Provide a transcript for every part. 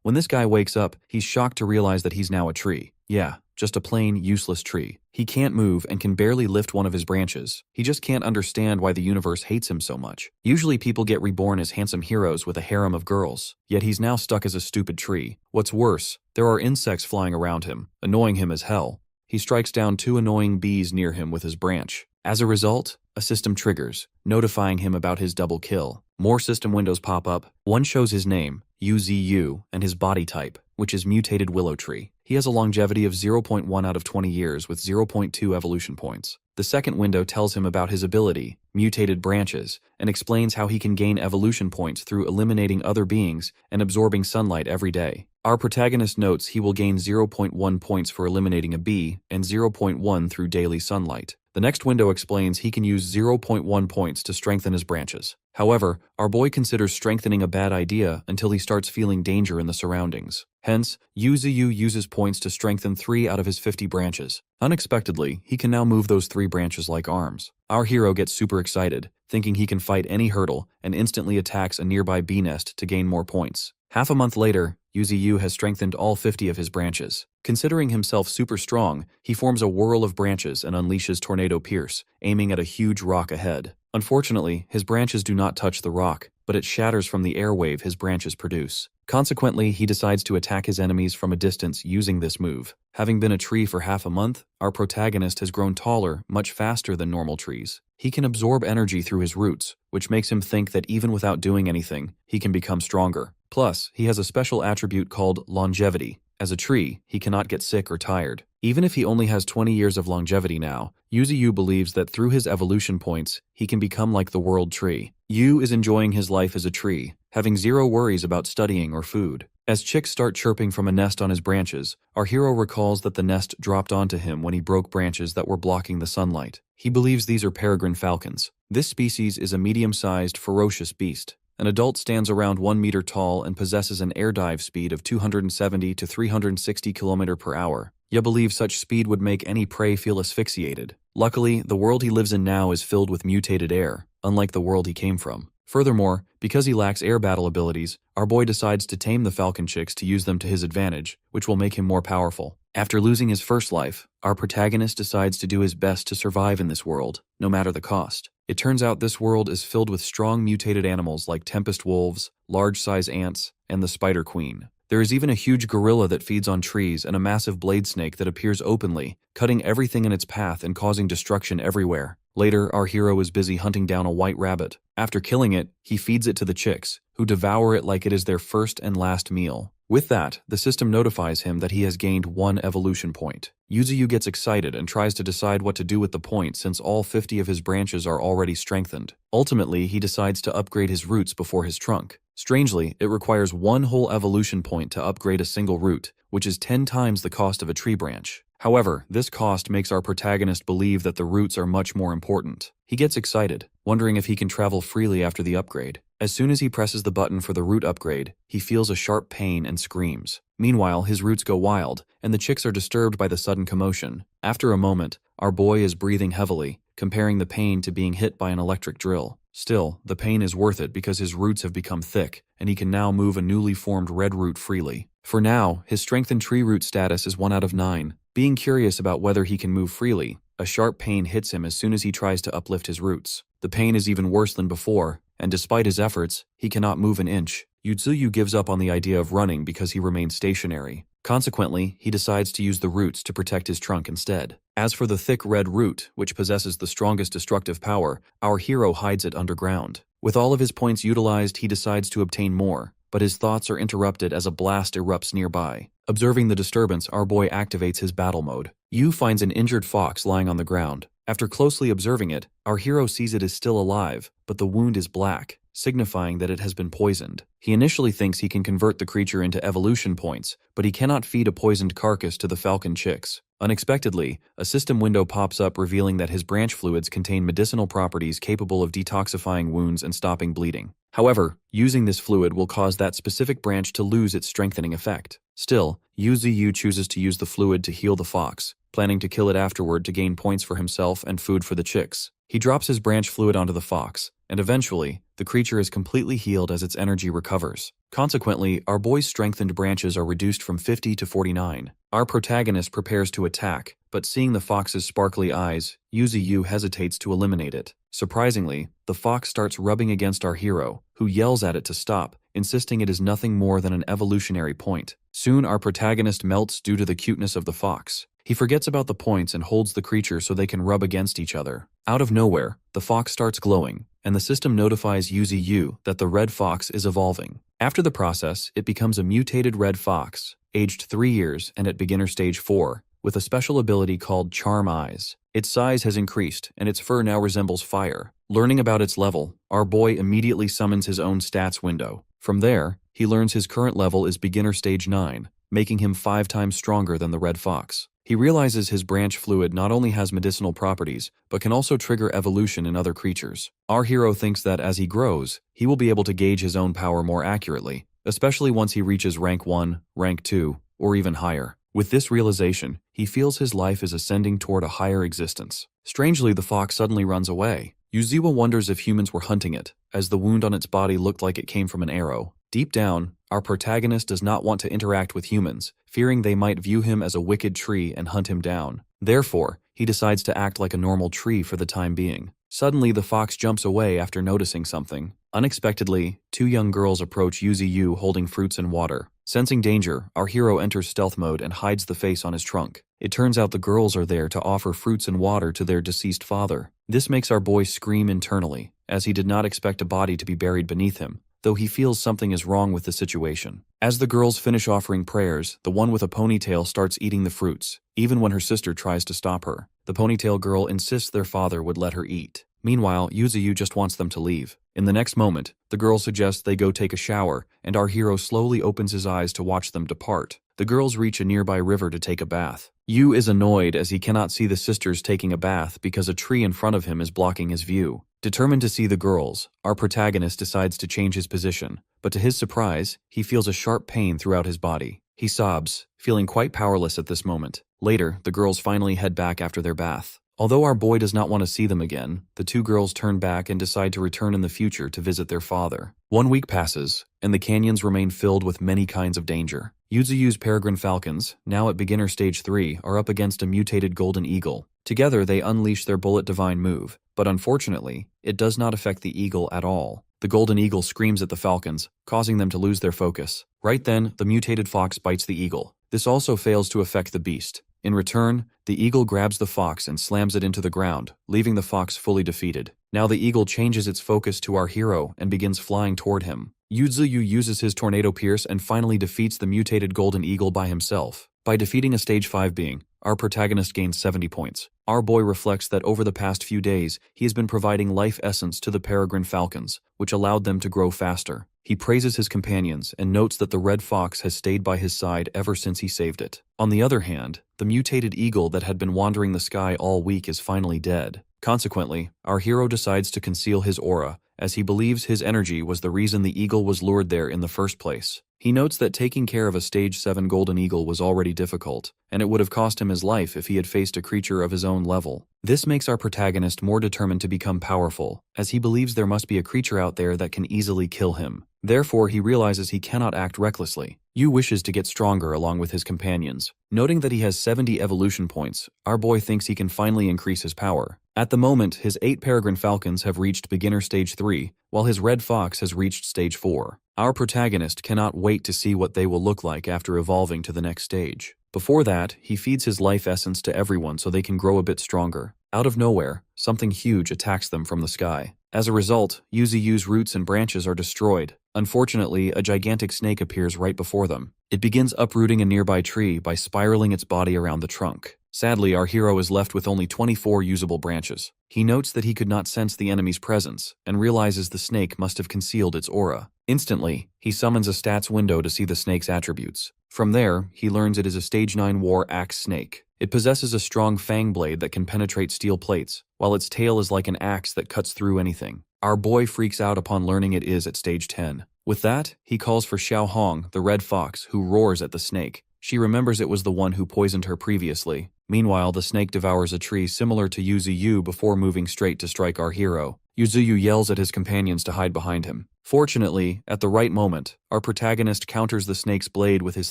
When this guy wakes up, he's shocked to realize that he's now a tree. Yeah, just a plain, useless tree. He can't move and can barely lift one of his branches. He just can't understand why the universe hates him so much. Usually people get reborn as handsome heroes with a harem of girls, yet he's now stuck as a stupid tree. What's worse, there are insects flying around him, annoying him as hell. He strikes down 2 annoying bees near him with his branch. As a result, a system triggers, notifying him about his double kill. More system windows pop up. One shows his name, UZU, and his body type, which is mutated willow tree. He has a longevity of 0.1 out of 20 years with 0.2 evolution points. The second window tells him about his ability, mutated branches, and explains how he can gain evolution points through eliminating other beings and absorbing sunlight every day. Our protagonist notes he will gain 0.1 points for eliminating a bee and 0.1 through daily sunlight. The next window explains he can use 0.1 points to strengthen his branches. However, our boy considers strengthening a bad idea until he starts feeling danger in the surroundings. Hence, UZU uses points to strengthen 3 out of his 50 branches. Unexpectedly, he can now move those 3 branches like arms. Our hero gets super excited, thinking he can fight any hurdle, and instantly attacks a nearby bee nest to gain more points. Half a month later, UZU has strengthened all 50 of his branches. Considering himself super strong, he forms a whirl of branches and unleashes Tornado Pierce, aiming at a huge rock ahead. Unfortunately, his branches do not touch the rock, but it shatters from the air wave his branches produce. Consequently, he decides to attack his enemies from a distance using this move. Having been a tree for half a month, our protagonist has grown taller much faster than normal trees. He can absorb energy through his roots, which makes him think that even without doing anything, he can become stronger. Plus, he has a special attribute called longevity. As a tree, he cannot get sick or tired. Even if he only has 20 years of longevity now, UZU believes that through his evolution points, he can become like the world tree. Yu is enjoying his life as a tree, having 0 worries about studying or food. As chicks start chirping from a nest on his branches, our hero recalls that the nest dropped onto him when he broke branches that were blocking the sunlight. He believes these are peregrine falcons. This species is a medium-sized, ferocious beast. An adult stands around 1 meter tall and possesses an air dive speed of 270 to 360 km per hour. You believe such speed would make any prey feel asphyxiated. Luckily, the world he lives in now is filled with mutated air, unlike the world he came from. Furthermore, because he lacks air battle abilities, our boy decides to tame the falcon chicks to use them to his advantage, which will make him more powerful. After losing his first life, our protagonist decides to do his best to survive in this world, no matter the cost. It turns out this world is filled with strong mutated animals like tempest wolves, large-size ants, and the spider queen. There is even a huge gorilla that feeds on trees and a massive blade snake that appears openly, cutting everything in its path and causing destruction everywhere. Later, our hero is busy hunting down a white rabbit. After killing it, he feeds it to the chicks, who devour it like it is their first and last meal. With that, the system notifies him that he has gained 1 evolution point. UZU gets excited and tries to decide what to do with the point since all 50 of his branches are already strengthened. Ultimately, he decides to upgrade his roots before his trunk. Strangely, it requires 1 whole evolution point to upgrade a single root, which is 10 times the cost of a tree branch. However, this cost makes our protagonist believe that the roots are much more important. He gets excited, wondering if he can travel freely after the upgrade. As soon as he presses the button for the root upgrade, he feels a sharp pain and screams. Meanwhile, his roots go wild, and the chicks are disturbed by the sudden commotion. After a moment, our boy is breathing heavily, comparing the pain to being hit by an electric drill. Still, the pain is worth it because his roots have become thick, and he can now move a newly formed red root freely. For now, his strengthened tree root status is 1 out of 9. Being curious about whether he can move freely, a sharp pain hits him as soon as he tries to uplift his roots. The pain is even worse than before, and despite his efforts, he cannot move an inch. UZU gives up on the idea of running because he remains stationary. Consequently, he decides to use the roots to protect his trunk instead. As for the thick red root, which possesses the strongest destructive power, our hero hides it underground. With all of his points utilized, he decides to obtain more, but his thoughts are interrupted as a blast erupts nearby. Observing the disturbance, our boy activates his battle mode. Yu finds an injured fox lying on the ground. After closely observing it, our hero sees it is still alive, but the wound is black, signifying that it has been poisoned. He initially thinks he can convert the creature into evolution points, but he cannot feed a poisoned carcass to the falcon chicks. Unexpectedly, a system window pops up revealing that his branch fluids contain medicinal properties capable of detoxifying wounds and stopping bleeding. However, using this fluid will cause that specific branch to lose its strengthening effect. Still, UZU chooses to use the fluid to heal the fox, planning to kill it afterward to gain points for himself and food for the chicks. He drops his branch fluid onto the fox, and eventually, the the creature is completely healed as its energy recovers. Consequently, our boy's strengthened branches are reduced from 50 to 49. Our protagonist prepares to attack, but seeing the fox's sparkly eyes, Yuzu hesitates to eliminate it. Surprisingly, the fox starts rubbing against our hero, who yells at it to stop, insisting it is nothing more than an evolutionary point. Soon our protagonist melts due to the cuteness of the fox. He forgets about the points and holds the creature so they can rub against each other. Out of nowhere, the fox starts glowing, and the system notifies Yuzu that the red fox is evolving. After the process, it becomes a mutated red fox, aged 3 years and at beginner stage 4, with a special ability called Charm Eyes. Its size has increased, and its fur now resembles fire. Learning about its level, our boy immediately summons his own stats window. From there, he learns his current level is beginner stage 9, making him 5 times stronger than the red fox. He realizes his branch fluid not only has medicinal properties, but can also trigger evolution in other creatures. Our hero thinks that as he grows, he will be able to gauge his own power more accurately, especially once he reaches rank 1, rank 2, or even higher. With this realization, he feels his life is ascending toward a higher existence. Strangely, the fox suddenly runs away. Yuzu wonders if humans were hunting it, as the wound on its body looked like it came from an arrow. Deep down, our protagonist does not want to interact with humans, fearing they might view him as a wicked tree and hunt him down. Therefore, he decides to act like a normal tree for the time being. Suddenly, the fox jumps away after noticing something. Unexpectedly, 2 young girls approach Yuzu holding fruits and water. Sensing danger, our hero enters stealth mode and hides the face on his trunk. It turns out the girls are there to offer fruits and water to their deceased father. This makes our boy scream internally, as he did not expect a body to be buried beneath him, though he feels something is wrong with the situation. As the girls finish offering prayers, the one with a ponytail starts eating the fruits, even when her sister tries to stop her. The ponytail girl insists their father would let her eat. Meanwhile, Yuzu just wants them to leave. In the next moment, the girl suggests they go take a shower, and our hero slowly opens his eyes to watch them depart. The girls reach a nearby river to take a bath. Yu is annoyed as he cannot see the sisters taking a bath because a tree in front of him is blocking his view. Determined to see the girls, our protagonist decides to change his position, but to his surprise, he feels a sharp pain throughout his body. He sobs, feeling quite powerless at this moment. Later, the girls finally head back after their bath. Although our boy does not want to see them again, the 2 girls turn back and decide to return in the future to visit their father. 1 week passes, and the canyons remain filled with many kinds of danger. Yuzu's peregrine falcons, now at beginner stage 3, are up against a mutated golden eagle. Together, they unleash their bullet divine move, but unfortunately, it does not affect the eagle at all. The golden eagle screams at the falcons, causing them to lose their focus. Right then, the mutated fox bites the eagle. This also fails to affect the beast. In return, the eagle grabs the fox and slams it into the ground, leaving the fox fully defeated. Now the eagle changes its focus to our hero and begins flying toward him. Yuzu uses his tornado pierce and finally defeats the mutated golden eagle by himself. By defeating a stage 5 being, our protagonist gains 70 points. Our boy reflects that over the past few days, he has been providing life essence to the peregrine falcons, which allowed them to grow faster. He praises his companions and notes that the red fox has stayed by his side ever since he saved it. On the other hand, the mutated eagle that had been wandering the sky all week is finally dead. Consequently, our hero decides to conceal his aura, as he believes his energy was the reason the eagle was lured there in the first place. He notes that taking care of a stage 7 golden eagle was already difficult, and it would have cost him his life if he had faced a creature of his own level. This makes our protagonist more determined to become powerful, as he believes there must be a creature out there that can easily kill him. Therefore, he realizes he cannot act recklessly. Yu wishes to get stronger along with his companions. Noting that he has 70 evolution points, our boy thinks he can finally increase his power. At the moment, his 8 peregrine falcons have reached beginner stage 3, while his red fox has reached stage 4. Our protagonist cannot wait to see what they will look like after evolving to the next stage. Before that, he feeds his life essence to everyone so they can grow a bit stronger. Out of nowhere, something huge attacks them from the sky. As a result, Yuzu's roots and branches are destroyed. Unfortunately, a gigantic snake appears right before them. It begins uprooting a nearby tree by spiraling its body around the trunk. Sadly, our hero is left with only 24 usable branches. He notes that he could not sense the enemy's presence, and realizes the snake must have concealed its aura. Instantly, he summons a stats window to see the snake's attributes. From there, he learns it is a stage 9 war axe snake. It possesses a strong fang blade that can penetrate steel plates, while its tail is like an axe that cuts through anything. Our boy freaks out upon learning it is at stage 10. With that, he calls for Xiao Hong, the red fox, who roars at the snake. She remembers it was the one who poisoned her previously. Meanwhile, the snake devours a tree similar to Yuzu before moving straight to strike our hero. Yuzuyu yells at his companions to hide behind him. Fortunately, at the right moment, our protagonist counters the snake's blade with his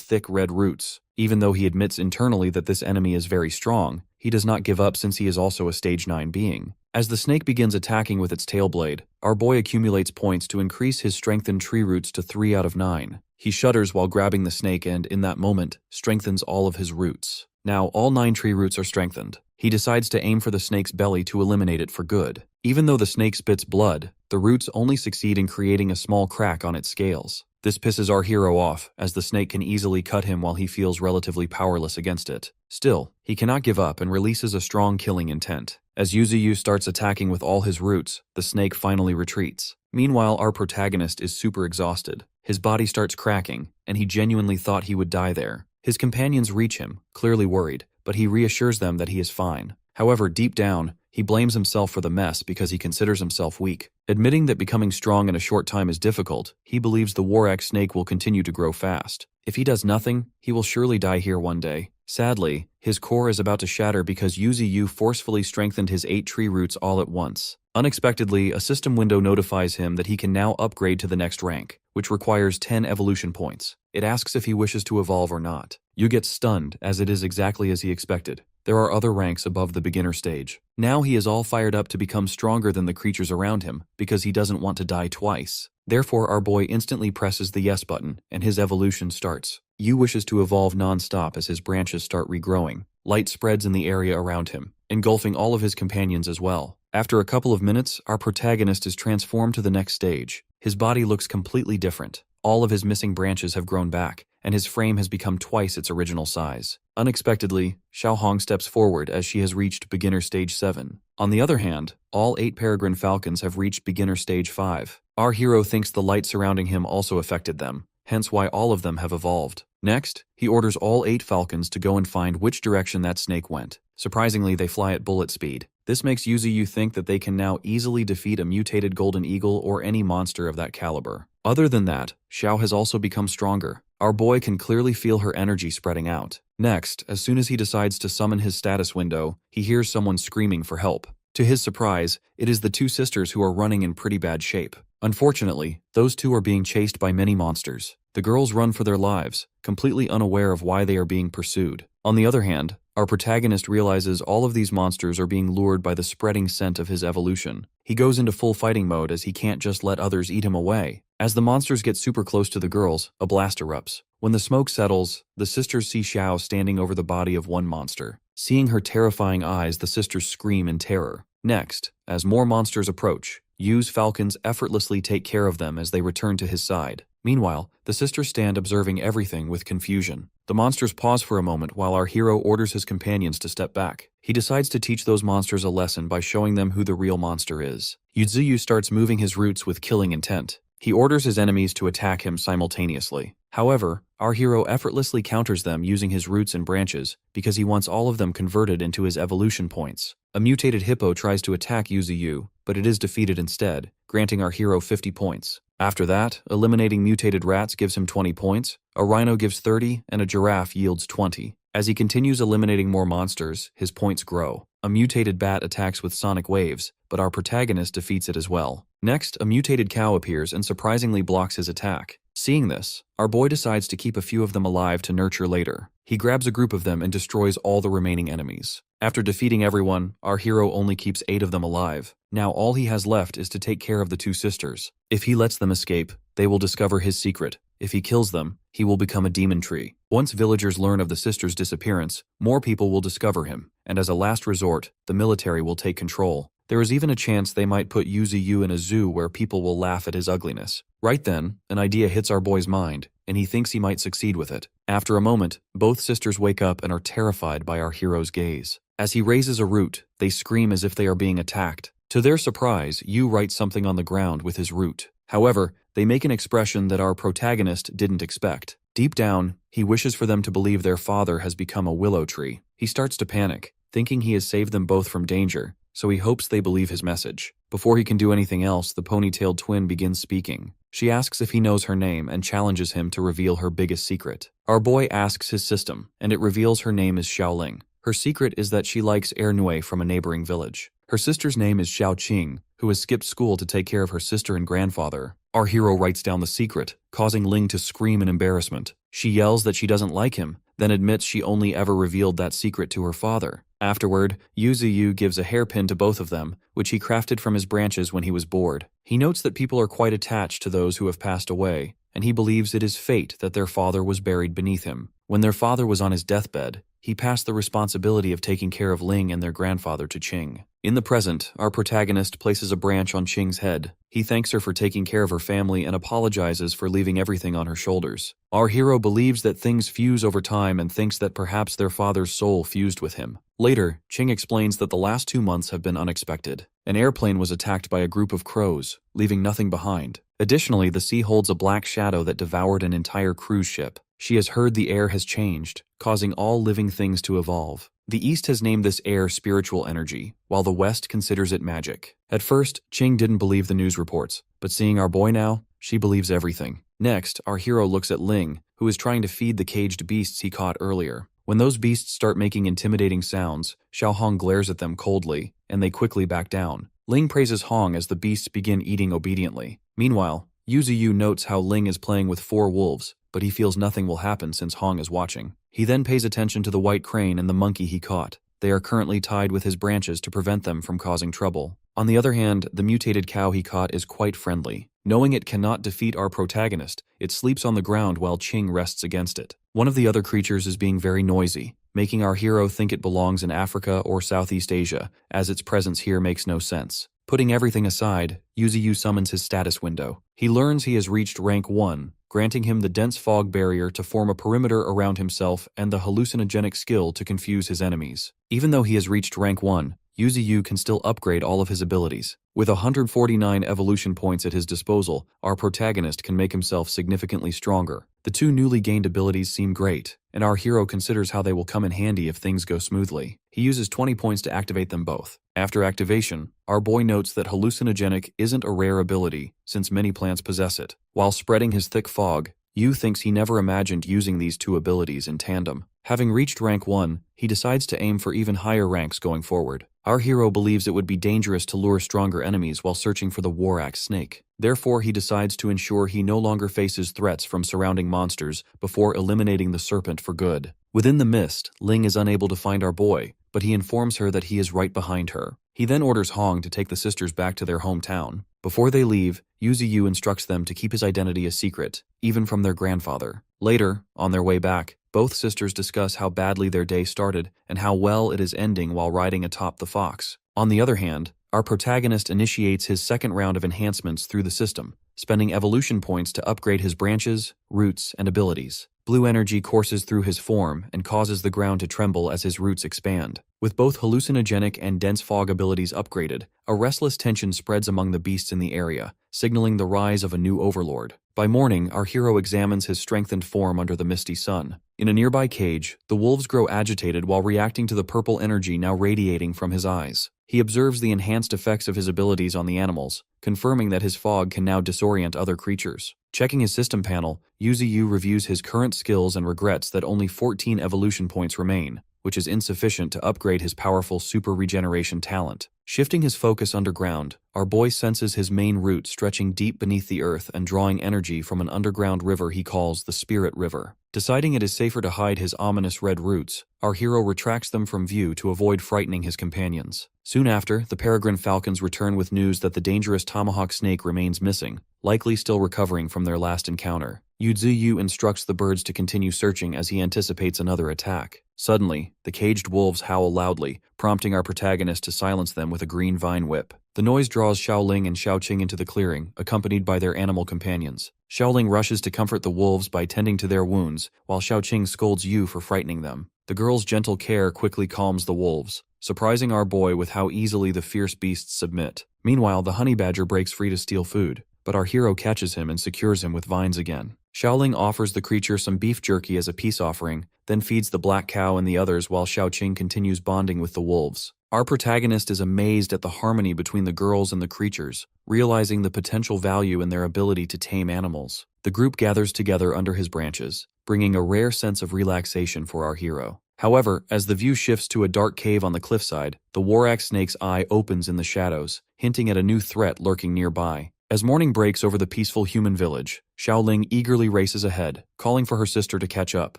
thick red roots. Even though he admits internally that this enemy is very strong, he does not give up since he is also a stage 9 being. As the snake begins attacking with its tail blade, our boy accumulates points to increase his strengthened tree roots to 3 out of 9. He shudders while grabbing the snake and, in that moment, strengthens all of his roots. Now all 9 tree roots are strengthened. He decides to aim for the snake's belly to eliminate it for good. Even though the snake spits blood, the roots only succeed in creating a small crack on its scales. This pisses our hero off, as the snake can easily cut him while he feels relatively powerless against it. Still, he cannot give up and releases a strong killing intent. As Yuzuyu starts attacking with all his roots, the snake finally retreats. Meanwhile, our protagonist is super exhausted. His body starts cracking, and he genuinely thought he would die there. His companions reach him, clearly worried, but he reassures them that he is fine. However, deep down, he blames himself for the mess because he considers himself weak. Admitting that becoming strong in a short time is difficult, he believes the Warak snake will continue to grow fast. If he does nothing, he will surely die here one day. Sadly, his core is about to shatter because Yuzuyu forcefully strengthened his 8 tree roots all at once. Unexpectedly, a system window notifies him that he can now upgrade to the next rank, which requires 10 evolution points. It asks if he wishes to evolve or not. Yu gets stunned, as it is exactly as he expected. There are other ranks above the beginner stage. Now he is all fired up to become stronger than the creatures around him, because he doesn't want to die twice. Therefore, our boy instantly presses the yes button, and his evolution starts. Yu wishes to evolve non-stop as his branches start regrowing. Light spreads in the area around him, engulfing all of his companions as well. After a couple of minutes, our protagonist is transformed to the next stage. His body looks completely different. All of his missing branches have grown back, and his frame has become twice its original size. Unexpectedly, Xiaohong steps forward as she has reached beginner stage 7. On the other hand, all 8 peregrine falcons have reached beginner stage 5. Our hero thinks the light surrounding him also affected them, hence why all of them have evolved. Next, he orders all 8 falcons to go and find which direction that snake went. Surprisingly, they fly at bullet speed. This makes Yuzuyu think that they can now easily defeat a mutated golden eagle or any monster of that caliber. Other than that, Xiao has also become stronger. Our boy can clearly feel her energy spreading out. Next, as soon as he decides to summon his status window, he hears someone screaming for help. To his surprise, it is the 2 sisters who are running in pretty bad shape. Unfortunately, those 2 are being chased by many monsters. The girls run for their lives, completely unaware of why they are being pursued. On the other hand, our protagonist realizes all of these monsters are being lured by the spreading scent of his evolution. He goes into full fighting mode as he can't just let others eat him away. As the monsters get super close to the girls, a blast erupts. When the smoke settles, the sisters see Xiao standing over the body of one monster. Seeing her terrifying eyes, the sisters scream in terror. Next, as more monsters approach, Yu's falcons effortlessly take care of them as they return to his side. Meanwhile, the sisters stand observing everything with confusion. The monsters pause for a moment while our hero orders his companions to step back. He decides to teach those monsters a lesson by showing them who the real monster is. Yuzuyu starts moving his roots with killing intent. He orders his enemies to attack him simultaneously. However, our hero effortlessly counters them using his roots and branches because he wants all of them converted into his evolution points. A mutated hippo tries to attack Yuzuyu, but it is defeated instead, granting our hero 50 points. After that, eliminating mutated rats gives him 20 points, a rhino gives 30, and a giraffe yields 20. As he continues eliminating more monsters, his points grow. A mutated bat attacks with sonic waves, but our protagonist defeats it as well. Next, a mutated cow appears and surprisingly blocks his attack. Seeing this, our boy decides to keep a few of them alive to nurture later. He grabs a group of them and destroys all the remaining enemies. After defeating everyone, our hero only keeps 8 of them alive. Now all he has left is to take care of the 2 sisters. If he lets them escape, they will discover his secret. If he kills them, he will become a demon tree. Once villagers learn of the sisters' disappearance, more people will discover him, and as a last resort, the military will take control. There is even a chance they might put Yuzuyu in a zoo where people will laugh at his ugliness. Right then, an idea hits our boy's mind, and he thinks he might succeed with it. After a moment, both sisters wake up and are terrified by our hero's gaze. As he raises a root, they scream as if they are being attacked. To their surprise, Yu writes something on the ground with his root. However, they make an expression that our protagonist didn't expect. Deep down, he wishes for them to believe their father has become a willow tree. He starts to panic, thinking he has saved them both from danger, so he hopes they believe his message. Before he can do anything else, the ponytailed twin begins speaking. She asks if he knows her name and challenges him to reveal her biggest secret. Our boy asks his system, and it reveals her name is Xiaoling. Her secret is that she likes air nui from a neighboring village. Her sister's name is Xiaoqing, who has skipped school to take care of her sister and grandfather. Our hero writes down the secret, causing Ling to scream in embarrassment. She yells that she doesn't like him, then admits she only ever revealed that secret to her father. Afterward, Yuzu gives a hairpin to both of them, which he crafted from his branches when he was bored. He notes that people are quite attached to those who have passed away, and he believes it is fate that their father was buried beneath him. When their father was on his deathbed, he passed the responsibility of taking care of Ling and their grandfather to Qing. In the present, our protagonist places a branch on Qing's head. He thanks her for taking care of her family and apologizes for leaving everything on her shoulders. Our hero believes that things fuse over time and thinks that perhaps their father's soul fused with him. Later, Qing explains that the last 2 months have been unexpected. An airplane was attacked by a group of crows, leaving nothing behind. Additionally, the sea holds a black shadow that devoured an entire cruise ship. She has heard the air has changed, causing all living things to evolve. The East has named this air spiritual energy, while the West considers it magic. At first, Qing didn't believe the news reports, but seeing our boy now, she believes everything. Next, our hero looks at Ling, who is trying to feed the caged beasts he caught earlier. When those beasts start making intimidating sounds, Xiao Hong glares at them coldly, and they quickly back down. Ling praises Hong as the beasts begin eating obediently. Meanwhile, Yuzu notes how Ling is playing with 4 wolves, but he feels nothing will happen since Hong is watching. He then pays attention to the white crane and the monkey he caught. They are currently tied with his branches to prevent them from causing trouble. On the other hand, the mutated cow he caught is quite friendly. Knowing it cannot defeat our protagonist, it sleeps on the ground while Qing rests against it. One of the other creatures is being very noisy, making our hero think it belongs in Africa or Southeast Asia, as its presence here makes no sense. Putting everything aside, Yuzu summons his status window. He learns he has reached rank 1, granting him the dense fog barrier to form a perimeter around himself and the hallucinogenic skill to confuse his enemies. Even though he has reached rank 1, Yuzu can still upgrade all of his abilities. With 149 evolution points at his disposal, our protagonist can make himself significantly stronger. The 2 newly gained abilities seem great, and our hero considers how they will come in handy if things go smoothly. He uses 20 points to activate them both. After activation, our boy notes that hallucinogenic isn't a rare ability, since many plants possess it. While spreading his thick fog, Yu thinks he never imagined using these 2 abilities in tandem. Having reached rank 1, he decides to aim for even higher ranks going forward. Our hero believes it would be dangerous to lure stronger enemies while searching for the War Axe snake. Therefore, he decides to ensure he no longer faces threats from surrounding monsters before eliminating the serpent for good. Within the mist, Ling is unable to find our boy, but he informs her that he is right behind her. He then orders Hong to take the sisters back to their hometown. Before they leave, Yuzu instructs them to keep his identity a secret, even from their grandfather. Later, on their way back, both sisters discuss how badly their day started and how well it is ending while riding atop the fox. On the other hand, our protagonist initiates his second round of enhancements through the system, spending evolution points to upgrade his branches, roots, and abilities. Blue energy courses through his form and causes the ground to tremble as his roots expand. With both hallucinogenic and dense fog abilities upgraded, a restless tension spreads among the beasts in the area, signaling the rise of a new overlord. By morning, our hero examines his strengthened form under the misty sun. In a nearby cage, the wolves grow agitated while reacting to the purple energy now radiating from his eyes. He observes the enhanced effects of his abilities on the animals, confirming that his fog can now disorient other creatures. Checking his system panel, Yuzu reviews his current skills and regrets that only 14 evolution points remain, which is insufficient to upgrade his powerful super regeneration talent. Shifting his focus underground, our boy senses his main root stretching deep beneath the earth and drawing energy from an underground river he calls the Spirit River. Deciding it is safer to hide his ominous red roots, our hero retracts them from view to avoid frightening his companions. Soon after, the peregrine falcons return with news that the dangerous tomahawk snake remains missing, likely still recovering from their last encounter. Yuzu instructs the birds to continue searching as he anticipates another attack. Suddenly, the caged wolves howl loudly, prompting our protagonist to silence them with a green vine whip. The noise draws Xiaoling and Xiaoqing into the clearing, accompanied by their animal companions. Xiaoling rushes to comfort the wolves by tending to their wounds, while Xiaoqing scolds Yu for frightening them. The girl's gentle care quickly calms the wolves, surprising our boy with how easily the fierce beasts submit. Meanwhile, the honey badger breaks free to steal food, but our hero catches him and secures him with vines again. Xiaoling offers the creature some beef jerky as a peace offering, then feeds the black cow and the others while Xiaoqing continues bonding with the wolves. Our protagonist is amazed at the harmony between the girls and the creatures, realizing the potential value in their ability to tame animals. The group gathers together under his branches, bringing a rare sense of relaxation for our hero. However, as the view shifts to a dark cave on the cliffside, the war-axe snake's eye opens in the shadows, hinting at a new threat lurking nearby. As morning breaks over the peaceful human village, Xiaoling eagerly races ahead, calling for her sister to catch up.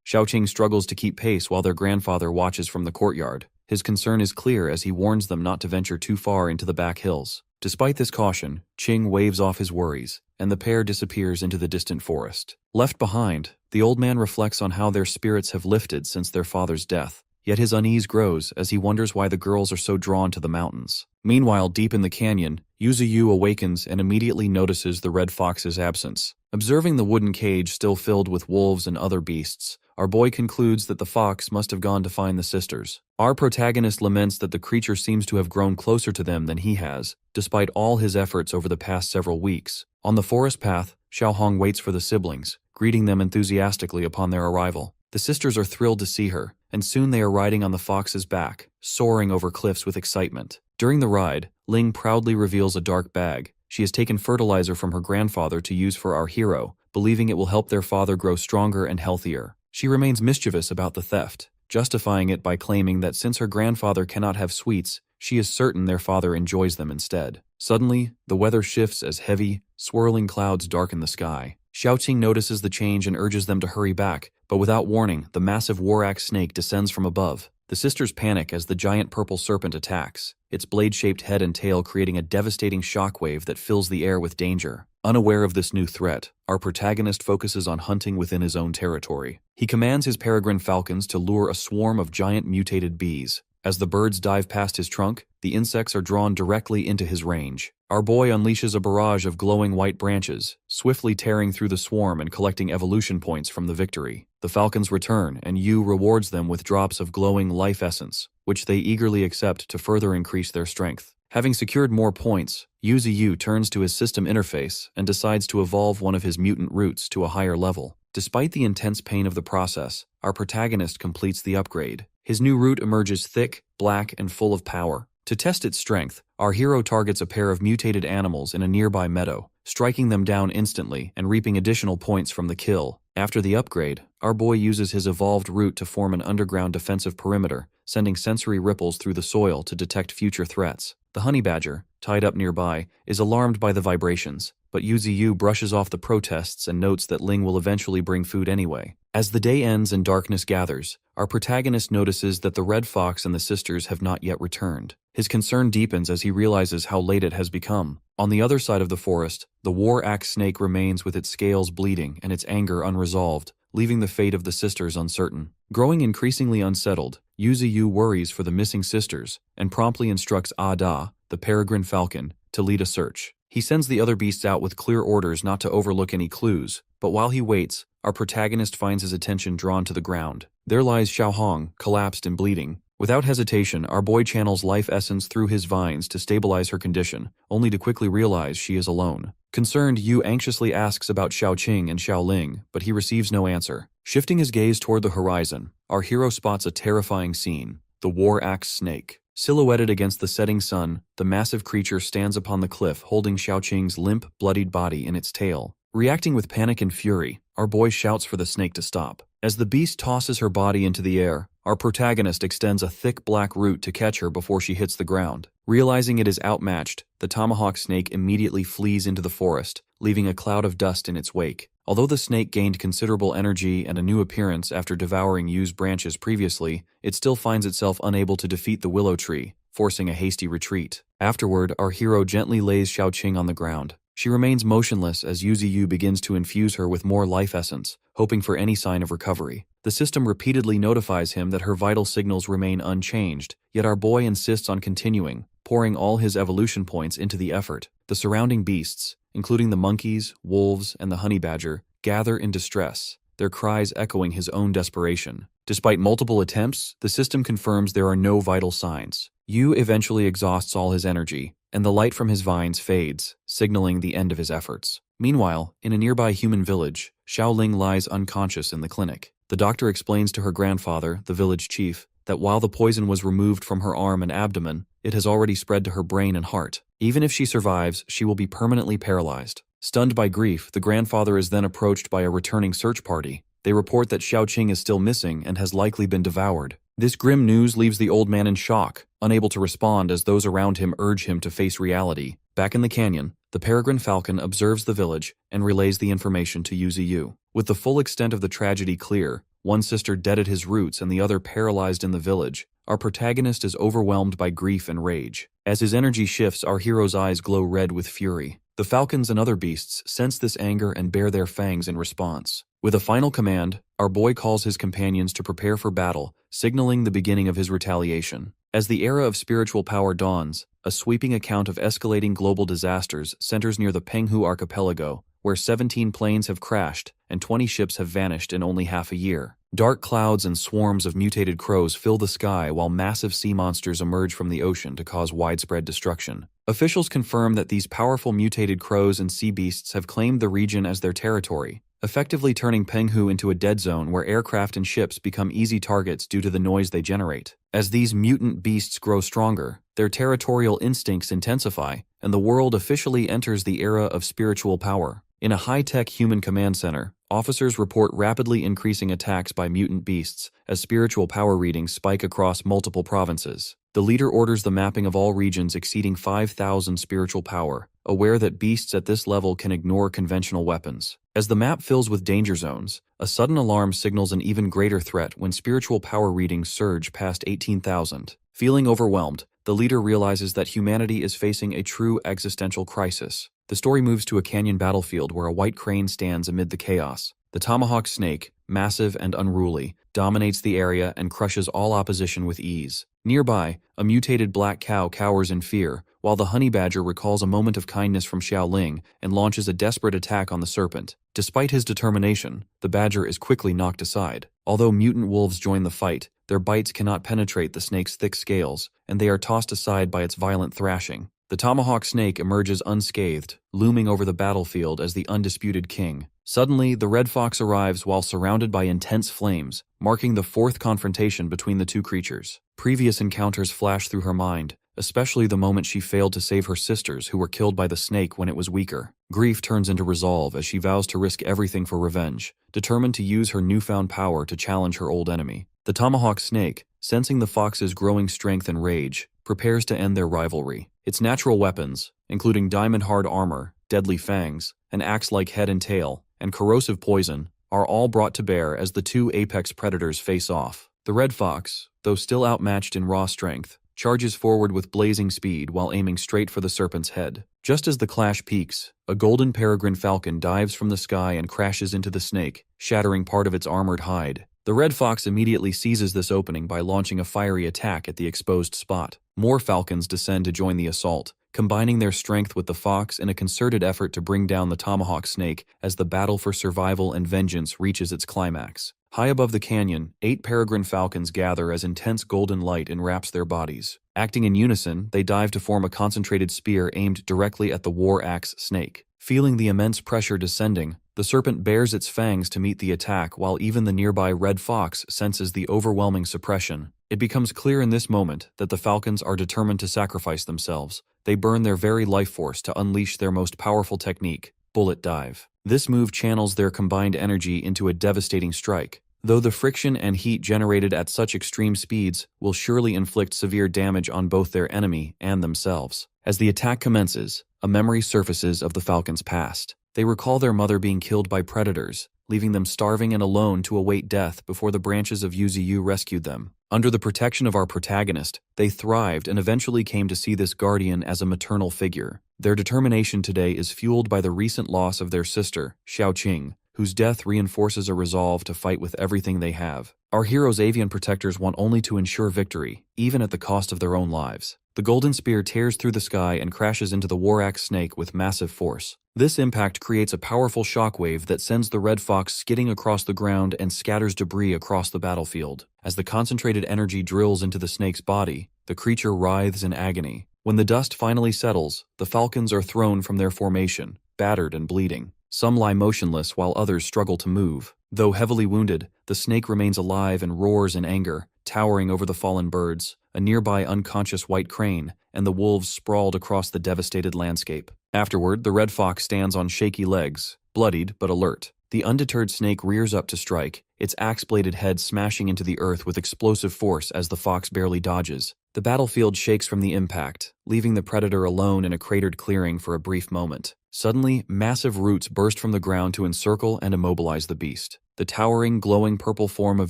Xiaoqing struggles to keep pace while their grandfather watches from the courtyard. His concern is clear as he warns them not to venture too far into the back hills. Despite this caution, Qing waves off his worries, and the pair disappears into the distant forest. Left behind, the old man reflects on how their spirits have lifted since their father's death. Yet his unease grows as he wonders why the girls are so drawn to the mountains. Meanwhile, deep in the canyon, Yuzuyu awakens and immediately notices the red fox's absence. Observing the wooden cage still filled with wolves and other beasts, our boy concludes that the fox must have gone to find the sisters. Our protagonist laments that the creature seems to have grown closer to them than he has, despite all his efforts over the past several weeks. On the forest path, Xiaohong waits for the siblings, greeting them enthusiastically upon their arrival. The sisters are thrilled to see her, and soon they are riding on the fox's back, soaring over cliffs with excitement. During the ride, Ling proudly reveals a dark bag. She has taken fertilizer from her grandfather to use for our hero, believing it will help their father grow stronger and healthier. She remains mischievous about the theft, justifying it by claiming that since her grandfather cannot have sweets, she is certain their father enjoys them instead. Suddenly, the weather shifts as heavy, swirling clouds darken the sky. Xiaoqing notices the change and urges them to hurry back, but without warning, the massive war-axe snake descends from above. The sisters panic as the giant purple serpent attacks, its blade-shaped head and tail creating a devastating shockwave that fills the air with danger. Unaware of this new threat, our protagonist focuses on hunting within his own territory. He commands his peregrine falcons to lure a swarm of giant mutated bees. As the birds dive past his trunk, the insects are drawn directly into his range. Our boy unleashes a barrage of glowing white branches, swiftly tearing through the swarm and collecting evolution points from the victory. The falcons return, and Yu rewards them with drops of glowing life essence, which they eagerly accept to further increase their strength. Having secured more points, Yu turns to his system interface and decides to evolve one of his mutant roots to a higher level. Despite the intense pain of the process, our protagonist completes the upgrade. His new root emerges thick, black, and full of power. To test its strength, our hero targets a pair of mutated animals in a nearby meadow, striking them down instantly and reaping additional points from the kill. After the upgrade, our boy uses his evolved root to form an underground defensive perimeter, sending sensory ripples through the soil to detect future threats. The honey badger, tied up nearby, is alarmed by the vibrations, but Yu brushes off the protests and notes that Ling will eventually bring food anyway. As the day ends and darkness gathers, our protagonist notices that the red fox and the sisters have not yet returned. His concern deepens as he realizes how late it has become. On the other side of the forest, the war-axe snake remains with its scales bleeding and its anger unresolved, leaving the fate of the sisters uncertain. Growing increasingly unsettled, Yu worries for the missing sisters and promptly instructs Ada, the peregrine falcon, to lead a search. He sends the other beasts out with clear orders not to overlook any clues, but while he waits, our protagonist finds his attention drawn to the ground. There lies Xiaohong, collapsed and bleeding. Without hesitation, our boy channels life essence through his vines to stabilize her condition, only to quickly realize she is alone. Concerned, Yu anxiously asks about Xiaoqing and Xiaoling, but he receives no answer. Shifting his gaze toward the horizon, our hero spots a terrifying scene: the war-axe snake. Silhouetted against the setting sun, the massive creature stands upon the cliff holding Xiaoqing's limp, bloodied body in its tail. Reacting with panic and fury, our boy shouts for the snake to stop. As the beast tosses her body into the air, our protagonist extends a thick black root to catch her before she hits the ground. Realizing it is outmatched, the tomahawk snake immediately flees into the forest, leaving a cloud of dust in its wake. Although the snake gained considerable energy and a new appearance after devouring Yu's branches previously, it still finds itself unable to defeat the willow tree, forcing a hasty retreat. Afterward, our hero gently lays Xiaoqing on the ground. She remains motionless as Yu begins to infuse her with more life essence, hoping for any sign of recovery. The system repeatedly notifies him that her vital signals remain unchanged, yet our boy insists on continuing, pouring all his evolution points into the effort. The surrounding beasts, including the monkeys, wolves, and the honey badger, gather in distress, their cries echoing his own desperation. Despite multiple attempts, the system confirms there are no vital signs. Yu eventually exhausts all his energy, and the light from his vines fades, signaling the end of his efforts. Meanwhile, in a nearby human village, Xiaoling lies unconscious in the clinic. The doctor explains to her grandfather, the village chief, that while the poison was removed from her arm and abdomen, it has already spread to her brain and heart. Even if she survives, she will be permanently paralyzed. Stunned by grief, the grandfather is then approached by a returning search party. They report that Xiaoqing is still missing and has likely been devoured. This grim news leaves the old man in shock, unable to respond as those around him urge him to face reality. Back in the canyon, the peregrine falcon observes the village and relays the information to Yuziyu. With the full extent of the tragedy clear, one sister dead at his roots and the other paralyzed in the village, our protagonist is overwhelmed by grief and rage. As his energy shifts, our hero's eyes glow red with fury. The falcons and other beasts sense this anger and bare their fangs in response. With a final command, our boy calls his companions to prepare for battle, signaling the beginning of his retaliation. As the era of spiritual power dawns, a sweeping account of escalating global disasters centers near the Penghu archipelago, where 17 planes have crashed and 20 ships have vanished in only half a year. Dark clouds and swarms of mutated crows fill the sky while massive sea monsters emerge from the ocean to cause widespread destruction. Officials confirm that these powerful mutated crows and sea beasts have claimed the region as their territory, effectively turning Penghu into a dead zone where aircraft and ships become easy targets due to the noise they generate. As these mutant beasts grow stronger, their territorial instincts intensify, and the world officially enters the era of spiritual power. In a high-tech human command center, officers report rapidly increasing attacks by mutant beasts as spiritual power readings spike across multiple provinces. The leader orders the mapping of all regions exceeding 5,000 spiritual power, aware that beasts at this level can ignore conventional weapons. As the map fills with danger zones, a sudden alarm signals an even greater threat when spiritual power readings surge past 18,000. Feeling overwhelmed, the leader realizes that humanity is facing a true existential crisis. The story moves to a canyon battlefield where a white crane stands amid the chaos. The tomahawk snake, massive and unruly, dominates the area and crushes all opposition with ease. Nearby, a mutated black cow cowers in fear, while the honey badger recalls a moment of kindness from Xiaoling and launches a desperate attack on the serpent. Despite his determination, the badger is quickly knocked aside. Although mutant wolves join the fight, their bites cannot penetrate the snake's thick scales, and they are tossed aside by its violent thrashing. The tomahawk snake emerges unscathed, looming over the battlefield as the undisputed king. Suddenly, the red fox arrives while surrounded by intense flames, marking the fourth confrontation between the two creatures. Previous encounters flash through her mind, especially the moment she failed to save her sisters who were killed by the snake when it was weaker. Grief turns into resolve as she vows to risk everything for revenge, determined to use her newfound power to challenge her old enemy. The tomahawk snake, sensing the fox's growing strength and rage, prepares to end their rivalry. Its natural weapons, including diamond-hard armor, deadly fangs, an axe-like head and tail, and corrosive poison, are all brought to bear as the two apex predators face off. The red fox, though still outmatched in raw strength, charges forward with blazing speed while aiming straight for the serpent's head. Just as the clash peaks, a golden peregrine falcon dives from the sky and crashes into the snake, shattering part of its armored hide. The red fox immediately seizes this opening by launching a fiery attack at the exposed spot. More falcons descend to join the assault, combining their strength with the fox in a concerted effort to bring down the tomahawk snake as the battle for survival and vengeance reaches its climax. High above the canyon, 8 peregrine falcons gather as intense golden light enwraps their bodies. Acting in unison, they dive to form a concentrated spear aimed directly at the war axe snake. Feeling the immense pressure descending, the serpent bares its fangs to meet the attack while even the nearby red fox senses the overwhelming suppression. It becomes clear in this moment that the falcons are determined to sacrifice themselves. They burn their very life force to unleash their most powerful technique, bullet dive. This move channels their combined energy into a devastating strike. Though the friction and heat generated at such extreme speeds will surely inflict severe damage on both their enemy and themselves. As the attack commences, a memory surfaces of the falcons' past. They recall their mother being killed by predators, leaving them starving and alone to await death before the branches of Yuziyu rescued them. Under the protection of our protagonist, they thrived and eventually came to see this guardian as a maternal figure. Their determination today is fueled by the recent loss of their sister, Xiaoqing, whose death reinforces a resolve to fight with everything they have. Our hero's avian protectors want only to ensure victory, even at the cost of their own lives. The golden spear tears through the sky and crashes into the war axe snake with massive force. This impact creates a powerful shockwave that sends the red fox skidding across the ground and scatters debris across the battlefield. As the concentrated energy drills into the snake's body, the creature writhes in agony. When the dust finally settles, the falcons are thrown from their formation, battered and bleeding. Some lie motionless while others struggle to move. Though heavily wounded, the snake remains alive and roars in anger, towering over the fallen birds, a nearby unconscious white crane, and the wolves sprawled across the devastated landscape. Afterward, the red fox stands on shaky legs, bloodied but alert. The undeterred snake rears up to strike, its axe-bladed head smashing into the earth with explosive force as the fox barely dodges. The battlefield shakes from the impact, leaving the predator alone in a cratered clearing for a brief moment. Suddenly, massive roots burst from the ground to encircle and immobilize the beast. The towering, glowing purple form of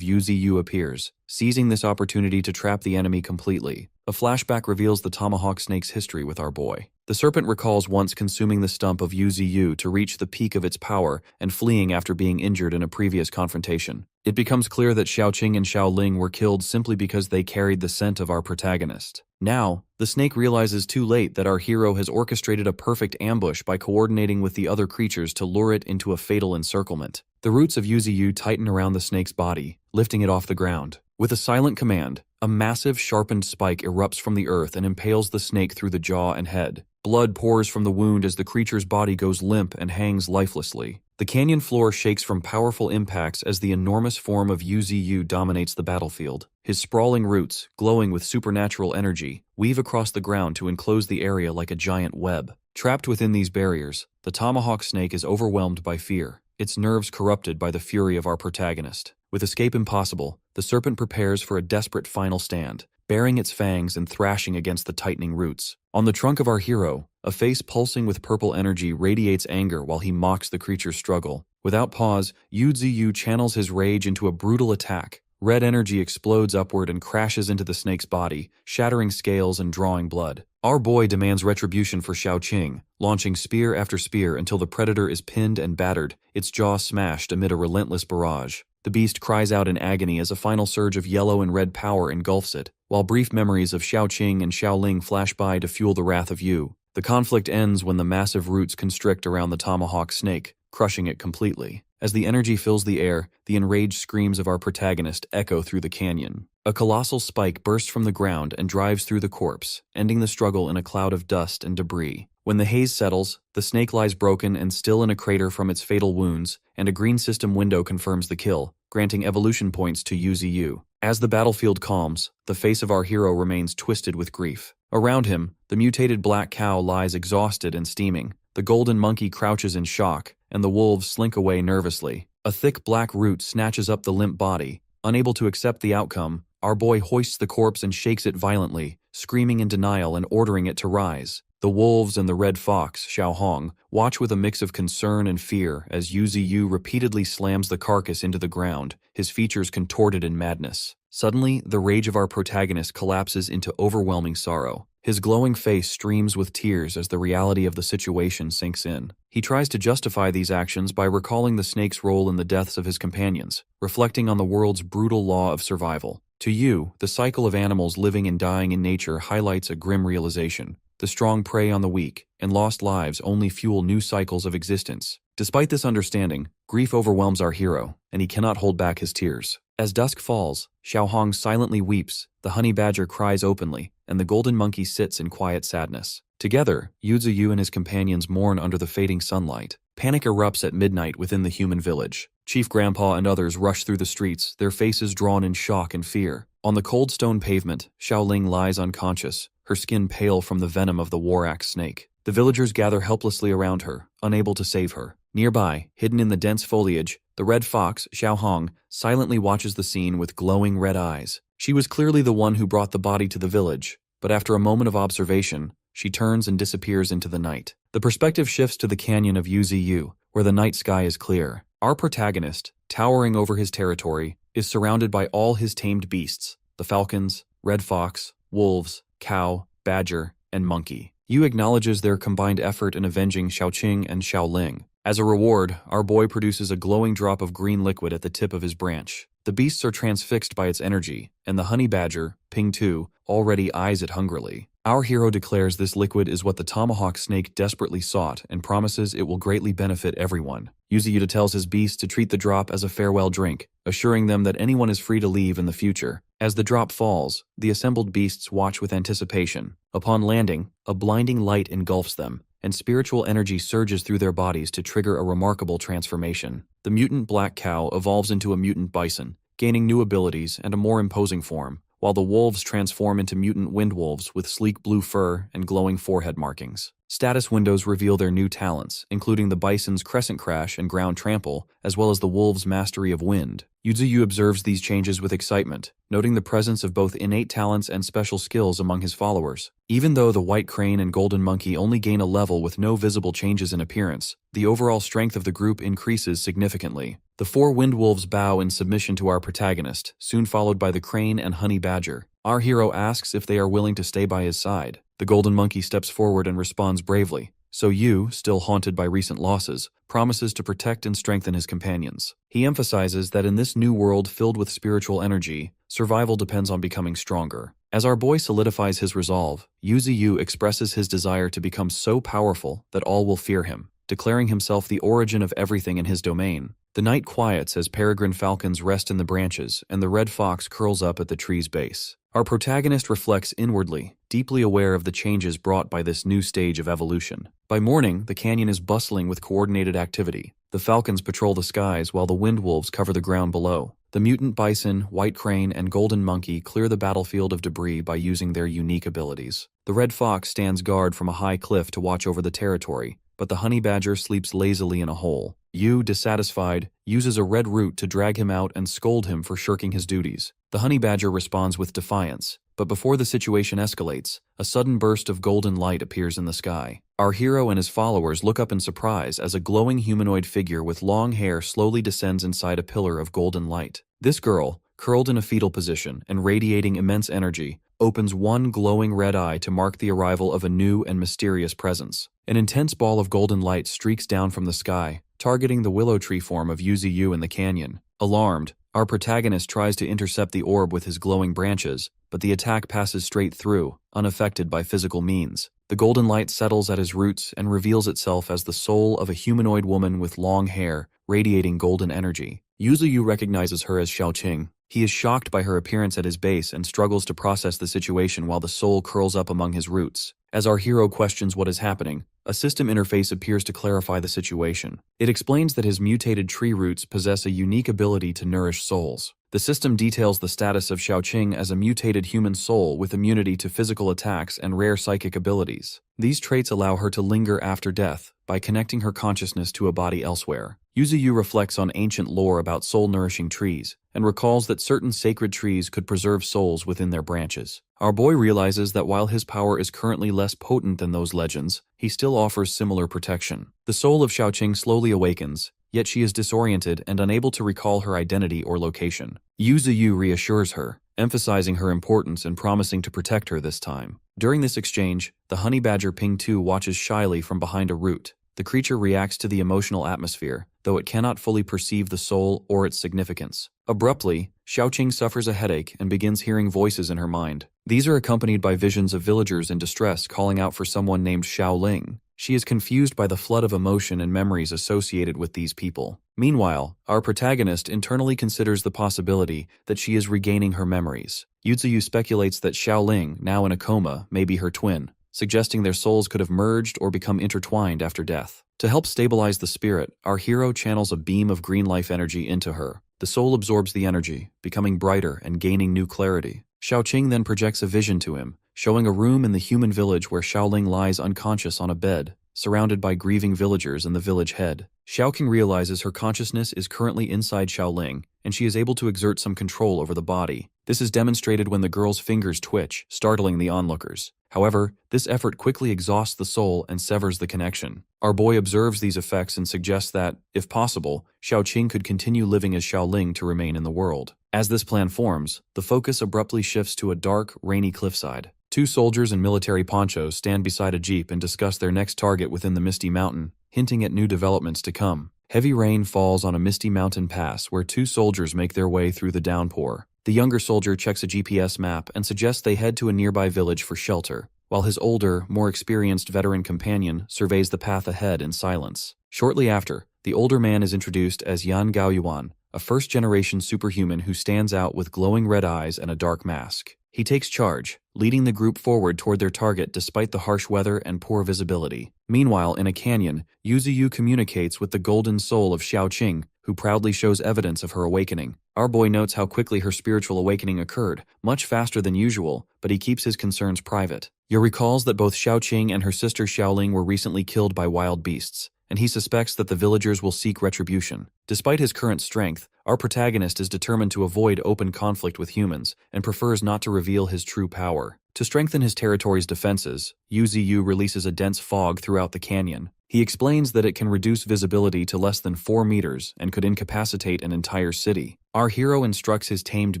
Yuzu appears, seizing this opportunity to trap the enemy completely. A flashback reveals the tomahawk snake's history with our boy. The serpent recalls once consuming the stump of Yuzu to reach the peak of its power and fleeing after being injured in a previous confrontation. It becomes clear that Xiaoqing and Xiaoling were killed simply because they carried the scent of our protagonist. Now, the snake realizes too late that our hero has orchestrated a perfect ambush by coordinating with the other creatures to lure it into a fatal encirclement. The roots of Yuzu tighten around the snake's body, lifting it off the ground. With a silent command, a massive sharpened spike erupts from the earth and impales the snake through the jaw and head. Blood pours from the wound as the creature's body goes limp and hangs lifelessly. The canyon floor shakes from powerful impacts as the enormous form of Yuzu dominates the battlefield. His sprawling roots, glowing with supernatural energy, weave across the ground to enclose the area like a giant web. Trapped within these barriers, the tomahawk snake is overwhelmed by fear, its nerves corrupted by the fury of our protagonist. With escape impossible, the serpent prepares for a desperate final stand, baring its fangs and thrashing against the tightening roots. On the trunk of our hero, a face pulsing with purple energy radiates anger while he mocks the creature's struggle. Without pause, Yuzu channels his rage into a brutal attack. Red energy explodes upward and crashes into the snake's body, shattering scales and drawing blood. Our boy demands retribution for Xiaoqing, launching spear after spear until the predator is pinned and battered, its jaw smashed amid a relentless barrage. The beast cries out in agony as a final surge of yellow and red power engulfs it, while brief memories of Xiaoqing and Xiaoling flash by to fuel the wrath of Yu. The conflict ends when the massive roots constrict around the tomahawk snake, crushing it completely. As the energy fills the air, the enraged screams of our protagonist echo through the canyon. A colossal spike bursts from the ground and drives through the corpse, ending the struggle in a cloud of dust and debris. When the haze settles, the snake lies broken and still in a crater from its fatal wounds, and a green system window confirms the kill, granting evolution points to Yuzu. As the battlefield calms, the face of our hero remains twisted with grief. Around him, the mutated black cow lies exhausted and steaming. The golden monkey crouches in shock, and the wolves slink away nervously. A thick black root snatches up the limp body. Unable to accept the outcome, our boy hoists the corpse and shakes it violently, screaming in denial and ordering it to rise. The wolves and the red fox, Xiaohong, watch with a mix of concern and fear as Yuzu repeatedly slams the carcass into the ground, his features contorted in madness. Suddenly, the rage of our protagonist collapses into overwhelming sorrow. His glowing face streams with tears as the reality of the situation sinks in. He tries to justify these actions by recalling the snake's role in the deaths of his companions, reflecting on the world's brutal law of survival. To you, the cycle of animals living and dying in nature highlights a grim realization. The strong prey on the weak, and lost lives only fuel new cycles of existence. Despite this understanding, grief overwhelms our hero, and he cannot hold back his tears. As dusk falls, Xiaohong silently weeps, the honey badger cries openly, and the golden monkey sits in quiet sadness. Together, Yuzu and his companions mourn under the fading sunlight. Panic erupts at midnight within the human village. Chief Grandpa and others rush through the streets, their faces drawn in shock and fear. On the cold stone pavement, Xiaoling lies unconscious, her skin pale from the venom of the war axe snake. The villagers gather helplessly around her, unable to save her. Nearby, hidden in the dense foliage, the red fox, Xiaohong, silently watches the scene with glowing red eyes. She was clearly the one who brought the body to the village, but after a moment of observation, she turns and disappears into the night. The perspective shifts to the canyon of Yuzu, where the night sky is clear. Our protagonist, towering over his territory, is surrounded by all his tamed beasts, the falcons, red fox, wolves, cow, badger, and monkey. Yu acknowledges their combined effort in avenging Xiaoqing and Xiaoling. As a reward, our boy produces a glowing drop of green liquid at the tip of his branch. The beasts are transfixed by its energy, and the honey badger, Ping 2, already eyes it hungrily. Our hero declares this liquid is what the tomahawk snake desperately sought and promises it will greatly benefit everyone. Yuzu tells his beasts to treat the drop as a farewell drink, assuring them that anyone is free to leave in the future. As the drop falls, the assembled beasts watch with anticipation. Upon landing, a blinding light engulfs them, and spiritual energy surges through their bodies to trigger a remarkable transformation. The mutant black cow evolves into a mutant bison, gaining new abilities and a more imposing form, while the wolves transform into mutant windwolves with sleek blue fur and glowing forehead markings. Status windows reveal their new talents, including the bison's crescent crash and ground trample, as well as the wolves' mastery of wind. Yuzuyu observes these changes with excitement, noting the presence of both innate talents and special skills among his followers. Even though the white crane and golden monkey only gain a level with no visible changes in appearance, the overall strength of the group increases significantly. The 4 windwolves bow in submission to our protagonist, soon followed by the crane and honey badger. Our hero asks if they are willing to stay by his side. The golden monkey steps forward and responds bravely. So Yu, still haunted by recent losses, promises to protect and strengthen his companions. He emphasizes that in this new world filled with spiritual energy, survival depends on becoming stronger. As our boy solidifies his resolve, Yuzuyu expresses his desire to become so powerful that all will fear him, declaring himself the origin of everything in his domain. The night quiets as peregrine falcons rest in the branches and the red fox curls up at the tree's base. Our protagonist reflects inwardly, deeply aware of the changes brought by this new stage of evolution. By morning, the canyon is bustling with coordinated activity. The falcons patrol the skies while the windwolves cover the ground below. The mutant bison, white crane, and golden monkey clear the battlefield of debris by using their unique abilities. The red fox stands guard from a high cliff to watch over the territory, but the honey badger sleeps lazily in a hole. Yu, dissatisfied, uses a red root to drag him out and scold him for shirking his duties. The honey badger responds with defiance, but before the situation escalates, a sudden burst of golden light appears in the sky. Our hero and his followers look up in surprise as a glowing humanoid figure with long hair slowly descends inside a pillar of golden light. This girl, curled in a fetal position and radiating immense energy, opens one glowing red eye to mark the arrival of a new and mysterious presence. An intense ball of golden light streaks down from the sky, targeting the willow tree form of Yuzuyu in the canyon. Alarmed, our protagonist tries to intercept the orb with his glowing branches, but the attack passes straight through, unaffected by physical means. The golden light settles at his roots and reveals itself as the soul of a humanoid woman with long hair, radiating golden energy. Yuzuyu recognizes her as Xiaoqing. He is shocked by her appearance at his base and struggles to process the situation while the soul curls up among his roots. As our hero questions what is happening, a system interface appears to clarify the situation. It explains that his mutated tree roots possess a unique ability to nourish souls. The system details the status of Xiaoqing as a mutated human soul with immunity to physical attacks and rare psychic abilities. These traits allow her to linger after death by connecting her consciousness to a body elsewhere. Yuzuyu reflects on ancient lore about soul-nourishing trees and recalls that certain sacred trees could preserve souls within their branches. Our boy realizes that while his power is currently less potent than those legends, he still offers similar protection. The soul of Xiaoqing slowly awakens, yet she is disoriented and unable to recall her identity or location. Yuzuyu reassures her, emphasizing her importance and promising to protect her this time. During this exchange, the honey badger Ping Tu watches shyly from behind a root. The creature reacts to the emotional atmosphere, though it cannot fully perceive the soul or its significance. Abruptly, Xiaoqing suffers a headache and begins hearing voices in her mind. These are accompanied by visions of villagers in distress calling out for someone named Xiaoling. She is confused by the flood of emotion and memories associated with these people. Meanwhile, our protagonist internally considers the possibility that she is regaining her memories. Yuzuyu speculates that Xiaoling, now in a coma, may be her twin, suggesting their souls could have merged or become intertwined after death. To help stabilize the spirit, our hero channels a beam of green life energy into her. The soul absorbs the energy, becoming brighter and gaining new clarity. Xiaoqing then projects a vision to him, showing a room in the human village where Xiaoling lies unconscious on a bed, surrounded by grieving villagers and the village head. Xiaoqing realizes her consciousness is currently inside Xiaoling, and she is able to exert some control over the body. This is demonstrated when the girl's fingers twitch, startling the onlookers. However, this effort quickly exhausts the soul and severs the connection. Our boy observes these effects and suggests that, if possible, Xiaoqing could continue living as Xiaoling to remain in the world. As this plan forms, the focus abruptly shifts to a dark, rainy cliffside. Two soldiers in military ponchos stand beside a jeep and discuss their next target within the misty mountain, hinting at new developments to come. Heavy rain falls on a misty mountain pass where two soldiers make their way through the downpour. The younger soldier checks a GPS map and suggests they head to a nearby village for shelter, while his older, more experienced veteran companion surveys the path ahead in silence. Shortly after, the older man is introduced as Yan Gaoyuan, a first-generation superhuman who stands out with glowing red eyes and a dark mask. He takes charge, leading the group forward toward their target despite the harsh weather and poor visibility. Meanwhile, in a canyon, Yuzuyu communicates with the golden soul of Xiaoqing, who who proudly shows evidence of her awakening. Our boy notes how quickly her spiritual awakening occurred, much faster than usual, but he keeps his concerns private. Yu recalls that both Xiaoqing and her sister Xiaoling were recently killed by wild beasts, and he suspects that the villagers will seek retribution. Despite his current strength, our protagonist is determined to avoid open conflict with humans and prefers not to reveal his true power. To strengthen his territory's defenses, Yu Ziyu releases a dense fog throughout the canyon. He explains that it can reduce visibility to less than 4 meters and could incapacitate an entire city. Our hero instructs his tamed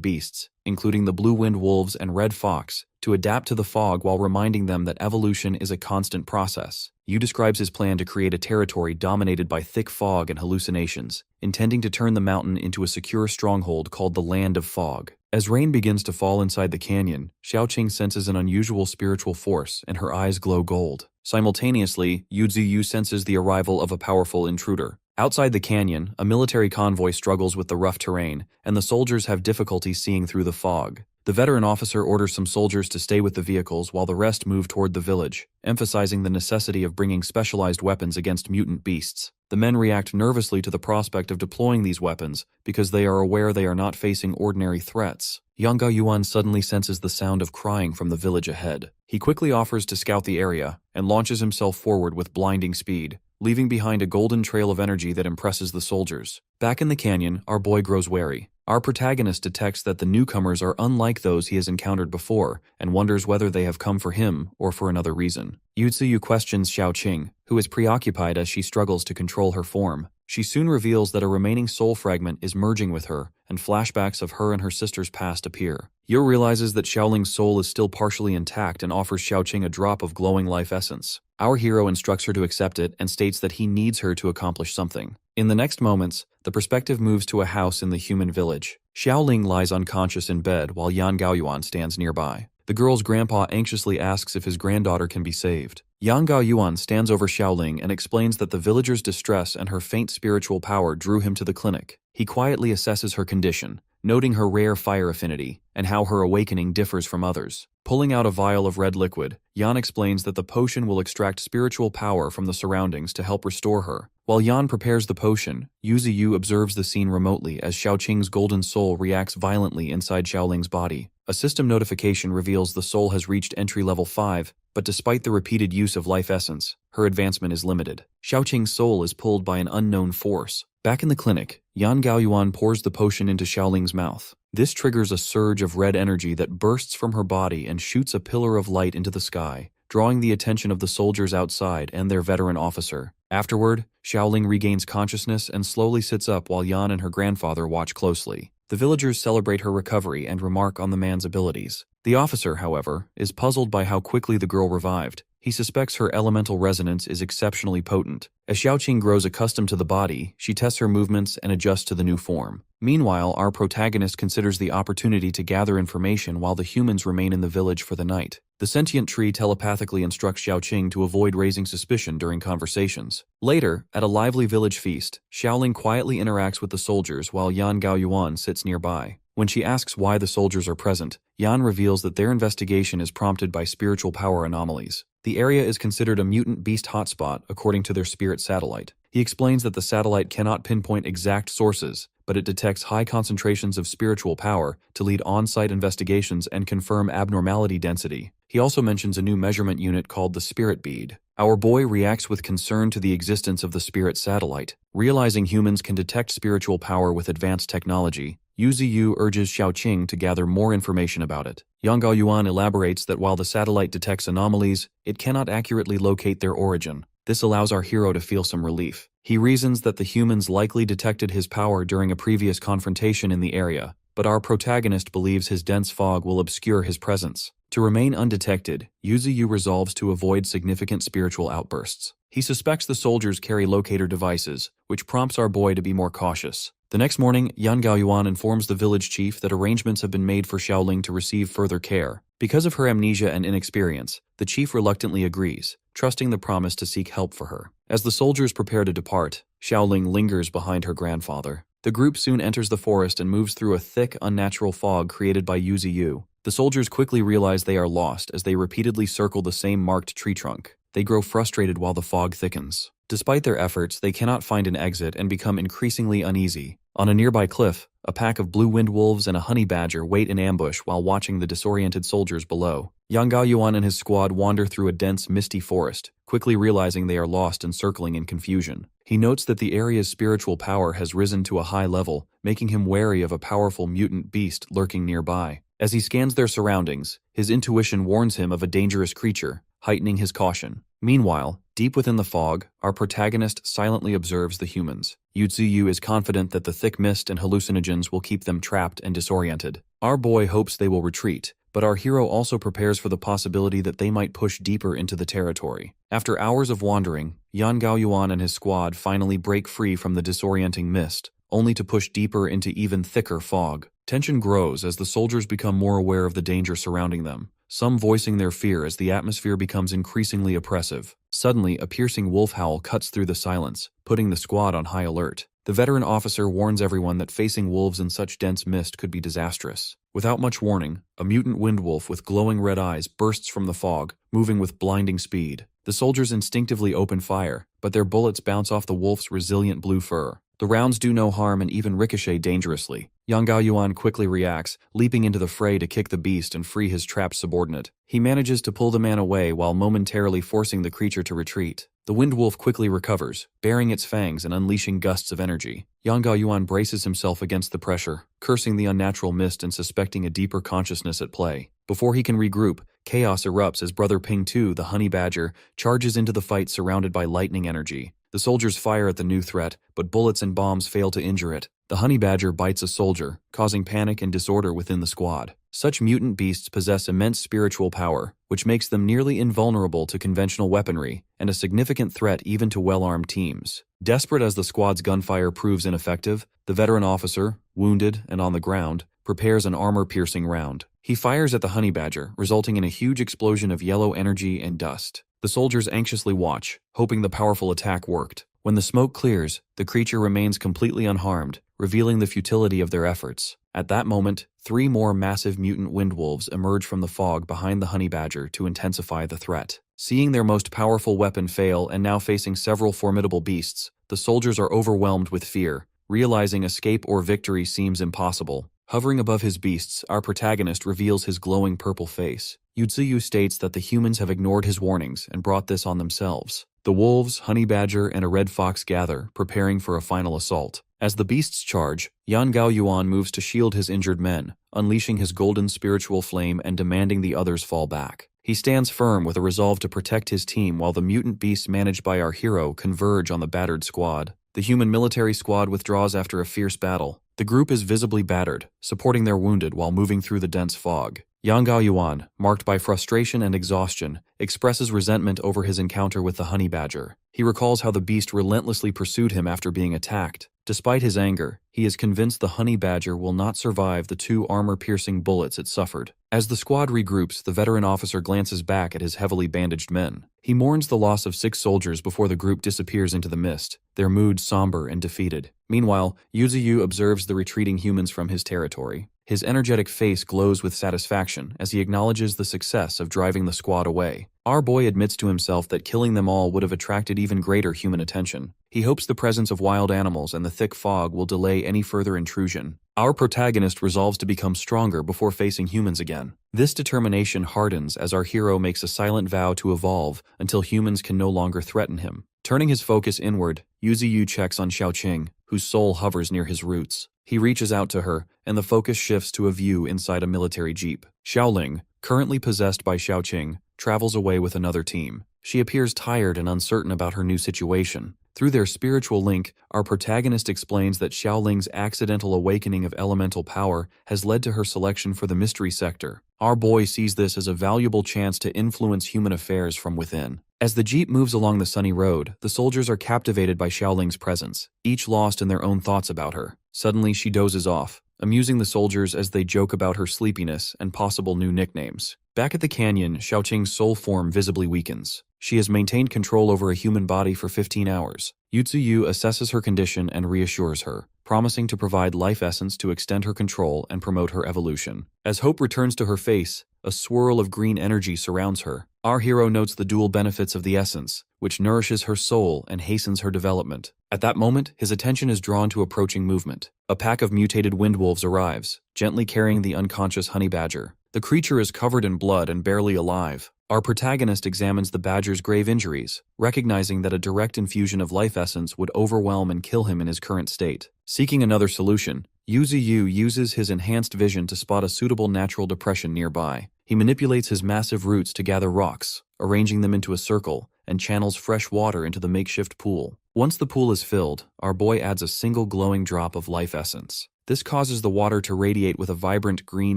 beasts, including the blue-wind wolves and red fox, to adapt to the fog while reminding them that evolution is a constant process. Yu describes his plan to create a territory dominated by thick fog and hallucinations, intending to turn the mountain into a secure stronghold called the Land of Fog. As rain begins to fall inside the canyon, Xiaoqing senses an unusual spiritual force and her eyes glow gold. Simultaneously, Yu Ziyu senses the arrival of a powerful intruder. Outside the canyon, a military convoy struggles with the rough terrain, and the soldiers have difficulty seeing through the fog. The veteran officer orders some soldiers to stay with the vehicles while the rest move toward the village, emphasizing the necessity of bringing specialized weapons against mutant beasts. The men react nervously to the prospect of deploying these weapons because they are aware they are not facing ordinary threats. Yang Gaoyuan suddenly senses the sound of crying from the village ahead. He quickly offers to scout the area and launches himself forward with blinding speed, leaving behind a golden trail of energy that impresses the soldiers. Back in the canyon, our boy grows wary. Our protagonist detects that the newcomers are unlike those he has encountered before and wonders whether they have come for him or for another reason. Yu Ziyu questions Xiaoqing, who is preoccupied as she struggles to control her form. She soon reveals that a remaining soul fragment is merging with her, and flashbacks of her and her sister's past appear. Yu realizes that Xiaoling's soul is still partially intact and offers Xiaoqing a drop of glowing life essence. Our hero instructs her to accept it and states that he needs her to accomplish something. In the next moments, the perspective moves to a house in the human village. Xiaoling lies unconscious in bed while Yan Gaoyuan stands nearby. The girl's grandpa anxiously asks if his granddaughter can be saved. Yang Gaoyuan stands over Xiaoling and explains that the villager's distress and her faint spiritual power drew him to the clinic. He quietly assesses her condition, noting her rare fire affinity and how her awakening differs from others. Pulling out a vial of red liquid, Yan explains that the potion will extract spiritual power from the surroundings to help restore her. While Yan prepares the potion, Yu Ziyu observes the scene remotely as Xiaoqing's golden soul reacts violently inside Xiaoling's body. A system notification reveals the soul has reached entry level 5, but despite the repeated use of life essence, her advancement is limited. Xiaoqing's soul is pulled by an unknown force. Back in the clinic, Yan Gaoyuan pours the potion into Xiaoling's mouth. This triggers a surge of red energy that bursts from her body and shoots a pillar of light into the sky, drawing the attention of the soldiers outside and their veteran officer. Afterward, Xiaoling regains consciousness and slowly sits up while Yan and her grandfather watch closely. The villagers celebrate her recovery and remark on the man's abilities. The officer, however, is puzzled by how quickly the girl revived. He suspects her elemental resonance is exceptionally potent. As Xiaoqing grows accustomed to the body, she tests her movements and adjusts to the new form. Meanwhile, our protagonist considers the opportunity to gather information while the humans remain in the village for the night. The sentient tree telepathically instructs Xiaoqing to avoid raising suspicion during conversations. Later, at a lively village feast, Xiaoling quietly interacts with the soldiers while Yan Gaoyuan sits nearby. When she asks why the soldiers are present, Yan reveals that their investigation is prompted by spiritual power anomalies. The area is considered a mutant beast hotspot according to their spirit satellite. He explains that the satellite cannot pinpoint exact sources, but it detects high concentrations of spiritual power to lead on-site investigations and confirm abnormality density. He also mentions a new measurement unit called the Spirit Bead. Our boy reacts with concern to the existence of the spirit satellite. Realizing humans can detect spiritual power with advanced technology, Yu Ziyu urges Xiaoqing to gather more information about it. Yang Gaoyuan elaborates that while the satellite detects anomalies, it cannot accurately locate their origin. This allows our hero to feel some relief. He reasons that the humans likely detected his power during a previous confrontation in the area, but our protagonist believes his dense fog will obscure his presence. To remain undetected, Yu Ziyu resolves to avoid significant spiritual outbursts. He suspects the soldiers carry locator devices, which prompts our boy to be more cautious. The next morning, Yan Gaoyuan informs the village chief that arrangements have been made for Xiaoling to receive further care. Because of her amnesia and inexperience, the chief reluctantly agrees, trusting the promise to seek help for her. As the soldiers prepare to depart, Xiaoling lingers behind her grandfather. The group soon enters the forest and moves through a thick, unnatural fog created by Yu Ziyu. The soldiers quickly realize they are lost as they repeatedly circle the same marked tree trunk. they grow frustrated while the fog thickens. Despite their efforts, they cannot find an exit and become increasingly uneasy. On a nearby cliff, a pack of blue wind wolves and a honey badger wait in ambush while watching the disoriented soldiers below. Yang Gaoyuan and his squad wander through a dense, misty forest, quickly realizing they are lost and circling in confusion. He notes that the area's spiritual power has risen to a high level, making him wary of a powerful mutant beast lurking nearby. As he scans their surroundings, his intuition warns him of a dangerous creature, heightening his caution. Meanwhile, deep within the fog, our protagonist silently observes the humans. Yu is confident that the thick mist and hallucinogens will keep them trapped and disoriented. Our boy hopes they will retreat, but our hero also prepares for the possibility that they might push deeper into the territory. After hours of wandering, Yan Gaoyuan and his squad finally break free from the disorienting mist, only to push deeper into even thicker fog. Tension grows as the soldiers become more aware of the danger surrounding them, some voicing their fear as the atmosphere becomes increasingly oppressive. Suddenly, a piercing wolf howl cuts through the silence, putting the squad on high alert. The veteran officer warns everyone that facing wolves in such dense mist could be disastrous. Without much warning, a mutant wind wolf with glowing red eyes bursts from the fog, moving with blinding speed. The soldiers instinctively open fire, but their bullets bounce off the wolf's resilient blue fur. The rounds do no harm and even ricochet dangerously. Yang Gaoyuan quickly reacts, leaping into the fray to kick the beast and free his trapped subordinate. He manages to pull the man away while momentarily forcing the creature to retreat. The wind wolf quickly recovers, baring its fangs and unleashing gusts of energy. Yang Gaoyuan braces himself against the pressure, cursing the unnatural mist and suspecting a deeper consciousness at play. Before he can regroup, chaos erupts as Brother Ping Tu, the honey badger, charges into the fight surrounded by lightning energy. The soldiers fire at the new threat, but bullets and bombs fail to injure it. The honey badger bites a soldier, causing panic and disorder within the squad. Such mutant beasts possess immense spiritual power, which makes them nearly invulnerable to conventional weaponry, and a significant threat even to well-armed teams. Desperate as the squad's gunfire proves ineffective, the veteran officer, wounded and on the ground, prepares an armor-piercing round. He fires at the honey badger, resulting in a huge explosion of yellow energy and dust. The soldiers anxiously watch, hoping the powerful attack worked. When the smoke clears, the creature remains completely unharmed, revealing the futility of their efforts. At that moment, 3 more massive mutant wind wolves emerge from the fog behind the honey badger to intensify the threat. Seeing their most powerful weapon fail and now facing several formidable beasts, the soldiers are overwhelmed with fear, realizing escape or victory seems impossible. Hovering above his beasts, our protagonist reveals his glowing purple face. Yu states that the humans have ignored his warnings and brought this on themselves. The wolves, honey badger, and a red fox gather, preparing for a final assault. As the beasts charge, Yan Gaoyuan moves to shield his injured men, unleashing his golden spiritual flame and demanding the others fall back. He stands firm with a resolve to protect his team while the mutant beasts managed by our hero converge on the battered squad. The human military squad withdraws after a fierce battle. The group is visibly battered, supporting their wounded while moving through the dense fog. Yang Gaoyuan, marked by frustration and exhaustion, expresses resentment over his encounter with the honey badger. He recalls how the beast relentlessly pursued him after being attacked. Despite his anger, he is convinced the honey badger will not survive the 2 armor-piercing bullets it suffered. As the squad regroups, the veteran officer glances back at his heavily bandaged men. He mourns the loss of 6 soldiers before the group disappears into the mist, their mood somber and defeated. Meanwhile, Yu observes the retreating humans from his territory. His energetic face glows with satisfaction as he acknowledges the success of driving the squad away. Our boy admits to himself that killing them all would have attracted even greater human attention. He hopes the presence of wild animals and the thick fog will delay any further intrusion. Our protagonist resolves to become stronger before facing humans again. This determination hardens as our hero makes a silent vow to evolve until humans can no longer threaten him. Turning his focus inward, Yu checks on Xiaoqing, whose soul hovers near his roots. He reaches out to her, and the focus shifts to a view inside a military jeep. Xiaoling, currently possessed by Xiaoqing, travels away with another team. She appears tired and uncertain about her new situation. Through their spiritual link, our protagonist explains that Xiaoling's accidental awakening of elemental power has led to her selection for the mystery sector. Our boy sees this as a valuable chance to influence human affairs from within. As the jeep moves along the sunny road, the soldiers are captivated by Xiaoling's presence, each lost in their own thoughts about her. Suddenly, she dozes off, amusing the soldiers as they joke about her sleepiness and possible new nicknames. Back at the canyon, Xiaoqing's soul form visibly weakens. She has maintained control over a human body for 15 hours. Yu assesses her condition and reassures her, promising to provide life essence to extend her control and promote her evolution. As hope returns to her face, a swirl of green energy surrounds her. Our hero notes the dual benefits of the essence, which nourishes her soul and hastens her development. At that moment, his attention is drawn to approaching movement. A pack of mutated windwolves arrives, gently carrying the unconscious honey badger. The creature is covered in blood and barely alive. Our protagonist examines the badger's grave injuries, recognizing that a direct infusion of life essence would overwhelm and kill him in his current state. Seeking another solution, Yuzu uses his enhanced vision to spot a suitable natural depression nearby. He manipulates his massive roots to gather rocks, arranging them into a circle, and channels fresh water into the makeshift pool. Once the pool is filled, our boy adds a single glowing drop of life essence. This causes the water to radiate with a vibrant green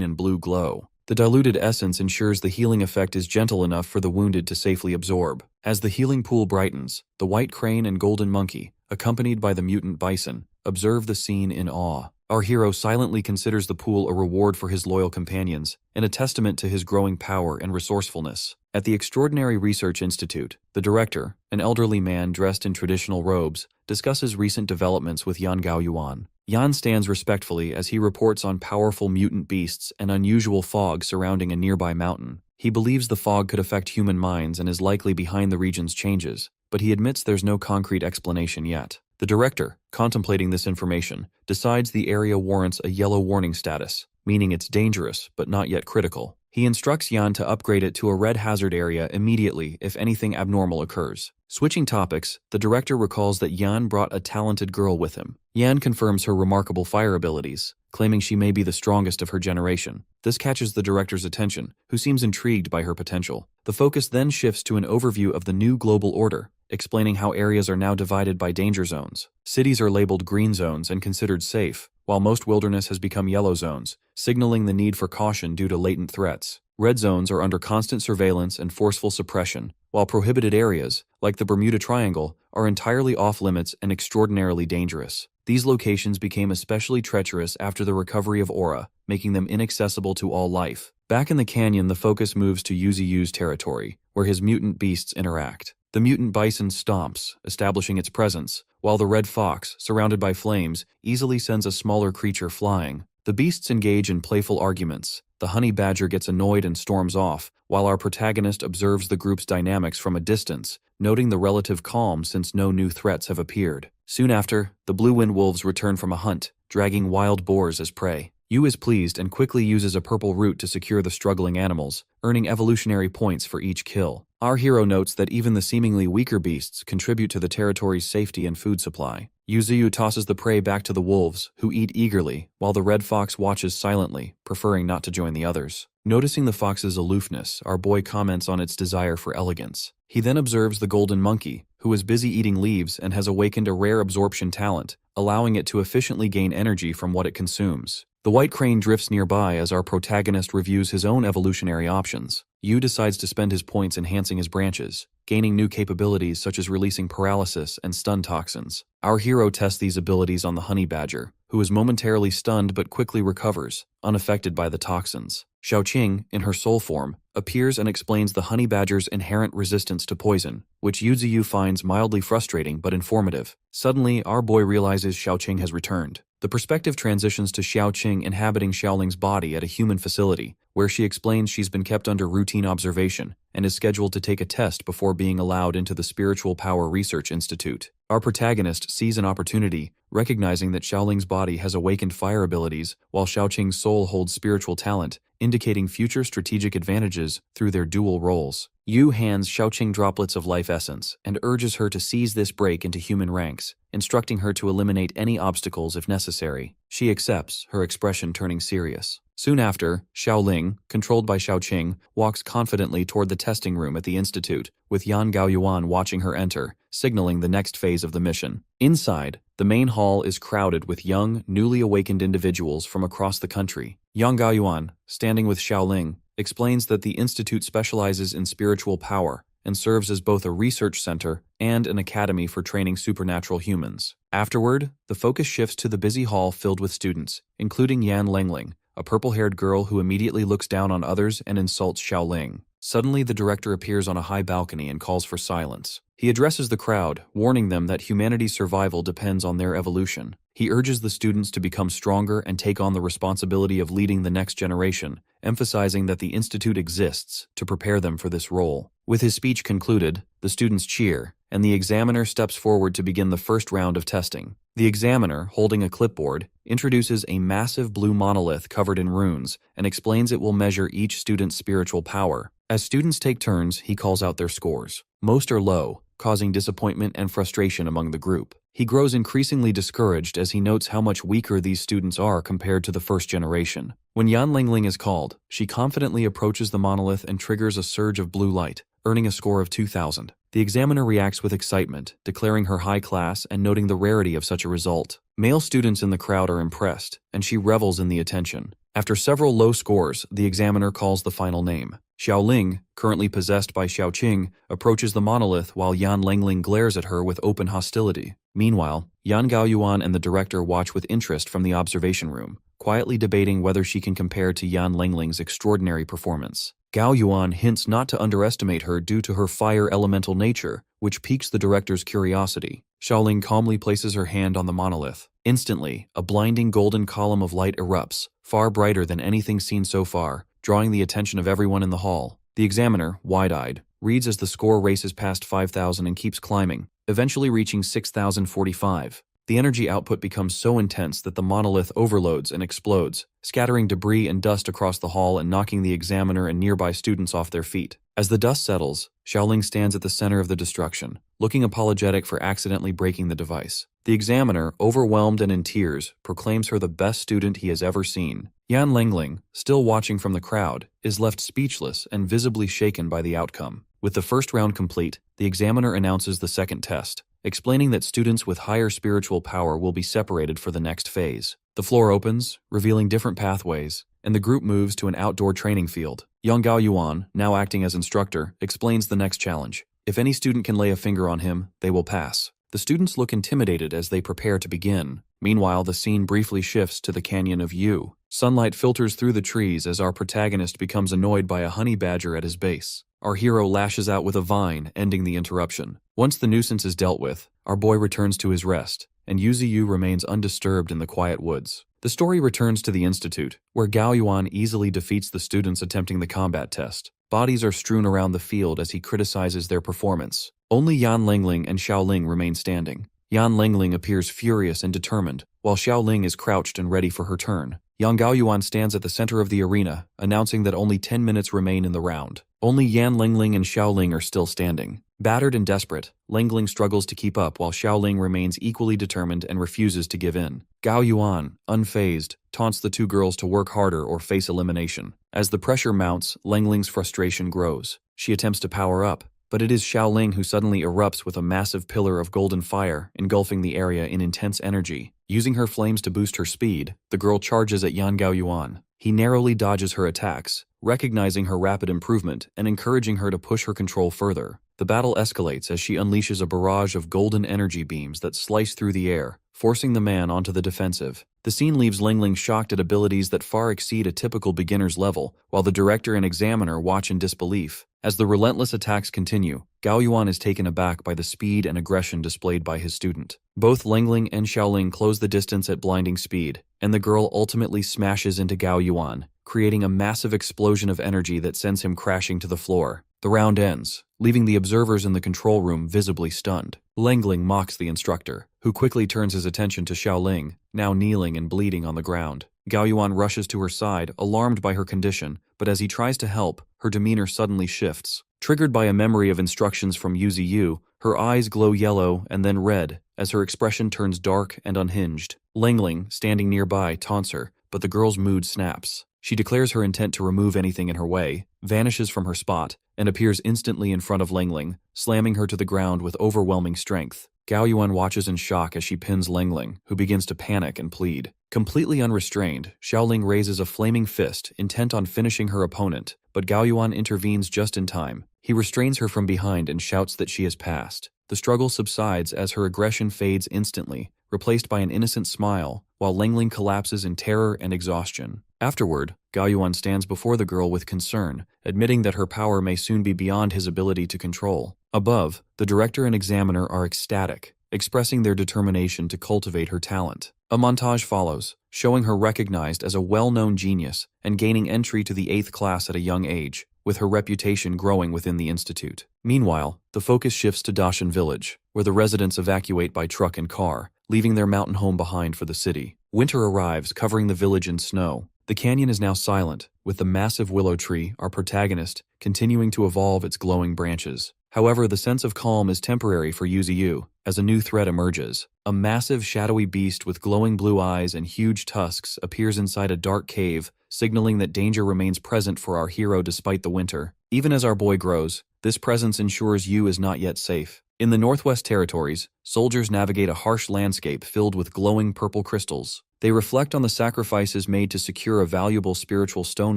and blue glow. The diluted essence ensures the healing effect is gentle enough for the wounded to safely absorb. As the healing pool brightens, the white crane and golden monkey, accompanied by the mutant bison, observe the scene in awe. Our hero silently considers the pool a reward for his loyal companions and a testament to his growing power and resourcefulness. At the Extraordinary Research Institute, the director, an elderly man dressed in traditional robes, discusses recent developments with Yan Gaoyuan. Yan stands respectfully as he reports on powerful mutant beasts and unusual fog surrounding a nearby mountain. He believes the fog could affect human minds and is likely behind the region's changes, but he admits there's no concrete explanation yet. The director, contemplating this information, decides the area warrants a yellow warning status, meaning it's dangerous but not yet critical. He instructs Yan to upgrade it to a red hazard area immediately if anything abnormal occurs. Switching topics, the director recalls that Yan brought a talented girl with him. Yan confirms her remarkable fire abilities, claiming she may be the strongest of her generation. This catches the director's attention, who seems intrigued by her potential. The focus then shifts to an overview of the new global order, explaining how areas are now divided by danger zones. Cities are labeled green zones and considered safe, while most wilderness has become yellow zones, signaling the need for caution due to latent threats. Red zones are under constant surveillance and forceful suppression, while prohibited areas, like the Bermuda Triangle, are entirely off-limits and extraordinarily dangerous. These locations became especially treacherous after the recovery of Aura, making them inaccessible to all life. Back in the canyon, the focus moves to Yuzu's territory, where his mutant beasts interact. The mutant bison stomps, establishing its presence, while the red fox, surrounded by flames, easily sends a smaller creature flying. The beasts engage in playful arguments. The honey badger gets annoyed and storms off, while our protagonist observes the group's dynamics from a distance, noting the relative calm since no new threats have appeared. Soon after, the blue wind wolves return from a hunt, dragging wild boars as prey. Yu is pleased and quickly uses a purple root to secure the struggling animals, earning evolutionary points for each kill. Our hero notes that even the seemingly weaker beasts contribute to the territory's safety and food supply. Yuzu tosses the prey back to the wolves, who eat eagerly, while the red fox watches silently, preferring not to join the others. Noticing the fox's aloofness, our boy comments on its desire for elegance. He then observes the golden monkey, who is busy eating leaves and has awakened a rare absorption talent, allowing it to efficiently gain energy from what it consumes. The white crane drifts nearby as our protagonist reviews his own evolutionary options. Yu decides to spend his points enhancing his branches, gaining new capabilities such as releasing paralysis and stun toxins. Our hero tests these abilities on the honey badger, who is momentarily stunned but quickly recovers, unaffected by the toxins. Xiaoqing, in her soul form, appears and explains the honey badger's inherent resistance to poison, which Yuzu finds mildly frustrating but informative. Suddenly, our boy realizes Xiaoqing has returned. The perspective transitions to Xiaoqing inhabiting Xiaoling's body at a human facility, where she explains she's been kept under routine observation and is scheduled to take a test before being allowed into the Spiritual Power Research Institute. Our protagonist sees an opportunity, recognizing that Xiaoling's body has awakened fire abilities while Xiaoqing's soul holds spiritual talent, indicating future strategic advantages through their dual roles. Yu hands Xiaoqing droplets of life essence and urges her to seize this break into human ranks, instructing her to eliminate any obstacles if necessary. She accepts, her expression turning serious. Soon after, Xiaoling, controlled by Xiaoqing, walks confidently toward the testing room at the institute, with Yan Gaoyuan watching her enter, signaling the next phase of the mission. Inside, the main hall is crowded with young, newly awakened individuals from across the country. Yan Gaoyuan, standing with Xiaoling, explains that the institute specializes in spiritual power and serves as both a research center and an academy for training supernatural humans. Afterward, the focus shifts to the busy hall filled with students, including Yan Lengling, a purple-haired girl who immediately looks down on others and insults Xiaoling. Suddenly, the director appears on a high balcony and calls for silence. He addresses the crowd, warning them that humanity's survival depends on their evolution. He urges the students to become stronger and take on the responsibility of leading the next generation, emphasizing that the institute exists to prepare them for this role. With his speech concluded, the students cheer, and the examiner steps forward to begin the first round of testing. The examiner, holding a clipboard, introduces a massive blue monolith covered in runes and explains it will measure each student's spiritual power. As students take turns, he calls out their scores. Most are low, causing disappointment and frustration among the group. He grows increasingly discouraged as he notes how much weaker these students are compared to the first generation. When Yan Lingling is called, she confidently approaches the monolith and triggers a surge of blue light, earning a score of 2,000. The examiner reacts with excitement, declaring her high class and noting the rarity of such a result. Male students in the crowd are impressed, and she revels in the attention. After several low scores, the examiner calls the final name. Xiaoling, currently possessed by Xiaoqing, approaches the monolith while Yan Lingling glares at her with open hostility. Meanwhile, Yan Gaoyuan and the director watch with interest from the observation room, quietly debating whether she can compare to Yan Lingling's extraordinary performance. Gao Yuan hints not to underestimate her due to her fire elemental nature, which piques the director's curiosity. Xiaoling calmly places her hand on the monolith. Instantly, a blinding golden column of light erupts, far brighter than anything seen so far, drawing the attention of everyone in the hall. The examiner, wide-eyed, reads as the score races past 5,000 and keeps climbing, eventually reaching 6,045. The energy output becomes so intense that the monolith overloads and explodes, scattering debris and dust across the hall and knocking the examiner and nearby students off their feet. As the dust settles, Xiaoling stands at the center of the destruction, looking apologetic for accidentally breaking the device. The examiner, overwhelmed and in tears, proclaims her the best student he has ever seen. Yan Lingling, still watching from the crowd, is left speechless and visibly shaken by the outcome. With the first round complete, the examiner announces the second test, explaining that students with higher spiritual power will be separated for the next phase. The floor opens, revealing different pathways, and the group moves to an outdoor training field. Yang Gaoyuan, now acting as instructor, explains the next challenge. If any student can lay a finger on him, they will pass. The students look intimidated as they prepare to begin. Meanwhile, the scene briefly shifts to the Canyon of Yu. Sunlight filters through the trees as our protagonist becomes annoyed by a honey badger at his base. Our hero lashes out with a vine, ending the interruption. Once the nuisance is dealt with, our boy returns to his rest, and Yuziyu remains undisturbed in the quiet woods. The story returns to the institute, where Gao Yuan easily defeats the students attempting the combat test. Bodies are strewn around the field as he criticizes their performance. Only Yan Lingling and Xiaoling remain standing. Yan Lingling appears furious and determined, while Xiaoling is crouched and ready for her turn. Yang Gaoyuan stands at the center of the arena, announcing that only 10 minutes remain in the round. Only Yan Lingling and Xiaoling are still standing. Battered and desperate, Lingling struggles to keep up while Xiaoling remains equally determined and refuses to give in. Gao Yuan, unfazed, taunts the two girls to work harder or face elimination. As the pressure mounts, Lingling's frustration grows. She attempts to power up, but it is Xiaoling who suddenly erupts with a massive pillar of golden fire, engulfing the area in intense energy. Using her flames to boost her speed, the girl charges at Yan Gaoyuan. He narrowly dodges her attacks, recognizing her rapid improvement and encouraging her to push her control further. The battle escalates as she unleashes a barrage of golden energy beams that slice through the air, forcing the man onto the defensive. The scene leaves Lingling shocked at abilities that far exceed a typical beginner's level, while the director and examiner watch in disbelief. As the relentless attacks continue, Gao Yuan is taken aback by the speed and aggression displayed by his student. Both Lingling and Xiaoling close the distance at blinding speed, and the girl ultimately smashes into Gao Yuan, creating a massive explosion of energy that sends him crashing to the floor. The round ends, leaving the observers in the control room visibly stunned. Lingling mocks the instructor, who quickly turns his attention to Xiaoling, now kneeling and bleeding on the ground. Gao Yuan rushes to her side, alarmed by her condition, but as he tries to help, her demeanor suddenly shifts. Triggered by a memory of instructions from Yuziyu, her eyes glow yellow and then red, as her expression turns dark and unhinged. Lingling, standing nearby, taunts her, but the girl's mood snaps. She declares her intent to remove anything in her way, vanishes from her spot, and appears instantly in front of Lingling, slamming her to the ground with overwhelming strength. Gao Yuan watches in shock as she pins Lingling, who begins to panic and plead. Completely unrestrained, Xiaoling raises a flaming fist, intent on finishing her opponent, but Gao Yuan intervenes just in time. He restrains her from behind and shouts that she has passed. The struggle subsides as her aggression fades instantly, replaced by an innocent smile, while Lingling collapses in terror and exhaustion. Afterward, Gaoyuan stands before the girl with concern, admitting that her power may soon be beyond his ability to control. Above, the director and examiner are ecstatic, expressing their determination to cultivate her talent. A montage follows, showing her recognized as a well-known genius and gaining entry to the 8th class at a young age, with her reputation growing within the institute. Meanwhile, the focus shifts to Dashan village, where the residents evacuate by truck and car, leaving their mountain home behind for the city. Winter arrives, covering the village in snow. The canyon is now silent, with the massive willow tree, our protagonist, continuing to evolve its glowing branches. However, the sense of calm is temporary for Yuzu as a new threat emerges. A massive shadowy beast with glowing blue eyes and huge tusks appears inside a dark cave, signaling that danger remains present for our hero despite the winter. Even as our boy grows, this presence ensures Yu is not yet safe. In the Northwest Territories, soldiers navigate a harsh landscape filled with glowing purple crystals. They reflect on the sacrifices made to secure a valuable spiritual stone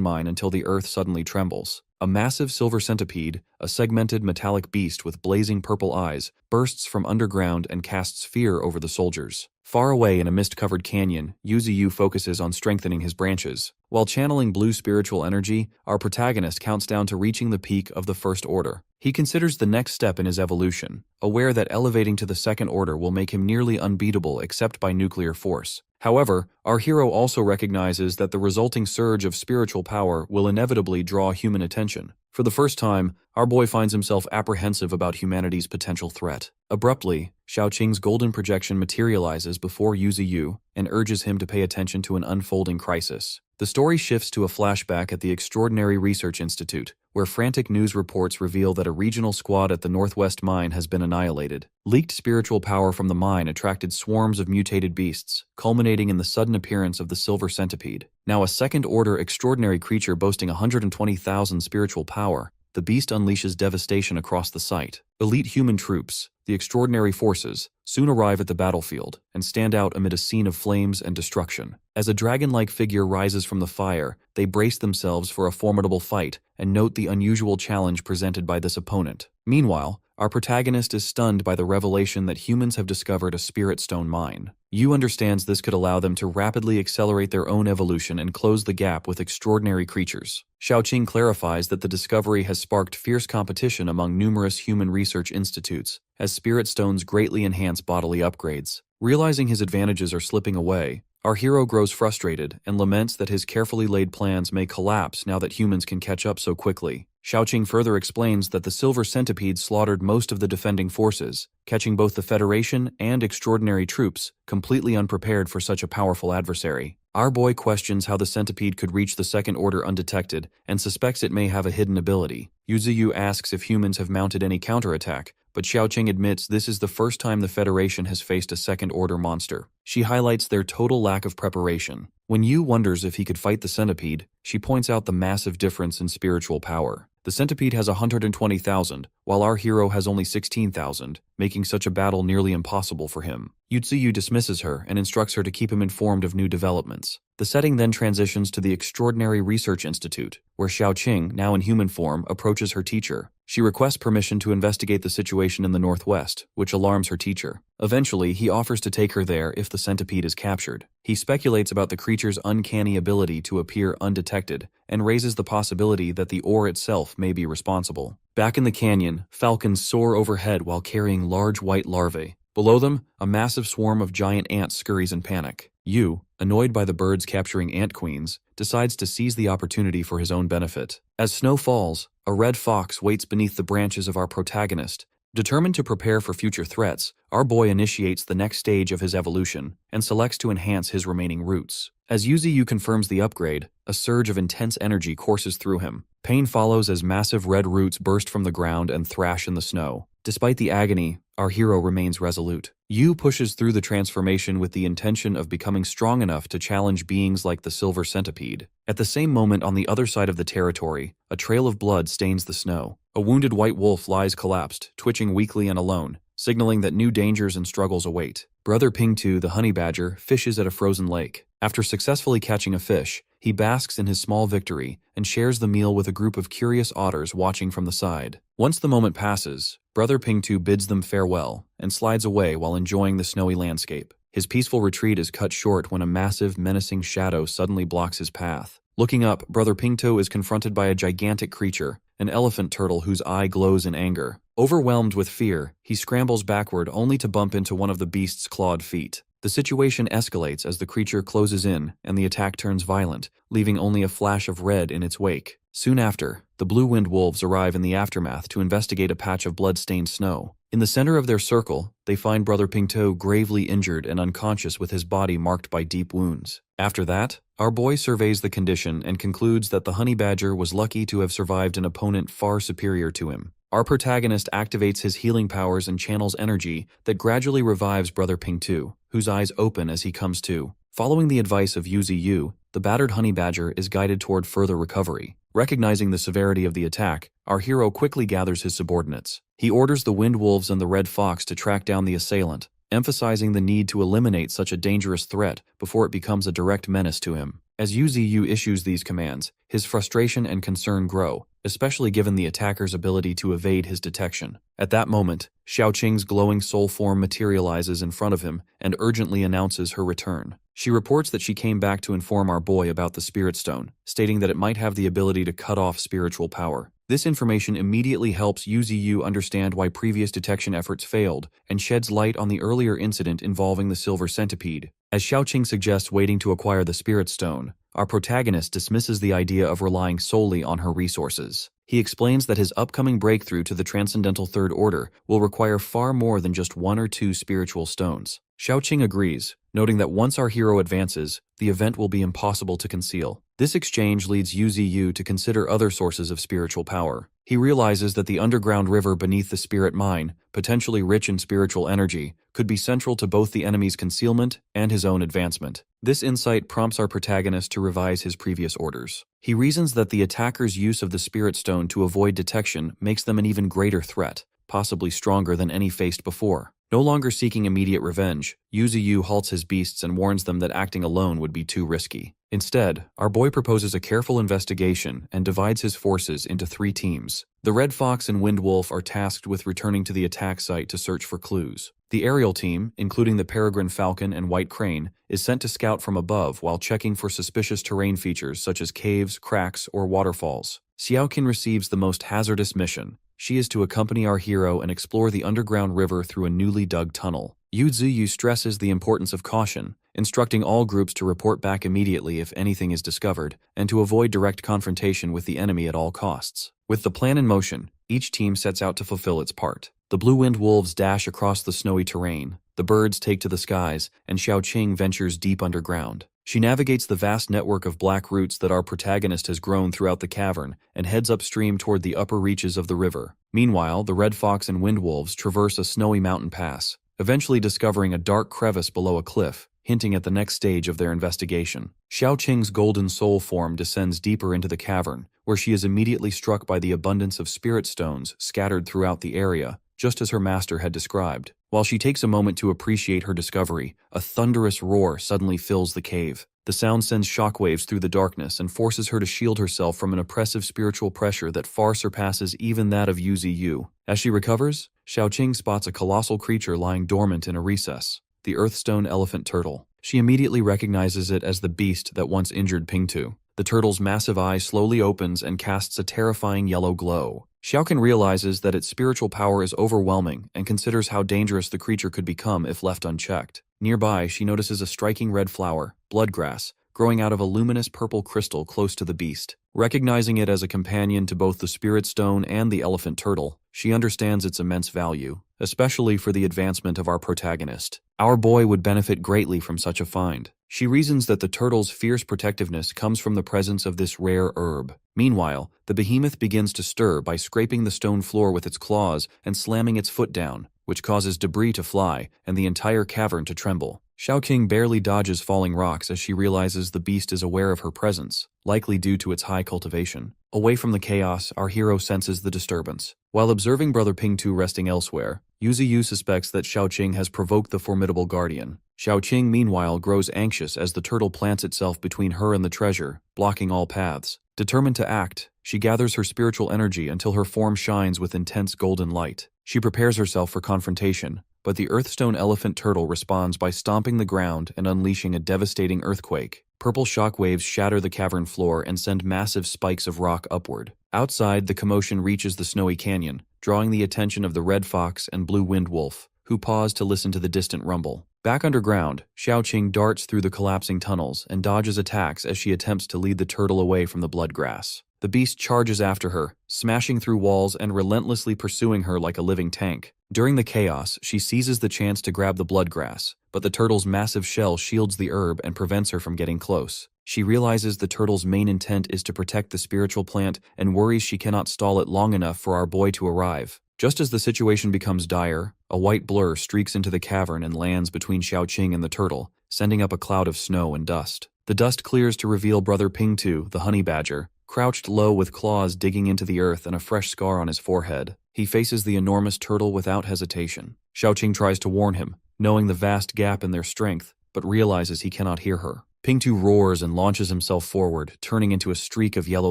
mine until the earth suddenly trembles. A massive silver centipede, a segmented metallic beast with blazing purple eyes, bursts from underground and casts fear over the soldiers. Far away in a mist-covered canyon, Yuzu focuses on strengthening his branches. While channeling blue spiritual energy, our protagonist counts down to reaching the peak of the First Order. He considers the next step in his evolution, aware that elevating to the Second Order will make him nearly unbeatable except by nuclear force. However, our hero also recognizes that the resulting surge of spiritual power will inevitably draw human attention. For the first time, our boy finds himself apprehensive about humanity's potential threat. Abruptly, Xiaoqing's golden projection materializes before Yuzu and urges him to pay attention to an unfolding crisis. The story shifts to a flashback at the Extraordinary Research Institute, where frantic news reports reveal that a regional squad at the Northwest Mine has been annihilated. Leaked spiritual power from the mine attracted swarms of mutated beasts, culminating in the sudden appearance of the Silver Centipede. Now a second-order extraordinary creature boasting 120,000 spiritual power, the beast unleashes devastation across the site. Elite human troops, the Extraordinary Forces, soon arrive at the battlefield and stand out amid a scene of flames and destruction. As a dragon-like figure rises from the fire, they brace themselves for a formidable fight and note the unusual challenge presented by this opponent. Meanwhile, our protagonist is stunned by the revelation that humans have discovered a spirit stone mine. Yu understands this could allow them to rapidly accelerate their own evolution and close the gap with extraordinary creatures. Xiaoqing clarifies that the discovery has sparked fierce competition among numerous human research institutes, as spirit stones greatly enhance bodily upgrades. Realizing his advantages are slipping away, our hero grows frustrated and laments that his carefully laid plans may collapse now that humans can catch up so quickly. Xiaoqing further explains that the Silver Centipede slaughtered most of the defending forces, catching both the Federation and extraordinary troops, completely unprepared for such a powerful adversary. Our boy questions how the centipede could reach the Second Order undetected and suspects it may have a hidden ability. Yuzu asks if humans have mounted any counterattack, but Xiaoqing admits this is the first time the Federation has faced a Second Order monster. She highlights their total lack of preparation. When Yu wonders if he could fight the centipede, she points out the massive difference in spiritual power. The centipede has 120,000, while our hero has only 16,000, making such a battle nearly impossible for him. Yuzu dismisses her and instructs her to keep him informed of new developments. The setting then transitions to the Extraordinary Research Institute, where Xiaoqing, now in human form, approaches her teacher. She requests permission to investigate the situation in the Northwest, which alarms her teacher. Eventually, he offers to take her there if the centipede is captured. He speculates about the creature's uncanny ability to appear undetected and raises the possibility that the ore itself may be responsible. Back in the canyon, falcons soar overhead while carrying large white larvae. Below them, a massive swarm of giant ants scurries in panic. Yu, annoyed by the birds capturing ant queens, decides to seize the opportunity for his own benefit. As snow falls, a red fox waits beneath the branches of our protagonist. Determined to prepare for future threats, our boy initiates the next stage of his evolution and selects to enhance his remaining roots. As Yuzu confirms the upgrade, a surge of intense energy courses through him. Pain follows as massive red roots burst from the ground and thrash in the snow. Despite the agony, our hero remains resolute. Yu pushes through the transformation with the intention of becoming strong enough to challenge beings like the Silver Centipede. At the same moment on the other side of the territory, a trail of blood stains the snow. A wounded white wolf lies collapsed, twitching weakly and alone, signaling that new dangers and struggles await. Brother Pingtu, the honey badger, fishes at a frozen lake. After successfully catching a fish, he basks in his small victory and shares the meal with a group of curious otters watching from the side. Once the moment passes, Brother Pingtu bids them farewell and slides away while enjoying the snowy landscape. His peaceful retreat is cut short when a massive, menacing shadow suddenly blocks his path. Looking up, Brother Pingto is confronted by a gigantic creature, an elephant turtle whose eye glows in anger. Overwhelmed with fear, he scrambles backward only to bump into one of the beast's clawed feet. The situation escalates as the creature closes in and the attack turns violent, leaving only a flash of red in its wake. Soon after, the blue-winged wolves arrive in the aftermath to investigate a patch of blood-stained snow. In the center of their circle, they find Brother Pingto gravely injured and unconscious with his body marked by deep wounds. After that, our boy surveys the condition and concludes that the honey badger was lucky to have survived an opponent far superior to him. Our protagonist activates his healing powers and channels energy that gradually revives Brother Pingto, whose eyes open as he comes to. Following the advice of Yu, the battered honey badger is guided toward further recovery. Recognizing the severity of the attack, our hero quickly gathers his subordinates. He orders the wind wolves and the red fox to track down the assailant, emphasizing the need to eliminate such a dangerous threat before it becomes a direct menace to him. As Yu issues these commands, his frustration and concern grow, especially given the attacker's ability to evade his detection. At that moment, Xiaoqing's glowing soul form materializes in front of him and urgently announces her return. She reports that she came back to inform our boy about the Spirit Stone, stating that it might have the ability to cut off spiritual power. This information immediately helps Yu understand why previous detection efforts failed and sheds light on the earlier incident involving the silver centipede. As Xiaoqing suggests waiting to acquire the Spirit Stone, our protagonist dismisses the idea of relying solely on her resources. He explains that his upcoming breakthrough to the Transcendental Third Order will require far more than just 1 or 2 spiritual stones. Xiaoqing agrees, noting that once our hero advances, the event will be impossible to conceal. This exchange leads Yu to consider other sources of spiritual power. He realizes that the underground river beneath the spirit mine, potentially rich in spiritual energy, could be central to both the enemy's concealment and his own advancement. This insight prompts our protagonist to revise his previous orders. He reasons that the attacker's use of the Spirit Stone to avoid detection makes them an even greater threat, possibly stronger than any faced before. No longer seeking immediate revenge, Yu halts his beasts and warns them that acting alone would be too risky. Instead, our boy proposes a careful investigation and divides his forces into 3 teams. The Red Fox and Wind Wolf are tasked with returning to the attack site to search for clues. The aerial team, including the Peregrine Falcon and White Crane, is sent to scout from above while checking for suspicious terrain features such as caves, cracks, or waterfalls. Xiaoqin receives the most hazardous mission. She is to accompany our hero and explore the underground river through a newly dug tunnel. Yu stresses the importance of caution, instructing all groups to report back immediately if anything is discovered, and to avoid direct confrontation with the enemy at all costs. With the plan in motion, each team sets out to fulfill its part. The blue-wind wolves dash across the snowy terrain, the birds take to the skies, and Xiaoqing ventures deep underground. She navigates the vast network of black roots that our protagonist has grown throughout the cavern and heads upstream toward the upper reaches of the river. Meanwhile, the Red Fox and Wind Wolves traverse a snowy mountain pass, eventually discovering a dark crevice below a cliff, hinting at the next stage of their investigation. Xiaoqing's golden soul form descends deeper into the cavern, where she is immediately struck by the abundance of spirit stones scattered throughout the area, just as her master had described. While she takes a moment to appreciate her discovery, a thunderous roar suddenly fills the cave. The sound sends shockwaves through the darkness and forces her to shield herself from an oppressive spiritual pressure that far surpasses even that of Yu. As she recovers, Xiaoqing spots a colossal creature lying dormant in a recess, the Earthstone Elephant Turtle. She immediately recognizes it as the beast that once injured Pingtu. The turtle's massive eye slowly opens and casts a terrifying yellow glow. Xiaoqin realizes that its spiritual power is overwhelming and considers how dangerous the creature could become if left unchecked. Nearby, she notices a striking red flower, bloodgrass, growing out of a luminous purple crystal close to the beast. Recognizing it as a companion to both the Spirit Stone and the Elephant Turtle, she understands its immense value, especially for the advancement of our protagonist. Our boy would benefit greatly from such a find. She reasons that the turtle's fierce protectiveness comes from the presence of this rare herb. Meanwhile, the behemoth begins to stir by scraping the stone floor with its claws and slamming its foot down, which causes debris to fly and the entire cavern to tremble. Xiaoqing barely dodges falling rocks as she realizes the beast is aware of her presence, likely due to its high cultivation. Away from the chaos, our hero senses the disturbance. While observing Brother Pingtu resting elsewhere, Yu suspects that Xiaoqing has provoked the formidable guardian. Xiaoqing, meanwhile, grows anxious as the turtle plants itself between her and the treasure, blocking all paths. Determined to act, she gathers her spiritual energy until her form shines with intense golden light. She prepares herself for confrontation, but the Earthstone Elephant Turtle responds by stomping the ground and unleashing a devastating earthquake. Purple shock waves shatter the cavern floor and send massive spikes of rock upward. Outside, the commotion reaches the snowy canyon, drawing the attention of the red fox and blue wind wolf, who pause to listen to the distant rumble. Back underground, Xiaoqing darts through the collapsing tunnels and dodges attacks as she attempts to lead the turtle away from the bloodgrass. The beast charges after her, smashing through walls and relentlessly pursuing her like a living tank. During the chaos, she seizes the chance to grab the bloodgrass, but the turtle's massive shell shields the herb and prevents her from getting close. She realizes the turtle's main intent is to protect the spiritual plant and worries she cannot stall it long enough for our boy to arrive. Just as the situation becomes dire, a white blur streaks into the cavern and lands between Xiaoqing and the turtle, sending up a cloud of snow and dust. The dust clears to reveal brother Pingtu, the honey badger, crouched low with claws digging into the earth and a fresh scar on his forehead. He faces the enormous turtle without hesitation. Xiaoqing tries to warn him, knowing the vast gap in their strength, but realizes he cannot hear her. Pingtu roars and launches himself forward, turning into a streak of yellow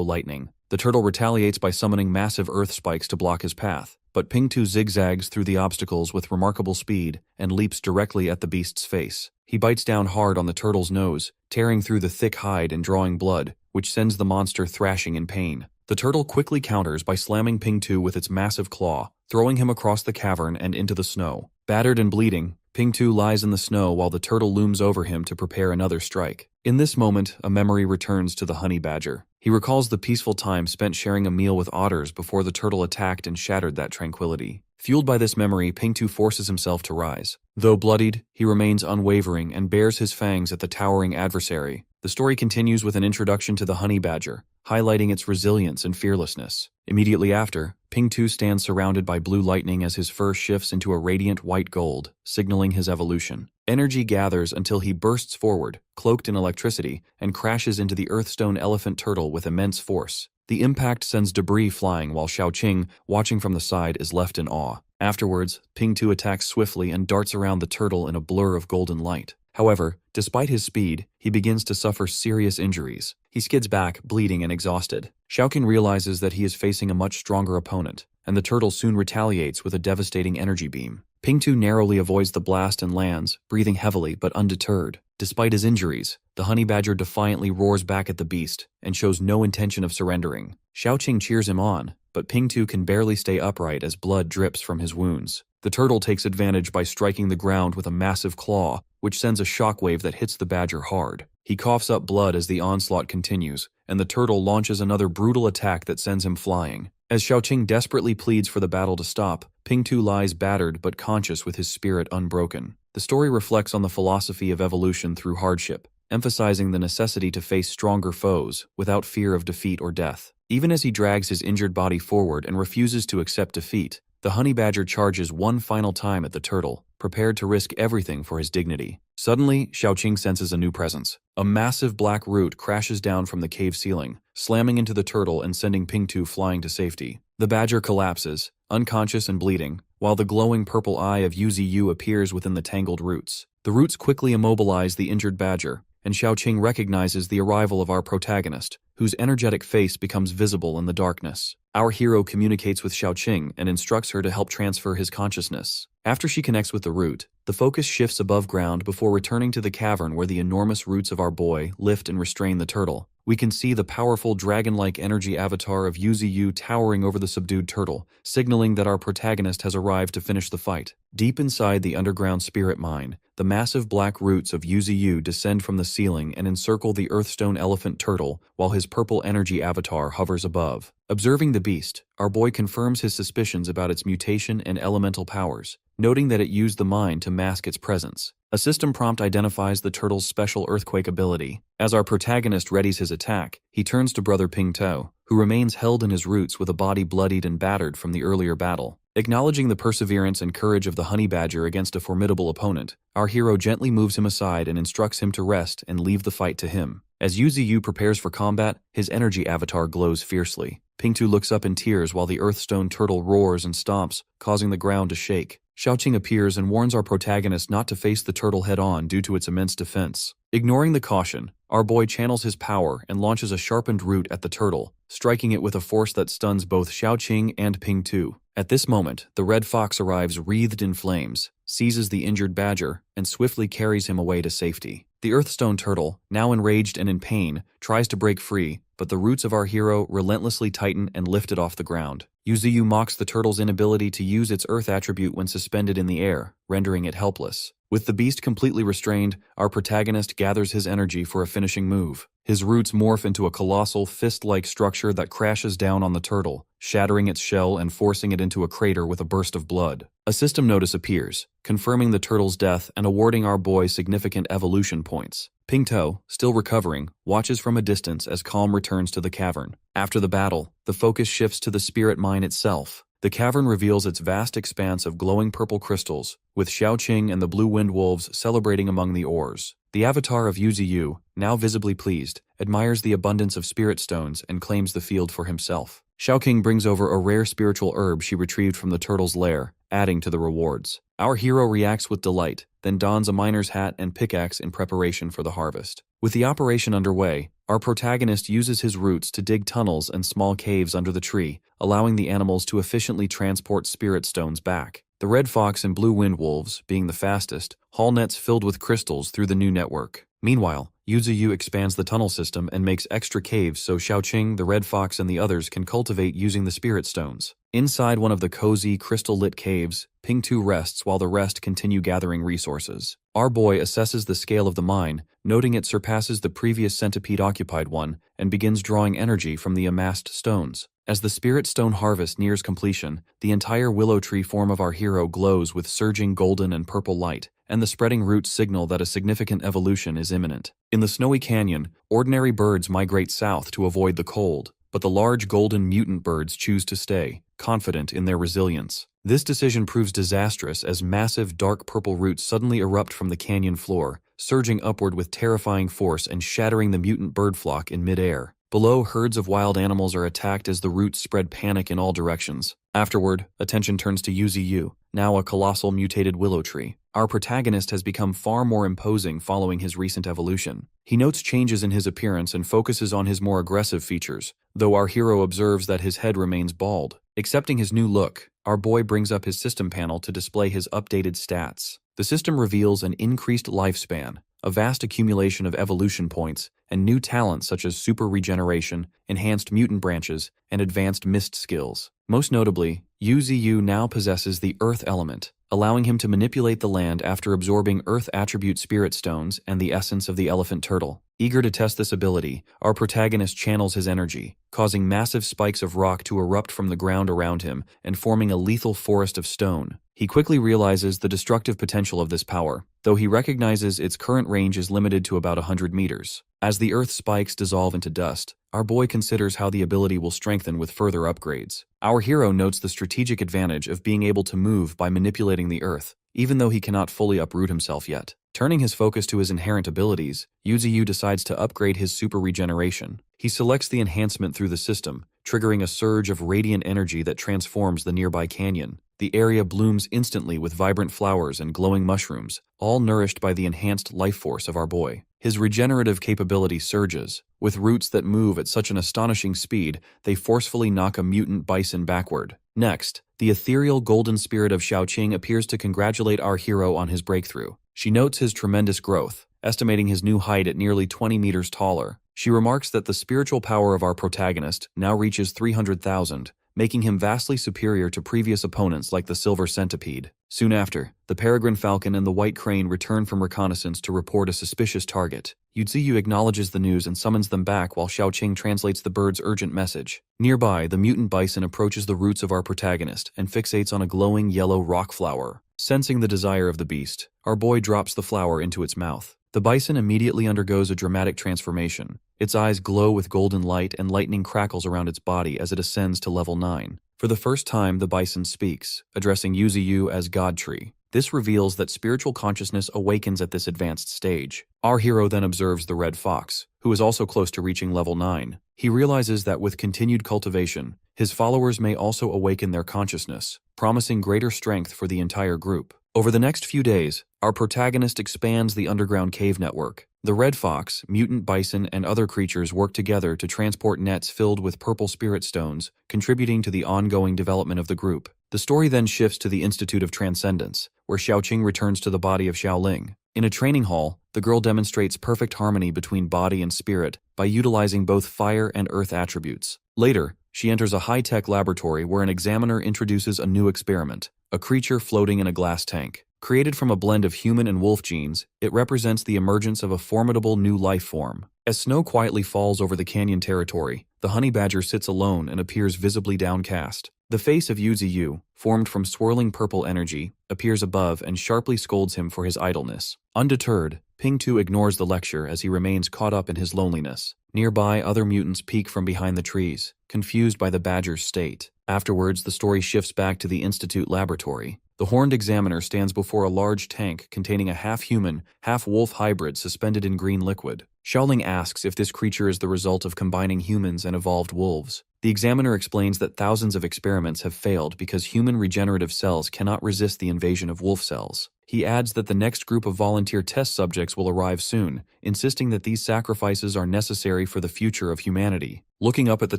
lightning. The turtle retaliates by summoning massive earth spikes to block his path, but Pingtu zigzags through the obstacles with remarkable speed and leaps directly at the beast's face. He bites down hard on the turtle's nose, tearing through the thick hide and drawing blood, which sends the monster thrashing in pain. The turtle quickly counters by slamming Pingtu with its massive claw, throwing him across the cavern and into the snow. Battered and bleeding, Pingtu lies in the snow while the turtle looms over him to prepare another strike. In this moment, a memory returns to the honey badger. He recalls the peaceful time spent sharing a meal with otters before the turtle attacked and shattered that tranquility. Fueled by this memory, Pingtu forces himself to rise. Though bloodied, he remains unwavering and bares his fangs at the towering adversary. The story continues with an introduction to the honey badger, highlighting its resilience and fearlessness. Immediately after, Pingtu stands surrounded by blue lightning as his fur shifts into a radiant white gold, signaling his evolution. Energy gathers until he bursts forward, cloaked in electricity, and crashes into the earthstone elephant turtle with immense force. The impact sends debris flying while Xiaoqing, watching from the side, is left in awe. Afterwards, Pingtu attacks swiftly and darts around the turtle in a blur of golden light. However, despite his speed, he begins to suffer serious injuries. He skids back, bleeding and exhausted. Xiaoqing realizes that he is facing a much stronger opponent, and the turtle soon retaliates with a devastating energy beam. Pingtu narrowly avoids the blast and lands, breathing heavily but undeterred. Despite his injuries, the honey badger defiantly roars back at the beast and shows no intention of surrendering. Xiaoqing cheers him on, but Pingtu can barely stay upright as blood drips from his wounds. The turtle takes advantage by striking the ground with a massive claw, which sends a shockwave that hits the badger hard. He coughs up blood as the onslaught continues, and the turtle launches another brutal attack that sends him flying. As Xiaoqing desperately pleads for the battle to stop, Pingtu lies battered but conscious with his spirit unbroken. The story reflects on the philosophy of evolution through hardship, emphasizing the necessity to face stronger foes without fear of defeat or death. Even as he drags his injured body forward and refuses to accept defeat, the honey badger charges one final time at the turtle, prepared to risk everything for his dignity. Suddenly, Xiaoqing senses a new presence. A massive black root crashes down from the cave ceiling, slamming into the turtle and sending Pingtu flying to safety. The badger collapses, unconscious and bleeding, while the glowing purple eye of Yuziyu appears within the tangled roots. The roots quickly immobilize the injured badger, and Xiaoqing recognizes the arrival of our protagonist, whose energetic face becomes visible in the darkness. Our hero communicates with Xiaoqing and instructs her to help transfer his consciousness. After she connects with the root, the focus shifts above ground before returning to the cavern where the enormous roots of our boy lift and restrain the turtle. We can see the powerful dragon-like energy avatar of Yuziyu towering over the subdued turtle, signaling that our protagonist has arrived to finish the fight. Deep inside the underground spirit mine, the massive black roots of Yuziyu descend from the ceiling and encircle the earthstone elephant turtle while his purple energy avatar hovers above. Observing the beast, our boy confirms his suspicions about its mutation and elemental powers, noting that it used the mine to mask its presence. A system prompt identifies the turtle's special earthquake ability. As our protagonist readies his attack, he turns to brother Pingtu, who remains held in his roots with a body bloodied and battered from the earlier battle. Acknowledging the perseverance and courage of the honey badger against a formidable opponent, our hero gently moves him aside and instructs him to rest and leave the fight to him. As Yuziyu prepares for combat, his energy avatar glows fiercely. Pingtu looks up in tears while the earthstone turtle roars and stomps, causing the ground to shake. Xiaoqing appears and warns our protagonist not to face the turtle head-on due to its immense defense. Ignoring the caution, our boy channels his power and launches a sharpened root at the turtle, striking it with a force that stuns both Xiaoqing and Pingtu. At this moment, the red fox arrives wreathed in flames, seizes the injured badger, and swiftly carries him away to safety. The Earthstone turtle, now enraged and in pain, tries to break free, but the roots of our hero relentlessly tighten and lift it off the ground. Yuzuyu mocks the turtle's inability to use its earth attribute when suspended in the air, rendering it helpless. With the beast completely restrained, our protagonist gathers his energy for a finishing move. His roots morph into a colossal, fist-like structure that crashes down on the turtle, shattering its shell and forcing it into a crater with a burst of blood. A system notice appears, confirming the turtle's death and awarding our boy significant evolution points. Pingto, still recovering, watches from a distance as calm returns to the cavern. After the battle, the focus shifts to the spirit mine itself. The cavern reveals its vast expanse of glowing purple crystals, with Xiaoqing and the blue wind wolves celebrating among the ores. The avatar of Yuzuyu, now visibly pleased, admires the abundance of spirit stones and claims the field for himself. Xiaoqing brings over a rare spiritual herb she retrieved from the turtle's lair, adding to the rewards. Our hero reacts with delight, then dons a miner's hat and pickaxe in preparation for the harvest. With the operation underway, our protagonist uses his roots to dig tunnels and small caves under the tree, allowing the animals to efficiently transport spirit stones back. The red fox and blue wind wolves, being the fastest, haul nets filled with crystals through the new network. Meanwhile, Yuzuyu expands the tunnel system and makes extra caves so Xiaoqing, the red fox, and the others can cultivate using the spirit stones. Inside one of the cozy, crystal-lit caves, Pingtu rests while the rest continue gathering resources. Our boy assesses the scale of the mine, noting it surpasses the previous centipede-occupied one, and begins drawing energy from the amassed stones. As the spirit stone harvest nears completion, the entire willow tree form of our hero glows with surging golden and purple light, and the spreading roots signal that a significant evolution is imminent. In the snowy canyon, ordinary birds migrate south to avoid the cold, but the large golden mutant birds choose to stay, confident in their resilience. This decision proves disastrous as massive dark purple roots suddenly erupt from the canyon floor, surging upward with terrifying force and shattering the mutant bird flock in midair. Below, herds of wild animals are attacked as the roots spread panic in all directions. Afterward, attention turns to Yuzuyu, now a colossal mutated willow tree. Our protagonist has become far more imposing following his recent evolution. He notes changes in his appearance and focuses on his more aggressive features, though our hero observes that his head remains bald. Accepting his new look, our boy brings up his system panel to display his updated stats. The system reveals an increased lifespan, a vast accumulation of evolution points, and new talents such as super regeneration, enhanced mutant branches, and advanced mist skills. Most notably, Yuzuyu now possesses the Earth element, allowing him to manipulate the land after absorbing Earth attribute spirit stones and the essence of the elephant turtle. Eager to test this ability, our protagonist channels his energy, causing massive spikes of rock to erupt from the ground around him and forming a lethal forest of stone. He quickly realizes the destructive potential of this power, though he recognizes its current range is limited to about 100 meters. As the earth spikes dissolve into dust, our boy considers how the ability will strengthen with further upgrades. Our hero notes the strategic advantage of being able to move by manipulating the earth, even though he cannot fully uproot himself yet. Turning his focus to his inherent abilities, Yuzuyu decides to upgrade his super regeneration. He selects the enhancement through the system, triggering a surge of radiant energy that transforms the nearby canyon. The area blooms instantly with vibrant flowers and glowing mushrooms, all nourished by the enhanced life force of our boy. His regenerative capability surges. With roots that move at such an astonishing speed, they forcefully knock a mutant bison backward. Next, the ethereal golden spirit of Xiaoqing appears to congratulate our hero on his breakthrough. She notes his tremendous growth, estimating his new height at nearly 20 meters taller. She remarks that the spiritual power of our protagonist now reaches 300,000, making him vastly superior to previous opponents like the silver centipede. Soon after, the peregrine falcon and the white crane return from reconnaissance to report a suspicious target. Yuzuyu acknowledges the news and summons them back while Xiaoqing translates the bird's urgent message. Nearby, the mutant bison approaches the roots of our protagonist and fixates on a glowing yellow rock flower. Sensing the desire of the beast, our boy drops the flower into its mouth. The bison immediately undergoes a dramatic transformation. Its eyes glow with golden light and lightning crackles around its body as it ascends to level 9. For the first time, the bison speaks, addressing Yuzuyu as God Tree. This reveals that spiritual consciousness awakens at this advanced stage. Our hero then observes the red fox, who is also close to reaching level 9. He realizes that with continued cultivation, his followers may also awaken their consciousness, promising greater strength for the entire group. Over the next few days, our protagonist expands the underground cave network. The red fox, mutant bison, and other creatures work together to transport nets filled with purple spirit stones, contributing to the ongoing development of the group. The story then shifts to the Institute of Transcendence, where Xiaoqing returns to the body of Xiaoling. In a training hall, the girl demonstrates perfect harmony between body and spirit by utilizing both fire and earth attributes. Later, she enters a high-tech laboratory where an examiner introduces a new experiment, a creature floating in a glass tank. Created from a blend of human and wolf genes, it represents the emergence of a formidable new life form. As snow quietly falls over the canyon territory, the honey badger sits alone and appears visibly downcast. The face of Yuziyu, formed from swirling purple energy, appears above and sharply scolds him for his idleness. Undeterred, Ping-Tu ignores the lecture as he remains caught up in his loneliness. Nearby, other mutants peek from behind the trees, confused by the badger's state. Afterwards, the story shifts back to the Institute laboratory. The horned examiner stands before a large tank containing a half-human, half-wolf hybrid suspended in green liquid. Xiaoling asks if this creature is the result of combining humans and evolved wolves. The examiner explains that thousands of experiments have failed because human regenerative cells cannot resist the invasion of wolf cells. He adds that the next group of volunteer test subjects will arrive soon, insisting that these sacrifices are necessary for the future of humanity. Looking up at the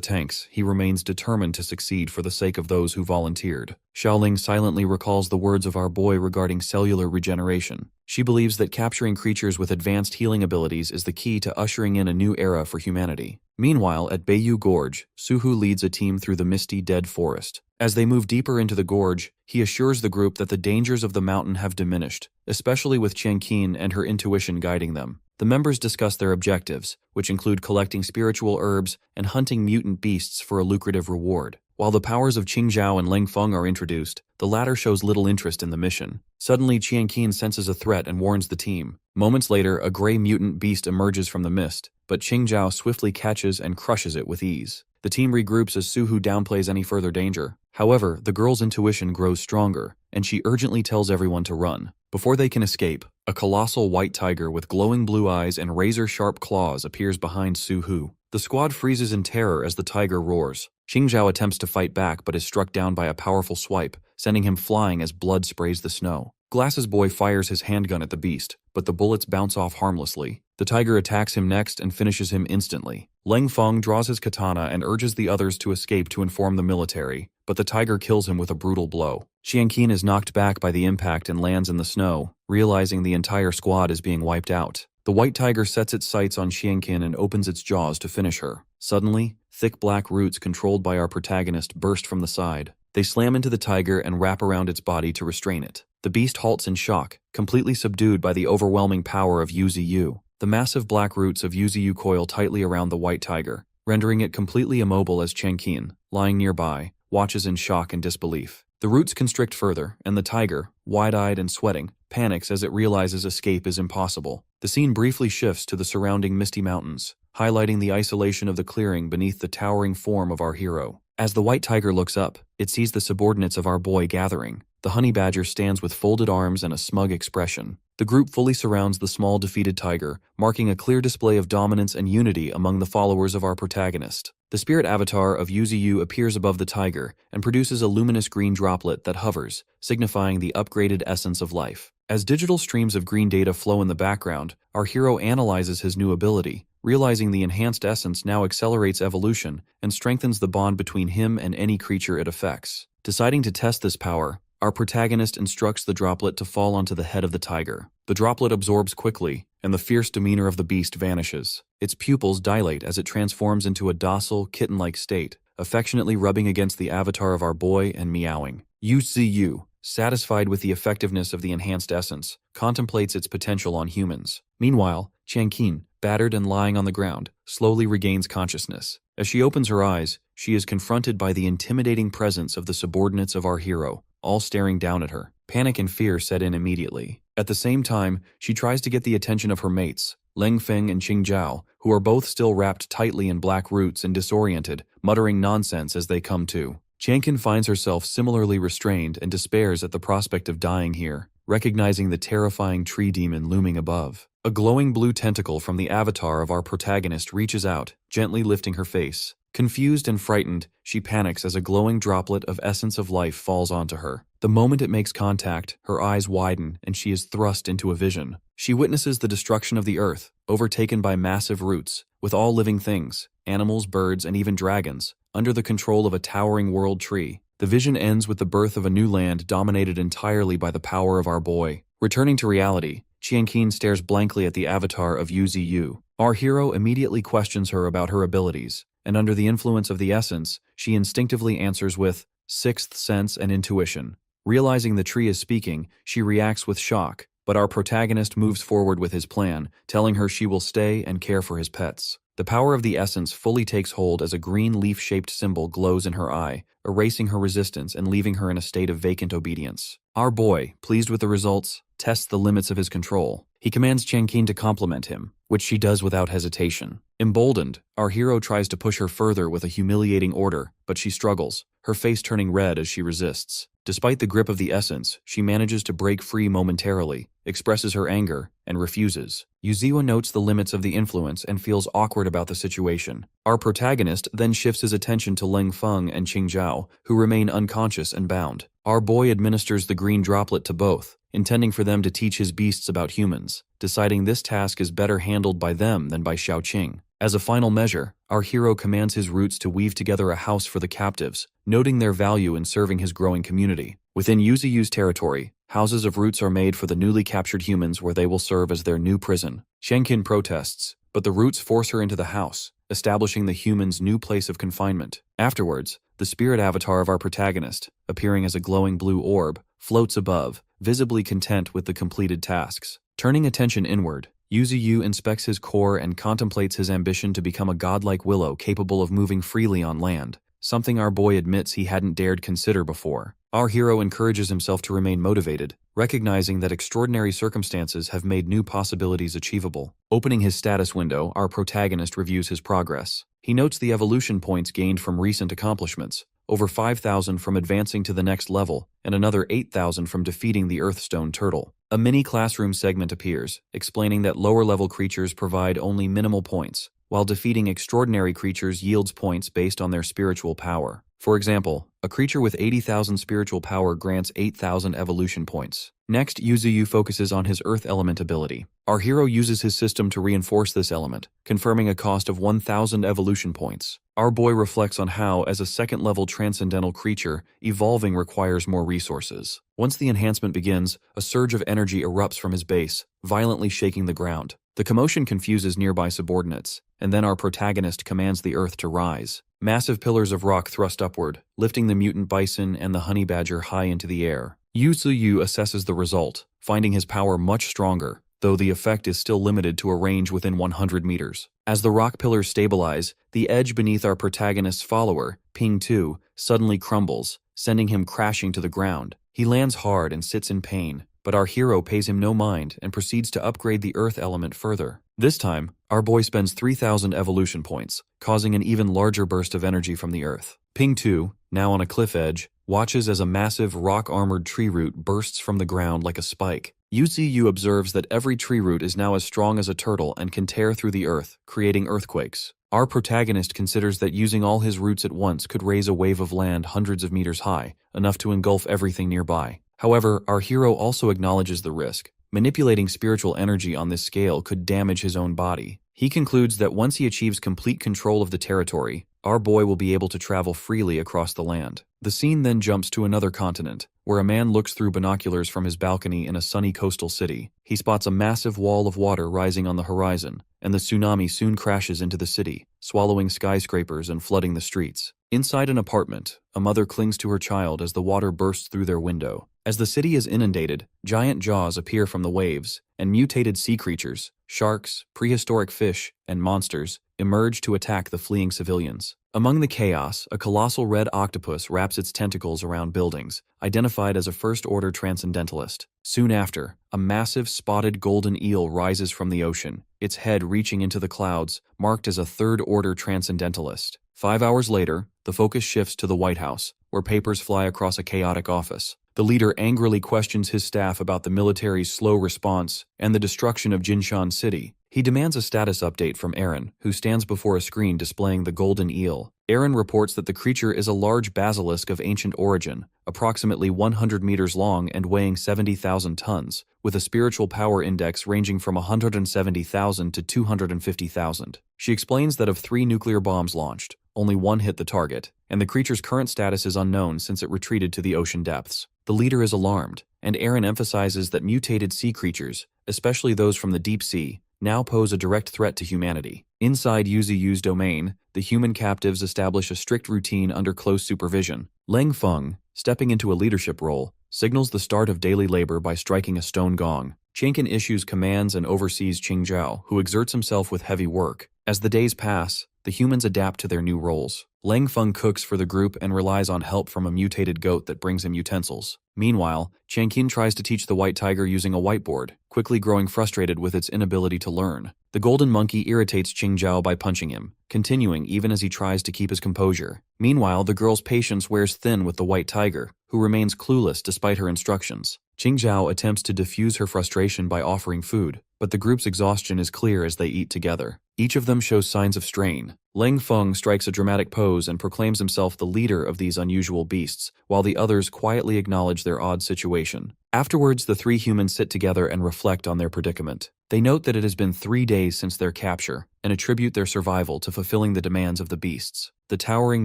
tanks, he remains determined to succeed for the sake of those who volunteered. Xiaoling silently recalls the words of our boy regarding cellular regeneration. She believes that capturing creatures with advanced healing abilities is the key to ushering in a new era for humanity. Meanwhile, at Beiyu Gorge, Suhu leads a team through the misty, dead forest. As they move deeper into the gorge, he assures the group that the dangers of the mountain have diminished, especially with Qianqin and her intuition guiding them. The members discuss their objectives, which include collecting spiritual herbs and hunting mutant beasts for a lucrative reward. While the powers of Qingzhao and Lengfeng are introduced, the latter shows little interest in the mission. Suddenly, Qianqin senses a threat and warns the team. Moments later, a gray mutant beast emerges from the mist, but Qingzhao swiftly catches and crushes it with ease. The team regroups as Suhu downplays any further danger. However, the girl's intuition grows stronger, and she urgently tells everyone to run. Before they can escape, a colossal white tiger with glowing blue eyes and razor-sharp claws appears behind Suhu. The squad freezes in terror as the tiger roars. Qingzhao attempts to fight back but is struck down by a powerful swipe, sending him flying as blood sprays the snow. Glasses Boy fires his handgun at the beast, but the bullets bounce off harmlessly. The tiger attacks him next and finishes him instantly. Lengfeng draws his katana and urges the others to escape to inform the military, but the tiger kills him with a brutal blow. Qianqin is knocked back by the impact and lands in the snow, realizing the entire squad is being wiped out. The white tiger sets its sights on Qianqin and opens its jaws to finish her. Suddenly, thick black roots controlled by our protagonist burst from the side. They slam into the tiger and wrap around its body to restrain it. The beast halts in shock, completely subdued by the overwhelming power of Yuziyu. The massive black roots of Yuziyu coil tightly around the white tiger, rendering it completely immobile as Qianqin, lying nearby, watches in shock and disbelief. The roots constrict further, and the tiger, wide-eyed and sweating, panics as it realizes escape is impossible. The scene briefly shifts to the surrounding misty mountains, highlighting the isolation of the clearing beneath the towering form of our hero. As the white tiger looks up, it sees the subordinates of our boy gathering. The honey badger stands with folded arms and a smug expression. The group fully surrounds the small defeated tiger, marking a clear display of dominance and unity among the followers of our protagonist. The spirit avatar of Yuziyu appears above the tiger and produces a luminous green droplet that hovers, signifying the upgraded essence of life. As digital streams of green data flow in the background, our hero analyzes his new ability, realizing the enhanced essence now accelerates evolution and strengthens the bond between him and any creature it affects. Deciding to test this power, our protagonist instructs the droplet to fall onto the head of the tiger. The droplet absorbs quickly, and the fierce demeanor of the beast vanishes. Its pupils dilate as it transforms into a docile, kitten-like state, affectionately rubbing against the avatar of our boy and meowing. Yuziyu, satisfied with the effectiveness of the enhanced essence, contemplates its potential on humans. Meanwhile, Qianqin, battered and lying on the ground, slowly regains consciousness. As she opens her eyes, she is confronted by the intimidating presence of the subordinates of our hero, all staring down at her. Panic and fear set in immediately. At the same time, she tries to get the attention of her mates, Lengfeng and Qingzhao, who are both still wrapped tightly in black roots and disoriented, muttering nonsense as they come to. Qianqin finds herself similarly restrained and despairs at the prospect of dying here, recognizing the terrifying tree demon looming above. A glowing blue tentacle from the avatar of our protagonist reaches out, gently lifting her face. Confused and frightened, she panics as a glowing droplet of essence of life falls onto her. The moment it makes contact, her eyes widen and she is thrust into a vision. She witnesses the destruction of the earth, overtaken by massive roots, with all living things, animals, birds, and even dragons, under the control of a towering world tree. The vision ends with the birth of a new land dominated entirely by the power of our boy. Returning to reality, Qianqin stares blankly at the avatar of Yu. Our hero immediately questions her about her abilities, and under the influence of the essence, she instinctively answers with sixth sense and intuition. Realizing the tree is speaking, she reacts with shock, but our protagonist moves forward with his plan, telling her she will stay and care for his pets. The power of the essence fully takes hold as a green leaf-shaped symbol glows in her eye, erasing her resistance and leaving her in a state of vacant obedience. Our boy, pleased with the results, tests the limits of his control. He commands Qianqin to compliment him, which she does without hesitation. Emboldened, our hero tries to push her further with a humiliating order, but she struggles, her face turning red as she resists. Despite the grip of the essence, she manages to break free momentarily, expresses her anger, and refuses. Yuziwa notes the limits of the influence and feels awkward about the situation. Our protagonist then shifts his attention to Leng Feng and Qingzhao, who remain unconscious and bound. Our boy administers the green droplet to both, intending for them to teach his beasts about humans, deciding this task is better handled by them than by Xiaoqing. As a final measure, our hero commands his roots to weave together a house for the captives, noting their value in serving his growing community. Within Yuzuyu's territory, houses of roots are made for the newly captured humans where they will serve as their new prison. Qianqin protests, but the roots force her into the house, establishing the humans' new place of confinement. Afterwards, the spirit avatar of our protagonist, appearing as a glowing blue orb, floats above, visibly content with the completed tasks. Turning attention inward, Yuzuyu inspects his core and contemplates his ambition to become a godlike willow capable of moving freely on land, something our boy admits he hadn't dared consider before. Our hero encourages himself to remain motivated, recognizing that extraordinary circumstances have made new possibilities achievable. Opening his status window, our protagonist reviews his progress. He notes the evolution points gained from recent accomplishments, over 5,000 from advancing to the next level, and another 8,000 from defeating the Earthstone turtle. A mini classroom segment appears, explaining that lower-level creatures provide only minimal points, while defeating extraordinary creatures yields points based on their spiritual power. For example, a creature with 80,000 spiritual power grants 8,000 evolution points. Next, Yuzuyu focuses on his earth element ability. Our hero uses his system to reinforce this element, confirming a cost of 1,000 evolution points. Our boy reflects on how, as a second-level transcendental creature, evolving requires more resources. Once the enhancement begins, a surge of energy erupts from his base, violently shaking the ground. The commotion confuses nearby subordinates, and then our protagonist commands the earth to rise. Massive pillars of rock thrust upward, lifting the mutant bison and the honey badger high into the air. Yuzuyu assesses the result, finding his power much stronger, though the effect is still limited to a range within 100 meters. As the rock pillars stabilize, the edge beneath our protagonist's follower, Ping 2, suddenly crumbles, sending him crashing to the ground. He lands hard and sits in pain, but our hero pays him no mind and proceeds to upgrade the earth element further. This time, our boy spends 3,000 evolution points, causing an even larger burst of energy from the earth. Ping 2, now on a cliff edge, watches as a massive rock-armored tree root bursts from the ground like a spike. Yuzuyu observes that every tree root is now as strong as a turtle and can tear through the earth, creating earthquakes. Our protagonist considers that using all his roots at once could raise a wave of land hundreds of meters high, enough to engulf everything nearby. However, our hero also acknowledges the risk. Manipulating spiritual energy on this scale could damage his own body. He concludes that once he achieves complete control of the territory, our boy will be able to travel freely across the land. The scene then jumps to another continent, where a man looks through binoculars from his balcony in a sunny coastal city. He spots a massive wall of water rising on the horizon, and the tsunami soon crashes into the city, swallowing skyscrapers and flooding the streets. Inside an apartment, a mother clings to her child as the water bursts through their window. As the city is inundated, giant jaws appear from the waves, and mutated sea creatures, sharks, prehistoric fish, and monsters, emerge to attack the fleeing civilians. Among the chaos, a colossal red octopus wraps its tentacles around buildings, identified as a first-order transcendentalist. Soon after, a massive spotted golden eel rises from the ocean, its head reaching into the clouds, marked as a third-order transcendentalist. 5 hours later, the focus shifts to the White House, where papers fly across a chaotic office. The leader angrily questions his staff about the military's slow response and the destruction of Jinshan City. He demands a status update from Aaron, who stands before a screen displaying the golden eel. Aaron reports that the creature is a large basilisk of ancient origin, approximately 100 meters long and weighing 70,000 tons, with a spiritual power index ranging from 170,000 to 250,000. She explains that of 3 nuclear bombs launched, only one hit the target, and the creature's current status is unknown since it retreated to the ocean depths. The leader is alarmed, and Aaron emphasizes that mutated sea creatures, especially those from the deep sea, now pose a direct threat to humanity. Inside Yuzu domain, the human captives establish a strict routine under close supervision. Leng Feng, stepping into a leadership role, signals the start of daily labor by striking a stone gong. Chinkin issues commands and oversees Qingzhao, who exerts himself with heavy work. As the days pass, the humans adapt to their new roles. Leng Feng cooks for the group and relies on help from a mutated goat that brings him utensils. Meanwhile, Changqin tries to teach the white tiger using a whiteboard, quickly growing frustrated with its inability to learn. The golden monkey irritates Qingzhao by punching him, continuing even as he tries to keep his composure. Meanwhile, the girl's patience wears thin with the white tiger, who remains clueless despite her instructions. Qingzhao attempts to diffuse her frustration by offering food, but the group's exhaustion is clear as they eat together. Each of them shows signs of strain. Leng Feng strikes a dramatic pose and proclaims himself the leader of these unusual beasts, while the others quietly acknowledge their odd situation. Afterwards, the three humans sit together and reflect on their predicament. They note that it has been 3 days since their capture, and attribute their survival to fulfilling the demands of the beasts. The towering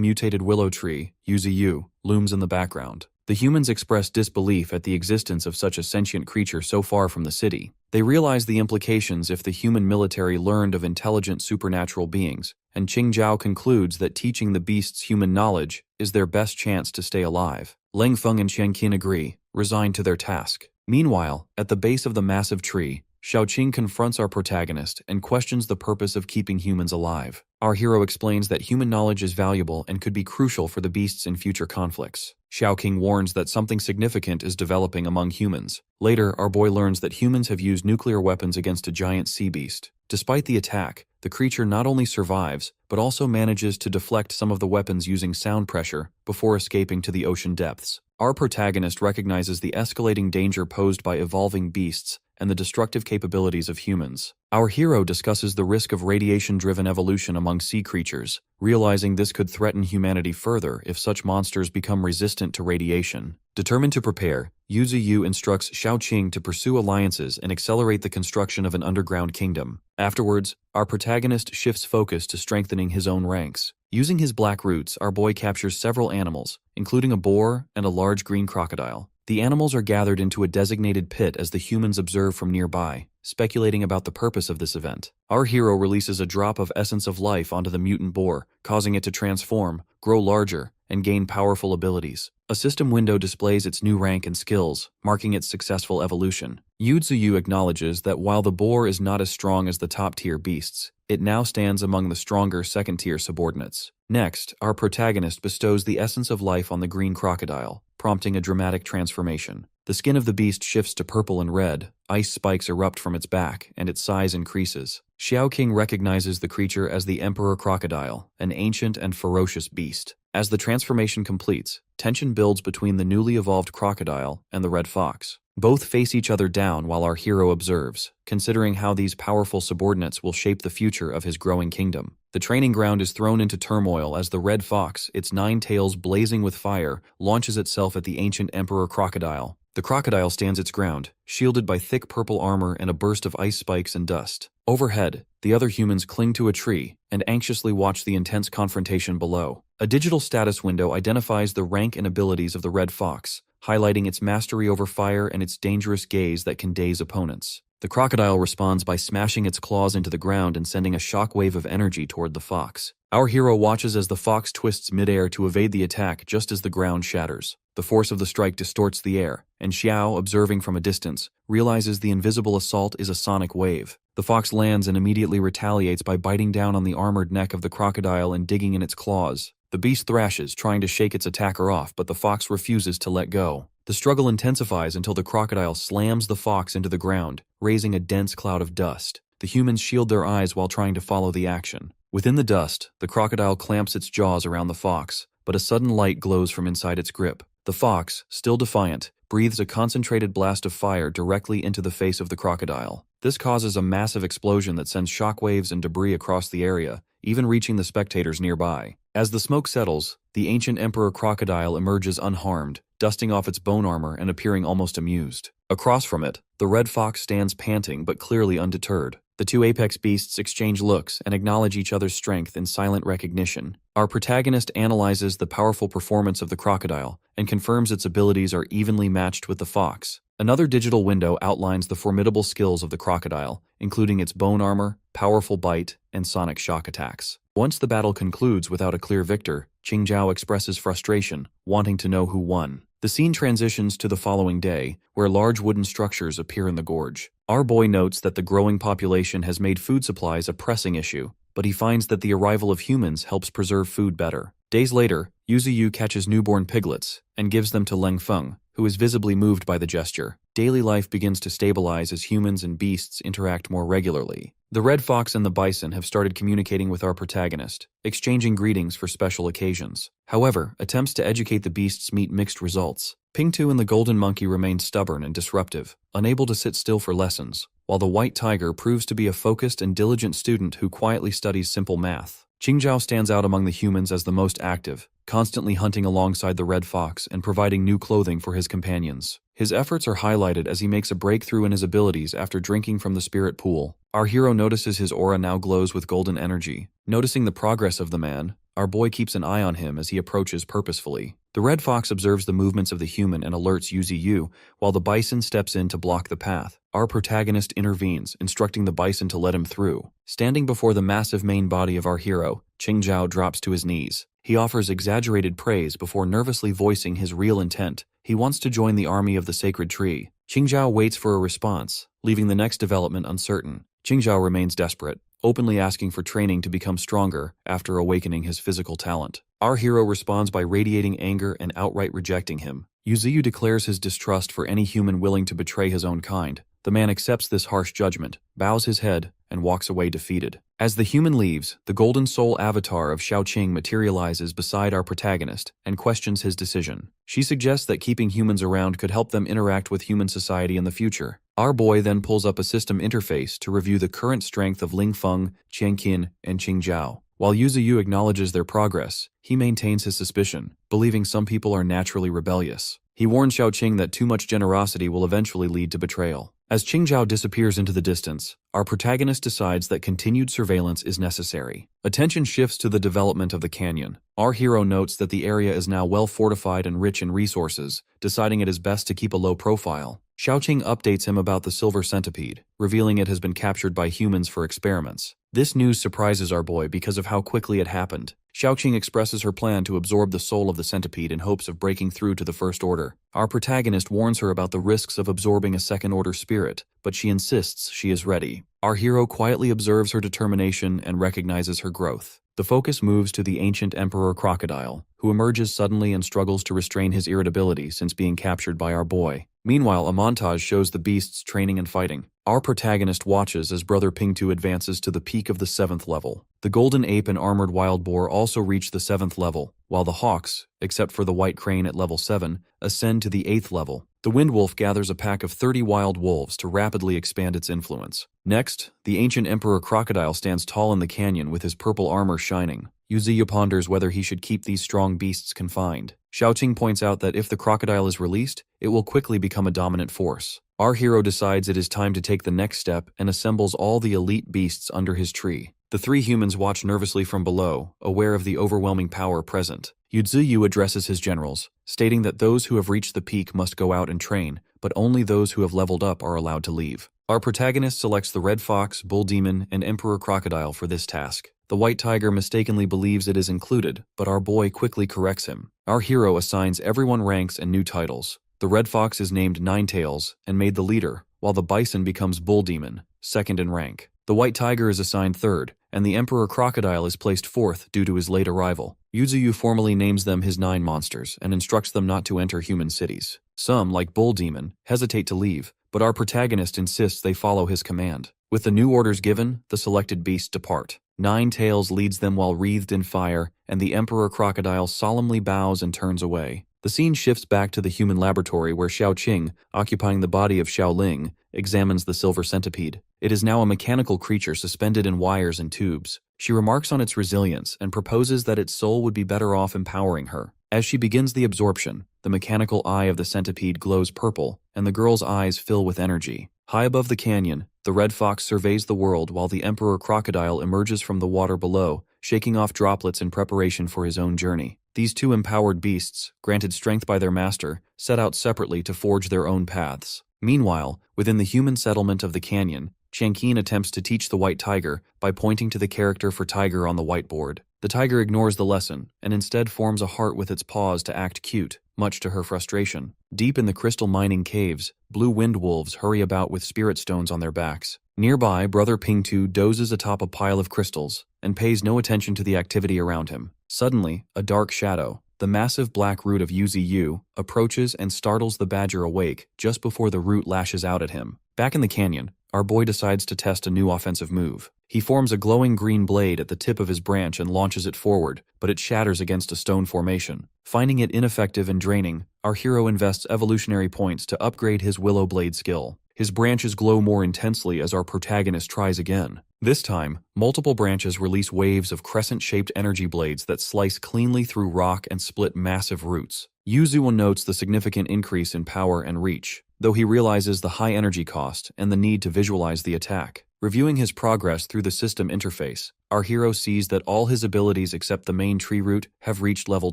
mutated willow tree, Yuzu, looms in the background. The humans express disbelief at the existence of such a sentient creature so far from the city. They realize the implications if the human military learned of intelligent supernatural beings, and Qingzhao concludes that teaching the beasts human knowledge is their best chance to stay alive. Leng Feng and Changqin agree, resigned to their task. Meanwhile, at the base of the massive tree, Xiaoqing confronts our protagonist and questions the purpose of keeping humans alive. Our hero explains that human knowledge is valuable and could be crucial for the beasts in future conflicts. Xiaoqing warns that something significant is developing among humans. Later, our boy learns that humans have used nuclear weapons against a giant sea beast. Despite the attack, the creature not only survives, but also manages to deflect some of the weapons using sound pressure before escaping to the ocean depths. Our protagonist recognizes the escalating danger posed by evolving beasts and the destructive capabilities of humans. Our hero discusses the risk of radiation-driven evolution among sea creatures, realizing this could threaten humanity further if such monsters become resistant to radiation. Determined to prepare, Yuzu instructs Xiaoqing to pursue alliances and accelerate the construction of an underground kingdom. Afterwards, our protagonist shifts focus to strengthening his own ranks. Using his black roots, our boy captures several animals, including a boar and a large green crocodile. The animals are gathered into a designated pit as the humans observe from nearby, speculating about the purpose of this event. Our hero releases a drop of essence of life onto the mutant boar, causing it to transform, grow larger, and gain powerful abilities. A system window displays its new rank and skills, marking its successful evolution. Yuzu acknowledges that while the boar is not as strong as the top-tier beasts, it now stands among the stronger second-tier subordinates. Next, our protagonist bestows the essence of life on the green crocodile, prompting a dramatic transformation. The skin of the beast shifts to purple and red, ice spikes erupt from its back, and its size increases. Xiaoqing recognizes the creature as the Emperor Crocodile, an ancient and ferocious beast. As the transformation completes, tension builds between the newly evolved crocodile and the red fox. Both face each other down while our hero observes, considering how these powerful subordinates will shape the future of his growing kingdom. The training ground is thrown into turmoil as the red fox, its 9 tails blazing with fire, launches itself at the ancient Emperor Crocodile. The crocodile stands its ground, shielded by thick purple armor and a burst of ice spikes and dust. Overhead, the other humans cling to a tree and anxiously watch the intense confrontation below. A digital status window identifies the rank and abilities of the red fox, highlighting its mastery over fire and its dangerous gaze that can daze opponents. The crocodile responds by smashing its claws into the ground and sending a shockwave of energy toward the fox. Our hero watches as the fox twists midair to evade the attack just as the ground shatters. The force of the strike distorts the air, and Xiao, observing from a distance, realizes the invisible assault is a sonic wave. The fox lands and immediately retaliates by biting down on the armored neck of the crocodile and digging in its claws. The beast thrashes, trying to shake its attacker off, but the fox refuses to let go. The struggle intensifies until the crocodile slams the fox into the ground, raising a dense cloud of dust. The humans shield their eyes while trying to follow the action. Within the dust, the crocodile clamps its jaws around the fox, but a sudden light glows from inside its grip. The fox, still defiant, breathes a concentrated blast of fire directly into the face of the crocodile. This causes a massive explosion that sends shockwaves and debris across the area, even reaching the spectators nearby. As the smoke settles, the ancient Emperor Crocodile emerges unharmed, dusting off its bone armor and appearing almost amused. Across from it, the red fox stands panting but clearly undeterred. The two apex beasts exchange looks and acknowledge each other's strength in silent recognition. Our protagonist analyzes the powerful performance of the crocodile and confirms its abilities are evenly matched with the fox. Another digital window outlines the formidable skills of the crocodile, including its bone armor, powerful bite, and sonic shock attacks. Once the battle concludes without a clear victor, Qingzhao expresses frustration, wanting to know who won. The scene transitions to the following day, where large wooden structures appear in the gorge. Our boy notes that the growing population has made food supplies a pressing issue, but he finds that the arrival of humans helps preserve food better. Days later, Yuziyu catches newborn piglets and gives them to Leng Feng, who is visibly moved by the gesture. Daily life begins to stabilize as humans and beasts interact more regularly. The red fox and the bison have started communicating with our protagonist, exchanging greetings for special occasions. However, attempts to educate the beasts meet mixed results. Pingtu and the golden monkey remain stubborn and disruptive, unable to sit still for lessons, while the white tiger proves to be a focused and diligent student who quietly studies simple math. Qingzhao stands out among the humans as the most active, constantly hunting alongside the red fox and providing new clothing for his companions. His efforts are highlighted as he makes a breakthrough in his abilities after drinking from the spirit pool. Our hero notices his aura now glows with golden energy. Noticing the progress of the man, our boy keeps an eye on him as he approaches purposefully. The red fox observes the movements of the human and alerts Yuziyu, while the bison steps in to block the path. Our protagonist intervenes, instructing the bison to let him through. Standing before the massive main body of our hero, Qingzhao drops to his knees. He offers exaggerated praise before nervously voicing his real intent. He wants to join the army of the sacred tree. Qingzhao waits for a response, leaving the next development uncertain. Qingzhao remains desperate, openly asking for training to become stronger after awakening his physical talent. Our hero responds by radiating anger and outright rejecting him. Yuziyu declares his distrust for any human willing to betray his own kind. The man accepts this harsh judgment, bows his head, and walks away defeated. As the human leaves, the golden soul avatar of Xiaoqing materializes beside our protagonist and questions his decision. She suggests that keeping humans around could help them interact with human society in the future. Our boy then pulls up a system interface to review the current strength of Ling Feng, Qianqin, and Qingzhao. While Yuziyu acknowledges their progress, he maintains his suspicion, believing some people are naturally rebellious. He warns Xiaoqing that too much generosity will eventually lead to betrayal. As Qingzhao disappears into the distance, our protagonist decides that continued surveillance is necessary. Attention shifts to the development of the canyon. Our hero notes that the area is now well fortified and rich in resources, deciding it is best to keep a low profile. Xiaoqing updates him about the silver centipede, revealing it has been captured by humans for experiments. This news surprises our boy because of how quickly it happened. Xiaoqing expresses her plan to absorb the soul of the centipede in hopes of breaking through to the First Order. Our protagonist warns her about the risks of absorbing a second-order spirit, but she insists she is ready. Our hero quietly observes her determination and recognizes her growth. The focus moves to the ancient Emperor Crocodile, who emerges suddenly and struggles to restrain his irritability since being captured by our boy. Meanwhile, a montage shows the beasts training and fighting. Our protagonist watches as Brother Pingtu advances to the peak of the 7th level. The golden ape and armored wild boar also reach the 7th level, while the hawks, except for the white crane at level 7, ascend to the 8th level. The windwolf gathers a pack of 30 wild wolves to rapidly expand its influence. Next, the ancient Emperor Crocodile stands tall in the canyon with his purple armor shining. Yuziyu ponders whether he should keep these strong beasts confined. Xiaoqing points out that if the crocodile is released, it will quickly become a dominant force. Our hero decides it is time to take the next step and assembles all the elite beasts under his tree. The three humans watch nervously from below, aware of the overwhelming power present. Yuziyu addresses his generals, stating that those who have reached the peak must go out and train, but only those who have leveled up are allowed to leave. Our protagonist selects the red fox, bull demon, and emperor crocodile for this task. The white tiger mistakenly believes it is included, but our boy quickly corrects him. Our hero assigns everyone ranks and new titles. The red fox is named Ninetails and made the leader, while the bison becomes bull demon, second in rank. The white tiger is assigned third, and the emperor crocodile is placed fourth due to his late arrival. Yuziyu formally names them his 9 monsters and instructs them not to enter human cities. Some, like bull demon, hesitate to leave, but our protagonist insists they follow his command. With the new orders given, the selected beasts depart. Ninetails leads them while wreathed in fire, and the emperor crocodile solemnly bows and turns away. The scene shifts back to the human laboratory where Xiaoqing, occupying the body of Xiaoling, examines the silver centipede. It is now a mechanical creature suspended in wires and tubes. She remarks on its resilience and proposes that its soul would be better off empowering her. As she begins the absorption, the mechanical eye of the centipede glows purple, and the girl's eyes fill with energy. High above the canyon, the red fox surveys the world while the emperor crocodile emerges from the water below, shaking off droplets in preparation for his own journey. These two empowered beasts, granted strength by their master, set out separately to forge their own paths. Meanwhile, within the human settlement of the canyon, Changqing attempts to teach the white tiger by pointing to the character for tiger on the whiteboard. The tiger ignores the lesson and instead forms a heart with its paws to act cute, much to her frustration. Deep in the crystal mining caves, blue wind wolves hurry about with spirit stones on their backs. Nearby, Brother Pingtu dozes atop a pile of crystals and pays no attention to the activity around him. Suddenly, a dark shadow, the massive black root of Yuzi, approaches and startles the badger awake just before the root lashes out at him. Back in the canyon, our boy decides to test a new offensive move. He forms a glowing green blade at the tip of his branch and launches it forward, but it shatters against a stone formation. Finding it ineffective and draining, our hero invests evolutionary points to upgrade his willow blade skill. His branches glow more intensely as our protagonist tries again. This time, multiple branches release waves of crescent-shaped energy blades that slice cleanly through rock and split massive roots. Yuzuo notes the significant increase in power and reach, though he realizes the high energy cost and the need to visualize the attack. Reviewing his progress through the system interface, our hero sees that all his abilities except the main tree root have reached level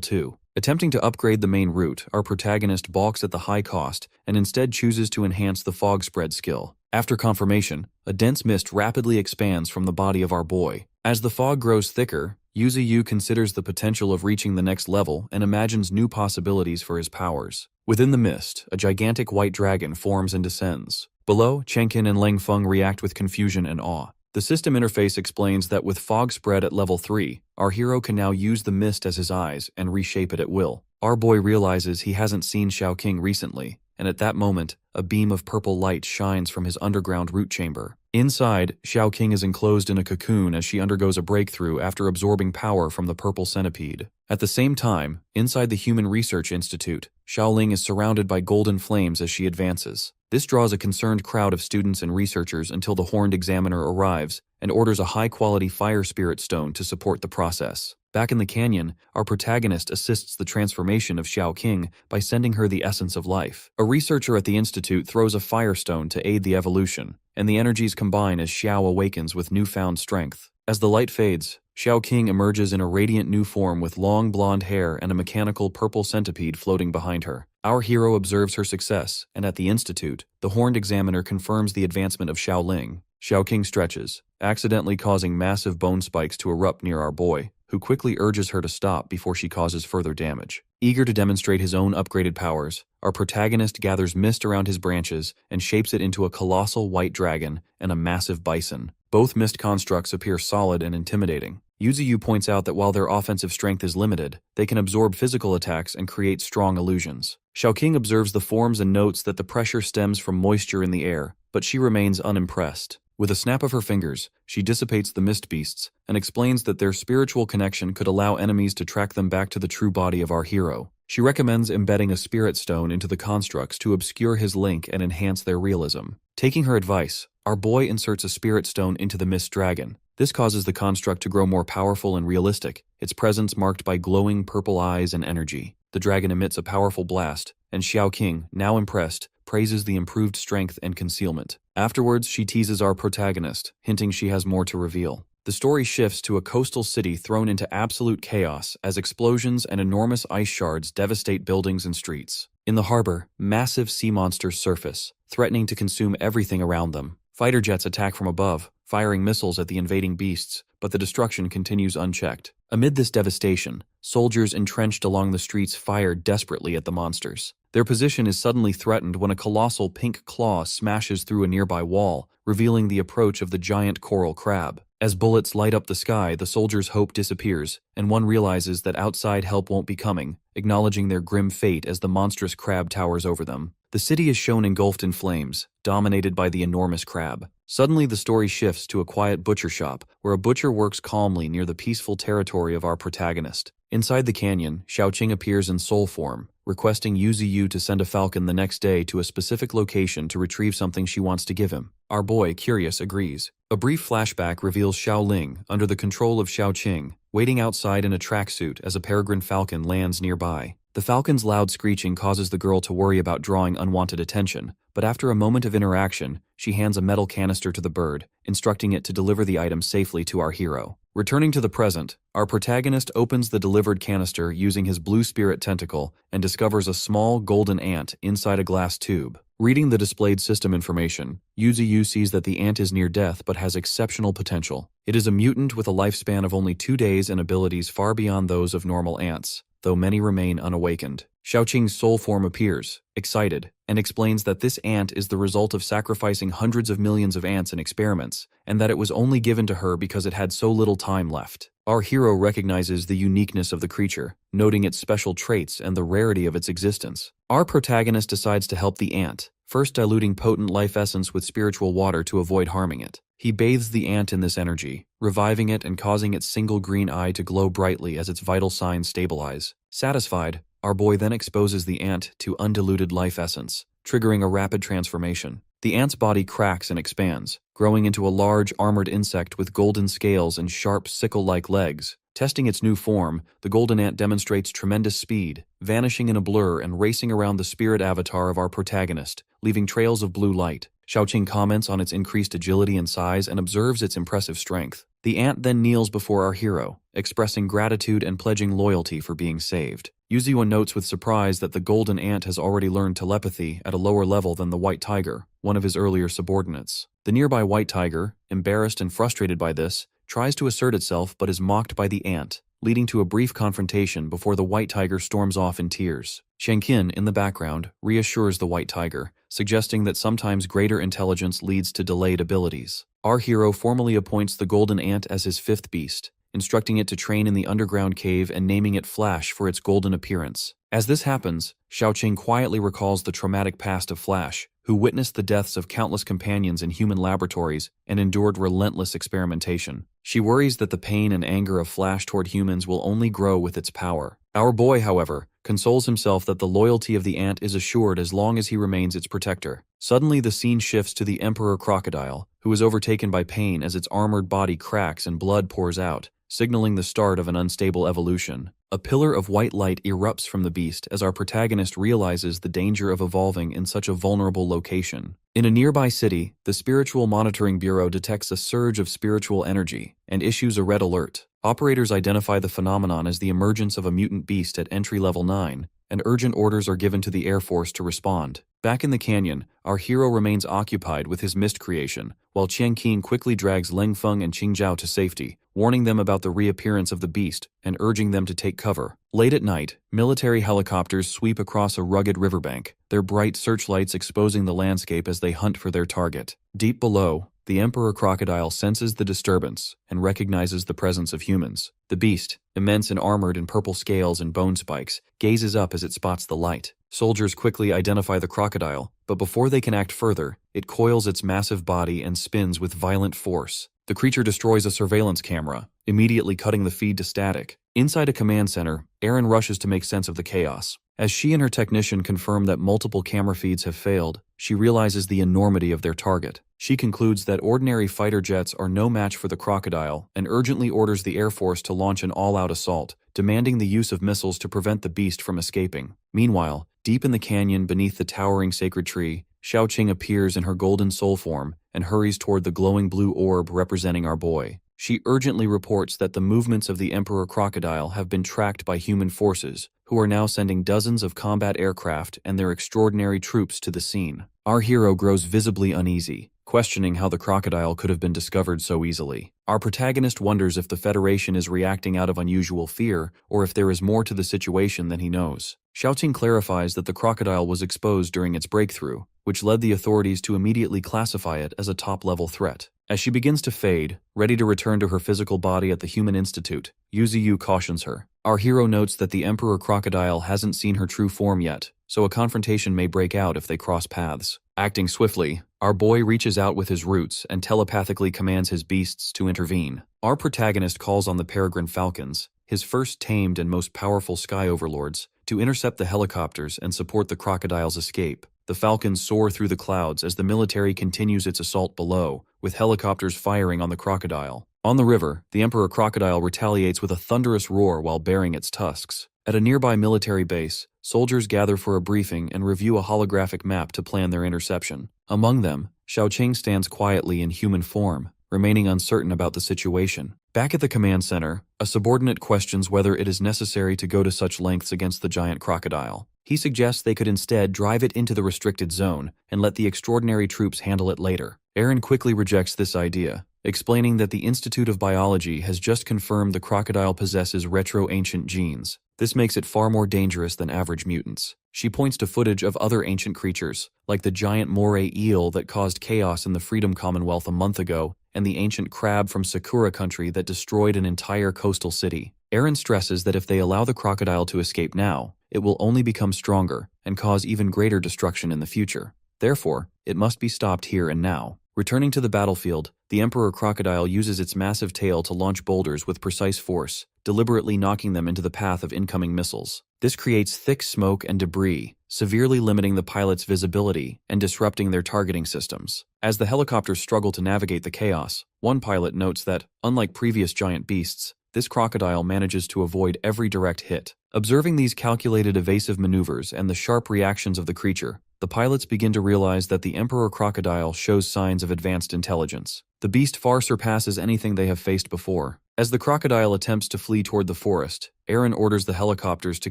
2. Attempting to upgrade the main root, our protagonist balks at the high cost and instead chooses to enhance the fog spread skill. After confirmation, a dense mist rapidly expands from the body of our boy. As the fog grows thicker, Yuzi considers the potential of reaching the next level and imagines new possibilities for his powers. Within the mist, a gigantic white dragon forms and descends. Below, Chenkin and Leng Feng react with confusion and awe. The system interface explains that with fog spread at level 3, our hero can now use the mist as his eyes and reshape it at will. Our boy realizes he hasn't seen Xiaoqing recently, and at that moment, a beam of purple light shines from his underground root chamber. Inside, Xiaoqing is enclosed in a cocoon as she undergoes a breakthrough after absorbing power from the purple centipede. At the same time, inside the Human Research Institute, Xiaoling is surrounded by golden flames as she advances. This draws a concerned crowd of students and researchers until the Horned Examiner arrives and orders a high-quality fire spirit stone to support the process. Back in the canyon, our protagonist assists the transformation of Xiaoqing by sending her the essence of life. A researcher at the institute throws a firestone to aid the evolution, and the energies combine as Xiao awakens with newfound strength. As the light fades, Xiaoqing emerges in a radiant new form with long blonde hair and a mechanical purple centipede floating behind her. Our hero observes her success, and at the institute, the Horned Examiner confirms the advancement of Xiaoling. Xiaoqing stretches, accidentally causing massive bone spikes to erupt near our boy, who quickly urges her to stop before she causes further damage. Eager to demonstrate his own upgraded powers, our protagonist gathers mist around his branches and shapes it into a colossal white dragon and a massive bison. Both mist constructs appear solid and intimidating. Yuzi points out that while their offensive strength is limited, they can absorb physical attacks and create strong illusions. Xiaoqing observes the forms and notes that the pressure stems from moisture in the air, but she remains unimpressed. With a snap of her fingers, she dissipates the mist beasts and explains that their spiritual connection could allow enemies to track them back to the true body of our hero. She recommends embedding a spirit stone into the constructs to obscure his link and enhance their realism. Taking her advice, our boy inserts a spirit stone into the mist dragon. This causes the construct to grow more powerful and realistic, its presence marked by glowing purple eyes and energy. The dragon emits a powerful blast, and Xiaoqing, now impressed, praises the improved strength and concealment. Afterwards, she teases our protagonist, hinting she has more to reveal. The story shifts to a coastal city thrown into absolute chaos as explosions and enormous ice shards devastate buildings and streets. In the harbor, massive sea monsters surface, threatening to consume everything around them. Fighter jets attack from above, firing missiles at the invading beasts, but the destruction continues unchecked. Amid this devastation, soldiers entrenched along the streets fire desperately at the monsters. Their position is suddenly threatened when a colossal pink claw smashes through a nearby wall, revealing the approach of the giant coral crab. As bullets light up the sky, the soldiers' hope disappears, and one realizes that outside help won't be coming, acknowledging their grim fate as the monstrous crab towers over them. The city is shown engulfed in flames, dominated by the enormous crab. Suddenly, the story shifts to a quiet butcher shop, where a butcher works calmly near the peaceful territory of our protagonist. Inside the canyon, Xiaoqing appears in soul form, requesting Yuzi to send a falcon the next day to a specific location to retrieve something she wants to give him. Our boy, curious, agrees. A brief flashback reveals Xiaoling, under the control of Xiaoqing, waiting outside in a tracksuit as a peregrine falcon lands nearby. The falcon's loud screeching causes the girl to worry about drawing unwanted attention, but after a moment of interaction, she hands a metal canister to the bird, instructing it to deliver the item safely to our hero. Returning to the present, our protagonist opens the delivered canister using his blue spirit tentacle and discovers a small golden ant inside a glass tube. Reading the displayed system information, Yuzu sees that the ant is near death but has exceptional potential. It is a mutant with a lifespan of only 2 days and abilities far beyond those of normal ants, though many remain unawakened. Xiaoqing's soul form appears, excited, and explains that this ant is the result of sacrificing hundreds of millions of ants in experiments, and that it was only given to her because it had so little time left. Our hero recognizes the uniqueness of the creature, noting its special traits and the rarity of its existence. Our protagonist decides to help the ant, first diluting potent life essence with spiritual water to avoid harming it. He bathes the ant in this energy, reviving it and causing its single green eye to glow brightly as its vital signs stabilize. Satisfied, our boy then exposes the ant to undiluted life essence, triggering a rapid transformation. The ant's body cracks and expands, growing into a large armored insect with golden scales and sharp sickle-like legs. Testing its new form, the golden ant demonstrates tremendous speed, vanishing in a blur and racing around the spirit avatar of our protagonist, leaving trails of blue light. Xiaoqing comments on its increased agility and size and observes its impressive strength. The ant then kneels before our hero, expressing gratitude and pledging loyalty for being saved. Yuzu notes with surprise that the golden ant has already learned telepathy at a lower level than the white tiger, one of his earlier subordinates. The nearby white tiger, embarrassed and frustrated by this, tries to assert itself but is mocked by the ant, leading to a brief confrontation before the white tiger storms off in tears. Shenkin, in the background, reassures the white tiger, suggesting that sometimes greater intelligence leads to delayed abilities. Our hero formally appoints the golden ant as his 5th beast, instructing it to train in the underground cave and naming it Flash for its golden appearance. As this happens, Xiaoqing quietly recalls the traumatic past of Flash, who witnessed the deaths of countless companions in human laboratories and endured relentless experimentation. She worries that the pain and anger of Flash toward humans will only grow with its power. Our boy, however, consoles himself that the loyalty of the ant is assured as long as he remains its protector. Suddenly the scene shifts to the Emperor Crocodile, who is overtaken by pain as its armored body cracks and blood pours out, signaling the start of an unstable evolution. A pillar of white light erupts from the beast as our protagonist realizes the danger of evolving in such a vulnerable location. In a nearby city, the Spiritual Monitoring Bureau detects a surge of spiritual energy and issues a red alert. Operators identify the phenomenon as the emergence of a mutant beast at entry level 9, and urgent orders are given to the Air Force to respond. Back in the canyon, our hero remains occupied with his mist creation, while Qian Qin quickly drags Leng Feng and Qing Zhao to safety, warning them about the reappearance of the beast and urging them to take cover. Late at night, military helicopters sweep across a rugged riverbank, their bright searchlights exposing the landscape as they hunt for their target. Deep below, the Emperor Crocodile senses the disturbance and recognizes the presence of humans. The beast, immense and armored in purple scales and bone spikes, gazes up as it spots the light. Soldiers quickly identify the crocodile, but before they can act further, it coils its massive body and spins with violent force. The creature destroys a surveillance camera, immediately cutting the feed to static. Inside a command center, Erin rushes to make sense of the chaos. As she and her technician confirm that multiple camera feeds have failed, she realizes the enormity of their target. She concludes that ordinary fighter jets are no match for the crocodile and urgently orders the Air Force to launch an all-out assault, demanding the use of missiles to prevent the beast from escaping. Meanwhile, deep in the canyon beneath the towering sacred tree, Xiaoqing appears in her golden soul form and hurries toward the glowing blue orb representing our boy. She urgently reports that the movements of the Emperor Crocodile have been tracked by human forces, who are now sending dozens of combat aircraft and their extraordinary troops to the scene. Our hero grows visibly uneasy, questioning how the crocodile could have been discovered so easily. Our protagonist wonders if the Federation is reacting out of unusual fear or if there is more to the situation than he knows. Xiaoqing clarifies that the crocodile was exposed during its breakthrough, which led the authorities to immediately classify it as a top-level threat. As she begins to fade, ready to return to her physical body at the Human Institute, Yuzu cautions her. Our hero notes that the Emperor Crocodile hasn't seen her true form yet, so a confrontation may break out if they cross paths. Acting swiftly, our boy reaches out with his roots and telepathically commands his beasts to intervene. Our protagonist calls on the peregrine falcons, his first tamed and most powerful sky overlords, to intercept the helicopters and support the crocodile's escape. The falcons soar through the clouds as the military continues its assault below, with helicopters firing on the crocodile. On the river, the Emperor Crocodile retaliates with a thunderous roar while baring its tusks. At a nearby military base, soldiers gather for a briefing and review a holographic map to plan their interception. Among them, Xiaoqing stands quietly in human form, remaining uncertain about the situation. Back at the command center, a subordinate questions whether it is necessary to go to such lengths against the giant crocodile. He suggests they could instead drive it into the restricted zone and let the extraordinary troops handle it later. Aaron quickly rejects this idea, explaining that the Institute of Biology has just confirmed the crocodile possesses retro-ancient genes. This makes it far more dangerous than average mutants. She points to footage of other ancient creatures, like the giant moray eel that caused chaos in the Freedom Commonwealth a month ago, and the ancient crab from Sakura country that destroyed an entire coastal city. Aaron stresses that if they allow the crocodile to escape now, it will only become stronger and cause even greater destruction in the future. Therefore, it must be stopped here and now. Returning to the battlefield, the Emperor Crocodile uses its massive tail to launch boulders with precise force, deliberately knocking them into the path of incoming missiles. This creates thick smoke and debris, severely limiting the pilot's visibility and disrupting their targeting systems. As the helicopters struggle to navigate the chaos, one pilot notes that, unlike previous giant beasts, this crocodile manages to avoid every direct hit. Observing these calculated evasive maneuvers and the sharp reactions of the creature, the pilots begin to realize that the Emperor Crocodile shows signs of advanced intelligence. The beast far surpasses anything they have faced before. As the crocodile attempts to flee toward the forest, Aaron orders the helicopters to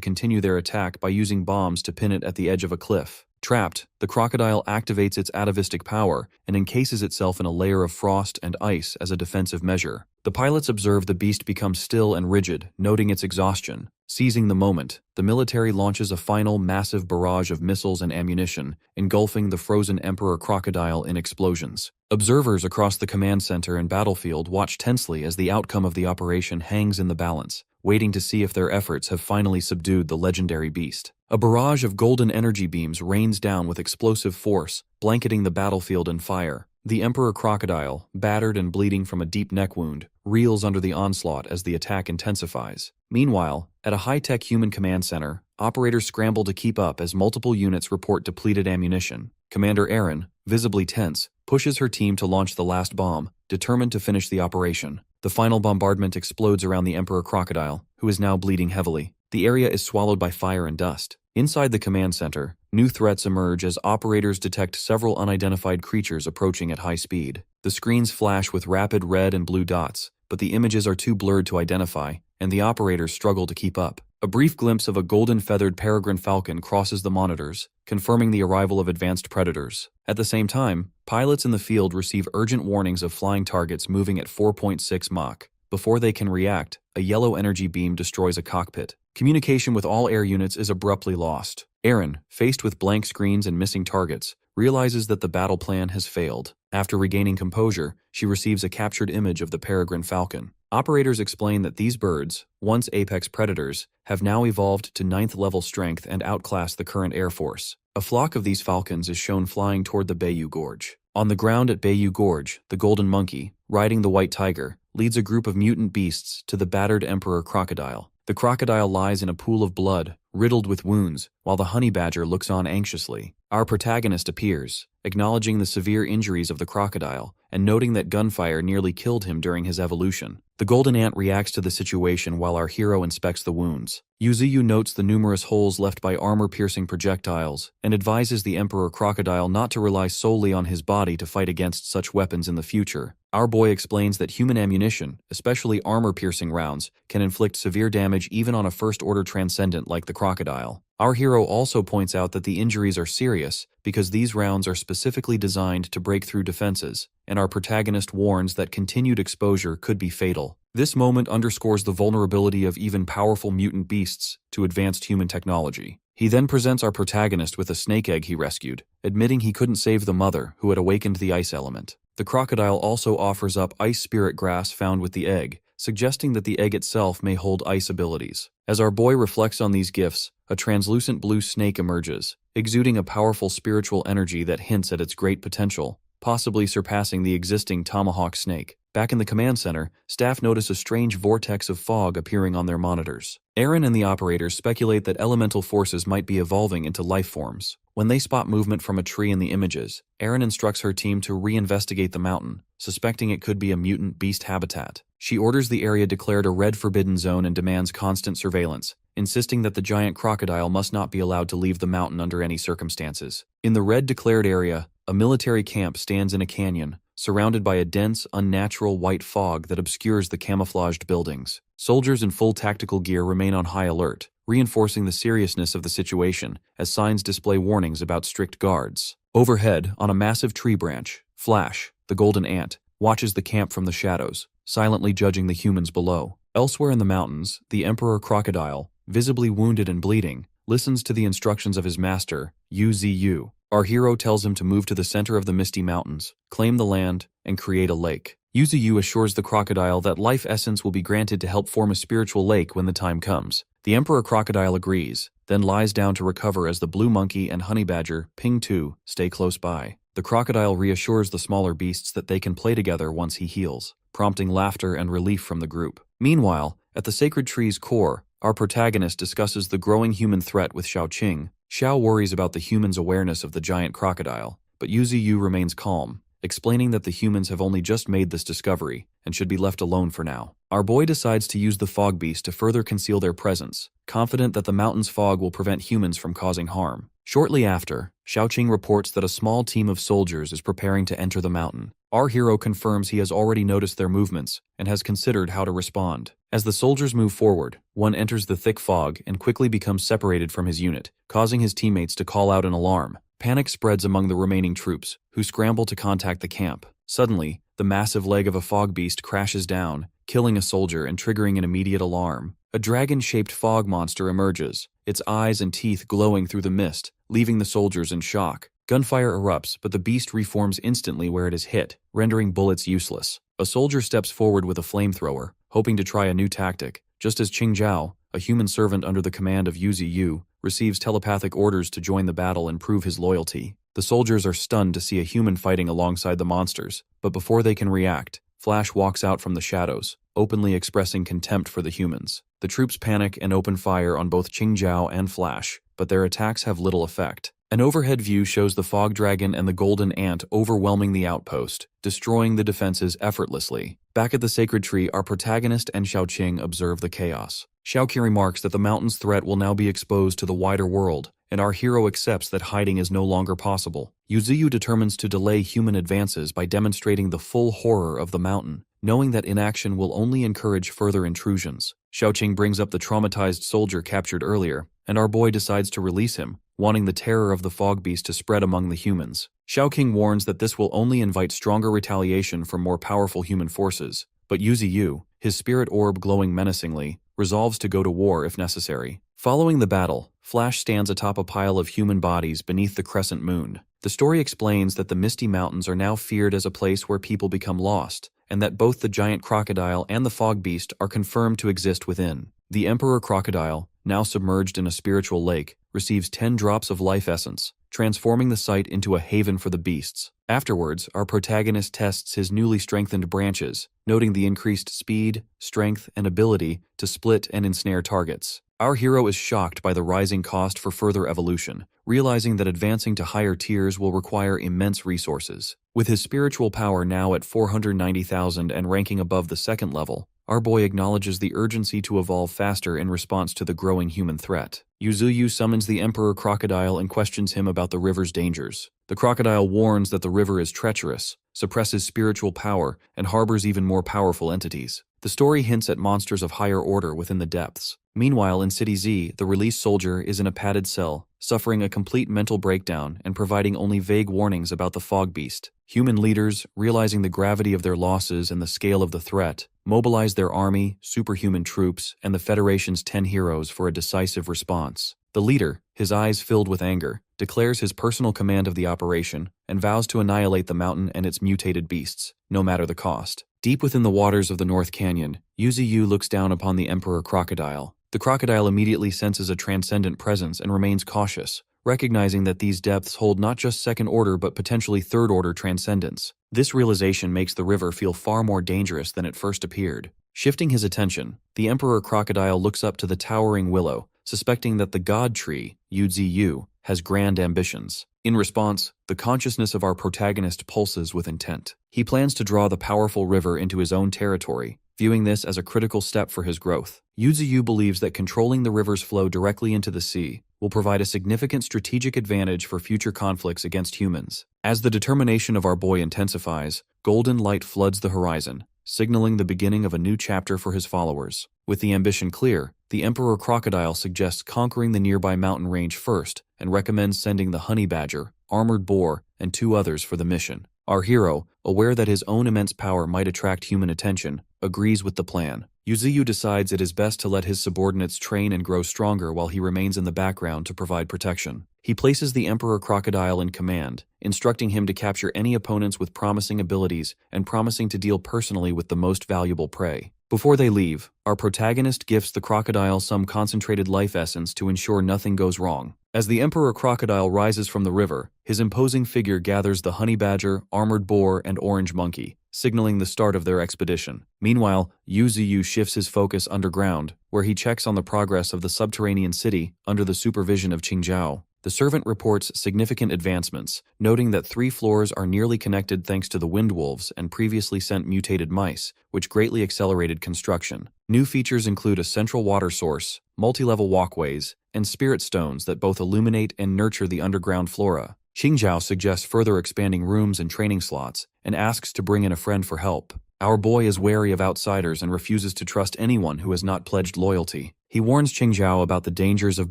continue their attack by using bombs to pin it at the edge of a cliff. Trapped, the crocodile activates its atavistic power and encases itself in a layer of frost and ice as a defensive measure. The pilots observe the beast become still and rigid, noting its exhaustion. Seizing the moment, the military launches a final massive barrage of missiles and ammunition, engulfing the frozen Emperor Crocodile in explosions. Observers across the command center and battlefield watch tensely as the outcome of the operation hangs in the balance, waiting to see if their efforts have finally subdued the legendary beast. A barrage of golden energy beams rains down with explosive force, blanketing the battlefield in fire. The Emperor Crocodile, battered and bleeding from a deep neck wound, reels under the onslaught as the attack intensifies. Meanwhile, at a high-tech human command center, operators scramble to keep up as multiple units report depleted ammunition. Commander Aaron, visibly tense, pushes her team to launch the last bomb, determined to finish the operation. The final bombardment explodes around the Emperor Crocodile, who is now bleeding heavily. The area is swallowed by fire and dust. Inside the command center, new threats emerge as operators detect several unidentified creatures approaching at high speed. The screens flash with rapid red and blue dots, but the images are too blurred to identify, and the operators struggle to keep up. A brief glimpse of a golden-feathered peregrine falcon crosses the monitors, confirming the arrival of advanced predators. At the same time, pilots in the field receive urgent warnings of flying targets moving at 4.6 Mach. Before they can react, a yellow energy beam destroys a cockpit. Communication with all air units is abruptly lost. Aaron, faced with blank screens and missing targets, realizes that the battle plan has failed. After regaining composure, she receives a captured image of the peregrine falcon. Operators explain that these birds, once apex predators, have now evolved to 9th-level strength and outclass the current Air Force. A flock of these falcons is shown flying toward the Bayou Gorge. On the ground at Bayou Gorge, the golden monkey, riding the white tiger, leads a group of mutant beasts to the battered Emperor Crocodile. The crocodile lies in a pool of blood, riddled with wounds, while the honey badger looks on anxiously. Our protagonist appears, acknowledging the severe injuries of the crocodile, and noting that gunfire nearly killed him during his evolution. The golden ant reacts to the situation while our hero inspects the wounds. Yuzuyu notes the numerous holes left by armor-piercing projectiles, and advises the Emperor Crocodile not to rely solely on his body to fight against such weapons in the future. Our boy explains that human ammunition, especially armor-piercing rounds, can inflict severe damage even on a first-order transcendent like the crocodile. Our hero also points out that the injuries are serious because these rounds are specifically designed to break through defenses, and our protagonist warns that continued exposure could be fatal. This moment underscores the vulnerability of even powerful mutant beasts to advanced human technology. He then presents our protagonist with a snake egg he rescued, admitting he couldn't save the mother who had awakened the ice element. The crocodile also offers up ice spirit grass found with the egg, suggesting that the egg itself may hold ice abilities. As our boy reflects on these gifts, a translucent blue snake emerges, exuding a powerful spiritual energy that hints at its great potential, possibly surpassing the existing tomahawk snake. Back in the command center, staff notice a strange vortex of fog appearing on their monitors. Aaron and the operators speculate that elemental forces might be evolving into life forms. When they spot movement from a tree in the images, Aaron instructs her team to reinvestigate the mountain, suspecting it could be a mutant beast habitat. She orders the area declared a red forbidden zone and demands constant surveillance, insisting that the giant crocodile must not be allowed to leave the mountain under any circumstances. In the red declared area, a military camp stands in a canyon, surrounded by a dense, unnatural white fog that obscures the camouflaged buildings. Soldiers in full tactical gear remain on high alert, reinforcing the seriousness of the situation as signs display warnings about strict guards. Overhead, on a massive tree branch, Flash, the golden ant, watches the camp from the shadows, silently judging the humans below. Elsewhere in the mountains, the Emperor Crocodile, visibly wounded and bleeding, listens to the instructions of his master, Uzu. Our hero tells him to move to the center of the misty mountains, claim the land, and create a lake. Uzu assures the crocodile that life essence will be granted to help form a spiritual lake when the time comes. The Emperor Crocodile agrees, then lies down to recover as the blue monkey and honey badger, Ping 2, stay close by. The crocodile reassures the smaller beasts that they can play together once he heals, prompting laughter and relief from the group. Meanwhile, at the sacred tree's core, our protagonist discusses the growing human threat with Xiaoqing. Xiao worries about the humans' awareness of the giant crocodile, but Yuziyu remains calm, explaining that the humans have only just made this discovery and should be left alone for now. Our boy decides to use the fog beast to further conceal their presence, confident that the mountain's fog will prevent humans from causing harm. Shortly after, Xiaoqing reports that a small team of soldiers is preparing to enter the mountain. Our hero confirms he has already noticed their movements and has considered how to respond. As the soldiers move forward, one enters the thick fog and quickly becomes separated from his unit, causing his teammates to call out an alarm. Panic spreads among the remaining troops, who scramble to contact the camp. Suddenly, the massive leg of a fog beast crashes down, killing a soldier and triggering an immediate alarm. A dragon-shaped fog monster emerges, its eyes and teeth glowing through the mist, leaving the soldiers in shock. Gunfire erupts, but the beast reforms instantly where it is hit, rendering bullets useless. A soldier steps forward with a flamethrower, hoping to try a new tactic, just as Qingzhao, a human servant under the command of Yuzi Yu, receives telepathic orders to join the battle and prove his loyalty. The soldiers are stunned to see a human fighting alongside the monsters, but before they can react, Flash walks out from the shadows, openly expressing contempt for the humans. The troops panic and open fire on both Qingzhao and Flash, but their attacks have little effect. An overhead view shows the fog dragon and the golden ant overwhelming the outpost, destroying the defenses effortlessly. Back at the sacred tree, our protagonist and Xiaoqing observe the chaos. Xiaoqing remarks that the mountain's threat will now be exposed to the wider world, and our hero accepts that hiding is no longer possible. Yuziyu determines to delay human advances by demonstrating the full horror of the mountain, knowing that inaction will only encourage further intrusions. Xiaoqing brings up the traumatized soldier captured earlier, and our boy decides to release him, wanting the terror of the fog beast to spread among the humans. Xiaoqing warns that this will only invite stronger retaliation from more powerful human forces, but Yuziyu, his spirit orb glowing menacingly, resolves to go to war if necessary. Following the battle, Flash stands atop a pile of human bodies beneath the crescent moon. The story explains that the Misty Mountains are now feared as a place where people become lost, and that both the giant crocodile and the fog beast are confirmed to exist within. The Emperor Crocodile, now submerged in a spiritual lake, receives 10 drops of life essence, transforming the site into a haven for the beasts. Afterwards, our protagonist tests his newly strengthened branches, noting the increased speed, strength, and ability to split and ensnare targets. Our hero is shocked by the rising cost for further evolution, realizing that advancing to higher tiers will require immense resources. With his spiritual power now at 490,000 and ranking above the second level, our boy acknowledges the urgency to evolve faster in response to the growing human threat. Yuzuyu summons the Emperor Crocodile and questions him about the river's dangers. The crocodile warns that the river is treacherous, suppresses spiritual power, and harbors even more powerful entities. The story hints at monsters of higher order within the depths. Meanwhile, in City Z, the released soldier is in a padded cell, suffering a complete mental breakdown and providing only vague warnings about the fog beast. Human leaders, realizing the gravity of their losses and the scale of the threat, mobilize their army, superhuman troops, and the Federation's 10 heroes for a decisive response. The leader, his eyes filled with anger, declares his personal command of the operation and vows to annihilate the mountain and its mutated beasts, no matter the cost. Deep within the waters of the North Canyon, Yuziyu looks down upon the Emperor Crocodile. The crocodile immediately senses a transcendent presence and remains cautious, recognizing that these depths hold not just second-order but potentially third-order transcendence. This realization makes the river feel far more dangerous than it first appeared. Shifting his attention, the Emperor Crocodile looks up to the towering willow, suspecting that the god tree, Yuzi-Yu, has grand ambitions. In response, the consciousness of our protagonist pulses with intent. He plans to draw the powerful river into his own territory, viewing this as a critical step for his growth. Yuzuyu believes that controlling the river's flow directly into the sea will provide a significant strategic advantage for future conflicts against humans. As the determination of our boy intensifies, golden light floods the horizon, signaling the beginning of a new chapter for his followers. With the ambition clear, the Emperor Crocodile suggests conquering the nearby mountain range first and recommends sending the Honey Badger, Armored Boar, and 2 others for the mission. Our hero, aware that his own immense power might attract human attention, agrees with the plan. Yuzuyu decides it is best to let his subordinates train and grow stronger while he remains in the background to provide protection. He places the Emperor Crocodile in command, instructing him to capture any opponents with promising abilities and promising to deal personally with the most valuable prey. Before they leave, our protagonist gifts the crocodile some concentrated life essence to ensure nothing goes wrong. As the Emperor Crocodile rises from the river, his imposing figure gathers the Honey Badger, Armored Boar, and Orange Monkey, signaling the start of their expedition. Meanwhile, Yuzuyu shifts his focus underground, where he checks on the progress of the subterranean city under the supervision of Qingzhao. The servant reports significant advancements, noting that 3 floors are nearly connected thanks to the wind wolves and previously sent mutated mice, which greatly accelerated construction. New features include a central water source, multi-level walkways, and spirit stones that both illuminate and nurture the underground flora. Qingzhao suggests further expanding rooms and training slots, and asks to bring in a friend for help. Our boy is wary of outsiders and refuses to trust anyone who has not pledged loyalty. He warns Qingzhao about the dangers of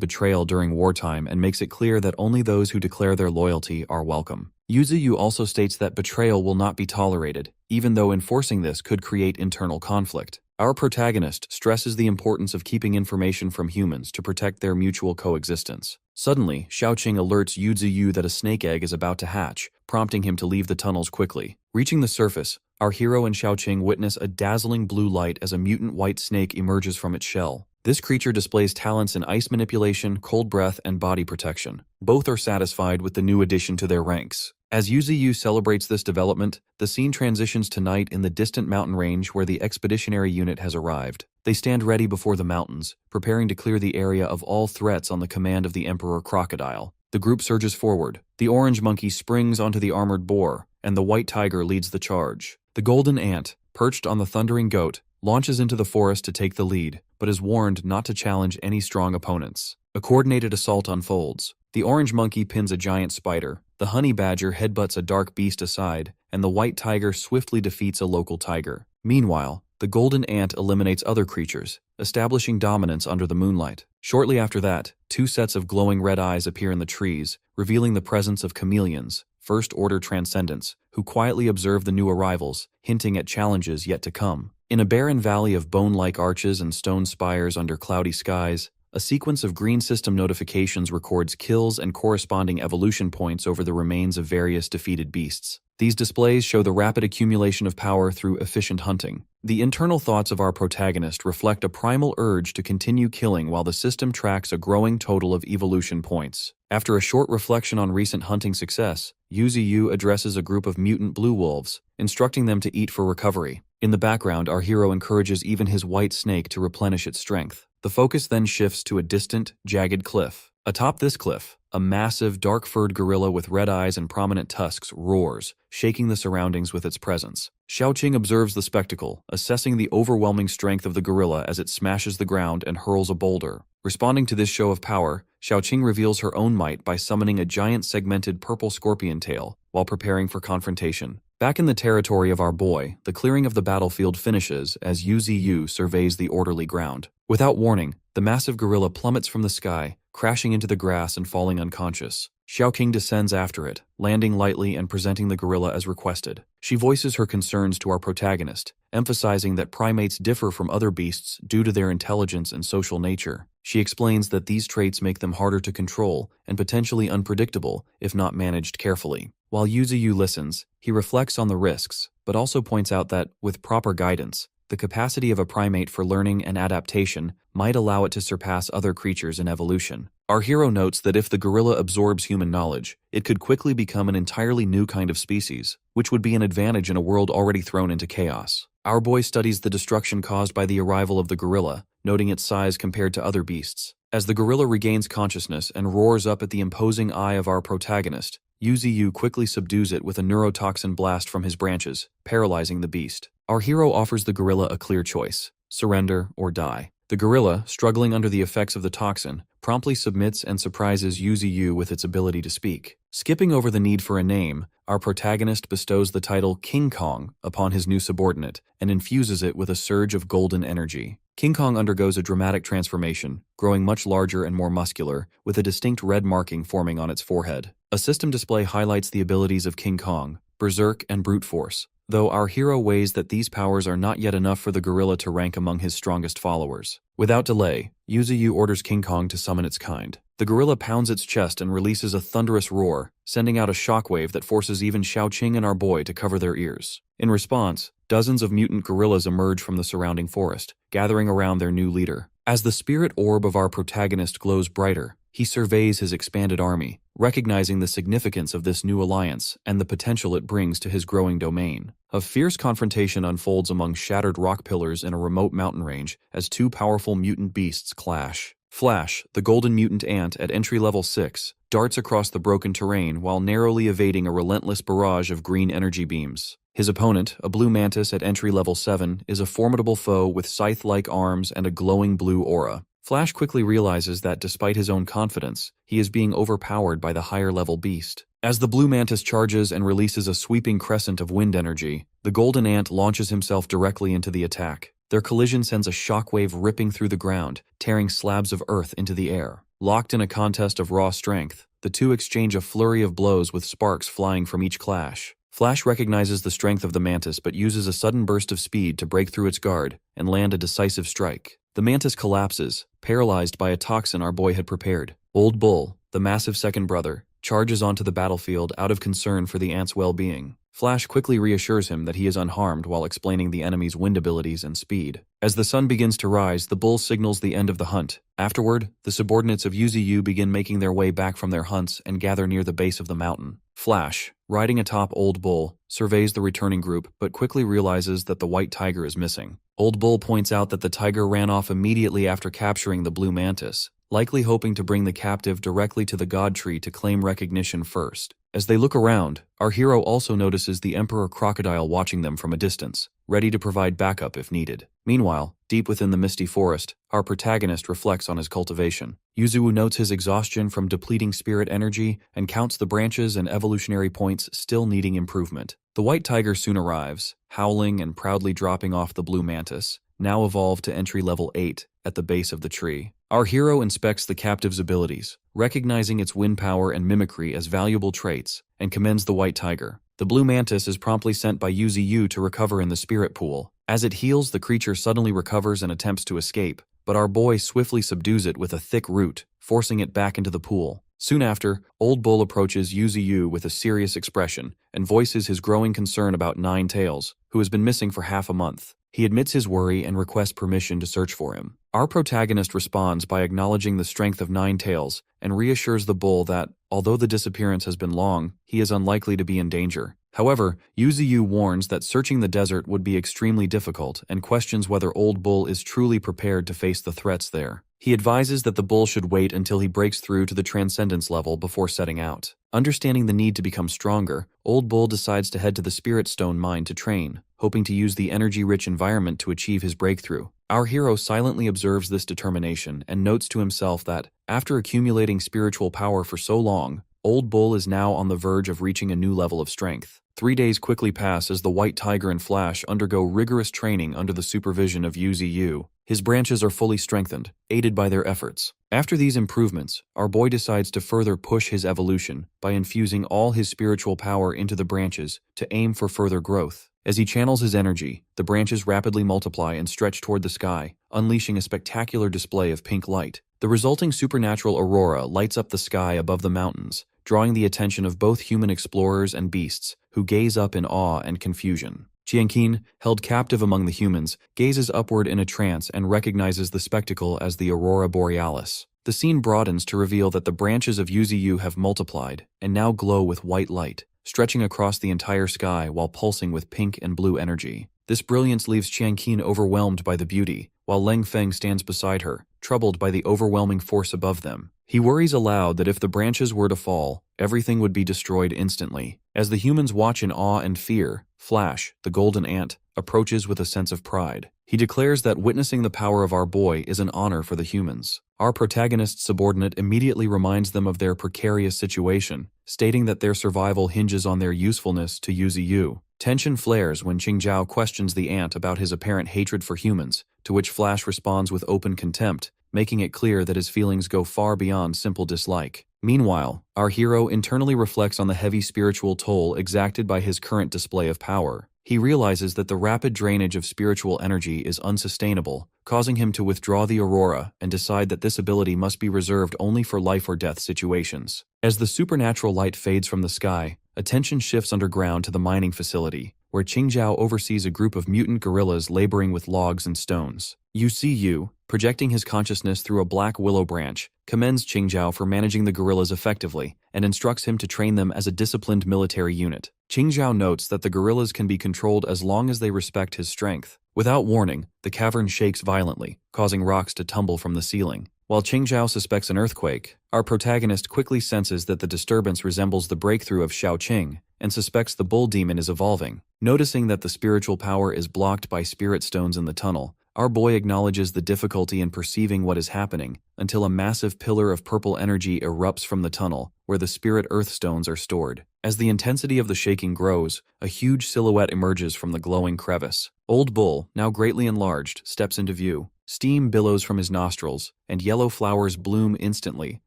betrayal during wartime and makes it clear that only those who declare their loyalty are welcome. Yuzuyu also states that betrayal will not be tolerated, even though enforcing this could create internal conflict. Our protagonist stresses the importance of keeping information from humans to protect their mutual coexistence. Suddenly, Xiaoqing alerts Yuzuyu that a snake egg is about to hatch, prompting him to leave the tunnels quickly. Reaching the surface, our hero and Xiaoqing witness a dazzling blue light as a mutant white snake emerges from its shell. This creature displays talents in ice manipulation, cold breath, and body protection. Both are satisfied with the new addition to their ranks. As Yuzuyu celebrates this development, the scene transitions to night in the distant mountain range where the expeditionary unit has arrived. They stand ready before the mountains, preparing to clear the area of all threats on the command of the Emperor Crocodile. The group surges forward. The Orange Monkey springs onto the Armored Boar, and the White Tiger leads the charge. The Golden Ant, perched on the Thundering Goat, launches into the forest to take the lead, but is warned not to challenge any strong opponents. A coordinated assault unfolds. The Orange Monkey pins a giant spider, the Honey Badger headbutts a dark beast aside, and the White Tiger swiftly defeats a local tiger. Meanwhile, the Golden Ant eliminates other creatures, establishing dominance under the moonlight. Shortly after that, 2 sets of glowing red eyes appear in the trees, revealing the presence of chameleons, first-order transcendents, who quietly observe the new arrivals, hinting at challenges yet to come. In a barren valley of bone-like arches and stone spires under cloudy skies, a sequence of green system notifications records kills and corresponding evolution points over the remains of various defeated beasts. These displays show the rapid accumulation of power through efficient hunting. The internal thoughts of our protagonist reflect a primal urge to continue killing while the system tracks a growing total of evolution points. After a short reflection on recent hunting success, Yuzuyu addresses a group of mutant blue wolves, instructing them to eat for recovery. In the background, our hero encourages even his white snake to replenish its strength. The focus then shifts to a distant, jagged cliff. Atop this cliff, a massive, dark-furred gorilla with red eyes and prominent tusks roars, shaking the surroundings with its presence. Xiaoqing observes the spectacle, assessing the overwhelming strength of the gorilla as it smashes the ground and hurls a boulder. Responding to this show of power, Xiaoqing reveals her own might by summoning a giant segmented purple scorpion tail while preparing for confrontation. Back in the territory of our boy, the clearing of the battlefield finishes as Yuzuyu surveys the orderly ground. Without warning, the massive gorilla plummets from the sky, crashing into the grass and falling unconscious. Xiaoqing descends after it, landing lightly and presenting the gorilla as requested. She voices her concerns to our protagonist, emphasizing that primates differ from other beasts due to their intelligence and social nature. She explains that these traits make them harder to control and potentially unpredictable if not managed carefully. While Yuzuyu listens, he reflects on the risks, but also points out that, with proper guidance, the capacity of a primate for learning and adaptation might allow it to surpass other creatures in evolution. Our hero notes that if the gorilla absorbs human knowledge, it could quickly become an entirely new kind of species, which would be an advantage in a world already thrown into chaos. Our boy studies the destruction caused by the arrival of the gorilla, noting its size compared to other beasts. As the gorilla regains consciousness and roars up at the imposing eye of our protagonist, Yuzuyu quickly subdues it with a neurotoxin blast from his branches, paralyzing the beast. Our hero offers the gorilla a clear choice: surrender or die. The gorilla, struggling under the effects of the toxin, promptly submits and surprises Yuzu with its ability to speak. Skipping over the need for a name, our protagonist bestows the title King Kong upon his new subordinate and infuses it with a surge of golden energy. King Kong undergoes a dramatic transformation, growing much larger and more muscular, with a distinct red marking forming on its forehead. A system display highlights the abilities of King Kong, Berserk and Brute Force, though our hero weighs that these powers are not yet enough for the gorilla to rank among his strongest followers. Without delay, Yuzu orders King Kong to summon its kind. The gorilla pounds its chest and releases a thunderous roar, sending out a shockwave that forces even Xiaoqing and our boy to cover their ears. In response, dozens of mutant gorillas emerge from the surrounding forest, gathering around their new leader. As the spirit orb of our protagonist glows brighter, he surveys his expanded army, recognizing the significance of this new alliance and the potential it brings to his growing domain. A fierce confrontation unfolds among shattered rock pillars in a remote mountain range as two powerful mutant beasts clash. Flash, the golden mutant ant at entry level 6, darts across the broken terrain while narrowly evading a relentless barrage of green energy beams. His opponent, a blue mantis at entry level 7, is a formidable foe with scythe-like arms and a glowing blue aura. Flash quickly realizes that despite his own confidence, he is being overpowered by the higher-level beast. As the blue mantis charges and releases a sweeping crescent of wind energy, the golden ant launches himself directly into the attack. Their collision sends a shockwave ripping through the ground, tearing slabs of earth into the air. Locked in a contest of raw strength, the two exchange a flurry of blows with sparks flying from each clash. Flash recognizes the strength of the mantis but uses a sudden burst of speed to break through its guard and land a decisive strike. The mantis collapses, paralyzed by a toxin our boy had prepared. Old Bull, the massive second brother, charges onto the battlefield out of concern for the ant's well-being. Flash quickly reassures him that he is unharmed while explaining the enemy's wind abilities and speed. As the sun begins to rise, the bull signals the end of the hunt. Afterward, the subordinates of Yuzu begin making their way back from their hunts and gather near the base of the mountain. Flash, riding atop Old Bull, surveys the returning group but quickly realizes that the white tiger is missing. Old Bull points out that the tiger ran off immediately after capturing the blue mantis, likely hoping to bring the captive directly to the god tree to claim recognition first. As they look around, our hero also notices the emperor crocodile watching them from a distance, ready to provide backup if needed. Meanwhile, deep within the misty forest, our protagonist reflects on his cultivation. Yuzu notes his exhaustion from depleting spirit energy and counts the branches and evolutionary points still needing improvement. The white tiger soon arrives, howling and proudly dropping off the blue mantis, now evolved to entry level 8, at the base of the tree. Our hero inspects the captive's abilities, recognizing its wind power and mimicry as valuable traits, and commends the white tiger. The blue mantis is promptly sent by Yuzu to recover in the spirit pool. As it heals, the creature suddenly recovers and attempts to escape, but our boy swiftly subdues it with a thick root, forcing it back into the pool. Soon after, Old Bull approaches Yuzu with a serious expression and voices his growing concern about Nine Tails, who has been missing for half a month. He admits his worry and requests permission to search for him. Our protagonist responds by acknowledging the strength of Nine Tails and reassures the bull that, although the disappearance has been long, he is unlikely to be in danger. However, Yuzu warns that searching the desert would be extremely difficult and questions whether Old Bull is truly prepared to face the threats there. He advises that the bull should wait until he breaks through to the transcendence level before setting out. Understanding the need to become stronger, Old Bull decides to head to the Spirit Stone mine to train, hoping to use the energy-rich environment to achieve his breakthrough. Our hero silently observes this determination and notes to himself that, after accumulating spiritual power for so long, Old Bull is now on the verge of reaching a new level of strength. 3 days quickly pass as the White Tiger and Flash undergo rigorous training under the supervision of Yuzu. His branches are fully strengthened, aided by their efforts. After these improvements, our boy decides to further push his evolution by infusing all his spiritual power into the branches to aim for further growth. As he channels his energy, the branches rapidly multiply and stretch toward the sky, unleashing a spectacular display of pink light. The resulting supernatural aurora lights up the sky above the mountains, drawing the attention of both human explorers and beasts, who gaze up in awe and confusion. Qianqin, held captive among the humans, gazes upward in a trance and recognizes the spectacle as the aurora borealis. The scene broadens to reveal that the branches of Yuzu have multiplied and now glow with white light, stretching across the entire sky while pulsing with pink and blue energy. This brilliance leaves Qianqin overwhelmed by the beauty, while Leng Feng stands beside her, troubled by the overwhelming force above them. He worries aloud that if the branches were to fall, everything would be destroyed instantly. As the humans watch in awe and fear, Flash, the golden ant, approaches with a sense of pride. He declares that witnessing the power of our boy is an honor for the humans. Our protagonist's subordinate immediately reminds them of their precarious situation, stating that their survival hinges on their usefulness to Yuzi. Tension flares when Qingjiao questions the ant about his apparent hatred for humans, to which Flash responds with open contempt, making it clear that his feelings go far beyond simple dislike. Meanwhile, our hero internally reflects on the heavy spiritual toll exacted by his current display of power. He realizes that the rapid drainage of spiritual energy is unsustainable, causing him to withdraw the aurora and decide that this ability must be reserved only for life or death situations. As the supernatural light fades from the sky, attention shifts underground to the mining facility, where Qingjiao oversees a group of mutant gorillas laboring with logs and stones. Yu, projecting his consciousness through a black willow branch, commends Qingjiao for managing the gorillas effectively and instructs him to train them as a disciplined military unit. Qingjiao notes that the gorillas can be controlled as long as they respect his strength. Without warning, the cavern shakes violently, causing rocks to tumble from the ceiling. While Qingjiao suspects an earthquake, our protagonist quickly senses that the disturbance resembles the breakthrough of Shaoqing and suspects the bull demon is evolving. Noticing that the spiritual power is blocked by spirit stones in the tunnel, our boy acknowledges the difficulty in perceiving what is happening until a massive pillar of purple energy erupts from the tunnel, where the spirit earth stones are stored. As the intensity of the shaking grows, a huge silhouette emerges from the glowing crevice. Old Bull, now greatly enlarged, steps into view. Steam billows from his nostrils, and yellow flowers bloom instantly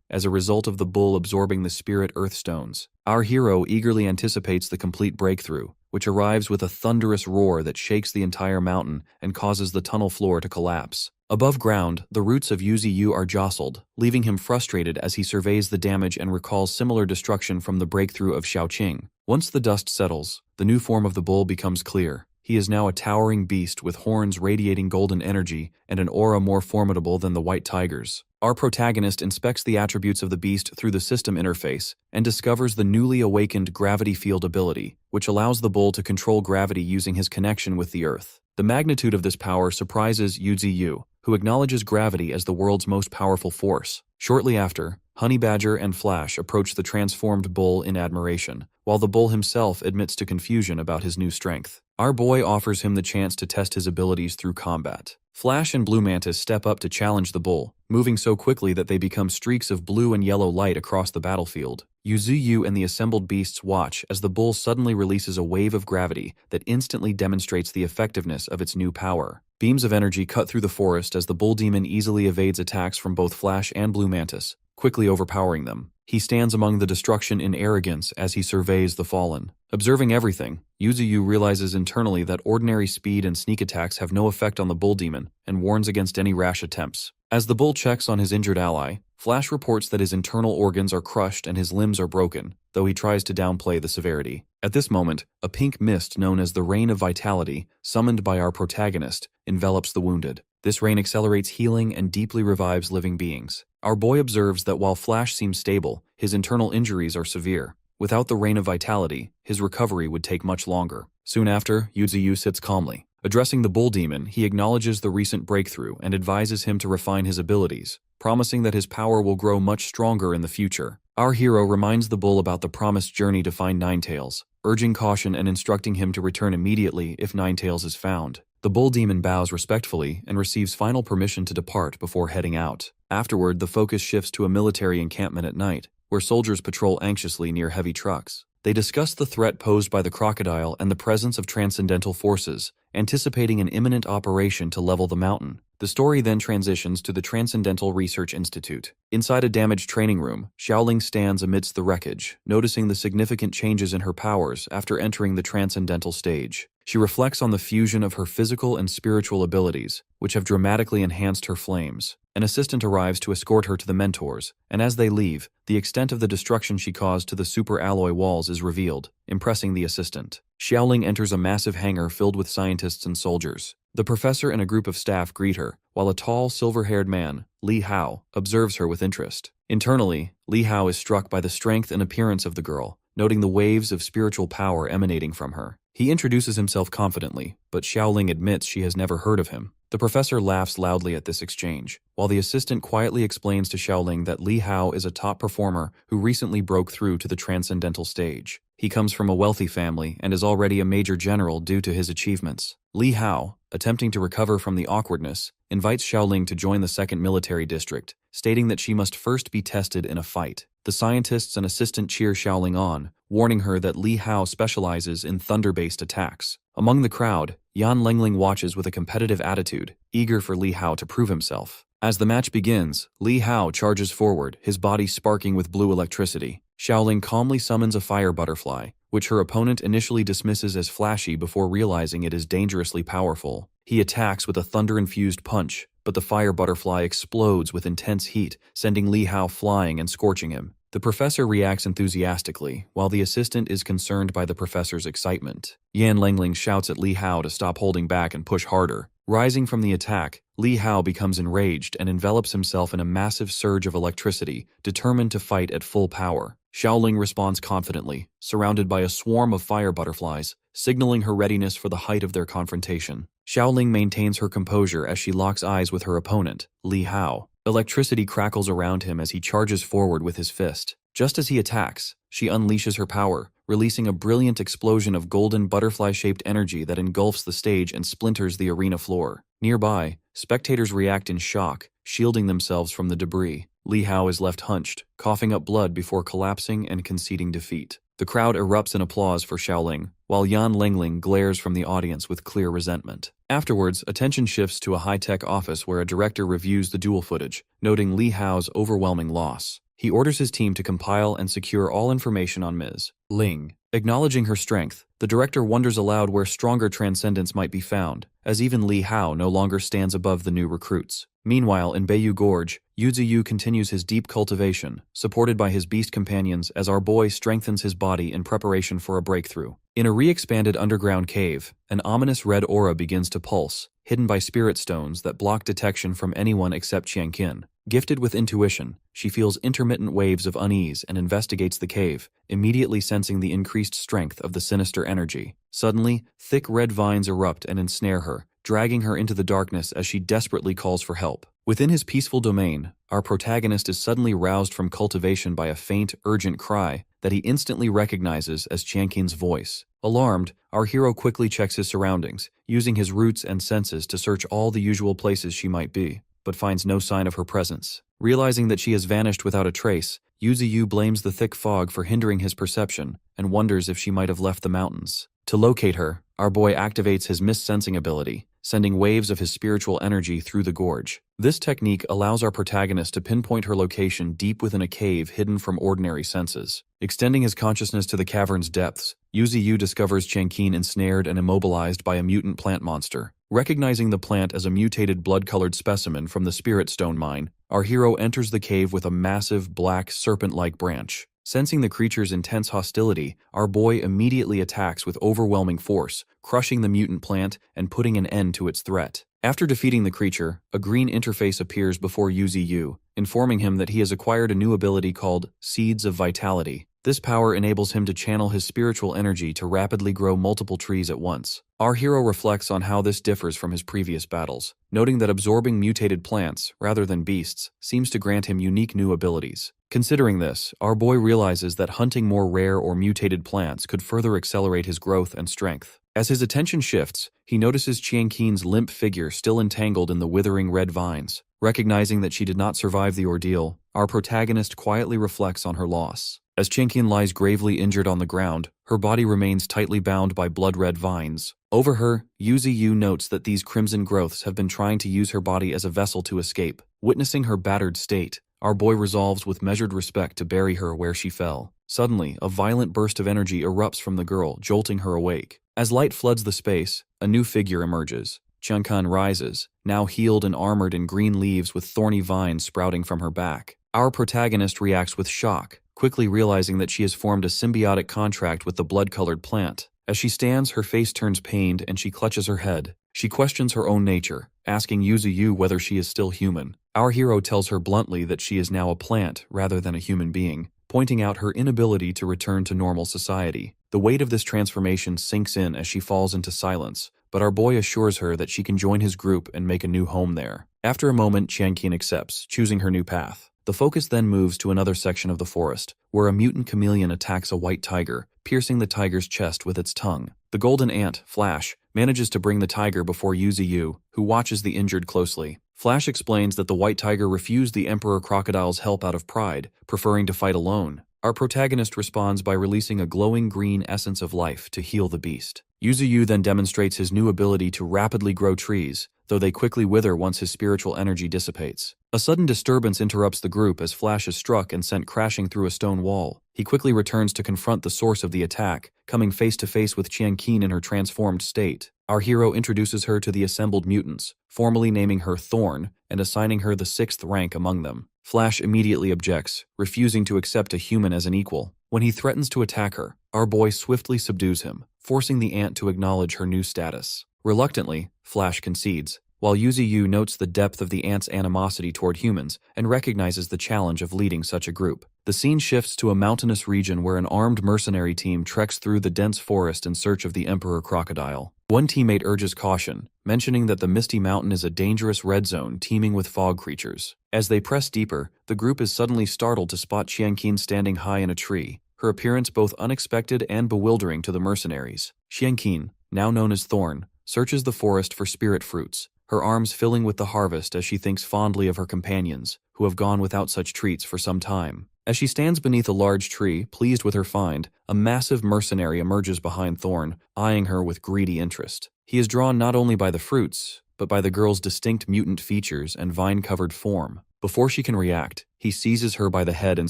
as a result of the bull absorbing the spirit earth stones. Our hero eagerly anticipates the complete breakthrough, which arrives with a thunderous roar that shakes the entire mountain and causes the tunnel floor to collapse. Above ground, the roots of Yuzi are jostled, leaving him frustrated as he surveys the damage and recalls similar destruction from the breakthrough of Shaoqing. Once the dust settles, the new form of the bull becomes clear. He is now a towering beast with horns radiating golden energy and an aura more formidable than the white tigers. Our protagonist inspects the attributes of the beast through the system interface and discovers the newly awakened gravity field ability, which allows the bull to control gravity using his connection with the earth. The magnitude of this power surprises Yuzi, who acknowledges gravity as the world's most powerful force. Shortly after, Honey Badger and Flash approach the transformed bull in admiration, while the bull himself admits to confusion about his new strength. Our boy offers him the chance to test his abilities through combat. Flash and Blue Mantis step up to challenge the bull, moving so quickly that they become streaks of blue and yellow light across the battlefield. Yuzu and the assembled beasts watch as the bull suddenly releases a wave of gravity that instantly demonstrates the effectiveness of its new power. Beams of energy cut through the forest as the bull demon easily evades attacks from both Flash and Blue Mantis, quickly overpowering them. He stands among the destruction in arrogance as he surveys the fallen. Observing everything, Yuzu realizes internally that ordinary speed and sneak attacks have no effect on the bull demon and warns against any rash attempts. As the bull checks on his injured ally, Flash reports that his internal organs are crushed and his limbs are broken, though he tries to downplay the severity. At this moment, a pink mist known as the Rain of Vitality, summoned by our protagonist, envelops the wounded. This rain accelerates healing and deeply revives living beings. Our boy observes that while Flash seems stable, his internal injuries are severe. Without the Rain of Vitality, his recovery would take much longer. Soon after, Yuzu sits calmly. Addressing the bull demon, he acknowledges the recent breakthrough and advises him to refine his abilities, promising that his power will grow much stronger in the future. Our hero reminds the bull about the promised journey to find Ninetails, urging caution and instructing him to return immediately if Ninetails is found. The bull demon bows respectfully and receives final permission to depart before heading out. Afterward, the focus shifts to a military encampment at night, where soldiers patrol anxiously near heavy trucks. They discuss the threat posed by the crocodile and the presence of transcendental forces, anticipating an imminent operation to level the mountain. The story then transitions to the Transcendental Research Institute. Inside a damaged training room, Xiaoling stands amidst the wreckage, noticing the significant changes in her powers after entering the transcendental stage. She reflects on the fusion of her physical and spiritual abilities, which have dramatically enhanced her flames. An assistant arrives to escort her to the mentors, and as they leave, the extent of the destruction she caused to the super alloy walls is revealed, impressing the assistant. Xiaoling enters a massive hangar filled with scientists and soldiers. The professor and a group of staff greet her, while a tall, silver-haired man, Li Hao, observes her with interest. Internally, Li Hao is struck by the strength and appearance of the girl, noting the waves of spiritual power emanating from her. He introduces himself confidently, but Xiaoling admits she has never heard of him. The professor laughs loudly at this exchange, while the assistant quietly explains to Xiaoling that Li Hao is a top performer who recently broke through to the transcendental stage. He comes from a wealthy family and is already a major general due to his achievements. Li Hao, attempting to recover from the awkwardness, invites Xiaoling to join the 2nd Military District, stating that she must first be tested in a fight. The scientists and assistant cheer Xiaoling on, warning her that Li Hao specializes in thunder-based attacks. Among the crowd, Yan Lengling watches with a competitive attitude, eager for Li Hao to prove himself. As the match begins, Li Hao charges forward, his body sparking with blue electricity. Xiaoling calmly summons a fire butterfly, which her opponent initially dismisses as flashy before realizing it is dangerously powerful. He attacks with a thunder-infused punch, but the fire butterfly explodes with intense heat, sending Li Hao flying and scorching him. The professor reacts enthusiastically, while the assistant is concerned by the professor's excitement. Yan Lengling shouts at Li Hao to stop holding back and push harder. Rising from the attack, Li Hao becomes enraged and envelops himself in a massive surge of electricity, determined to fight at full power. Xiaoling responds confidently, surrounded by a swarm of fire butterflies, signaling her readiness for the height of their confrontation. Xiaoling maintains her composure as she locks eyes with her opponent, Li Hao. Electricity crackles around him as he charges forward with his fist. Just as he attacks, she unleashes her power, releasing a brilliant explosion of golden butterfly-shaped energy that engulfs the stage and splinters the arena floor. Nearby, spectators react in shock, shielding themselves from the debris. Li Hao is left hunched, coughing up blood before collapsing and conceding defeat. The crowd erupts in applause for Xiaoling, while Yan Lengling glares from the audience with clear resentment. Afterwards, attention shifts to a high-tech office where a director reviews the duel footage, noting Li Hao's overwhelming loss. He orders his team to compile and secure all information on Ms. Ling. Acknowledging her strength, the director wonders aloud where stronger transcendence might be found, as even Li Hao no longer stands above the new recruits. Meanwhile, in Beiyu Gorge, Yu Ziyu continues his deep cultivation, supported by his beast companions as our boy strengthens his body in preparation for a breakthrough. In a re-expanded underground cave, an ominous red aura begins to pulse, hidden by spirit stones that block detection from anyone except Qianqin. Gifted with intuition, she feels intermittent waves of unease and investigates the cave, immediately sensing the increased strength of the sinister energy. Suddenly, thick red vines erupt and ensnare her, dragging her into the darkness as she desperately calls for help. Within his peaceful domain, our protagonist is suddenly roused from cultivation by a faint, urgent cry that he instantly recognizes as Qianqin's voice. Alarmed, our hero quickly checks his surroundings, using his roots and senses to search all the usual places she might be, but finds no sign of her presence. Realizing that she has vanished without a trace, Yu Ziyu blames the thick fog for hindering his perception and wonders if she might have left the mountains. To locate her, our boy activates his mist-sensing ability, sending waves of his spiritual energy through the gorge. This technique allows our protagonist to pinpoint her location deep within a cave hidden from ordinary senses. Extending his consciousness to the cavern's depths, Yu Ziyu discovers Qianqin ensnared and immobilized by a mutant plant monster. Recognizing the plant as a mutated blood-colored specimen from the Spirit Stone mine, our hero enters the cave with a massive, black, serpent-like branch. Sensing the creature's intense hostility, our boy immediately attacks with overwhelming force, crushing the mutant plant and putting an end to its threat. After defeating the creature, a green interface appears before Yu Ziyu, informing him that he has acquired a new ability called Seeds of Vitality. This power enables him to channel his spiritual energy to rapidly grow multiple trees at once. Our hero reflects on how this differs from his previous battles, noting that absorbing mutated plants, rather than beasts, seems to grant him unique new abilities. Considering this, our boy realizes that hunting more rare or mutated plants could further accelerate his growth and strength. As his attention shifts, he notices Qianqin's limp figure still entangled in the withering red vines. Recognizing that she did not survive the ordeal, our protagonist quietly reflects on her loss. As Qianqin lies gravely injured on the ground, her body remains tightly bound by blood-red vines. Over her, Yu Ziyu notes that these crimson growths have been trying to use her body as a vessel to escape. Witnessing her battered state, our boy resolves with measured respect to bury her where she fell. Suddenly, a violent burst of energy erupts from the girl, jolting her awake. As light floods the space, a new figure emerges. Qianqin rises, now healed and armored in green leaves with thorny vines sprouting from her back. Our protagonist reacts with shock, quickly realizing that she has formed a symbiotic contract with the blood-colored plant. As she stands, her face turns pained and she clutches her head. She questions her own nature, asking Yu Ziyu whether she is still human. Our hero tells her bluntly that she is now a plant rather than a human being, pointing out her inability to return to normal society. The weight of this transformation sinks in as she falls into silence, but our boy assures her that she can join his group and make a new home there. After a moment, Qianqin accepts, choosing her new path. The focus then moves to another section of the forest, where a mutant chameleon attacks a white tiger, piercing the tiger's chest with its tongue. The golden ant, Flash, manages to bring the tiger before Yuzu, who watches the injured closely. Flash explains that the white tiger refused the Emperor Crocodile's help out of pride, preferring to fight alone. Our protagonist responds by releasing a glowing green essence of life to heal the beast. Yuzu then demonstrates his new ability to rapidly grow trees, though they quickly wither once his spiritual energy dissipates. A sudden disturbance interrupts the group as Flash is struck and sent crashing through a stone wall. He quickly returns to confront the source of the attack, coming face to face with Qianqin in her transformed state. Our hero introduces her to the assembled mutants, formally naming her Thorn and assigning her the 6th rank among them. Flash immediately objects, refusing to accept a human as an equal. When he threatens to attack her, our boy swiftly subdues him, forcing the ant to acknowledge her new status. Reluctantly, Flash concedes, while Yuzu notes the depth of the ant's animosity toward humans and recognizes the challenge of leading such a group. The scene shifts to a mountainous region where an armed mercenary team treks through the dense forest in search of the Emperor Crocodile. One teammate urges caution, mentioning that the Misty Mountain is a dangerous red zone teeming with fog creatures. As they press deeper, the group is suddenly startled to spot Qianqin standing high in a tree, her appearance both unexpected and bewildering to the mercenaries. Qianqin, now known as Thorn, searches the forest for spirit fruits, her arms filling with the harvest as she thinks fondly of her companions, who have gone without such treats for some time. As she stands beneath a large tree, pleased with her find, a massive mercenary emerges behind Thorn, eyeing her with greedy interest. He is drawn not only by the fruits, but by the girl's distinct mutant features and vine-covered form. Before she can react, he seizes her by the head and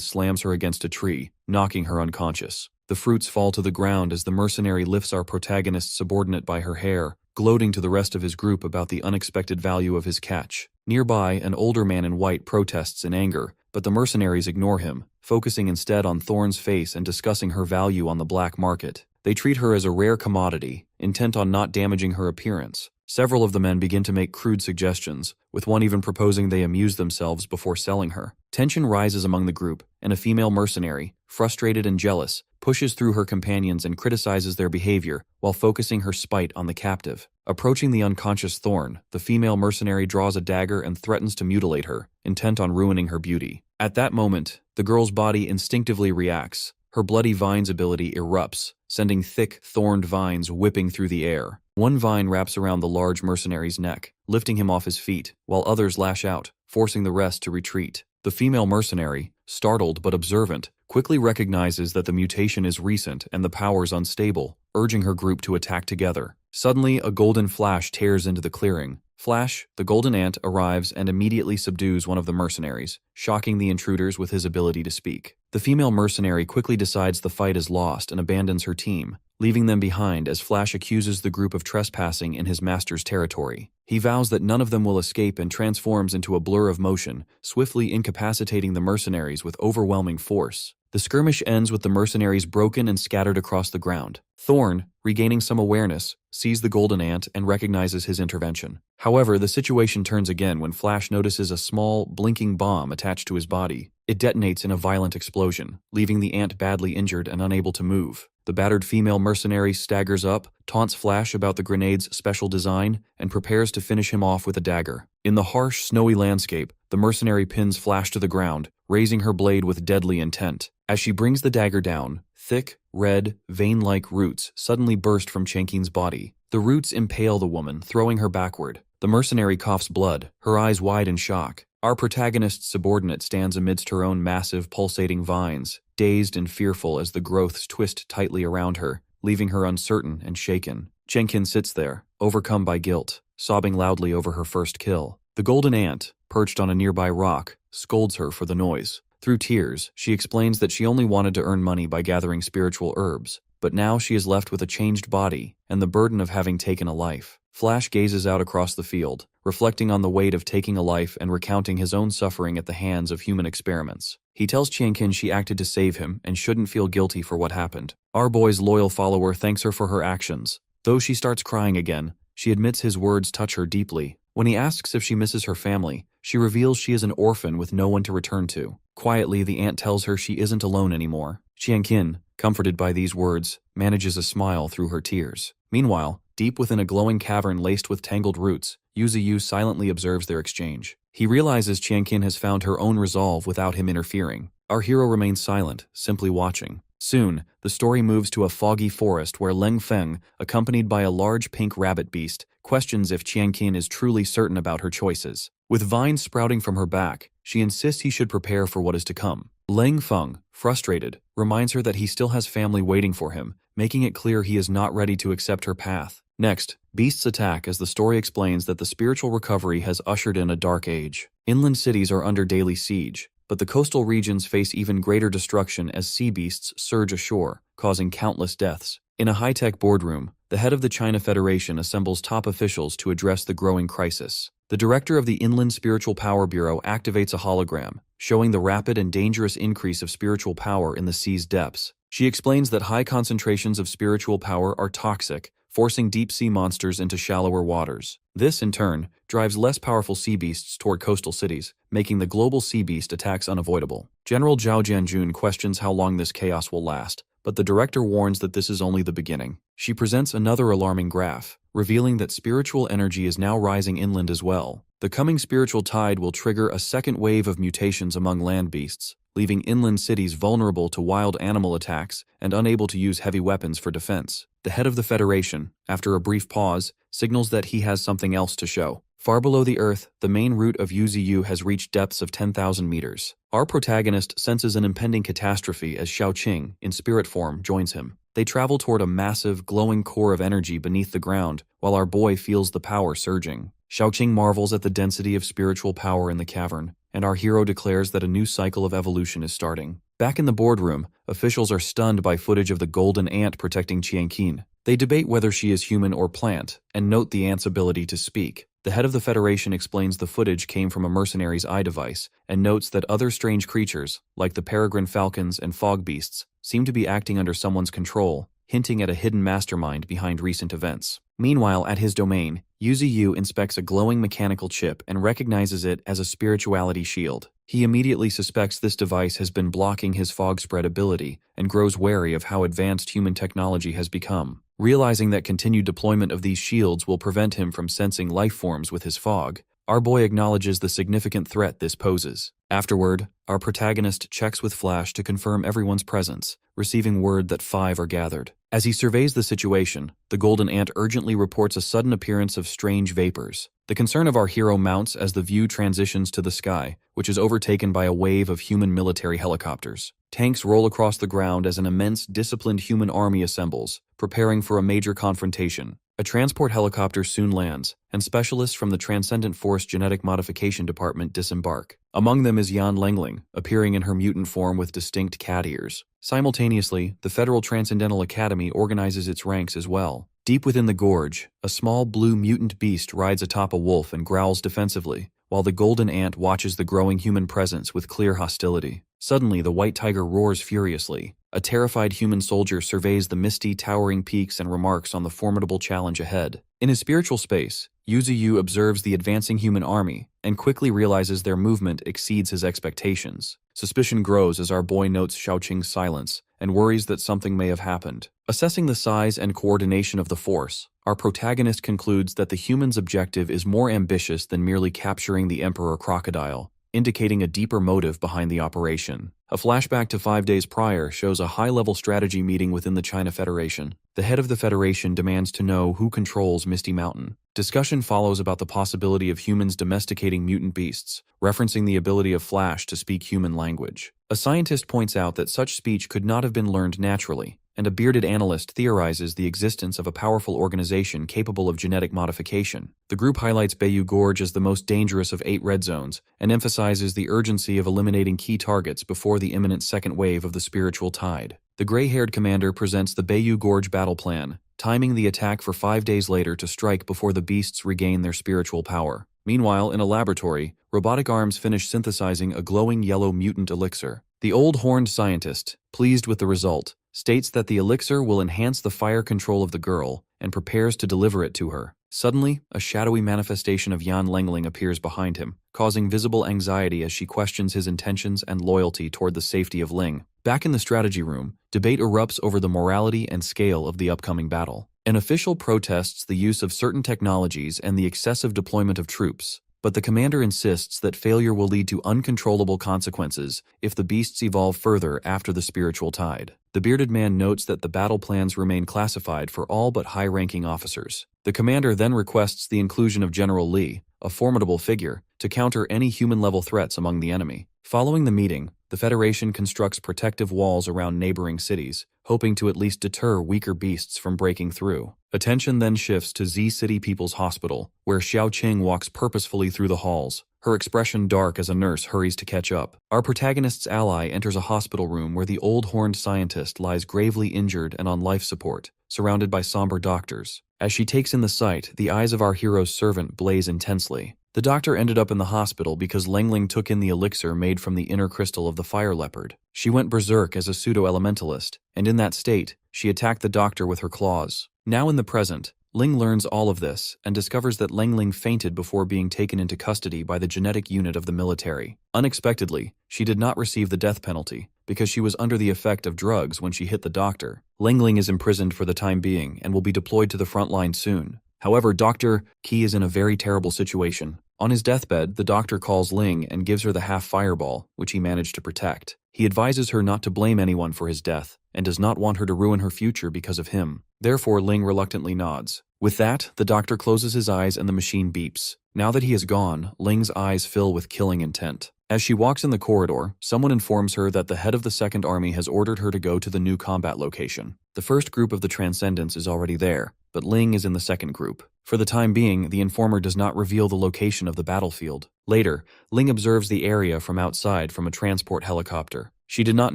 slams her against a tree, knocking her unconscious. The fruits fall to the ground as the mercenary lifts our protagonist's subordinate by her hair, gloating to the rest of his group about the unexpected value of his catch. Nearby, an older man in white protests in anger, but the mercenaries ignore him, focusing instead on Thorn's face and discussing her value on the black market. They treat her as a rare commodity, intent on not damaging her appearance. Several of the men begin to make crude suggestions, with one even proposing they amuse themselves before selling her. Tension rises among the group, and a female mercenary, frustrated and jealous, pushes through her companions and criticizes their behavior while focusing her spite on the captive. Approaching the unconscious Thorn, the female mercenary draws a dagger and threatens to mutilate her, intent on ruining her beauty. At that moment, the girl's body instinctively reacts. Her bloody vines ability erupts, sending thick, thorned vines whipping through the air. One vine wraps around the large mercenary's neck, lifting him off his feet, while others lash out, forcing the rest to retreat. The female mercenary, startled but observant, quickly recognizes that the mutation is recent and the powers unstable, urging her group to attack together. Suddenly, a golden flash tears into the clearing. Flash, the golden ant, arrives and immediately subdues one of the mercenaries, shocking the intruders with his ability to speak. The female mercenary quickly decides the fight is lost and abandons her team, leaving them behind as Flash accuses the group of trespassing in his master's territory. He vows that none of them will escape and transforms into a blur of motion, swiftly incapacitating the mercenaries with overwhelming force. The skirmish ends with the mercenaries broken and scattered across the ground. Thorn, regaining some awareness, sees the golden ant and recognizes his intervention. However, the situation turns again when Flash notices a small, blinking bomb attached to his body. It detonates in a violent explosion, leaving the ant badly injured and unable to move. The battered female mercenary staggers up, taunts Flash about the grenade's special design, and prepares to finish him off with a dagger. In the harsh, snowy landscape, the mercenary pins Flash to the ground, raising her blade with deadly intent. As she brings the dagger down, thick, red, vein-like roots suddenly burst from Qianqin's body. The roots impale the woman, throwing her backward. The mercenary coughs blood, her eyes wide in shock. Our protagonist's subordinate stands amidst her own massive, pulsating vines, dazed and fearful as the growths twist tightly around her, leaving her uncertain and shaken. Qianqin sits there, overcome by guilt, sobbing loudly over her first kill. The golden ant, perched on a nearby rock, scolds her for the noise. Through tears, she explains that she only wanted to earn money by gathering spiritual herbs, but now she is left with a changed body and the burden of having taken a life. Flash gazes out across the field, reflecting on the weight of taking a life and recounting his own suffering at the hands of human experiments. He tells Qianqin she acted to save him and shouldn't feel guilty for what happened. Our boy's loyal follower thanks her for her actions. Though she starts crying again, she admits his words touch her deeply. When he asks if she misses her family, she reveals she is an orphan with no one to return to. Quietly, the ant tells her she isn't alone anymore. Qianqin, comforted by these words, manages a smile through her tears. Meanwhile, deep within a glowing cavern laced with tangled roots, Yuzu silently observes their exchange. He realizes Qianqin has found her own resolve without him interfering. Our hero remains silent, simply watching. Soon, the story moves to a foggy forest where Leng Feng, accompanied by a large pink rabbit beast, questions if Qianqin is truly certain about her choices. With vines sprouting from her back, she insists he should prepare for what is to come. Leng Feng, frustrated, reminds her that he still has family waiting for him, making it clear he is not ready to accept her path. Next, beasts attack as the story explains that the spiritual recovery has ushered in a dark age. Inland cities are under daily siege, but the coastal regions face even greater destruction as sea beasts surge ashore, causing countless deaths. In a high-tech boardroom, the head of the China Federation assembles top officials to address the growing crisis. The director of the Inland Spiritual Power Bureau activates a hologram, showing the rapid and dangerous increase of spiritual power in the sea's depths. She explains that high concentrations of spiritual power are toxic, forcing deep-sea monsters into shallower waters. This, in turn, drives less powerful sea beasts toward coastal cities, making the global sea beast attacks unavoidable. General Zhao Jianjun questions how long this chaos will last, but the director warns that this is only the beginning. She presents another alarming graph, revealing that spiritual energy is now rising inland as well. The coming spiritual tide will trigger a second wave of mutations among land beasts, leaving inland cities vulnerable to wild animal attacks and unable to use heavy weapons for defense. The head of the Federation, after a brief pause, signals that he has something else to show. Far below the earth, the main route of Yuziyu has reached depths of 10,000 meters. Our protagonist senses an impending catastrophe as Xiaoqing, in spirit form, joins him. They travel toward a massive, glowing core of energy beneath the ground, while our boy feels the power surging. Xiaoqing marvels at the density of spiritual power in the cavern, and our hero declares that a new cycle of evolution is starting. Back in the boardroom, officials are stunned by footage of the golden ant protecting Qianqin. They debate whether she is human or plant, and note the ant's ability to speak. The head of the Federation explains the footage came from a mercenary's eye device, and notes that other strange creatures, like the peregrine falcons and fog beasts, seem to be acting under someone's control, hinting at a hidden mastermind behind recent events. Meanwhile, at his domain, Yuziyu inspects a glowing mechanical chip and recognizes it as a spirituality shield. He immediately suspects this device has been blocking his fog spread ability and grows wary of how advanced human technology has become. Realizing that continued deployment of these shields will prevent him from sensing life forms with his fog, our boy acknowledges the significant threat this poses. Afterward, our protagonist checks with Flash to confirm everyone's presence, receiving word that 5 are gathered. As he surveys the situation, the golden ant urgently reports a sudden appearance of strange vapors. The concern of our hero mounts as the view transitions to the sky, which is overtaken by a wave of human military helicopters. Tanks roll across the ground as an immense, disciplined human army assembles, preparing for a major confrontation. A transport helicopter soon lands, and specialists from the Transcendent Force Genetic Modification Department disembark. Among them is Yan Lengling, appearing in her mutant form with distinct cat ears. Simultaneously, the Federal Transcendental Academy organizes its ranks as well. Deep within the gorge, a small blue mutant beast rides atop a wolf and growls defensively, while the golden ant watches the growing human presence with clear hostility. Suddenly, the white tiger roars furiously. A terrified human soldier surveys the misty, towering peaks and remarks on the formidable challenge ahead. In his spiritual space, Yuziyu observes the advancing human army and quickly realizes their movement exceeds his expectations. Suspicion grows as our boy notes Xiaoqing's silence and worries that something may have happened. Assessing the size and coordination of the force, our protagonist concludes that the human's objective is more ambitious than merely capturing the Emperor Crocodile, indicating a deeper motive behind the operation. A flashback to 5 days prior shows a high-level strategy meeting within the China Federation. The head of the Federation demands to know who controls Misty Mountain. Discussion follows about the possibility of humans domesticating mutant beasts, referencing the ability of Flash to speak human language. A scientist points out that such speech could not have been learned naturally, and a bearded analyst theorizes the existence of a powerful organization capable of genetic modification. The group highlights Bayou Gorge as the most dangerous of 8 red zones and emphasizes the urgency of eliminating key targets before the imminent second wave of the spiritual tide. The gray-haired commander presents the Bayou Gorge battle plan, timing the attack for 5 days later to strike before the beasts regain their spiritual power. Meanwhile, in a laboratory, robotic arms finish synthesizing a glowing yellow mutant elixir. The old horned scientist, pleased with the result, states that the elixir will enhance the fire control of the girl and prepares to deliver it to her. Suddenly, a shadowy manifestation of Yan Lengling appears behind him, causing visible anxiety as she questions his intentions and loyalty toward the safety of Ling. Back in the strategy room, debate erupts over the morality and scale of the upcoming battle. An official protests the use of certain technologies and the excessive deployment of troops. but the commander insists that failure will lead to uncontrollable consequences if the beasts evolve further after the spiritual tide. The bearded man notes that the battle plans remain classified for all but high-ranking officers. The commander then requests the inclusion of General Li, a formidable figure, to counter any human-level threats among the enemy. Following the meeting, the Federation constructs protective walls around neighboring cities, hoping to at least deter weaker beasts from breaking through. Attention then shifts to Z City People's Hospital, where Xiao Qing walks purposefully through the halls, her expression dark as a nurse hurries to catch up. Our protagonist's ally enters a hospital room where the old horned scientist lies gravely injured and on life support, surrounded by somber doctors. As she takes in the sight, the eyes of our hero's servant blaze intensely. The doctor ended up in the hospital because Lengling took in the elixir made from the inner crystal of the fire leopard. She went berserk as a pseudo-elementalist, and in that state, she attacked the doctor with her claws. Now in the present, Ling learns all of this and discovers that Lengling fainted before being taken into custody by the genetic unit of the military. Unexpectedly, she did not receive the death penalty because she was under the effect of drugs when she hit the doctor. Lengling is imprisoned for the time being and will be deployed to the front line soon. However, Dr. Qi is in a very terrible situation. On his deathbed, the doctor calls Ling and gives her the half-fireball, which he managed to protect. He advises her not to blame anyone for his death, and does not want her to ruin her future because of him. Therefore, Ling reluctantly nods. With that, the doctor closes his eyes and the machine beeps. Now that he is gone, Ling's eyes fill with killing intent. As she walks in the corridor, someone informs her that the head of the Second Army has ordered her to go to the new combat location. The first group of the Transcendents is already there, but Ling is in the second group. For the time being, the informer does not reveal the location of the battlefield. Later, Ling observes the area from outside from a transport helicopter. She did not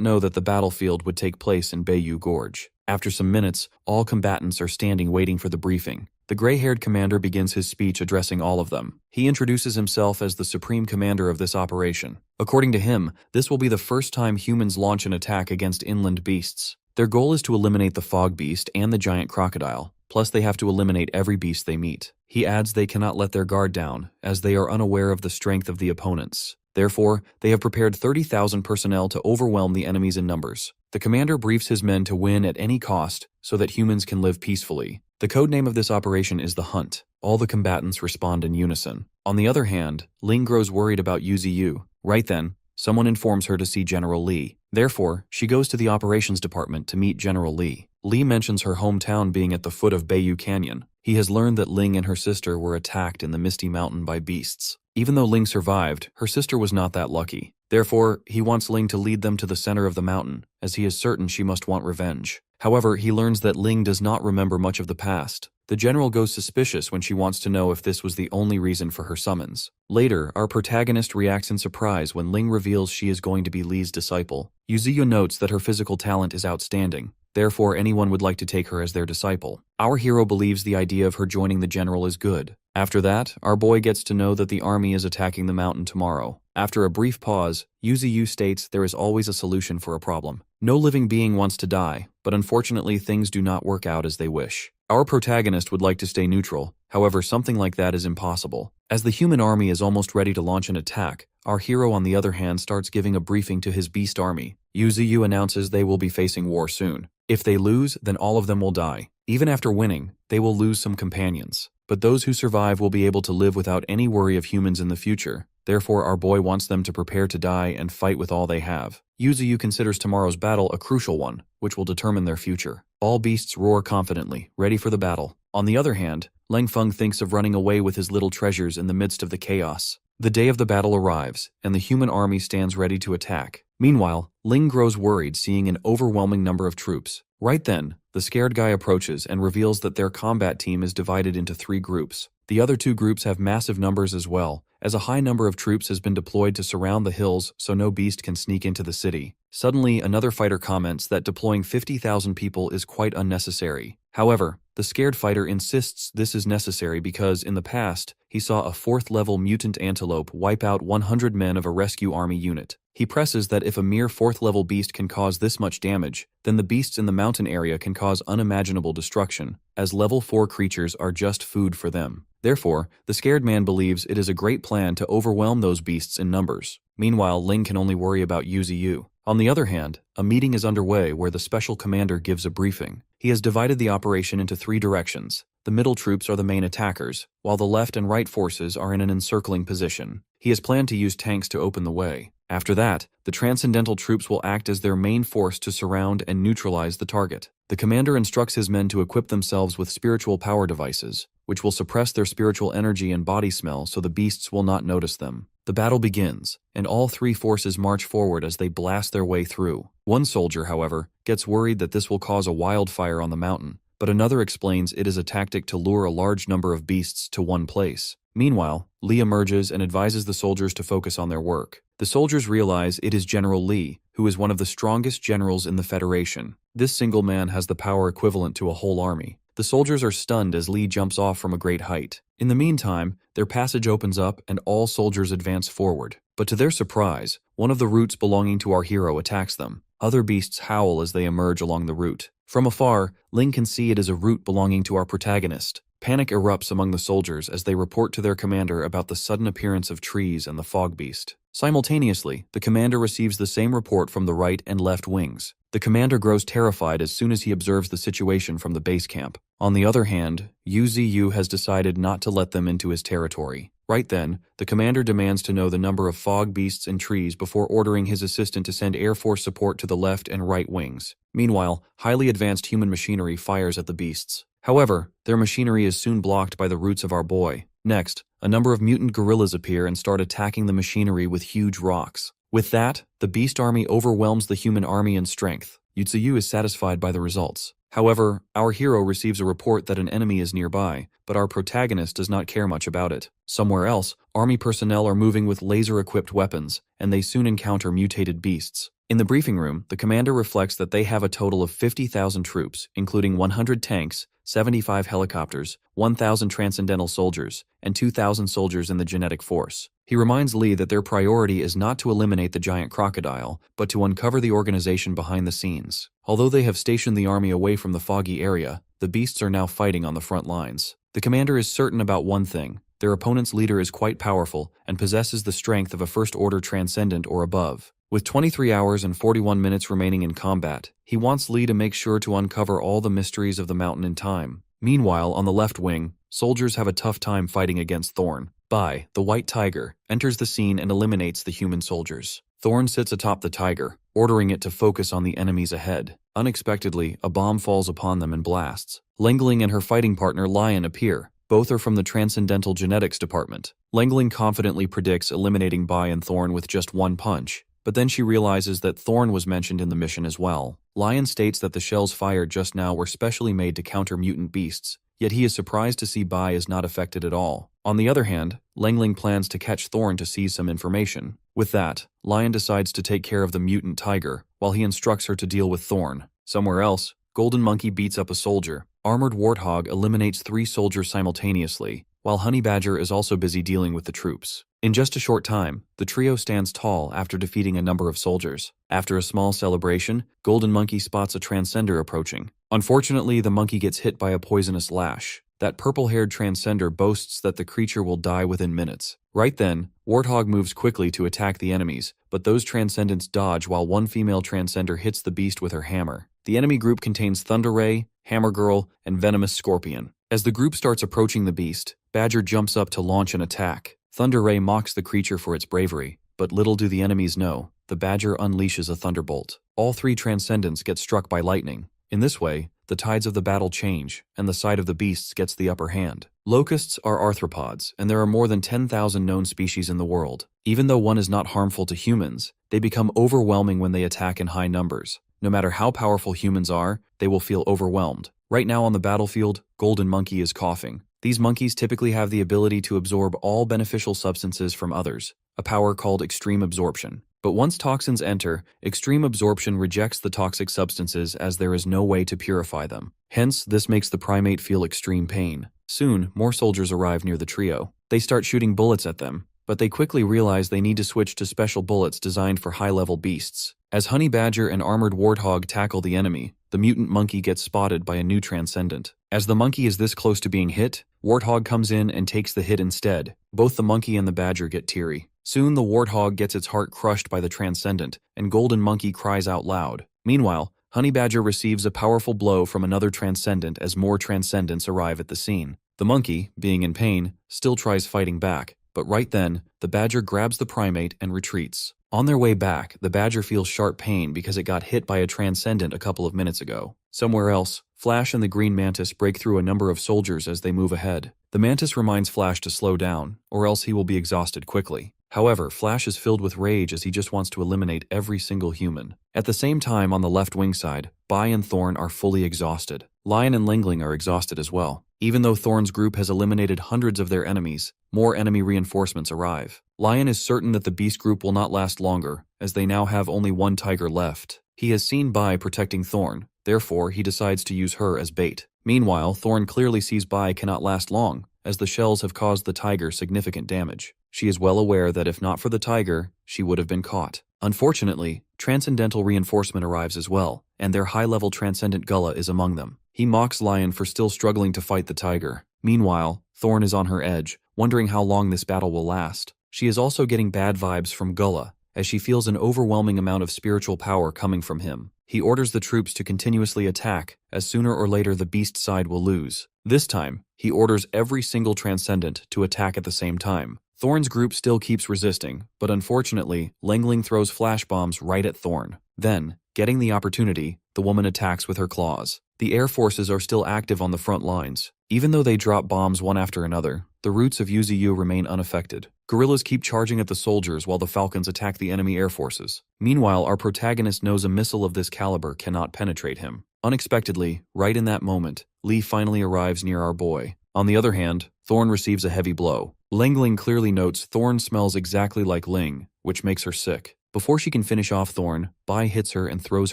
know that the battlefield would take place in Bayou Gorge. After some minutes, all combatants are standing waiting for the briefing. The gray-haired commander begins his speech addressing all of them. He introduces himself as the supreme commander of this operation. According to him, this will be the first time humans launch an attack against inland beasts. Their goal is to eliminate the fog beast and the giant crocodile, plus they have to eliminate every beast they meet. He adds they cannot let their guard down, as they are unaware of the strength of the opponents. Therefore, they have prepared 30,000 personnel to overwhelm the enemies in numbers. The commander briefs his men to win at any cost so that humans can live peacefully. The codename of this operation is the Hunt. All the combatants respond in unison. On the other hand, Ling grows worried about Yuziyu. Right then, someone informs her to see General Li. Therefore, she goes to the operations department to meet General Li. Li mentions her hometown being at the foot of Bayou Canyon. He has learned that Ling and her sister were attacked in the Misty Mountain by beasts. Even though Ling survived, her sister was not that lucky. Therefore, he wants Ling to lead them to the center of the mountain, as he is certain she must want revenge. However, he learns that Ling does not remember much of the past. The general goes suspicious when she wants to know if this was the only reason for her summons. Later, our protagonist reacts in surprise when Ling reveals she is going to be Li's disciple. Yuziyu notes that her physical talent is outstanding. Therefore, anyone would like to take her as their disciple. Our hero believes the idea of her joining the general is good. After that, our boy gets to know that the army is attacking the mountain tomorrow. After a brief pause, Yuziyu states there is always a solution for a problem. No living being wants to die, but unfortunately things do not work out as they wish. Our protagonist would like to stay neutral, however something like that is impossible. As the human army is almost ready to launch an attack, our hero on the other hand starts giving a briefing to his beast army. Yuziyu announces they will be facing war soon. If they lose, then all of them will die. Even after winning, they will lose some companions. But those who survive will be able to live without any worry of humans in the future. Therefore, our boy wants them to prepare to die and fight with all they have. Yuziyu considers tomorrow's battle a crucial one, which will determine their future. All beasts roar confidently, ready for the battle. On the other hand, Leng Feng thinks of running away with his little treasures in the midst of the chaos. The day of the battle arrives, and the human army stands ready to attack. Meanwhile, Ling grows worried seeing an overwhelming number of troops. Right then, the scared guy approaches and reveals that their combat team is divided into 3 groups. The other 2 groups have massive numbers as well, as a high number of troops has been deployed to surround the hills so no beast can sneak into the city. Suddenly, another fighter comments that deploying 50,000 people is quite unnecessary. However, the scared fighter insists this is necessary because, in the past, he saw a 4th-level mutant antelope wipe out 100 men of a rescue army unit. He presses that if a mere 4th-level beast can cause this much damage, then the beasts in the mountain area can cause unimaginable destruction, as level 4 creatures are just food for them. Therefore, the scared man believes it is a great plan to overwhelm those beasts in numbers. Meanwhile, Ling can only worry about Yuziyu. On the other hand, a meeting is underway where the special commander gives a briefing. He has divided the operation into 3 directions. The middle troops are the main attackers, while the left and right forces are in an encircling position. He has planned to use tanks to open the way. After that, the transcendental troops will act as their main force to surround and neutralize the target. The commander instructs his men to equip themselves with spiritual power devices, which will suppress their spiritual energy and body smell so the beasts will not notice them. The battle begins, and all three forces march forward as they blast their way through. One soldier, however, gets worried that this will cause a wildfire on the mountain, but another explains it is a tactic to lure a large number of beasts to one place. Meanwhile, Lee emerges and advises the soldiers to focus on their work. The soldiers realize it is General Lee, who is one of the strongest generals in the Federation. This single man has the power equivalent to a whole army. The soldiers are stunned as Lee jumps off from a great height. In the meantime, their passage opens up and all soldiers advance forward. But to their surprise, one of the routes belonging to our hero attacks them. Other beasts howl as they emerge along the route. From afar, Ling can see it is a route belonging to our protagonist. Panic erupts among the soldiers as they report to their commander about the sudden appearance of trees and the fog beast. Simultaneously, the commander receives the same report from the right and left wings. The commander grows terrified as soon as he observes the situation from the base camp. On the other hand, Yu has decided not to let them into his territory. Right then, the commander demands to know the number of fog beasts and trees before ordering his assistant to send Air Force support to the left and right wings. Meanwhile, highly advanced human machinery fires at the beasts. However, their machinery is soon blocked by the roots of our boy. Next, a number of mutant gorillas appear and start attacking the machinery with huge rocks. With that, the beast army overwhelms the human army in strength. Yu is satisfied by the results. However, our hero receives a report that an enemy is nearby, but our protagonist does not care much about it. Somewhere else, army personnel are moving with laser-equipped weapons, and they soon encounter mutated beasts. In the briefing room, the commander reflects that they have a total of 50,000 troops, including 100 tanks, 75 helicopters, 1,000 transcendental soldiers, and 2,000 soldiers in the genetic force. He reminds Lee that their priority is not to eliminate the giant crocodile, but to uncover the organization behind the scenes. Although they have stationed the army away from the foggy area, the beasts are now fighting on the front lines. The commander is certain about one thing: their opponent's leader is quite powerful and possesses the strength of a first-order transcendent or above. With 23 hours and 41 minutes remaining in combat, he wants Lee to make sure to uncover all the mysteries of the mountain in time. Meanwhile, on the left wing, soldiers have a tough time fighting against Thorn. Bai, the white tiger, enters the scene and eliminates the human soldiers. Thorn sits atop the tiger, ordering it to focus on the enemies ahead. Unexpectedly, a bomb falls upon them and blasts. Lengling and her fighting partner Lion appear. Both are from the Transcendental Genetics Department. Lengling confidently predicts eliminating Bai and Thorn with just one punch, but then she realizes that Thorn was mentioned in the mission as well. Lion states that the shells fired just now were specially made to counter mutant beasts, yet he is surprised to see Bai is not affected at all. On the other hand, Lengling plans to catch Thorn to seize some information. With that, Lion decides to take care of the mutant tiger, while he instructs her to deal with Thorn. Somewhere else, Golden Monkey beats up a soldier. Armored Warthog eliminates 3 soldiers simultaneously, while Honey Badger is also busy dealing with the troops. In just a short time, the trio stands tall after defeating a number of soldiers. After a small celebration, Golden Monkey spots a Transcender approaching. Unfortunately, the monkey gets hit by a poisonous lash. That purple-haired Transcender boasts that the creature will die within minutes. Right then, Warthog moves quickly to attack the enemies, but those Transcendents dodge while one female Transcender hits the beast with her hammer. The enemy group contains Thunder Ray, Hammer Girl, and Venomous Scorpion. As the group starts approaching the beast, Badger jumps up to launch an attack. Thunder Ray mocks the creature for its bravery, but little do the enemies know, the Badger unleashes a thunderbolt. All 3 Transcendents get struck by lightning. In this way, the tides of the battle change, and the side of the beasts gets the upper hand. Locusts are arthropods, and there are more than 10,000 known species in the world. Even though one is not harmful to humans, they become overwhelming when they attack in high numbers. No matter how powerful humans are, they will feel overwhelmed. Right now on the battlefield, Golden Monkey is coughing. These monkeys typically have the ability to absorb all beneficial substances from others, a power called extreme absorption. But once toxins enter, extreme absorption rejects the toxic substances as there is no way to purify them. Hence, this makes the primate feel extreme pain. Soon, more soldiers arrive near the trio. They start shooting bullets at them, but they quickly realize they need to switch to special bullets designed for high-level beasts. As Honey Badger and Armored Warthog tackle the enemy, the mutant monkey gets spotted by a new Transcendent. As the monkey is this close to being hit, Warthog comes in and takes the hit instead. Both the monkey and the Badger get teary. Soon the Warthog gets its heart crushed by the Transcendent, and Golden Monkey cries out loud. Meanwhile, Honey Badger receives a powerful blow from another transcendent as more transcendents arrive at the scene. The monkey, being in pain, still tries fighting back, but right then, the badger grabs the primate and retreats. On their way back, the badger feels sharp pain because it got hit by a transcendent a couple of minutes ago. Somewhere else, Flash and the green mantis break through a number of soldiers as they move ahead. The mantis reminds Flash to slow down, or else he will be exhausted quickly. However, Flash is filled with rage as he just wants to eliminate every single human. At the same time, on the left wing side, Bai and Thorn are fully exhausted. Lion and Lingling are exhausted as well. Even though Thorn's group has eliminated hundreds of their enemies, more enemy reinforcements arrive. Lion is certain that the beast group will not last longer, as they now have only one tiger left. He has seen Bai protecting Thorn, therefore he decides to use her as bait. Meanwhile, Thorn clearly sees Bai cannot last long, as the shells have caused the tiger significant damage. She is well aware that if not for the tiger, she would have been caught. Unfortunately, transcendental reinforcement arrives as well, and their high-level transcendent Gullah is among them. He mocks Lion for still struggling to fight the tiger. Meanwhile, Thorn is on her edge, wondering how long this battle will last. She is also getting bad vibes from Gullah, as she feels an overwhelming amount of spiritual power coming from him. He orders the troops to continuously attack, as sooner or later the beast side will lose. This time, he orders every single transcendent to attack at the same time. Thorn's group still keeps resisting, but unfortunately, Lingling throws flash bombs right at Thorn. Then, getting the opportunity, the woman attacks with her claws. The air forces are still active on the front lines. Even though they drop bombs one after another, the roots of Yuzu remain unaffected. Guerrillas keep charging at the soldiers while the Falcons attack the enemy air forces. Meanwhile, our protagonist knows a missile of this caliber cannot penetrate him. Unexpectedly, right in that moment, Lee finally arrives near our boy. On the other hand, Thorn receives a heavy blow. Lingling clearly notes Thorn smells exactly like Ling, which makes her sick. Before she can finish off Thorn, Bai hits her and throws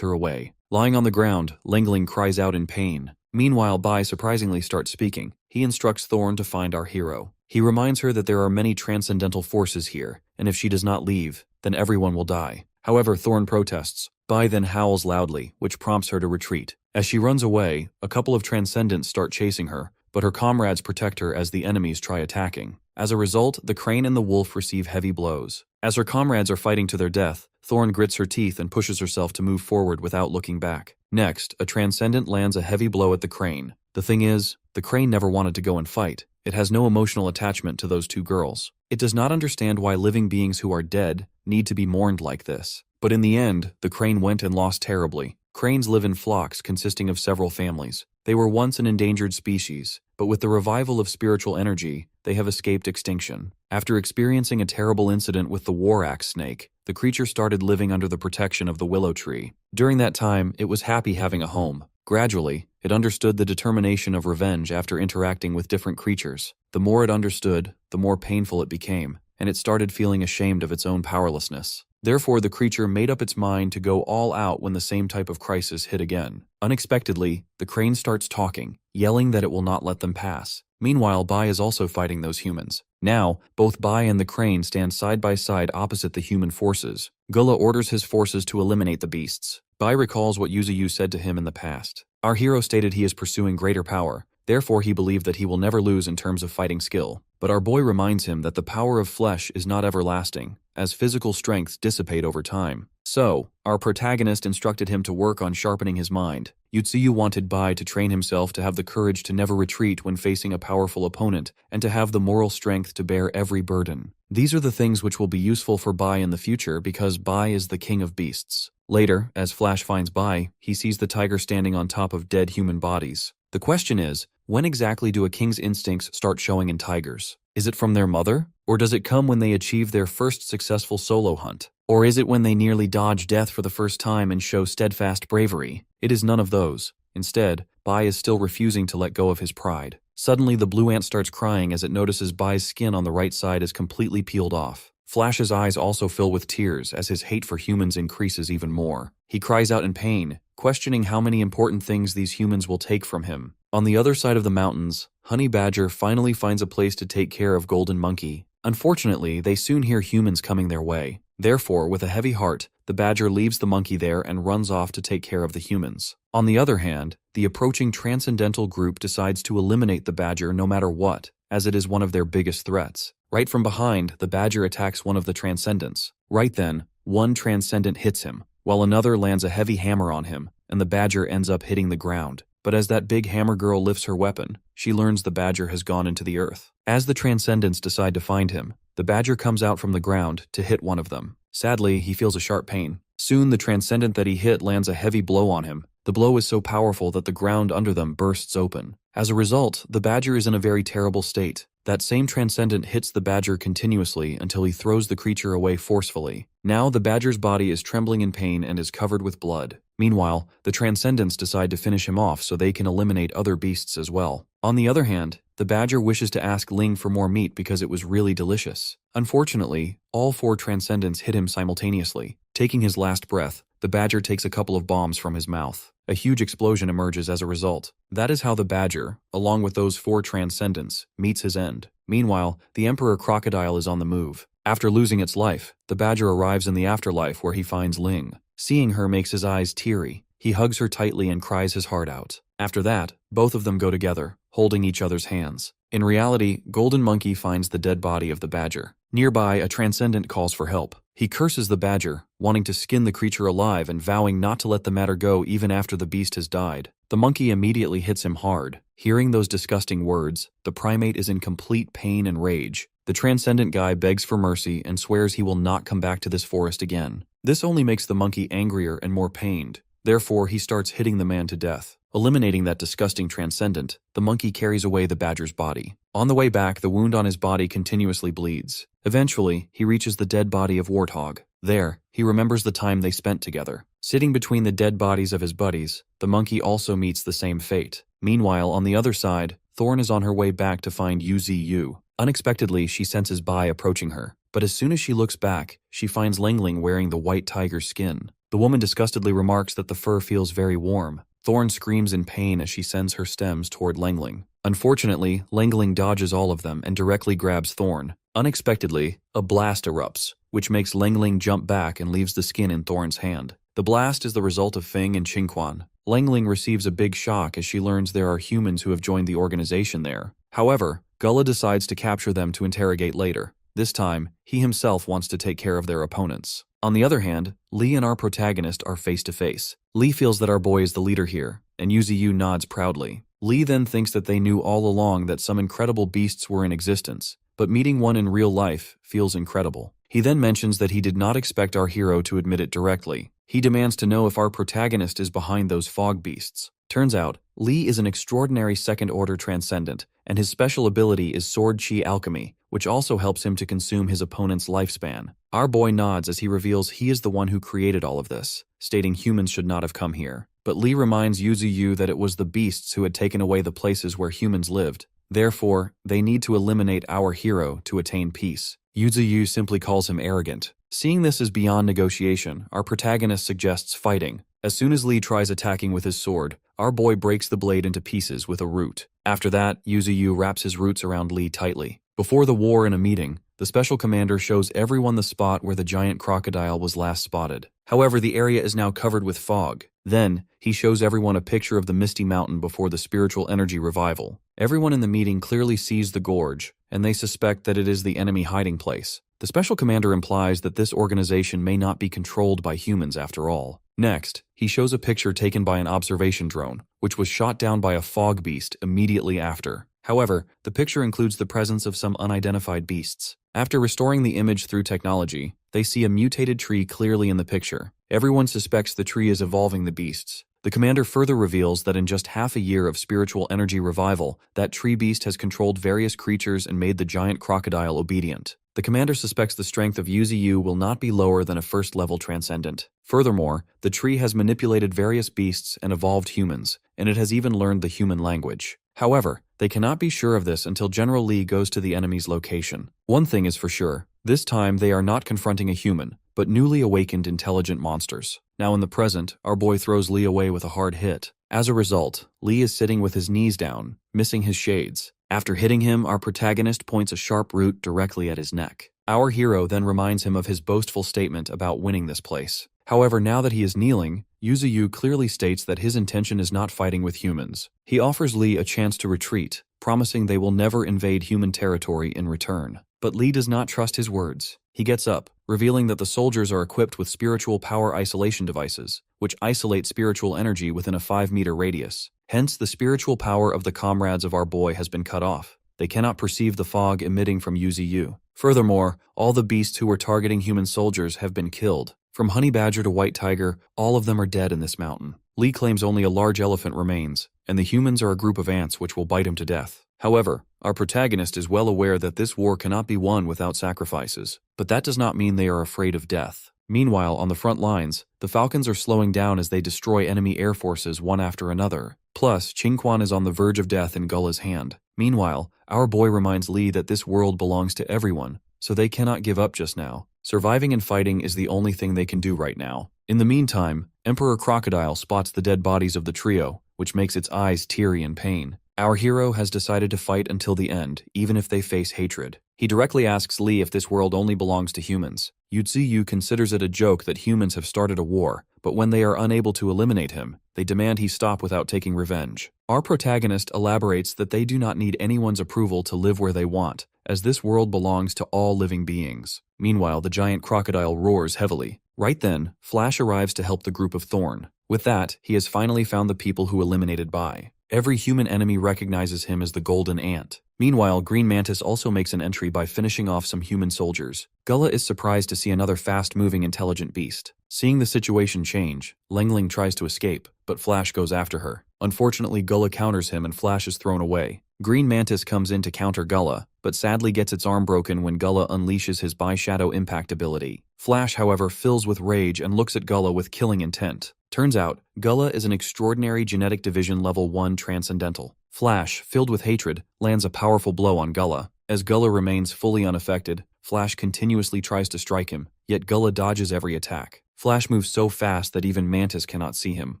her away. Lying on the ground, Lingling cries out in pain. Meanwhile, Bai surprisingly starts speaking. He instructs Thorn to find our hero. He reminds her that there are many transcendental forces here, and if she does not leave, then everyone will die. However, Thorn protests. Bai then howls loudly, which prompts her to retreat. As she runs away, a couple of transcendents start chasing her, but her comrades protect her as the enemies try attacking. As a result, the crane and the wolf receive heavy blows. As her comrades are fighting to their death, Thorn grits her teeth and pushes herself to move forward without looking back. Next, a transcendent lands a heavy blow at the crane. The thing is, the crane never wanted to go and fight. It has no emotional attachment to those two girls. It does not understand why living beings who are dead need to be mourned like this. But in the end, the crane went and lost terribly. Cranes live in flocks consisting of several families. They were once an endangered species, but with the revival of spiritual energy, they have escaped extinction. After experiencing a terrible incident with the war axe snake, the creature started living under the protection of the willow tree. During that time, it was happy having a home. Gradually, it understood the determination of revenge after interacting with different creatures. The more it understood, the more painful it became, and it started feeling ashamed of its own powerlessness. Therefore, the creature made up its mind to go all out when the same type of crisis hit again. Unexpectedly, the crane starts talking, yelling that it will not let them pass. Meanwhile, Bai is also fighting those humans. Now, both Bai and the crane stand side by side opposite the human forces. Gullah orders his forces to eliminate the beasts. Bai recalls what Yuzu said to him in the past. Our hero stated he is pursuing greater power. Therefore, he believed that he will never lose in terms of fighting skill. But our boy reminds him that the power of flesh is not everlasting, as physical strengths dissipate over time. So, our protagonist instructed him to work on sharpening his mind. Yuzu wanted Bai to train himself to have the courage to never retreat when facing a powerful opponent, and to have the moral strength to bear every burden. These are the things which will be useful for Bai in the future because Bai is the king of beasts. Later, as Flash finds Bai, he sees the tiger standing on top of dead human bodies. The question is, when exactly do a king's instincts start showing in tigers? Is it from their mother? Or does it come when they achieve their first successful solo hunt? Or is it when they nearly dodge death for the first time and show steadfast bravery? It is none of those. Instead, Bai is still refusing to let go of his pride. Suddenly, the blue ant starts crying as it notices Bai's skin on the right side is completely peeled off. Flash's eyes also fill with tears as his hate for humans increases even more. He cries out in pain, questioning how many important things these humans will take from him. On the other side of the mountains, Honey Badger finally finds a place to take care of Golden Monkey. Unfortunately, they soon hear humans coming their way. Therefore, with a heavy heart, the badger leaves the monkey there and runs off to take care of the humans. On the other hand, the approaching transcendental group decides to eliminate the badger no matter what, as it is one of their biggest threats. Right from behind, the badger attacks one of the transcendents. Right then, one transcendent hits him, while another lands a heavy hammer on him, and the badger ends up hitting the ground. But as that big hammer girl lifts her weapon, she learns the badger has gone into the earth. As the Transcendents decide to find him, the badger comes out from the ground to hit one of them. Sadly, he feels a sharp pain. Soon, the Transcendent that he hit lands a heavy blow on him. The blow is so powerful that the ground under them bursts open. As a result, the badger is in a very terrible state. That same Transcendent hits the badger continuously until he throws the creature away forcefully. Now the badger's body is trembling in pain and is covered with blood. Meanwhile, the Transcendents decide to finish him off so they can eliminate other beasts as well. On the other hand, the badger wishes to ask Ling for more meat because it was really delicious. Unfortunately, all 4 Transcendents hit him simultaneously. Taking his last breath, the badger takes a couple of bombs from his mouth. A huge explosion emerges as a result. That is how the badger, along with those 4 Transcendents, meets his end. Meanwhile, the Emperor Crocodile is on the move. After losing its life, the badger arrives in the afterlife where he finds Ling. Seeing her makes his eyes teary. He hugs her tightly and cries his heart out. After that, both of them go together, holding each other's hands. In reality, Golden Monkey finds the dead body of the badger. Nearby, a Transcendent calls for help. He curses the badger, wanting to skin the creature alive and vowing not to let the matter go even after the beast has died. The monkey immediately hits him hard. Hearing those disgusting words, the primate is in complete pain and rage. The Transcendent guy begs for mercy and swears he will not come back to this forest again. This only makes the monkey angrier and more pained. Therefore, he starts hitting the man to death. Eliminating that disgusting Transcendent, the monkey carries away the badger's body. On the way back, the wound on his body continuously bleeds. Eventually, he reaches the dead body of Warthog. There, he remembers the time they spent together. Sitting between the dead bodies of his buddies, the monkey also meets the same fate. Meanwhile, on the other side, Thorn is on her way back to find Yuzi. Unexpectedly, she senses Bai approaching her. But as soon as she looks back, she finds Langling wearing the white tiger's skin. The woman disgustedly remarks that the fur feels very warm. Thorn screams in pain as she sends her stems toward Langling. Unfortunately, Langling dodges all of them and directly grabs Thorn. Unexpectedly, a blast erupts, which makes Langling jump back and leaves the skin in Thorn's hand. The blast is the result of Feng and Qingquan. Langling receives a big shock as she learns there are humans who have joined the organization there. However, Gullah decides to capture them to interrogate later. This time, he himself wants to take care of their opponents. On the other hand, Lee and our protagonist are face to face. Lee feels that our boy is the leader here, and Yuzi nods proudly. Lee then thinks that they knew all along that some incredible beasts were in existence, but meeting one in real life feels incredible. He then mentions that he did not expect our hero to admit it directly. He demands to know if our protagonist is behind those fog beasts. Turns out, Lee is an extraordinary second-order transcendent, and his special ability is sword chi alchemy, which also helps him to consume his opponent's lifespan. Our boy nods as he reveals he is the one who created all of this, stating humans should not have come here. But Lee reminds Yuzi that it was the beasts who had taken away the places where humans lived. Therefore, they need to eliminate our hero to attain peace. Yuzi simply calls him arrogant. Seeing this as beyond negotiation, our protagonist suggests fighting. As soon as Lee tries attacking with his sword, our boy breaks the blade into pieces with a root. After that, Yuzi wraps his roots around Lee tightly. Before the war in a meeting, the special commander shows everyone the spot where the giant crocodile was last spotted. However, the area is now covered with fog. Then, he shows everyone a picture of the Misty Mountain before the spiritual energy revival. Everyone in the meeting clearly sees the gorge, and they suspect that it is the enemy hiding place. The special commander implies that this organization may not be controlled by humans after all. Next, he shows a picture taken by an observation drone, which was shot down by a fog beast immediately after. However, the picture includes the presence of some unidentified beasts. After restoring the image through technology, they see a mutated tree clearly in the picture. Everyone suspects the tree is evolving the beasts. The commander further reveals that in just half a year of spiritual energy revival, that tree beast has controlled various creatures and made the giant crocodile obedient. The commander suspects the strength of Yuzi will not be lower than a first-level transcendent. Furthermore, the tree has manipulated various beasts and evolved humans, and it has even learned the human language. However, they cannot be sure of this until General Lee goes to the enemy's location. One thing is for sure, this time they are not confronting a human, but newly awakened intelligent monsters. Now in the present, our boy throws Lee away with a hard hit. As a result, Lee is sitting with his knees down, missing his shades. After hitting him, our protagonist points a sharp root directly at his neck. Our hero then reminds him of his boastful statement about winning this place. However, now that he is kneeling, Yuzi clearly states that his intention is not fighting with humans. He offers Lee a chance to retreat, promising they will never invade human territory in return. But Lee does not trust his words. He gets up, revealing that the soldiers are equipped with spiritual power isolation devices, which isolate spiritual energy within a 5-meter radius. Hence, the spiritual power of the comrades of our boy has been cut off. They cannot perceive the fog emitting from UZU. Furthermore, all the beasts who were targeting human soldiers have been killed. From honey badger to white tiger, all of them are dead in this mountain. Lee claims only a large elephant remains, and the humans are a group of ants which will bite him to death. However, our protagonist is well aware that this war cannot be won without sacrifices, but that does not mean they are afraid of death. Meanwhile, on the front lines, the Falcons are slowing down as they destroy enemy air forces one after another. Plus, Qingquan is on the verge of death in Gulla's hand. Meanwhile, our boy reminds Lee that this world belongs to everyone, so they cannot give up just now. Surviving and fighting is the only thing they can do right now. In the meantime, Emperor Crocodile spots the dead bodies of the trio, which makes its eyes teary in pain. Our hero has decided to fight until the end, even if they face hatred. He directly asks Lee if this world only belongs to humans. Yuziyu considers it a joke that humans have started a war, but when they are unable to eliminate him, they demand he stop without taking revenge. Our protagonist elaborates that they do not need anyone's approval to live where they want, as this world belongs to all living beings. Meanwhile, the giant crocodile roars heavily. Right then, Flash arrives to help the group of Thorn. With that, he has finally found the people who eliminated Bai. Every human enemy recognizes him as the Golden Ant. Meanwhile, Green Mantis also makes an entry by finishing off some human soldiers. Gulla is surprised to see another fast-moving intelligent beast. Seeing the situation change, Lengling tries to escape, but Flash goes after her. Unfortunately, Gulla counters him and Flash is thrown away. Green Mantis comes in to counter Gulla, but sadly gets its arm broken when Gulla unleashes his Bi-Shadow Impact ability. Flash, however, fills with rage and looks at Gulla with killing intent. Turns out, Gulla is an extraordinary genetic division level 1 transcendental. Flash, filled with hatred, lands a powerful blow on Gulla. As Gulla remains fully unaffected, Flash continuously tries to strike him, yet Gulla dodges every attack. Flash moves so fast that even Mantis cannot see him.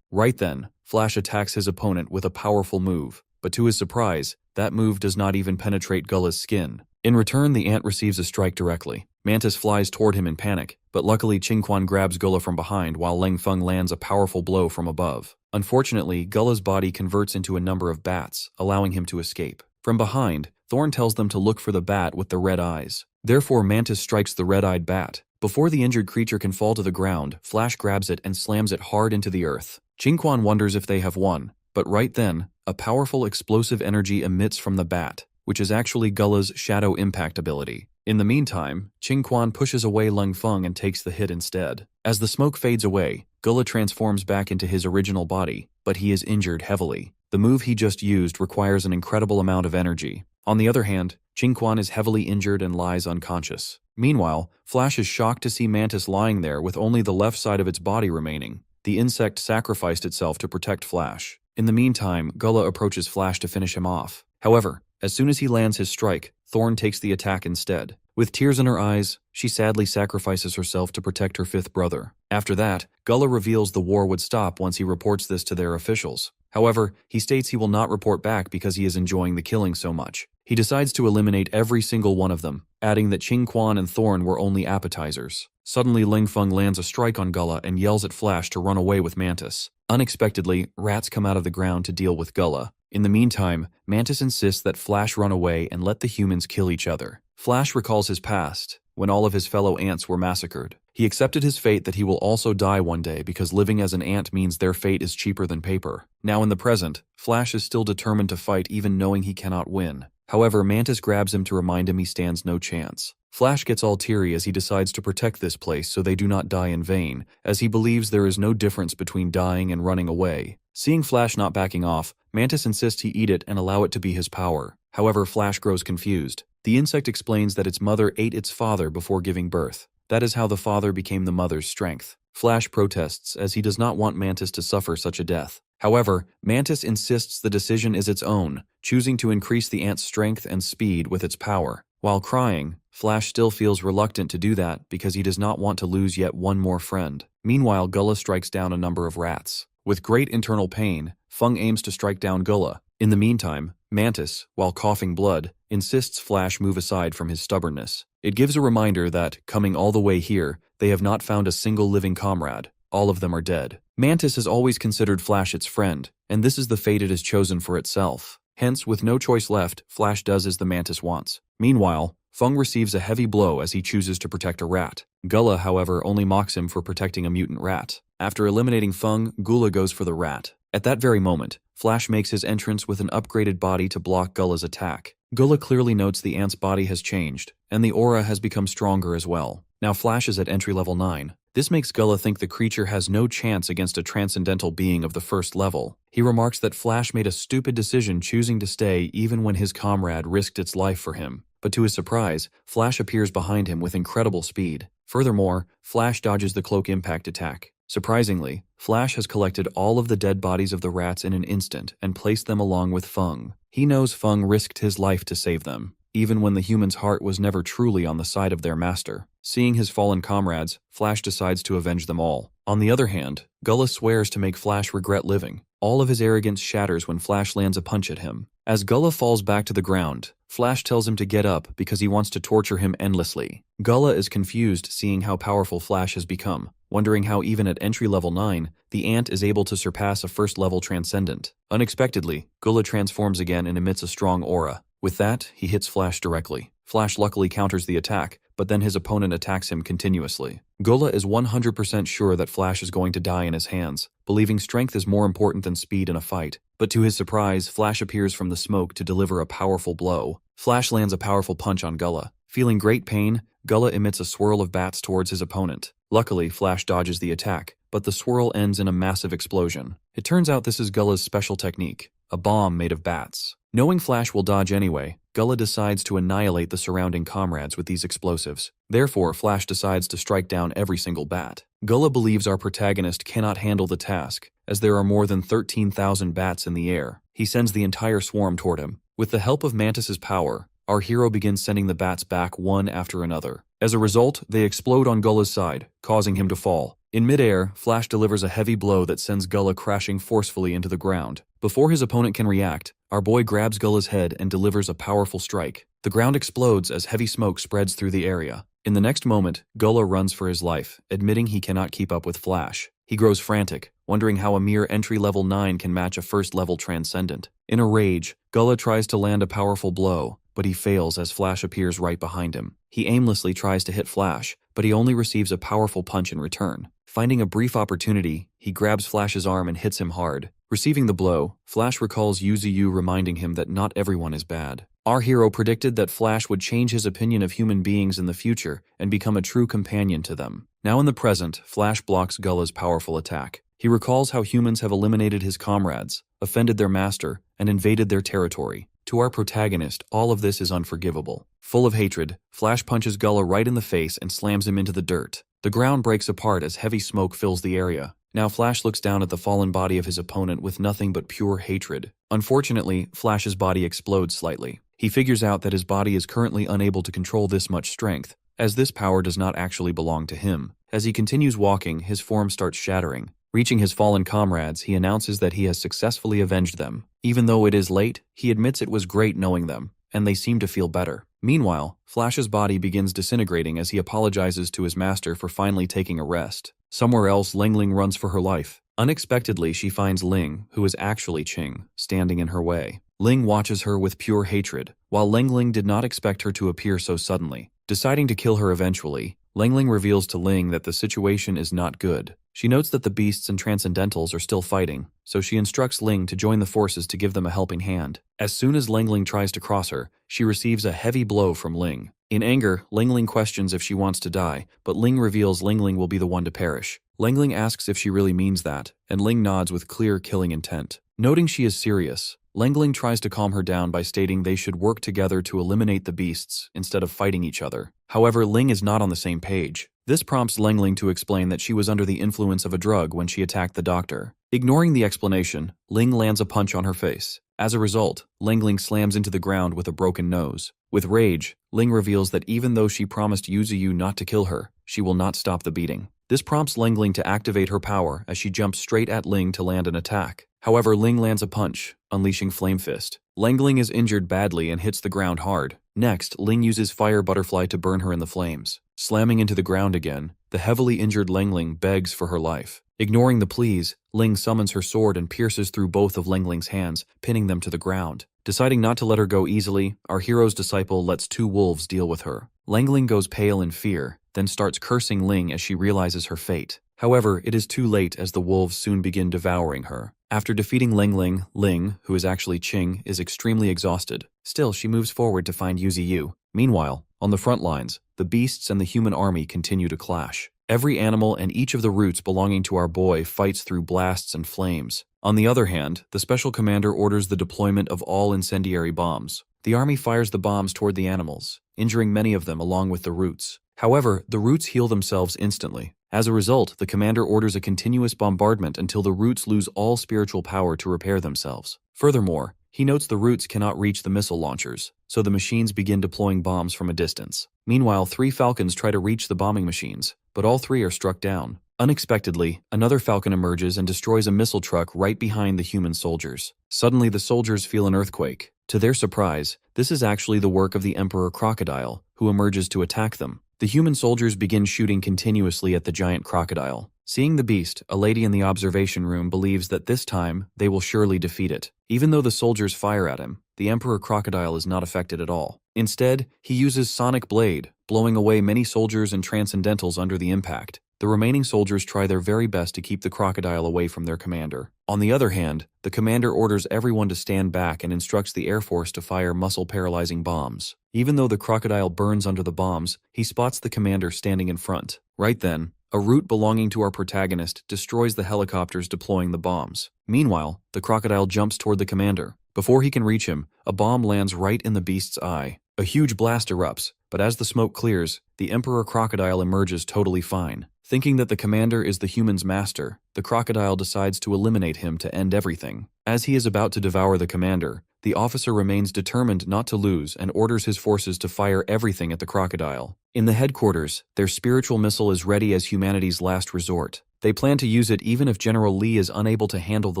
Right then, Flash attacks his opponent with a powerful move, but to his surprise, that move does not even penetrate Gulla's skin. In return, the ant receives a strike directly. Mantis flies toward him in panic, but luckily Qingquan grabs Gulla from behind while Leng Feng lands a powerful blow from above. Unfortunately, Gulla's body converts into a number of bats, allowing him to escape. From behind, Thorn tells them to look for the bat with the red eyes. Therefore, Mantis strikes the red-eyed bat. Before the injured creature can fall to the ground, Flash grabs it and slams it hard into the earth. Qingquan wonders if they have won, but right then, a powerful explosive energy emits from the bat, which is actually Gulla's Shadow Impact ability. In the meantime, Qingquan pushes away Leng Feng and takes the hit instead. As the smoke fades away, Gulla transforms back into his original body, but he is injured heavily. The move he just used requires an incredible amount of energy. On the other hand, Qingquan is heavily injured and lies unconscious. Meanwhile, Flash is shocked to see Mantis lying there with only the left side of its body remaining. The insect sacrificed itself to protect Flash. In the meantime, Gulla approaches Flash to finish him off. However, as soon as he lands his strike, Thorn takes the attack instead. With tears in her eyes, she sadly sacrifices herself to protect her fifth brother. After that, Gulla reveals the war would stop once he reports this to their officials. However, he states he will not report back because he is enjoying the killing so much. He decides to eliminate every single one of them, adding that Qingquan and Thorn were only appetizers. Suddenly, Leng Feng lands a strike on Gulla and yells at Flash to run away with Mantis. Unexpectedly, rats come out of the ground to deal with Gulla. In the meantime, Mantis insists that Flash run away and let the humans kill each other. Flash recalls his past, when all of his fellow ants were massacred. He accepted his fate that he will also die one day because living as an ant means their fate is cheaper than paper. Now in the present, Flash is still determined to fight even knowing he cannot win. However, Mantis grabs him to remind him he stands no chance. Flash gets all teary as he decides to protect this place so they do not die in vain, as he believes there is no difference between dying and running away. Seeing Flash not backing off, Mantis insists he eat it and allow it to be his power. However, Flash grows confused. The insect explains that its mother ate its father before giving birth. That is how the father became the mother's strength. Flash protests as he does not want Mantis to suffer such a death. However, Mantis insists the decision is its own, choosing to increase the ant's strength and speed with its power. While crying, Flash still feels reluctant to do that because he does not want to lose yet one more friend. Meanwhile, Gulla strikes down a number of rats. With great internal pain, Feng aims to strike down Gulla. In the meantime, Mantis, while coughing blood, insists Flash move aside from his stubbornness. It gives a reminder that, coming all the way here, they have not found a single living comrade. All of them are dead. Mantis has always considered Flash its friend, and this is the fate it has chosen for itself. Hence, with no choice left, Flash does as the Mantis wants. Meanwhile, Feng receives a heavy blow as he chooses to protect a rat. Gula, however, only mocks him for protecting a mutant rat. After eliminating Feng, Gula goes for the rat. At that very moment, Flash makes his entrance with an upgraded body to block Gula's attack. Gula clearly notes the ant's body has changed, and the aura has become stronger as well. Now Flash is at entry level 9. This makes Gula think the creature has no chance against a transcendental being of the first level. He remarks that Flash made a stupid decision choosing to stay even when his comrade risked its life for him. But to his surprise, Flash appears behind him with incredible speed. Furthermore, Flash dodges the cloak impact attack. Surprisingly, Flash has collected all of the dead bodies of the rats in an instant and placed them along with Feng. He knows Feng risked his life to save them, even when the human's heart was never truly on the side of their master. Seeing his fallen comrades, Flash decides to avenge them all. On the other hand, Gula swears to make Flash regret living. All of his arrogance shatters when Flash lands a punch at him. As Gula falls back to the ground, Flash tells him to get up because he wants to torture him endlessly. Gula is confused seeing how powerful Flash has become, wondering how even at entry level 9, the ant is able to surpass a first level transcendent. Unexpectedly, Gula transforms again and emits a strong aura. With that, he hits Flash directly. Flash luckily counters the attack, but then his opponent attacks him continuously. Gula is 100% sure that Flash is going to die in his hands, believing strength is more important than speed in a fight. But to his surprise, Flash appears from the smoke to deliver a powerful blow. Flash lands a powerful punch on Gula. Feeling great pain, Gula emits a swirl of bats towards his opponent. Luckily, Flash dodges the attack, but the swirl ends in a massive explosion. It turns out this is Gula's special technique, a bomb made of bats. Knowing Flash will dodge anyway, Gula decides to annihilate the surrounding comrades with these explosives. Therefore, Flash decides to strike down every single bat. Gula believes our protagonist cannot handle the task, as there are more than 13,000 bats in the air. He sends the entire swarm toward him. With the help of Mantis's power, our hero begins sending the bats back one after another. As a result, they explode on Gula's side, causing him to fall. In midair, Flash delivers a heavy blow that sends Gula crashing forcefully into the ground. Before his opponent can react, our boy grabs Gula's head and delivers a powerful strike. The ground explodes as heavy smoke spreads through the area. In the next moment, Gula runs for his life, admitting he cannot keep up with Flash. He grows frantic, wondering how a mere entry-level 9 can match a first-level transcendent. In a rage, Gula tries to land a powerful blow, but he fails as Flash appears right behind him. He aimlessly tries to hit Flash, but he only receives a powerful punch in return. Finding a brief opportunity, he grabs Flash's arm and hits him hard. Receiving the blow, Flash recalls Yuzu reminding him that not everyone is bad. Our hero predicted that Flash would change his opinion of human beings in the future and become a true companion to them. Now in the present, Flash blocks Gula's powerful attack. He recalls how humans have eliminated his comrades, offended their master, and invaded their territory. To our protagonist, all of this is unforgivable. Full of hatred, Flash punches Gula right in the face and slams him into the dirt. The ground breaks apart as heavy smoke fills the area. Now Flash looks down at the fallen body of his opponent with nothing but pure hatred. Unfortunately, Flash's body explodes slightly. He figures out that his body is currently unable to control this much strength, as this power does not actually belong to him. As he continues walking, his form starts shattering. Reaching his fallen comrades, he announces that he has successfully avenged them. Even though it is late, he admits it was great knowing them, and they seem to feel better. Meanwhile, Flash's body begins disintegrating as he apologizes to his master for finally taking a rest. Somewhere else, Ling runs for her life. Unexpectedly, she finds Ling, who is actually Qing, standing in her way. Ling watches her with pure hatred, while Ling did not expect her to appear so suddenly. Deciding to kill her eventually, Ling reveals to Ling that the situation is not good. She notes that the beasts and transcendentals are still fighting, so she instructs Ling to join the forces to give them a helping hand. As soon as Ling tries to cross her, she receives a heavy blow from Ling. In anger, Ling questions if she wants to die, but Ling reveals Ling will be the one to perish. Ling asks if she really means that, and Ling nods with clear killing intent. Noting she is serious, Ling tries to calm her down by stating they should work together to eliminate the beasts instead of fighting each other. However, Ling is not on the same page. This prompts Ling to explain that she was under the influence of a drug when she attacked the doctor. Ignoring the explanation, Ling lands a punch on her face. As a result, Ling slams into the ground with a broken nose. With rage, Ling reveals that even though she promised Yuzu not to kill her, she will not stop the beating. This prompts Ling to activate her power as she jumps straight at Ling to land an attack. However, Ling lands a punch, unleashing Flame Fist. Ling is injured badly and hits the ground hard. Next, Ling uses Fire Butterfly to burn her in the flames. Slamming into the ground again, the heavily injured Lingling begs for her life. Ignoring the pleas, Ling summons her sword and pierces through both of Lingling's hands, pinning them to the ground. Deciding not to let her go easily, our hero's disciple lets two wolves deal with her. Lingling goes pale in fear, then starts cursing Ling as she realizes her fate. However, it is too late as the wolves soon begin devouring her. After defeating Lingling, Ling, who is actually Qing, is extremely exhausted. Still, she moves forward to find Yuziyu. Meanwhile, on the front lines, the beasts and the human army continue to clash. Every animal and each of the roots belonging to our boy fights through blasts and flames. On the other hand, the special commander orders the deployment of all incendiary bombs. The army fires the bombs toward the animals, injuring many of them along with the roots. However, the roots heal themselves instantly. As a result, the commander orders a continuous bombardment until the roots lose all spiritual power to repair themselves. Furthermore, he notes the roots cannot reach the missile launchers, so the machines begin deploying bombs from a distance. Meanwhile, 3 falcons try to reach the bombing machines, but all 3 are struck down. Unexpectedly, another falcon emerges and destroys a missile truck right behind the human soldiers. Suddenly, the soldiers feel an earthquake. To their surprise, this is actually the work of the Emperor Crocodile, who emerges to attack them. The human soldiers begin shooting continuously at the giant crocodile. Seeing the beast, a lady in the observation room believes that this time they will surely defeat it. Even though the soldiers fire at him, the Emperor Crocodile is not affected at all. Instead, he uses Sonic Blade, blowing away many soldiers and transcendentals under the impact. The remaining soldiers try their very best to keep the crocodile away from their commander. On the other hand, the commander orders everyone to stand back and instructs the Air Force to fire muscle-paralyzing bombs. Even though the crocodile burns under the bombs, he spots the commander standing in front. Right then, a root belonging to our protagonist destroys the helicopters deploying the bombs. Meanwhile, the crocodile jumps toward the commander. Before he can reach him, a bomb lands right in the beast's eye. A huge blast erupts, but as the smoke clears, the Emperor Crocodile emerges totally fine. Thinking that the commander is the human's master, the crocodile decides to eliminate him to end everything. As he is about to devour the commander, the officer remains determined not to lose and orders his forces to fire everything at the crocodile. In the headquarters, their spiritual missile is ready as humanity's last resort. They plan to use it even if General Li is unable to handle the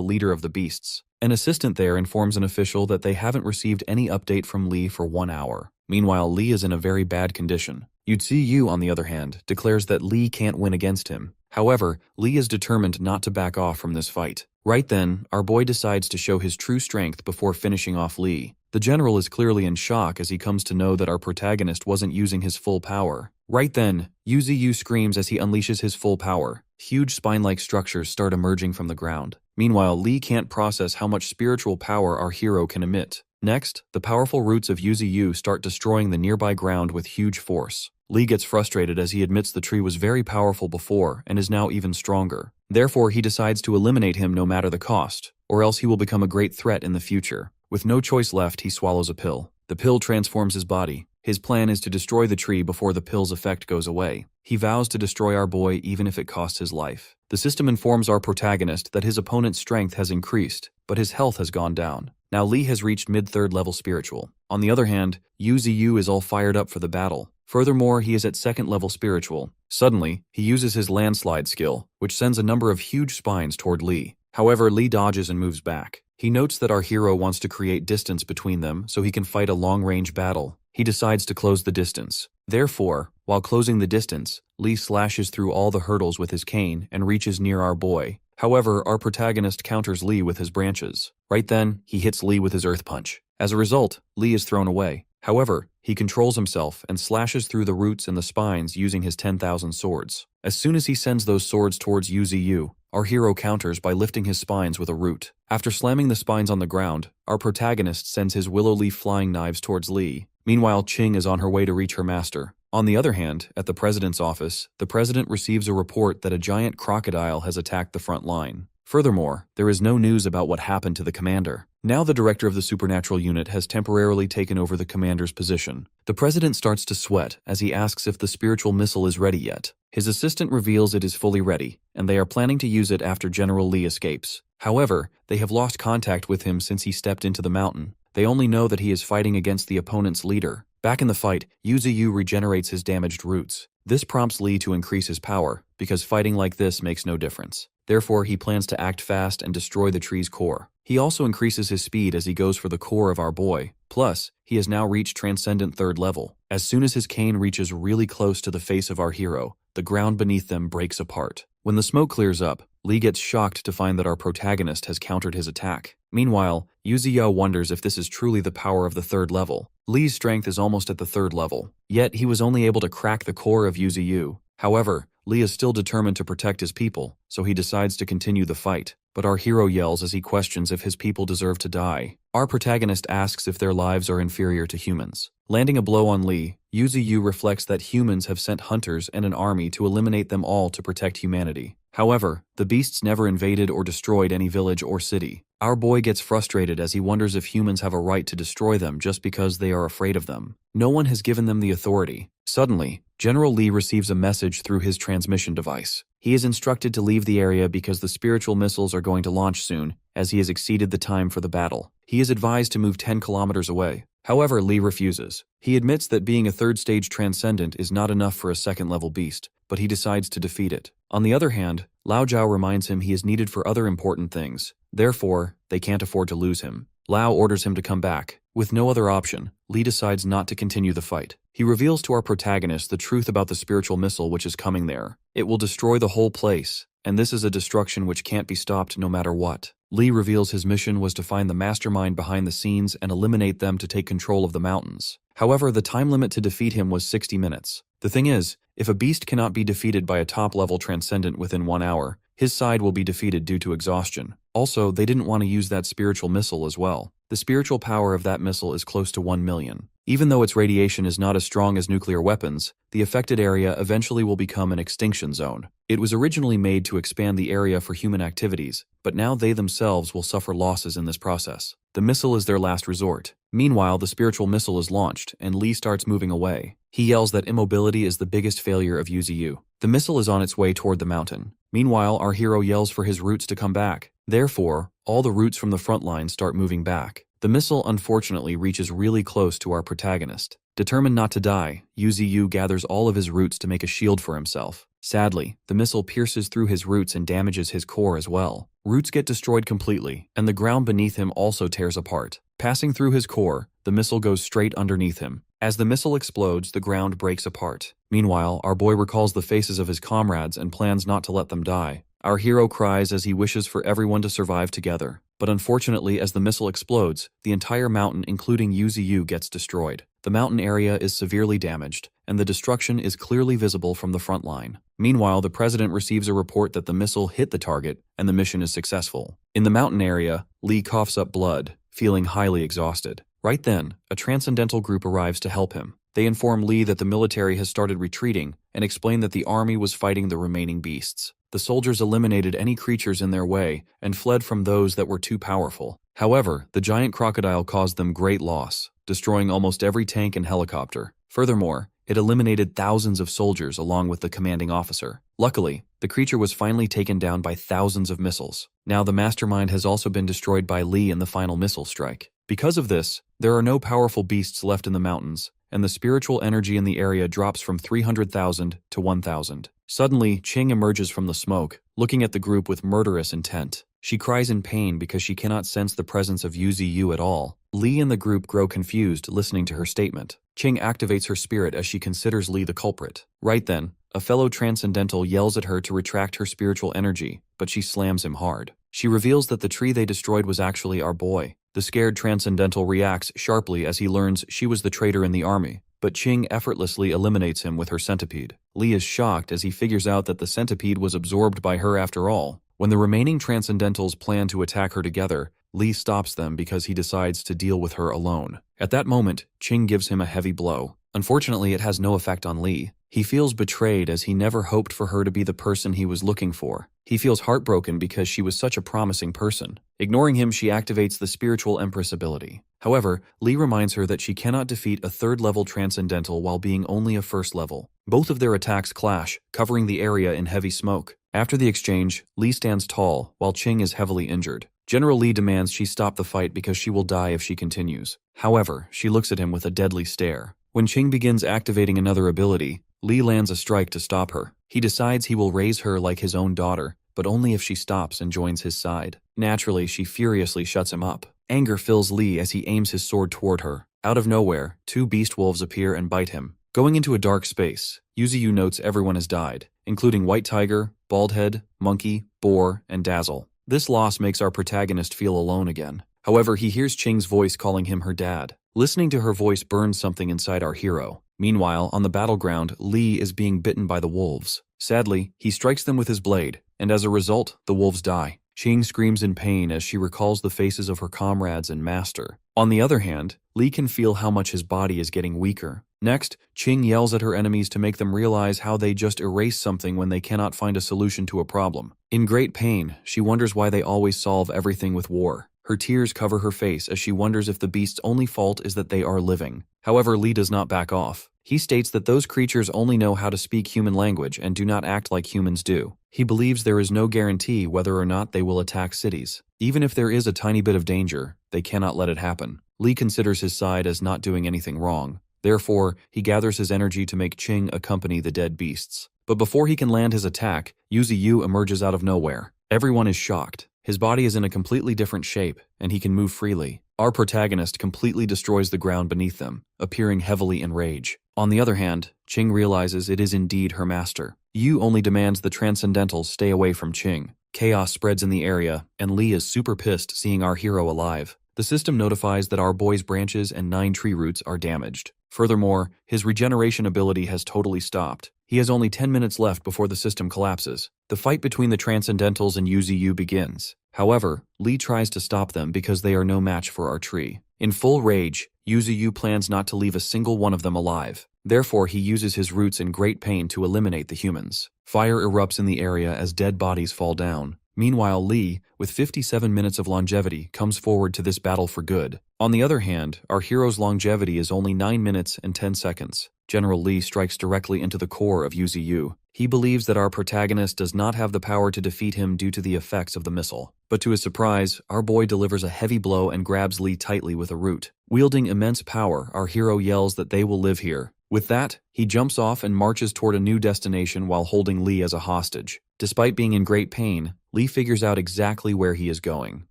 leader of the beasts. An assistant there informs an official that they haven't received any update from Li for 1 hour. Meanwhile, Li is in a very bad condition. Yuziyu, on the other hand, declares that Li can't win against him. However, Li is determined not to back off from this fight. Right then, our boy decides to show his true strength before finishing off Li. The general is clearly in shock as he comes to know that our protagonist wasn't using his full power. Right then, Yuziyu screams as he unleashes his full power. Huge spine-like structures start emerging from the ground. Meanwhile, Li can't process how much spiritual power our hero can emit. Next, the powerful roots of Yuziyu start destroying the nearby ground with huge force. Li gets frustrated as he admits the tree was very powerful before and is now even stronger. Therefore, he decides to eliminate him no matter the cost, or else he will become a great threat in the future. With no choice left, he swallows a pill. The pill transforms his body. His plan is to destroy the tree before the pill's effect goes away. He vows to destroy our boy even if it costs his life. The system informs our protagonist that his opponent's strength has increased, but his health has gone down. Now Li has reached mid-3rd level spiritual. On the other hand, Yuziyu is all fired up for the battle. Furthermore, he is at 2nd level spiritual. Suddenly, he uses his landslide skill, which sends a number of huge spines toward Li. However, Li dodges and moves back. He notes that our hero wants to create distance between them so he can fight a long-range battle. He decides to close the distance. Therefore, while closing the distance, Li slashes through all the hurdles with his cane and reaches near our boy. However, our protagonist counters Li with his branches. Right then, he hits Li with his earth punch. As a result, Li is thrown away. However, he controls himself and slashes through the roots and the spines using his 10,000 swords. As soon as he sends those swords towards Yuziyu, our hero counters by lifting his spines with a root. After slamming the spines on the ground, our protagonist sends his willow leaf flying knives towards Li. Meanwhile, Qing is on her way to reach her master. On the other hand, at the president's office, the president receives a report that a giant crocodile has attacked the front line. Furthermore, there is no news about what happened to the commander. Now the director of the supernatural unit has temporarily taken over the commander's position. The president starts to sweat as he asks if the spiritual missile is ready yet. His assistant reveals it is fully ready, and they are planning to use it after General Li escapes. However, they have lost contact with him since he stepped into the mountain. They only know that he is fighting against the opponent's leader. Back in the fight, Yuziyu regenerates his damaged roots. This prompts Li to increase his power, because fighting like this makes no difference. Therefore, he plans to act fast and destroy the tree's core. He also increases his speed as he goes for the core of our boy. Plus, he has now reached Transcendent 3rd level. As soon as his cane reaches really close to the face of our hero, the ground beneath them breaks apart. When the smoke clears up, Lee gets shocked to find that our protagonist has countered his attack. Meanwhile, Yuziyo wonders if this is truly the power of the 3rd level. Lee's strength is almost at the 3rd level, yet he was only able to crack the core of Yuziyo. However, Lee is still determined to protect his people, so he decides to continue the fight. But our hero yells as he questions if his people deserve to die. Our protagonist asks if their lives are inferior to humans. Landing a blow on Lee, Yuziyo reflects that humans have sent hunters and an army to eliminate them all to protect humanity. However, the beasts never invaded or destroyed any village or city. Our boy gets frustrated as he wonders if humans have a right to destroy them just because they are afraid of them. No one has given them the authority. Suddenly, General Lee receives a message through his transmission device. He is instructed to leave the area because the spiritual missiles are going to launch soon, as he has exceeded the time for the battle. He is advised to move 10 kilometers away. However, Lee refuses. He admits that being a 3rd stage transcendent is not enough for a 2nd level beast, but he decides to defeat it. On the other hand, Lao Zhao reminds him he is needed for other important things. Therefore, they can't afford to lose him. Lao orders him to come back. With no other option, Lee decides not to continue the fight. He reveals to our protagonist the truth about the spiritual missile which is coming there. It will destroy the whole place, and this is a destruction which can't be stopped no matter what. Lee reveals his mission was to find the mastermind behind the scenes and eliminate them to take control of the mountains. However, the time limit to defeat him was 60 minutes. The thing is, if a beast cannot be defeated by a top-level transcendent within 1 hour, his side will be defeated due to exhaustion. Also, they didn't want to use that spiritual missile as well. The spiritual power of that missile is close to 1 million. Even though its radiation is not as strong as nuclear weapons, the affected area eventually will become an extinction zone. It was originally made to expand the area for human activities, but now they themselves will suffer losses in this process. The missile is their last resort. Meanwhile, the spiritual missile is launched, and Lee starts moving away. He yells that immobility is the biggest failure of Yuziyo. The missile is on its way toward the mountain. Meanwhile, our hero yells for his roots to come back. Therefore, all the roots from the front line start moving back. The missile unfortunately reaches really close to our protagonist. Determined not to die, Yuziyo gathers all of his roots to make a shield for himself. Sadly, the missile pierces through his roots and damages his core as well. Roots get destroyed completely, and the ground beneath him also tears apart. Passing through his core, the missile goes straight underneath him. As the missile explodes, the ground breaks apart. Meanwhile, our boy recalls the faces of his comrades and plans not to let them die. Our hero cries as he wishes for everyone to survive together. But unfortunately, as the missile explodes, the entire mountain, including Yuziyo, gets destroyed. The mountain area is severely damaged, and the destruction is clearly visible from the front line. Meanwhile, the president receives a report that the missile hit the target, and the mission is successful. In the mountain area, Lee coughs up blood, feeling highly exhausted. Right then, a transcendental group arrives to help him. They inform Lee that the military has started retreating and explain that the army was fighting the remaining beasts. The soldiers eliminated any creatures in their way and fled from those that were too powerful. However, the giant crocodile caused them great loss, destroying almost every tank and helicopter. Furthermore, it eliminated thousands of soldiers along with the commanding officer. Luckily, the creature was finally taken down by thousands of missiles. Now the mastermind has also been destroyed by Lee in the final missile strike. Because of this, there are no powerful beasts left in the mountains, and the spiritual energy in the area drops from 300,000 to 1,000. Suddenly, Ching emerges from the smoke, looking at the group with murderous intent. She cries in pain because she cannot sense the presence of Yuziyo at all. Lee and the group grow confused listening to her statement. Ching activates her spirit as she considers Lee the culprit. Right then, a fellow transcendental yells at her to retract her spiritual energy, but she slams him hard. She reveals that the tree they destroyed was actually our boy. The scared transcendental reacts sharply as he learns she was the traitor in the army, but Ching effortlessly eliminates him with her centipede. Lee is shocked as he figures out that the centipede was absorbed by her after all. When the remaining transcendentals plan to attack her together, Lee stops them because he decides to deal with her alone. At that moment, Ching gives him a heavy blow. Unfortunately, it has no effect on Lee. He feels betrayed as he never hoped for her to be the person he was looking for. He feels heartbroken because she was such a promising person. Ignoring him, she activates the spiritual empress ability. However, Lee reminds her that she cannot defeat a 3rd-level transcendental while being only a 1st level. Both of their attacks clash, covering the area in heavy smoke. After the exchange, Lee stands tall, while Ching is heavily injured. General Lee demands she stop the fight because she will die if she continues. However, she looks at him with a deadly stare. When Ching begins activating another ability, Lee lands a strike to stop her. He decides he will raise her like his own daughter, but only if she stops and joins his side. Naturally, she furiously shuts him up. Anger fills Lee as he aims his sword toward her. Out of nowhere, 2 beast wolves appear and bite him. Going into a dark space, Yuzu notes everyone has died, including White Tiger, Baldhead, Monkey, Boar, and Dazzle. This loss makes our protagonist feel alone again. However, he hears Ching's voice calling him her dad. Listening to her voice burns something inside our hero. Meanwhile, on the battleground, Lee is being bitten by the wolves. Sadly, he strikes them with his blade, and as a result, the wolves die. Ching screams in pain as she recalls the faces of her comrades and master. On the other hand, Lee can feel how much his body is getting weaker. Next, Ching yells at her enemies to make them realize how they just erase something when they cannot find a solution to a problem. In great pain, she wonders why they always solve everything with war. Her tears cover her face as she wonders if the beast's only fault is that they are living. However, Lee does not back off. He states that those creatures only know how to speak human language and do not act like humans do. He believes there is no guarantee whether or not they will attack cities. Even if there is a tiny bit of danger, they cannot let it happen. Lee considers his side as not doing anything wrong. Therefore, he gathers his energy to make Ching accompany the dead beasts. But before he can land his attack, Yuzu emerges out of nowhere. Everyone is shocked. His body is in a completely different shape, and he can move freely. Our protagonist completely destroys the ground beneath them, appearing heavily in rage. On the other hand, Ching realizes it is indeed her master. Yu only demands the Transcendentals stay away from Ching. Chaos spreads in the area, and Lee is super pissed seeing our hero alive. The system notifies that our boy's branches and 9 tree roots are damaged. Furthermore, his regeneration ability has totally stopped. He has only 10 minutes left before the system collapses. The fight between the Transcendentals and Yuzu begins. However, Lee tries to stop them because they are no match for our tree. In full rage, Yuzu plans not to leave a single one of them alive. Therefore, he uses his roots in great pain to eliminate the humans. Fire erupts in the area as dead bodies fall down. Meanwhile, Lee, with 57 minutes of longevity, comes forward to this battle for good. On the other hand, our hero's longevity is only 9 minutes and 10 seconds. General Lee strikes directly into the core of Yuzu. He believes that our protagonist does not have the power to defeat him due to the effects of the missile. But to his surprise, our boy delivers a heavy blow and grabs Lee tightly with a root. Wielding immense power, our hero yells that they will live here. With that, he jumps off and marches toward a new destination while holding Lee as a hostage. Despite being in great pain, Lee figures out exactly where he is going.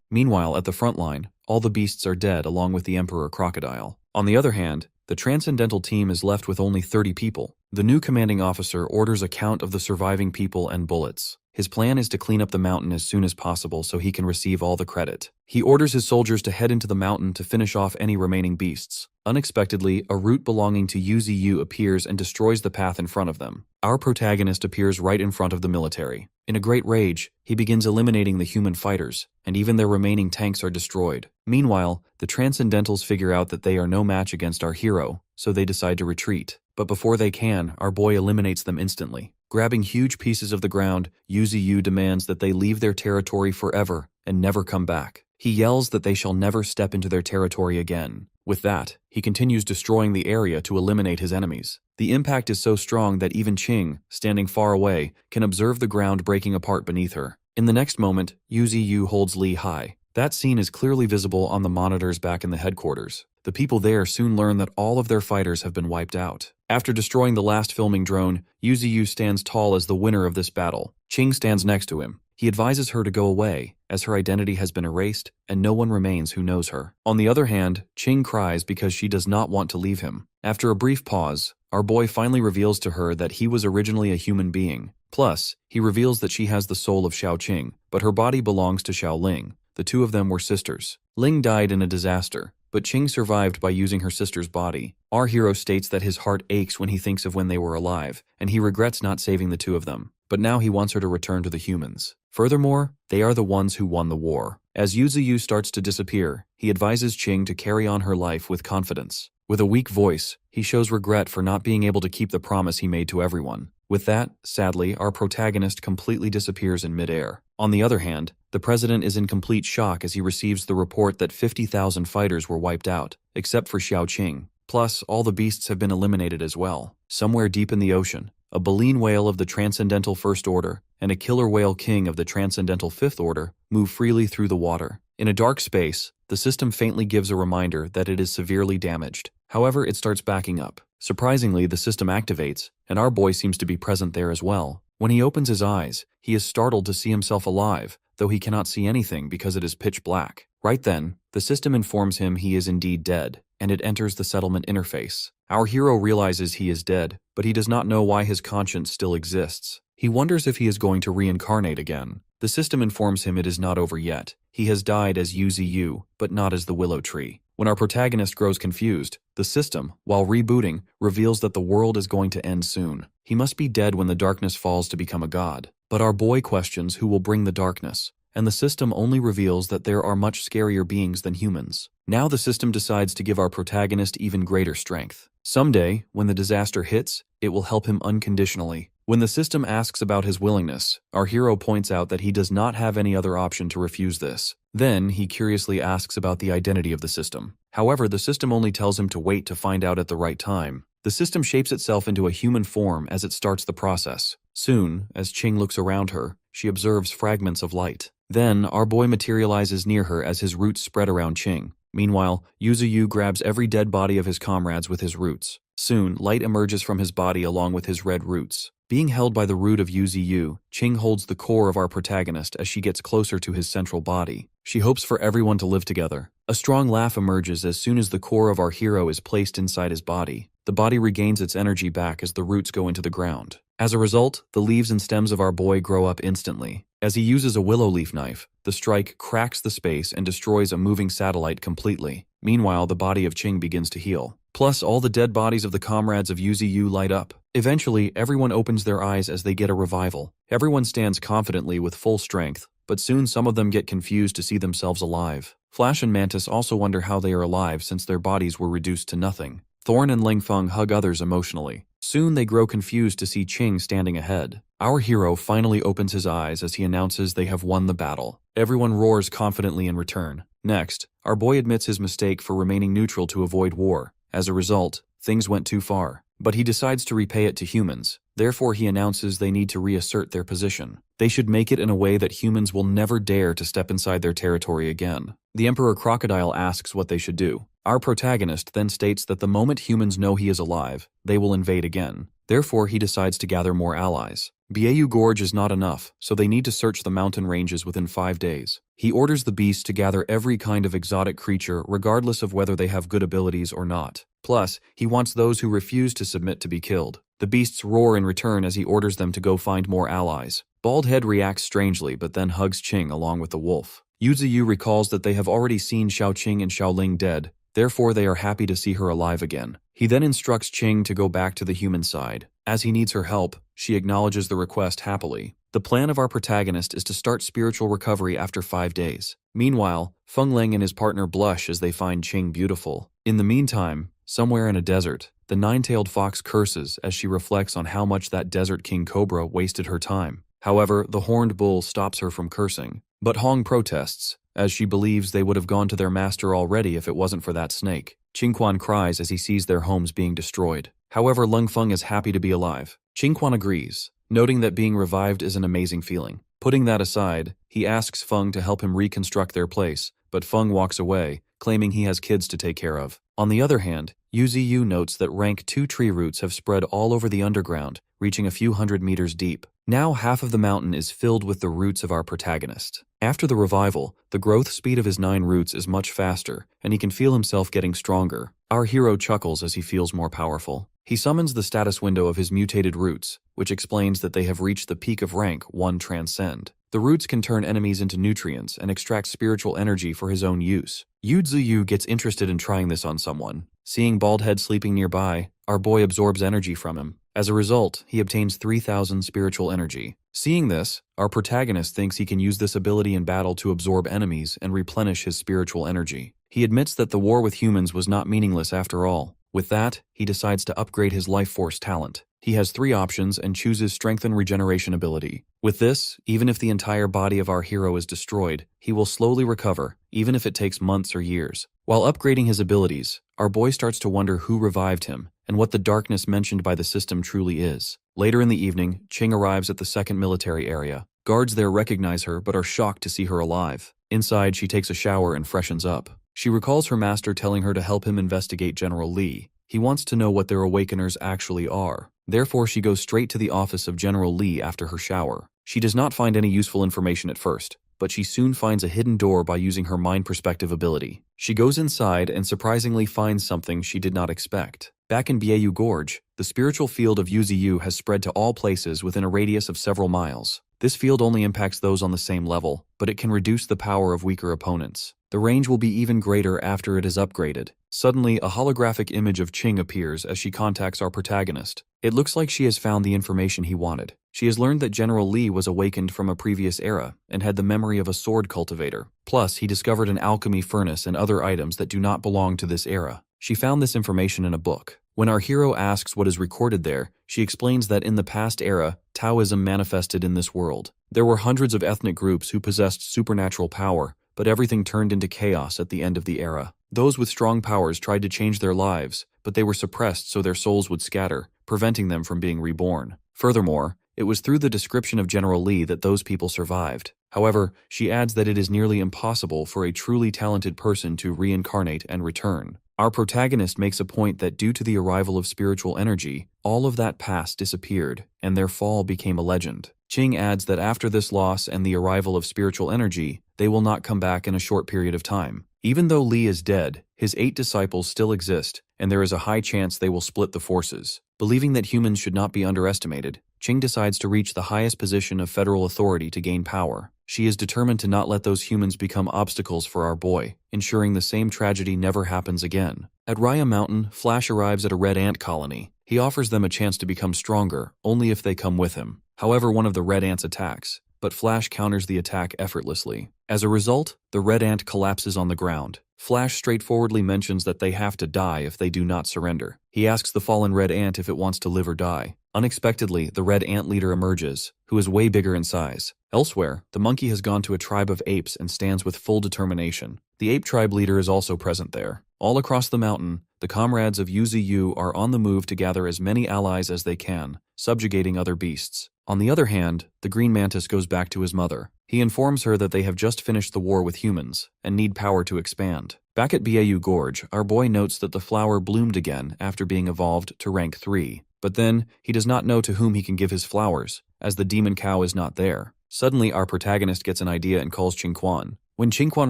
Meanwhile, at the front line, all the beasts are dead along with the Emperor Crocodile. On the other hand, the Transcendental team is left with only 30 people. The new commanding officer orders a count of the surviving people and bullets. His plan is to clean up the mountain as soon as possible so he can receive all the credit. He orders his soldiers to head into the mountain to finish off any remaining beasts. Unexpectedly, a root belonging to Yuzu appears and destroys the path in front of them. Our protagonist appears right in front of the military. In a great rage, he begins eliminating the human fighters, and even their remaining tanks are destroyed. Meanwhile, the Transcendentals figure out that they are no match against our hero, so they decide to retreat. But before they can, our boy eliminates them instantly. Grabbing huge pieces of the ground, Yuzu demands that they leave their territory forever and never come back. He yells that they shall never step into their territory again. With that, he continues destroying the area to eliminate his enemies. The impact is so strong that even Ching, standing far away, can observe the ground breaking apart beneath her. In the next moment, Yuzu holds Lee high. That scene is clearly visible on the monitors back in the headquarters. The people there soon learn that all of their fighters have been wiped out. After destroying the last filming drone, Yuzu stands tall as the winner of this battle. Ching stands next to him. He advises her to go away, as her identity has been erased and no one remains who knows her. On the other hand, Ching cries because she does not want to leave him. After a brief pause, our boy finally reveals to her that he was originally a human being. Plus, he reveals that she has the soul of Xiao Qing, but her body belongs to Xiao Ling. The two of them were sisters. Ling died in a disaster, but Qing survived by using her sister's body. Our hero states that his heart aches when he thinks of when they were alive, and he regrets not saving the two of them. But now he wants her to return to the humans. Furthermore, they are the ones who won the war. As Yuzu starts to disappear, he advises Qing to carry on her life with confidence. With a weak voice, he shows regret for not being able to keep the promise he made to everyone. With that, sadly, our protagonist completely disappears in midair. On the other hand, the president is in complete shock as he receives the report that 50,000 fighters were wiped out, except for Xiao Qing. Plus, all the beasts have been eliminated as well. Somewhere deep in the ocean, a baleen whale of the Transcendental First Order and a killer whale king of the Transcendental Fifth Order move freely through the water. In a dark space, the system faintly gives a reminder that it is severely damaged. However, it starts backing up. Surprisingly, the system activates, and our boy seems to be present there as well. When he opens his eyes, he is startled to see himself alive, though he cannot see anything because it is pitch black. Right then, the system informs him he is indeed dead, and it enters the settlement interface. Our hero realizes he is dead, but he does not know why his conscience still exists. He wonders if he is going to reincarnate again. The system informs him it is not over yet. He has died as UZU, but not as the willow tree. When our protagonist grows confused, the system, while rebooting, reveals that the world is going to end soon. He must be dead when the darkness falls to become a god. But our boy questions who will bring the darkness, and the system only reveals that there are much scarier beings than humans. Now the system decides to give our protagonist even greater strength. Someday, when the disaster hits, it will help him unconditionally. When the system asks about his willingness, our hero points out that he does not have any other option to refuse this. Then, he curiously asks about the identity of the system. However, the system only tells him to wait to find out at the right time. The system shapes itself into a human form as it starts the process. Soon, as Ching looks around her, she observes fragments of light. Then, our boy materializes near her as his roots spread around Ching. Meanwhile, Yuzuyu grabs every dead body of his comrades with his roots. Soon, light emerges from his body along with his red roots. Being held by the root of Yuzuyu, Ching holds the core of our protagonist as she gets closer to his central body. She hopes for everyone to live together. A strong laugh emerges as soon as the core of our hero is placed inside his body. The body regains its energy back as the roots go into the ground. As a result, the leaves and stems of our boy grow up instantly. As he uses a willow leaf knife, the strike cracks the space and destroys a moving satellite completely. Meanwhile, the body of Ching begins to heal. Plus, all the dead bodies of the comrades of Yuzuyu light up. Eventually, everyone opens their eyes as they get a revival. Everyone stands confidently with full strength, but soon some of them get confused to see themselves alive. Flash and Mantis also wonder how they are alive since their bodies were reduced to nothing. Thorn and Lingfeng hug others emotionally. Soon they grow confused to see Ching standing ahead. Our hero finally opens his eyes as he announces they have won the battle. Everyone roars confidently in return. Next, our boy admits his mistake for remaining neutral to avoid war. As a result, things went too far. But he decides to repay it to humans. Therefore, he announces they need to reassert their position. They should make it in a way that humans will never dare to step inside their territory again. The Emperor Crocodile asks what they should do. Our protagonist then states that the moment humans know he is alive, they will invade again. Therefore, he decides to gather more allies. Bieu Gorge is not enough, so they need to search the mountain ranges within 5 days. He orders the beasts to gather every kind of exotic creature regardless of whether they have good abilities or not. Plus, he wants those who refuse to submit to be killed. The beasts roar in return as he orders them to go find more allies. Baldhead reacts strangely but then hugs Ching along with the wolf. Yuzuyu recalls that they have already seen Xiaoqing and Xiaoling dead, therefore they are happy to see her alive again. He then instructs Ching to go back to the human side. As he needs her help, she acknowledges the request happily. The plan of our protagonist is to start spiritual recovery after 5 days. Meanwhile, Feng Ling and his partner blush as they find Ching beautiful. In the meantime, somewhere in a desert, the nine-tailed fox curses as she reflects on how much that desert king cobra wasted her time. However, the horned bull stops her from cursing. But Hong protests, as she believes they would have gone to their master already if it wasn't for that snake. Qingquan cries as he sees their homes being destroyed. However, Lung Feng is happy to be alive. Qingquan agrees, noting that being revived is an amazing feeling. Putting that aside, he asks Feng to help him reconstruct their place, but Feng walks away, claiming he has kids to take care of. On the other hand, Yuziyu notes that rank 2 tree roots have spread all over the underground, reaching a few hundred meters deep. Now half of the mountain is filled with the roots of our protagonist. After the revival, the growth speed of his 9 roots is much faster, and he can feel himself getting stronger. Our hero chuckles as he feels more powerful. He summons the status window of his mutated roots, which explains that they have reached the peak of rank 1 Transcend. The roots can turn enemies into nutrients and extract spiritual energy for his own use. Yuzuyu gets interested in trying this on someone. Seeing Baldhead sleeping nearby, our boy absorbs energy from him. As a result, he obtains 3,000 spiritual energy. Seeing this, our protagonist thinks he can use this ability in battle to absorb enemies and replenish his spiritual energy. He admits that the war with humans was not meaningless after all. With that, he decides to upgrade his life force talent. He has 3 options and chooses Strengthen Regeneration ability. With this, even if the entire body of our hero is destroyed, he will slowly recover, even if it takes months or years. While upgrading his abilities, our boy starts to wonder who revived him and what the darkness mentioned by the system truly is. Later in the evening, Ching arrives at the 2nd military area. Guards there recognize her but are shocked to see her alive. Inside, she takes a shower and freshens up. She recalls her master telling her to help him investigate General Li. He wants to know what their awakeners actually are. Therefore, she goes straight to the office of General Li after her shower. She does not find any useful information at first, but she soon finds a hidden door by using her mind perspective ability. She goes inside and surprisingly finds something she did not expect. Back in Byeyu Gorge, the spiritual field of Yuziyu has spread to all places within a radius of several miles. This field only impacts those on the same level, but it can reduce the power of weaker opponents. The range will be even greater after it is upgraded. Suddenly, a holographic image of Ching appears as she contacts our protagonist. It looks like she has found the information he wanted. She has learned that General Li was awakened from a previous era and had the memory of a sword cultivator. Plus, he discovered an alchemy furnace and other items that do not belong to this era. She found this information in a book. When our hero asks what is recorded there, she explains that in the past era, Taoism manifested in this world. There were hundreds of ethnic groups who possessed supernatural power, but everything turned into chaos at the end of the era. Those with strong powers tried to change their lives, but they were suppressed so their souls would scatter, preventing them from being reborn. Furthermore, it was through the description of General Li that those people survived. However, she adds that it is nearly impossible for a truly talented person to reincarnate and return. Our protagonist makes a point that due to the arrival of spiritual energy, all of that past disappeared, and their fall became a legend. Ching adds that after this loss and the arrival of spiritual energy, they will not come back in a short period of time. Even though Li is dead, his 8 disciples still exist, and there is a high chance they will split the forces. Believing that humans should not be underestimated, Ching decides to reach the highest position of federal authority to gain power. She is determined to not let those humans become obstacles for our boy, ensuring the same tragedy never happens again. At Raya Mountain, Flash arrives at a red ant colony. He offers them a chance to become stronger, only if they come with him. However, one of the red ants attacks, but Flash counters the attack effortlessly. As a result, the red ant collapses on the ground. Flash straightforwardly mentions that they have to die if they do not surrender. He asks the fallen red ant if it wants to live or die. Unexpectedly, the red ant leader emerges, who is way bigger in size. Elsewhere, the monkey has gone to a tribe of apes and stands with full determination. The ape tribe leader is also present there. All across the mountain, the comrades of Yuziyu are on the move to gather as many allies as they can, subjugating other beasts. On the other hand, the green mantis goes back to his mother. He informs her that they have just finished the war with humans, and need power to expand. Back at Byeyu Gorge, our boy notes that the flower bloomed again after being evolved to rank 3. But then, he does not know to whom he can give his flowers, as the demon cow is not there. Suddenly, our protagonist gets an idea and calls Qingquan. When Qingquan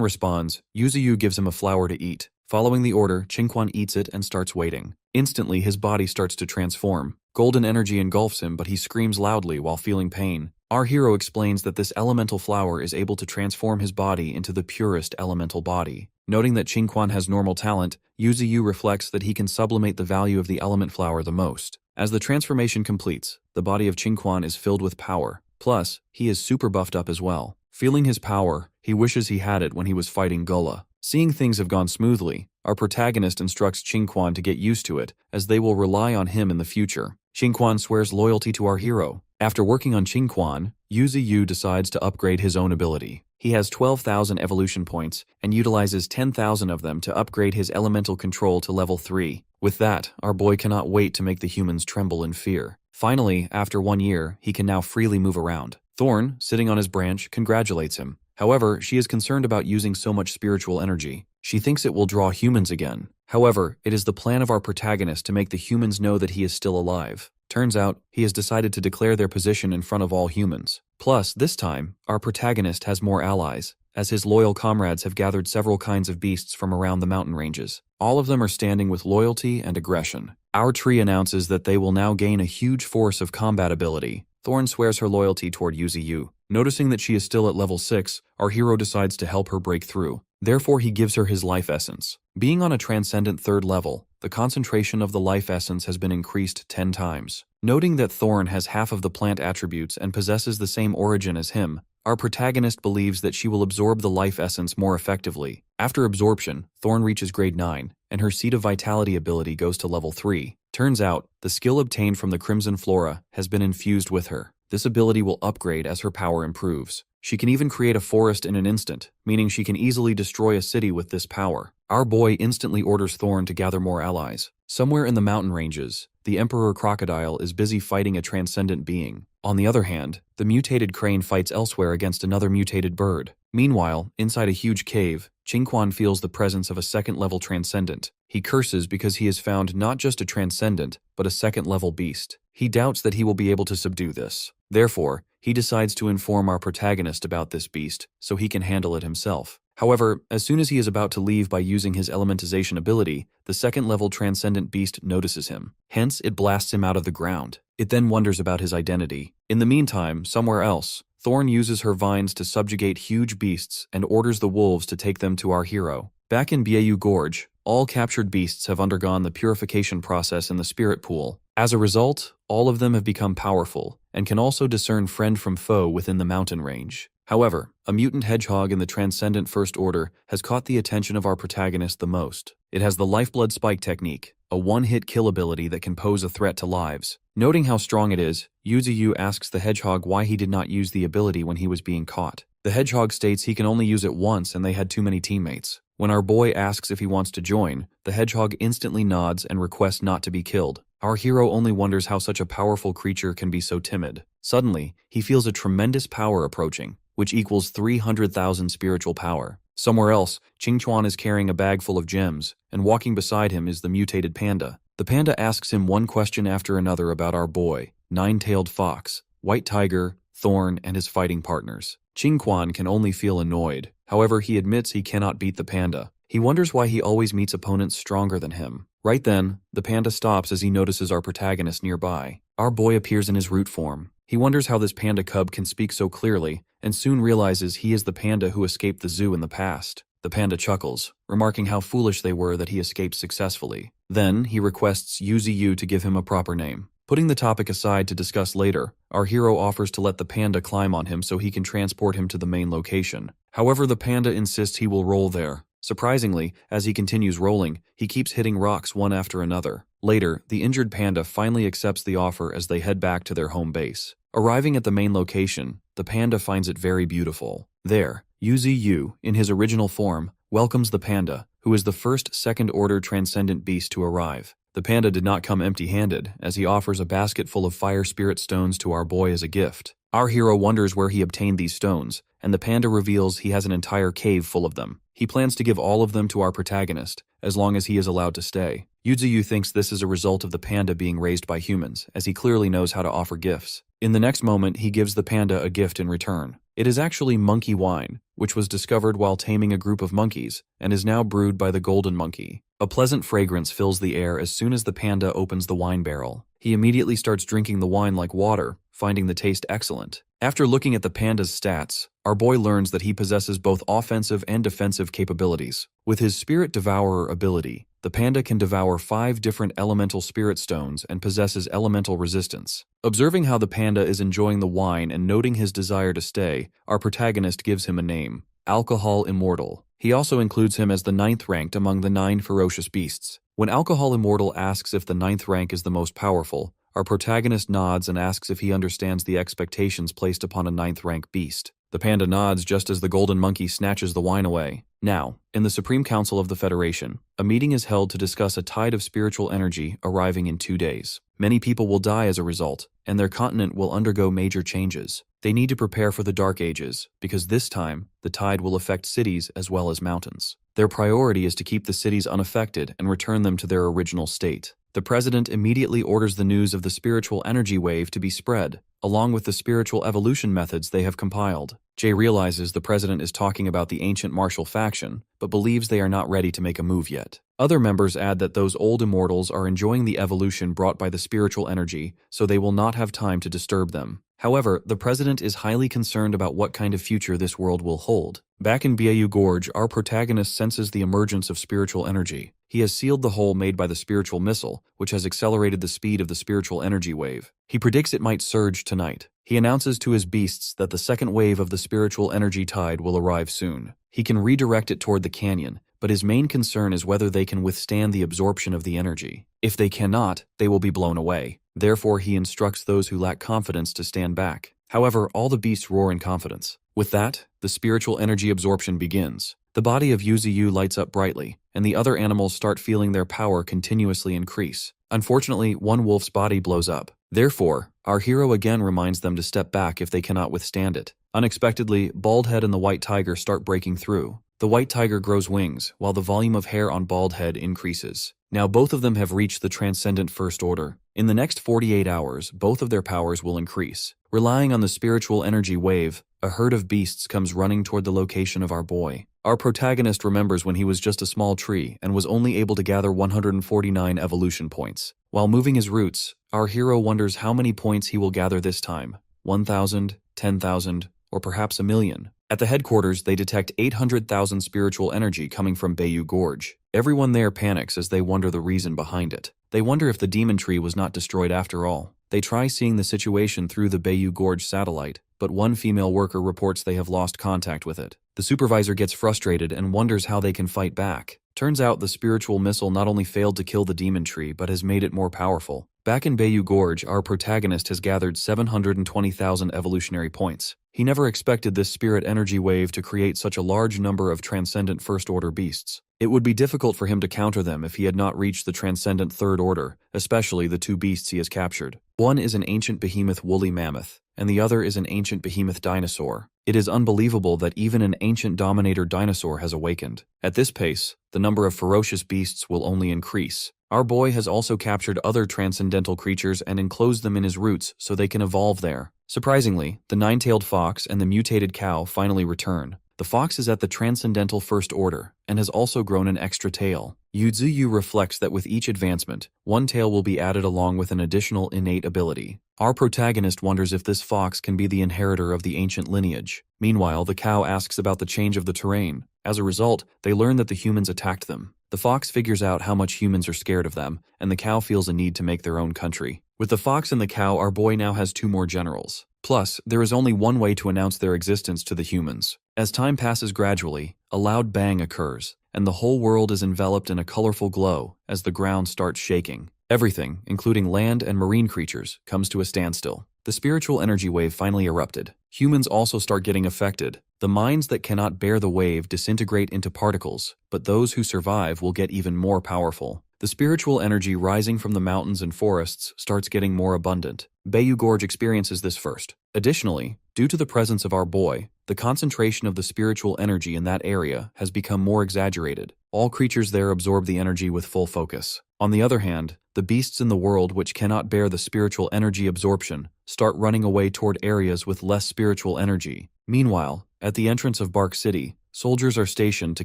responds, Yuziyu gives him a flower to eat. Following the order, Qingquan eats it and starts waiting. Instantly, his body starts to transform. Golden energy engulfs him, but he screams loudly while feeling pain. Our hero explains that this elemental flower is able to transform his body into the purest elemental body. Noting that Qingquan has normal talent, Yuziyu reflects that he can sublimate the value of the element flower the most. As the transformation completes, the body of Qingquan is filled with power. Plus, he is super buffed up as well. Feeling his power, he wishes he had it when he was fighting Gullah. Seeing things have gone smoothly, our protagonist instructs Qingquan to get used to it, as they will rely on him in the future. Qingquan swears loyalty to our hero. After working on Qingquan, Yuziyu decides to upgrade his own ability. He has 12,000 evolution points and utilizes 10,000 of them to upgrade his elemental control to level 3. With that, our boy cannot wait to make the humans tremble in fear. Finally, after 1 year, he can now freely move around. Thorn, sitting on his branch, congratulates him. However, she is concerned about using so much spiritual energy. She thinks it will draw humans again. However, it is the plan of our protagonist to make the humans know that he is still alive. Turns out, he has decided to declare their position in front of all humans. Plus, this time, our protagonist has more allies, as his loyal comrades have gathered several kinds of beasts from around the mountain ranges. All of them are standing with loyalty and aggression. Our tree announces that they will now gain a huge force of combat ability. Thorn swears her loyalty toward Yuziyu. Noticing that she is still at level 6, our hero decides to help her break through. Therefore, he gives her his life essence. Being on a transcendent 3rd level, the concentration of the life essence has been increased 10 times. Noting that Thorn has half of the plant attributes and possesses the same origin as him, our protagonist believes that she will absorb the life essence more effectively. After absorption, Thorn reaches grade 9, and her Seed of Vitality ability goes to level 3. Turns out, the skill obtained from the Crimson Flora has been infused with her. This ability will upgrade as her power improves. She can even create a forest in an instant, meaning she can easily destroy a city with this power. Our boy instantly orders Thorn to gather more allies. Somewhere in the mountain ranges, the Emperor Crocodile is busy fighting a transcendent being. On the other hand, the mutated crane fights elsewhere against another mutated bird. Meanwhile, inside a huge cave, Qingquan feels the presence of a 2nd-level transcendent. He curses because he has found not just a transcendent, but a 2nd-level beast. He doubts that he will be able to subdue this. Therefore, He decides to inform our protagonist about this beast so he can handle it himself. However, as soon as he is about to leave by using his elementization ability, the second-level transcendent beast notices him. Hence, it blasts him out of the ground. It then wonders about his identity. In the meantime, somewhere else, Thorn uses her vines to subjugate huge beasts and orders the wolves to take them to our hero. Back in Yahello Gorge, all captured beasts have undergone the purification process in the spirit pool. As a result, all of them have become powerful and can also discern friend from foe within the mountain range. However, a mutant hedgehog in the Transcendent First Order has caught the attention of our protagonist the most. It has the Lifeblood Spike technique, a one-hit kill ability that can pose a threat to lives. Noting how strong it is, Yuzu asks the hedgehog why he did not use the ability when he was being caught. The hedgehog states he can only use it once and they had too many teammates. When our boy asks if he wants to join, the hedgehog instantly nods and requests not to be killed. Our hero only wonders how such a powerful creature can be so timid. Suddenly, he feels a tremendous power approaching, which equals 300,000 spiritual power. Somewhere else, Qingchuan is carrying a bag full of gems, and walking beside him is the mutated panda. The panda asks him one question after another about our boy, Nine-Tailed Fox, White Tiger, Thorn, and his fighting partners. Qingquan can only feel annoyed. However, he admits he cannot beat the panda. He wonders why he always meets opponents stronger than him. Right then, the panda stops as he notices our protagonist nearby. Our boy appears in his root form. He wonders how this panda cub can speak so clearly, and soon realizes he is the panda who escaped the zoo in the past. The panda chuckles, remarking how foolish they were that he escaped successfully. Then, he requests Yuzu to give him a proper name. Putting the topic aside to discuss later, our hero offers to let the panda climb on him so he can transport him to the main location. However, the panda insists he will roll there. Surprisingly, as he continues rolling, he keeps hitting rocks one after another. Later, the injured panda finally accepts the offer as they head back to their home base. Arriving at the main location, the panda finds it very beautiful. There, Yuzu, in his original form, welcomes the panda, who is the first second-order transcendent beast to arrive. The panda did not come empty-handed, as he offers a basket full of fire spirit stones to our boy as a gift. Our hero wonders where he obtained these stones, and the panda reveals he has an entire cave full of them. He plans to give all of them to our protagonist, as long as he is allowed to stay. Yuzu thinks this is a result of the panda being raised by humans, as he clearly knows how to offer gifts. In the next moment, he gives the panda a gift in return. It is actually monkey wine, which was discovered while taming a group of monkeys, and is now brewed by the golden monkey. A pleasant fragrance fills the air as soon as the panda opens the wine barrel. He immediately starts drinking the wine like water, finding the taste excellent. After looking at the panda's stats, our boy learns that he possesses both offensive and defensive capabilities. With his Spirit Devourer ability, the panda can devour 5 different elemental spirit stones and possesses elemental resistance. Observing how the panda is enjoying the wine and noting his desire to stay, our protagonist gives him a name, Alcohol Immortal. He also includes him as the 9th ranked among the 9 ferocious beasts. When Alcohol Immortal asks if the 9th rank is the most powerful, our protagonist nods and asks if he understands the expectations placed upon a 9th rank beast. The panda nods just as the golden monkey snatches the wine away. Now, in the Supreme Council of the Federation, a meeting is held to discuss a tide of spiritual energy arriving in 2 days. Many people will die as a result, and their continent will undergo major changes. They need to prepare for the Dark Ages, because this time, the tide will affect cities as well as mountains. Their priority is to keep the cities unaffected and return them to their original state. The president immediately orders the news of the spiritual energy wave to be spread, along with the spiritual evolution methods they have compiled. Jay realizes the president is talking about the ancient martial faction, but believes they are not ready to make a move yet. Other members add that those old immortals are enjoying the evolution brought by the spiritual energy, so they will not have time to disturb them. However, the president is highly concerned about what kind of future this world will hold. Back in Yahello Gorge, our protagonist senses the emergence of spiritual energy. He has sealed the hole made by the spiritual missile, which has accelerated the speed of the spiritual energy wave. He predicts it might surge tonight. He announces to his beasts that the second wave of the spiritual energy tide will arrive soon. He can redirect it toward the canyon, but his main concern is whether they can withstand the absorption of the energy. If they cannot, they will be blown away. Therefore, he instructs those who lack confidence to stand back. However, all the beasts roar in confidence. With that, the spiritual energy absorption begins. The body of Yuzu lights up brightly, and the other animals start feeling their power continuously increase. Unfortunately, one wolf's body blows up. Therefore, our hero again reminds them to step back if they cannot withstand it. Unexpectedly, Baldhead and the White Tiger start breaking through. The White Tiger grows wings, while the volume of hair on Baldhead increases. Now both of them have reached the Transcendent First Order. In the next 48 hours, both of their powers will increase. Relying on the spiritual energy wave, a herd of beasts comes running toward the location of our boy. Our protagonist remembers when he was just a small tree and was only able to gather 149 evolution points. While moving his roots, our hero wonders how many points he will gather this time. 1,000, 10,000, or perhaps 1,000,000. At the headquarters, they detect 800,000 spiritual energy coming from Bayou Gorge. Everyone there panics as they wonder the reason behind it. They wonder if the demon tree was not destroyed after all. They try seeing the situation through the Bayou Gorge satellite, but one female worker reports they have lost contact with it. The supervisor gets frustrated and wonders how they can fight back. Turns out the spiritual missile not only failed to kill the demon tree, but has made it more powerful. Back in Bayou Gorge, our protagonist has gathered 720,000 evolutionary points. He never expected this spirit energy wave to create such a large number of transcendent first-order beasts. It would be difficult for him to counter them if he had not reached the transcendent third order, especially the two beasts he has captured. One is an ancient behemoth woolly mammoth, and the other is an ancient behemoth dinosaur. It is unbelievable that even an ancient dominator dinosaur has awakened. At this pace, the number of ferocious beasts will only increase. Our boy has also captured other transcendental creatures and enclosed them in his roots so they can evolve there. Surprisingly, the nine-tailed fox and the mutated cow finally return. The fox is at the transcendental first order and has also grown an extra tail. Yuzuyu reflects that with each advancement, one tail will be added along with an additional innate ability. Our protagonist wonders if this fox can be the inheritor of the ancient lineage. Meanwhile, the cow asks about the change of the terrain. As a result, they learn that the humans attacked them. The fox figures out how much humans are scared of them, and the cow feels a need to make their own country. With the fox and the cow, our boy now has 2 more generals. Plus, there is only one way to announce their existence to the humans. As time passes gradually, a loud bang occurs, and the whole world is enveloped in a colorful glow as the ground starts shaking. Everything, including land and marine creatures, comes to a standstill. The spiritual energy wave finally erupted. Humans also start getting affected. The minds that cannot bear the wave disintegrate into particles, but those who survive will get even more powerful. The spiritual energy rising from the mountains and forests starts getting more abundant. Bayou Gorge experiences this first. Additionally, due to the presence of our boy, the concentration of the spiritual energy in that area has become more exaggerated. All creatures there absorb the energy with full focus. On the other hand, the beasts in the world which cannot bear the spiritual energy absorption start running away toward areas with less spiritual energy. Meanwhile, at the entrance of Bark City, soldiers are stationed to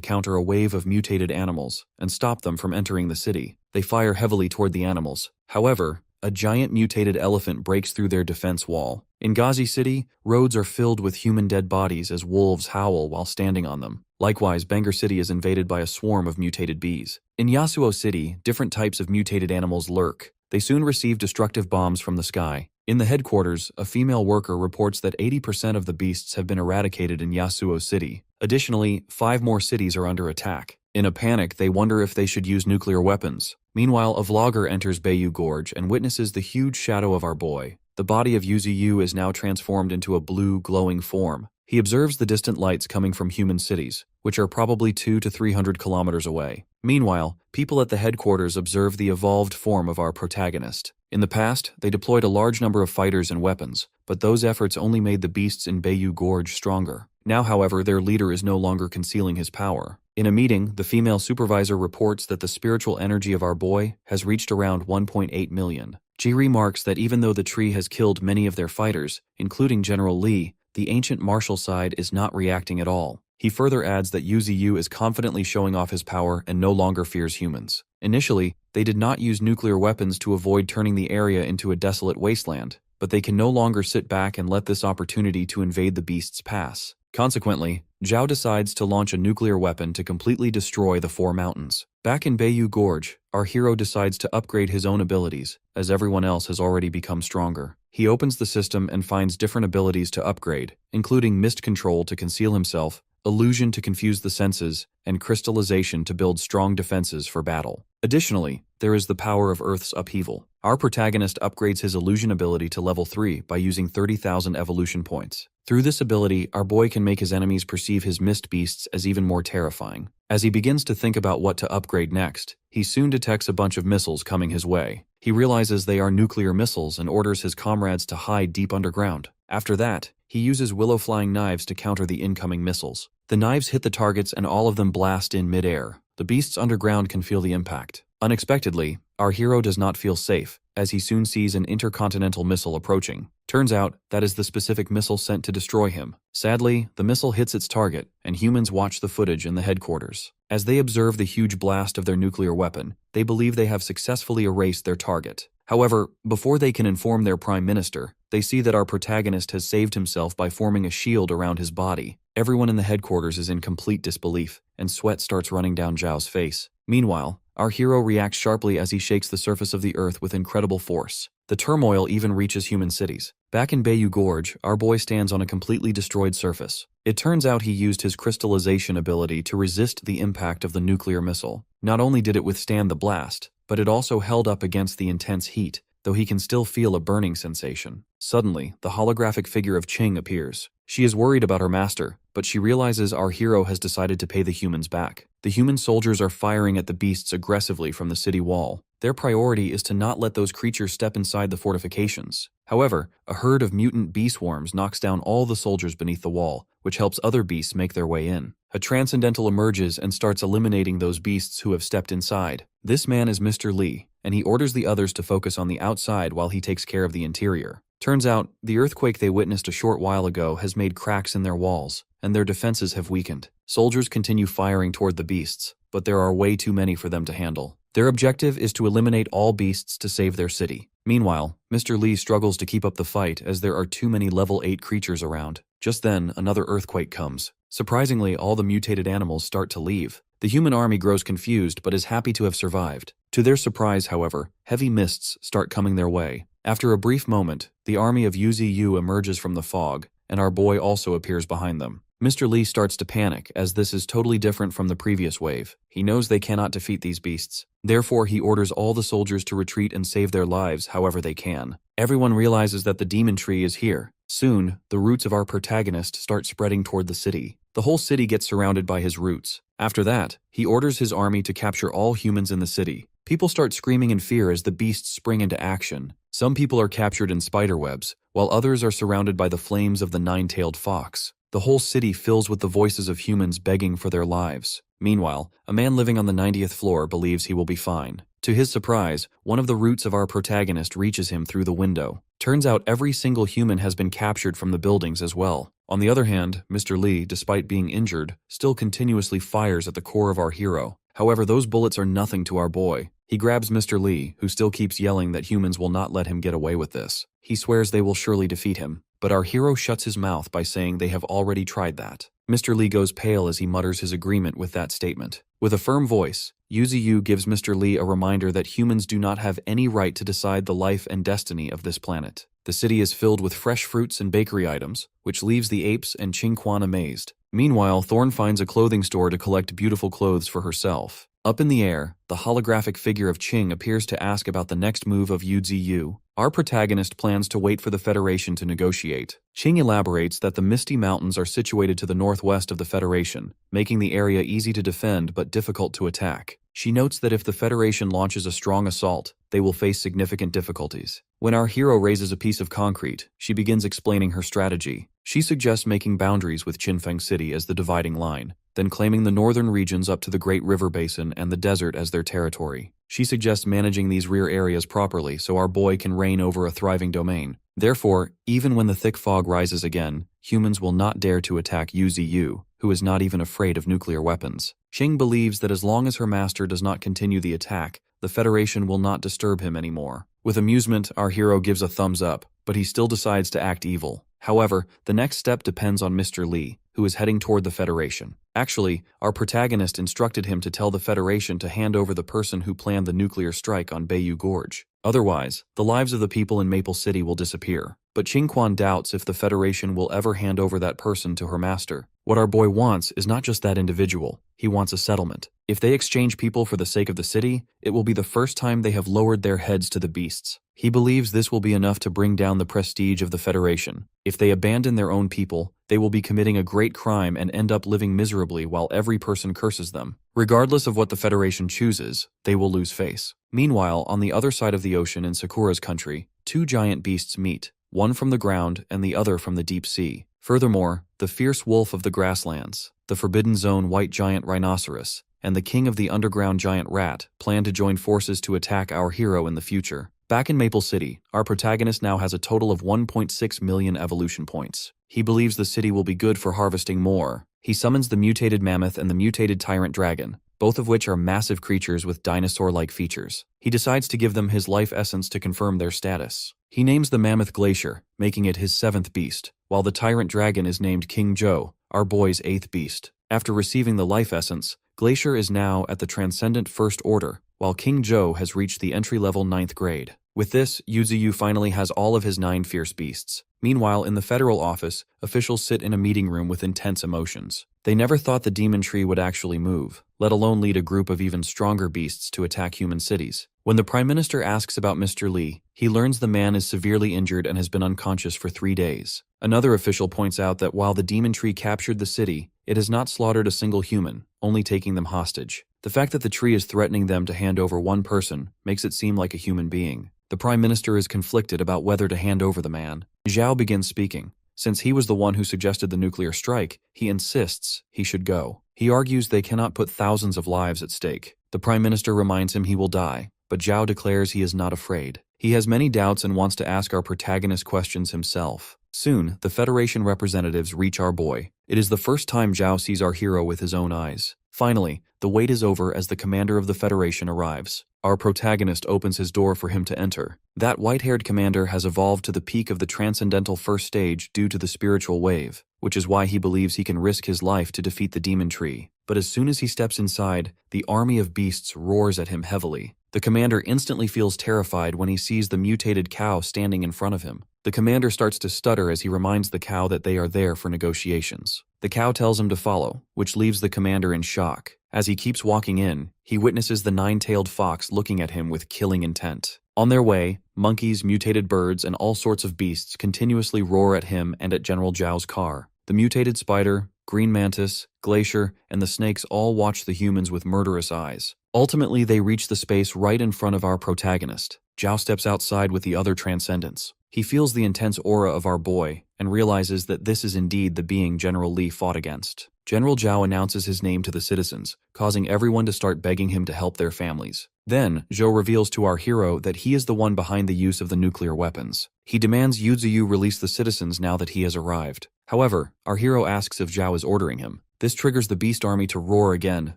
counter a wave of mutated animals and stop them from entering the city. They fire heavily toward the animals. However, a giant mutated elephant breaks through their defense wall. In Ghazi City, roads are filled with human dead bodies as wolves howl while standing on them. Likewise, Bangor City is invaded by a swarm of mutated bees. In Yasuo City, different types of mutated animals lurk. They soon receive destructive bombs from the sky. In the headquarters, a female worker reports that 80% of the beasts have been eradicated in Yasuo City. Additionally, 5 more cities are under attack. In a panic, they wonder if they should use nuclear weapons. Meanwhile, a vlogger enters Bayou Gorge and witnesses the huge shadow of our boy. The body of Yuzuyu is now transformed into a blue, glowing form. He observes the distant lights coming from human cities, which are probably 200 to 300 kilometers away. Meanwhile, people at the headquarters observe the evolved form of our protagonist. In the past, they deployed a large number of fighters and weapons, but those efforts only made the beasts in Bayou Gorge stronger. Now, however, their leader is no longer concealing his power. In a meeting, the female supervisor reports that the spiritual energy of our boy has reached around 1.8 million. She remarks that even though the tree has killed many of their fighters, including General Lee, the ancient martial side is not reacting at all. He further adds that Yuzuyu is confidently showing off his power and no longer fears humans. Initially, they did not use nuclear weapons to avoid turning the area into a desolate wasteland, but they can no longer sit back and let this opportunity to invade the beasts pass. Consequently, Zhao decides to launch a nuclear weapon to completely destroy the 4 mountains. Back in Bayou Gorge, our hero decides to upgrade his own abilities, as everyone else has already become stronger. He opens the system and finds different abilities to upgrade, including mist control to conceal himself, illusion to confuse the senses, and crystallization to build strong defenses for battle. Additionally, there is the power of Earth's upheaval. Our protagonist upgrades his illusion ability to level 3 by using 30,000 evolution points. Through this ability, our boy can make his enemies perceive his mist beasts as even more terrifying. As he begins to think about what to upgrade next, he soon detects a bunch of missiles coming his way. He realizes they are nuclear missiles and orders his comrades to hide deep underground. After that, he uses willow-flying knives to counter the incoming missiles. The knives hit the targets and all of them blast in mid-air. The beasts underground can feel the impact. Unexpectedly, our hero does not feel safe, as he soon sees an intercontinental missile approaching. Turns out, that is the specific missile sent to destroy him. Sadly, the missile hits its target, and humans watch the footage in the headquarters. As they observe the huge blast of their nuclear weapon, they believe they have successfully erased their target. However, before they can inform their prime minister, they see that our protagonist has saved himself by forming a shield around his body. Everyone in the headquarters is in complete disbelief, and sweat starts running down Zhao's face. Meanwhile, our hero reacts sharply as he shakes the surface of the earth with incredible force. The turmoil even reaches human cities. Back in Bayou Gorge, our boy stands on a completely destroyed surface. It turns out he used his crystallization ability to resist the impact of the nuclear missile. Not only did it withstand the blast, but it also held up against the intense heat, though he can still feel a burning sensation. Suddenly, the holographic figure of Qing appears. She is worried about her master, but she realizes our hero has decided to pay the humans back. The human soldiers are firing at the beasts aggressively from the city wall. Their priority is to not let those creatures step inside the fortifications. However, a herd of mutant bee swarms knocks down all the soldiers beneath the wall, which helps other beasts make their way in. A transcendental emerges and starts eliminating those beasts who have stepped inside. This man is Mr. Lee, and he orders the others to focus on the outside while he takes care of the interior. Turns out, the earthquake they witnessed a short while ago has made cracks in their walls, and their defenses have weakened. Soldiers continue firing toward the beasts, but there are way too many for them to handle. Their objective is to eliminate all beasts to save their city. Meanwhile, Mr. Lee struggles to keep up the fight as there are too many level 8 creatures around. Just then, another earthquake comes. Surprisingly, all the mutated animals start to leave. The human army grows confused but is happy to have survived. To their surprise, however, heavy mists start coming their way. After a brief moment, the army of UZU emerges from the fog, and our boy also appears behind them. Mr. Lee starts to panic, as this is totally different from the previous wave. He knows they cannot defeat these beasts. Therefore, he orders all the soldiers to retreat and save their lives however they can. Everyone realizes that the demon tree is here. Soon, the roots of our protagonist start spreading toward the city. The whole city gets surrounded by his roots. After that, he orders his army to capture all humans in the city. People start screaming in fear as the beasts spring into action. Some people are captured in spiderwebs, while others are surrounded by the flames of the nine-tailed fox. The whole city fills with the voices of humans begging for their lives. Meanwhile, a man living on the 90th floor believes he will be fine. To his surprise, one of the roots of our protagonist reaches him through the window. Turns out every single human has been captured from the buildings as well. On the other hand, Mr. Lee, despite being injured, still continuously fires at the core of our hero. However, those bullets are nothing to our boy. He grabs Mr. Lee, who still keeps yelling that humans will not let him get away with this. He swears they will surely defeat him, but our hero shuts his mouth by saying they have already tried that. Mr. Lee goes pale as he mutters his agreement with that statement. With a firm voice, UZU gives Mr. Lee a reminder that humans do not have any right to decide the life and destiny of this planet. The city is filled with fresh fruits and bakery items, which leaves the apes and Qingquan amazed. Meanwhile, Thorn finds a clothing store to collect beautiful clothes for herself. Up in the air, the holographic figure of Qing appears to ask about the next move of UZU. Our protagonist plans to wait for the Federation to negotiate. Qing elaborates that the Misty Mountains are situated to the northwest of the Federation, making the area easy to defend but difficult to attack. She notes that if the Federation launches a strong assault, they will face significant difficulties. When our hero raises a piece of concrete, she begins explaining her strategy. She suggests making boundaries with Qinfeng City as the dividing line, then claiming the northern regions up to the Great River Basin and the desert as their territory. She suggests managing these rear areas properly so our boy can reign over a thriving domain. Therefore, even when the thick fog rises again, humans will not dare to attack UZU, who is not even afraid of nuclear weapons. Qing believes that as long as her master does not continue the attack, the Federation will not disturb him anymore. With amusement, our hero gives a thumbs up, but he still decides to act evil. However, the next step depends on Mr. Lee, who is heading toward the Federation. Actually, our protagonist instructed him to tell the Federation to hand over the person who planned the nuclear strike on Bayou Gorge. Otherwise, the lives of the people in Maple City will disappear. But Qingquan doubts if the Federation will ever hand over that person to her master. What our boy wants is not just that individual, he wants a settlement. If they exchange people for the sake of the city, it will be the first time they have lowered their heads to the beasts. He believes this will be enough to bring down the prestige of the Federation. If they abandon their own people, they will be committing a great crime and end up living miserably while every person curses them. Regardless of what the Federation chooses, they will lose face. Meanwhile, on the other side of the ocean in Sakura's country, two giant beasts meet, one from the ground and the other from the deep sea. Furthermore, the fierce wolf of the grasslands, the Forbidden Zone white giant rhinoceros, and the king of the underground giant rat, plan to join forces to attack our hero in the future. Back in Maple City, our protagonist now has a total of 1.6 million evolution points. He believes the city will be good for harvesting more. He summons the mutated mammoth and the mutated tyrant dragon, both of which are massive creatures with dinosaur-like features. He decides to give them his life essence to confirm their status. He names the mammoth Glacier, making it his 7th beast, while the tyrant dragon is named King Joe, our boy's 8th beast. After receiving the life essence, Glacier is now at the transcendent First Order, while King Joe has reached the entry-level 9th grade. With this, Yuzuyu finally has all of his 9 fierce beasts. Meanwhile, in the federal office, officials sit in a meeting room with intense emotions. They never thought the demon tree would actually move, let alone lead a group of even stronger beasts to attack human cities. When the Prime Minister asks about Mr. Lee, he learns the man is severely injured and has been unconscious for 3 days. Another official points out that while the demon tree captured the city, it has not slaughtered a single human, only taking them hostage. The fact that the tree is threatening them to hand over one person makes it seem like a human being. The Prime Minister is conflicted about whether to hand over the man. Zhao begins speaking. Since he was the one who suggested the nuclear strike, he insists he should go. He argues they cannot put thousands of lives at stake. The Prime Minister reminds him he will die, but Zhao declares he is not afraid. He has many doubts and wants to ask our protagonist questions himself. Soon, the Federation representatives reach our boy. It is the first time Zhao sees our hero with his own eyes. Finally, the wait is over as the commander of the Federation arrives. Our protagonist opens his door for him to enter. That white-haired commander has evolved to the peak of the transcendental first stage due to the spiritual wave, which is why he believes he can risk his life to defeat the demon tree. But as soon as he steps inside, the army of beasts roars at him heavily. The commander instantly feels terrified when he sees the mutated cow standing in front of him. The commander starts to stutter as he reminds the cow that they are there for negotiations. The cow tells him to follow, which leaves the commander in shock. As he keeps walking in, he witnesses the 9-tailed fox looking at him with killing intent. On their way, monkeys, mutated birds, and all sorts of beasts continuously roar at him and at General Zhao's car. The mutated spider, green mantis, glacier, and the snakes all watch the humans with murderous eyes. Ultimately, they reach the space right in front of our protagonist. Zhao steps outside with the other transcendents. He feels the intense aura of our boy and realizes that this is indeed the being General Li fought against. General Zhao announces his name to the citizens, causing everyone to start begging him to help their families. Then, Zhou reveals to our hero that he is the one behind the use of the nuclear weapons. He demands Yuzuyu release the citizens now that he has arrived. However, our hero asks if Zhao is ordering him. This triggers the beast army to roar again,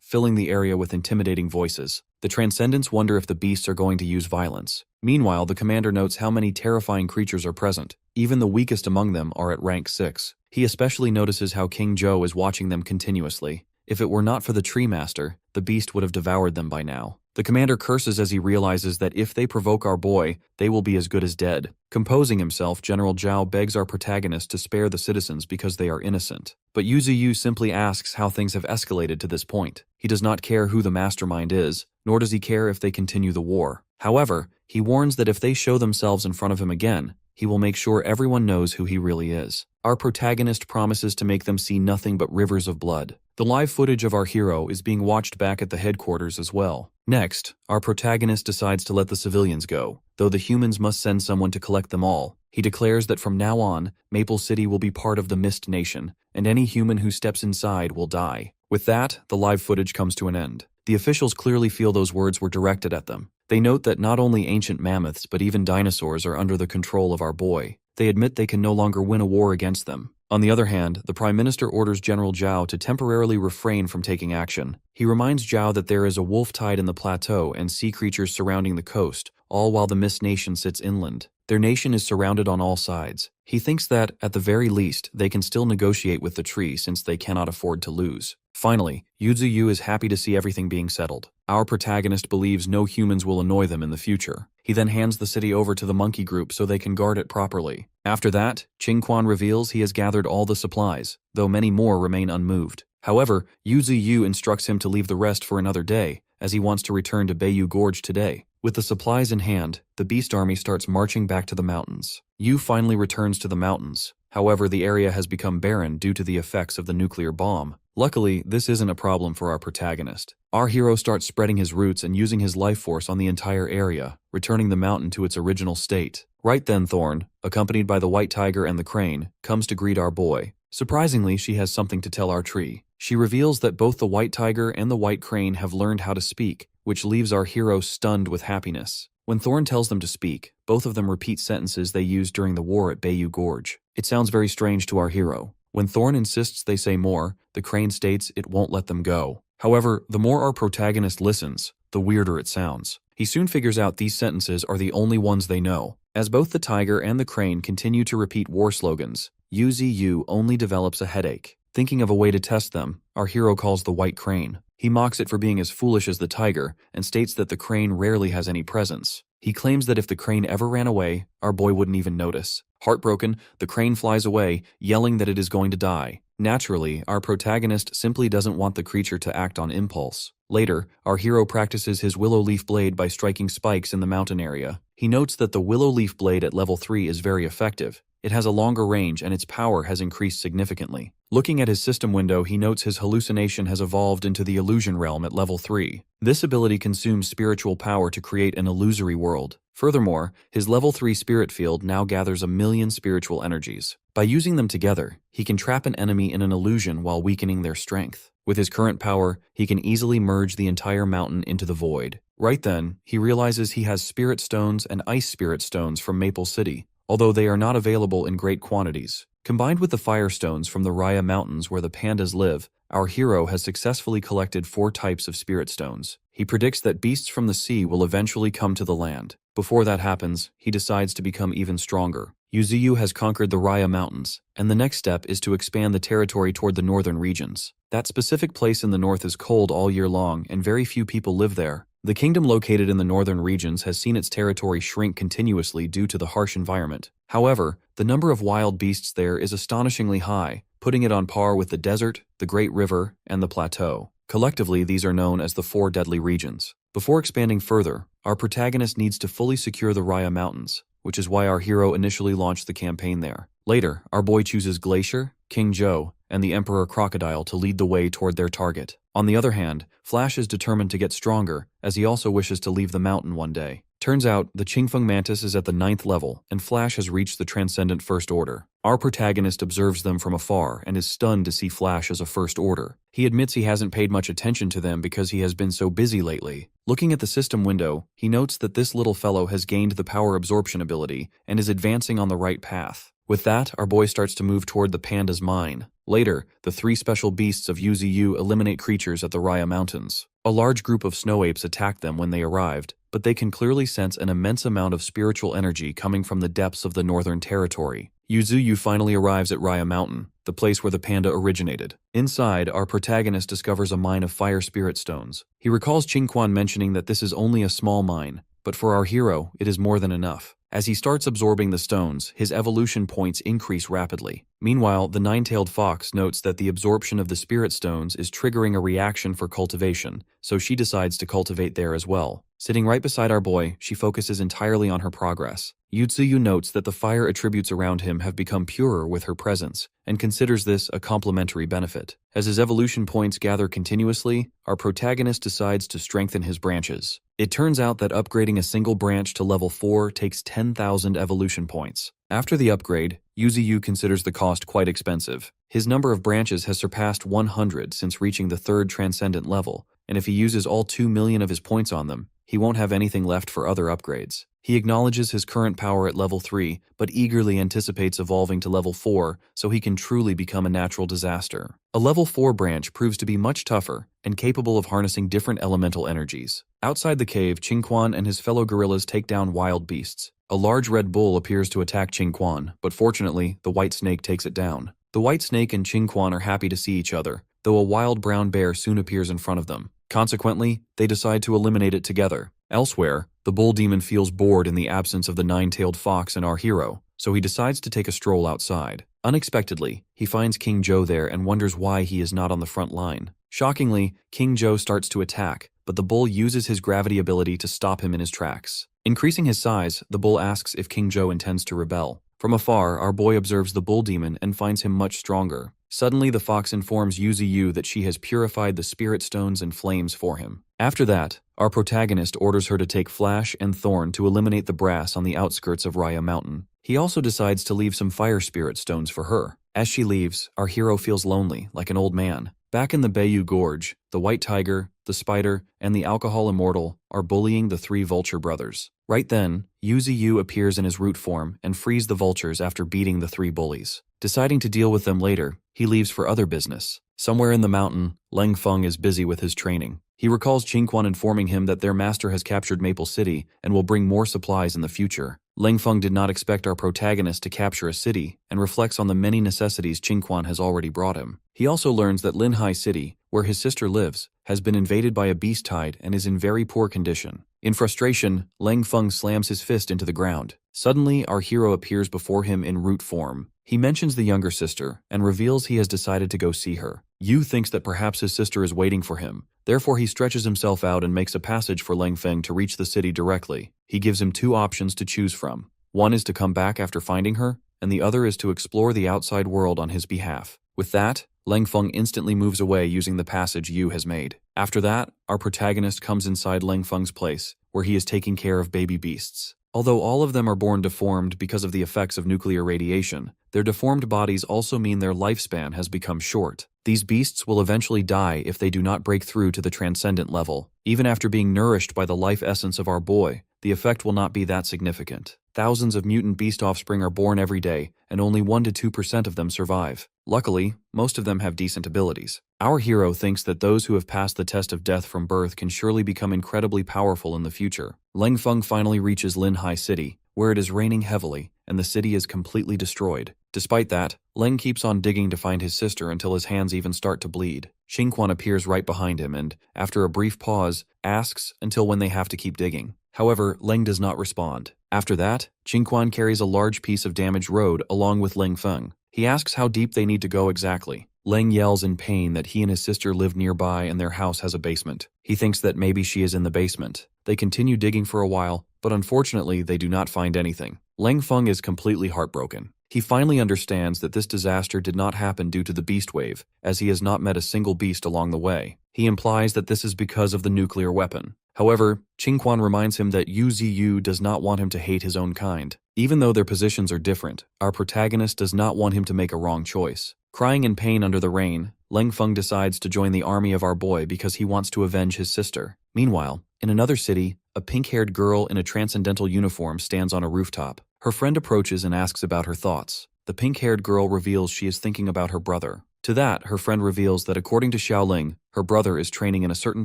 filling the area with intimidating voices. The Transcendents wonder if the beasts are going to use violence. Meanwhile, the commander notes how many terrifying creatures are present. Even the weakest among them are at rank 6. He especially notices how King Zhou is watching them continuously. If it were not for the Tree Master, the beast would have devoured them by now. The commander curses as he realizes that if they provoke our boy, they will be as good as dead. Composing himself, General Zhao begs our protagonist to spare the citizens because they are innocent. But Yuzuyu simply asks how things have escalated to this point. He does not care who the mastermind is, nor does he care if they continue the war. However, he warns that if they show themselves in front of him again, he will make sure everyone knows who he really is. Our protagonist promises to make them see nothing but rivers of blood. The live footage of our hero is being watched back at the headquarters as well. Next, our protagonist decides to let the civilians go, though the humans must send someone to collect them all. He declares that from now on, Maple City will be part of the Mist Nation, and any human who steps inside will die. With that, the live footage comes to an end. The officials clearly feel those words were directed at them. They note that not only ancient mammoths but even dinosaurs are under the control of our boy. They admit they can no longer win a war against them. On the other hand, the Prime Minister orders General Zhao to temporarily refrain from taking action. He reminds Zhao that there is a wolf tide in the plateau and sea creatures surrounding the coast, all while the Mist Nation sits inland. Their nation is surrounded on all sides. He thinks that, at the very least, they can still negotiate with the tree since they cannot afford to lose. Finally, Yuzuyu is happy to see everything being settled. Our protagonist believes no humans will annoy them in the future. He then hands the city over to the monkey group so they can guard it properly. After that, Qingquan reveals he has gathered all the supplies, though many more remain unmoved. However, Yuzuyu instructs him to leave the rest for another day, as he wants to return to Bayou Gorge today. With the supplies in hand, the beast army starts marching back to the mountains. Yu finally returns to the mountains. However, the area has become barren due to the effects of the nuclear bomb. Luckily, this isn't a problem for our protagonist. Our hero starts spreading his roots and using his life force on the entire area, returning the mountain to its original state. Right then, Thorn, accompanied by the white tiger and the crane, comes to greet our boy. Surprisingly, she has something to tell our tree. She reveals that both the white tiger and the white crane have learned how to speak, which leaves our hero stunned with happiness. When Thorn tells them to speak, both of them repeat sentences they used during the war at Bayou Gorge. It sounds very strange to our hero. When Thorn insists they say more, the crane states it won't let them go. However, the more our protagonist listens, the weirder it sounds. He soon figures out these sentences are the only ones they know. As both the tiger and the crane continue to repeat war slogans, UZU only develops a headache. Thinking of a way to test them, our hero calls the white crane. He mocks it for being as foolish as the tiger and states that the crane rarely has any presence. He claims that if the crane ever ran away, our boy wouldn't even notice. Heartbroken, the crane flies away, yelling that it is going to die. Naturally, our protagonist simply doesn't want the creature to act on impulse. Later, our hero practices his willow leaf blade by striking spikes in the mountain area. He notes that the willow leaf blade at level 3 is very effective. It has a longer range and its power has increased significantly. Looking at his system window, he notes his hallucination has evolved into the illusion realm at level 3. This ability consumes spiritual power to create an illusory world. Furthermore, his level 3 spirit field now gathers 1,000,000 spiritual energies. By using them together, he can trap an enemy in an illusion while weakening their strength. With his current power, he can easily merge the entire mountain into the void. Right then, he realizes he has spirit stones and ice spirit stones from Maple City, although they are not available in great quantities. Combined with the firestones from the Raya Mountains where the pandas live, our hero has successfully collected 4 types of spirit stones. He predicts that beasts from the sea will eventually come to the land. Before that happens, he decides to become even stronger. Yuzuyu has conquered the Raya Mountains, and the next step is to expand the territory toward the northern regions. That specific place in the north is cold all year long, and very few people live there. The kingdom located in the northern regions has seen its territory shrink continuously due to the harsh environment. However, the number of wild beasts there is astonishingly high, putting it on par with the desert, the Great River, and the plateau. Collectively, these are known as the 4 deadly regions. Before expanding further, our protagonist needs to fully secure the Raya Mountains, which is why our hero initially launched the campaign there. Later, our boy chooses Glacier, King Joe, and the Emperor Crocodile to lead the way toward their target. On the other hand, Flash is determined to get stronger, as he also wishes to leave the mountain one day. Turns out, the Qingfeng Mantis is at the 9th level, and Flash has reached the Transcendent First Order. Our protagonist observes them from afar and is stunned to see Flash as a First Order. He admits he hasn't paid much attention to them because he has been so busy lately. Looking at the system window, he notes that this little fellow has gained the power absorption ability and is advancing on the right path. With that, our boy starts to move toward the panda's mine. Later, the 3 special beasts of UZU eliminate creatures at the Raya Mountains. A large group of snow apes attacked them when they arrived, but they can clearly sense an immense amount of spiritual energy coming from the depths of the northern territory. Yuzuyu finally arrives at Raya Mountain, the place where the panda originated. Inside, our protagonist discovers a mine of fire spirit stones. He recalls Qingquan mentioning that this is only a small mine, but for our hero, it is more than enough. As he starts absorbing the stones, his evolution points increase rapidly. Meanwhile, the 9-tailed fox notes that the absorption of the spirit stones is triggering a reaction for cultivation, so she decides to cultivate there as well. Sitting right beside our boy, she focuses entirely on her progress. Yutsuyu notes that the fire attributes around him have become purer with her presence, and considers this a complementary benefit. As his evolution points gather continuously, our protagonist decides to strengthen his branches. It turns out that upgrading a single branch to level 4 takes 10,000 evolution points. After the upgrade, Yuzuyu considers the cost quite expensive. His number of branches has surpassed 100 since reaching the 3rd transcendent level, and if he uses all 2 million of his points on them, he won't have anything left for other upgrades. He acknowledges his current power at level 3, but eagerly anticipates evolving to level 4 so he can truly become a natural disaster. A level 4 branch proves to be much tougher and capable of harnessing different elemental energies. Outside the cave, Qingquan and his fellow gorillas take down wild beasts. A large red bull appears to attack Qingquan, but fortunately, the white snake takes it down. The white snake and Qingquan are happy to see each other, though a wild brown bear soon appears in front of them. Consequently, they decide to eliminate it together. Elsewhere, the bull demon feels bored in the absence of the 9-tailed fox and our hero, so he decides to take a stroll outside. Unexpectedly, he finds King Joe there and wonders why he is not on the front line. Shockingly, King Joe starts to attack, but the bull uses his gravity ability to stop him in his tracks. Increasing his size, the bull asks if King Joe intends to rebel. From afar, our boy observes the bull demon and finds him much stronger. Suddenly, the fox informs Yuzuyu that she has purified the spirit stones and flames for him. After that, our protagonist orders her to take Flash and Thorn to eliminate the brass on the outskirts of Raya Mountain. He also decides to leave some fire spirit stones for her. As she leaves, our hero feels lonely, like an old man. Back in the Bayou Gorge, the White Tiger, the Spider, and the Alcohol Immortal are bullying the three Vulture brothers. Right then, Yu appears in his root form and frees the vultures after beating the three bullies. Deciding to deal with them later, he leaves for other business. Somewhere in the mountain, Leng Feng is busy with his training. He recalls Qingquan informing him that their master has captured Maple City and will bring more supplies in the future. Leng Feng did not expect our protagonist to capture a city and reflects on the many necessities Qingquan has already brought him. He also learns that Linhai City, where his sister lives, has been invaded by a beast tide and is in very poor condition. In frustration, Leng Feng slams his fist into the ground. Suddenly, our hero appears before him in root form. He mentions the younger sister and reveals he has decided to go see her. Yu thinks that perhaps his sister is waiting for him. Therefore, he stretches himself out and makes a passage for Leng Feng to reach the city directly. He gives him two options to choose from. One is to come back after finding her, and the other is to explore the outside world on his behalf. With that, Leng Feng instantly moves away using the passage Yu has made. After that, our protagonist comes inside Leng Feng's place, where he is taking care of baby beasts. Although all of them are born deformed because of the effects of nuclear radiation, their deformed bodies also mean their lifespan has become short. These beasts will eventually die if they do not break through to the transcendent level. Even after being nourished by the life essence of our boy, the effect will not be that significant. Thousands of mutant beast offspring are born every day, and only 1 to 2% of them survive. Luckily, most of them have decent abilities. Our hero thinks that those who have passed the test of death from birth can surely become incredibly powerful in the future. Leng Feng finally reaches Linhai City, where it is raining heavily, and the city is completely destroyed. Despite that, Leng keeps on digging to find his sister until his hands even start to bleed. Qingquan appears right behind him and, after a brief pause, asks until when they have to keep digging. However, Leng does not respond. After that, Qingquan carries a large piece of damaged road along with Leng Feng. He asks how deep they need to go exactly. Leng yells in pain that he and his sister live nearby and their house has a basement. He thinks that maybe she is in the basement. They continue digging for a while, but unfortunately they do not find anything. Leng Feng is completely heartbroken. He finally understands that this disaster did not happen due to the beast wave, as he has not met a single beast along the way. He implies that this is because of the nuclear weapon. However, Qingquan reminds him that Yu does not want him to hate his own kind. Even though their positions are different, our protagonist does not want him to make a wrong choice. Crying in pain under the rain, Leng Feng decides to join the army of our boy because he wants to avenge his sister. Meanwhile, in another city, a pink-haired girl in a transcendental uniform stands on a rooftop. Her friend approaches and asks about her thoughts. The pink-haired girl reveals she is thinking about her brother. To that, her friend reveals that according to Xiaoling, her brother is training in a certain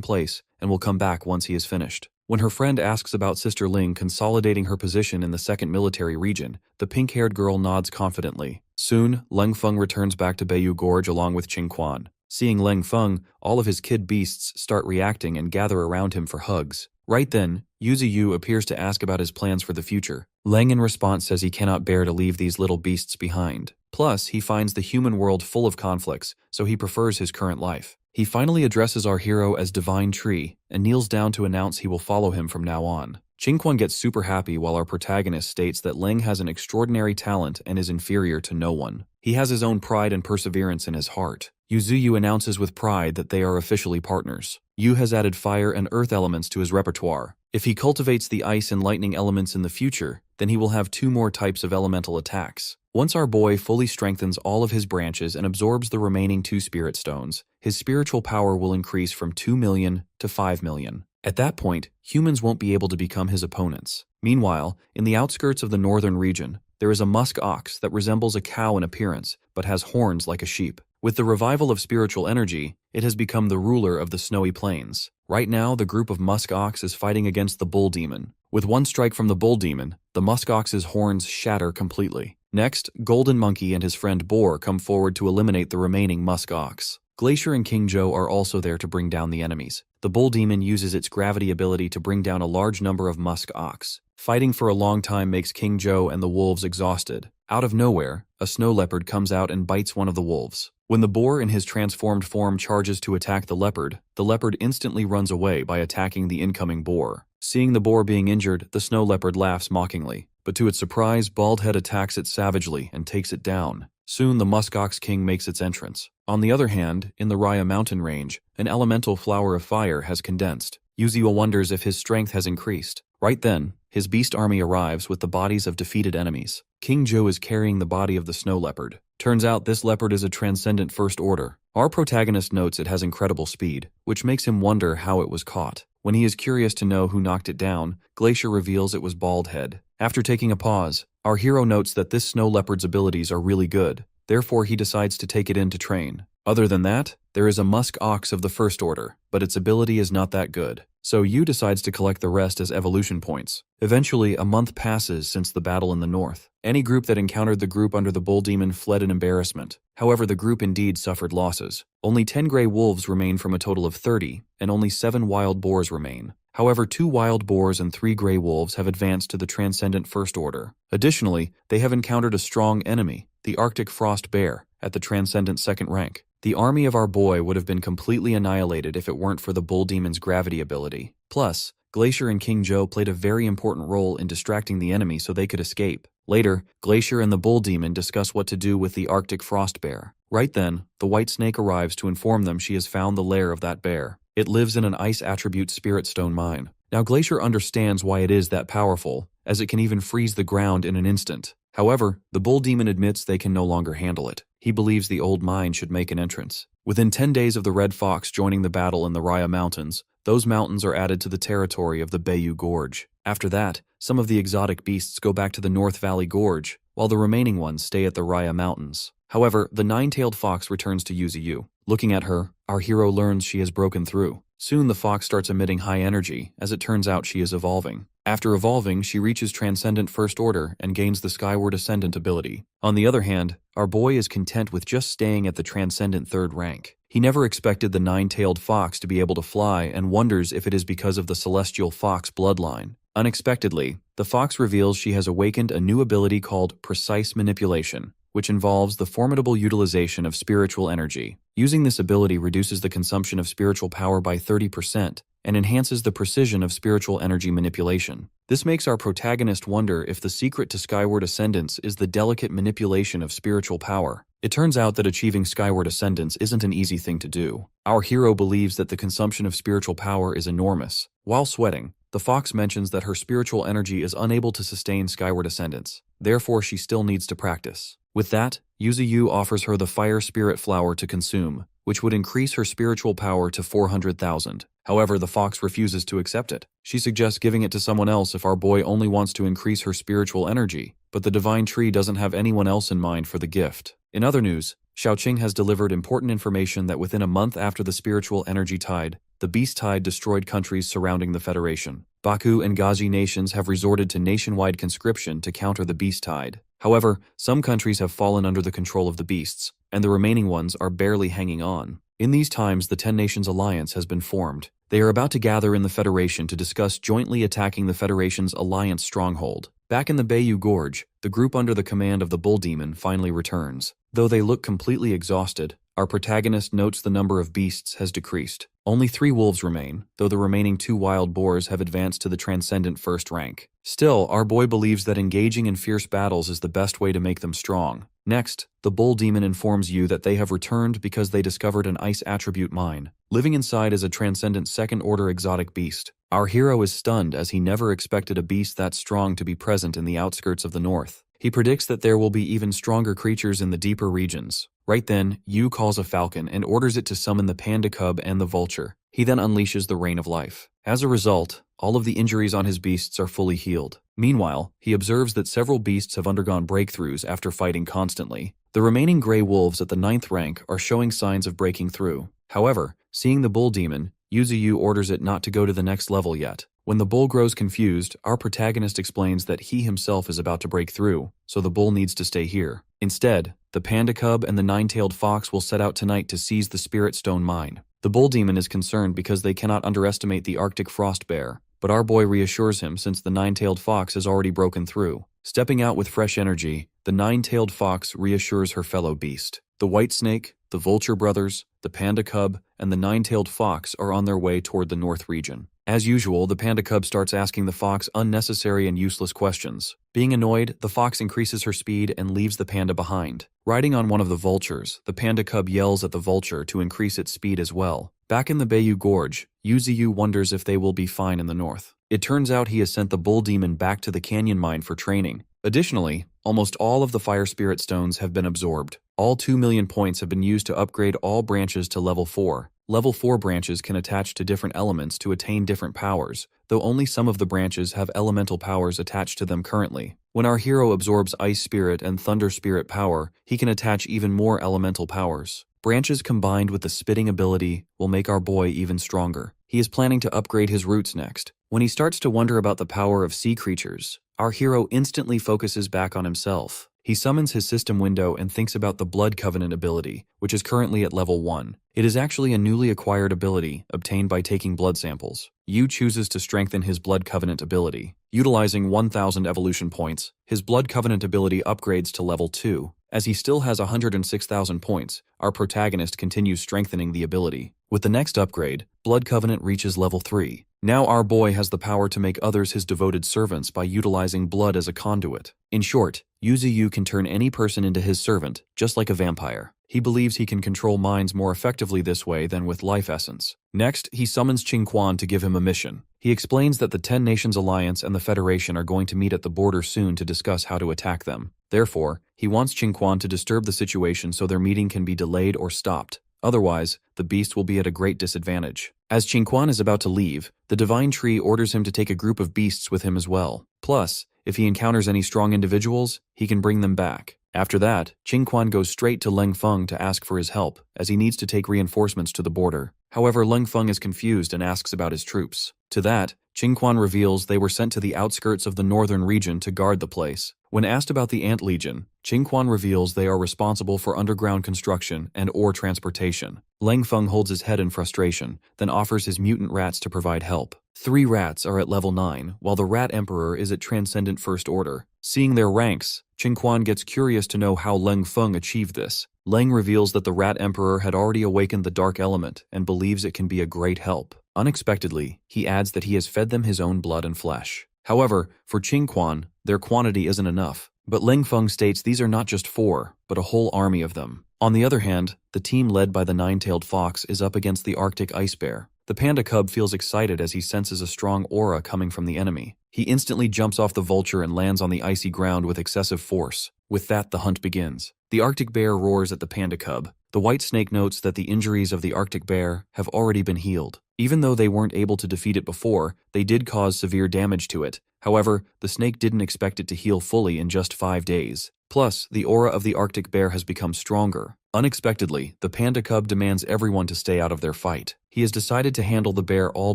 place and will come back once he is finished. When her friend asks about Sister Ling consolidating her position in the 2nd Military Region, the pink-haired girl nods confidently. Soon, Leng Feng returns back to Bayou Gorge along with Qingquan. Seeing Leng Feng, all of his kid beasts start reacting and gather around him for hugs. Right then, Yu appears to ask about his plans for the future. Leng in response says he cannot bear to leave these little beasts behind. Plus, he finds the human world full of conflicts, so he prefers his current life. He finally addresses our hero as Divine Tree and kneels down to announce he will follow him from now on. Qingquan gets super happy while our protagonist states that Leng has an extraordinary talent and is inferior to no one. He has his own pride and perseverance in his heart. Yu announces with pride that they are officially partners. Yu has added fire and earth elements to his repertoire. If he cultivates the ice and lightning elements in the future, then he will have 2 more types of elemental attacks. Once our boy fully strengthens all of his branches and absorbs the remaining 2 spirit stones, his spiritual power will increase from 2 million to 5 million. At that point, humans won't be able to become his opponents. Meanwhile, in the outskirts of the northern region, there is a musk ox that resembles a cow in appearance, but has horns like a sheep. With the revival of spiritual energy, it has become the ruler of the snowy plains. Right now, the group of musk ox is fighting against the bull demon. With one strike from the bull demon, the musk ox's horns shatter completely. Next, Golden Monkey and his friend Boar come forward to eliminate the remaining musk ox. Glacier and King Joe are also there to bring down the enemies. The bull demon uses its gravity ability to bring down a large number of musk ox. Fighting for a long time makes King Joe and the wolves exhausted. Out of nowhere, a snow leopard comes out and bites one of the wolves. When the boar in his transformed form charges to attack the leopard instantly runs away by attacking the incoming boar. Seeing the boar being injured, the snow leopard laughs mockingly. But to its surprise, Baldhead attacks it savagely and takes it down. Soon the muskox king makes its entrance. On the other hand, in the Raya mountain range, an elemental flower of fire has condensed. Yu wonders if his strength has increased. Right then, his beast army arrives with the bodies of defeated enemies. King Joe is carrying the body of the snow leopard. Turns out this leopard is a transcendent first order. Our protagonist notes it has incredible speed, which makes him wonder how it was caught. When he is curious to know who knocked it down, Glacier reveals it was Baldhead. After taking a pause, our hero notes that this snow leopard's abilities are really good, therefore he decides to take it in to train. Other than that, there is a musk ox of the first order, but its ability is not that good. So Yu decides to collect the rest as evolution points. Eventually, a month passes since the battle in the north. Any group that encountered the group under the bull demon fled in embarrassment. However, the group indeed suffered losses. Only 10 gray wolves remain from a total of 30, and only 7 wild boars remain. However, 2 wild boars and 3 gray wolves have advanced to the Transcendent First Order. Additionally, they have encountered a strong enemy, the Arctic Frost Bear, at the Transcendent Second Rank. The army of our boy would have been completely annihilated if it weren't for the bull demon's gravity ability. Plus, Glacier and King Joe played a very important role in distracting the enemy so they could escape. Later, Glacier and the bull demon discuss what to do with the Arctic Frost Bear. Right then, the white snake arrives to inform them she has found the lair of that bear. It lives in an ice attribute spirit stone mine. Now Glacier understands why it is that powerful, as it can even freeze the ground in an instant. However, the bull demon admits they can no longer handle it. He believes the old mine should make an entrance. Within 10 days of the Red Fox joining the battle in the Raya Mountains, those mountains are added to the territory of the Bayou Gorge. After that, some of the exotic beasts go back to the North Valley Gorge, while the remaining ones stay at the Raya Mountains. However, the nine-tailed fox returns to Yuzu. Looking at her, our hero learns she has broken through. Soon the fox starts emitting high energy, as it turns out she is evolving. After evolving, she reaches Transcendent First Order and gains the Skyward Ascendant ability. On the other hand, our boy is content with just staying at the Transcendent Third Rank. He never expected the nine-tailed fox to be able to fly and wonders if it is because of the Celestial Fox bloodline. Unexpectedly, the fox reveals she has awakened a new ability called Precise Manipulation, which involves the formidable utilization of spiritual energy. Using this ability reduces the consumption of spiritual power by 30% and enhances the precision of spiritual energy manipulation. This makes our protagonist wonder if the secret to Skyward Ascendance is the delicate manipulation of spiritual power. It turns out that achieving Skyward Ascendance isn't an easy thing to do. Our hero believes that the consumption of spiritual power is enormous. While sweating, the fox mentions that her spiritual energy is unable to sustain Skyward Ascendance. Therefore, she still needs to practice. With that, Yuzu offers her the Fire Spirit Flower to consume, which would increase her spiritual power to 400,000. However, the fox refuses to accept it. She suggests giving it to someone else if our boy only wants to increase her spiritual energy, but the Divine Tree doesn't have anyone else in mind for the gift. In other news, Xiaoqing has delivered important information that within a month after the spiritual energy tide, the beast tide destroyed countries surrounding the Federation. Baku and Gazi nations have resorted to nationwide conscription to counter the beast tide. However, some countries have fallen under the control of the beasts, and the remaining ones are barely hanging on. In these times, the 10 Nations Alliance has been formed. They are about to gather in the Federation to discuss jointly attacking the Federation's alliance stronghold. Back in the Bayou Gorge, the group under the command of the Bull Demon finally returns. Though they look completely exhausted, our protagonist notes the number of beasts has decreased. Only 3 wolves remain, though the remaining 2 wild boars have advanced to the Transcendent First Rank. Still, our boy believes that engaging in fierce battles is the best way to make them strong. Next, the Bull Demon informs you that they have returned because they discovered an ice attribute mine. Living inside is a Transcendent Second Order exotic beast. Our hero is stunned as he never expected a beast that strong to be present in the outskirts of the north. He predicts that there will be even stronger creatures in the deeper regions. Right then, Yu calls a falcon and orders it to summon the panda cub and the vulture. He then unleashes the Rain of Life. As a result, all of the injuries on his beasts are fully healed. Meanwhile, he observes that several beasts have undergone breakthroughs after fighting constantly. The remaining gray wolves at the 9th rank are showing signs of breaking through. However, seeing the bull demon, Yuzu orders it not to go to the next level yet. When the bull grows confused, our protagonist explains that he himself is about to break through, so the bull needs to stay here. Instead, the panda cub and the 9-tailed fox will set out tonight to seize the Spirit Stone mine. The bull demon is concerned because they cannot underestimate the Arctic frost bear, but our boy reassures him since the 9-tailed fox has already broken through. Stepping out with fresh energy, the 9-tailed fox reassures her fellow beast. The white snake, the vulture brothers, the panda cub, and the 9-tailed fox are on their way toward the north region. As usual, the panda cub starts asking the fox unnecessary and useless questions. Being annoyed, the fox increases her speed and leaves the panda behind. Riding on one of the vultures, the panda cub yells at the vulture to increase its speed as well. Back in the Bayou Gorge, Yuziyu wonders if they will be fine in the north. It turns out he has sent the bull demon back to the canyon mine for training. Additionally, almost all of the fire spirit stones have been absorbed. All 2 million points have been used to upgrade all branches to level 4. Level 4 branches can attach to different elements to attain different powers, though only some of the branches have elemental powers attached to them currently. When our hero absorbs Ice Spirit and Thunder Spirit power, he can attach even more elemental powers. Branches combined with the spitting ability will make our boy even stronger. He is planning to upgrade his roots next. When he starts to wonder about the power of sea creatures, our hero instantly focuses back on himself. He summons his system window and thinks about the Blood Covenant ability, which is currently at level 1. It is actually a newly acquired ability obtained by taking blood samples. Yu chooses to strengthen his Blood Covenant ability. Utilizing 1,000 evolution points, his Blood Covenant ability upgrades to level 2. As he still has 106,000 points, our protagonist continues strengthening the ability. With the next upgrade, Blood Covenant reaches level 3. Now our boy has the power to make others his devoted servants by utilizing blood as a conduit. In short, Yuziyu can turn any person into his servant, just like a vampire. He believes he can control minds more effectively this way than with life essence. Next, he summons Qingquan to give him a mission. He explains that the 10 Nations Alliance and the Federation are going to meet at the border soon to discuss how to attack them. Therefore, he wants Qingquan to disturb the situation so their meeting can be delayed or stopped. Otherwise, the beast will be at a great disadvantage. As Qingquan is about to leave, the Divine Tree orders him to take a group of beasts with him as well. Plus, if he encounters any strong individuals, he can bring them back. After that, Qingquan goes straight to Leng Feng to ask for his help, as he needs to take reinforcements to the border. However, Leng Feng is confused and asks about his troops. To that, Qingquan reveals they were sent to the outskirts of the northern region to guard the place. When asked about the Ant Legion, Qingquan reveals they are responsible for underground construction and ore transportation. Leng Feng holds his head in frustration, then offers his mutant rats to provide help. 3 rats are at level 9, while the Rat Emperor is at Transcendent First Order. Seeing their ranks, Qingquan gets curious to know how Leng Feng achieved this. Leng reveals that the Rat Emperor had already awakened the Dark Element and believes it can be a great help. Unexpectedly, he adds that he has fed them his own blood and flesh. However, for Qingquan, their quantity isn't enough. But Leng Feng states these are not just 4, but a whole army of them. On the other hand, the team led by the Nine-Tailed Fox is up against the Arctic Ice Bear. The panda cub feels excited as he senses a strong aura coming from the enemy. He instantly jumps off the vulture and lands on the icy ground with excessive force. With that, the hunt begins. The Arctic bear roars at the panda cub. The white snake notes that the injuries of the Arctic bear have already been healed. Even though they weren't able to defeat it before, they did cause severe damage to it. However, the snake didn't expect it to heal fully in just 5 days. Plus, the aura of the Arctic bear has become stronger. Unexpectedly, the panda cub demands everyone to stay out of their fight. He has decided to handle the bear all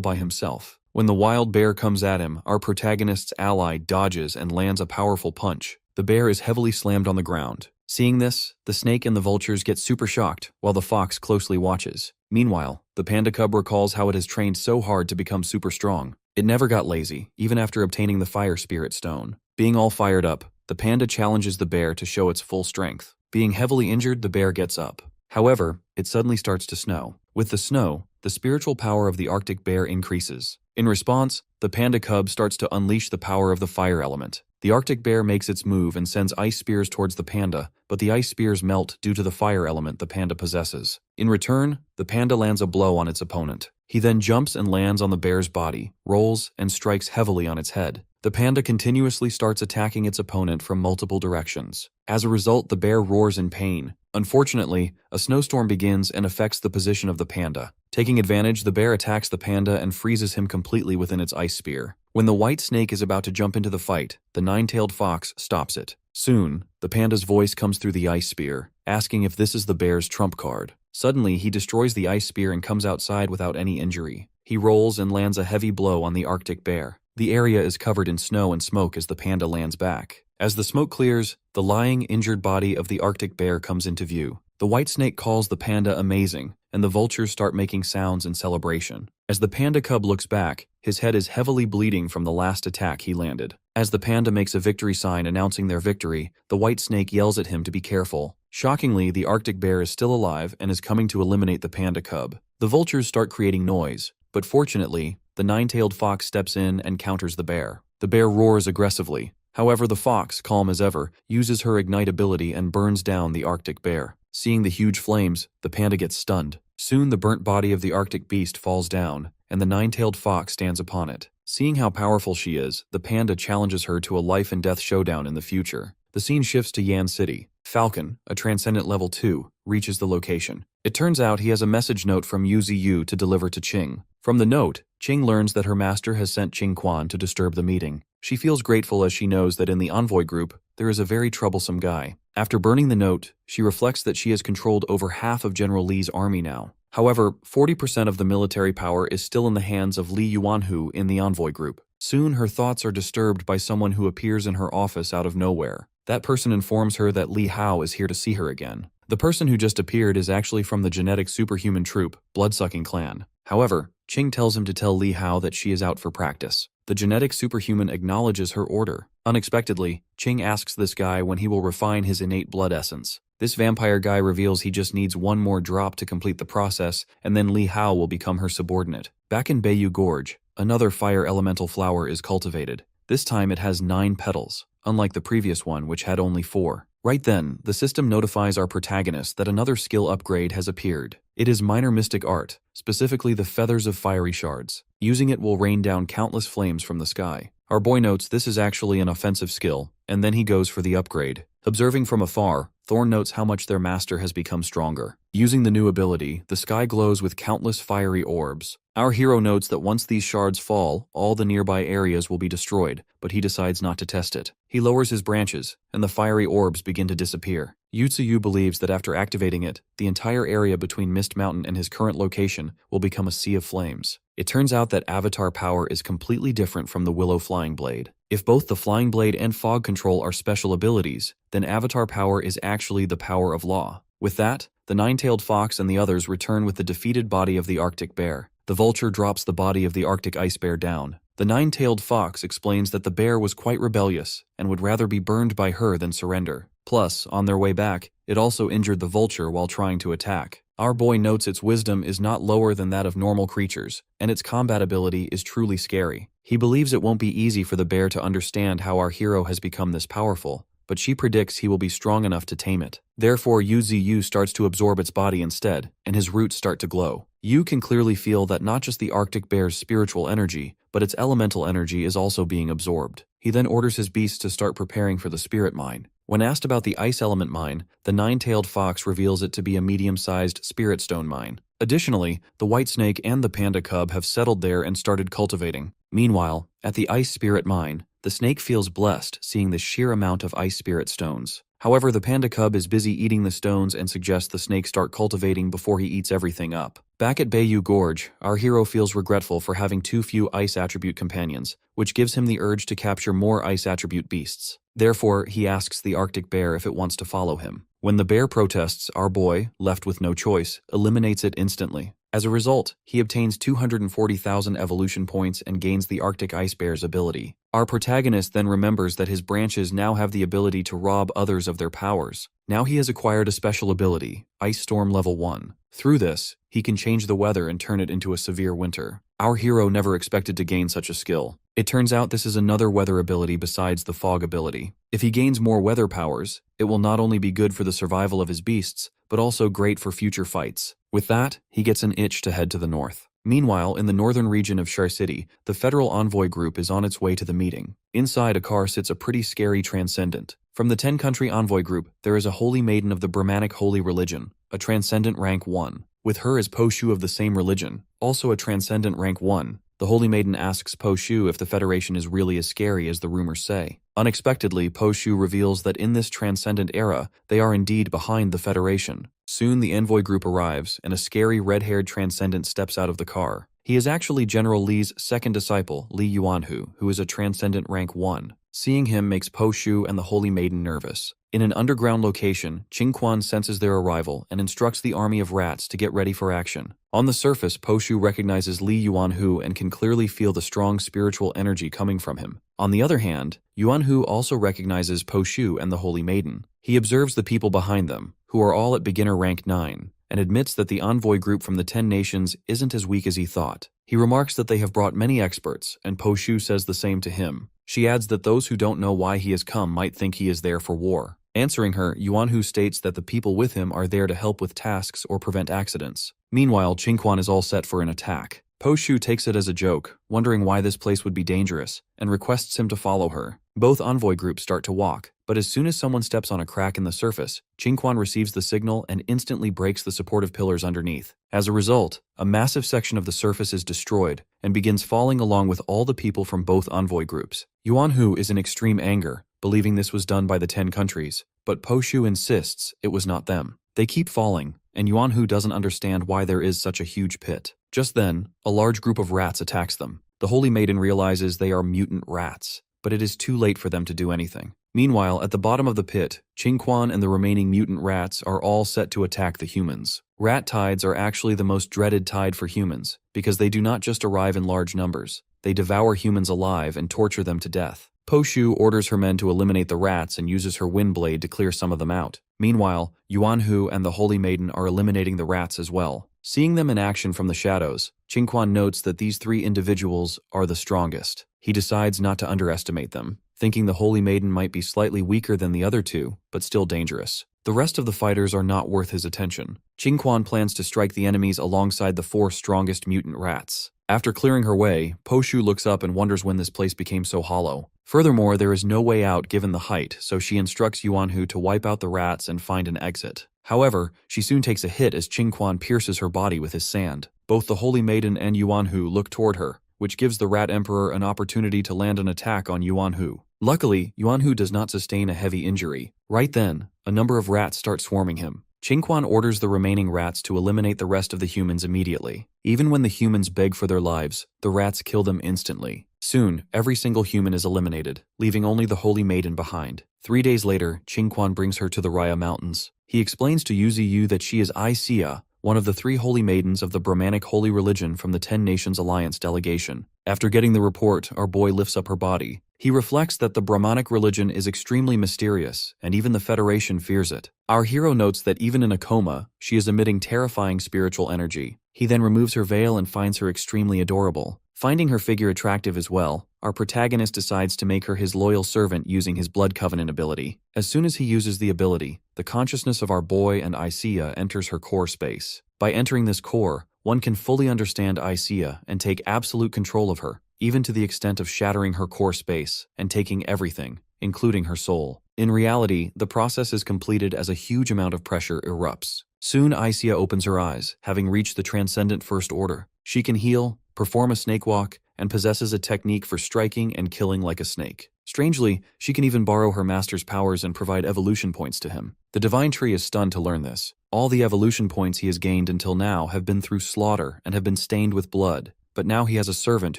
by himself. When the wild bear comes at him, our protagonist's ally dodges and lands a powerful punch. The bear is heavily slammed on the ground. Seeing this, the snake and the vultures get super shocked, while the fox closely watches. Meanwhile, the panda cub recalls how it has trained so hard to become super strong. It never got lazy, even after obtaining the Fire Spirit Stone. Being all fired up, the panda challenges the bear to show its full strength. Being heavily injured, the bear gets up. However, it suddenly starts to snow. With the snow, the spiritual power of the Arctic bear increases. In response, the panda cub starts to unleash the power of the fire element. The Arctic bear makes its move and sends ice spears towards the panda, but the ice spears melt due to the fire element the panda possesses. In return, the panda lands a blow on its opponent. He then jumps and lands on the bear's body, rolls, and strikes heavily on its head. The panda continuously starts attacking its opponent from multiple directions. As a result, the bear roars in pain. Unfortunately, a snowstorm begins and affects the position of the panda. Taking advantage, the bear attacks the panda and freezes him completely within its ice spear. When the white snake is about to jump into the fight, the nine-tailed fox stops it. Soon, the panda's voice comes through the ice spear, asking if this is the bear's trump card. Suddenly, he destroys the ice spear and comes outside without any injury. He rolls and lands a heavy blow on the Arctic bear. The area is covered in snow and smoke as the panda lands back. As the smoke clears, the lying, injured body of the Arctic bear comes into view. The white snake calls the panda amazing, and the vultures start making sounds in celebration. As the panda cub looks back, his head is heavily bleeding from the last attack he landed. As the panda makes a victory sign announcing their victory, the white snake yells at him to be careful. Shockingly, the Arctic bear is still alive and is coming to eliminate the panda cub. The vultures start creating noise, but fortunately, the nine-tailed fox steps in and counters the bear. The bear roars aggressively. However, the fox, calm as ever, uses her ignite ability and burns down the Arctic bear. Seeing the huge flames, the panda gets stunned. Soon the burnt body of the Arctic beast falls down, and the nine-tailed fox stands upon it. Seeing how powerful she is, the panda challenges her to a life-and-death showdown in the future. The scene shifts to Yan City. Falcon, a Transcendent Level 2, reaches the location. It turns out he has a message note from Yuziyu to deliver to Qing. From the note, Qing learns that her master has sent Qing Quan to disturb the meeting. She feels grateful as she knows that in the envoy group, there is a very troublesome guy. After burning the note, she reflects that she has controlled over half of General Li's army now. However, 40% of the military power is still in the hands of Li Yuanhu in the envoy group. Soon her thoughts are disturbed by someone who appears in her office out of nowhere. That person informs her that Li Hao is here to see her again. The person who just appeared is actually from the genetic superhuman troop, Bloodsucking Clan. However, Qing tells him to tell Li Hao that she is out for practice. The genetic superhuman acknowledges her order. Unexpectedly, Qing asks this guy when he will refine his innate blood essence. This vampire guy reveals he just needs one more drop to complete the process, and then Li Hao will become her subordinate. Back in Bayou Gorge, another fire elemental flower is cultivated. This time it has 9 petals, unlike the previous one which had only 4. Right then, the system notifies our protagonist that another skill upgrade has appeared. It is Minor Mystic Art, specifically the Feathers of Fiery Shards. Using it will rain down countless flames from the sky. Our boy notes this is actually an offensive skill, and then he goes for the upgrade. Observing from afar, Thorn notes how much their master has become stronger. Using the new ability, the sky glows with countless fiery orbs. Our hero notes that once these shards fall, all the nearby areas will be destroyed, but he decides not to test it. He lowers his branches, and the fiery orbs begin to disappear. Yutsuyu believes that after activating it, the entire area between Mist Mountain and his current location will become a sea of flames. It turns out that Avatar power is completely different from the Willow Flying Blade. If both the Flying Blade and Fog Control are special abilities, then Avatar power is actually the power of law. With that, the Nine-Tailed Fox and the others return with the defeated body of the Arctic Bear. The vulture drops the body of the Arctic Ice Bear down. The Nine-Tailed Fox explains that the bear was quite rebellious and would rather be burned by her than surrender. Plus, on their way back, it also injured the vulture while trying to attack. Our boy notes its wisdom is not lower than that of normal creatures, and its combat ability is truly scary. He believes it won't be easy for the bear to understand how our hero has become this powerful, but she predicts he will be strong enough to tame it. Therefore, Yuziyu starts to absorb its body instead, and his roots start to glow. Yu can clearly feel that not just the Arctic bear's spiritual energy, but its elemental energy is also being absorbed. He then orders his beasts to start preparing for the spirit mine. When asked about the ice element mine, the Nine-Tailed Fox reveals it to be a medium-sized spirit stone mine. Additionally, the white snake and the panda cub have settled there and started cultivating. Meanwhile, at the ice spirit mine, the snake feels blessed seeing the sheer amount of ice spirit stones. However, the panda cub is busy eating the stones and suggests the snake start cultivating before he eats everything up. Back at Bayou Gorge, our hero feels regretful for having too few ice attribute companions, which gives him the urge to capture more ice attribute beasts. Therefore, he asks the Arctic bear if it wants to follow him. When the bear protests, our boy, left with no choice, eliminates it instantly. As a result, he obtains 240,000 evolution points and gains the Arctic Ice Bear's ability. Our protagonist then remembers that his branches now have the ability to rob others of their powers. Now he has acquired a special ability, Ice Storm Level 1. Through this, he can change the weather and turn it into a severe winter. Our hero never expected to gain such a skill. It turns out this is another weather ability besides the fog ability. If he gains more weather powers, it will not only be good for the survival of his beasts, but also great for future fights. With that, he gets an itch to head to the north. Meanwhile, in the northern region of Shar City, the Federal Envoy Group is on its way to the meeting. Inside a car sits a pretty scary Transcendent. From the 10-country Envoy Group, there is a Holy Maiden of the Brahmanic Holy Religion, a Transcendent Rank 1. With her is Po Shu of the same religion, also a Transcendent Rank 1. The Holy Maiden asks Po Shu if the Federation is really as scary as the rumors say. Unexpectedly, Po Shu reveals that in this Transcendent era, they are indeed behind the Federation. Soon the Envoy Group arrives, and a scary red-haired Transcendent steps out of the car. He is actually General Li's second disciple, Li Yuanhu, who is a Transcendent Rank 1. Seeing him makes Po Shu and the Holy Maiden nervous. In an underground location, Qing Quan senses their arrival and instructs the army of rats to get ready for action. On the surface, Po Shu recognizes Li Yuanhu and can clearly feel the strong spiritual energy coming from him. On the other hand, Yuanhu also recognizes Po Shu and the Holy Maiden. He observes the people behind them, who are all at beginner rank 9, and admits that the envoy group from the 10 nations isn't as weak as he thought. He remarks that they have brought many experts, and Po Shu says the same to him. She adds that those who don't know why he has come might think he is there for war. Answering her, Yuanhu states that the people with him are there to help with tasks or prevent accidents. Meanwhile, Qingquan is all set for an attack. Po Shu takes it as a joke, wondering why this place would be dangerous, and requests him to follow her. Both envoy groups start to walk, but as soon as someone steps on a crack in the surface, Qingquan receives the signal and instantly breaks the supportive pillars underneath. As a result, a massive section of the surface is destroyed and begins falling along with all the people from both envoy groups. Yuanhu is in extreme anger, believing this was done by the 10 countries, but Po Shu insists it was not them. They keep falling, and Yuanhu doesn't understand why there is such a huge pit. Just then, a large group of rats attacks them. The Holy Maiden realizes they are mutant rats, but it is too late for them to do anything. Meanwhile, at the bottom of the pit, Qingquan and the remaining mutant rats are all set to attack the humans. Rat tides are actually the most dreaded tide for humans, because they do not just arrive in large numbers. They devour humans alive and torture them to death. Po Shu orders her men to eliminate the rats and uses her wind blade to clear some of them out. Meanwhile, Yuanhu and the Holy Maiden are eliminating the rats as well. Seeing them in action from the shadows, Qingquan notes that these 3 individuals are the strongest. He decides not to underestimate them, thinking the Holy Maiden might be slightly weaker than the other 2, but still dangerous. The rest of the fighters are not worth his attention. Qingquan plans to strike the enemies alongside the 4 strongest mutant rats. After clearing her way, Po Shu looks up and wonders when this place became so hollow. Furthermore, there is no way out given the height, so she instructs Yuanhu to wipe out the rats and find an exit. However, she soon takes a hit as Qingquan pierces her body with his sand. Both the Holy Maiden and Yuanhu look toward her, which gives the Rat Emperor an opportunity to land an attack on Yuanhu. Luckily, Yuanhu does not sustain a heavy injury. Right then, a number of rats start swarming him. Qingquan orders the remaining rats to eliminate the rest of the humans immediately. Even when the humans beg for their lives, the rats kill them instantly. Soon, every single human is eliminated, leaving only the Holy Maiden behind. 3 days later, Qingquan brings her to the Raya Mountains. He explains to Yuziyu that she is Aisia, one of the 3 holy maidens of the Brahmanic holy religion from the 10 Nations Alliance delegation. After getting the report, our boy lifts up her body. He reflects that the Brahmanic religion is extremely mysterious, and even the Federation fears it. Our hero notes that even in a coma, she is emitting terrifying spiritual energy. He then removes her veil and finds her extremely adorable. Finding her figure attractive as well, our protagonist decides to make her his loyal servant using his Blood Covenant ability. As soon as he uses the ability, the consciousness of our boy and Aisia enters her core space. By entering this core, one can fully understand Aisia and take absolute control of her, even to the extent of shattering her core space and taking everything, including her soul. In reality, the process is completed as a huge amount of pressure erupts. Soon Aisia opens her eyes, having reached the Transcendent First Order. She can heal, perform a snake walk, and possesses a technique for striking and killing like a snake. Strangely, she can even borrow her master's powers and provide evolution points to him. The Divine Tree is stunned to learn this. All the evolution points he has gained until now have been through slaughter and have been stained with blood, but now he has a servant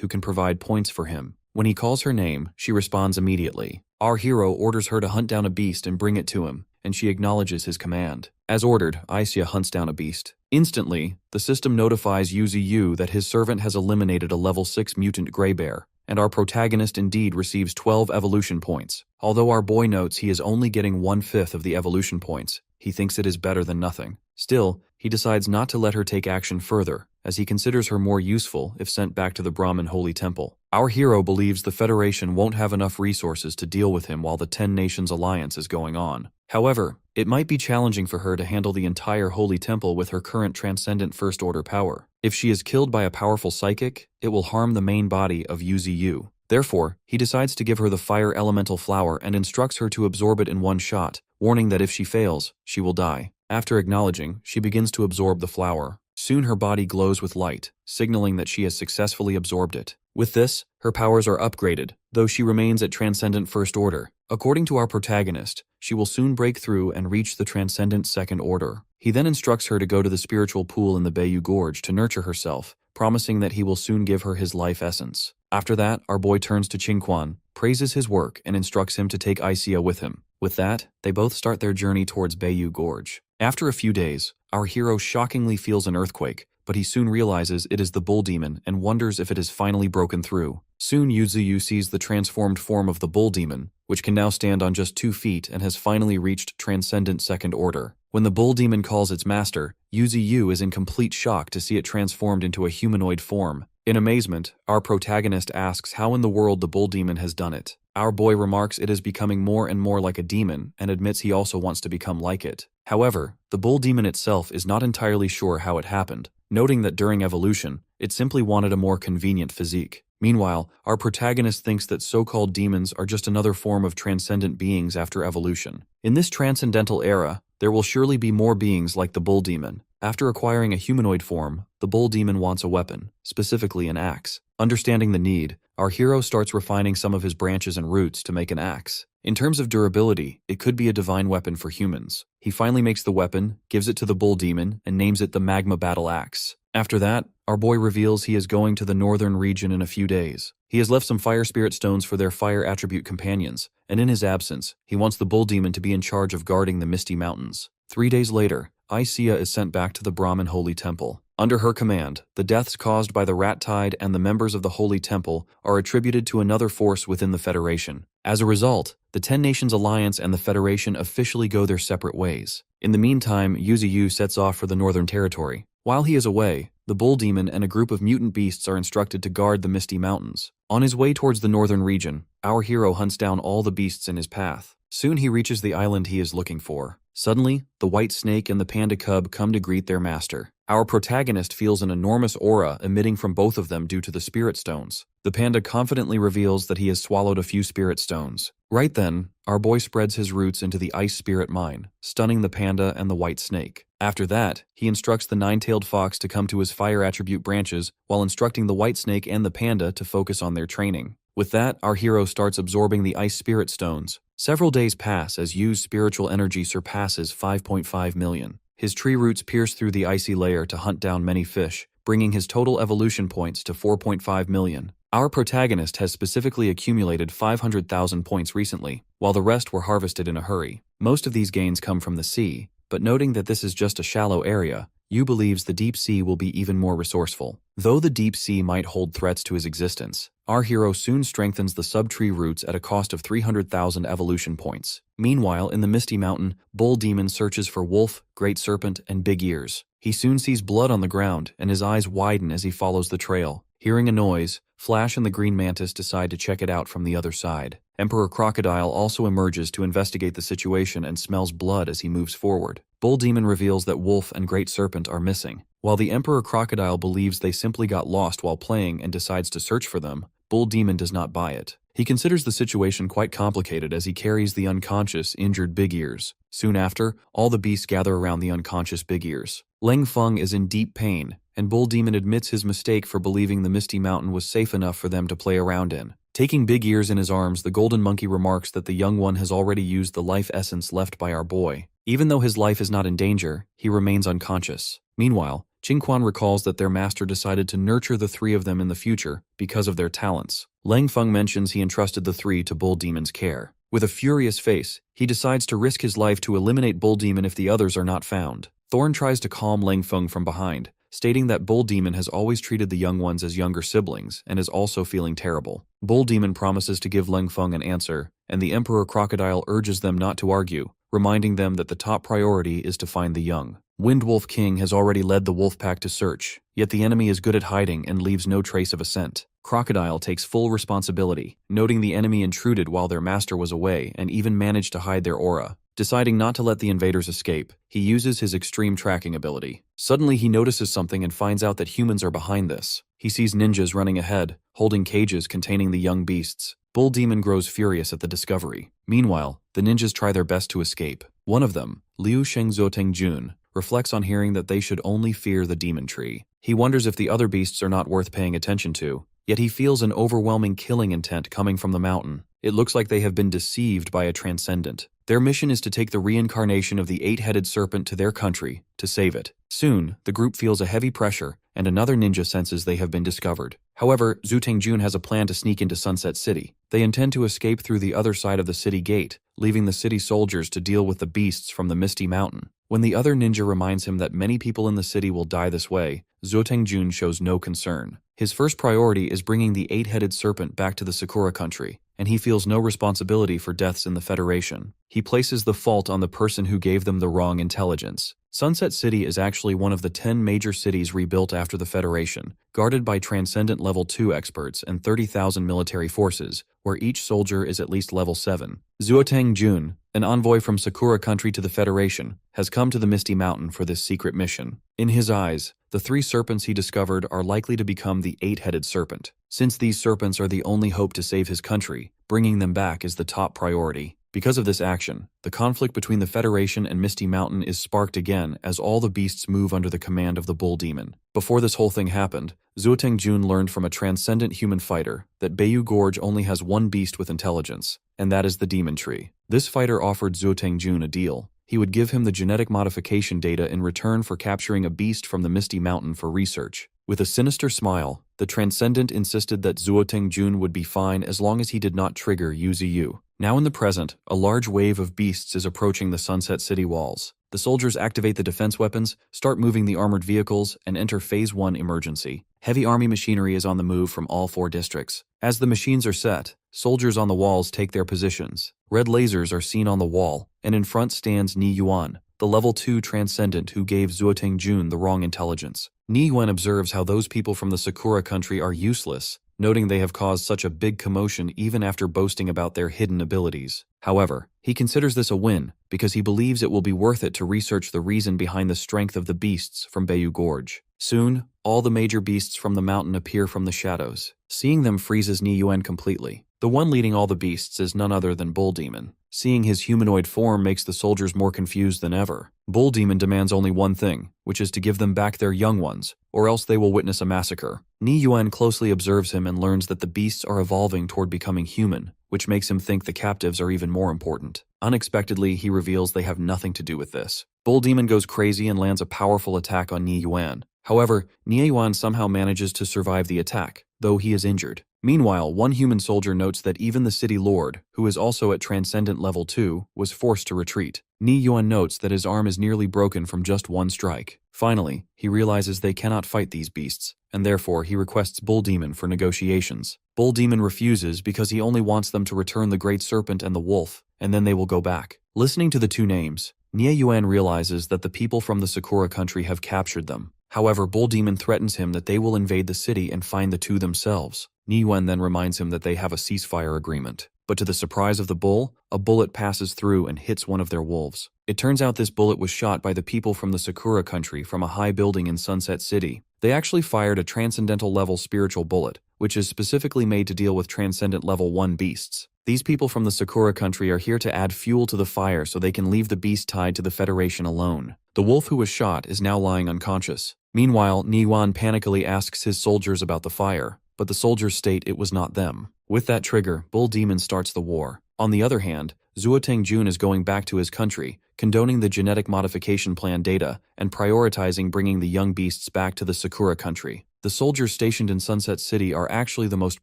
who can provide points for him. When he calls her name, she responds immediately. Our hero orders her to hunt down a beast and bring it to him, and she acknowledges his command. As ordered, Aisia hunts down a beast. Instantly, the system notifies Yuziyu that his servant has eliminated a level 6 mutant gray bear, and our protagonist indeed receives 12 evolution points. Although our boy notes he is only getting 1/5 of the evolution points, he thinks it is better than nothing. Still, he decides not to let her take action further, as he considers her more useful if sent back to the Brahmin Holy Temple. Our hero believes the Federation won't have enough resources to deal with him while the 10 Nations Alliance is going on. However, it might be challenging for her to handle the entire Holy Temple with her current Transcendent First Order power. If she is killed by a powerful psychic, it will harm the main body of Yuziyu. Therefore, he decides to give her the Fire Elemental Flower and instructs her to absorb it in one shot, warning that if she fails, she will die. After acknowledging, she begins to absorb the flower. Soon her body glows with light, signaling that she has successfully absorbed it. With this, her powers are upgraded, though she remains at Transcendent First Order. According to our protagonist, she will soon break through and reach the Transcendent Second Order. He then instructs her to go to the spiritual pool in the Bayou Gorge to nurture herself, promising that he will soon give her his life essence. After that, our boy turns to Qingquan, praises his work, and instructs him to take Aisia with him. With that, they both start their journey towards Bayou Gorge. After a few days, our hero shockingly feels an earthquake, but he soon realizes it is the bull demon and wonders if it has finally broken through. Soon Yuziyu sees the transformed form of the bull demon, which can now stand on just 2 feet and has finally reached Transcendent Second Order. When the bull demon calls its master, Yuziyu is in complete shock to see it transformed into a humanoid form. In amazement, our protagonist asks how in the world the bull demon has done it. Our boy remarks it is becoming more and more like a demon and admits he also wants to become like it. However, the bull demon itself is not entirely sure how it happened, noting that during evolution, it simply wanted a more convenient physique. Meanwhile, our protagonist thinks that so-called demons are just another form of transcendent beings after evolution. In this transcendental era, there will surely be more beings like the bull demon. After acquiring a humanoid form, the bull demon wants a weapon, specifically an axe. Understanding the need, our hero starts refining some of his branches and roots to make an axe. In terms of durability, it could be a divine weapon for humans. He finally makes the weapon, gives it to the bull demon, and names it the Magma Battle Axe. After that, our boy reveals he is going to the northern region in a few days. He has left some fire spirit stones for their fire attribute companions, and in his absence, he wants the bull demon to be in charge of guarding the Misty Mountains. 3 days later, Isia is sent back to the Brahmin Holy Temple. Under her command, the deaths caused by the Rat Tide and the members of the Holy Temple are attributed to another force within the Federation. As a result, the 10 Nations Alliance and the Federation officially go their separate ways. In the meantime, Yuziyu sets off for the Northern Territory. While he is away, the bull demon and a group of mutant beasts are instructed to guard the Misty Mountains. On his way towards the northern region, our hero hunts down all the beasts in his path. Soon he reaches the island he is looking for. Suddenly, the white snake and the panda cub come to greet their master. Our protagonist feels an enormous aura emitting from both of them due to the spirit stones. The panda confidently reveals that he has swallowed a few spirit stones. Right then, our boy spreads his roots into the ice spirit mine, stunning the panda and the white snake. After that, he instructs the nine-tailed fox to come to his fire attribute branches while instructing the white snake and the panda to focus on their training. With that, our hero starts absorbing the ice spirit stones. Several days pass as Yu's spiritual energy surpasses 5.5 million. His tree roots pierce through the icy layer to hunt down many fish, bringing his total evolution points to 4.5 million. Our protagonist has specifically accumulated 500,000 points recently, while the rest were harvested in a hurry. Most of these gains come from the sea, but noting that this is just a shallow area, Yu believes the deep sea will be even more resourceful. Though the deep sea might hold threats to his existence, our hero soon strengthens the sub-tree roots at a cost of 300,000 evolution points. Meanwhile, in the Misty Mountain, Bull Demon searches for Wolf, Great Serpent, and Big Ears. He soon sees blood on the ground, and his eyes widen as he follows the trail. Hearing a noise, Flash and the Green Mantis decide to check it out from the other side. Emperor Crocodile also emerges to investigate the situation and smells blood as he moves forward. Bull Demon reveals that Wolf and Great Serpent are missing. While the Emperor Crocodile believes they simply got lost while playing and decides to search for them, Bull Demon does not buy it. He considers the situation quite complicated as he carries the unconscious, injured Big Ears. Soon after, all the beasts gather around the unconscious Big Ears. Leng Feng is in deep pain, and Bull Demon admits his mistake for believing the Misty Mountain was safe enough for them to play around in. Taking Big Ears in his arms, the Golden Monkey remarks that the young one has already used the life essence left by our boy. Even though his life is not in danger, he remains unconscious. Meanwhile, Qingquan recalls that their master decided to nurture the three of them in the future because of their talents. Leng Feng mentions he entrusted the three to Bull Demon's care. With a furious face, he decides to risk his life to eliminate Bull Demon if the others are not found. Thorn tries to calm Leng Feng from behind, stating that Bull Demon has always treated the young ones as younger siblings and is also feeling terrible. Bull Demon promises to give Leng Feng an answer, and the Emperor Crocodile urges them not to argue, reminding them that the top priority is to find the young. Windwolf King has already led the wolf pack to search, yet the enemy is good at hiding and leaves no trace of a scent. Crocodile takes full responsibility, noting the enemy intruded while their master was away and even managed to hide their aura. Deciding not to let the invaders escape, he uses his extreme tracking ability. Suddenly he notices something and finds out that humans are behind this. He sees ninjas running ahead, holding cages containing the young beasts. Bull Demon grows furious at the discovery. Meanwhile, the ninjas try their best to escape. One of them, Liu Shengzoteng Jun, reflects on hearing that they should only fear the demon tree. He wonders if the other beasts are not worth paying attention to, yet he feels an overwhelming killing intent coming from the mountain. It looks like they have been deceived by a transcendent. Their mission is to take the reincarnation of the eight-headed serpent to their country, to save it. Soon, the group feels a heavy pressure, and another ninja senses they have been discovered. However, Zhu Tengjun has a plan to sneak into Sunset City. They intend to escape through the other side of the city gate, leaving the city soldiers to deal with the beasts from the Misty Mountain. When the other ninja reminds him that many people in the city will die this way, Zhu Tengjun shows no concern. His first priority is bringing the eight-headed serpent back to the Sakura country. and he feels no responsibility for deaths in the Federation. He places the fault on the person who gave them the wrong intelligence. Sunset City is actually one of the 10 major cities rebuilt after the Federation, guarded by Transcendent Level 2 experts and 30,000 military forces, where each soldier is at least level 7. Zuoteng Jun, an envoy from Sakura country to the Federation, has come to the Misty Mountain for this secret mission. In his eyes, the 3 serpents he discovered are likely to become the 8-headed serpent. Since these serpents are the only hope to save his country, bringing them back is the top priority. Because of this action, the conflict between the Federation and Misty Mountain is sparked again as all the beasts move under the command of the Bull Demon. Before this whole thing happened, Zuoteng Jun learned from a transcendent human fighter that Bayou Gorge only has one beast with intelligence, and that is the Demon Tree. This fighter offered Zuoteng Jun a deal. He would give him the genetic modification data in return for capturing a beast from the Misty Mountain for research. With a sinister smile, the Transcendent insisted that Zuoteng Jun would be fine as long as he did not trigger Yuziyu. Now in the present, a large wave of beasts is approaching the Sunset City walls. The soldiers activate the defense weapons, start moving the armored vehicles, and enter Phase 1 emergency. Heavy army machinery is on the move from all 4 districts. As the machines are set, soldiers on the walls take their positions. Red lasers are seen on the wall, and in front stands Ni Yuan, the level 2 Transcendent who gave Zuoteng Jun the wrong intelligence. Ni Yuan observes how those people from the Sakura country are useless, noting they have caused such a big commotion even after boasting about their hidden abilities. However, he considers this a win because he believes it will be worth it to research the reason behind the strength of the beasts from Bayou Gorge. Soon, all the major beasts from the mountain appear from the shadows. Seeing them freezes Ni Yuan completely. The one leading all the beasts is none other than Bull Demon. Seeing his humanoid form makes the soldiers more confused than ever. Bull Demon demands only one thing, which is to give them back their young ones, or else they will witness a massacre. Ni Yuan closely observes him and learns that the beasts are evolving toward becoming human, which makes him think the captives are even more important. Unexpectedly, he reveals they have nothing to do with this. Bull Demon goes crazy and lands a powerful attack on Ni Yuan. However, Ni Yuan somehow manages to survive the attack, though he is injured. Meanwhile, one human soldier notes that even the city lord, who is also at Transcendent Level 2, was forced to retreat. Ni Yuan notes that his arm is nearly broken from just one strike. Finally, he realizes they cannot fight these beasts, and therefore he requests Bull Demon for negotiations. Bull Demon refuses because he only wants them to return the Great Serpent and the Wolf, and then they will go back. Listening to the 2 names, Ni Yuan realizes that the people from the Sakura country have captured them. However, Bull Demon threatens him that they will invade the city and find the 2 themselves. Ni Yuan then reminds him that they have a ceasefire agreement. But to the surprise of the bull, a bullet passes through and hits one of their wolves. It turns out this bullet was shot by the people from the Sakura country from a high building in Sunset City. They actually fired a transcendental level spiritual bullet, which is specifically made to deal with transcendent level 1 beasts. These people from the Sakura country are here to add fuel to the fire so they can leave the beast tied to the Federation alone. The wolf who was shot is now lying unconscious. Meanwhile, Ni Yuan panically asks his soldiers about the fire, but the soldiers state it was not them. With that trigger, Bull Demon starts the war. On the other hand, Zuoteng Jun is going back to his country, condoning the genetic modification plan data and prioritizing bringing the young beasts back to the Sakura country. The soldiers stationed in Sunset City are actually the most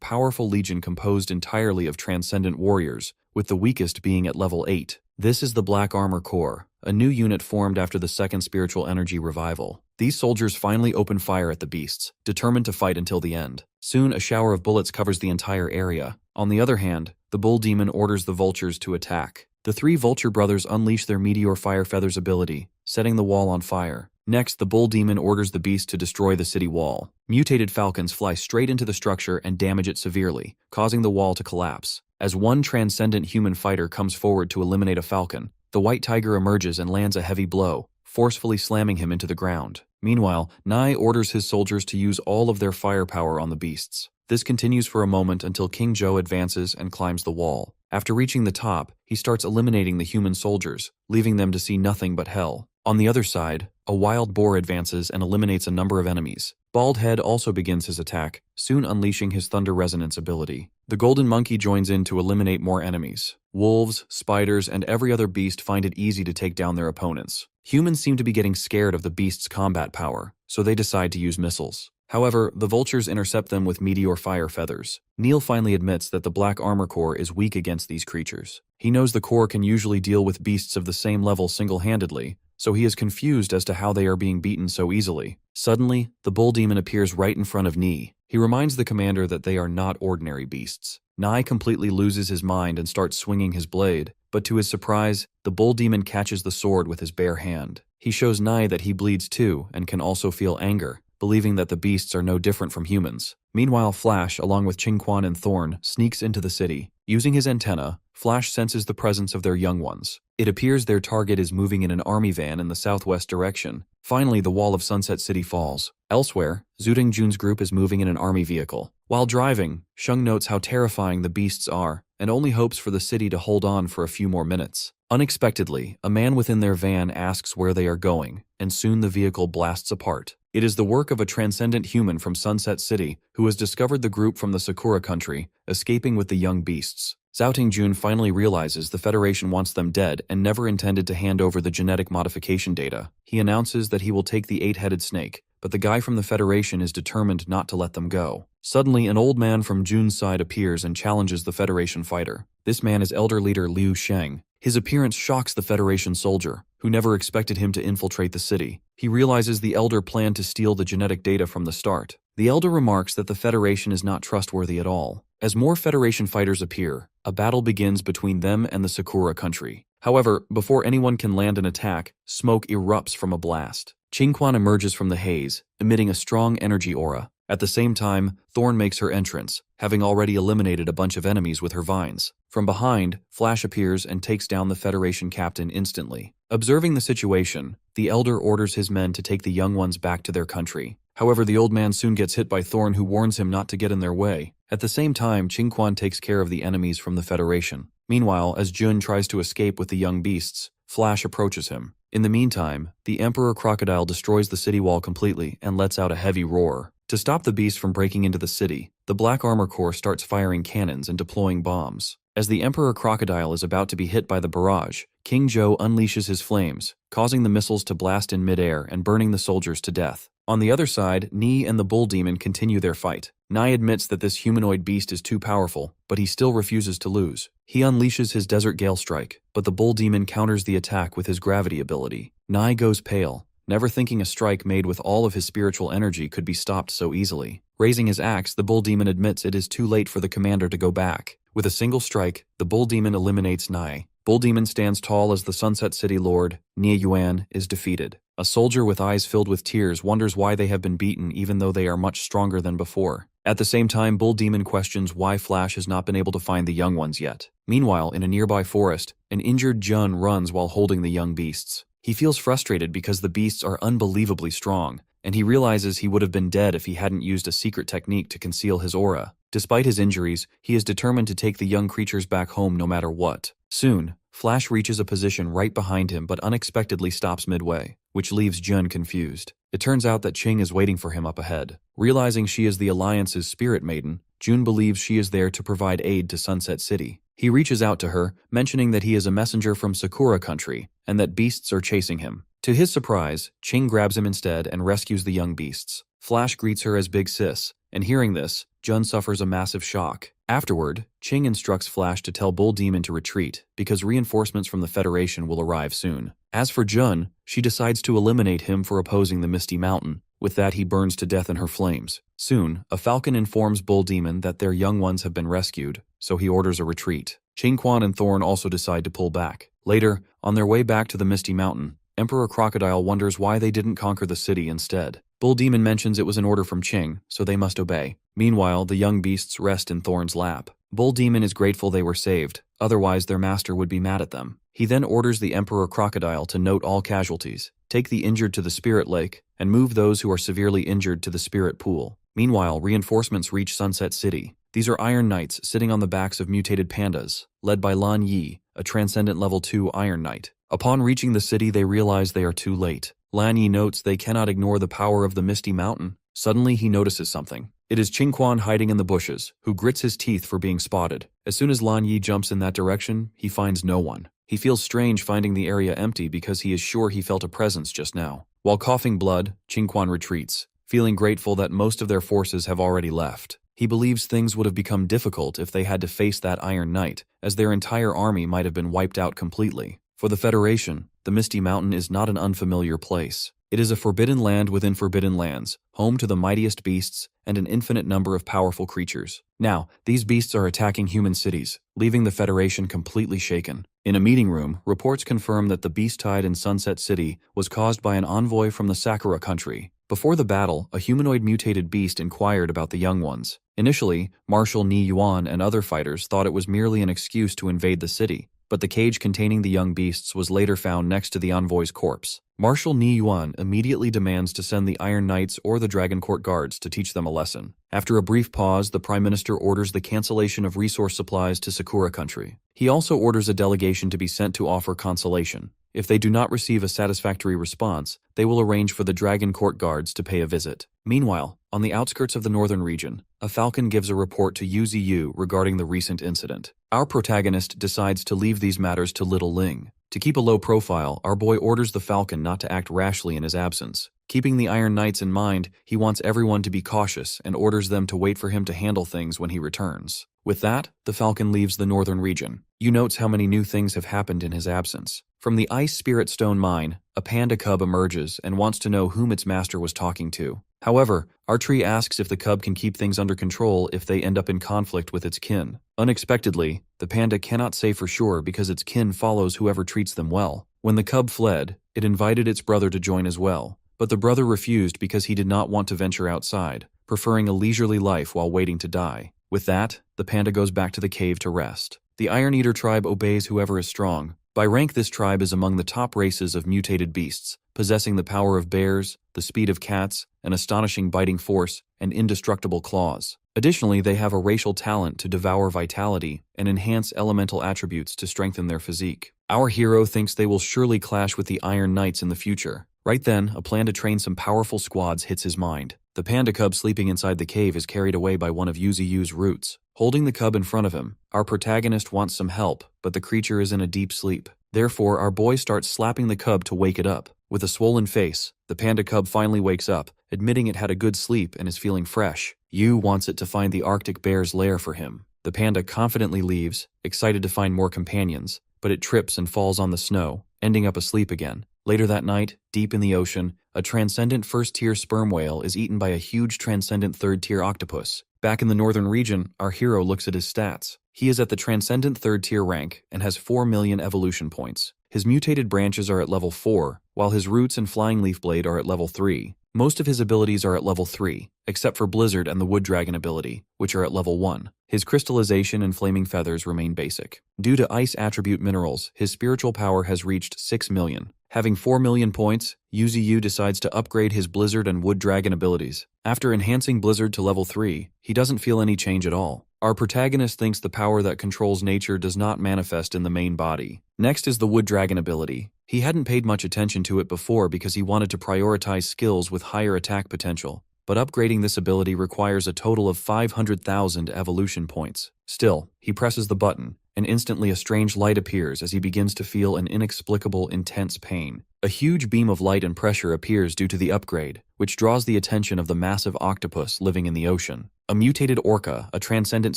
powerful legion composed entirely of transcendent warriors, with the weakest being at level 8. This is the Black Armor Corps, a new unit formed after the second spiritual energy revival. These soldiers finally open fire at the beasts, determined to fight until the end. Soon, a shower of bullets covers the entire area. On the other hand, the Bull Demon orders the vultures to attack. The 3 Vulture brothers unleash their Meteor Fire Feathers ability, setting the wall on fire. Next, the Bull Demon orders the beast to destroy the city wall. Mutated falcons fly straight into the structure and damage it severely, causing the wall to collapse. As one transcendent human fighter comes forward to eliminate a falcon, the White Tiger emerges and lands a heavy blow, forcefully slamming him into the ground. Meanwhile, Nai orders his soldiers to use all of their firepower on the beasts. This continues for a moment until King Zhou advances and climbs the wall. After reaching the top, he starts eliminating the human soldiers, leaving them to see nothing but hell. On the other side, a wild boar advances and eliminates a number of enemies. Bald Head also begins his attack, soon unleashing his Thunder Resonance ability. The Golden Monkey joins in to eliminate more enemies. Wolves, spiders, and every other beast find it easy to take down their opponents. Humans seem to be getting scared of the beast's combat power, so they decide to use missiles. However, the vultures intercept them with Meteor Fire Feathers. Neil finally admits that the Black Armor Corps is weak against these creatures. He knows the Corps can usually deal with beasts of the same level single-handedly, so he is confused as to how they are being beaten so easily. Suddenly, the Bull Demon appears right in front of Ni. He reminds the commander that they are not ordinary beasts. Nai completely loses his mind and starts swinging his blade, but to his surprise, the bull demon catches the sword with his bare hand. He shows Nai that he bleeds too and can also feel anger, believing that the beasts are no different from humans. Meanwhile, Flash, along with Qingquan and Thorn, sneaks into the city. Using his antenna, Flash senses the presence of their young ones. It appears their target is moving in an army van in the southwest direction. Finally, the wall of Sunset City falls. Elsewhere, Zuding Jun's group is moving in an army vehicle. While driving, Sheng notes how terrifying the beasts are and only hopes for the city to hold on for a few more minutes. Unexpectedly, a man within their van asks where they are going, and soon the vehicle blasts apart. It is the work of a transcendent human from Sunset City who has discovered the group from the Sakura country, escaping with the young beasts. Zhao Jun finally realizes the Federation wants them dead and never intended to hand over the genetic modification data. He announces that he will take the 8-headed snake, but the guy from the Federation is determined not to let them go. Suddenly, an old man from Jun's side appears and challenges the Federation fighter. This man is Elder Leader Liu Sheng. His appearance shocks the Federation soldier, who never expected him to infiltrate the city. He realizes the Elder planned to steal the genetic data from the start. The Elder remarks that the Federation is not trustworthy at all. As more Federation fighters appear, a battle begins between them and the Sakura country. However, before anyone can land an attack, smoke erupts from a blast. Qingquan emerges from the haze, emitting a strong energy aura. At the same time, Thorn makes her entrance, having already eliminated a bunch of enemies with her vines. From behind, Flash appears and takes down the Federation captain instantly. Observing the situation, the Elder orders his men to take the young ones back to their country. However, the old man soon gets hit by Thorn, who warns him not to get in their way. At the same time, Qingquan takes care of the enemies from the Federation. Meanwhile, as Jun tries to escape with the young beasts, Flash approaches him. In the meantime, the Emperor Crocodile destroys the city wall completely and lets out a heavy roar. To stop the beast from breaking into the city, the Black Armor Corps starts firing cannons and deploying bombs. As the Emperor Crocodile is about to be hit by the barrage, King Zhou unleashes his flames, causing the missiles to blast in midair and burning the soldiers to death. On the other side, Ni and the Bull Demon continue their fight. Nai admits that this humanoid beast is too powerful, but he still refuses to lose. He unleashes his Desert Gale Strike, but the Bull Demon counters the attack with his gravity ability. Nai goes pale, never thinking a strike made with all of his spiritual energy could be stopped so easily. Raising his axe, the Bull Demon admits it is too late for the commander to go back. With a single strike, the Bull Demon eliminates Nai. Bull Demon stands tall as the Sunset City Lord, Nie Yuan, is defeated. A soldier with eyes filled with tears wonders why they have been beaten even though they are much stronger than before. At the same time, Bull Demon questions why Flash has not been able to find the young ones yet. Meanwhile, in a nearby forest, an injured Jun runs while holding the young beasts. He feels frustrated because the beasts are unbelievably strong, and he realizes he would have been dead if he hadn't used a secret technique to conceal his aura. Despite his injuries, he is determined to take the young creatures back home no matter what. Soon, Flash reaches a position right behind him but unexpectedly stops midway, which leaves Jun confused. It turns out that Qing is waiting for him up ahead. Realizing she is the Alliance's spirit maiden, Jun believes she is there to provide aid to Sunset City. He reaches out to her, mentioning that he is a messenger from Sakura country and that beasts are chasing him. To his surprise, Qing grabs him instead and rescues the young beasts. Flash greets her as Big Sis, and hearing this, Jun suffers a massive shock. Afterward, Qing instructs Flash to tell Bull Demon to retreat because reinforcements from the Federation will arrive soon. As for Jun, she decides to eliminate him for opposing the Misty Mountain. With that, he burns to death in her flames. Soon, a falcon informs Bull Demon that their young ones have been rescued, so he orders a retreat. Qingquan and Thorn also decide to pull back. Later, on their way back to the Misty Mountain, Emperor Crocodile wonders why they didn't conquer the city instead. Bull Demon mentions it was an order from Qing, so they must obey. Meanwhile, the young beasts rest in Thorn's lap. Bull Demon is grateful they were saved, otherwise their master would be mad at them. He then orders the Emperor Crocodile to note all casualties, take the injured to the Spirit Lake, and move those who are severely injured to the Spirit Pool. Meanwhile, reinforcements reach Sunset City. These are Iron Knights sitting on the backs of mutated pandas, led by Lan Yi, a Transcendent Level 2 Iron Knight. Upon reaching the city, they realize they are too late. Lan Yi notes they cannot ignore the power of the Misty Mountain. Suddenly, he notices something. It is Qingquan hiding in the bushes, who grits his teeth for being spotted. As soon as Lan Yi jumps in that direction, he finds no one. He feels strange finding the area empty because he is sure he felt a presence just now. While coughing blood, Qingquan retreats, feeling grateful that most of their forces have already left. He believes things would have become difficult if they had to face that Iron Knight, as their entire army might have been wiped out completely. For the Federation, the Misty Mountain is not an unfamiliar place. It is a forbidden land within forbidden lands, home to the mightiest beasts and an infinite number of powerful creatures. Now, these beasts are attacking human cities, leaving the Federation completely shaken. In a meeting room, reports confirm that the beast tide in Sunset City was caused by an envoy from the Sakura country. Before the battle, a humanoid mutated beast inquired about the young ones. Initially, Marshal Ni Yuan and other fighters thought it was merely an excuse to invade the city, but the cage containing the young beasts was later found next to the envoy's corpse. Marshal Ni Yuan immediately demands to send the Iron Knights or the Dragon Court guards to teach them a lesson. After a brief pause, the Prime Minister orders the cancellation of resource supplies to Sakura country. He also orders a delegation to be sent to offer consolation. If they do not receive a satisfactory response, they will arrange for the Dragon Court guards to pay a visit. Meanwhile, on the outskirts of the northern region, a falcon gives a report to Yuziyu regarding the recent incident. Our protagonist decides to leave these matters to Little Ling. To keep a low profile, our boy orders the falcon not to act rashly in his absence. Keeping the Iron Knights in mind, he wants everyone to be cautious and orders them to wait for him to handle things when he returns. With that, the falcon leaves the northern region. You notice how many new things have happened in his absence. From the Ice Spirit Stone mine, a panda cub emerges and wants to know whom its master was talking to. However, our tree asks if the cub can keep things under control if they end up in conflict with its kin. Unexpectedly, the panda cannot say for sure because its kin follows whoever treats them well. When the cub fled, it invited its brother to join as well, but the brother refused because he did not want to venture outside, preferring a leisurely life while waiting to die. With that, the panda goes back to the cave to rest. The Iron Eater tribe obeys whoever is strong. By rank, this tribe is among the top races of mutated beasts, possessing the power of bears, the speed of cats, an astonishing biting force, and indestructible claws. Additionally, they have a racial talent to devour vitality and enhance elemental attributes to strengthen their physique. Our hero thinks they will surely clash with the Iron Knights in the future. Right then, a plan to train some powerful squads hits his mind. The panda cub sleeping inside the cave is carried away by one of Yuziyu's roots. Holding the cub in front of him, our protagonist wants some help, but the creature is in a deep sleep. Therefore, our boy starts slapping the cub to wake it up. With a swollen face, the panda cub finally wakes up, admitting it had a good sleep and is feeling fresh. Yu wants it to find the Arctic bear's lair for him. The panda confidently leaves, excited to find more companions, but it trips and falls on the snow, ending up asleep again. Later that night, deep in the ocean, a transcendent first-tier sperm whale is eaten by a huge transcendent third-tier octopus. Back in the northern region, our hero looks at his stats. He is at the transcendent third-tier rank and has 4 million evolution points. His mutated branches are at level 4, while his roots and flying leaf blade are at level 3. Most of his abilities are at level 3, except for Blizzard and the Wood Dragon ability, which are at level 1. His crystallization and flaming feathers remain basic. Due to ice attribute minerals, his spiritual power has reached 6 million. Having 4 million points, Yuziyu decides to upgrade his Blizzard and Wood Dragon abilities. After enhancing Blizzard to level 3, he doesn't feel any change at all. Our protagonist thinks the power that controls nature does not manifest in the main body. Next is the Wood Dragon ability. He hadn't paid much attention to it before because he wanted to prioritize skills with higher attack potential, but upgrading this ability requires a total of 500,000 evolution points. Still, he presses the button, and instantly a strange light appears as he begins to feel an inexplicable, intense pain. A huge beam of light and pressure appears due to the upgrade, which draws the attention of the massive octopus living in the ocean. A mutated orca, a transcendent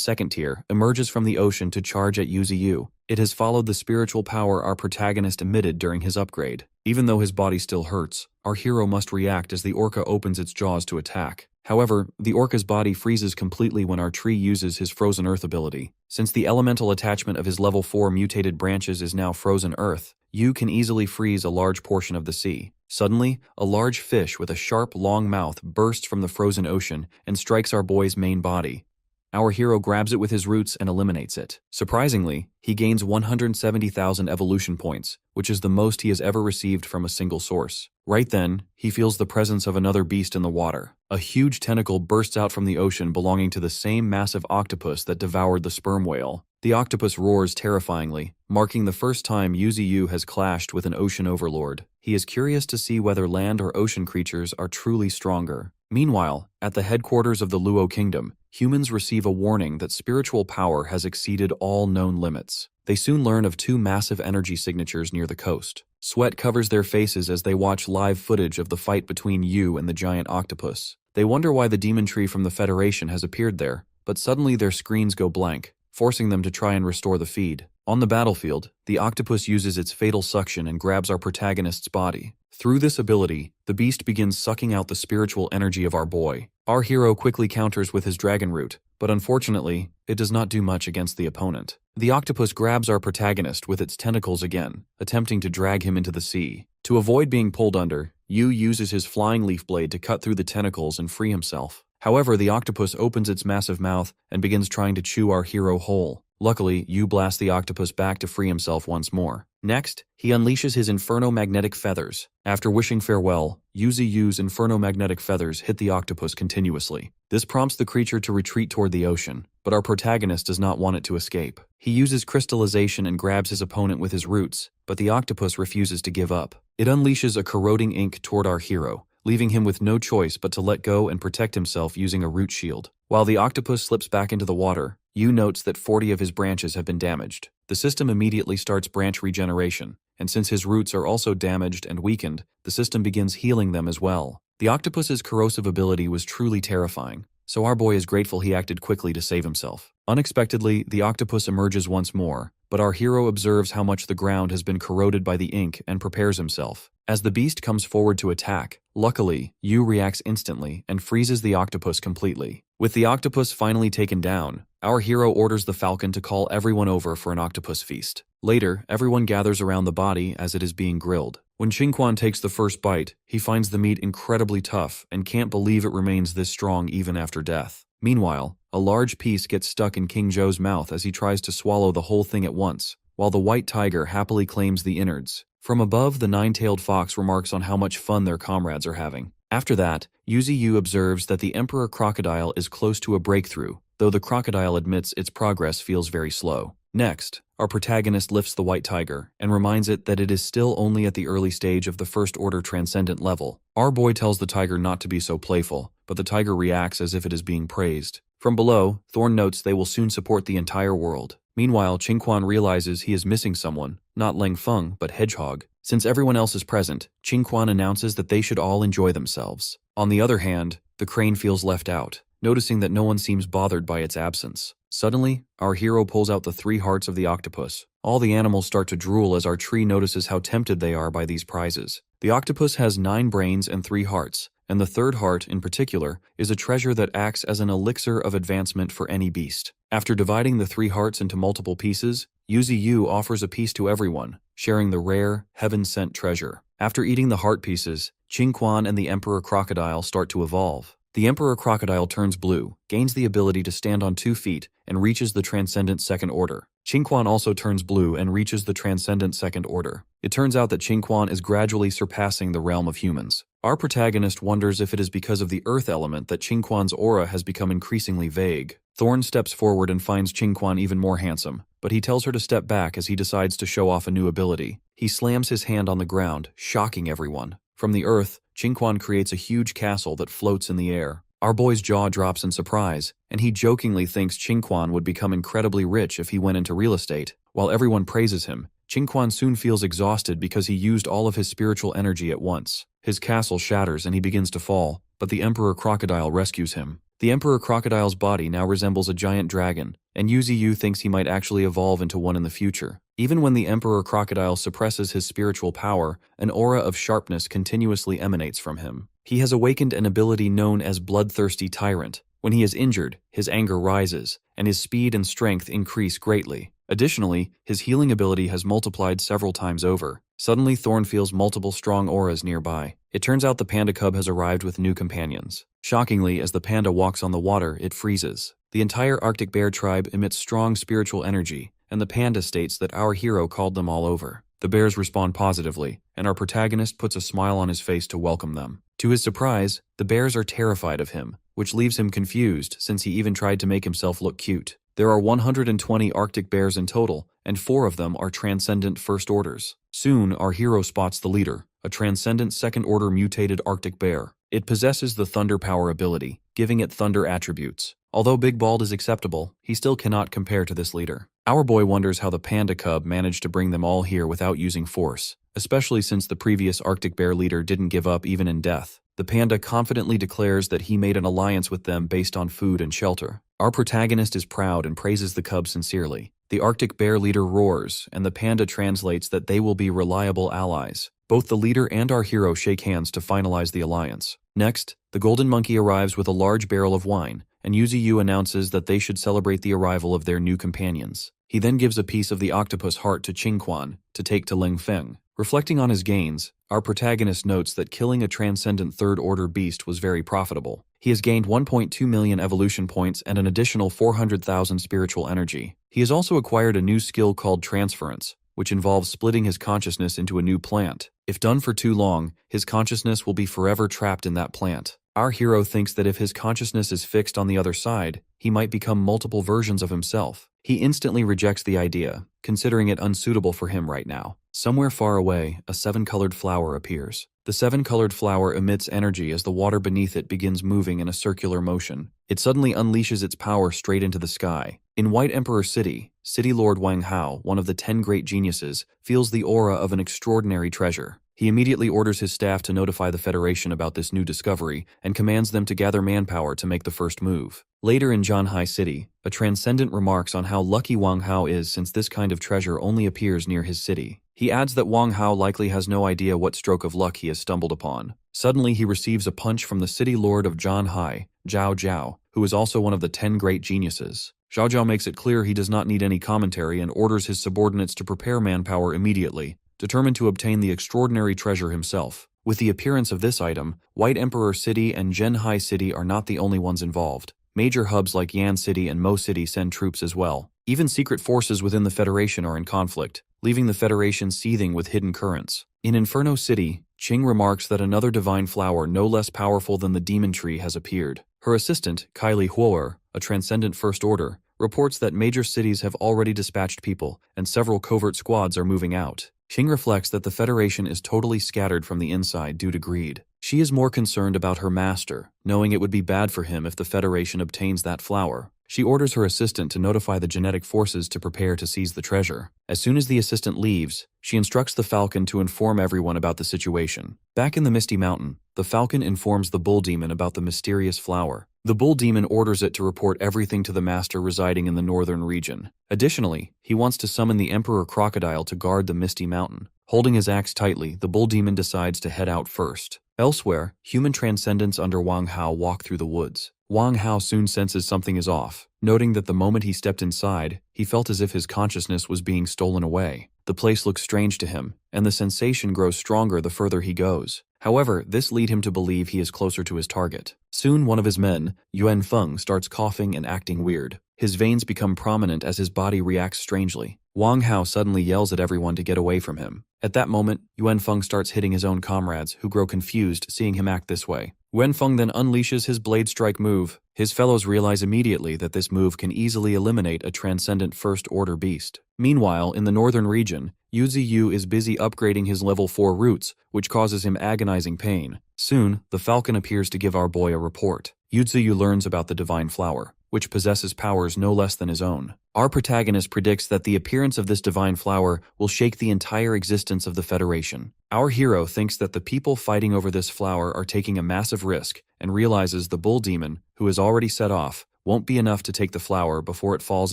second tier, emerges from the ocean to charge at Yuziyu. It has followed the spiritual power our protagonist emitted during his upgrade. Even though his body still hurts, our hero must react as the orca opens its jaws to attack. However, the orca's body freezes completely when our tree uses his Frozen Earth ability. Since the elemental attachment of his level 4 mutated branches is now Frozen Earth, Yu can easily freeze a large portion of the sea. Suddenly, a large fish with a sharp, long mouth bursts from the frozen ocean and strikes our boy's main body. Our hero grabs it with his roots and eliminates it. Surprisingly, he gains 170,000 evolution points, which is the most he has ever received from a single source. Right then, he feels the presence of another beast in the water. A huge tentacle bursts out from the ocean belonging to the same massive octopus that devoured the sperm whale. The octopus roars terrifyingly, marking the first time Yuziyu has clashed with an ocean overlord. He is curious to see whether land or ocean creatures are truly stronger. Meanwhile, at the headquarters of the Luo Kingdom, humans receive a warning that spiritual power has exceeded all known limits. They soon learn of 2 massive energy signatures near the coast. Sweat covers their faces as they watch live footage of the fight between Yu and the giant octopus. They wonder why the demon tree from the Federation has appeared there, but suddenly their screens go blank. forcing them to try and restore the feed. On the battlefield, the octopus uses its fatal suction and grabs our protagonist's body. Through this ability, the beast begins sucking out the spiritual energy of our boy. Our hero quickly counters with his dragon root, but unfortunately, it does not do much against the opponent. The octopus grabs our protagonist with its tentacles again, attempting to drag him into the sea. To avoid being pulled under, Yu uses his flying leaf blade to cut through the tentacles and free himself. However, the octopus opens its massive mouth and begins trying to chew our hero whole. Luckily, Yu blasts the octopus back to free himself once more. Next, he unleashes his inferno-magnetic feathers. After wishing farewell, Yu's inferno-magnetic feathers hit the octopus continuously. This prompts the creature to retreat toward the ocean, but our protagonist does not want it to escape. He uses crystallization and grabs his opponent with his roots, but the octopus refuses to give up. It unleashes a corroding ink toward our hero, leaving him with no choice but to let go and protect himself using a root shield. While the octopus slips back into the water, Yu notes that 40 of his branches have been damaged. The system immediately starts branch regeneration, and since his roots are also damaged and weakened, the system begins healing them as well. The octopus's corrosive ability was truly terrifying, so our boy is grateful he acted quickly to save himself. Unexpectedly, the octopus emerges once more, but our hero observes how much the ground has been corroded by the ink and prepares himself. As the beast comes forward to attack, luckily, Yu reacts instantly and freezes the octopus completely. With the octopus finally taken down, our hero orders the falcon to call everyone over for an octopus feast. Later, everyone gathers around the body as it is being grilled. When Qingquan takes the first bite, he finds the meat incredibly tough and can't believe it remains this strong even after death. Meanwhile, a large piece gets stuck in King Zhou's mouth as he tries to swallow the whole thing at once, while the white tiger happily claims the innards. From above, the nine-tailed fox remarks on how much fun their comrades are having. After that, Yu observes that the emperor crocodile is close to a breakthrough, though the crocodile admits its progress feels very slow. Next, our protagonist lifts the white tiger and reminds it that it is still only at the early stage of the First Order Transcendent level. Our boy tells the tiger not to be so playful, but the tiger reacts as if it is being praised. From below, Thorn notes they will soon support the entire world. Meanwhile, Qingquan realizes he is missing someone, not Leng Feng, but Hedgehog. Since everyone else is present, Qingquan announces that they should all enjoy themselves. On the other hand, the crane feels left out, noticing that no one seems bothered by its absence. Suddenly, our hero pulls out the 3 hearts of the octopus. All the animals start to drool as our tree notices how tempted they are by these prizes. The octopus has 9 brains and 3 hearts, and the 3rd heart, in particular, is a treasure that acts as an elixir of advancement for any beast. After dividing the 3 hearts into multiple pieces, Yu offers a piece to everyone, sharing the rare, heaven-sent treasure. After eating the heart pieces, Qingquan and the Emperor Crocodile start to evolve. The Emperor Crocodile turns blue, gains the ability to stand on 2 feet, and reaches the Transcendent Second Order. Qingquan also turns blue and reaches the Transcendent Second Order. It turns out that Qingquan is gradually surpassing the realm of humans. Our protagonist wonders if it is because of the earth element that Qingquan's aura has become increasingly vague. Thorn steps forward and finds Qingquan even more handsome, but he tells her to step back as he decides to show off a new ability. He slams his hand on the ground, shocking everyone. From the earth, Qingquan creates a huge castle that floats in the air. Our boy's jaw drops in surprise, and he jokingly thinks Qingquan would become incredibly rich if he went into real estate. While everyone praises him, Qingquan soon feels exhausted because he used all of his spiritual energy at once. His castle shatters and he begins to fall, but the Emperor Crocodile rescues him. The Emperor Crocodile's body now resembles a giant dragon, and Yu thinks he might actually evolve into one in the future. Even when the Emperor Crocodile suppresses his spiritual power, an aura of sharpness continuously emanates from him. He has awakened an ability known as Bloodthirsty Tyrant. When he is injured, his anger rises, and his speed and strength increase greatly. Additionally, his healing ability has multiplied several times over. Suddenly, Thorn feels multiple strong auras nearby. It turns out the panda cub has arrived with new companions. Shockingly, as the panda walks on the water, it freezes. The entire Arctic bear tribe emits strong spiritual energy, and the panda states that our hero called them all over. The bears respond positively, and our protagonist puts a smile on his face to welcome them. To his surprise, the bears are terrified of him, which leaves him confused since he even tried to make himself look cute. There are 120 Arctic bears in total, and 4 of them are Transcendent First Orders. Soon, our hero spots the leader, a Transcendent Second Order mutated Arctic bear. It possesses the Thunder Power ability, giving it thunder attributes. Although Big Bald is acceptable, he still cannot compare to this leader. Our boy wonders how the panda cub managed to bring them all here without using force, especially since the previous Arctic bear leader didn't give up even in death. The panda confidently declares that he made an alliance with them based on food and shelter. Our protagonist is proud and praises the cub sincerely. The Arctic bear leader roars, and the panda translates that they will be reliable allies. Both the leader and our hero shake hands to finalize the alliance. Next, the golden monkey arrives with a large barrel of wine, and Yuzi announces that they should celebrate the arrival of their new companions. He then gives a piece of the octopus heart to Qingquan to take to Ling Feng. Reflecting on his gains, our protagonist notes that killing a transcendent third-order beast was very profitable. He has gained 1.2 million evolution points and an additional 400,000 spiritual energy. He has also acquired a new skill called transference, which involves splitting his consciousness into a new plant. If done for too long, his consciousness will be forever trapped in that plant. Our hero thinks that if his consciousness is fixed on the other side, he might become multiple versions of himself. He instantly rejects the idea, considering it unsuitable for him right now. Somewhere far away, a 7-colored flower appears. The 7-colored flower emits energy as the water beneath it begins moving in a circular motion. It suddenly unleashes its power straight into the sky. In White Emperor City, City Lord Wang Hao, one of the 10 great geniuses, feels the aura of an extraordinary treasure. He immediately orders his staff to notify the Federation about this new discovery and commands them to gather manpower to make the first move. Later in Zhanhai City, a transcendent remarks on how lucky Wang Hao is since this kind of treasure only appears near his city. He adds that Wang Hao likely has no idea what stroke of luck he has stumbled upon. Suddenly he receives a punch from the city lord of Zhanhai, Zhao Zhao, who is also one of the 10 great geniuses. Zhao Zhao makes it clear he does not need any commentary and orders his subordinates to prepare manpower immediately, determined to obtain the extraordinary treasure himself. With the appearance of this item, White Emperor City and Zhenhai City are not the only ones involved. Major hubs like Yan City and Mo City send troops as well. Even secret forces within the Federation are in conflict, leaving the Federation seething with hidden currents. In Inferno City, Qing remarks that another divine flower no less powerful than the demon tree has appeared. Her assistant, Kylie Huoer, a transcendent First Order, reports that major cities have already dispatched people and several covert squads are moving out. Qing reflects that the Federation is totally scattered from the inside due to greed. She is more concerned about her master, knowing it would be bad for him if the Federation obtains that flower. She orders her assistant to notify the genetic forces to prepare to seize the treasure. As soon as the assistant leaves, she instructs the falcon to inform everyone about the situation. Back in the Misty Mountain, the falcon informs the bull demon about the mysterious flower. The bull demon orders it to report everything to the master residing in the northern region. Additionally, he wants to summon the Emperor Crocodile to guard the Misty Mountain. Holding his axe tightly, the bull demon decides to head out first. Elsewhere, human transcendents under Wang Hao walk through the woods. Wang Hao soon senses something is off, noting that the moment he stepped inside, he felt as if his consciousness was being stolen away. The place looks strange to him, and the sensation grows stronger the further he goes. However, this leads him to believe he is closer to his target. Soon one of his men, Yuan Feng, starts coughing and acting weird. His veins become prominent as his body reacts strangely. Wang Hao suddenly yells at everyone to get away from him. At that moment, Yuan Feng starts hitting his own comrades, who grow confused seeing him act this way. Yuan Feng then unleashes his blade strike move. His fellows realize immediately that this move can easily eliminate a transcendent first-order beast. Meanwhile, in the northern region, Yuzi is busy upgrading his level 4 roots, which causes him agonizing pain. Soon, the falcon appears to give our boy a report. Yuzi learns about the divine flower, which possesses powers no less than his own. Our protagonist predicts that the appearance of this divine flower will shake the entire existence of the Federation. Our hero thinks that the people fighting over this flower are taking a massive risk and realizes the bull demon, who has already set off, won't be enough to take the flower before it falls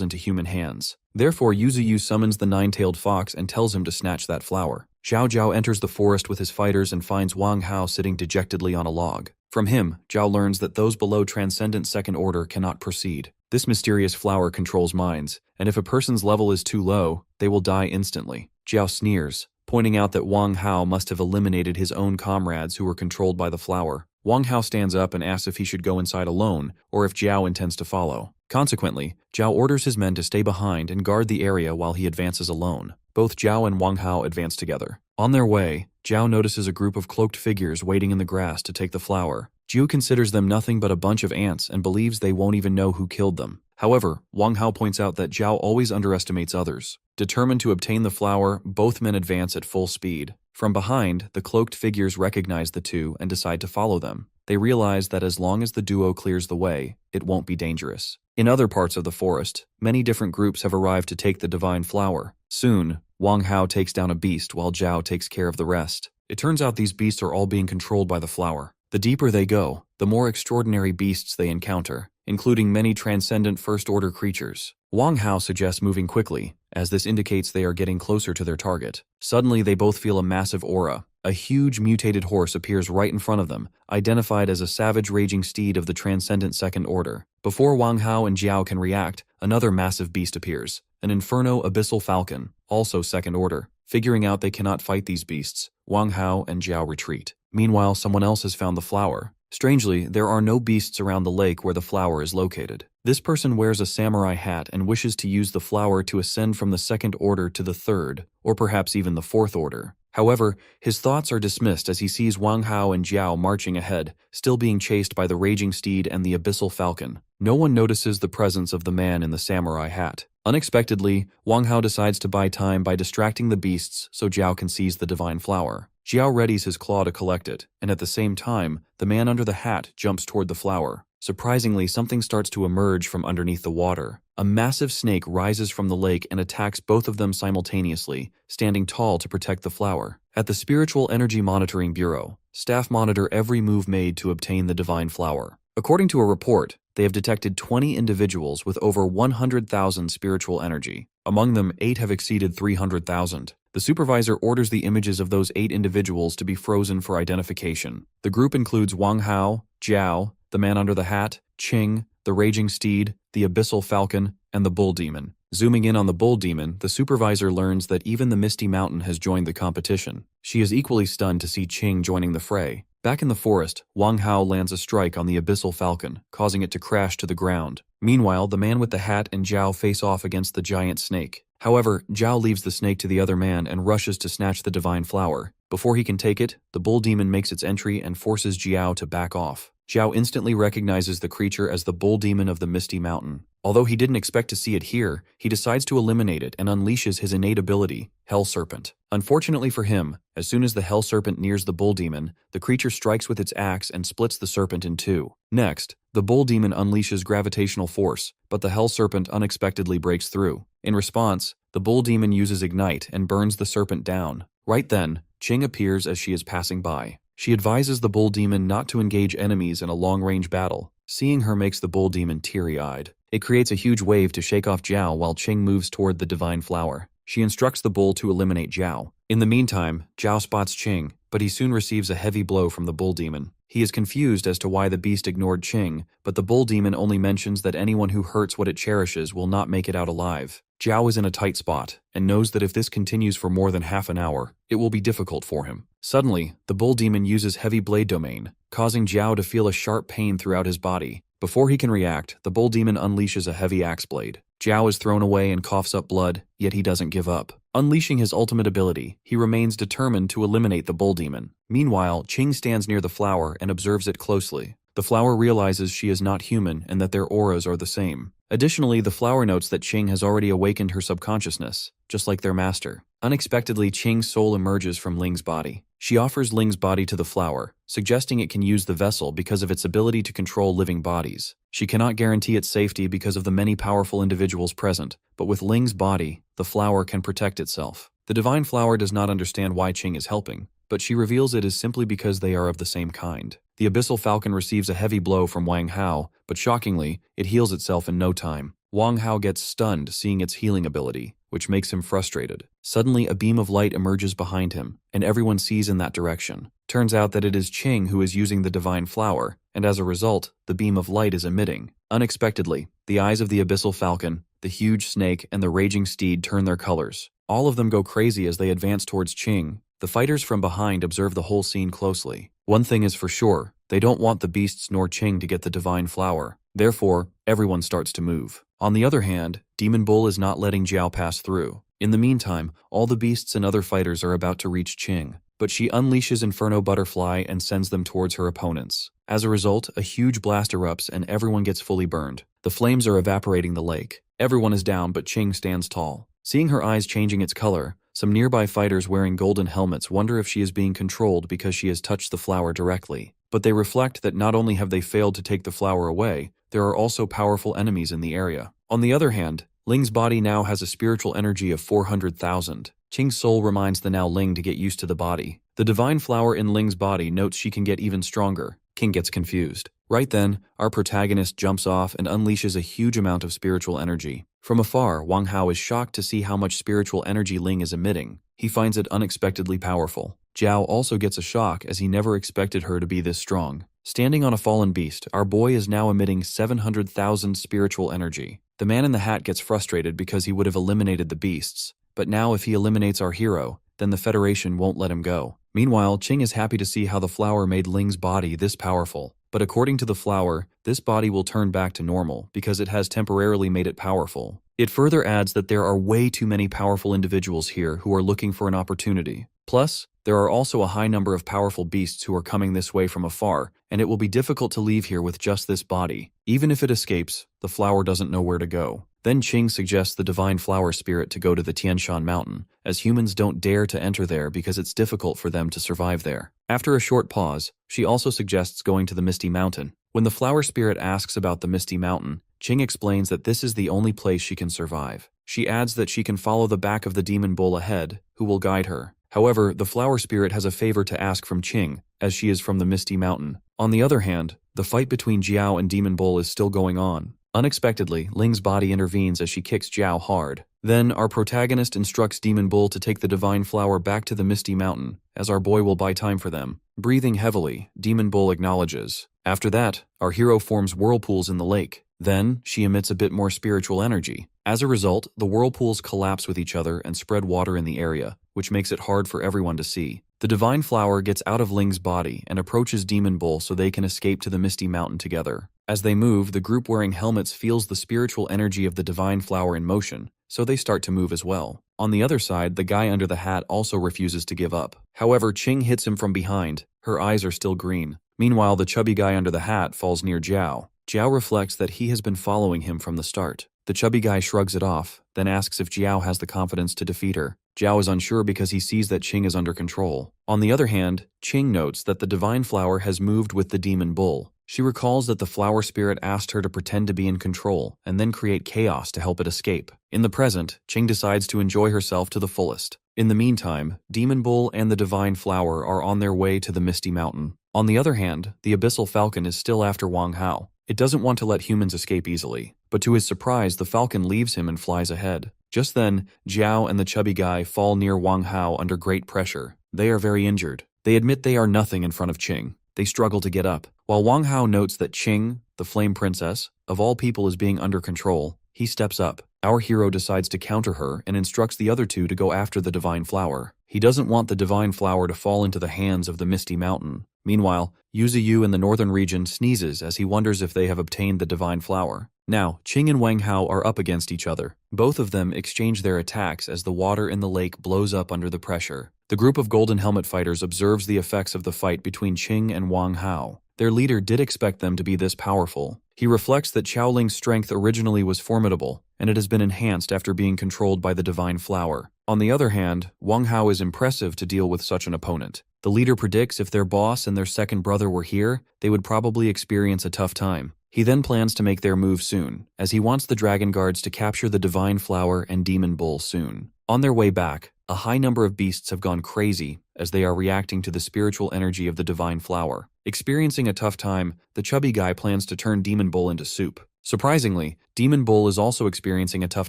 into human hands. Therefore, Yuzu summons the nine-tailed fox and tells him to snatch that flower. Zhao Zhao enters the forest with his fighters and finds Wang Hao sitting dejectedly on a log. From him, Zhao learns that those below Transcendent Second Order cannot proceed. This mysterious flower controls minds, and if a person's level is too low, they will die instantly. Zhao sneers, pointing out that Wang Hao must have eliminated his own comrades who were controlled by the flower. Wang Hao stands up and asks if he should go inside alone, or if Zhao intends to follow. Consequently, Zhao orders his men to stay behind and guard the area while he advances alone. Both Zhao and Wang Hao advance together. On their way, Zhao notices a group of cloaked figures waiting in the grass to take the flower. Zhu considers them nothing but a bunch of ants and believes they won't even know who killed them. However, Wang Hao points out that Zhao always underestimates others. Determined to obtain the flower, both men advance at full speed. From behind, the cloaked figures recognize the two and decide to follow them. They realize that as long as the duo clears the way, it won't be dangerous. In other parts of the forest, many different groups have arrived to take the divine flower. Soon, Wang Hao takes down a beast while Zhao takes care of the rest. It turns out these beasts are all being controlled by the flower. The deeper they go, the more extraordinary beasts they encounter. including many transcendent first-order creatures. Wang Hao suggests moving quickly, as this indicates they are getting closer to their target. Suddenly, they both feel a massive aura. A huge mutated horse appears right in front of them, identified as a savage raging steed of the transcendent second order. Before Wang Hao and Jiao can react, another massive beast appears, an inferno abyssal falcon, also second order. Figuring out they cannot fight these beasts, Wang Hao and Jiao retreat. Meanwhile, someone else has found the flower. Strangely, there are no beasts around the lake where the flower is located. This person wears a samurai hat and wishes to use the flower to ascend from the second order to the third, or perhaps even the fourth order. However, his thoughts are dismissed as he sees Wang Hao and Jiao marching ahead, still being chased by the raging steed and the abyssal falcon. No one notices the presence of the man in the samurai hat. Unexpectedly, Wang Hao decides to buy time by distracting the beasts so Jiao can seize the divine flower. Jiao readies his claw to collect it, and at the same time, the man under the hat jumps toward the flower. Surprisingly, something starts to emerge from underneath the water. A massive snake rises from the lake and attacks both of them simultaneously, standing tall to protect the flower. At the Spiritual Energy Monitoring Bureau, staff monitor every move made to obtain the divine flower. According to a report, they have detected 20 individuals with over 100,000 spiritual energy. Among them, 8 have exceeded 300,000. The supervisor orders the images of those 8 individuals to be frozen for identification. The group includes Wang Hao, Jiao, the man under the hat, Qing, the raging steed, the abyssal falcon, and the bull demon. Zooming in on the bull demon, the supervisor learns that even the Misty Mountain has joined the competition. She is equally stunned to see Qing joining the fray. Back in the forest, Wang Hao lands a strike on the abyssal falcon, causing it to crash to the ground. Meanwhile, the man with the hat and Jiao face off against the giant snake. However, Jiao leaves the snake to the other man and rushes to snatch the divine flower. Before he can take it, the bull demon makes its entry and forces Jiao to back off. Jiao instantly recognizes the creature as the bull demon of the Misty Mountain. Although he didn't expect to see it here, he decides to eliminate it and unleashes his innate ability, Hell Serpent. Unfortunately for him, as soon as the Hell Serpent nears the bull demon, the creature strikes with its axe and splits the serpent in two. Next, the bull demon unleashes gravitational force, but the Hell Serpent unexpectedly breaks through. In response, the bull demon uses Ignite and burns the serpent down. Right then, Qing appears as she is passing by. She advises the bull demon not to engage enemies in a long-range battle. Seeing her makes the bull demon teary-eyed. It creates a huge wave to shake off Jiao while Qing moves toward the divine flower. She instructs the bull to eliminate Jiao. In the meantime, Jiao spots Qing, but he soon receives a heavy blow from the bull demon. He is confused as to why the beast ignored Qing, but the bull demon only mentions that anyone who hurts what it cherishes will not make it out alive. Jiao is in a tight spot, and knows that if this continues for more than half an hour, it will be difficult for him. Suddenly, the bull demon uses heavy blade domain, causing Jiao to feel a sharp pain throughout his body. Before he can react, the bull demon unleashes a heavy axe blade. Jiao is thrown away and coughs up blood, yet he doesn't give up. Unleashing his ultimate ability, he remains determined to eliminate the bull demon. Meanwhile, Qing stands near the flower and observes it closely. The flower realizes she is not human and that their auras are the same. Additionally, the flower notes that Qing has already awakened her subconsciousness, just like their master. Unexpectedly, Qing's soul emerges from Ling's body. She offers Ling's body to the flower, suggesting it can use the vessel because of its ability to control living bodies. She cannot guarantee its safety because of the many powerful individuals present, but with Ling's body, the flower can protect itself. The divine flower does not understand why Qing is helping, but she reveals it is simply because they are of the same kind. The abyssal falcon receives a heavy blow from Wang Hao, but shockingly, it heals itself in no time. Wang Hao gets stunned seeing its healing ability, which makes him frustrated. Suddenly, a beam of light emerges behind him, and everyone sees in that direction. Turns out that it is Qing who is using the divine flower, and as a result, the beam of light is emitting. Unexpectedly, the eyes of the abyssal falcon, the huge snake, and the raging steed turn their colors. All of them go crazy as they advance towards Qing. The fighters from behind observe the whole scene closely. One thing is for sure, they don't want the beasts nor Qing to get the divine flower. Therefore, everyone starts to move. On the other hand, Demon Bull is not letting Jiao pass through. In the meantime, all the beasts and other fighters are about to reach Qing, but she unleashes Inferno Butterfly and sends them towards her opponents. As a result, a huge blast erupts and everyone gets fully burned. The flames are evaporating the lake. Everyone is down, but Qing stands tall. Seeing her eyes changing its color, some nearby fighters wearing golden helmets wonder if she is being controlled because she has touched the flower directly. But they reflect that not only have they failed to take the flower away, there are also powerful enemies in the area. On the other hand, Ling's body now has a spiritual energy of 400,000. Qing's soul reminds the now Ling to get used to the body. The divine flower in Ling's body notes she can get even stronger. Qing gets confused. Right then, our protagonist jumps off and unleashes a huge amount of spiritual energy. From afar, Wang Hao is shocked to see how much spiritual energy Ling is emitting. He finds it unexpectedly powerful. Zhao also gets a shock as he never expected her to be this strong. Standing on a fallen beast, our boy is now emitting 700,000 spiritual energy. The man in the hat gets frustrated because he would have eliminated the beasts. But now if he eliminates our hero, then the Federation won't let him go. Meanwhile, Qing is happy to see how the flower made Ling's body this powerful. But according to the flower, this body will turn back to normal because it has temporarily made it powerful. It further adds that there are way too many powerful individuals here who are looking for an opportunity. Plus, there are also a high number of powerful beasts who are coming this way from afar, and it will be difficult to leave here with just this body. Even if it escapes, the flower doesn't know where to go. Then Qing suggests the divine flower spirit to go to the Tianshan mountain, as humans don't dare to enter there because it's difficult for them to survive there. After a short pause, she also suggests going to the Misty Mountain. When the flower spirit asks about the Misty Mountain, Qing explains that this is the only place she can survive. She adds that she can follow the back of the demon bull ahead, who will guide her. However, the flower spirit has a favor to ask from Qing, as she is from the Misty Mountain. On the other hand, the fight between Jiao and Demon Bull is still going on. Unexpectedly, Ling's body intervenes as she kicks Jiao hard. Then, our protagonist instructs Demon Bull to take the divine flower back to the Misty Mountain, as our boy will buy time for them. Breathing heavily, Demon Bull acknowledges. After that, our hero forms whirlpools in the lake. Then, she emits a bit more spiritual energy. As a result, the whirlpools collapse with each other and spread water in the area, which makes it hard for everyone to see. The divine flower gets out of Ling's body and approaches Demon Bull so they can escape to the Misty Mountain together. As they move, the group wearing helmets feels the spiritual energy of the divine flower in motion, so they start to move as well. On the other side, the guy under the hat also refuses to give up. However, Qing hits him from behind. Her eyes are still green. Meanwhile, the chubby guy under the hat falls near Jiao. Jiao reflects that he has been following him from the start. The chubby guy shrugs it off, then asks if Jiao has the confidence to defeat her. Jiao is unsure because he sees that Qing is under control. On the other hand, Qing notes that the divine flower has moved with the demon bull. She recalls that the flower spirit asked her to pretend to be in control and then create chaos to help it escape. In the present, Qing decides to enjoy herself to the fullest. In the meantime, Demon Bull and the divine flower are on their way to the Misty Mountain. On the other hand, the abyssal falcon is still after Wang Hao. It doesn't want to let humans escape easily, but to his surprise, the falcon leaves him and flies ahead. Just then, Jiao and the chubby guy fall near Wang Hao under great pressure. They are very injured. They admit they are nothing in front of Qing. They struggle to get up. While Wang Hao notes that Qing, the flame princess, of all people is being under control, he steps up. Our hero decides to counter her and instructs the other two to go after the divine flower. He doesn't want the divine flower to fall into the hands of the Misty Mountain. Meanwhile, Yuziyu in the northern region sneezes as he wonders if they have obtained the divine flower. Now, Qing and Wang Hao are up against each other. Both of them exchange their attacks as the water in the lake blows up under the pressure. The group of Golden Helmet fighters observes the effects of the fight between Qing and Wang Hao. Their leader did expect them to be this powerful. He reflects that Xiaoling's strength originally was formidable, and it has been enhanced after being controlled by the divine flower. On the other hand, Wang Hao is impressive to deal with such an opponent. The leader predicts if their boss and their second brother were here, they would probably experience a tough time. He then plans to make their move soon, as he wants the dragon guards to capture the divine flower and demon bull soon. On their way back, a high number of beasts have gone crazy as they are reacting to the spiritual energy of the divine flower. Experiencing a tough time, the chubby guy plans to turn Demon Bull into soup. Surprisingly, Demon Bull is also experiencing a tough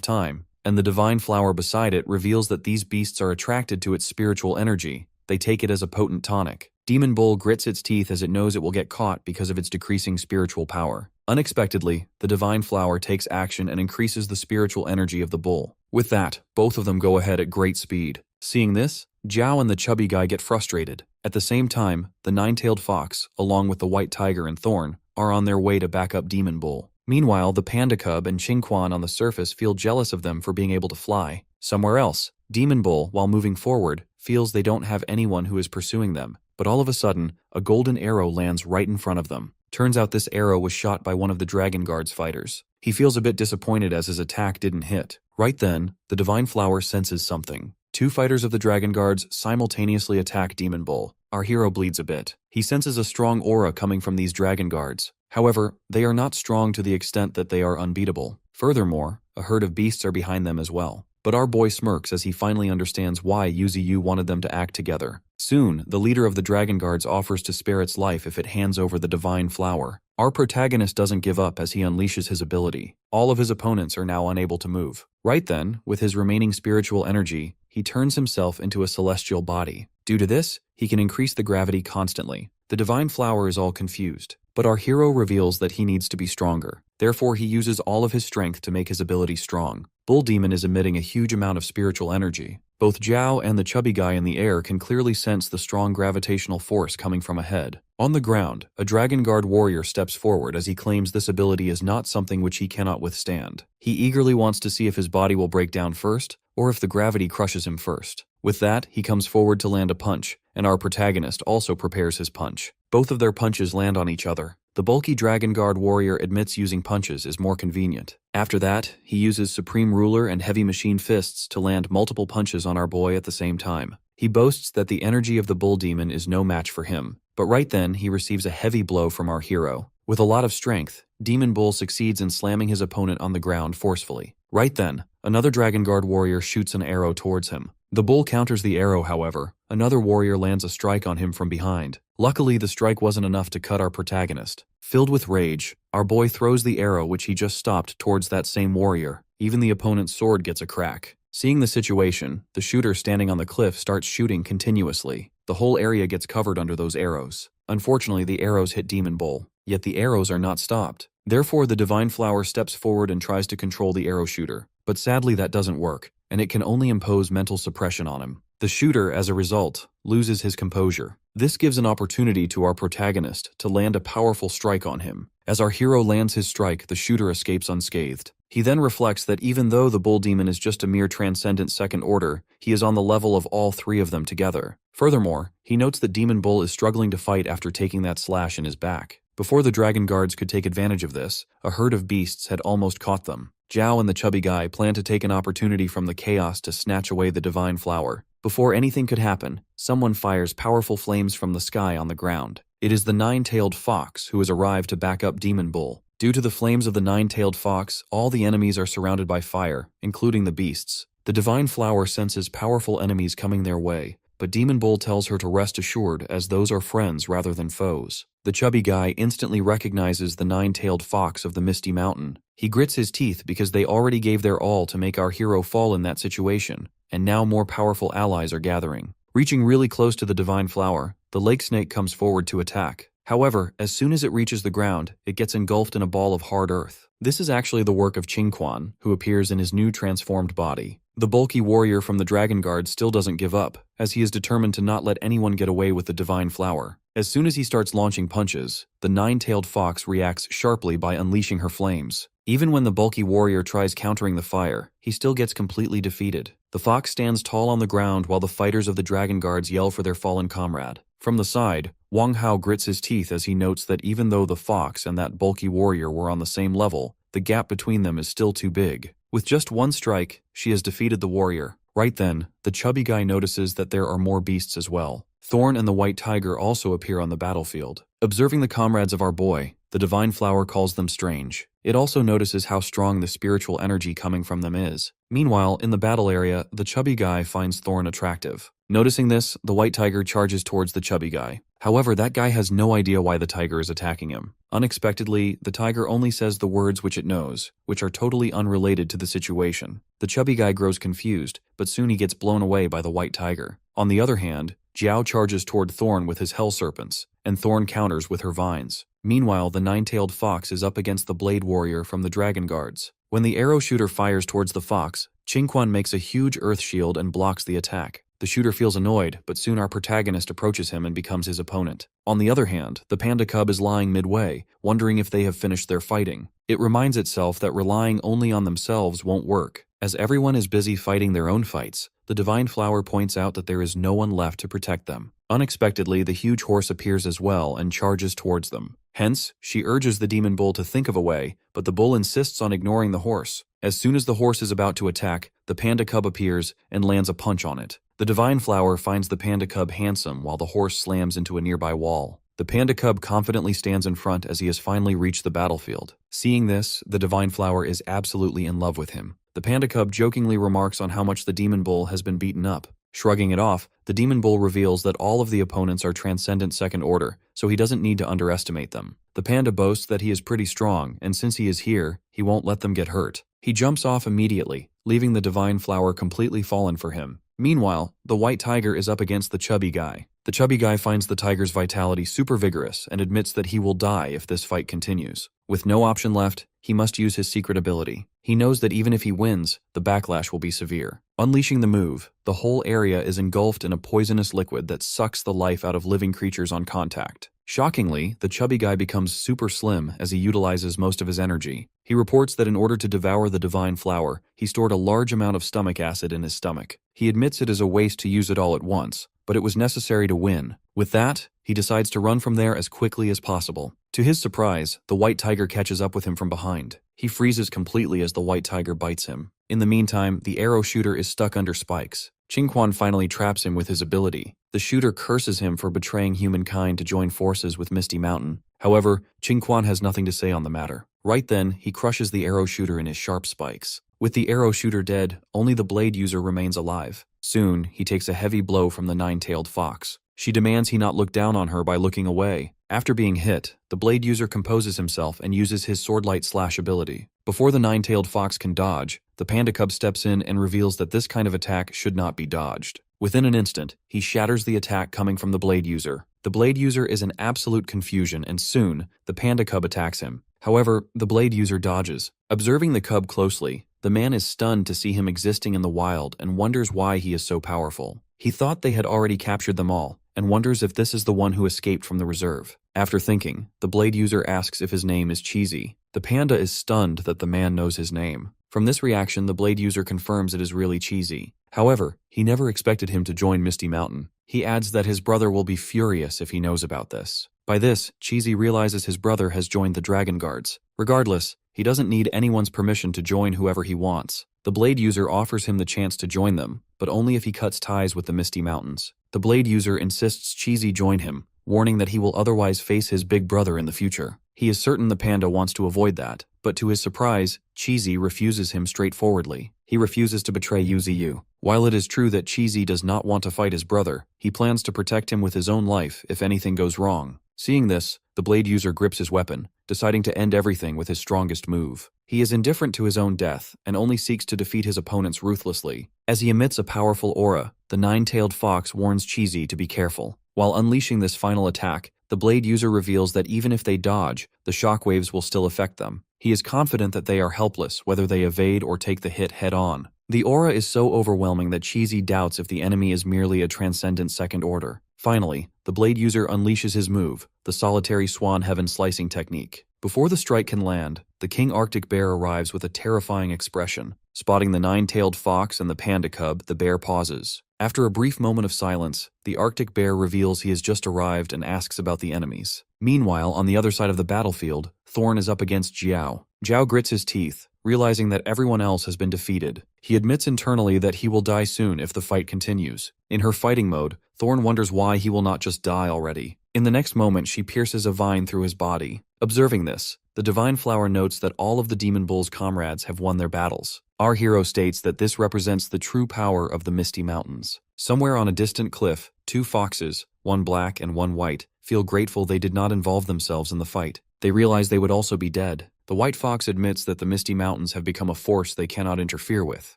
time, and the divine flower beside it reveals that these beasts are attracted to its spiritual energy. They take it as a potent tonic. Demon Bull grits its teeth as it knows it will get caught because of its decreasing spiritual power. Unexpectedly, the divine flower takes action and increases the spiritual energy of the bull. With that, both of them go ahead at great speed. Seeing this, Jiao and the chubby guy get frustrated. At the same time, the nine-tailed fox, along with the white tiger and thorn, are on their way to back up Demon Bull. Meanwhile, the panda cub and Qingquan on the surface feel jealous of them for being able to fly. Somewhere else, Demon Bull, while moving forward, feels they don't have anyone who is pursuing them. But all of a sudden, a golden arrow lands right in front of them. Turns out this arrow was shot by one of the Dragon Guard's fighters. He feels a bit disappointed as his attack didn't hit. Right then, the divine flower senses something. Two fighters of the Dragon Guards simultaneously attack Demon Bull. Our hero bleeds a bit. He senses a strong aura coming from these Dragon Guards. However, they are not strong to the extent that they are unbeatable. Furthermore, a herd of beasts are behind them as well. But our boy smirks as he finally understands why Yuziyu wanted them to act together. Soon, the leader of the Dragon Guards offers to spare its life if it hands over the divine flower. Our protagonist doesn't give up as he unleashes his ability. All of his opponents are now unable to move. Right then, with his remaining spiritual energy, he turns himself into a celestial body. Due to this, he can increase the gravity constantly. The divine flower is all confused, but our hero reveals that he needs to be stronger. Therefore, he uses all of his strength to make his ability strong. Bull Demon is emitting a huge amount of spiritual energy. Both Zhao and the chubby guy in the air can clearly sense the strong gravitational force coming from ahead. On the ground, a Dragon Guard warrior steps forward as he claims this ability is not something which he cannot withstand. He eagerly wants to see if his body will break down first, or if the gravity crushes him first. With that, he comes forward to land a punch, and our protagonist also prepares his punch. Both of their punches land on each other. The bulky Dragon Guard warrior admits using punches is more convenient. After that, he uses Supreme Ruler and Heavy Machine Fists to land multiple punches on our boy at the same time. He boasts that the energy of the Bull Demon is no match for him, but right then he receives a heavy blow from our hero. With a lot of strength, Demon Bull succeeds in slamming his opponent on the ground forcefully. Right then, another Dragon Guard warrior shoots an arrow towards him. The bull counters the arrow, however. Another warrior lands a strike on him from behind. Luckily, the strike wasn't enough to cut our protagonist. Filled with rage, our boy throws the arrow which he just stopped towards that same warrior. Even the opponent's sword gets a crack. Seeing the situation, the shooter standing on the cliff starts shooting continuously. The whole area gets covered under those arrows. Unfortunately, the arrows hit Demon Bull, yet the arrows are not stopped. Therefore, the Divine Flower steps forward and tries to control the arrow shooter. But sadly, that doesn't work, and it can only impose mental suppression on him. The shooter, as a result, loses his composure. This gives an opportunity to our protagonist to land a powerful strike on him. As our hero lands his strike, the shooter escapes unscathed. He then reflects that even though the Bull Demon is just a mere transcendent second order, he is on the level of all three of them together. Furthermore, he notes that Demon Bull is struggling to fight after taking that slash in his back. Before the Dragon Guards could take advantage of this, a herd of beasts had almost caught them. Zhao and the chubby guy plan to take an opportunity from the chaos to snatch away the Divine Flower. Before anything could happen, someone fires powerful flames from the sky on the ground. It is the nine-tailed fox who has arrived to back up Demon Bull. Due to the flames of the nine-tailed fox, all the enemies are surrounded by fire, including the beasts. The Divine Flower senses powerful enemies coming their way, but Demon Bull tells her to rest assured as those are friends rather than foes. The chubby guy instantly recognizes the nine-tailed fox of the Misty Mountain. He grits his teeth because they already gave their all to make our hero fall in that situation, and now more powerful allies are gathering. Reaching really close to the Divine Flower, the lake snake comes forward to attack. However, as soon as it reaches the ground, it gets engulfed in a ball of hard earth. This is actually the work of Qingquan, who appears in his new transformed body. The bulky warrior from the Dragon Guard still doesn't give up, as he is determined to not let anyone get away with the Divine Flower. As soon as he starts launching punches, the nine-tailed fox reacts sharply by unleashing her flames. Even when the bulky warrior tries countering the fire, he still gets completely defeated. The fox stands tall on the ground while the fighters of the Dragon Guards yell for their fallen comrade. From the side, Wang Hao grits his teeth as he notes that even though the fox and that bulky warrior were on the same level, the gap between them is still too big. With just one strike, she has defeated the warrior. Right then, the chubby guy notices that there are more beasts as well. Thorn and the white tiger also appear on the battlefield. Observing the comrades of our boy, the Divine Flower calls them strange. It also notices how strong the spiritual energy coming from them is. Meanwhile, in the battle area, the chubby guy finds Thorn attractive. Noticing this, the white tiger charges towards the chubby guy. However, that guy has no idea why the tiger is attacking him. Unexpectedly, the tiger only says the words which it knows, which are totally unrelated to the situation. The chubby guy grows confused, but soon he gets blown away by the white tiger. On the other hand, Zhao charges toward Thorn with his hell serpents, and Thorn counters with her vines. Meanwhile, the nine-tailed fox is up against the blade warrior from the Dragon Guards. When the arrow shooter fires towards the fox, Qingquan makes a huge earth shield and blocks the attack. The shooter feels annoyed, but soon our protagonist approaches him and becomes his opponent. On the other hand, the panda cub is lying midway, wondering if they have finished their fighting. It reminds itself that relying only on themselves won't work. As everyone is busy fighting their own fights, the Divine Flower points out that there is no one left to protect them. Unexpectedly, the huge horse appears as well and charges towards them. Hence, she urges the Demon Bull to think of a way, but the bull insists on ignoring the horse. As soon as the horse is about to attack, the panda cub appears and lands a punch on it. The Divine Flower finds the panda cub handsome while the horse slams into a nearby wall. The panda cub confidently stands in front as he has finally reached the battlefield. Seeing this, the Divine Flower is absolutely in love with him. The panda cub jokingly remarks on how much the Demon Bull has been beaten up. Shrugging it off, the demon bull reveals that all of the opponents are transcendent second order, so he doesn't need to underestimate them. The panda boasts that he is pretty strong, and since he is here, he won't let them get hurt. He jumps off immediately, leaving the divine flower completely fallen for him. Meanwhile, the white tiger is up against the chubby guy. The chubby guy finds the tiger's vitality super vigorous and admits that he will die if this fight continues. With no option left, he must use his secret ability. He knows that even if he wins, the backlash will be severe. Unleashing the move, the whole area is engulfed in a poisonous liquid that sucks the life out of living creatures on contact. Shockingly, the chubby guy becomes super slim as he utilizes most of his energy. He reports that in order to devour the divine flower, he stored a large amount of stomach acid in his stomach. He admits it is a waste to use it all at once, but it was necessary to win. With that, he decides to run from there as quickly as possible. To his surprise, the white tiger catches up with him from behind. He freezes completely as the white tiger bites him. In the meantime, the arrow shooter is stuck under spikes. Qingquan finally traps him with his ability. The shooter curses him for betraying humankind to join forces with Misty Mountain. However, Qingquan has nothing to say on the matter. Right then, he crushes the arrow shooter in his sharp spikes. With the arrow shooter dead, only the blade user remains alive. Soon, he takes a heavy blow from the nine-tailed fox. She demands he not look down on her by looking away. After being hit, the blade user composes himself and uses his swordlight slash ability. Before the nine-tailed fox can dodge, the panda cub steps in and reveals that this kind of attack should not be dodged. Within an instant, he shatters the attack coming from the blade user. The blade user is in absolute confusion, and soon, the panda cub attacks him. However, the blade user dodges. Observing the cub closely, the man is stunned to see him existing in the wild and wonders why he is so powerful. He thought they had already captured them all, and wonders if this is the one who escaped from the reserve. After thinking, the blade user asks if his name is Cheesy. The panda is stunned that the man knows his name. From this reaction, the blade user confirms it is really Cheesy. However, he never expected him to join Misty Mountain. He adds that his brother will be furious if he knows about this. By this, Cheesy realizes his brother has joined the Dragon Guards. Regardless, he doesn't need anyone's permission to join whoever he wants. The blade user offers him the chance to join them, but only if he cuts ties with the Misty Mountains. The blade user insists Cheesy join him, warning that he will otherwise face his big brother in the future. He is certain the panda wants to avoid that, but to his surprise, Cheesy refuses him straightforwardly. He refuses to betray Yuziyu. While it is true that Cheesy does not want to fight his brother, he plans to protect him with his own life if anything goes wrong. Seeing this, the blade user grips his weapon, deciding to end everything with his strongest move. He is indifferent to his own death and only seeks to defeat his opponents ruthlessly. As he emits a powerful aura, the nine-tailed fox warns Cheesy to be careful. While unleashing this final attack, the blade user reveals that even if they dodge, the shockwaves will still affect them. He is confident that they are helpless whether they evade or take the hit head-on. The aura is so overwhelming that Cheesy doubts if the enemy is merely a transcendent second order. Finally, the blade user unleashes his move, the solitary swan heaven slicing technique. Before the strike can land, the king Arctic bear arrives with a terrifying expression. Spotting the nine-tailed fox and the panda cub, the bear pauses. After a brief moment of silence, the Arctic bear reveals he has just arrived and asks about the enemies. Meanwhile, on the other side of the battlefield, Thorn is up against Jiao. Jiao grits his teeth, realizing that everyone else has been defeated. He admits internally that he will die soon if the fight continues. In her fighting mode, Thorn wonders why he will not just die already. In the next moment, she pierces a vine through his body. Observing this, the divine flower notes that all of the demon bull's comrades have won their battles. Our hero states that this represents the true power of the Misty Mountains. Somewhere on a distant cliff, two foxes, one black and one white, feel grateful they did not involve themselves in the fight. They realize they would also be dead. The white fox admits that the Misty Mountains have become a force they cannot interfere with.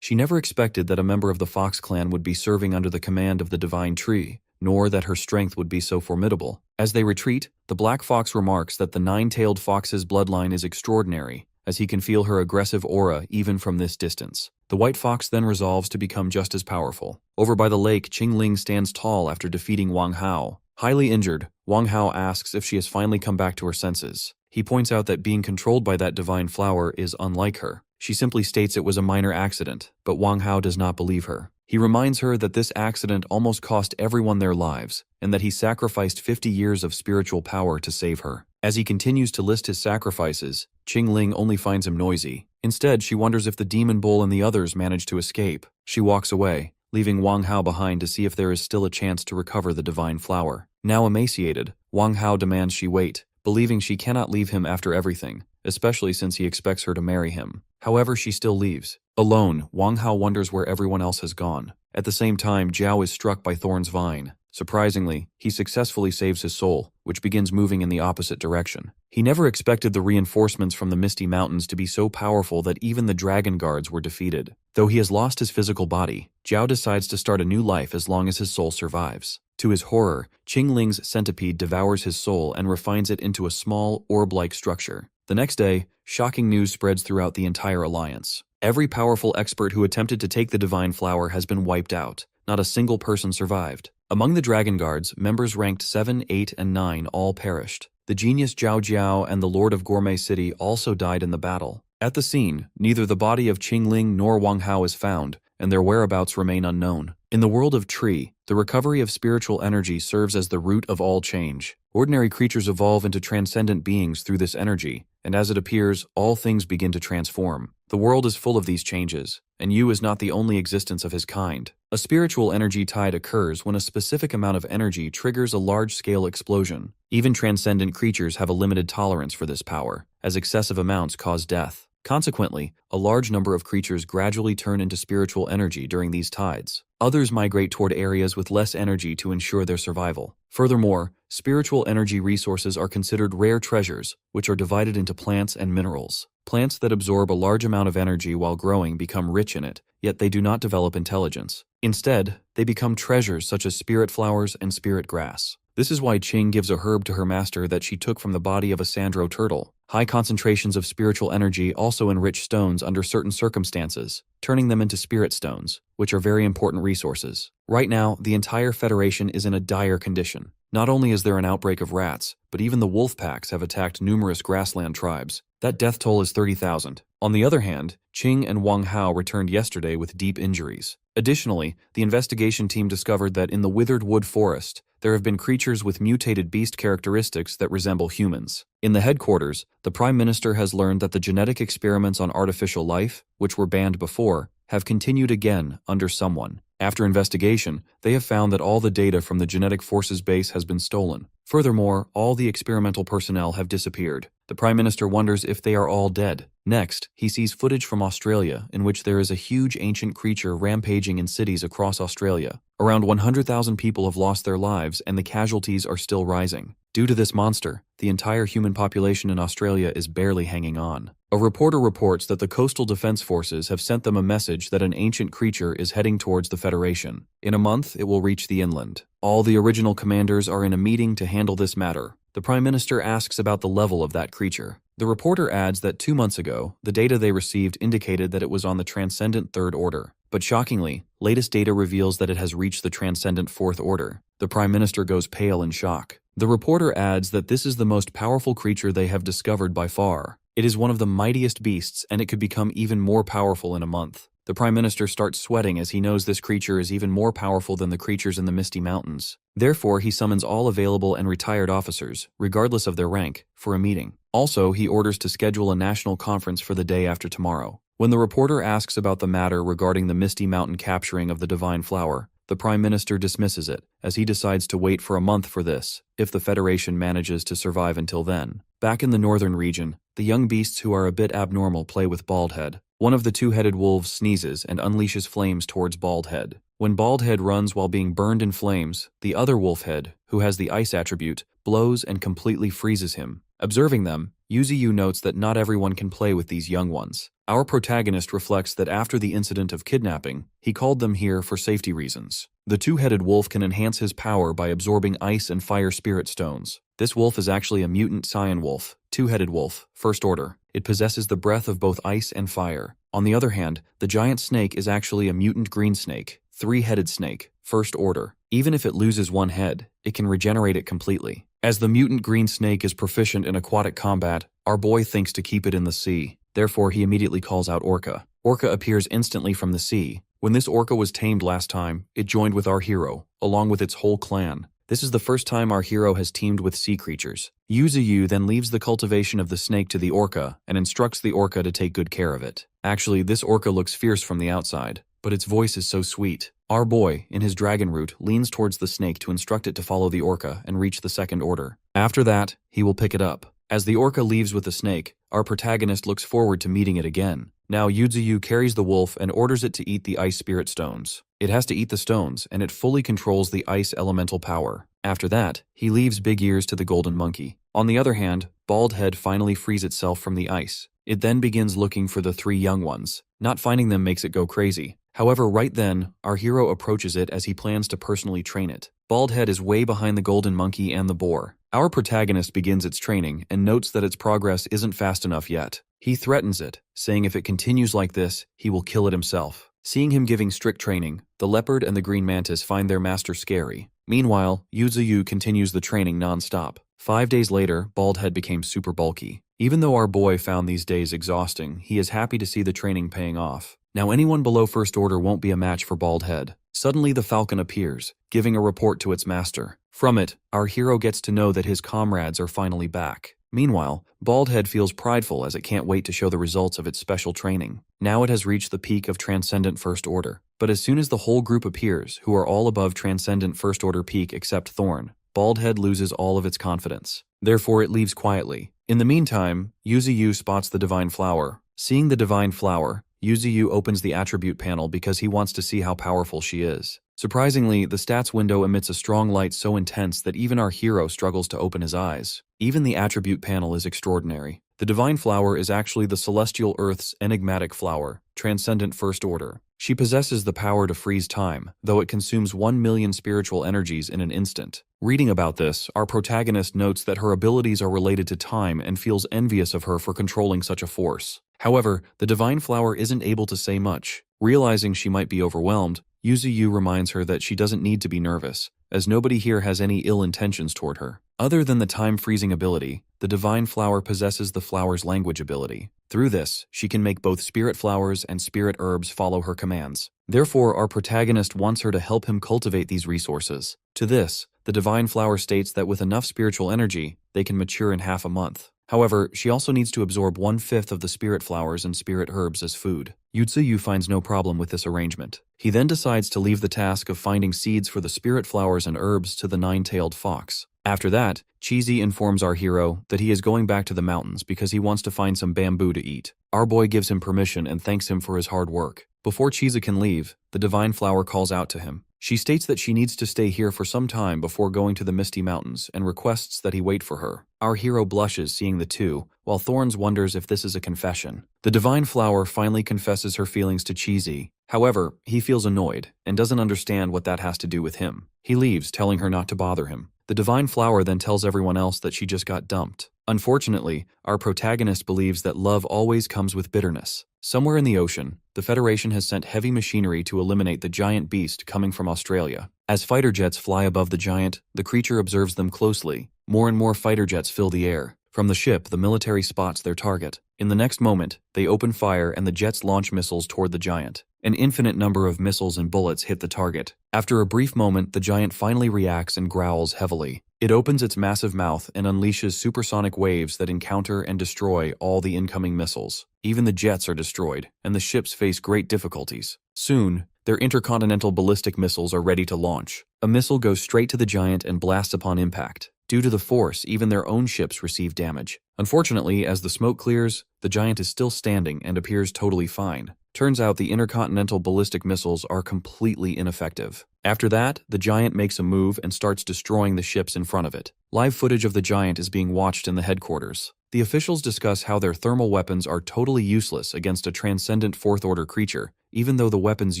She never expected that a member of the Fox clan would be serving under the command of the Divine Tree, nor that her strength would be so formidable. As they retreat, the black fox remarks that the nine-tailed fox's bloodline is extraordinary, as he can feel her aggressive aura even from this distance. The white fox then resolves to become just as powerful. Over by the lake, Qingling stands tall after defeating Wang Hao. Highly injured, Wang Hao asks if she has finally come back to her senses. He points out that being controlled by that divine flower is unlike her. She simply states it was a minor accident, but Wang Hao does not believe her. He reminds her that this accident almost cost everyone their lives, and that he sacrificed 50 years of spiritual power to save her. As he continues to list his sacrifices, Qingling only finds him noisy. Instead, she wonders if the demon bull and the others managed to escape. She walks away, leaving Wang Hao behind to see if there is still a chance to recover the divine flower. Now emaciated, Wang Hao demands she wait, believing she cannot leave him after everything, especially since he expects her to marry him. However, she still leaves. Alone, Wang Hao wonders where everyone else has gone. At the same time, Zhao is struck by Thorn's vine. Surprisingly, he successfully saves his soul, which begins moving in the opposite direction. He never expected the reinforcements from the Misty Mountains to be so powerful that even the dragon guards were defeated. Though he has lost his physical body, Zhao decides to start a new life as long as his soul survives. To his horror, Qingling's centipede devours his soul and refines it into a small, orb-like structure. The next day, shocking news spreads throughout the entire alliance. Every powerful expert who attempted to take the divine flower has been wiped out. Not a single person survived. Among the Dragon Guards, members ranked 7, 8, and 9 all perished. The genius Zhao Jiao and the Lord of Gourmet City also died in the battle. At the scene, neither the body of Qingling nor Wang Hao is found, and their whereabouts remain unknown. In the world of Tree, the recovery of spiritual energy serves as the root of all change. Ordinary creatures evolve into transcendent beings through this energy, and as it appears, all things begin to transform. The world is full of these changes, and you is not the only existence of his kind. A spiritual energy tide occurs when a specific amount of energy triggers a large-scale explosion. Even transcendent creatures have a limited tolerance for this power, as excessive amounts cause death. Consequently, a large number of creatures gradually turn into spiritual energy during these tides. Others migrate toward areas with less energy to ensure their survival. Furthermore, spiritual energy resources are considered rare treasures, which are divided into plants and minerals. Plants that absorb a large amount of energy while growing become rich in it, yet they do not develop intelligence. Instead, they become treasures such as spirit flowers and spirit grass. This is why Qing gives a herb to her master that she took from the body of a sandro turtle. High concentrations of spiritual energy also enrich stones under certain circumstances, turning them into spirit stones, which are very important resources. Right now, the entire Federation is in a dire condition. Not only is there an outbreak of rats, but even the wolf packs have attacked numerous grassland tribes. That death toll is 30,000. On the other hand, Qing and Wang Hao returned yesterday with deep injuries. Additionally, the investigation team discovered that in the withered wood forest, there have been creatures with mutated beast characteristics that resemble humans. In the headquarters, the Prime Minister has learned that the genetic experiments on artificial life, which were banned before, have continued again under someone. After investigation, they have found that all the data from the Genetic Forces base has been stolen. Furthermore, all the experimental personnel have disappeared. The Prime Minister wonders if they are all dead. Next, he sees footage from Australia in which there is a huge ancient creature rampaging in cities across Australia. Around 100,000 people have lost their lives and the casualties are still rising. Due to this monster, the entire human population in Australia is barely hanging on. A reporter reports that the Coastal Defense Forces have sent them a message that an ancient creature is heading towards the Federation. In a month, it will reach the inland. All the original commanders are in a meeting to handle this matter. The Prime Minister asks about the level of that creature. The reporter adds that 2 months ago, the data they received indicated that it was on the Transcendent Third Order. But shockingly, latest data reveals that it has reached the Transcendent Fourth Order. The Prime Minister goes pale in shock. The reporter adds that this is the most powerful creature they have discovered by far. It is one of the mightiest beasts, and it could become even more powerful in a month. The Prime Minister starts sweating as he knows this creature is even more powerful than the creatures in the Misty Mountains. Therefore, he summons all available and retired officers, regardless of their rank, for a meeting. Also, he orders to schedule a national conference for the day after tomorrow. When the reporter asks about the matter regarding the Misty Mountain capturing of the Divine Flower, the Prime Minister dismisses it, as he decides to wait for a month for this, if the Federation manages to survive until then. Back in the northern region, the young beasts who are a bit abnormal play with Baldhead. One of the two-headed wolves sneezes and unleashes flames towards Baldhead. When Baldhead runs while being burned in flames, the other wolfhead, who has the ice attribute, blows and completely freezes him. Observing them, Yuziyu notes that not everyone can play with these young ones. Our protagonist reflects that after the incident of kidnapping, he called them here for safety reasons. The two-headed wolf can enhance his power by absorbing ice and fire spirit stones. This wolf is actually a mutant Cyan wolf, two-headed wolf, first order. It possesses the breath of both ice and fire. On the other hand, the giant snake is actually a mutant green snake, three-headed snake, first order. Even if it loses one head, it can regenerate it completely. As the mutant green snake is proficient in aquatic combat, our boy thinks to keep it in the sea. Therefore, he immediately calls out Orca. Orca appears instantly from the sea. When this Orca was tamed last time, it joined with our hero, along with its whole clan. This is the first time our hero has teamed with sea creatures. Yuziyu then leaves the cultivation of the snake to the Orca and instructs the Orca to take good care of it. Actually, this Orca looks fierce from the outside, but its voice is so sweet. Our boy, in his dragon root, leans towards the snake to instruct it to follow the Orca and reach the second order. After that, he will pick it up. As the Orca leaves with the snake, our protagonist looks forward to meeting it again. Now Yuzuyu carries the wolf and orders it to eat the ice spirit stones. It has to eat the stones, and it fully controls the ice elemental power. After that, he leaves Big Ears to the golden monkey. On the other hand, Bald Head finally frees itself from the ice. It then begins looking for the 3 young ones. Not finding them makes it go crazy. However, right then, our hero approaches it as he plans to personally train it. Bald Head is way behind the golden monkey and the boar. Our protagonist begins its training and notes that its progress isn't fast enough yet. He threatens it, saying if it continues like this, he will kill it himself. Seeing him giving strict training, the leopard and the green mantis find their master scary. Meanwhile, Yuzuyu continues the training non-stop. 5 days later, Bald Head became super bulky. Even though our boy found these days exhausting, he is happy to see the training paying off. Now anyone below First Order won't be a match for Bald Head. Suddenly the falcon appears, giving a report to its master. From it, our hero gets to know that his comrades are finally back. Meanwhile, Bald Head feels prideful as it can't wait to show the results of its special training. Now it has reached the peak of Transcendent First Order. But as soon as the whole group appears, who are all above Transcendent First Order peak except Thorn, Bald Head loses all of its confidence. Therefore it leaves quietly. In the meantime, Yuzuyu spots the Divine Flower. Seeing the Divine Flower, Yuzuyu opens the attribute panel because he wants to see how powerful she is. Surprisingly, the stats window emits a strong light so intense that even our hero struggles to open his eyes. Even the attribute panel is extraordinary. The Divine Flower is actually the Celestial Earth's enigmatic flower, Transcendent First Order. She possesses the power to freeze time, though it consumes 1 million spiritual energies in an instant. Reading about this, our protagonist notes that her abilities are related to time and feels envious of her for controlling such a force. However, the Divine Flower isn't able to say much. Realizing she might be overwhelmed, Yuzuyu reminds her that she doesn't need to be nervous, as nobody here has any ill intentions toward her. Other than the time-freezing ability, the Divine Flower possesses the flower's language ability. Through this, she can make both spirit flowers and spirit herbs follow her commands. Therefore, our protagonist wants her to help him cultivate these resources. To this, the Divine Flower states that with enough spiritual energy, they can mature in half a month. However, she also needs to absorb 1/5 of the spirit flowers and spirit herbs as food. Yuzuyu finds no problem with this arrangement. He then decides to leave the task of finding seeds for the spirit flowers and herbs to the 9-tailed fox. After that, Cheesy informs our hero that he is going back to the mountains because he wants to find some bamboo to eat. Our boy gives him permission and thanks him for his hard work. Before Cheesy can leave, the Divine Flower calls out to him. She states that she needs to stay here for some time before going to the Misty Mountains and requests that he wait for her. Our hero blushes seeing the two, while Thorns wonders if this is a confession. The Divine Flower finally confesses her feelings to Cheesy. However, he feels annoyed and doesn't understand what that has to do with him. He leaves, telling her not to bother him. The Divine Flower then tells everyone else that she just got dumped. Unfortunately, our protagonist believes that love always comes with bitterness. Somewhere in the ocean, the Federation has sent heavy machinery to eliminate the giant beast coming from Australia. As fighter jets fly above the giant, the creature observes them closely. More and more fighter jets fill the air. From the ship, the military spots their target. In the next moment, they open fire and the jets launch missiles toward the giant. An infinite number of missiles and bullets hit the target. After a brief moment, the giant finally reacts and growls heavily. It opens its massive mouth and unleashes supersonic waves that encounter and destroy all the incoming missiles. Even the jets are destroyed, and the ships face great difficulties. Soon, their intercontinental ballistic missiles are ready to launch. A missile goes straight to the giant and blasts upon impact. Due to the force, even their own ships receive damage. Unfortunately, as the smoke clears, the giant is still standing and appears totally fine. Turns out the intercontinental ballistic missiles are completely ineffective. After that, the giant makes a move and starts destroying the ships in front of it. Live footage of the giant is being watched in the headquarters. The officials discuss how their thermal weapons are totally useless against a transcendent Fourth Order creature, even though the weapons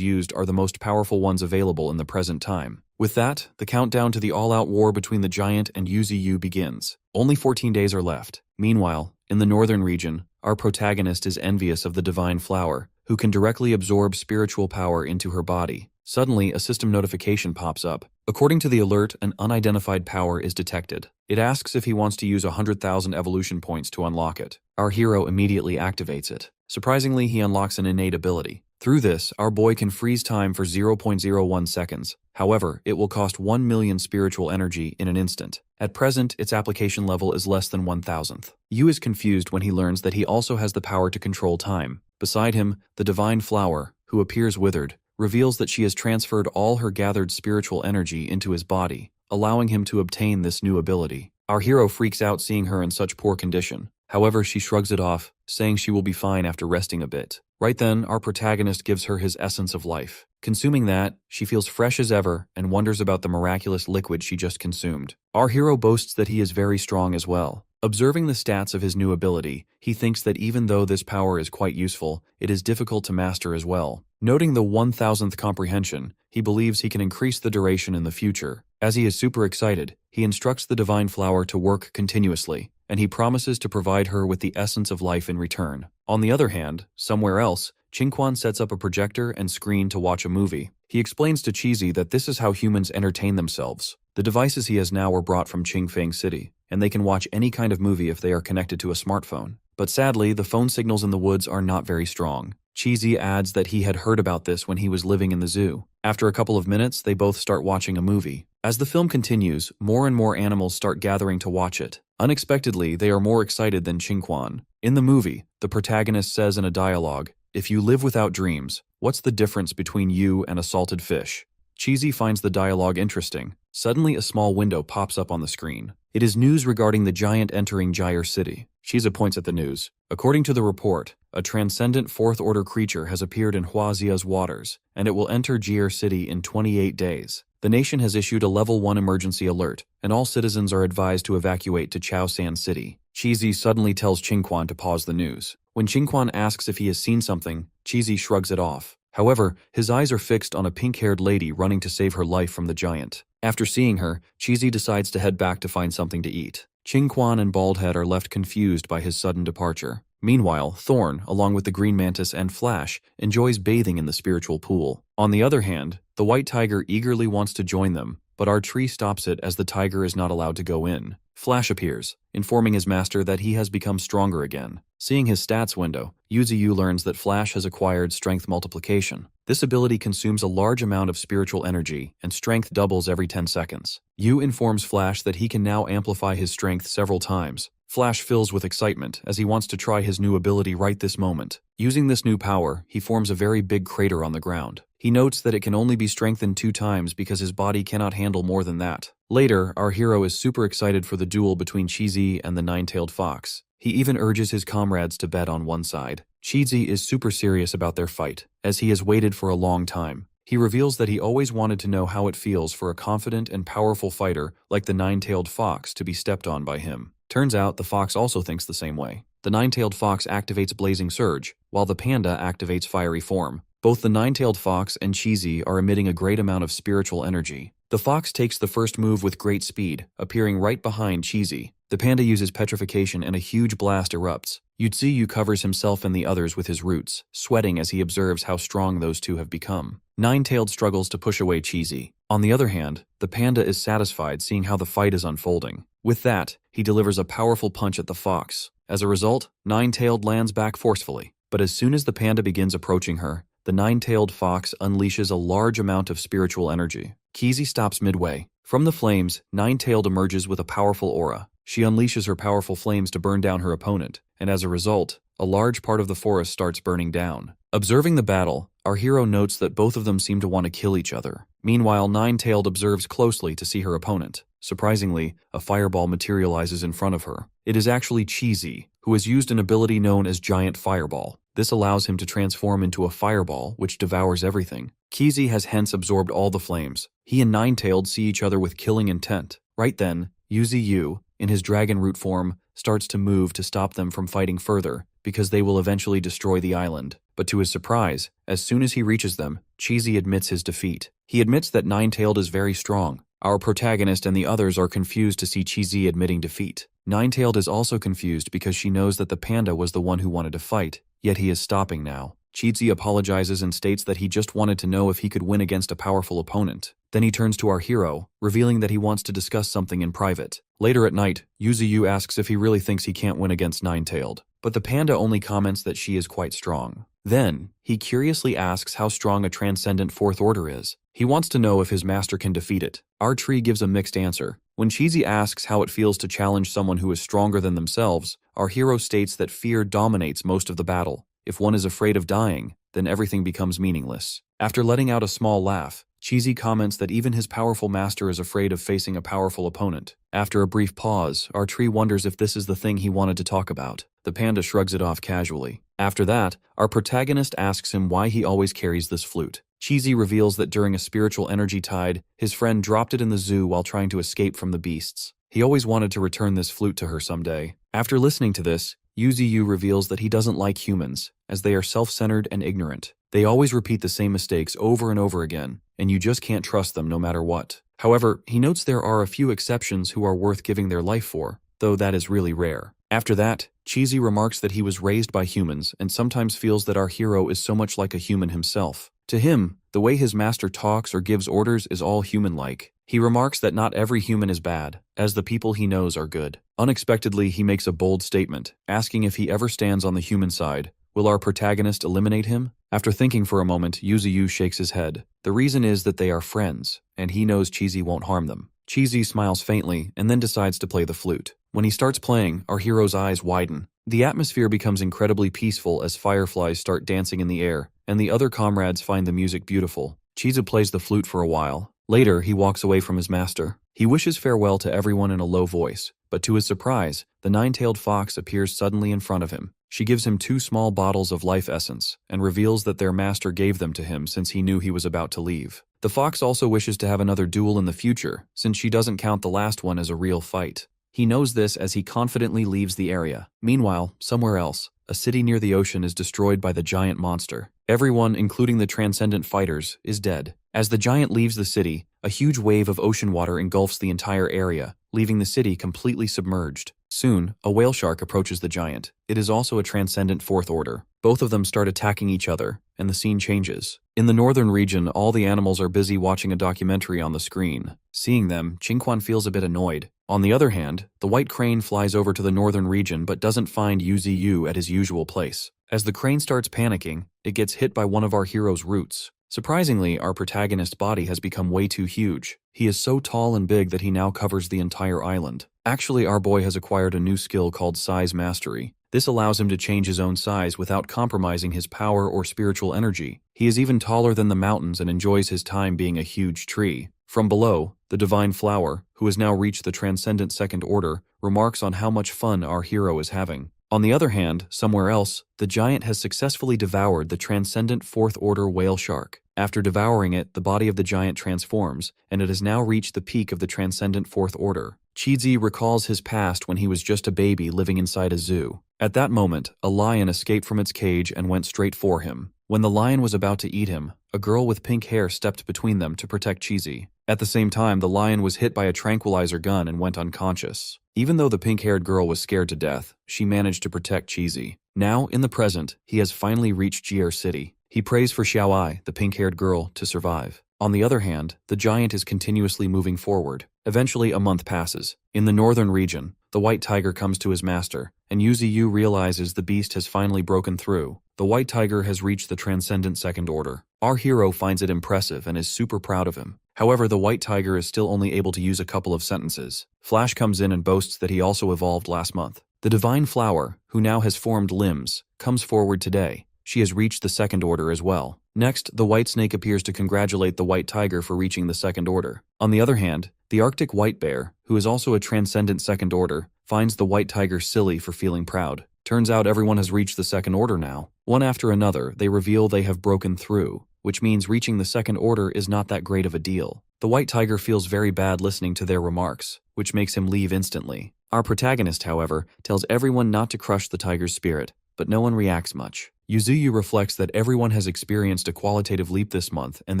used are the most powerful ones available in the present time. With that, the countdown to the all-out war between the giant and Yuzuyu begins. Only 14 days are left. Meanwhile, in the northern region, our protagonist is envious of the Divine Flower, who can directly absorb spiritual power into her body. Suddenly, a system notification pops up. According to the alert, an unidentified power is detected. It asks if he wants to use 100,000 evolution points to unlock it. Our hero immediately activates it. Surprisingly, he unlocks an innate ability. Through this, our boy can freeze time for 0.01 seconds. However, it will cost 1 million spiritual energy in an instant. At present, its application level is less than 1,000th. Yu is confused when he learns that he also has the power to control time. Beside him, the Divine Flower, who appears withered, reveals that she has transferred all her gathered spiritual energy into his body, allowing him to obtain this new ability. Our hero freaks out seeing her in such poor condition. However, she shrugs it off, saying she will be fine after resting a bit. Right then, our protagonist gives her his essence of life. Consuming that, she feels fresh as ever and wonders about the miraculous liquid she just consumed. Our hero boasts that he is very strong as well. Observing the stats of his new ability, he thinks that even though this power is quite useful, it is difficult to master as well. Noting the 1000th comprehension, he believes he can increase the duration in the future. As he is super excited, he instructs the divine flower to work continuously, and he promises to provide her with the essence of life in return. On the other hand, somewhere else, Qingquan sets up a projector and screen to watch a movie. He explains to Cheesy that this is how humans entertain themselves. The devices he has now were brought from Qingfeng City, and they can watch any kind of movie if they are connected to a smartphone. But sadly, the phone signals in the woods are not very strong. Cheesy adds that he had heard about this when he was living in the zoo. After a couple of minutes, they both start watching a movie. As the film continues, more and more animals start gathering to watch it. Unexpectedly, they are more excited than Qingquan. In the movie, the protagonist says in a dialogue, "If you live without dreams, what's the difference between you and a salted fish?" Cheesy finds the dialogue interesting. Suddenly, a small window pops up on the screen. It is news regarding the giant entering Gyre City. Cheesy points at the news. According to the report, a transcendent fourth-order creature has appeared in Huaxia's waters, and it will enter Gyre City in 28 days. The nation has issued a Level 1 emergency alert, and all citizens are advised to evacuate to Chaosan City. Cheesy suddenly tells Qingquan to pause the news. When Qingquan asks if he has seen something, Cheesy shrugs it off. However, his eyes are fixed on a pink-haired lady running to save her life from the giant. After seeing her, Cheesy decides to head back to find something to eat. Qingquan and Baldhead are left confused by his sudden departure. Meanwhile, Thorn, along with the Green Mantis and Flash, enjoys bathing in the spiritual pool. On the other hand, the White Tiger eagerly wants to join them, but our tree stops it as the tiger is not allowed to go in. Flash appears, informing his master that he has become stronger again. Seeing his stats window, Yuziyu learns that Flash has acquired Strength Multiplication. This ability consumes a large amount of spiritual energy, and strength doubles every 10 seconds. Yu informs Flash that he can now amplify his strength several times. Flash fills with excitement as he wants to try his new ability right this moment. Using this new power, he forms a very big crater on the ground. He notes that it can only be strengthened 2 times because his body cannot handle more than that. Later, our hero is super excited for the duel between Cheesy and the nine-tailed fox. He even urges his comrades to bet on one side. Cheesy is super serious about their fight, as he has waited for a long time. He reveals that he always wanted to know how it feels for a confident and powerful fighter like the nine-tailed fox to be stepped on by him. Turns out the fox also thinks the same way. The nine-tailed fox activates Blazing Surge, while the panda activates Fiery Form. Both the nine-tailed fox and Cheesy are emitting a great amount of spiritual energy. The fox takes the first move with great speed, appearing right behind Cheesy. The panda uses petrification and a huge blast erupts. Yuziyu covers himself and the others with his roots, sweating as he observes how strong those two have become. Nine-tailed struggles to push away Cheesy. On the other hand, the panda is satisfied seeing how the fight is unfolding. With that, he delivers a powerful punch at the fox. As a result, Nine-tailed lands back forcefully. But as soon as the panda begins approaching her, the nine-tailed fox unleashes a large amount of spiritual energy. Cheesy stops midway. From the flames, Nine-tailed emerges with a powerful aura. She unleashes her powerful flames to burn down her opponent, and as a result, a large part of the forest starts burning down. Observing the battle, our hero notes that both of them seem to want to kill each other. Meanwhile, Nine-tailed observes closely to see her opponent. Surprisingly, a fireball materializes in front of her. It is actually Cheesy, who has used an ability known as Giant Fireball. This allows him to transform into a fireball, which devours everything. Cheesy has hence absorbed all the flames. He and Nine-tailed see each other with killing intent. Right then, Yuziyu, in his dragon root form, starts to move to stop them from fighting further, because they will eventually destroy the island. But to his surprise, as soon as he reaches them, Cheesy admits his defeat. He admits that Nine-tailed is very strong. Our protagonist and the others are confused to see Cheesy admitting defeat. Nine-tailed is also confused because she knows that the panda was the one who wanted to fight, yet he is stopping now. Cheesy apologizes and states that he just wanted to know if he could win against a powerful opponent. Then he turns to our hero, revealing that he wants to discuss something in private. Later at night, Yuziyu asks if he really thinks he can't win against Nine-tailed, but the panda only comments that she is quite strong. Then, he curiously asks how strong a transcendent fourth order is. He wants to know if his master can defeat it. Our tree gives a mixed answer. When Cheesy asks how it feels to challenge someone who is stronger than themselves, our hero states that fear dominates most of the battle. If one is afraid of dying, then everything becomes meaningless. After letting out a small laugh, Cheesy comments that even his powerful master is afraid of facing a powerful opponent. After a brief pause, our tree wonders if this is the thing he wanted to talk about. The panda shrugs it off casually. After that, our protagonist asks him why he always carries this flute. Cheesy reveals that during a spiritual energy tide, his friend dropped it in the zoo while trying to escape from the beasts. He always wanted to return this flute to her someday. After listening to this, Yuziyu reveals that he doesn't like humans, as they are self-centered and ignorant. They always repeat the same mistakes over and over again, and you just can't trust them no matter what. However, he notes there are a few exceptions who are worth giving their life for, though that is really rare. After that, Cheesy remarks that he was raised by humans and sometimes feels that our hero is so much like a human himself. To him, the way his master talks or gives orders is all human-like. He remarks that not every human is bad, as the people he knows are good. Unexpectedly, he makes a bold statement, asking if he ever stands on the human side. Will our protagonist eliminate him? After thinking for a moment, Yuziyu shakes his head. The reason is that they are friends, and he knows Cheesy won't harm them. Cheesy smiles faintly and then decides to play the flute. When he starts playing, our hero's eyes widen. The atmosphere becomes incredibly peaceful as fireflies start dancing in the air, and the other comrades find the music beautiful. Cheesy plays the flute for a while. Later, he walks away from his master. He wishes farewell to everyone in a low voice, but to his surprise, the nine-tailed fox appears suddenly in front of him. She gives him 2 small bottles of life essence and reveals that their master gave them to him since he knew he was about to leave. The fox also wishes to have another duel in the future, since she doesn't count the last one as a real fight. He knows this as he confidently leaves the area. Meanwhile, somewhere else, a city near the ocean is destroyed by the giant monster. Everyone, including the transcendent fighters, is dead. As the giant leaves the city, a huge wave of ocean water engulfs the entire area, leaving the city completely submerged. Soon, a whale shark approaches the giant. It is also a transcendent fourth order. Both of them start attacking each other, and the scene changes. In the northern region, all the animals are busy watching a documentary on the screen. Seeing them, Qingquan feels a bit annoyed. On the other hand, the white crane flies over to the northern region but doesn't find Yuziyu at his usual place. As the crane starts panicking, it gets hit by one of our hero's roots. Surprisingly, our protagonist's body has become way too huge. He is so tall and big that he now covers the entire island. Actually, our boy has acquired a new skill called size mastery. This allows him to change his own size without compromising his power or spiritual energy. He is even taller than the mountains and enjoys his time being a huge tree. From below, the divine flower, who has now reached the transcendent second order, remarks on how much fun our hero is having. On the other hand, somewhere else, the giant has successfully devoured the transcendent fourth order whale shark. After devouring it, the body of the giant transforms, and it has now reached the peak of the transcendent fourth order. Cheesy recalls his past when he was just a baby living inside a zoo. At that moment, a lion escaped from its cage and went straight for him. When the lion was about to eat him, a girl with pink hair stepped between them to protect Cheesy. At the same time, the lion was hit by a tranquilizer gun and went unconscious. Even though the pink-haired girl was scared to death, she managed to protect Cheesy. Now, in the present, he has finally reached Jier City. He prays for Xiaoai, the pink-haired girl, to survive. On the other hand, the giant is continuously moving forward. Eventually, a month passes. In the northern region, the white tiger comes to his master, and Yuziyu realizes the beast has finally broken through. The white tiger has reached the transcendent second order. Our hero finds it impressive and is super proud of him. However, the white tiger is still only able to use a couple of sentences. Flash comes in and boasts that he also evolved last month. The divine flower, who now has formed limbs, comes forward today. She has reached the second order as well. Next, the white snake appears to congratulate the white tiger for reaching the second order. On the other hand, the Arctic white bear, who is also a transcendent second order, finds the white tiger silly for feeling proud. Turns out everyone has reached the second order now. One after another, they reveal they have broken through, which means reaching the second order is not that great of a deal. The white tiger feels very bad listening to their remarks, which makes him leave instantly. Our protagonist, however, tells everyone not to crush the tiger's spirit, but no one reacts much. Yuzuyu reflects that everyone has experienced a qualitative leap this month and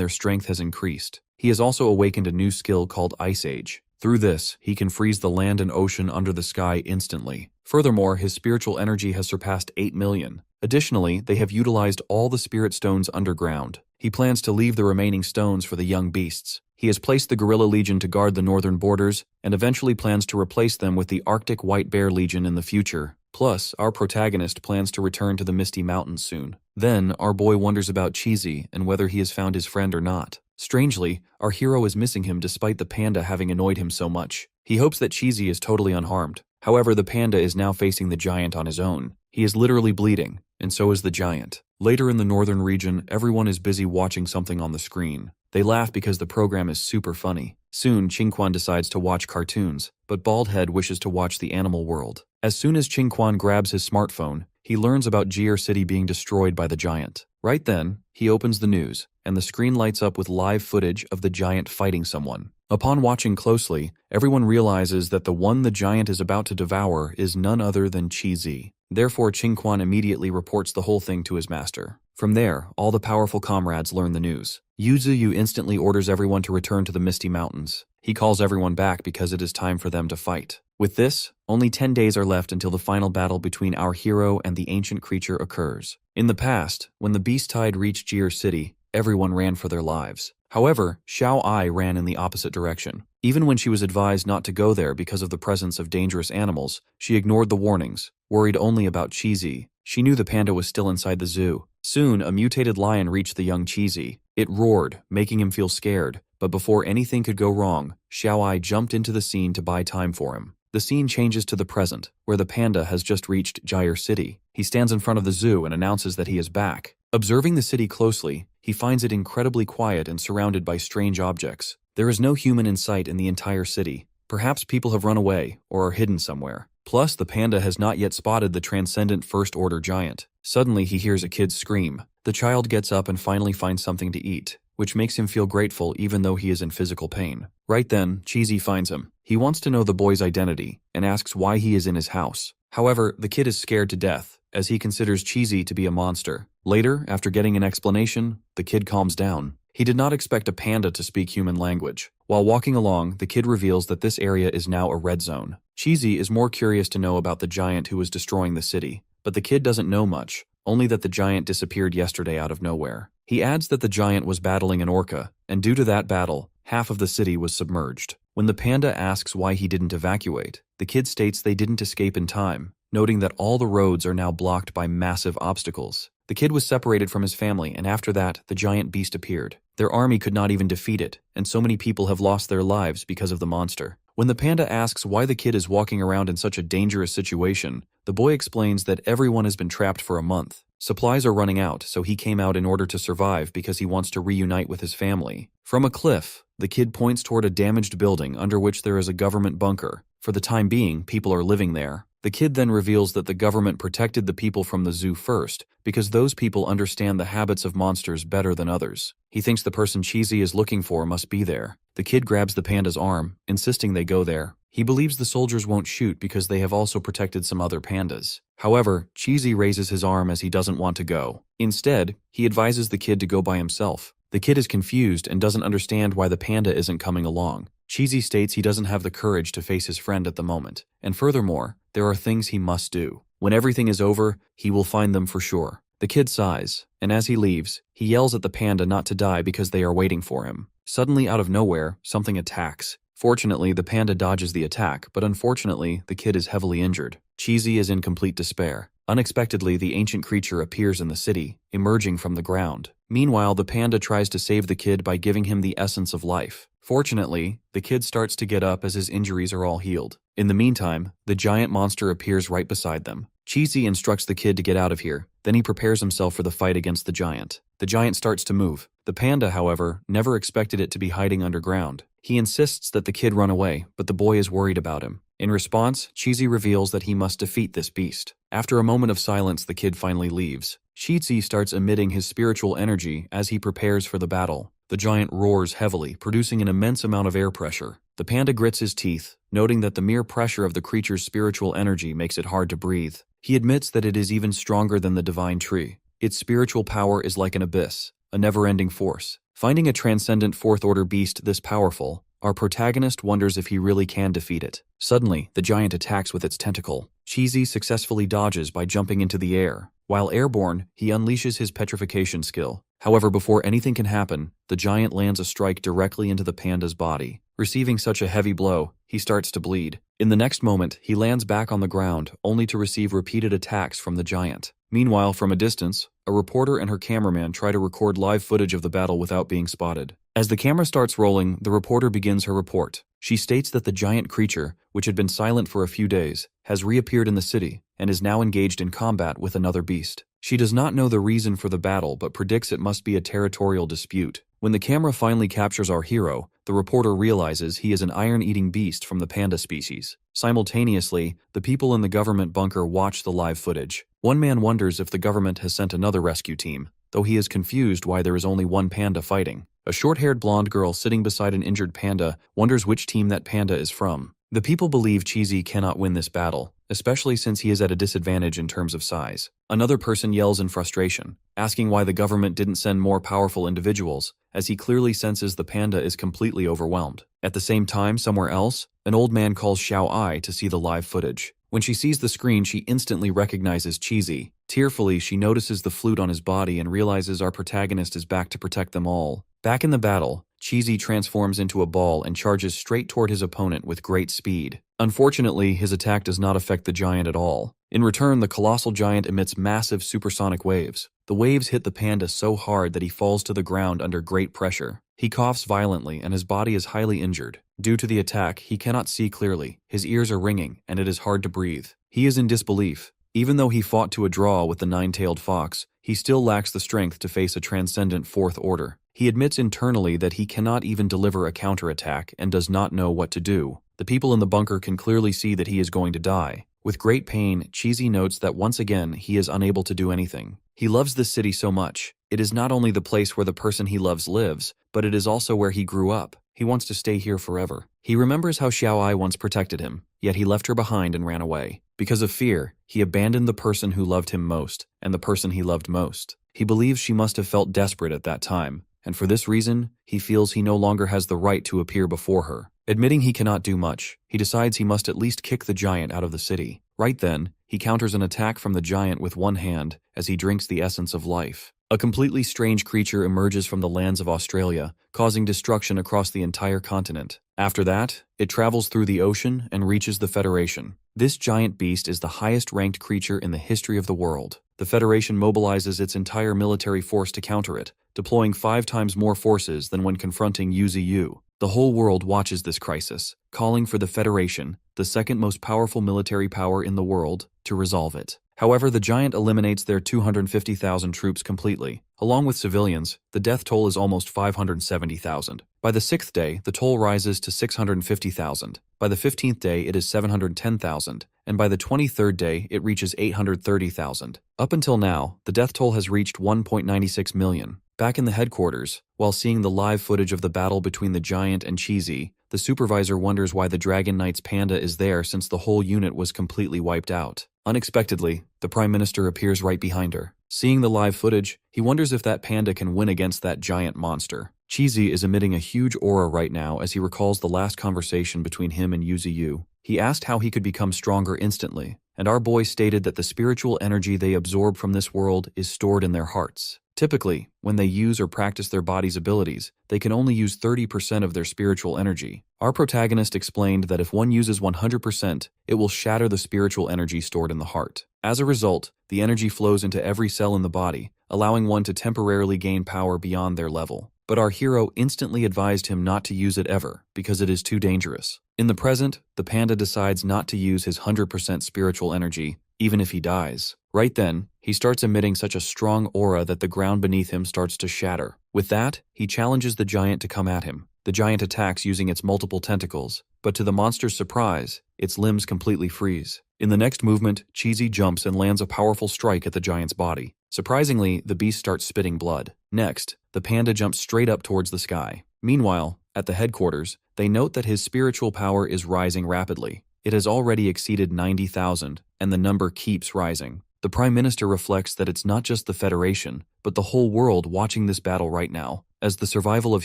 their strength has increased. He has also awakened a new skill called Ice Age. Through this, he can freeze the land and ocean under the sky instantly. Furthermore, his spiritual energy has surpassed 8 million. Additionally, they have utilized all the spirit stones underground. He plans to leave the remaining stones for the young beasts. He has placed the Gorilla Legion to guard the northern borders, and eventually plans to replace them with the Arctic White Bear Legion in the future. Plus, our protagonist plans to return to the Misty Mountains soon. Then, our boy wonders about Cheesy and whether he has found his friend or not. Strangely, our hero is missing him despite the panda having annoyed him so much. He hopes that Cheesy is totally unharmed. However, the panda is now facing the giant on his own. He is literally bleeding, and so is the giant. Later in the northern region, everyone is busy watching something on the screen. They laugh because the program is super funny. Soon, Qingquan decides to watch cartoons, but Baldhead wishes to watch the animal world. As soon as Qingquan grabs his smartphone, he learns about Jir City being destroyed by the giant. Right then, he opens the news, and the screen lights up with live footage of the giant fighting someone. Upon watching closely, everyone realizes that the one the giant is about to devour is none other than Qi. Therefore, Qingquan immediately reports the whole thing to his master. From there, all the powerful comrades learn the news. Yuzuyu instantly orders everyone to return to the Misty Mountains. He calls everyone back because it is time for them to fight. With this, only 10 days are left until the final battle between our hero and the ancient creature occurs. In the past, when the beast tide reached Jir City, everyone ran for their lives. However, Xiao Ai ran in the opposite direction. Even when she was advised not to go there because of the presence of dangerous animals, she ignored the warnings, worried only about Qizi. She knew the panda was still inside the zoo. Soon, a mutated lion reached the young Qizi. It roared, making him feel scared, but before anything could go wrong, Xiao Ai jumped into the scene to buy time for him. The scene changes to the present, where the panda has just reached Jir City. He stands in front of the zoo and announces that he is back. Observing the city closely, he finds it incredibly quiet and surrounded by strange objects. There is no human in sight in the entire city. Perhaps people have run away or are hidden somewhere. Plus, the panda has not yet spotted the transcendent first-order giant. Suddenly, he hears a kid scream. The child gets up and finally finds something to eat, which makes him feel grateful even though he is in physical pain. Right then, Qizi finds him. He wants to know the boy's identity and asks why he is in his house. However, the kid is scared to death, as he considers Qizi to be a monster. Later, after getting an explanation, the kid calms down. He did not expect a panda to speak human language. While walking along, the kid reveals that this area is now a red zone. Qizi is more curious to know about the giant who was destroying the city, but the kid doesn't know much, only that the giant disappeared yesterday out of nowhere. He adds that the giant was battling an orca, and due to that battle, half of the city was submerged. When the panda asks why he didn't evacuate, the kid states they didn't escape in time, noting that all the roads are now blocked by massive obstacles. The kid was separated from his family, and after that, the giant beast appeared. Their army could not even defeat it, and so many people have lost their lives because of the monster. When the panda asks why the kid is walking around in such a dangerous situation, the boy explains that everyone has been trapped for a month. Supplies are running out, so he came out in order to survive because he wants to reunite with his family. From a cliff, the kid points toward a damaged building under which there is a government bunker. For the time being, people are living there. The kid then reveals that the government protected the people from the zoo first, because those people understand the habits of monsters better than others. He thinks the person Qizi is looking for must be there. The kid grabs the panda's arm, insisting they go there. He believes the soldiers won't shoot because they have also protected some other pandas. However, Qizi raises his arm as he doesn't want to go. Instead, he advises the kid to go by himself. The kid is confused and doesn't understand why the panda isn't coming along. Qizi states he doesn't have the courage to face his friend at the moment, and furthermore, there are things he must do. When everything is over, he will find them for sure. The kid sighs, and as he leaves, he yells at the panda not to die because they are waiting for him. Suddenly, out of nowhere, something attacks. Fortunately, the panda dodges the attack, but unfortunately, the kid is heavily injured. Qizi is in complete despair. Unexpectedly, the ancient creature appears in the city, emerging from the ground. Meanwhile, the panda tries to save the kid by giving him the essence of life. Fortunately, the kid starts to get up as his injuries are all healed. In the meantime, the giant monster appears right beside them. Qizi instructs the kid to get out of here, then he prepares himself for the fight against the giant. The giant starts to move. The panda, however, never expected it to be hiding underground. He insists that the kid run away, but the boy is worried about him. In response, Qizi reveals that he must defeat this beast. After a moment of silence, the kid finally leaves. Qizi starts emitting his spiritual energy as he prepares for the battle. The giant roars heavily, producing an immense amount of air pressure. The panda grits his teeth, noting that the mere pressure of the creature's spiritual energy makes it hard to breathe. He admits that it is even stronger than the divine tree. Its spiritual power is like an abyss, a never-ending force. Finding a transcendent fourth-order beast this powerful, our protagonist wonders if he really can defeat it. Suddenly, the giant attacks with its tentacle. Qizi successfully dodges by jumping into the air. While airborne, he unleashes his petrification skill. However, before anything can happen, the giant lands a strike directly into the panda's body. Receiving such a heavy blow, he starts to bleed. In the next moment, he lands back on the ground, only to receive repeated attacks from the giant. Meanwhile, from a distance, a reporter and her cameraman try to record live footage of the battle without being spotted. As the camera starts rolling, the reporter begins her report. She states that the giant creature, which had been silent for a few days, has reappeared in the city and is now engaged in combat with another beast. She does not know the reason for the battle but predicts it must be a territorial dispute. When the camera finally captures our hero, the reporter realizes he is an iron-eating beast from the panda species. Simultaneously, the people in the government bunker watch the live footage. One man wonders if the government has sent another rescue team, though he is confused why there is only one panda fighting. A short-haired blonde girl sitting beside an injured panda wonders which team that panda is from. The people believe Cheesy cannot win this battle, especially since he is at a disadvantage in terms of size. Another person yells in frustration, asking why the government didn't send more powerful individuals, as he clearly senses the panda is completely overwhelmed. At the same time, somewhere else, an old man calls Xiao Ai to see the live footage. When she sees the screen, she instantly recognizes Cheesy. Tearfully, she notices the flute on his body and realizes our protagonist is back to protect them all. Back in the battle, Cheesy transforms into a ball and charges straight toward his opponent with great speed. Unfortunately, his attack does not affect the giant at all. In return, the colossal giant emits massive supersonic waves. The waves hit the panda so hard that he falls to the ground under great pressure. He coughs violently and his body is highly injured. Due to the attack, he cannot see clearly, his ears are ringing, and it is hard to breathe. He is in disbelief. Even though he fought to a draw with the nine-tailed fox, he still lacks the strength to face a transcendent fourth order. He admits internally that he cannot even deliver a counterattack and does not know what to do. The people in the bunker can clearly see that he is going to die. With great pain, Cheesy notes that once again he is unable to do anything. He loves this city so much. It is not only the place where the person he loves lives, but it is also where he grew up. He wants to stay here forever. He remembers how Xiao Ai once protected him, yet he left her behind and ran away. Because of fear, he abandoned the person who loved him most and the person he loved most. He believes she must have felt desperate at that time, and for this reason, he feels he no longer has the right to appear before her. Admitting he cannot do much, he decides he must at least kick the giant out of the city. Right then, he counters an attack from the giant with one hand as he drinks the essence of life. A completely strange creature emerges from the lands of Australia, causing destruction across the entire continent. After that, it travels through the ocean and reaches the Federation. This giant beast is the highest-ranked creature in the history of the world. The Federation mobilizes its entire military force to counter it, deploying 5 times more forces than when confronting UZU. The whole world watches this crisis, calling for the Federation, the second most powerful military power in the world, to resolve it. However, the giant eliminates their 250,000 troops completely. Along with civilians, the death toll is almost 570,000. By the 6th day, the toll rises to 650,000. By the 15th day, it is 710,000. And by the 23rd day, it reaches 830,000. Up until now, the death toll has reached 1.96 million. Back in the headquarters, while seeing the live footage of the battle between the giant and Cheesy, the supervisor wonders why the Dragon Knight's panda is there since the whole unit was completely wiped out. Unexpectedly, the Prime Minister appears right behind her. Seeing the live footage, he wonders if that panda can win against that giant monster. Cheesy is emitting a huge aura right now as he recalls the last conversation between him and Yuzu. He asked how he could become stronger instantly, and our boy stated that the spiritual energy they absorb from this world is stored in their hearts. Typically, when they use or practice their body's abilities, they can only use 30% of their spiritual energy. Our protagonist explained that if one uses 100%, it will shatter the spiritual energy stored in the heart. As a result, the energy flows into every cell in the body, allowing one to temporarily gain power beyond their level. But our hero instantly advised him not to use it ever, because it is too dangerous. In the present, the panda decides not to use his 100% spiritual energy, even if he dies. Right then, he starts emitting such a strong aura that the ground beneath him starts to shatter. With that, he challenges the giant to come at him. The giant attacks using its multiple tentacles, but to the monster's surprise, its limbs completely freeze. In the next movement, Cheesy jumps and lands a powerful strike at the giant's body. Surprisingly, the beast starts spitting blood. Next, the panda jumps straight up towards the sky. Meanwhile, at the headquarters, they note that his spiritual power is rising rapidly. It has already exceeded 90,000, and the number keeps rising. The Prime Minister reflects that it's not just the Federation, but the whole world watching this battle right now, as the survival of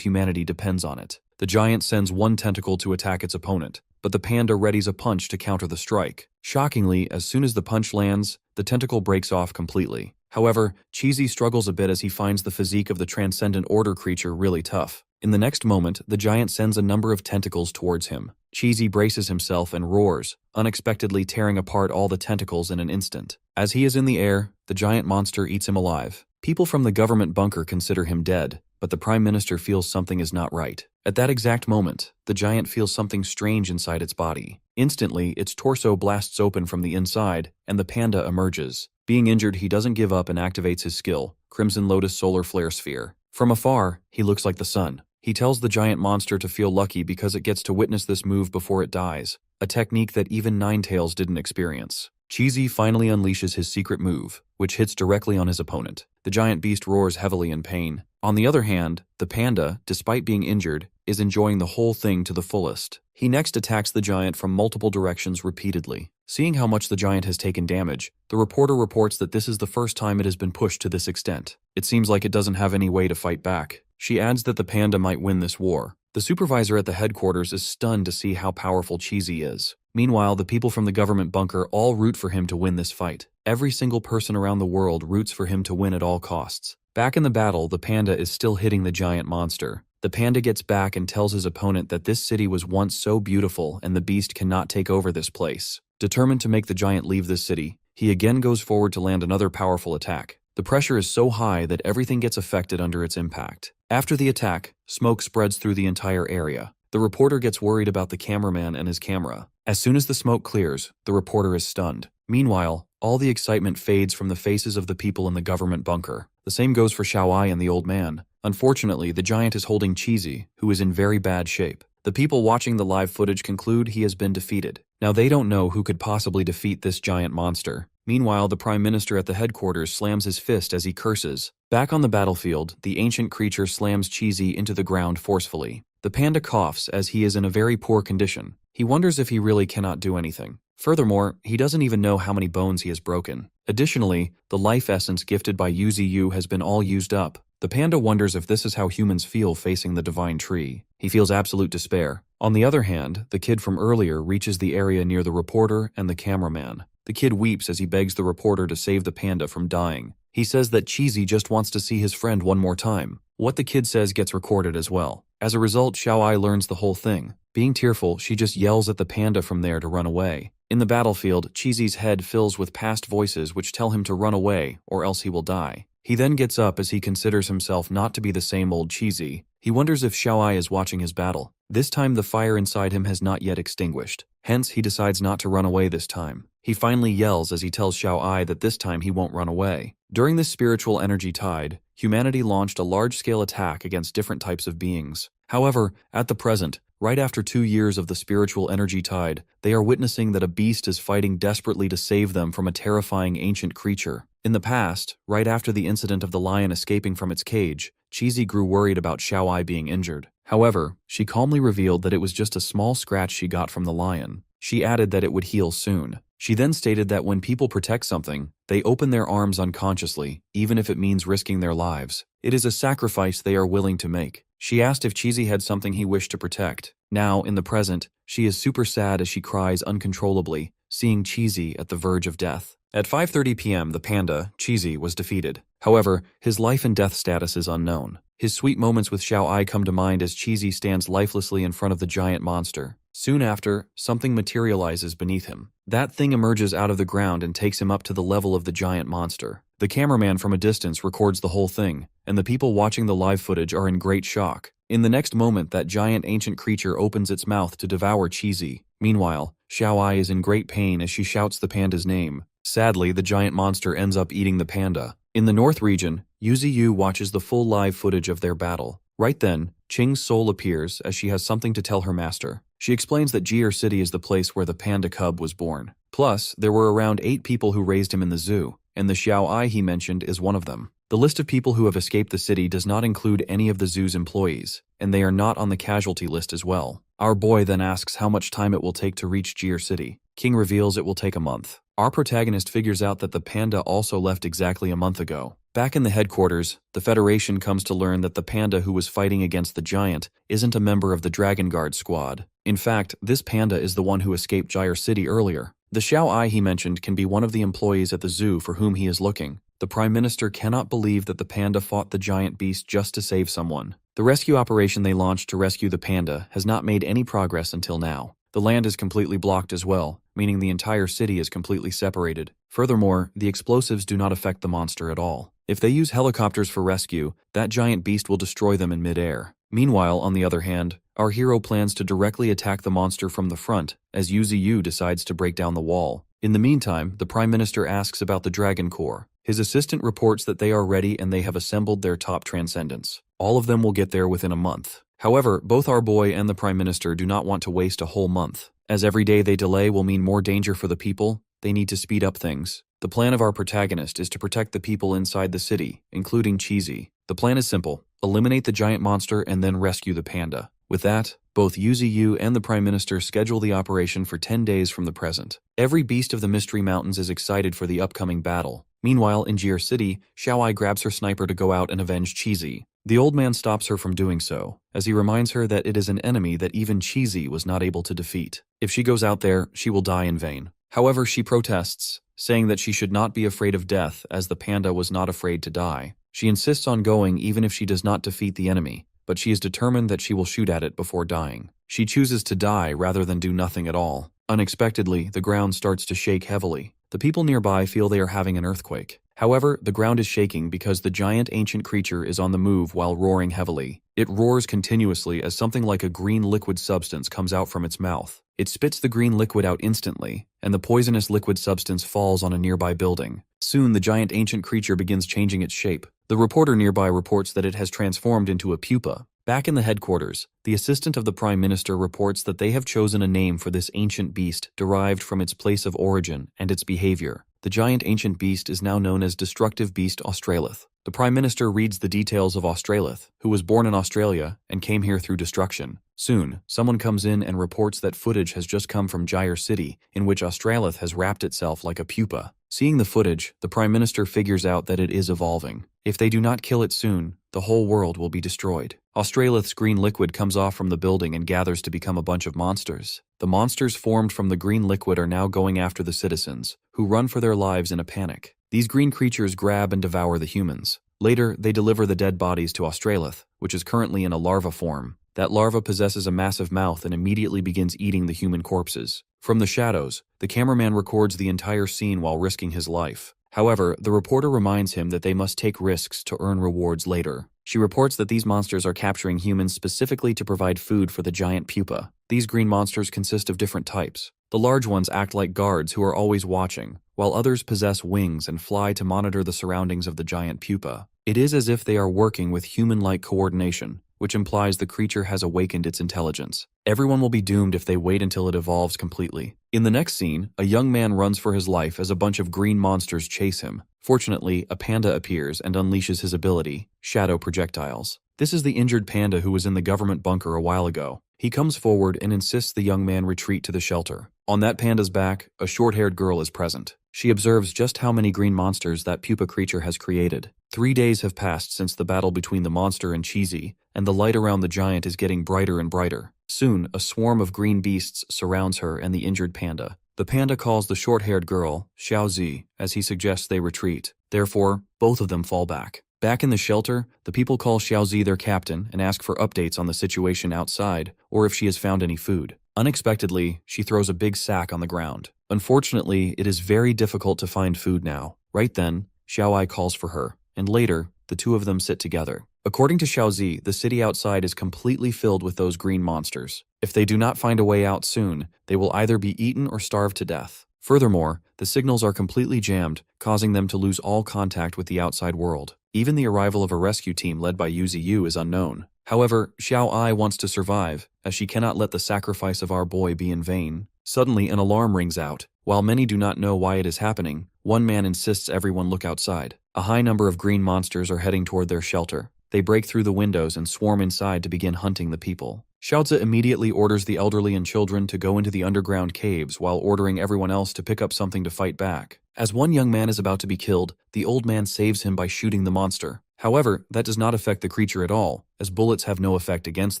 humanity depends on it. The giant sends one tentacle to attack its opponent, but the panda readies a punch to counter the strike. Shockingly, as soon as the punch lands, the tentacle breaks off completely. However, Cheesy struggles a bit as he finds the physique of the Transcendent Order creature really tough. In the next moment, the giant sends a number of tentacles towards him. Cheesy braces himself and roars, unexpectedly tearing apart all the tentacles in an instant. As he is in the air, the giant monster eats him alive. People from the government bunker consider him dead, but the Prime Minister feels something is not right. At that exact moment, the giant feels something strange inside its body. Instantly, its torso blasts open from the inside, and the panda emerges. Being injured, he doesn't give up and activates his skill, Crimson Lotus Solar Flare Sphere. From afar, he looks like the sun. He tells the giant monster to feel lucky because it gets to witness this move before it dies, a technique that even Ninetales didn't experience. Cheesy finally unleashes his secret move, which hits directly on his opponent. The giant beast roars heavily in pain. On the other hand, the panda, despite being injured, is enjoying the whole thing to the fullest. He next attacks the giant from multiple directions repeatedly. Seeing how much the giant has taken damage, the reporter reports that this is the first time it has been pushed to this extent. It seems like it doesn't have any way to fight back. She adds that the panda might win this war. The supervisor at the headquarters is stunned to see how powerful Cheesy is. Meanwhile, the people from the government bunker all root for him to win this fight. Every single person around the world roots for him to win at all costs. Back in the battle, the panda is still hitting the giant monster. The panda gets back and tells his opponent that this city was once so beautiful and the beast cannot take over this place. Determined to make the giant leave this city, he again goes forward to land another powerful attack. The pressure is so high that everything gets affected under its impact. After the attack, smoke spreads through the entire area. The reporter gets worried about the cameraman and his camera. As soon as the smoke clears, the reporter is stunned. Meanwhile, all the excitement fades from the faces of the people in the government bunker. The same goes for Xiaoai and the old man. Unfortunately, the giant is holding Cheesy, who is in very bad shape. The people watching the live footage conclude he has been defeated. Now they don't know who could possibly defeat this giant monster. Meanwhile, the Prime Minister at the headquarters slams his fist as he curses. Back on the battlefield, the ancient creature slams Cheesy into the ground forcefully. The panda coughs as he is in a very poor condition. He wonders if he really cannot do anything. Furthermore, he doesn't even know how many bones he has broken. Additionally, the life essence gifted by Yuzi has been all used up. The panda wonders if this is how humans feel facing the divine tree. He feels absolute despair. On the other hand, the kid from earlier reaches the area near the reporter and the cameraman. The kid weeps as he begs the reporter to save the panda from dying. He says that Cheesy just wants to see his friend one more time. What the kid says gets recorded as well. As a result, Xiaoai learns the whole thing. Being tearful, she just yells at the panda from there to run away. In the battlefield, Cheesy's head fills with past voices which tell him to run away or else he will die. He then gets up as he considers himself not to be the same old Cheesy. He wonders if Xiaoai is watching his battle. This time the fire inside him has not yet extinguished. Hence, he decides not to run away this time. He finally yells as he tells Xiaoai that this time he won't run away. During this spiritual energy tide, humanity launched a large-scale attack against different types of beings. However, at the present, right after 2 years of the spiritual energy tide, they are witnessing that a beast is fighting desperately to save them from a terrifying ancient creature. In the past, right after the incident of the lion escaping from its cage, Cheesy grew worried about Xiaoai being injured. However, she calmly revealed that it was just a small scratch she got from the lion. She added that it would heal soon. She then stated that when people protect something, they open their arms unconsciously, even if it means risking their lives. It is a sacrifice they are willing to make. She asked if Cheesy had something he wished to protect. Now, in the present, she is super sad as she cries uncontrollably, seeing Cheesy at the verge of death. At 5:30 p.m., the panda, Cheesy, was defeated. However, his life and death status is unknown. His sweet moments with Xiaoai come to mind as Cheesy stands lifelessly in front of the giant monster. Soon after, something materializes beneath him. That thing emerges out of the ground and takes him up to the level of the giant monster. The cameraman from a distance records the whole thing, and the people watching the live footage are in great shock. In the next moment, that giant ancient creature opens its mouth to devour Cheesy. Meanwhile, Xiaoai is in great pain as she shouts the panda's name. Sadly, the giant monster ends up eating the panda. In the north region, Yuzi watches the full live footage of their battle. Right then, Qing's soul appears as she has something to tell her master. She explains that Jier City is the place where the panda cub was born. Plus, there were around 8 people who raised him in the zoo, and the Xiaoai he mentioned is one of them. The list of people who have escaped the city does not include any of the zoo's employees, and they are not on the casualty list as well. Our boy then asks how much time it will take to reach Jier City. King reveals it will take a month. Our protagonist figures out that the panda also left exactly a month ago. Back in the headquarters, the Federation comes to learn that the panda who was fighting against the giant isn't a member of the Dragon Guard squad. In fact, this panda is the one who escaped Jier City earlier. The Xiaoai he mentioned can be one of the employees at the zoo for whom he is looking. The Prime Minister cannot believe that the panda fought the giant beast just to save someone. The rescue operation they launched to rescue the panda has not made any progress until now. The land is completely blocked as well, meaning the entire city is completely separated. Furthermore, the explosives do not affect the monster at all. If they use helicopters for rescue, that giant beast will destroy them in midair. Meanwhile, on the other hand, our hero plans to directly attack the monster from the front as Yuziyu decides to break down the wall. In the meantime, the Prime Minister asks about the Dragon Corps. His assistant reports that they are ready and they have assembled their top transcendents. All of them will get there within a month. However, both our boy and the Prime Minister do not want to waste a whole month. As every day they delay will mean more danger for the people, they need to speed up things. The plan of our protagonist is to protect the people inside the city, including Cheesy. The plan is simple: eliminate the giant monster and then rescue the panda. With that, both Yuziyu and the Prime Minister schedule the operation for 10 days from the present. Every beast of the Mystery Mountains is excited for the upcoming battle. Meanwhile, in Jir City, Xiaoai grabs her sniper to go out and avenge Cheesy. The old man stops her from doing so, as he reminds her that it is an enemy that even Cheesy was not able to defeat. If she goes out there, she will die in vain. However, she protests, saying that she should not be afraid of death as the panda was not afraid to die. She insists on going even if she does not defeat the enemy, but she is determined that she will shoot at it before dying. She chooses to die rather than do nothing at all. Unexpectedly, the ground starts to shake heavily. The people nearby feel they are having an earthquake. However, the ground is shaking because the giant ancient creature is on the move while roaring heavily. It roars continuously as something like a green liquid substance comes out from its mouth. It spits the green liquid out instantly, and the poisonous liquid substance falls on a nearby building. Soon, the giant ancient creature begins changing its shape. The reporter nearby reports that it has transformed into a pupa. Back in the headquarters, the assistant of the Prime Minister reports that they have chosen a name for this ancient beast derived from its place of origin and its behavior. The giant ancient beast is now known as Destructive Beast Australith. The Prime Minister reads the details of Australith, who was born in Australia and came here through destruction. Soon, someone comes in and reports that footage has just come from Jir City, in which Australith has wrapped itself like a pupa. Seeing the footage, the Prime Minister figures out that it is evolving. If they do not kill it soon, the whole world will be destroyed. Australith's green liquid comes off from the building and gathers to become a bunch of monsters. The monsters formed from the green liquid are now going after the citizens, who run for their lives in a panic. These green creatures grab and devour the humans. Later, they deliver the dead bodies to Australith, which is currently in a larva form. That larva possesses a massive mouth and immediately begins eating the human corpses. From the shadows, the cameraman records the entire scene while risking his life. However, the reporter reminds him that they must take risks to earn rewards later. She reports that these monsters are capturing humans specifically to provide food for the giant pupa. These green monsters consist of different types. The large ones act like guards who are always watching, while others possess wings and fly to monitor the surroundings of the giant pupa. It is as if they are working with human-like coordination, which implies the creature has awakened its intelligence. Everyone will be doomed if they wait until it evolves completely. In the next scene, a young man runs for his life as a bunch of green monsters chase him. Fortunately, a panda appears and unleashes his ability, Shadow Projectiles. This is the injured panda who was in the government bunker a while ago. He comes forward and insists the young man retreat to the shelter. On that panda's back, a short-haired girl is present. She observes just how many green monsters that pupa creature has created. 3 days have passed since the battle between the monster and Cheesy, and the light around the giant is getting brighter and brighter. Soon, a swarm of green beasts surrounds her and the injured panda. The panda calls the short-haired girl, Xiaozi, as he suggests they retreat. Therefore, both of them fall back. Back in the shelter, the people call Xiaozi their captain and ask for updates on the situation outside or if she has found any food. Unexpectedly, she throws a big sack on the ground. Unfortunately, it is very difficult to find food now. Right then, Xiaoai calls for her, and later, the two of them sit together. According to Xiaozi, the city outside is completely filled with those green monsters. If they do not find a way out soon, they will either be eaten or starve to death. Furthermore, the signals are completely jammed, causing them to lose all contact with the outside world. Even the arrival of a rescue team led by Yuzi is unknown. However, Xiao Ai wants to survive, as she cannot let the sacrifice of our boy be in vain. Suddenly, an alarm rings out. While many do not know why it is happening, one man insists everyone look outside. A high number of green monsters are heading toward their shelter. They break through the windows and swarm inside to begin hunting the people. Xiaozi immediately orders the elderly and children to go into the underground caves while ordering everyone else to pick up something to fight back. As one young man is about to be killed, the old man saves him by shooting the monster. However, that does not affect the creature at all, as bullets have no effect against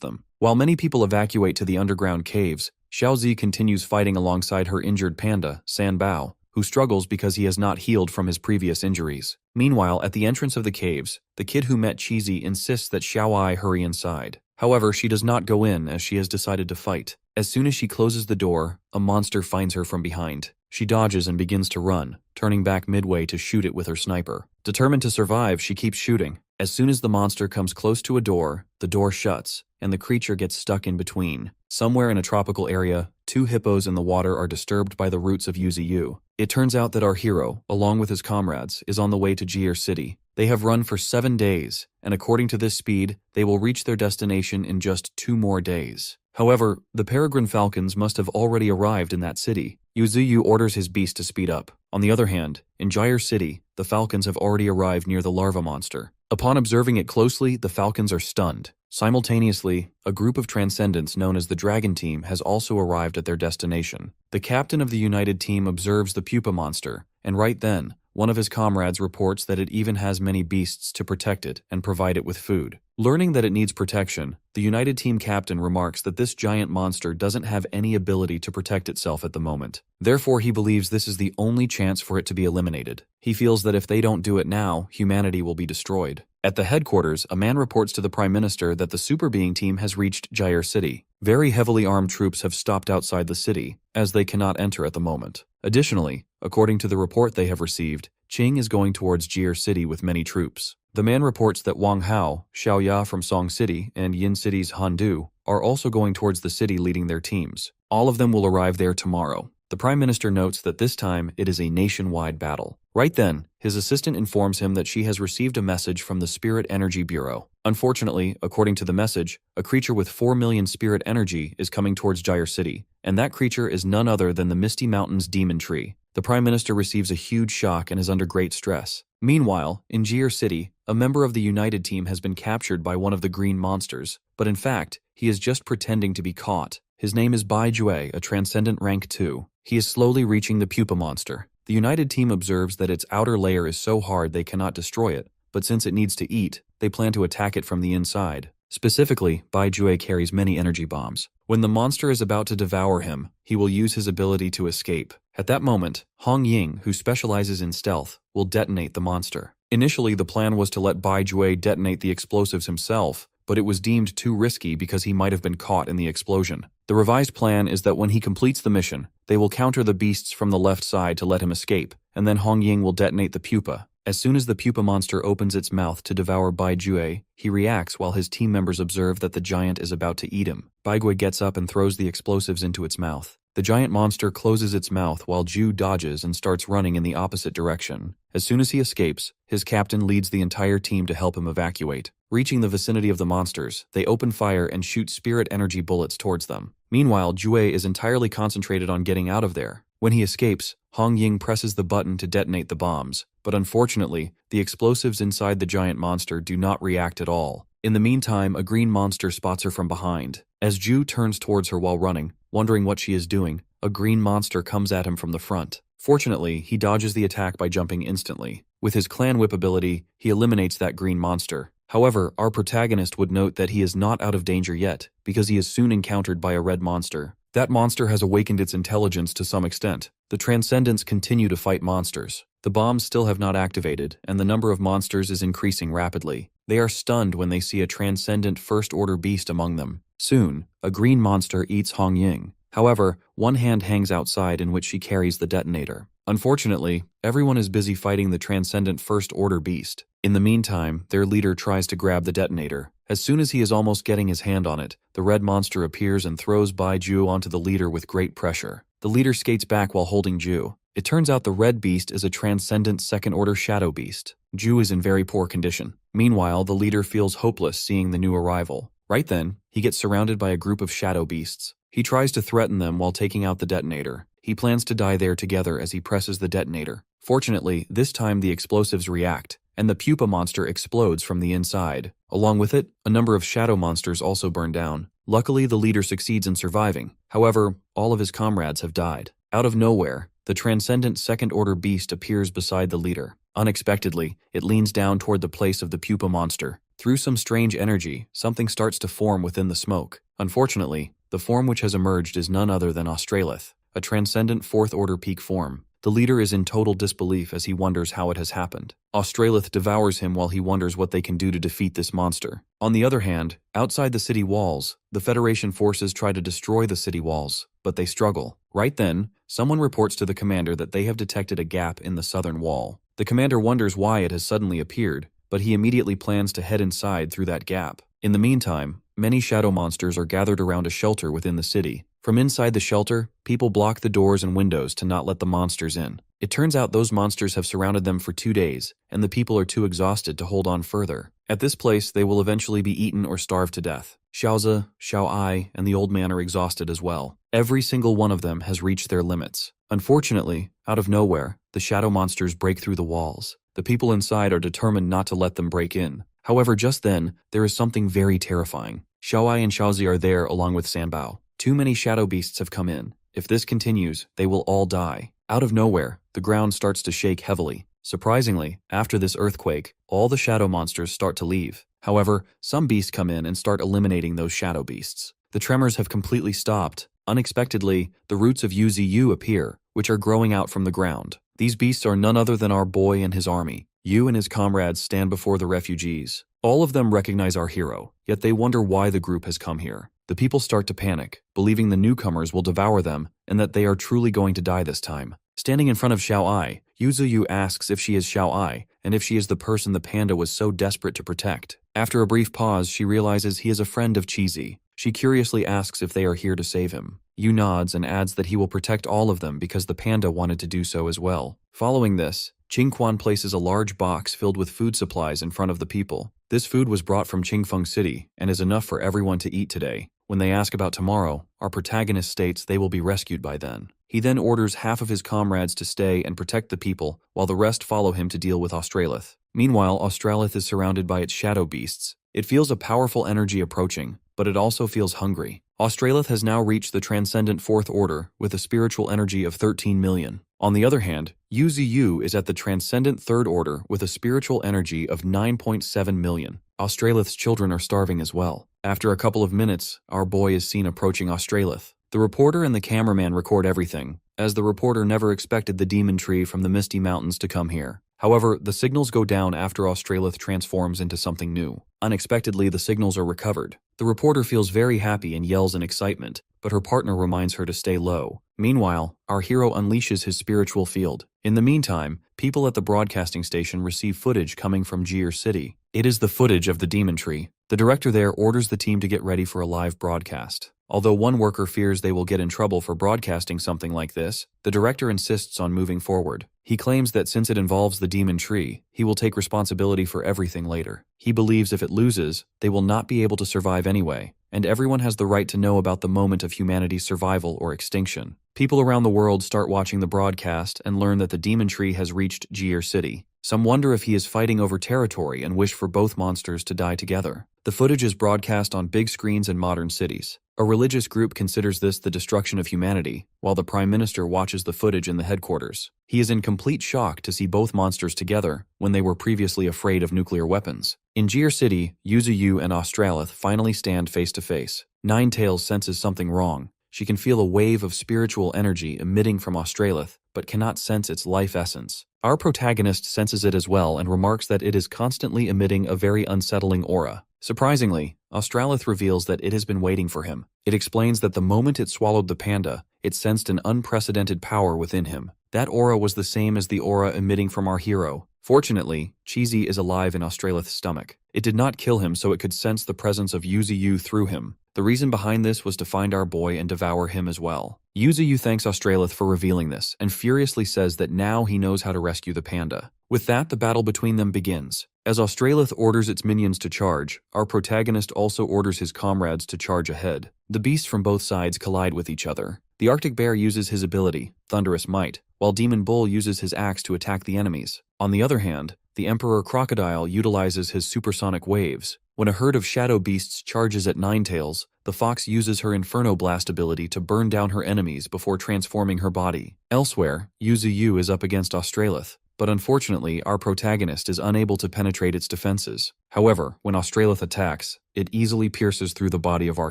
them. While many people evacuate to the underground caves, Xiaozi continues fighting alongside her injured panda, Sanbao, who struggles because he has not healed from his previous injuries. Meanwhile, at the entrance of the caves, the kid who met Cheesy insists that Xiaoai hurry inside. However, she does not go in as she has decided to fight. As soon as she closes the door, a monster finds her from behind. She dodges and begins to run, turning back midway to shoot it with her sniper. Determined to survive, she keeps shooting. As soon as the monster comes close to a door, the door shuts, and the creature gets stuck in between. Somewhere in a tropical area, 2 hippos in the water are disturbed by the roots of yuzu. It turns out that our hero, along with his comrades, is on the way to Jir City. They have run for 7 days, and according to this speed, they will reach their destination in just 2 more days. However, the peregrine falcons must have already arrived in that city. Yuzu orders his beast to speed up. On the other hand, in Jir City, the falcons have already arrived near the larva monster. Upon observing it closely, the falcons are stunned. Simultaneously, a group of transcendents known as the Dragon Team has also arrived at their destination. The captain of the United Team observes the pupa monster, and right then, one of his comrades reports that it even has many beasts to protect it and provide it with food. Learning that it needs protection, the United Team captain remarks that this giant monster doesn't have any ability to protect itself at the moment. Therefore, he believes this is the only chance for it to be eliminated. He feels that if they don't do it now, humanity will be destroyed. At the headquarters, a man reports to the Prime Minister that the Super Being team has reached Jir City. Very heavily armed troops have stopped outside the city, as they cannot enter at the moment. Additionally, according to the report they have received, Qing is going towards Jir City with many troops. The man reports that Wang Hao, Xiao Ya from Song City, and Yin City's Han Du are also going towards the city leading their teams. All of them will arrive there tomorrow. The Prime Minister notes that this time it is a nationwide battle. Right then, his assistant informs him that she has received a message from the Spirit Energy Bureau. Unfortunately, according to the message, a creature with 4 million spirit energy is coming towards Jir City, and that creature is none other than the Misty Mountains Demon Tree. The Prime Minister receives a huge shock and is under great stress. Meanwhile, in Jir City, a member of the United Team has been captured by one of the green monsters, but in fact, he is just pretending to be caught. His name is Bai Jue, a Transcendent Rank 2. He is slowly reaching the pupa monster. The United Team observes that its outer layer is so hard they cannot destroy it, but since it needs to eat, they plan to attack it from the inside. Specifically, Bai Jue carries many energy bombs. When the monster is about to devour him, he will use his ability to escape. At that moment, Hong Ying, who specializes in stealth, will detonate the monster. Initially, the plan was to let Bai Jue detonate the explosives himself, but it was deemed too risky because he might have been caught in the explosion. The revised plan is that when he completes the mission, they will counter the beasts from the left side to let him escape, and then Hong Ying will detonate the pupa. As soon as the pupa monster opens its mouth to devour Bai Jue, he reacts while his team members observe that the giant is about to eat him. Bai Jue gets up and throws the explosives into its mouth. The giant monster closes its mouth while Ju dodges and starts running in the opposite direction. As soon as he escapes, his captain leads the entire team to help him evacuate. Reaching the vicinity of the monsters, they open fire and shoot spirit energy bullets towards them. Meanwhile, Jue is entirely concentrated on getting out of there. When he escapes, Hong Ying presses the button to detonate the bombs, but unfortunately, the explosives inside the giant monster do not react at all. In the meantime, a green monster spots her from behind. As Ju turns towards her while running, wondering what she is doing, a green monster comes at him from the front. Fortunately, he dodges the attack by jumping instantly. With his clan whip ability, he eliminates that green monster. However, our protagonist would note that he is not out of danger yet, because he is soon encountered by a red monster. That monster has awakened its intelligence to some extent. The Transcendents continue to fight monsters. The bombs still have not activated, and the number of monsters is increasing rapidly. They are stunned when they see a Transcendent First-Order beast among them. Soon, a green monster eats Hong Ying. However, one hand hangs outside in which she carries the detonator. Unfortunately, everyone is busy fighting the Transcendent First-Order beast. In the meantime, their leader tries to grab the detonator. As soon as he is almost getting his hand on it, the red monster appears and throws Bai Ju onto the leader with great pressure. The leader skates back while holding Ju. It turns out the red beast is a Transcendent Second-Order Shadow Beast. Ju is in very poor condition. Meanwhile, the leader feels hopeless seeing the new arrival. Right then, he gets surrounded by a group of shadow beasts. He tries to threaten them while taking out the detonator. He plans to die there together as he presses the detonator. Fortunately, this time the explosives react, and the pupa monster explodes from the inside. Along with it, a number of shadow monsters also burn down. Luckily, the leader succeeds in surviving. However, all of his comrades have died. Out of nowhere, the Transcendent Second-Order Beast appears beside the leader. Unexpectedly, it leans down toward the place of the pupa monster. Through some strange energy, something starts to form within the smoke. Unfortunately, the form which has emerged is none other than Australith, a Transcendent Fourth-Order Peak form. The leader is in total disbelief as he wonders how it has happened. Australith devours him while he wonders what they can do to defeat this monster. On the other hand, outside the city walls, the Federation forces try to destroy the city walls, but they struggle. Right then, Someone reports to the commander that they have detected a gap in the southern wall. The commander wonders why it has suddenly appeared, but he immediately plans to head inside through that gap. In the meantime, many shadow monsters are gathered around a shelter within the city. From inside the shelter, people block the doors and windows to not let the monsters in. It turns out those monsters have surrounded them for 2 days, and the people are too exhausted to hold on further. At this place, they will eventually be eaten or starved to death. Xiaozi, Xiaoai, and the old man are exhausted as well. Every single one of them has reached their limits. Unfortunately, out of nowhere, the shadow monsters break through the walls. The people inside are determined not to let them break in. However, just then, there is something very terrifying. Xiaoai and Xiaozi are there along with Sanbao. Too many shadow beasts have come in. If this continues, they will all die. Out of nowhere, the ground starts to shake heavily. Surprisingly, after this earthquake, all the shadow monsters start to leave. However, some beasts come in and start eliminating those shadow beasts. The tremors have completely stopped. Unexpectedly, the roots of Yuzi appear, which are growing out from the ground. These beasts are none other than our boy and his army. Yu and his comrades stand before the refugees. All of them recognize our hero, yet they wonder why the group has come here. The people start to panic, believing the newcomers will devour them and that they are truly going to die this time. Standing in front of Xiaoai, Yuzu asks if she is Xiaoai and if she is the person the panda was so desperate to protect. After a brief pause, she realizes he is a friend of Cheesy. She curiously asks if they are here to save him. Yu nods and adds that he will protect all of them because the panda wanted to do so as well. Following this, Qingquan places a large box filled with food supplies in front of the people. This food was brought from Qingfeng City and is enough for everyone to eat today. When they ask about tomorrow, our protagonist states they will be rescued by then. He then orders half of his comrades to stay and protect the people, while the rest follow him to deal with Australith. Meanwhile, Australith is surrounded by its shadow beasts. It feels a powerful energy approaching, but it also feels hungry. Australith has now reached the transcendent fourth order with a spiritual energy of 13 million. On the other hand, Yuzi is at the transcendent third order with a spiritual energy of 9.7 million. Australith's children are starving as well. After a couple of minutes, our boy is seen approaching Australith. The reporter and the cameraman record everything, as the reporter never expected the demon tree from the Misty Mountains to come here. However, the signals go down after Australith transforms into something new. Unexpectedly, the signals are recovered. The reporter feels very happy and yells in excitement, but her partner reminds her to stay low. Meanwhile, our hero unleashes his spiritual field. In the meantime, people at the broadcasting station receive footage coming from Jir City. It is the footage of the demon tree. The director there orders the team to get ready for a live broadcast. Although one worker fears they will get in trouble for broadcasting something like this, the director insists on moving forward. He claims that since it involves the demon tree, he will take responsibility for everything later. He believes if it loses, they will not be able to survive anyway, and everyone has the right to know about the moment of humanity's survival or extinction. People around the world start watching the broadcast and learn that the demon tree has reached Jir City. Some wonder if he is fighting over territory and wish for both monsters to die together. The footage is broadcast on big screens in modern cities. A religious group considers this the destruction of humanity, while the Prime Minister watches the footage in the headquarters. He is in complete shock to see both monsters together when they were previously afraid of nuclear weapons. In Jir City, Yuzu and Australith finally stand face to face. Ninetails senses something wrong. She can feel a wave of spiritual energy emitting from Australith, but cannot sense its life essence. Our protagonist senses it as well and remarks that it is constantly emitting a very unsettling aura. Surprisingly, Australith reveals that it has been waiting for him. It explains that the moment it swallowed the panda, it sensed an unprecedented power within him. That aura was the same as the aura emitting from our hero. Fortunately, Cheesy is alive in Australith's stomach. It did not kill him so it could sense the presence of Yuzi through him. The reason behind this was to find our boy and devour him as well. Yuzi thanks Australith for revealing this and furiously says that now he knows how to rescue the panda. With that, the battle between them begins. As Australith orders its minions to charge, our protagonist also orders his comrades to charge ahead. The beasts from both sides collide with each other. The Arctic Bear uses his ability, Thunderous Might, while Demon Bull uses his axe to attack the enemies. On the other hand, the Emperor Crocodile utilizes his supersonic waves. When a herd of shadow beasts charges at Ninetails, the fox uses her Inferno Blast ability to burn down her enemies before transforming her body. Elsewhere, Yuzu is up against Australith, but unfortunately our protagonist is unable to penetrate its defenses. However, when Australith attacks, it easily pierces through the body of our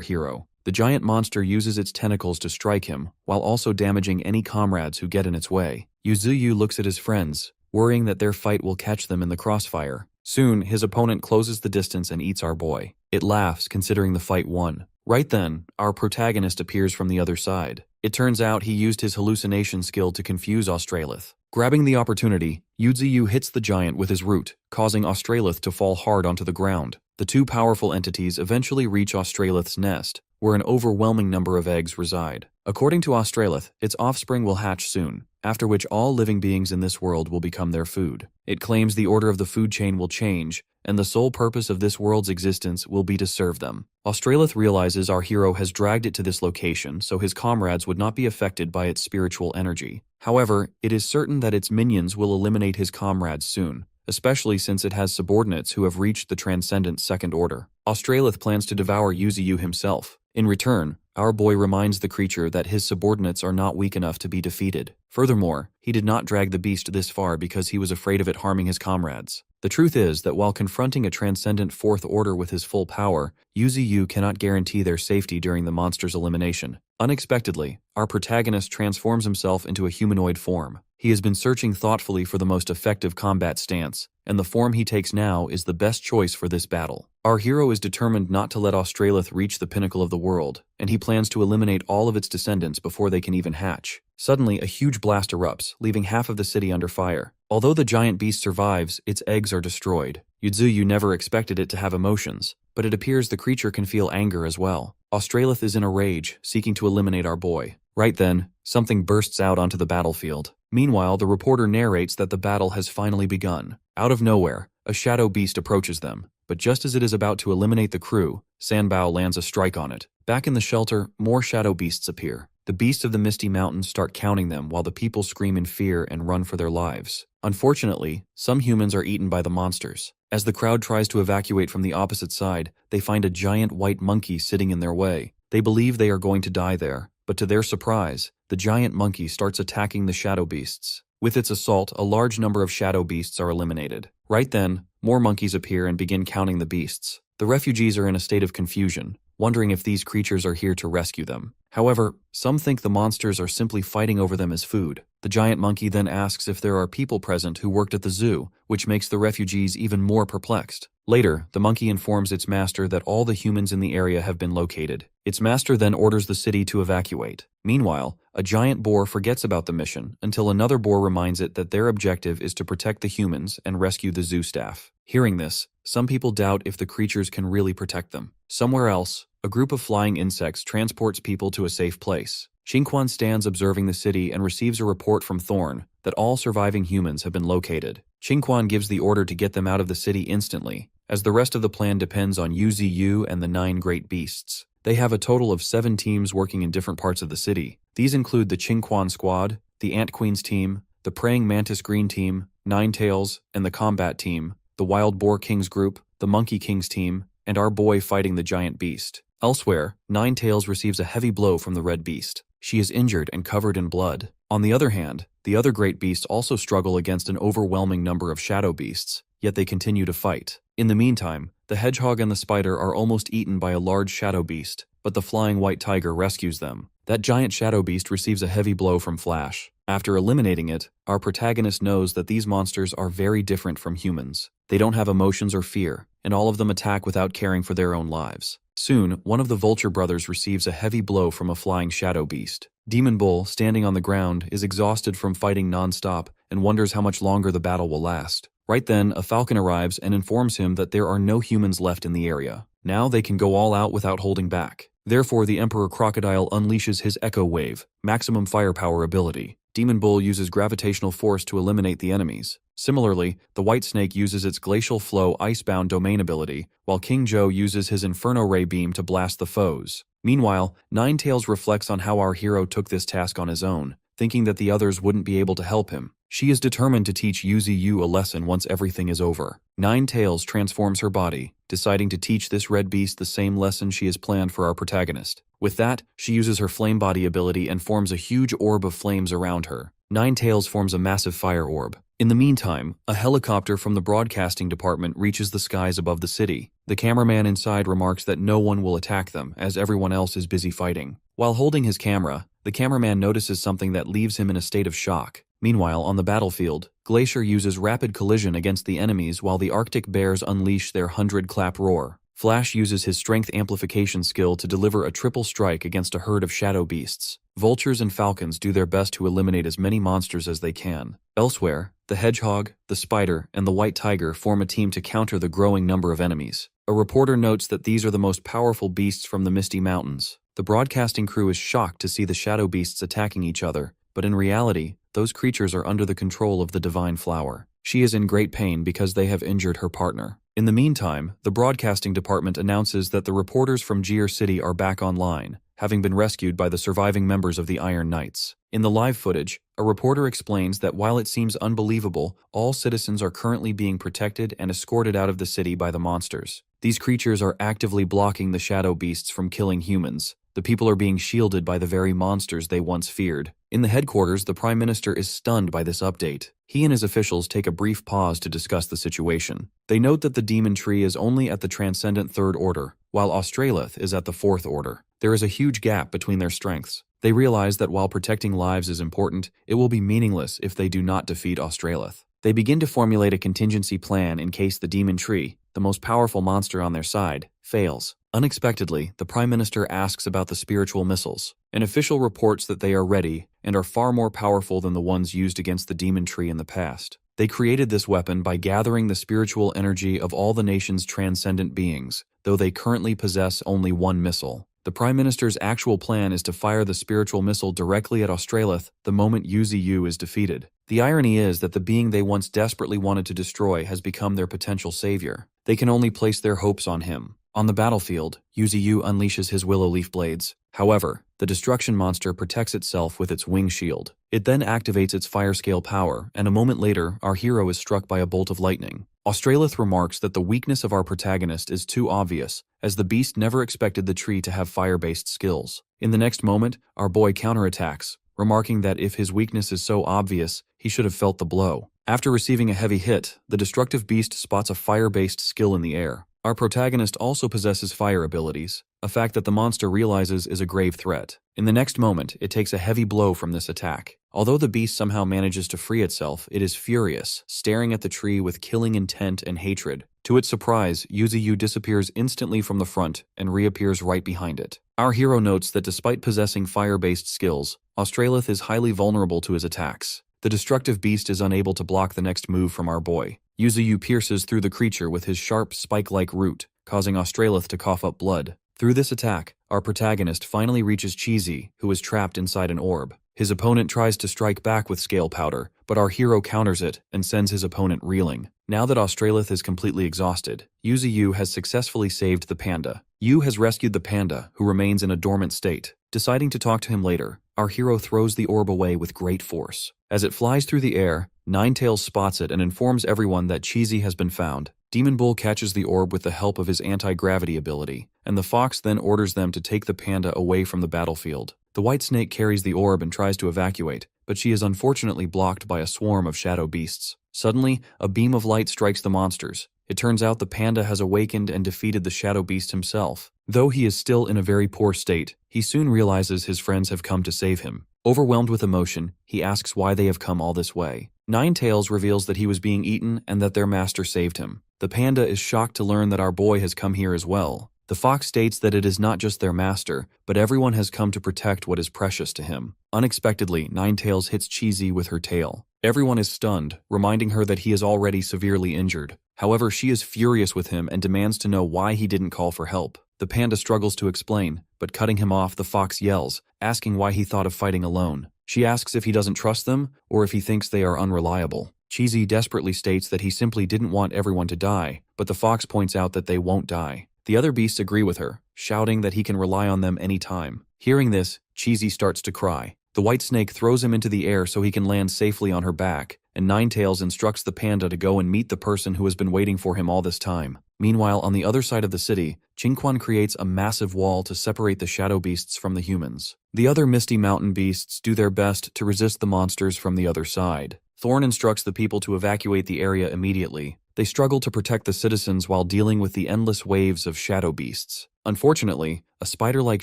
hero. The giant monster uses its tentacles to strike him, while also damaging any comrades who get in its way. Yuzu looks at his friends, worrying that their fight will catch them in the crossfire. Soon, his opponent closes the distance and eats our boy. It laughs, considering the fight won. Right then, our protagonist appears from the other side. It turns out he used his hallucination skill to confuse Australith. Grabbing the opportunity, Yudziyu hits the giant with his root, causing Australith to fall hard onto the ground. The two powerful entities eventually reach Australith's nest, where an overwhelming number of eggs reside. According to Australith, its offspring will hatch soon, after which all living beings in this world will become their food. It claims the order of the food chain will change, and the sole purpose of this world's existence will be to serve them. Australith realizes our hero has dragged it to this location so his comrades would not be affected by its spiritual energy. However, it is certain that its minions will eliminate his comrades soon, especially since it has subordinates who have reached the transcendent second order. Australith plans to devour Yudziyu himself. In return, our boy reminds the creature that his subordinates are not weak enough to be defeated. Furthermore, he did not drag the beast this far because he was afraid of it harming his comrades. The truth is that while confronting a transcendent fourth order with his full power, Yudziyu cannot guarantee their safety during the monster's elimination. Unexpectedly, our protagonist transforms himself into a humanoid form. He has been searching thoughtfully for the most effective combat stance, and the form he takes now is the best choice for this battle. Our hero is determined not to let Australith reach the pinnacle of the world, and he plans to eliminate all of its descendants before they can even hatch. Suddenly, a huge blast erupts, leaving half of the city under fire. Although the giant beast survives, its eggs are destroyed. Yudziyu never expected it to have emotions, but it appears the creature can feel anger as well. Australith is in a rage, seeking to eliminate our boy. Right then, something bursts out onto the battlefield. Meanwhile, the reporter narrates that the battle has finally begun. Out of nowhere, a shadow beast approaches them, but just as it is about to eliminate the crew, Sanbao lands a strike on it. Back in the shelter, more shadow beasts appear. The beasts of the Misty Mountains start counting them while the people scream in fear and run for their lives. Unfortunately, some humans are eaten by the monsters. As the crowd tries to evacuate from the opposite side, they find a giant white monkey sitting in their way. They believe they are going to die there, but to their surprise, the giant monkey starts attacking the shadow beasts. With its assault, a large number of shadow beasts are eliminated. Right then, more monkeys appear and begin counting the beasts. The refugees are in a state of confusion, wondering if these creatures are here to rescue them. However, some think the monsters are simply fighting over them as food. The giant monkey then asks if there are people present who worked at the zoo, which makes the refugees even more perplexed. Later, the monkey informs its master that all the humans in the area have been located. Its master then orders the city to evacuate. Meanwhile, a giant boar forgets about the mission until another boar reminds it that their objective is to protect the humans and rescue the zoo staff. Hearing this, some people doubt if the creatures can really protect them. Somewhere else, a group of flying insects transports people to a safe place. Xingquan stands observing the city and receives a report from Thorn that all surviving humans have been located. Xingquan gives the order to get them out of the city instantly, as the rest of the plan depends on Yudziyu and the 9 great beasts. They have a total of 7 teams working in different parts of the city. These include the Qingquan Squad, the Ant Queen's team, the Praying Mantis Green team, Nine Tails, and the Combat team, the Wild Boar King's group, the Monkey King's team, and our boy fighting the giant beast. Elsewhere, Nine Tails receives a heavy blow from the red beast. She is injured and covered in blood. On the other hand, the other great beasts also struggle against an overwhelming number of shadow beasts, yet they continue to fight. In the meantime, the hedgehog and the spider are almost eaten by a large shadow beast, but the flying white tiger rescues them. That giant shadow beast receives a heavy blow from Flash. After eliminating it, our protagonist knows that these monsters are very different from humans. They don't have emotions or fear, and all of them attack without caring for their own lives. Soon, one of the Vulture brothers receives a heavy blow from a flying shadow beast. Demon Bull, standing on the ground, is exhausted from fighting non-stop and wonders how much longer the battle will last. Right then, a falcon arrives and informs him that there are no humans left in the area. Now they can go all out without holding back. Therefore, the Emperor Crocodile unleashes his Echo Wave, maximum firepower ability. Demon Bull uses gravitational force to eliminate the enemies. Similarly, the White Snake uses its Glacial Flow Icebound Domain ability, while King Joe uses his Inferno Ray Beam to blast the foes. Meanwhile, Nine Tails reflects on how our hero took this task on his own, thinking that the others wouldn't be able to help him. She is determined to teach Yudziyu a lesson once everything is over. Nine Tails transforms her body, deciding to teach this red beast the same lesson she has planned for our protagonist. With that, she uses her Flame Body ability and forms a huge orb of flames around her. Nine Tails forms a massive fire orb. In the meantime, a helicopter from the broadcasting department reaches the skies above the city. The cameraman inside remarks that no one will attack them, as everyone else is busy fighting. While holding his camera, the cameraman notices something that leaves him in a state of shock. Meanwhile, on the battlefield, Glacier uses rapid collision against the enemies while the Arctic bears unleash their 100-clap roar. Flash uses his strength amplification skill to deliver a triple strike against a herd of shadow beasts. Vultures and falcons do their best to eliminate as many monsters as they can. Elsewhere, the hedgehog, the spider, and the white tiger form a team to counter the growing number of enemies. A reporter notes that these are the most powerful beasts from the Misty Mountains. The broadcasting crew is shocked to see the shadow beasts attacking each other, but in reality, those creatures are under the control of the Divine Flower. She is in great pain because they have injured her partner. In the meantime, the broadcasting department announces that the reporters from Gear City are back online, having been rescued by the surviving members of the Iron Knights. In the live footage, a reporter explains that while it seems unbelievable, all citizens are currently being protected and escorted out of the city by the monsters. These creatures are actively blocking the shadow beasts from killing humans. The people are being shielded by the very monsters they once feared. In the headquarters, the Prime Minister is stunned by this update. He and his officials take a brief pause to discuss the situation. They note that the demon tree is only at the transcendent Third Order, while Australith is at the Fourth Order. There is a huge gap between their strengths. They realize that while protecting lives is important, it will be meaningless if they do not defeat Australith. They begin to formulate a contingency plan in case the demon tree, the most powerful monster on their side, fails. Unexpectedly, the Prime Minister asks about the spiritual missiles. An official reports that they are ready and are far more powerful than the ones used against the demon tree in the past. They created this weapon by gathering the spiritual energy of all the nation's transcendent beings, though they currently possess only one missile. The Prime Minister's actual plan is to fire the spiritual missile directly at Australith the moment Yuzi is defeated. The irony is that the being they once desperately wanted to destroy has become their potential savior. They can only place their hopes on him. On the battlefield, Yuzi unleashes his willow leaf blades. However, the destruction monster protects itself with its wing shield. It then activates its fire scale power, and a moment later, our hero is struck by a bolt of lightning. Australith remarks that the weakness of our protagonist is too obvious, as the beast never expected the tree to have fire-based skills. In the next moment, our boy counterattacks, remarking that if his weakness is so obvious, he should have felt the blow. After receiving a heavy hit, the destructive beast spots a fire-based skill in the air. Our protagonist also possesses fire abilities, a fact that the monster realizes is a grave threat. In the next moment, it takes a heavy blow from this attack. Although the beast somehow manages to free itself, it is furious, staring at the tree with killing intent and hatred. To its surprise, Yuzi disappears instantly from the front and reappears right behind it. Our hero notes that despite possessing fire-based skills, Australith is highly vulnerable to his attacks. The destructive beast is unable to block the next move from our boy. Yuzi pierces through the creature with his sharp, spike-like root, causing Australith to cough up blood. Through this attack, our protagonist finally reaches Cheesy, who is trapped inside an orb. His opponent tries to strike back with scale powder, but our hero counters it and sends his opponent reeling. Now that Australith is completely exhausted, Yuzi has successfully saved the panda. Yu has rescued the panda, who remains in a dormant state. Deciding to talk to him later, our hero throws the orb away with great force. As it flies through the air, Ninetails spots it and informs everyone that Cheesy has been found. Demon Bull catches the orb with the help of his anti-gravity ability, and the fox then orders them to take the panda away from the battlefield. The white snake carries the orb and tries to evacuate, but she is unfortunately blocked by a swarm of shadow beasts. Suddenly, a beam of light strikes the monsters. It turns out the panda has awakened and defeated the shadow beast himself. Though he is still in a very poor state, he soon realizes his friends have come to save him. Overwhelmed with emotion, he asks why they have come all this way. Ninetails reveals that he was being eaten and that their master saved him. The panda is shocked to learn that our boy has come here as well. The fox states that it is not just their master, but everyone has come to protect what is precious to him. Unexpectedly, Ninetails hits Cheesy with her tail. Everyone is stunned, reminding her that he is already severely injured. However, she is furious with him and demands to know why he didn't call for help. The panda struggles to explain, but cutting him off, the fox yells, asking why he thought of fighting alone. She asks if he doesn't trust them, or if he thinks they are unreliable. Cheesy desperately states that he simply didn't want everyone to die, but the fox points out that they won't die. The other beasts agree with her, shouting that he can rely on them any time. Hearing this, Cheesy starts to cry. The white snake throws him into the air so he can land safely on her back, and Ninetails instructs the panda to go and meet the person who has been waiting for him all this time. Meanwhile, on the other side of the city, Qingquan creates a massive wall to separate the shadow beasts from the humans. The other Misty Mountain beasts do their best to resist the monsters from the other side. Thorn instructs the people to evacuate the area immediately. They struggle to protect the citizens while dealing with the endless waves of shadow beasts. Unfortunately, a spider-like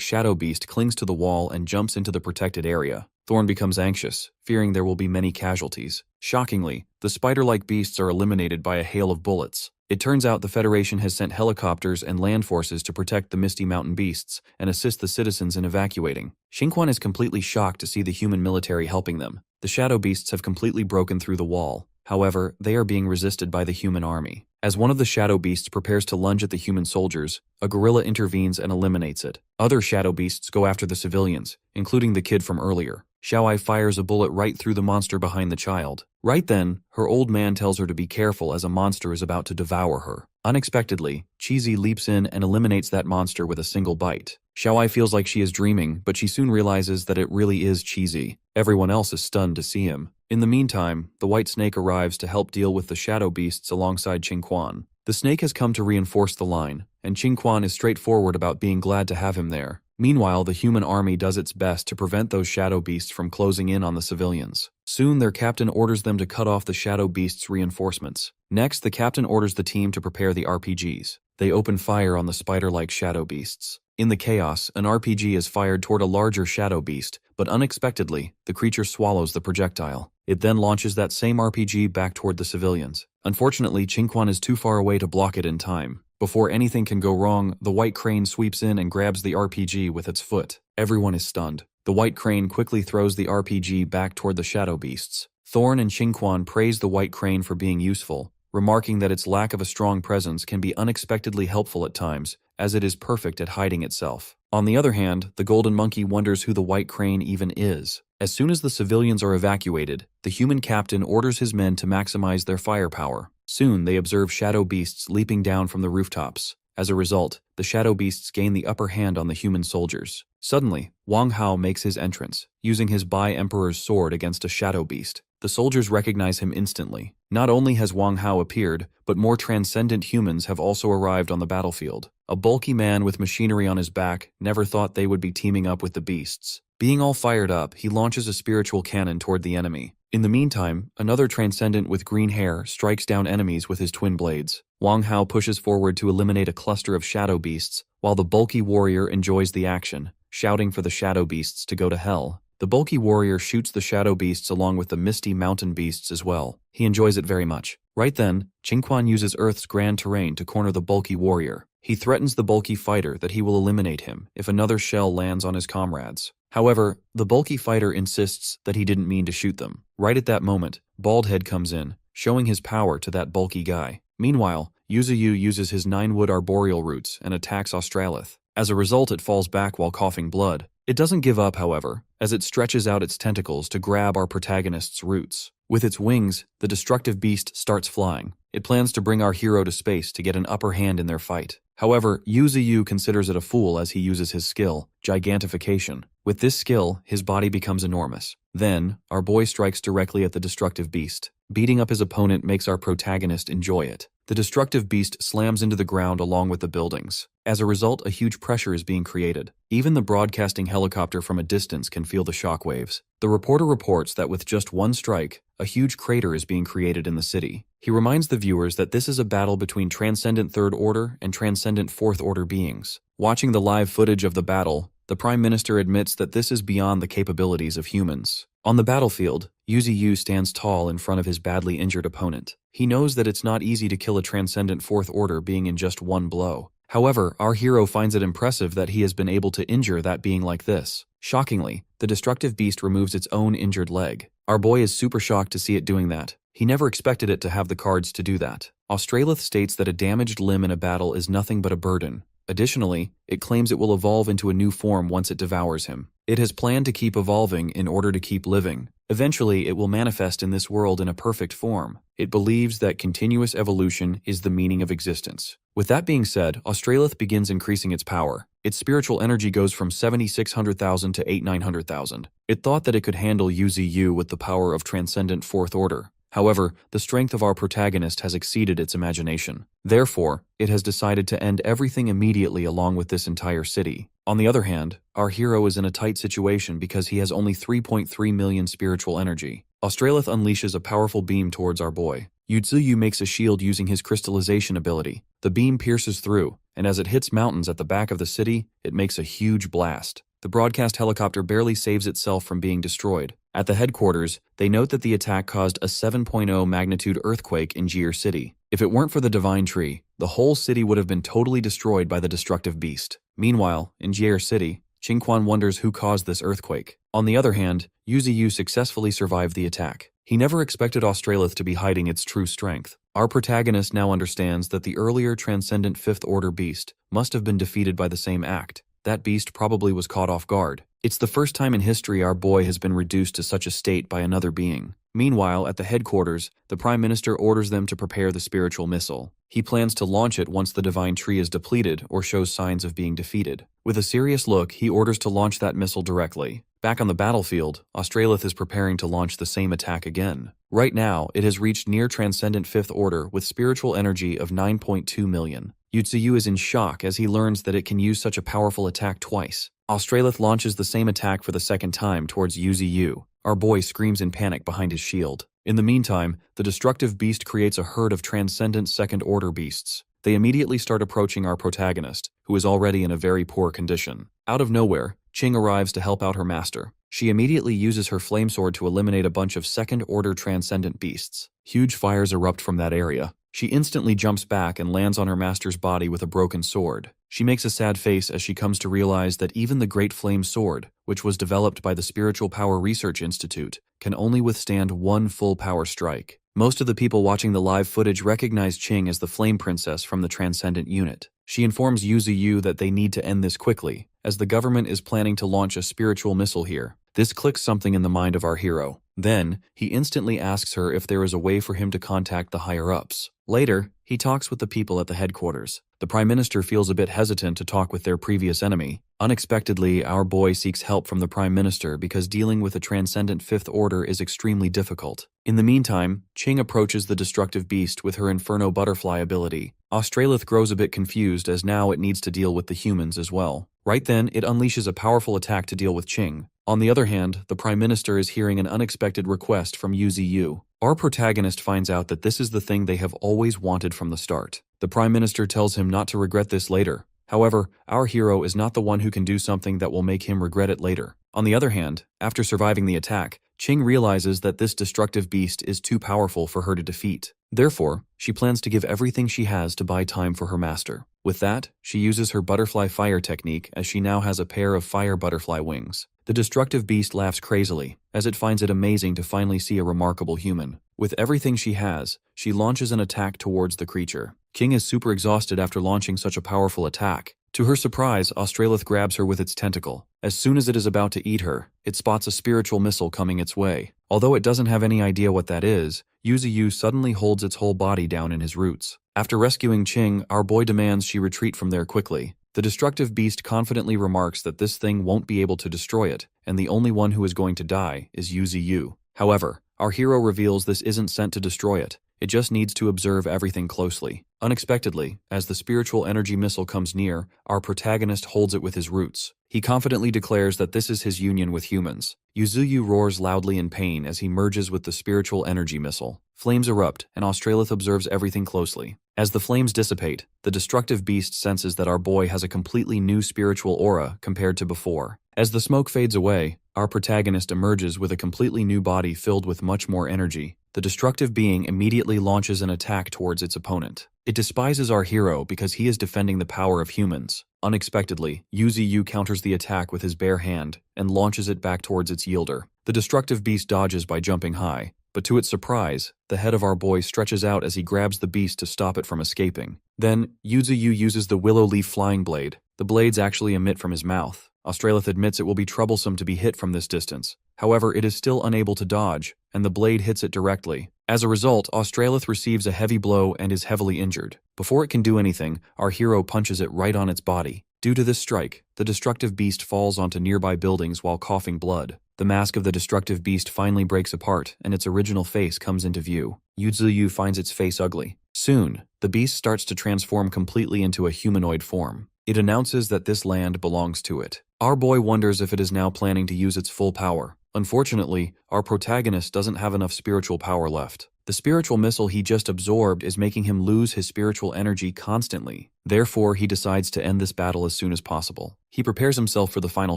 shadow beast clings to the wall and jumps into the protected area. Thorn becomes anxious, fearing there will be many casualties. Shockingly, the spider-like beasts are eliminated by a hail of bullets. It turns out the Federation has sent helicopters and land forces to protect the Misty Mountain beasts and assist the citizens in evacuating. Xingquan is completely shocked to see the human military helping them. The shadow beasts have completely broken through the wall. However, they are being resisted by the human army. As one of the shadow beasts prepares to lunge at the human soldiers, a gorilla intervenes and eliminates it. Other shadow beasts go after the civilians, including the kid from earlier. Xiaoai fires a bullet right through the monster behind the child. Right then, her old man tells her to be careful as a monster is about to devour her. Unexpectedly, Cheesy leaps in and eliminates that monster with a single bite. Xiaoai feels like she is dreaming, but she soon realizes that it really is Cheesy. Everyone else is stunned to see him. In the meantime, the white snake arrives to help deal with the shadow beasts alongside Xingquan. The snake has come to reinforce the line, and Xingquan is straightforward about being glad to have him there. Meanwhile, the human army does its best to prevent those shadow beasts from closing in on the civilians. Soon, their captain orders them to cut off the shadow beasts' reinforcements. Next, the captain orders the team to prepare the RPGs. They open fire on the spider-like shadow beasts. In the chaos, an RPG is fired toward a larger shadow beast, but unexpectedly, the creature swallows the projectile. It then launches that same RPG back toward the civilians. Unfortunately, Xingquan is too far away to block it in time. Before anything can go wrong, the white crane sweeps in and grabs the RPG with its foot. Everyone is stunned. The white crane quickly throws the RPG back toward the shadow beasts. Thorn and Xingquan praise the white crane for being useful, remarking that its lack of a strong presence can be unexpectedly helpful at times, as it is perfect at hiding itself. On the other hand, the golden monkey wonders who the white crane even is. As soon as the civilians are evacuated, the human captain orders his men to maximize their firepower. Soon, they observe shadow beasts leaping down from the rooftops. As a result, the shadow beasts gain the upper hand on the human soldiers. Suddenly, Wang Hao makes his entrance, using his Bai-Emperor's sword against a shadow beast. The soldiers recognize him instantly. Not only has Wang Hao appeared, but more transcendent humans have also arrived on the battlefield. A bulky man with machinery on his back never thought they would be teaming up with the beasts. Being all fired up, he launches a spiritual cannon toward the enemy. In the meantime, another transcendent with green hair strikes down enemies with his twin blades. Wang Hao pushes forward to eliminate a cluster of shadow beasts, while the bulky warrior enjoys the action, shouting for the shadow beasts to go to hell. The bulky warrior shoots the shadow beasts along with the misty mountain beasts as well. He enjoys it very much. Right then, Xingquan uses Earth's grand terrain to corner the bulky warrior. He threatens the bulky fighter that he will eliminate him if another shell lands on his comrades. However, the bulky fighter insists that he didn't mean to shoot them. Right at that moment, Baldhead comes in, showing his power to that bulky guy. Meanwhile, Yuzuyu uses his 9-wood arboreal roots and attacks Australith. As a result, it falls back while coughing blood. It doesn't give up, however, as it stretches out its tentacles to grab our protagonist's roots. With its wings, the destructive beast starts flying. It plans to bring our hero to space to get an upper hand in their fight. However, Yuzuyu considers it a fool as he uses his skill, Gigantification. With this skill, his body becomes enormous. Then, our boy strikes directly at the destructive beast. Beating up his opponent makes our protagonist enjoy it. The destructive beast slams into the ground along with the buildings. As a result, a huge pressure is being created. Even the broadcasting helicopter from a distance can feel the shockwaves. The reporter reports that with just one strike, a huge crater is being created in the city. He reminds the viewers that this is a battle between transcendent Third Order and transcendent Fourth Order beings. Watching the live footage of the battle, the Prime Minister admits that this is beyond the capabilities of humans. On the battlefield, Yuzuyu stands tall in front of his badly injured opponent. He knows that it's not easy to kill a transcendent Fourth Order being in just one blow. However, our hero finds it impressive that he has been able to injure that being like this. Shockingly, the destructive beast removes its own injured leg. Our boy is super shocked to see it doing that. He never expected it to have the cards to do that. Australith states that a damaged limb in a battle is nothing but a burden. Additionally, it claims it will evolve into a new form once it devours him. It has planned to keep evolving in order to keep living. Eventually, it will manifest in this world in a perfect form. It believes that continuous evolution is the meaning of existence. With that being said, Australith begins increasing its power. Its spiritual energy goes from 7,600,000 to 8,900,000. It thought that it could handle Yuzu with the power of transcendent Fourth Order. However, the strength of our protagonist has exceeded its imagination. Therefore, it has decided to end everything immediately along with this entire city. On the other hand, our hero is in a tight situation because he has only 3.3 million spiritual energy. Australith unleashes a powerful beam towards our boy. Yuzuyu makes a shield using his crystallization ability. The beam pierces through, and as it hits mountains at the back of the city, it makes a huge blast. The broadcast helicopter barely saves itself from being destroyed. At the headquarters, they note that the attack caused a 7.0 magnitude earthquake in Jir City. If it weren't for the divine tree, the whole city would have been totally destroyed by the destructive beast. Meanwhile, in Jie City, Qingquan wonders who caused this earthquake. On the other hand, Yuziyu successfully survived the attack. He never expected Australith to be hiding its true strength. Our protagonist now understands that the earlier transcendent Fifth Order beast must have been defeated by the same act. That beast probably was caught off guard. It's the first time in history our boy has been reduced to such a state by another being. Meanwhile, at the headquarters, the Prime Minister orders them to prepare the spiritual missile. He plans to launch it once the divine tree is depleted or shows signs of being defeated. With a serious look, he orders to launch that missile directly. Back on the battlefield, Australith is preparing to launch the same attack again. Right now, it has reached near transcendent Fifth Order with spiritual energy of 9.2 million. Yuziyu is in shock as he learns that it can use such a powerful attack twice. Australith launches the same attack for the second time towards Yuziyu. Our boy screams in panic behind his shield. In the meantime, the destructive beast creates a herd of transcendent Second Order beasts. They immediately start approaching our protagonist, who is already in a very poor condition. Out of nowhere, Qing arrives to help out her master. She immediately uses her flame sword to eliminate a bunch of Second Order transcendent beasts. Huge fires erupt from that area. She instantly jumps back and lands on her master's body with a broken sword. She makes a sad face as she comes to realize that even the Great Flame Sword, which was developed by the Spiritual Power Research Institute, can only withstand one full power strike. Most of the people watching the live footage recognize Qing as the Flame Princess from the Transcendent Unit. She informs Yuziyu that they need to end this quickly, as the government is planning to launch a spiritual missile here. This clicks something in the mind of our hero. Then, he instantly asks her if there is a way for him to contact the higher-ups. Later, he talks with the people at the headquarters. The Prime Minister feels a bit hesitant to talk with their previous enemy. Unexpectedly, our boy seeks help from the Prime Minister because dealing with a transcendent Fifth Order is extremely difficult. In the meantime, Qing approaches the destructive beast with her Inferno Butterfly ability. Australith grows a bit confused as now it needs to deal with the humans as well. Right then, it unleashes a powerful attack to deal with Qing. On the other hand, the Prime Minister is hearing an unexpected request from Yuziyu. Our protagonist finds out that this is the thing they have always wanted from the start. The Prime Minister tells him not to regret this later. However, our hero is not the one who can do something that will make him regret it later. On the other hand, after surviving the attack, Qing realizes that this destructive beast is too powerful for her to defeat. Therefore, she plans to give everything she has to buy time for her master. With that, she uses her butterfly fire technique as she now has a pair of fire butterfly wings. The destructive beast laughs crazily, as it finds it amazing to finally see a remarkable human. With everything she has, she launches an attack towards the creature. Qing is super exhausted after launching such a powerful attack. To her surprise, Australith grabs her with its tentacle. As soon as it is about to eat her, it spots a spiritual missile coming its way. Although it doesn't have any idea what that is, Yuziyu suddenly holds its whole body down in his roots. After rescuing Qing, our boy demands she retreat from there quickly. The destructive beast confidently remarks that this thing won't be able to destroy it, and the only one who is going to die is Yuziyu. However, our hero reveals this isn't sent to destroy it. It just needs to observe everything closely. Unexpectedly, as the spiritual energy missile comes near, our protagonist holds it with his roots. He confidently declares that this is his union with humans. Yuziyu roars loudly in pain as he merges with the spiritual energy missile. Flames erupt, and Australith observes everything closely. As the flames dissipate, the destructive beast senses that our boy has a completely new spiritual aura compared to before. As the smoke fades away, our protagonist emerges with a completely new body filled with much more energy. The destructive being immediately launches an attack towards its opponent. It despises our hero because he is defending the power of humans. Unexpectedly, Yuziyu counters the attack with his bare hand and launches it back towards its yielder. The destructive beast dodges by jumping high, but to its surprise, the head of our boy stretches out as he grabs the beast to stop it from escaping. Then, Yuziyu uses the willow leaf flying blade. The blades actually emit from his mouth. Australith admits it will be troublesome to be hit from this distance. However, it is still unable to dodge, and the blade hits it directly. As a result, Australith receives a heavy blow and is heavily injured. Before it can do anything, our hero punches it right on its body. Due to this strike, the destructive beast falls onto nearby buildings while coughing blood. The mask of the destructive beast finally breaks apart, and its original face comes into view. Yuziyu finds its face ugly. Soon, the beast starts to transform completely into a humanoid form. It announces that this land belongs to it. Our boy wonders if it is now planning to use its full power. Unfortunately, our protagonist doesn't have enough spiritual power left. The spiritual missile he just absorbed is making him lose his spiritual energy constantly. Therefore, he decides to end this battle as soon as possible. He prepares himself for the final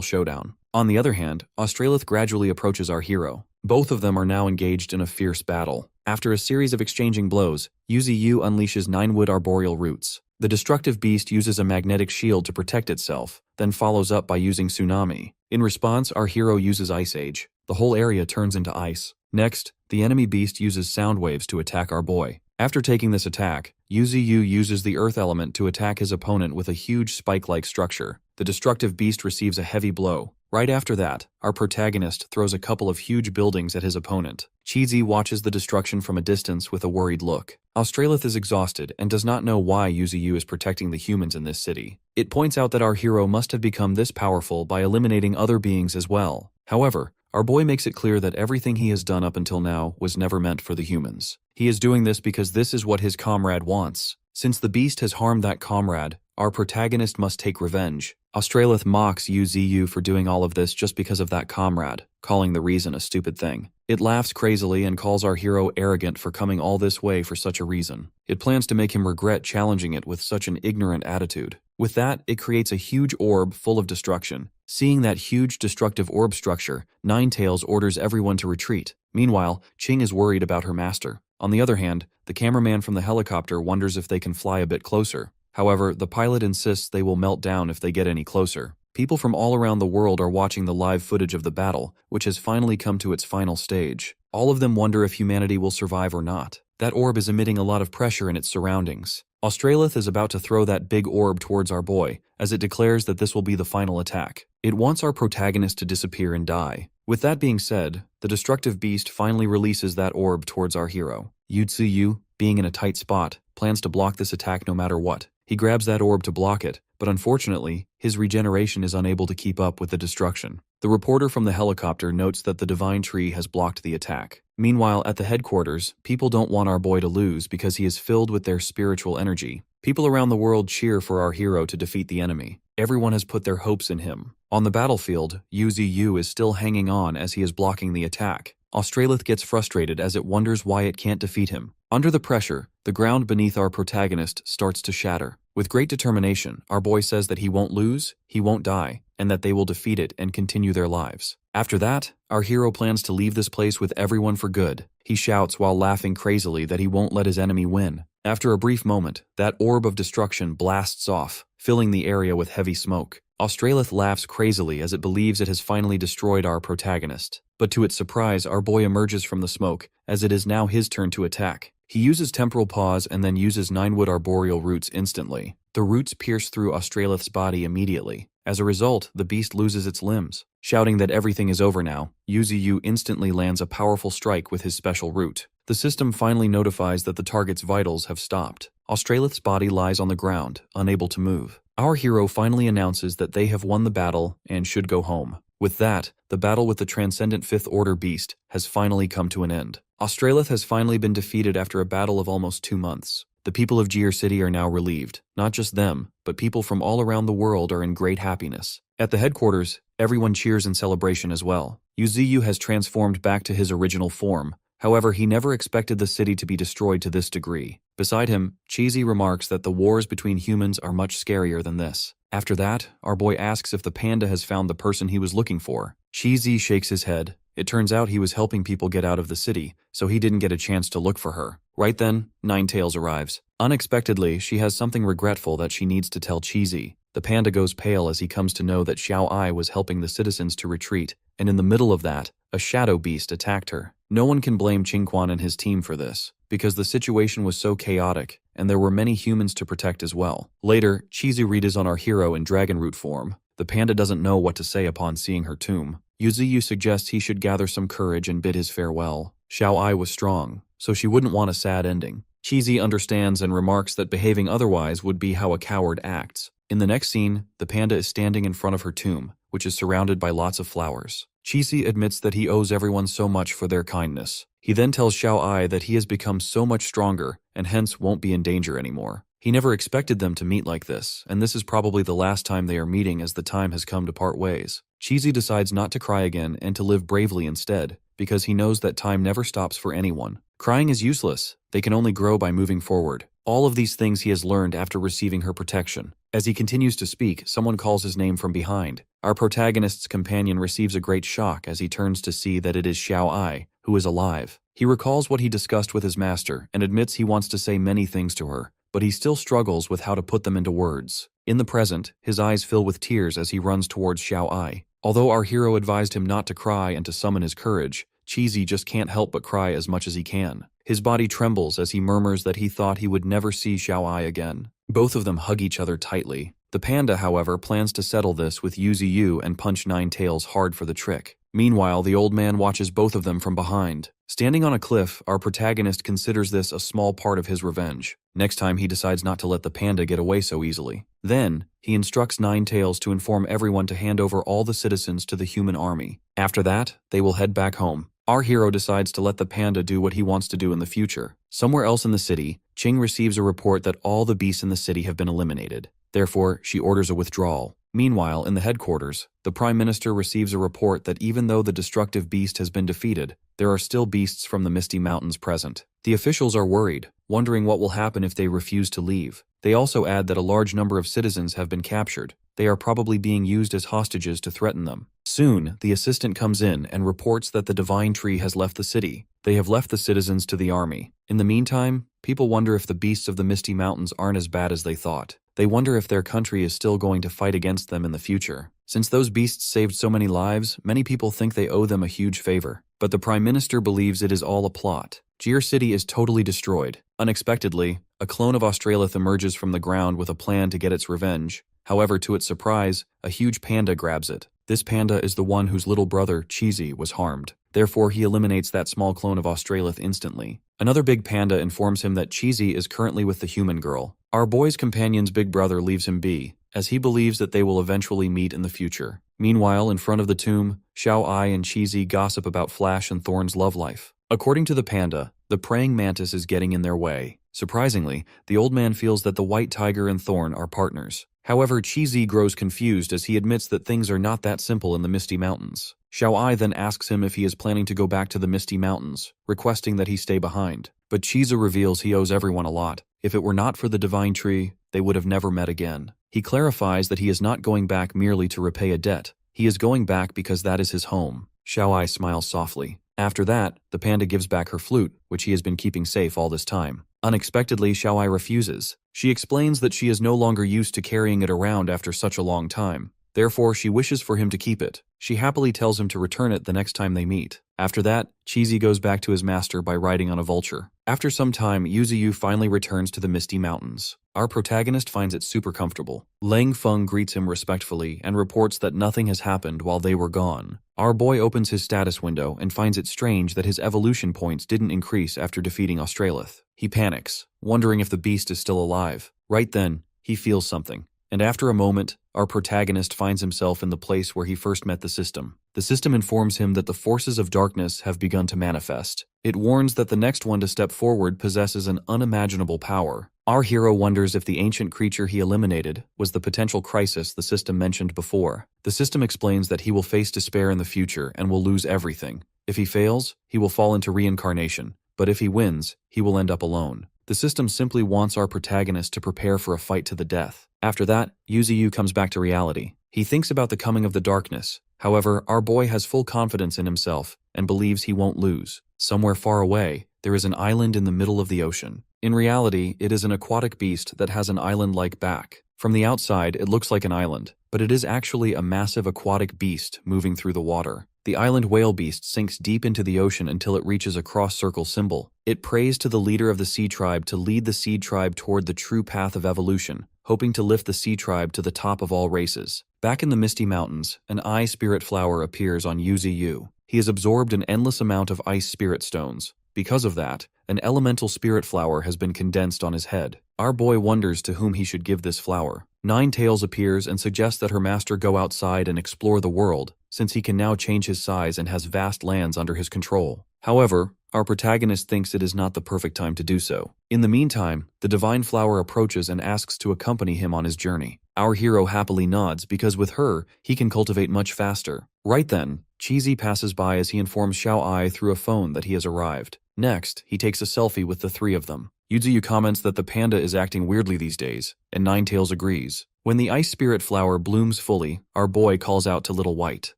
showdown. On the other hand, Australith gradually approaches our hero. Both of them are now engaged in a fierce battle. After a series of exchanging blows, Yuzi unleashes 9-wood arboreal roots. The destructive beast uses a magnetic shield to protect itself, then follows up by using Tsunami. In response, our hero uses Ice Age. The whole area turns into ice. Next, the enemy beast uses sound waves to attack our boy. After taking this attack, Yuzi uses the earth element to attack his opponent with a huge spike-like structure. The destructive beast receives a heavy blow. Right after that, our protagonist throws a couple of huge buildings at his opponent. Cheesy watches the destruction from a distance with a worried look. Australith is exhausted and does not know why Yuzi is protecting the humans in this city. It points out that our hero must have become this powerful by eliminating other beings as well. However, our boy makes it clear that everything he has done up until now was never meant for the humans. He is doing this because this is what his comrade wants. Since the beast has harmed that comrade, our protagonist must take revenge. Australith mocks Yuzi for doing all of this just because of that comrade, calling the reason a stupid thing. It laughs crazily and calls our hero arrogant for coming all this way for such a reason. It plans to make him regret challenging it with such an ignorant attitude. With that, it creates a huge orb full of destruction. Seeing that huge destructive orb structure, Ninetails orders everyone to retreat. Meanwhile, Ching is worried about her master. On the other hand, the cameraman from the helicopter wonders if they can fly a bit closer. However, the pilot insists they will melt down if they get any closer. People from all around the world are watching the live footage of the battle, which has finally come to its final stage. All of them wonder if humanity will survive or not. That orb is emitting a lot of pressure in its surroundings. Australith is about to throw that big orb towards our boy, as it declares that this will be the final attack. It wants our protagonist to disappear and die. With that being said, the destructive beast finally releases that orb towards our hero. Yuzi, being in a tight spot, plans to block this attack no matter what. He grabs that orb to block it, but unfortunately, his regeneration is unable to keep up with the destruction. The reporter from the helicopter notes that the divine tree has blocked the attack. Meanwhile, at the headquarters, people don't want our boy to lose because he is filled with their spiritual energy. People around the world cheer for our hero to defeat the enemy. Everyone has put their hopes in him. On the battlefield, Yuzi is still hanging on as he is blocking the attack. Australith gets frustrated as it wonders why it can't defeat him. Under the pressure, the ground beneath our protagonist starts to shatter. With great determination, our boy says that he won't lose, he won't die, and that they will defeat it and continue their lives. After that, our hero plans to leave this place with everyone for good. He shouts while laughing crazily that he won't let his enemy win. After a brief moment, that orb of destruction blasts off, filling the area with heavy smoke. Australith laughs crazily as it believes it has finally destroyed our protagonist. But to its surprise, our boy emerges from the smoke, as it is now his turn to attack. He uses Temporal Pause and then uses 9-wood arboreal roots instantly. The roots pierce through Australith's body immediately. As a result, the beast loses its limbs. Shouting that everything is over now, Yuzi instantly lands a powerful strike with his special root. The system finally notifies that the target's vitals have stopped. Australith's body lies on the ground, unable to move. Our hero finally announces that they have won the battle and should go home. With that, the battle with the transcendent Fifth Order beast has finally come to an end. Australith has finally been defeated after a battle of almost 2 months. The people of Gear City are now relieved. Not just them, but people from all around the world are in great happiness. At the headquarters, everyone cheers in celebration as well. Yuzi has transformed back to his original form. However, he never expected the city to be destroyed to this degree. Beside him, Cheesy remarks that the wars between humans are much scarier than this. After that, our boy asks if the panda has found the person he was looking for. Cheesy shakes his head. It turns out he was helping people get out of the city, so he didn't get a chance to look for her. Right then, Ninetails arrives. Unexpectedly, she has something regretful that she needs to tell Cheesy. The panda goes pale as he comes to know that Xiao Ai was helping the citizens to retreat, and in the middle of that, a shadow beast attacked her. No one can blame Qingquan and his team for this, because the situation was so chaotic, and there were many humans to protect as well. Later, Chizu reads on our hero in dragon root form. The panda doesn't know what to say upon seeing her tomb. Yuziyu suggests he should gather some courage and bid his farewell. Xiao Ai was strong, so she wouldn't want a sad ending. Cheesy understands and remarks that behaving otherwise would be how a coward acts. In the next scene, the panda is standing in front of her tomb, which is surrounded by lots of flowers. Cheesy admits that he owes everyone so much for their kindness. He then tells Xiao Ai that he has become so much stronger and hence won't be in danger anymore. He never expected them to meet like this, and this is probably the last time they are meeting as the time has come to part ways. Cheesy decides not to cry again and to live bravely instead, because he knows that time never stops for anyone. Crying is useless. They can only grow by moving forward. All of these things he has learned after receiving her protection. As he continues to speak, someone calls his name from behind. Our protagonist's companion receives a great shock as he turns to see that it is Xiao Ai, who is alive. He recalls what he discussed with his master and admits he wants to say many things to her, but he still struggles with how to put them into words. In the present, his eyes fill with tears as he runs towards Xiao Ai. Although our hero advised him not to cry and to summon his courage, Cheesy just can't help but cry as much as he can. His body trembles as he murmurs that he thought he would never see Xiao Ai again. Both of them hug each other tightly. The panda, however, plans to settle this with Yuzi and punch Nine Tails hard for the trick. Meanwhile, the old man watches both of them from behind. Standing on a cliff, our protagonist considers this a small part of his revenge. Next time, he decides not to let the panda get away so easily. Then, he instructs Nine Tails to inform everyone to hand over all the citizens to the human army. After that, they will head back home. Our hero decides to let the panda do what he wants to do in the future. Somewhere else in the city, Ching receives a report that all the beasts in the city have been eliminated. Therefore, she orders a withdrawal. Meanwhile, in the headquarters, the Prime Minister receives a report that even though the destructive beast has been defeated, there are still beasts from the Misty Mountains present. The officials are worried, wondering what will happen if they refuse to leave. They also add that a large number of citizens have been captured. They are probably being used as hostages to threaten them. Soon, the assistant comes in and reports that the Divine Tree has left the city. They have left the citizens to the army. In the meantime, people wonder if the beasts of the Misty Mountains aren't as bad as they thought. They wonder if their country is still going to fight against them in the future. Since those beasts saved so many lives, many people think they owe them a huge favor. But the Prime Minister believes it is all a plot. Jir City is totally destroyed. Unexpectedly, a clone of Australith emerges from the ground with a plan to get its revenge. However, to its surprise, a huge panda grabs it. This panda is the one whose little brother, Cheesy, was harmed. Therefore, he eliminates that small clone of Australith instantly. Another big panda informs him that Cheesy is currently with the human girl. Our boy's companion's big brother leaves him be, as he believes that they will eventually meet in the future. Meanwhile, in front of the tomb, Xiao Ai and Cheesy gossip about Flash and Thorn's love life. According to the panda, the praying mantis is getting in their way. Surprisingly, the old man feels that the white tiger and Thorn are partners. However, Cheesy grows confused as he admits that things are not that simple in the Misty Mountains. Xiao Ai then asks him if he is planning to go back to the Misty Mountains, requesting that he stay behind. But Cheesy reveals he owes everyone a lot. If it were not for the Divine Tree, they would have never met again. He clarifies that he is not going back merely to repay a debt. He is going back because that is his home. Xiao Ai smiles softly. After that, the panda gives back her flute, which he has been keeping safe all this time. Unexpectedly, Xiao Ai refuses. She explains that she is no longer used to carrying it around after such a long time. Therefore, she wishes for him to keep it. She happily tells him to return it the next time they meet. After that, Cheesy goes back to his master by riding on a vulture. After some time, Yuzi finally returns to the Misty Mountains. Our protagonist finds it super comfortable. Lang Feng greets him respectfully and reports that nothing has happened while they were gone. Our boy opens his status window and finds it strange that his evolution points didn't increase after defeating Australith. He panics, wondering if the beast is still alive. Right then, he feels something. And after a moment, our protagonist finds himself in the place where he first met the system. The system informs him that the forces of darkness have begun to manifest. It warns that the next one to step forward possesses an unimaginable power. Our hero wonders if the ancient creature he eliminated was the potential crisis the system mentioned before. The system explains that he will face despair in the future and will lose everything. If he fails, he will fall into reincarnation. But if he wins, he will end up alone. The system simply wants our protagonist to prepare for a fight to the death. After that, Yuzi comes back to reality. He thinks about the coming of the darkness. However, our boy has full confidence in himself and believes he won't lose. Somewhere far away, there is an island in the middle of the ocean. In reality, it is an aquatic beast that has an island-like back. From the outside, it looks like an island, but it is actually a massive aquatic beast moving through the water. The island whale beast sinks deep into the ocean until it reaches a cross-circle symbol. It prays to the leader of the sea tribe to lead the sea tribe toward the true path of evolution, hoping to lift the sea tribe to the top of all races. Back in the Misty Mountains, an eye spirit flower appears on Yuzi. He has absorbed an endless amount of ice spirit stones. Because of that, an elemental spirit flower has been condensed on his head. Our boy wonders to whom he should give this flower. Nine Tails appears and suggests that her master go outside and explore the world, since he can now change his size and has vast lands under his control. However, our protagonist thinks it is not the perfect time to do so. In the meantime, the divine flower approaches and asks to accompany him on his journey. Our hero happily nods because with her, he can cultivate much faster. Right then, Cheesy passes by as he informs Xiao Ai through a phone that he has arrived. Next, he takes a selfie with the three of them. Yuzu comments that the panda is acting weirdly these days, and Nine Tails agrees. When the ice spirit flower blooms fully, our boy calls out to Little White.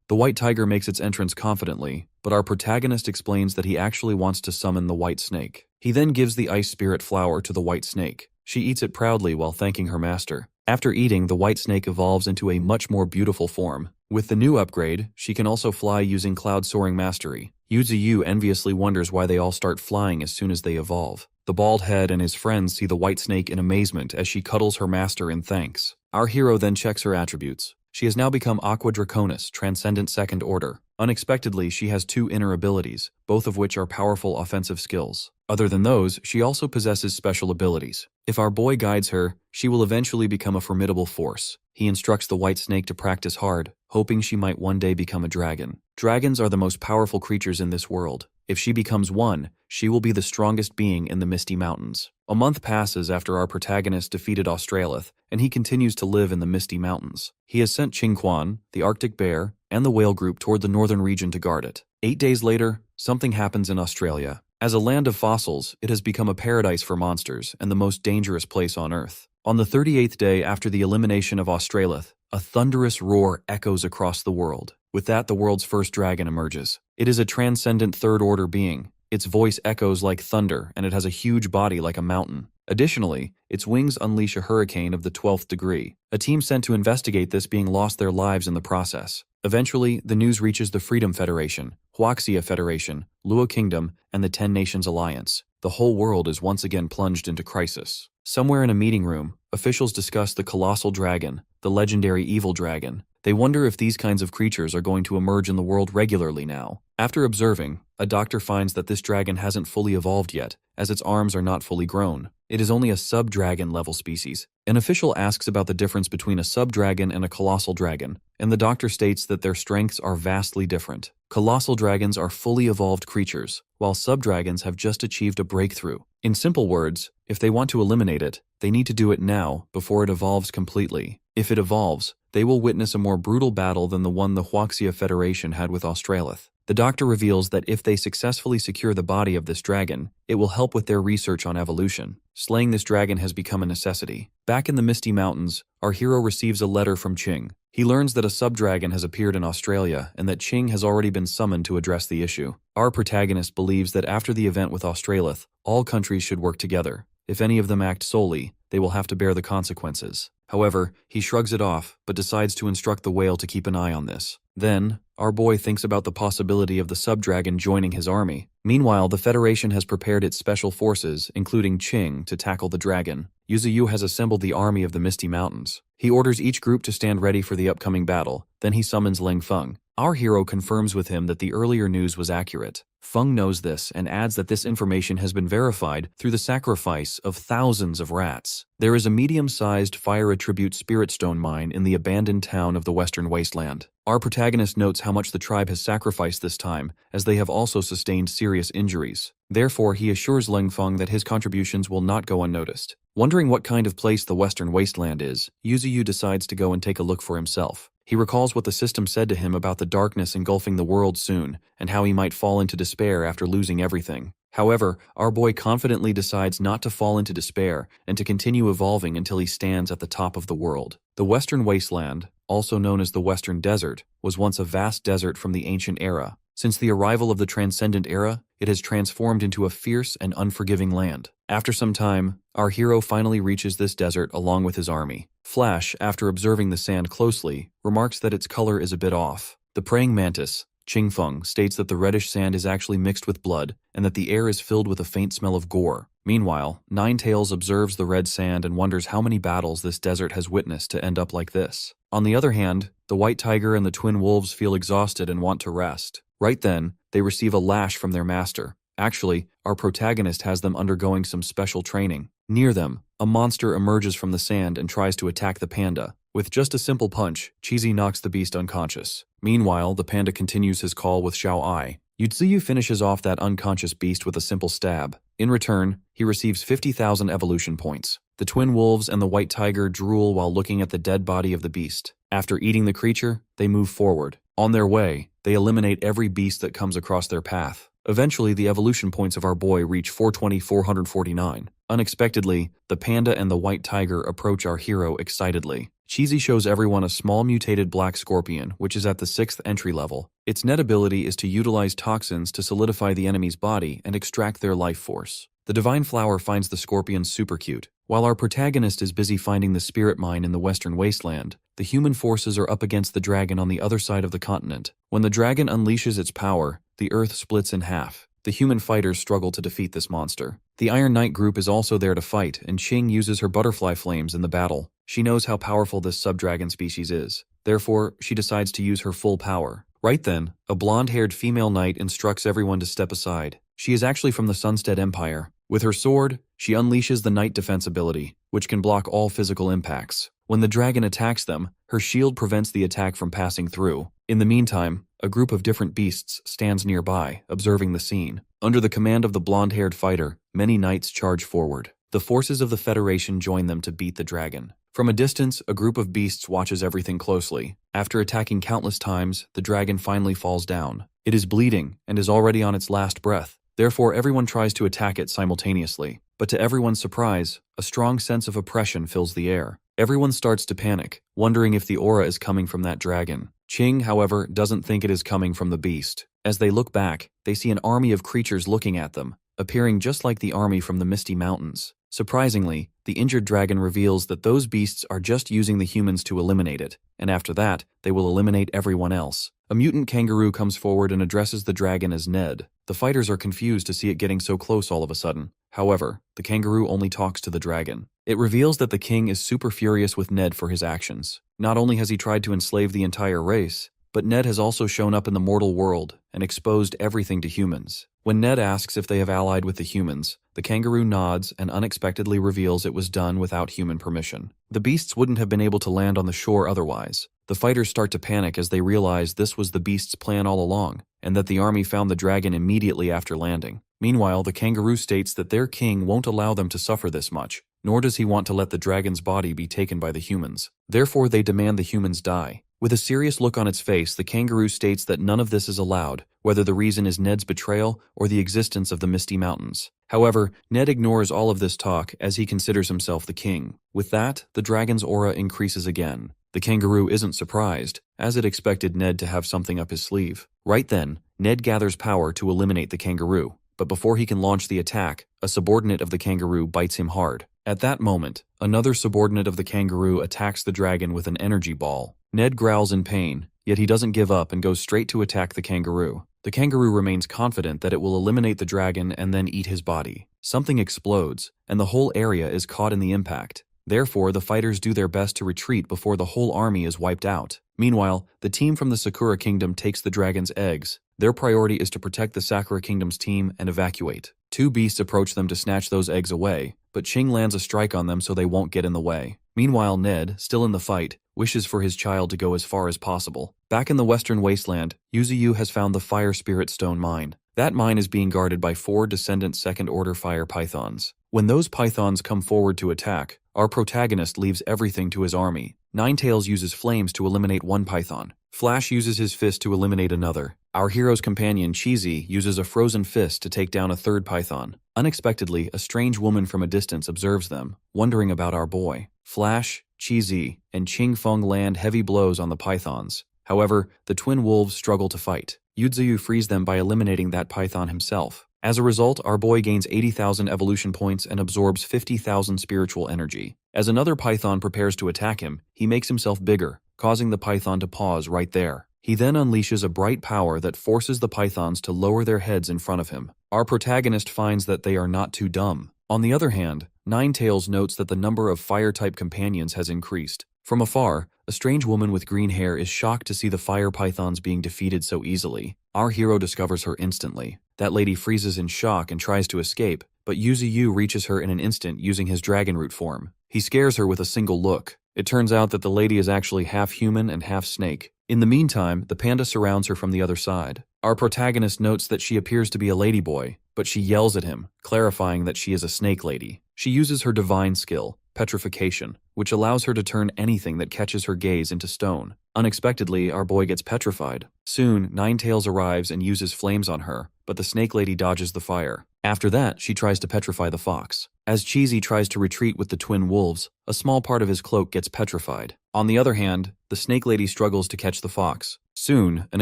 The white tiger makes its entrance confidently, but our protagonist explains that he actually wants to summon the white snake. He then gives the ice spirit flower to the white snake. She eats it proudly while thanking her master. After eating, the white snake evolves into a much more beautiful form. With the new upgrade, she can also fly using cloud soaring mastery. Yuzu enviously wonders why they all start flying as soon as they evolve. The bald head and his friends see the white snake in amazement as she cuddles her master in thanks. Our hero then checks her attributes. She has now become Aqua Draconis, Transcendent Second Order. Unexpectedly, she has 2 inner abilities, both of which are powerful offensive skills. Other than those, she also possesses special abilities. If our boy guides her, she will eventually become a formidable force. He instructs the white snake to practice hard, hoping she might one day become a dragon. Dragons are the most powerful creatures in this world. If she becomes one, she will be the strongest being in the Misty Mountains. A month passes after our protagonist defeated Australith, and he continues to live in the Misty Mountains. He has sent Qingquan, the Arctic bear, and the whale group toward the northern region to guard it. 8 days later, something happens in Australia. As a land of fossils, it has become a paradise for monsters and the most dangerous place on Earth. On the 38th day after the elimination of Australith, a thunderous roar echoes across the world. With that, the world's first dragon emerges. It is a transcendent third-order being. Its voice echoes like thunder, and it has a huge body like a mountain. Additionally, its wings unleash a hurricane of the 12th degree. A team sent to investigate this being lost their lives in the process. Eventually, the news reaches the Freedom Federation, Huaxia Federation, Luo Kingdom, and the 10 Nations Alliance. The whole world is once again plunged into crisis. Somewhere in a meeting room, officials discuss the colossal dragon, the legendary evil dragon. They wonder if these kinds of creatures are going to emerge in the world regularly now. After observing, a doctor finds that this dragon hasn't fully evolved yet, as its arms are not fully grown. It is only a sub-dragon level species. An official asks about the difference between a sub-dragon and a colossal dragon, and the doctor states that their strengths are vastly different. Colossal dragons are fully evolved creatures, while sub-dragons have just achieved a breakthrough. In simple words, if they want to eliminate it, they need to do it now before it evolves completely. If it evolves, they will witness a more brutal battle than the one the Huaxia Federation had with Australith. The doctor reveals that if they successfully secure the body of this dragon, it will help with their research on evolution. Slaying this dragon has become a necessity. Back in the Misty Mountains, our hero receives a letter from Qing. He learns that a sub-dragon has appeared in Australia and that Qing has already been summoned to address the issue. Our protagonist believes that after the event with Australith, all countries should work together. If any of them act solely, they will have to bear the consequences. However, he shrugs it off, but decides to instruct the whale to keep an eye on this. Then, our boy thinks about the possibility of the sub-dragon joining his army. Meanwhile, the Federation has prepared its special forces, including Qing, to tackle the dragon. Yuzu has assembled the army of the Misty Mountains. He orders each group to stand ready for the upcoming battle, then he summons Ling Feng. Our hero confirms with him that the earlier news was accurate. Feng knows this and adds that this information has been verified through the sacrifice of thousands of rats. There is a medium-sized fire attribute spirit stone mine in the abandoned town of the Western Wasteland. Our protagonist notes how much the tribe has sacrificed this time, as they have also sustained serious injuries. Therefore, he assures Ling Feng that his contributions will not go unnoticed. Wondering what kind of place the Western Wasteland is, Yuzu decides to go and take a look for himself. He recalls what the system said to him about the darkness engulfing the world soon, and how he might fall into despair after losing everything. However, our boy confidently decides not to fall into despair and to continue evolving until he stands at the top of the world. The Western Wasteland, also known as the Western Desert, was once a vast desert from the ancient era. Since the arrival of the Transcendent Era, it has transformed into a fierce and unforgiving land. After some time, our hero finally reaches this desert along with his army. Flash, after observing the sand closely, remarks that its color is a bit off. The praying mantis, Qingfeng, states that the reddish sand is actually mixed with blood and that the air is filled with a faint smell of gore. Meanwhile, Ninetails observes the red sand and wonders how many battles this desert has witnessed to end up like this. On the other hand, the white tiger and the twin wolves feel exhausted and want to rest. Right then, they receive a lash from their master. Actually, our protagonist has them undergoing some special training. Near them, a monster emerges from the sand and tries to attack the panda. With just a simple punch, Cheesy knocks the beast unconscious. Meanwhile, the panda continues his call with Xiao Ai. Yuzu finishes off that unconscious beast with a simple stab. In return, he receives 50,000 evolution points. The twin wolves and the white tiger drool while looking at the dead body of the beast. After eating the creature, they move forward. On their way, they eliminate every beast that comes across their path. Eventually, the evolution points of our boy reach 420-449. Unexpectedly, the panda and the white tiger approach our hero excitedly. Cheesy shows everyone a small mutated black scorpion, which is at the 6th entry level. Its net ability is to utilize toxins to solidify the enemy's body and extract their life force. The Divine Flower finds the scorpion super cute. While our protagonist is busy finding the spirit mine in the Western Wasteland, the human forces are up against the dragon on the other side of the continent. When the dragon unleashes its power, the earth splits in half. The human fighters struggle to defeat this monster. The Iron Knight group is also there to fight, and Ching uses her butterfly flames in the battle. She knows how powerful this subdragon species is. Therefore, she decides to use her full power. Right then, a blonde-haired female knight instructs everyone to step aside. She is actually from the Sunstead Empire. With her sword, she unleashes the Knight Defense ability, which can block all physical impacts. When the dragon attacks them, her shield prevents the attack from passing through. In the meantime, a group of different beasts stands nearby, observing the scene. Under the command of the blonde-haired fighter, many knights charge forward. The forces of the Federation join them to beat the dragon. From a distance, a group of beasts watches everything closely. After attacking countless times, the dragon finally falls down. It is bleeding and is already on its last breath. Therefore, everyone tries to attack it simultaneously. But to everyone's surprise, a strong sense of oppression fills the air. Everyone starts to panic, wondering if the aura is coming from that dragon. Ching, however, doesn't think it is coming from the beast. As they look back, they see an army of creatures looking at them, appearing just like the army from the Misty Mountains. Surprisingly, the injured dragon reveals that those beasts are just using the humans to eliminate it, and after that, they will eliminate everyone else. A mutant kangaroo comes forward and addresses the dragon as Ned. The fighters are confused to see it getting so close all of a sudden. However, the kangaroo only talks to the dragon. It reveals that the king is super furious with Ned for his actions. Not only has he tried to enslave the entire race, but Ned has also shown up in the mortal world and exposed everything to humans. When Ned asks if they have allied with the humans, the kangaroo nods and unexpectedly reveals it was done without human permission. The beasts wouldn't have been able to land on the shore otherwise. The fighters start to panic as they realize this was the beast's plan all along, and that the army found the dragon immediately after landing. Meanwhile, the kangaroo states that their king won't allow them to suffer this much, nor does he want to let the dragon's body be taken by the humans. Therefore, they demand the humans die. With a serious look on its face, the kangaroo states that none of this is allowed, whether the reason is Ned's betrayal or the existence of the Misty Mountains. However, Ned ignores all of this talk as he considers himself the king. With that, the dragon's aura increases again. The kangaroo isn't surprised, as it expected Ned to have something up his sleeve. Right then, Ned gathers power to eliminate the kangaroo. But before he can launch the attack, a subordinate of the kangaroo bites him hard. At that moment, another subordinate of the kangaroo attacks the dragon with an energy ball. Ned growls in pain, yet he doesn't give up and goes straight to attack the kangaroo. The kangaroo remains confident that it will eliminate the dragon and then eat his body. Something explodes, and the whole area is caught in the impact. Therefore, the fighters do their best to retreat before the whole army is wiped out. Meanwhile, the team from the Sakura Kingdom takes the dragon's eggs. Their priority is to protect the Sakura Kingdom's team and evacuate. Two beasts approach them to snatch those eggs away, but Ching lands a strike on them so they won't get in the way. Meanwhile, Ned, still in the fight, wishes for his child to go as far as possible. Back in the Western Wasteland, Yuzuyu has found the Fire Spirit Stone mine. That mine is being guarded by 4 descendant second-order fire pythons. When those pythons come forward to attack, our protagonist leaves everything to his army. Ninetails uses flames to eliminate one python. Flash uses his fist to eliminate another. Our hero's companion, Cheesy, uses a frozen fist to take down a third python. Unexpectedly, a strange woman from a distance observes them, wondering about our boy. Flash, Cheesy, and Ching Feng land heavy blows on the pythons. However, the twin wolves struggle to fight. Yuzuyu frees them by eliminating that python himself. As a result, our boy gains 80,000 evolution points and absorbs 50,000 spiritual energy. As another python prepares to attack him, he makes himself bigger, causing the python to pause right there. He then unleashes a bright power that forces the pythons to lower their heads in front of him. Our protagonist finds that they are not too dumb. On the other hand, Ninetails notes that the number of fire-type companions has increased. From afar, a strange woman with green hair is shocked to see the fire pythons being defeated so easily. Our hero discovers her instantly. That lady freezes in shock and tries to escape, but Yuzuyu reaches her in an instant using his dragon root form. He scares her with a single look. It turns out that the lady is actually half human and half snake. In the meantime, the panda surrounds her from the other side. Our protagonist notes that she appears to be a ladyboy, but she yells at him, clarifying that she is a snake lady. She uses her divine skill, petrification, which allows her to turn anything that catches her gaze into stone. Unexpectedly, our boy gets petrified. Soon, Ninetails arrives and uses flames on her, but the snake lady dodges the fire. After that, she tries to petrify the fox. As Cheesy tries to retreat with the twin wolves, a small part of his cloak gets petrified. On the other hand, the snake lady struggles to catch the fox. Soon, an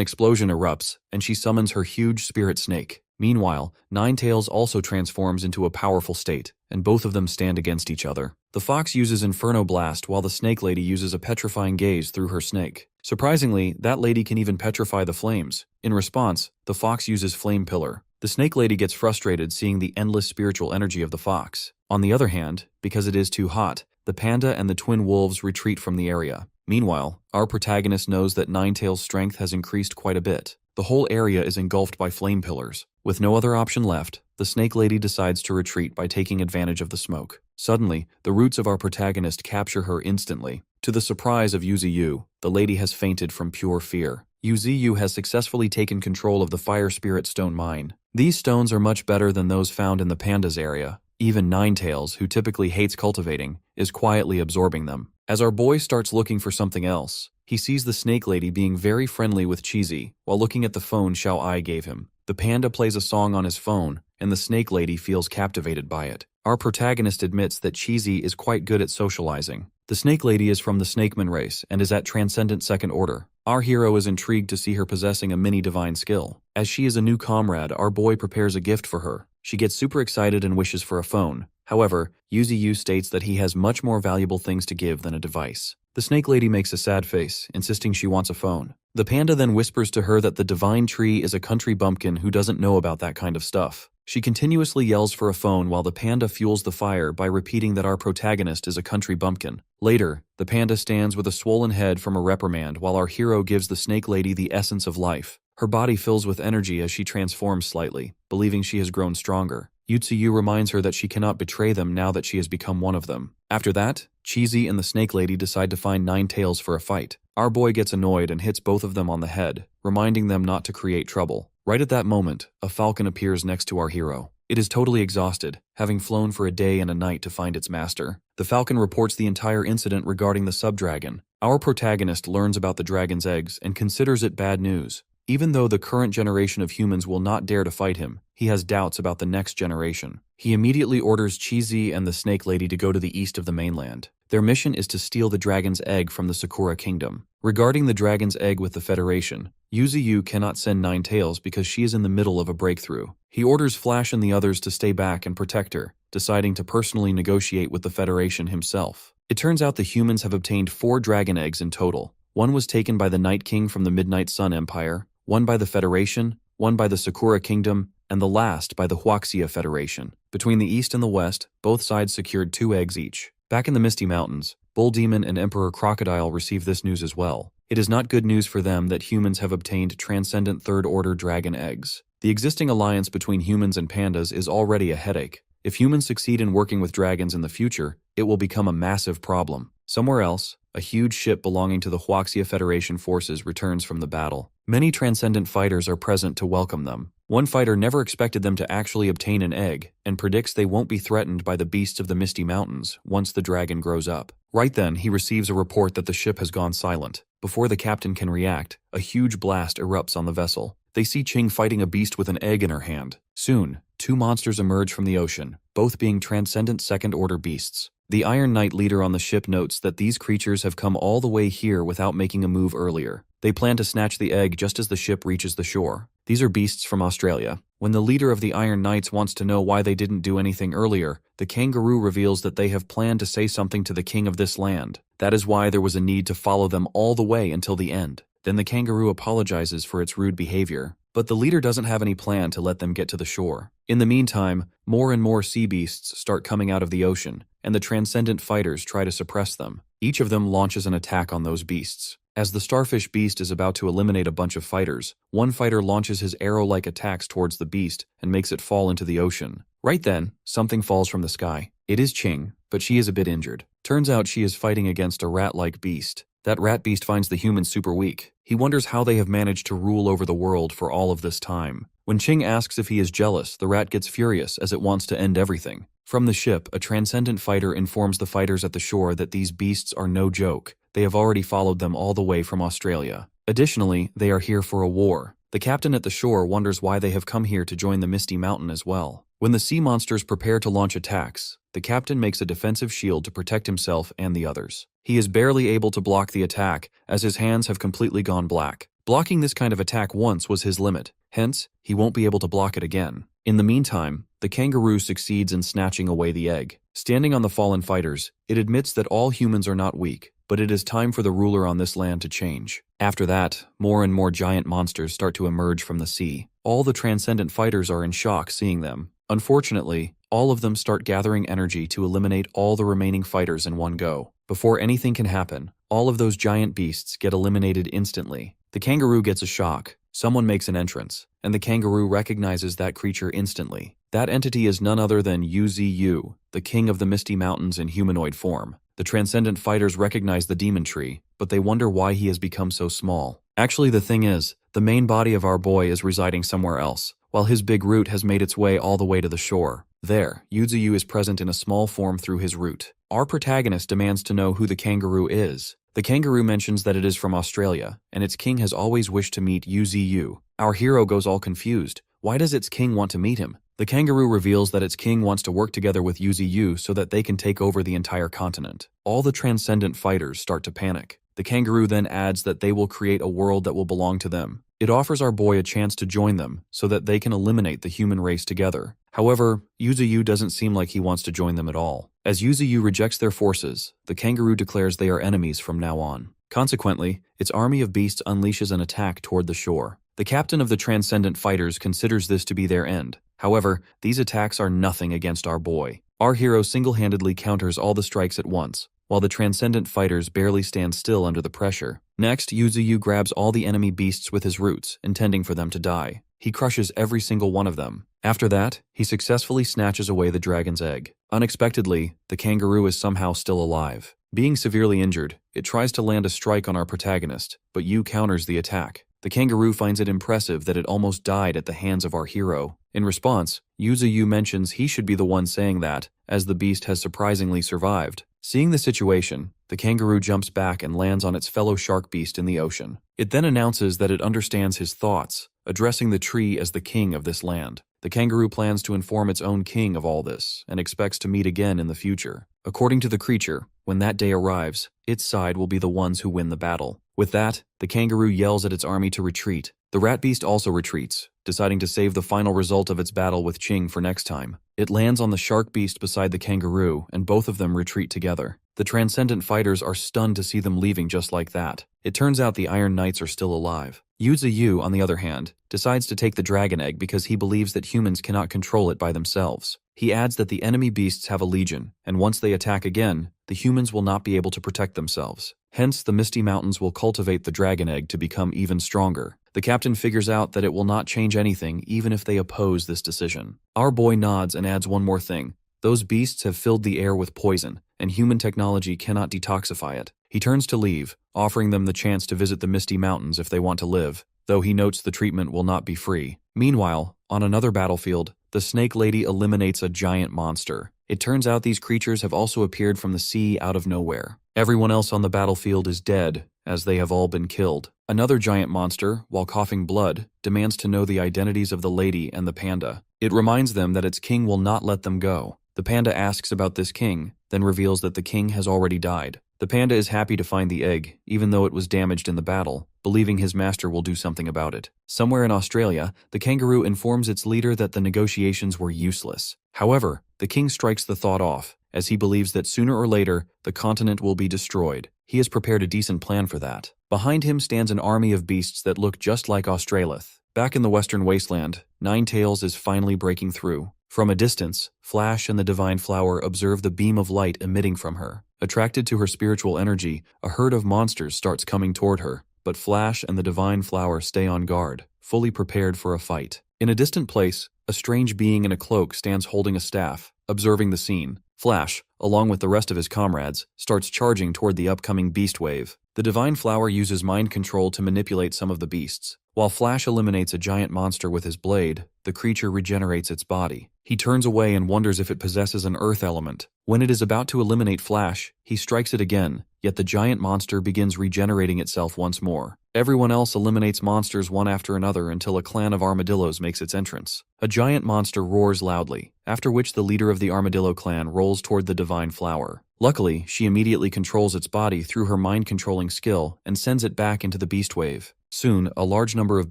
explosion erupts, and she summons her huge spirit snake. Meanwhile, Ninetails also transforms into a powerful state, and both of them stand against each other. The fox uses Inferno Blast while the snake lady uses a petrifying gaze through her snake. Surprisingly, that lady can even petrify the flames. In response, the fox uses Flame Pillar. The snake lady gets frustrated seeing the endless spiritual energy of the fox. On the other hand, because it is too hot, the panda and the twin wolves retreat from the area. Meanwhile, our protagonist knows that Ninetails' strength has increased quite a bit. The whole area is engulfed by flame pillars. With no other option left, the snake lady decides to retreat by taking advantage of the smoke. Suddenly, the roots of our protagonist capture her instantly. To the surprise of Yuzu, the lady has fainted from pure fear. Yuzu has successfully taken control of the Fire Spirit Stone mine. These stones are much better than those found in the pandas area. Even Ninetails, who typically hates cultivating, is quietly absorbing them. As our boy starts looking for something else, he sees the snake lady being very friendly with Cheesy while looking at the phone Xiao Ai gave him. The panda plays a song on his phone, and the snake lady feels captivated by it. Our protagonist admits that Cheesy is quite good at socializing. The snake lady is from the Snakeman race and is at Transcendent Second Order. Our hero is intrigued to see her possessing a mini-divine skill. As she is a new comrade, our boy prepares a gift for her. She gets super excited and wishes for a phone. However, Yuzu states that he has much more valuable things to give than a device. The snake lady makes a sad face, insisting she wants a phone. The panda then whispers to her that the divine tree is a country bumpkin who doesn't know about that kind of stuff. She continuously yells for a phone while the panda fuels the fire by repeating that our protagonist is a country bumpkin. Later, the panda stands with a swollen head from a reprimand while our hero gives the snake lady the essence of life. Her body fills with energy as she transforms slightly, believing she has grown stronger. Yuzu reminds her that she cannot betray them now that she has become one of them. After that, Cheesy and the snake lady decide to find Ninetails for a fight. Our boy gets annoyed and hits both of them on the head, reminding them not to create trouble. Right at that moment, a falcon appears next to our hero. It is totally exhausted, having flown for a day and a night to find its master. The falcon reports the entire incident regarding the sub-dragon. Our protagonist learns about the dragon's eggs and considers it bad news. Even though the current generation of humans will not dare to fight him, he has doubts about the next generation. He immediately orders Cheesy and the snake lady to go to the east of the mainland. Their mission is to steal the dragon's egg from the Sakura kingdom. Regarding the dragon's egg with the Federation, Yuzu cannot send Ninetails because she is in the middle of a breakthrough. He orders Flash and the others to stay back and protect her, deciding to personally negotiate with the Federation himself. It turns out the humans have obtained 4 dragon eggs in total. One was taken by the Night King from the Midnight Sun Empire, one by the Federation, one by the Sakura Kingdom, and the last by the Huaxia Federation. Between the east and the west, both sides secured 2 eggs each. Back in the Misty Mountains, Bull Demon and Emperor Crocodile receive this news as well. It is not good news for them that humans have obtained Transcendent Third Order dragon eggs. The existing alliance between humans and pandas is already a headache. If humans succeed in working with dragons in the future, it will become a massive problem. Somewhere else, a huge ship belonging to the Huaxia Federation forces returns from the battle. Many transcendent fighters are present to welcome them. One fighter never expected them to actually obtain an egg, and predicts they won't be threatened by the beasts of the Misty Mountains once the dragon grows up. Right then, he receives a report that the ship has gone silent. Before the captain can react, a huge blast erupts on the vessel. They see Ching fighting a beast with an egg in her hand. Soon, 2 monsters emerge from the ocean, both being transcendent second-order beasts. The Iron Knight leader on the ship notes that these creatures have come all the way here without making a move earlier. They plan to snatch the egg just as the ship reaches the shore. These are beasts from Australia. When the leader of the Iron Knights wants to know why they didn't do anything earlier, the kangaroo reveals that they have planned to say something to the king of this land. That is why there was a need to follow them all the way until the end. Then the kangaroo apologizes for its rude behavior, but the leader doesn't have any plan to let them get to the shore. In the meantime, more and more sea beasts start coming out of the ocean, and the transcendent fighters try to suppress them. Each of them launches an attack on those beasts. As the starfish beast is about to eliminate a bunch of fighters, one fighter launches his arrow-like attacks towards the beast and makes it fall into the ocean. Right then, something falls from the sky. It is Ching, but she is a bit injured. Turns out she is fighting against a rat-like beast. That rat beast finds the humans super weak. He wonders how they have managed to rule over the world for all of this time. When Ching asks if he is jealous, the rat gets furious as it wants to end everything. From the ship, a transcendent fighter informs the fighters at the shore that these beasts are no joke. They have already followed them all the way from Australia. Additionally, they are here for a war. The captain at the shore wonders why they have come here to join the Misty Mountain as well. When the sea monsters prepare to launch attacks, the captain makes a defensive shield to protect himself and the others. He is barely able to block the attack, as his hands have completely gone black. Blocking this kind of attack once was his limit, hence, he won't be able to block it again. In the meantime, the kangaroo succeeds in snatching away the egg. Standing on the fallen fighters, it admits that all humans are not weak, but it is time for the ruler on this land to change. After that, more and more giant monsters start to emerge from the sea. All the transcendent fighters are in shock seeing them. Unfortunately, all of them start gathering energy to eliminate all the remaining fighters in one go. Before anything can happen, all of those giant beasts get eliminated instantly. The kangaroo gets a shock, someone makes an entrance, and the kangaroo recognizes that creature instantly. That entity is none other than Uzu, the king of the Misty Mountains in humanoid form. The transcendent fighters recognize the demon tree, but they wonder why he has become so small. Actually, the thing is, the main body of our boy is residing somewhere else, while his big root has made its way all the way to the shore. There, Uzu is present in a small form through his root. Our protagonist demands to know who the kangaroo is. The kangaroo mentions that it is from Australia, and its king has always wished to meet Uzu. Our hero goes all confused. Why does its king want to meet him? The kangaroo reveals that its king wants to work together with Uzu so that they can take over the entire continent. All the transcendent fighters start to panic. The kangaroo then adds that they will create a world that will belong to them. It offers our boy a chance to join them so that they can eliminate the human race together. However, Uzu doesn't seem like he wants to join them at all. As Uzu rejects their forces, the kangaroo declares they are enemies from now on. Consequently, its army of beasts unleashes an attack toward the shore. The captain of the transcendent fighters considers this to be their end. However, these attacks are nothing against our boy. Our hero single-handedly counters all the strikes at once, while the transcendent fighters barely stand still under the pressure. Next, Uzu grabs all the enemy beasts with his roots, intending for them to die. He crushes every single one of them. After that, he successfully snatches away the dragon's egg. Unexpectedly, the kangaroo is somehow still alive. Being severely injured, it tries to land a strike on our protagonist, but Yu counters the attack. The kangaroo finds it impressive that it almost died at the hands of our hero. In response, Uzu mentions he should be the one saying that, as the beast has surprisingly survived. Seeing the situation, the kangaroo jumps back and lands on its fellow shark beast in the ocean. It then announces that it understands his thoughts, addressing the tree as the king of this land. The kangaroo plans to inform its own king of all this, and expects to meet again in the future. According to the creature, when that day arrives, its side will be the ones who win the battle. With that, the kangaroo yells at its army to retreat. The rat beast also retreats, deciding to save the final result of its battle with Ching for next time. It lands on the shark beast beside the kangaroo, and both of them retreat together. The transcendent fighters are stunned to see them leaving just like that. It turns out the Iron Knights are still alive. Uzu, on the other hand, decides to take the dragon egg because he believes that humans cannot control it by themselves. He adds that the enemy beasts have a legion, and once they attack again, the humans will not be able to protect themselves. Hence, the Misty Mountains will cultivate the dragon egg to become even stronger. The captain figures out that it will not change anything even if they oppose this decision. Our boy nods and adds one more thing. Those beasts have filled the air with poison, and human technology cannot detoxify it. He turns to leave, offering them the chance to visit the Misty Mountains if they want to live, though he notes the treatment will not be free. Meanwhile, on another battlefield, the Snake Lady eliminates a giant monster. It turns out these creatures have also appeared from the sea out of nowhere. Everyone else on the battlefield is dead, as they have all been killed. Another giant monster, while coughing blood, demands to know the identities of the lady and the panda. It reminds them that its king will not let them go. The panda asks about this king, then reveals that the king has already died. The panda is happy to find the egg, even though it was damaged in the battle, believing his master will do something about it. Somewhere in Australia, the kangaroo informs its leader that the negotiations were useless. However, the king strikes the thought off, as he believes that sooner or later, the continent will be destroyed. He has prepared a decent plan for that. Behind him stands an army of beasts that look just like Australith. Back in the western wasteland, Ninetails is finally breaking through. From a distance, Flash and the Divine Flower observe the beam of light emitting from her. Attracted to her spiritual energy, a herd of monsters starts coming toward her, but Flash and the Divine Flower stay on guard, fully prepared for a fight. In a distant place, a strange being in a cloak stands holding a staff, observing the scene. Flash, along with the rest of his comrades, starts charging toward the upcoming beast wave. The Divine Flower uses mind control to manipulate some of the beasts, While Flash eliminates a giant monster with his blade, the creature regenerates its body. He turns away and wonders if it possesses an earth element. When it is about to eliminate Flash, he strikes it again, yet the giant monster begins regenerating itself once more. Everyone else eliminates monsters one after another until a clan of armadillos makes its entrance. A giant monster roars loudly, after which the leader of the armadillo clan rolls toward the divine flower. Luckily, she immediately controls its body through her mind-controlling skill and sends it back into the beast wave. Soon, a large number of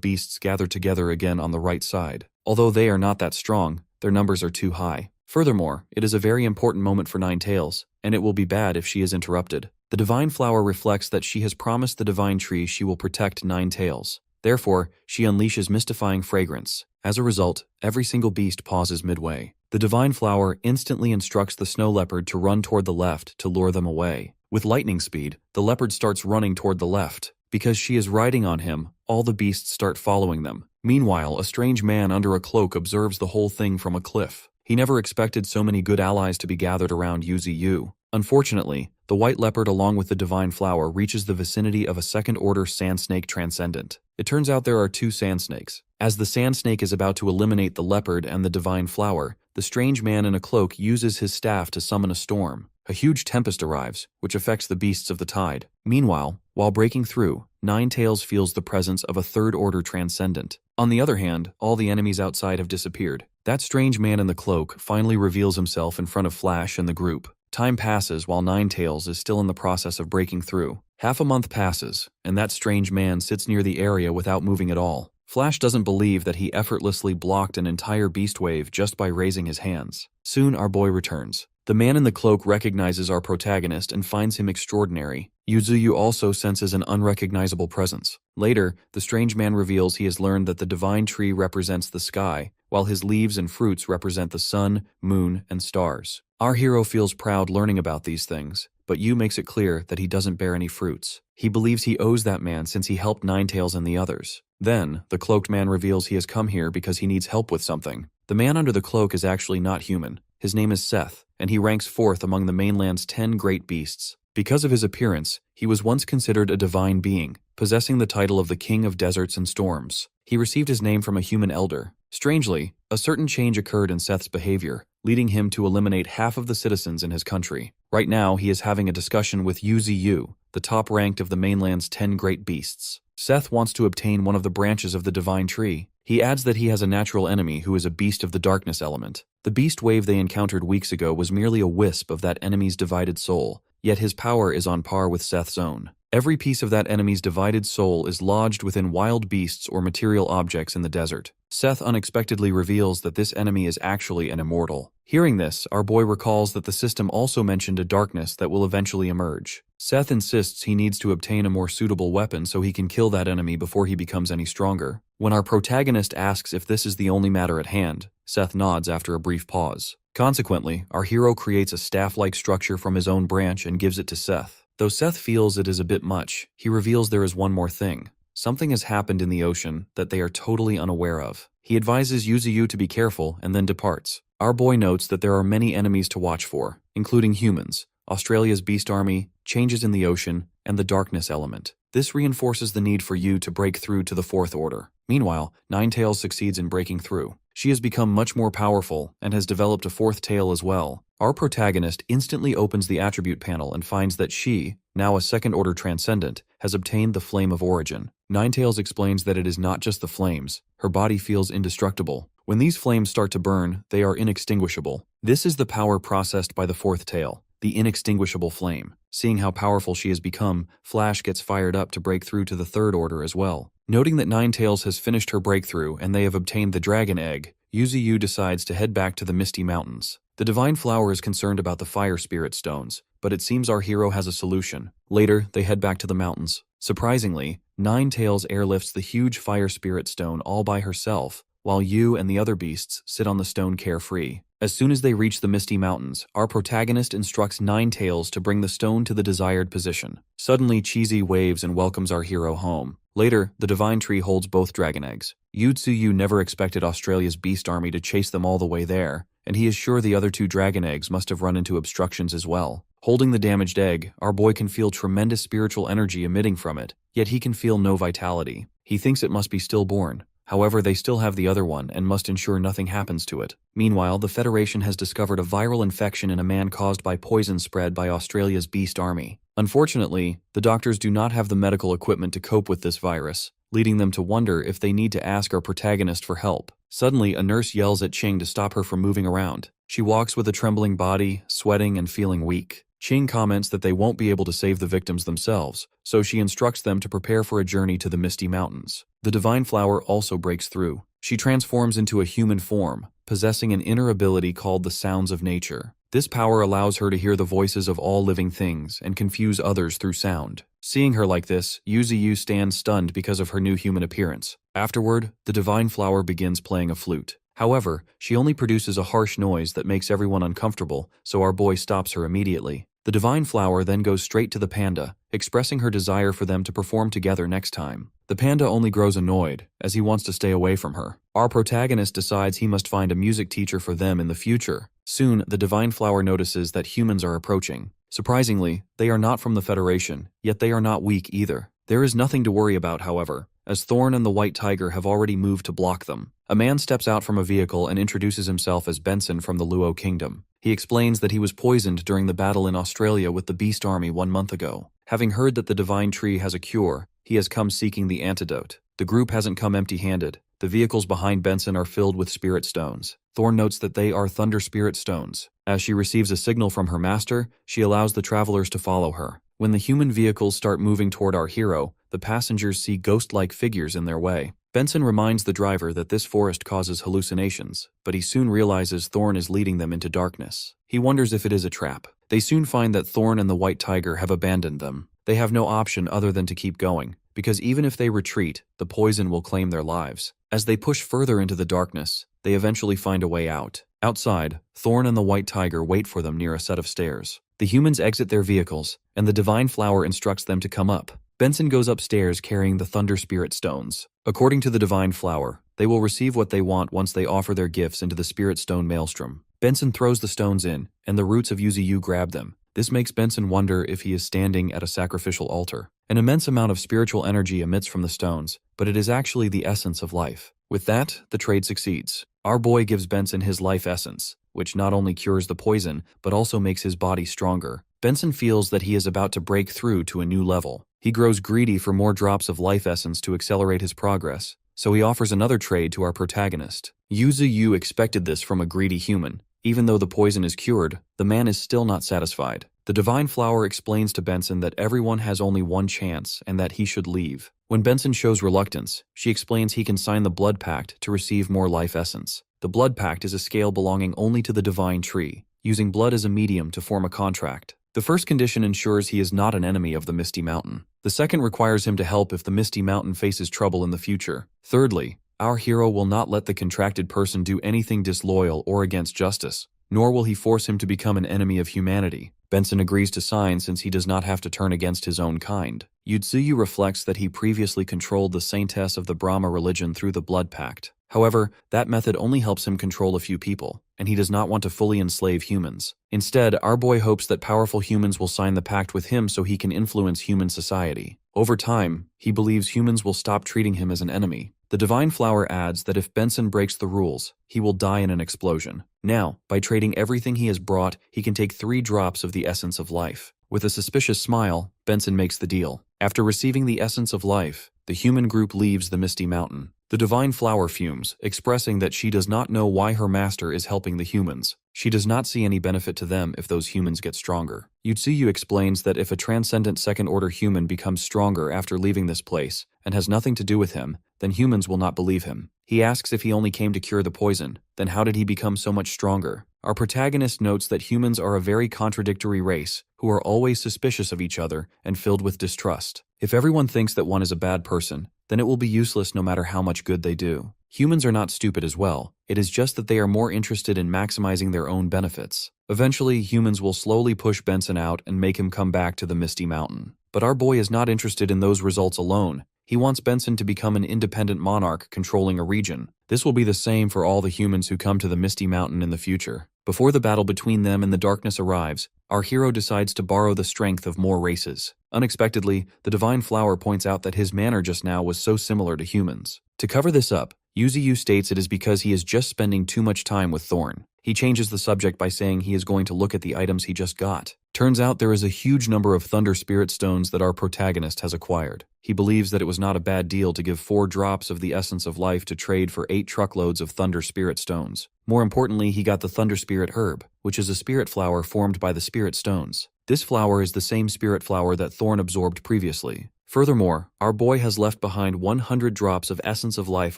beasts gather together again on the right side. Although they are not that strong, their numbers are too high. Furthermore, it is a very important moment for Ninetales, and it will be bad if she is interrupted. The divine flower reflects that she has promised the divine tree she will protect Ninetales. Therefore, she unleashes mystifying fragrance. As a result, every single beast pauses midway. The divine flower instantly instructs the snow leopard to run toward the left to lure them away. With lightning speed, the leopard starts running toward the left. Because she is riding on him, all the beasts start following them. Meanwhile, a strange man under a cloak observes the whole thing from a cliff. He never expected so many good allies to be gathered around Yuzu. Unfortunately, the white leopard along with the divine flower reaches the vicinity of a second-order sand snake transcendent. It turns out there are two sand snakes. As the sand snake is about to eliminate the leopard and the divine flower, the strange man in a cloak uses his staff to summon a storm. A huge tempest arrives, which affects the beasts of the tide. Meanwhile, while breaking through, Ninetales feels the presence of a third-order transcendent. On the other hand, all the enemies outside have disappeared. That strange man in the cloak finally reveals himself in front of Flash and the group. Time passes while Ninetales is still in the process of breaking through. Half a month passes, and that strange man sits near the area without moving at all. Flash doesn't believe that he effortlessly blocked an entire beast wave just by raising his hands. Soon our boy returns. The man in the cloak recognizes our protagonist and finds him extraordinary. Yuzu also senses an unrecognizable presence. Later, the strange man reveals he has learned that the divine tree represents the sky, while his leaves and fruits represent the sun, moon, and stars. Our hero feels proud learning about these things, but Yu makes it clear that he doesn't bear any fruits. He believes he owes that man since he helped Ninetales and the others. Then, the cloaked man reveals he has come here because he needs help with something. The man under the cloak is actually not human. His name is Seth, and he ranks fourth among the mainland's 10 great beasts. Because of his appearance, he was once considered a divine being, possessing the title of the King of Deserts and Storms. He received his name from a human elder. Strangely, a certain change occurred in Seth's behavior, leading him to eliminate half of the citizens in his country. Right now, he is having a discussion with Yuzu, the top ranked of the mainland's 10 great beasts. Seth wants to obtain one of the branches of the divine tree. He adds that he has a natural enemy who is a beast of the darkness element. The beast wave they encountered weeks ago was merely a wisp of that enemy's divided soul, yet his power is on par with Seth's own. Every piece of that enemy's divided soul is lodged within wild beasts or material objects in the desert. Seth unexpectedly reveals that this enemy is actually an immortal. Hearing this, our boy recalls that the system also mentioned a darkness that will eventually emerge. Seth insists he needs to obtain a more suitable weapon so he can kill that enemy before he becomes any stronger. When our protagonist asks if this is the only matter at hand, Seth nods after a brief pause. Consequently, our hero creates a staff-like structure from his own branch and gives it to Seth. Though Seth feels it is a bit much, he reveals there is one more thing. Something has happened in the ocean that they are totally unaware of. He advises Yuzu to be careful and then departs. Our boy notes that there are many enemies to watch for, including humans, Australia's beast army, changes in the ocean, and the darkness element. This reinforces the need for Yu to break through to the fourth order. Meanwhile, Ninetales succeeds in breaking through. She has become much more powerful and has developed a fourth tail as well. Our protagonist instantly opens the attribute panel and finds that she, now a second-order transcendent, has obtained the Flame of Origin. Ninetales explains that it is not just the flames. Her body feels indestructible. When these flames start to burn, they are inextinguishable. This is the power processed by the fourth tail, the inextinguishable flame. Seeing how powerful she has become, Flash gets fired up to break through to the third order as well. Noting that Ninetales has finished her breakthrough and they have obtained the dragon egg, Yuzu decides to head back to the Misty Mountains. The Divine Flower is concerned about the Fire Spirit Stones, but it seems our hero has a solution. Later, they head back to the mountains. Surprisingly, Ninetales airlifts the huge Fire Spirit Stone all by herself, while Yu and the other beasts sit on the stone carefree. As soon as they reach the Misty Mountains, our protagonist instructs Ninetales to bring the stone to the desired position. Suddenly, Cheesy waves and welcomes our hero home. Later, the Divine Tree holds both dragon eggs. Yuzu never expected Australia's beast army to chase them all the way there, and he is sure the other two dragon eggs must have run into obstructions as well. Holding the damaged egg, our boy can feel tremendous spiritual energy emitting from it, yet he can feel no vitality. He thinks it must be stillborn. However, they still have the other one and must ensure nothing happens to it. Meanwhile, the Federation has discovered a viral infection in a man caused by poison spread by Australia's beast army. Unfortunately, the doctors do not have the medical equipment to cope with this virus, leading them to wonder if they need to ask our protagonist for help. Suddenly, a nurse yells at Ching to stop her from moving around. She walks with a trembling body, sweating and feeling weak. Ching comments that they won't be able to save the victims themselves, so she instructs them to prepare for a journey to the Misty Mountains. The Divine Flower also breaks through. She transforms into a human form, possessing an inner ability called the Sounds of Nature. This power allows her to hear the voices of all living things and confuse others through sound. Seeing her like this, Yuzu stands stunned because of her new human appearance. Afterward, the Divine Flower begins playing a flute. However, she only produces a harsh noise that makes everyone uncomfortable, so our boy stops her immediately. The Divine Flower then goes straight to the panda, expressing her desire for them to perform together next time. The panda only grows annoyed, as he wants to stay away from her. Our protagonist decides he must find a music teacher for them in the future. Soon, the Divine Flower notices that humans are approaching. Surprisingly, they are not from the Federation, yet they are not weak either. There is nothing to worry about, however, as Thorn and the White Tiger have already moved to block them. A man steps out from a vehicle and introduces himself as Benson from the Luo Kingdom. He explains that he was poisoned during the battle in Australia with the Beast Army 1 month ago. Having heard that the Divine Tree has a cure, he has come seeking the antidote. The group hasn't come empty-handed. The vehicles behind Benson are filled with spirit stones. Thorn notes that they are Thunder Spirit Stones. As she receives a signal from her master, she allows the travelers to follow her. When the human vehicles start moving toward our hero, the passengers see ghost-like figures in their way. Benson reminds the driver that this forest causes hallucinations, but he soon realizes Thorn is leading them into darkness. He wonders if it is a trap. They soon find that Thorn and the White Tiger have abandoned them. They have no option other than to keep going, because even if they retreat, the poison will claim their lives. As they push further into the darkness, they eventually find a way out. Outside, Thorn and the White Tiger wait for them near a set of stairs. The humans exit their vehicles, and the Divine Flower instructs them to come up. Benson goes upstairs carrying the Thunder Spirit Stones. According to the Divine Flower, they will receive what they want once they offer their gifts into the Spirit Stone Maelstrom. Benson throws the stones in, and the roots of Yuzu grab them. This makes Benson wonder if he is standing at a sacrificial altar. An immense amount of spiritual energy emits from the stones, but it is actually the essence of life. With that, the trade succeeds. Our boy gives Benson his life essence, which not only cures the poison, but also makes his body stronger. Benson feels that he is about to break through to a new level. He grows greedy for more drops of life essence to accelerate his progress, so he offers another trade to our protagonist. Yuzu expected this from a greedy human. Even though the poison is cured, the man is still not satisfied. The Divine Flower explains to Benson that everyone has only one chance and that he should leave. When Benson shows reluctance, she explains he can sign the Blood Pact to receive more life essence. The Blood Pact is a scale belonging only to the Divine Tree, using blood as a medium to form a contract. The first condition ensures he is not an enemy of the Misty Mountain. The second requires him to help if the Misty Mountain faces trouble in the future. Thirdly, our hero will not let the contracted person do anything disloyal or against justice, nor will he force him to become an enemy of humanity. Benson agrees to sign since he does not have to turn against his own kind. Yuzu reflects that he previously controlled the saintess of the Brahma religion through the Blood Pact. However, that method only helps him control a few people, and he does not want to fully enslave humans. Instead, our boy hopes that powerful humans will sign the pact with him so he can influence human society. Over time, he believes humans will stop treating him as an enemy. The Divine Flower adds that if Benson breaks the rules, he will die in an explosion. Now, by trading everything he has brought, he can take 3 drops of the essence of life. With a suspicious smile, Benson makes the deal. After receiving the essence of life, the human group leaves the Misty Mountain. The Divine Flower fumes, expressing that she does not know why her master is helping the humans. She does not see any benefit to them if those humans get stronger. Yuzu explains that if a transcendent second-order human becomes stronger after leaving this place and has nothing to do with him, then humans will not believe him. He asks if he only came to cure the poison, then how did he become so much stronger? Our protagonist notes that humans are a very contradictory race, who are always suspicious of each other and filled with distrust. If everyone thinks that one is a bad person, then it will be useless no matter how much good they do. Humans are not stupid as well. It is just that they are more interested in maximizing their own benefits. Eventually, humans will slowly push Benson out and make him come back to the Misty Mountain. But our boy is not interested in those results alone. He wants Benson to become an independent monarch controlling a region. This will be the same for all the humans who come to the Misty Mountain in the future. Before the battle between them and the darkness arrives, our hero decides to borrow the strength of more races. Unexpectedly, the Divine Flower points out that his manner just now was so similar to humans. To cover this up, Yuzu states it is because he is just spending too much time with Thorn. He changes the subject by saying he is going to look at the items he just got. Turns out there is a huge number of Thunder Spirit Stones that our protagonist has acquired. He believes that it was not a bad deal to give 4 drops of the Essence of Life to trade for 8 truckloads of Thunder Spirit Stones. More importantly, he got the Thunder Spirit Herb, which is a spirit flower formed by the Spirit Stones. This flower is the same spirit flower that Thorn absorbed previously. Furthermore, our boy has left behind 100 drops of Essence of Life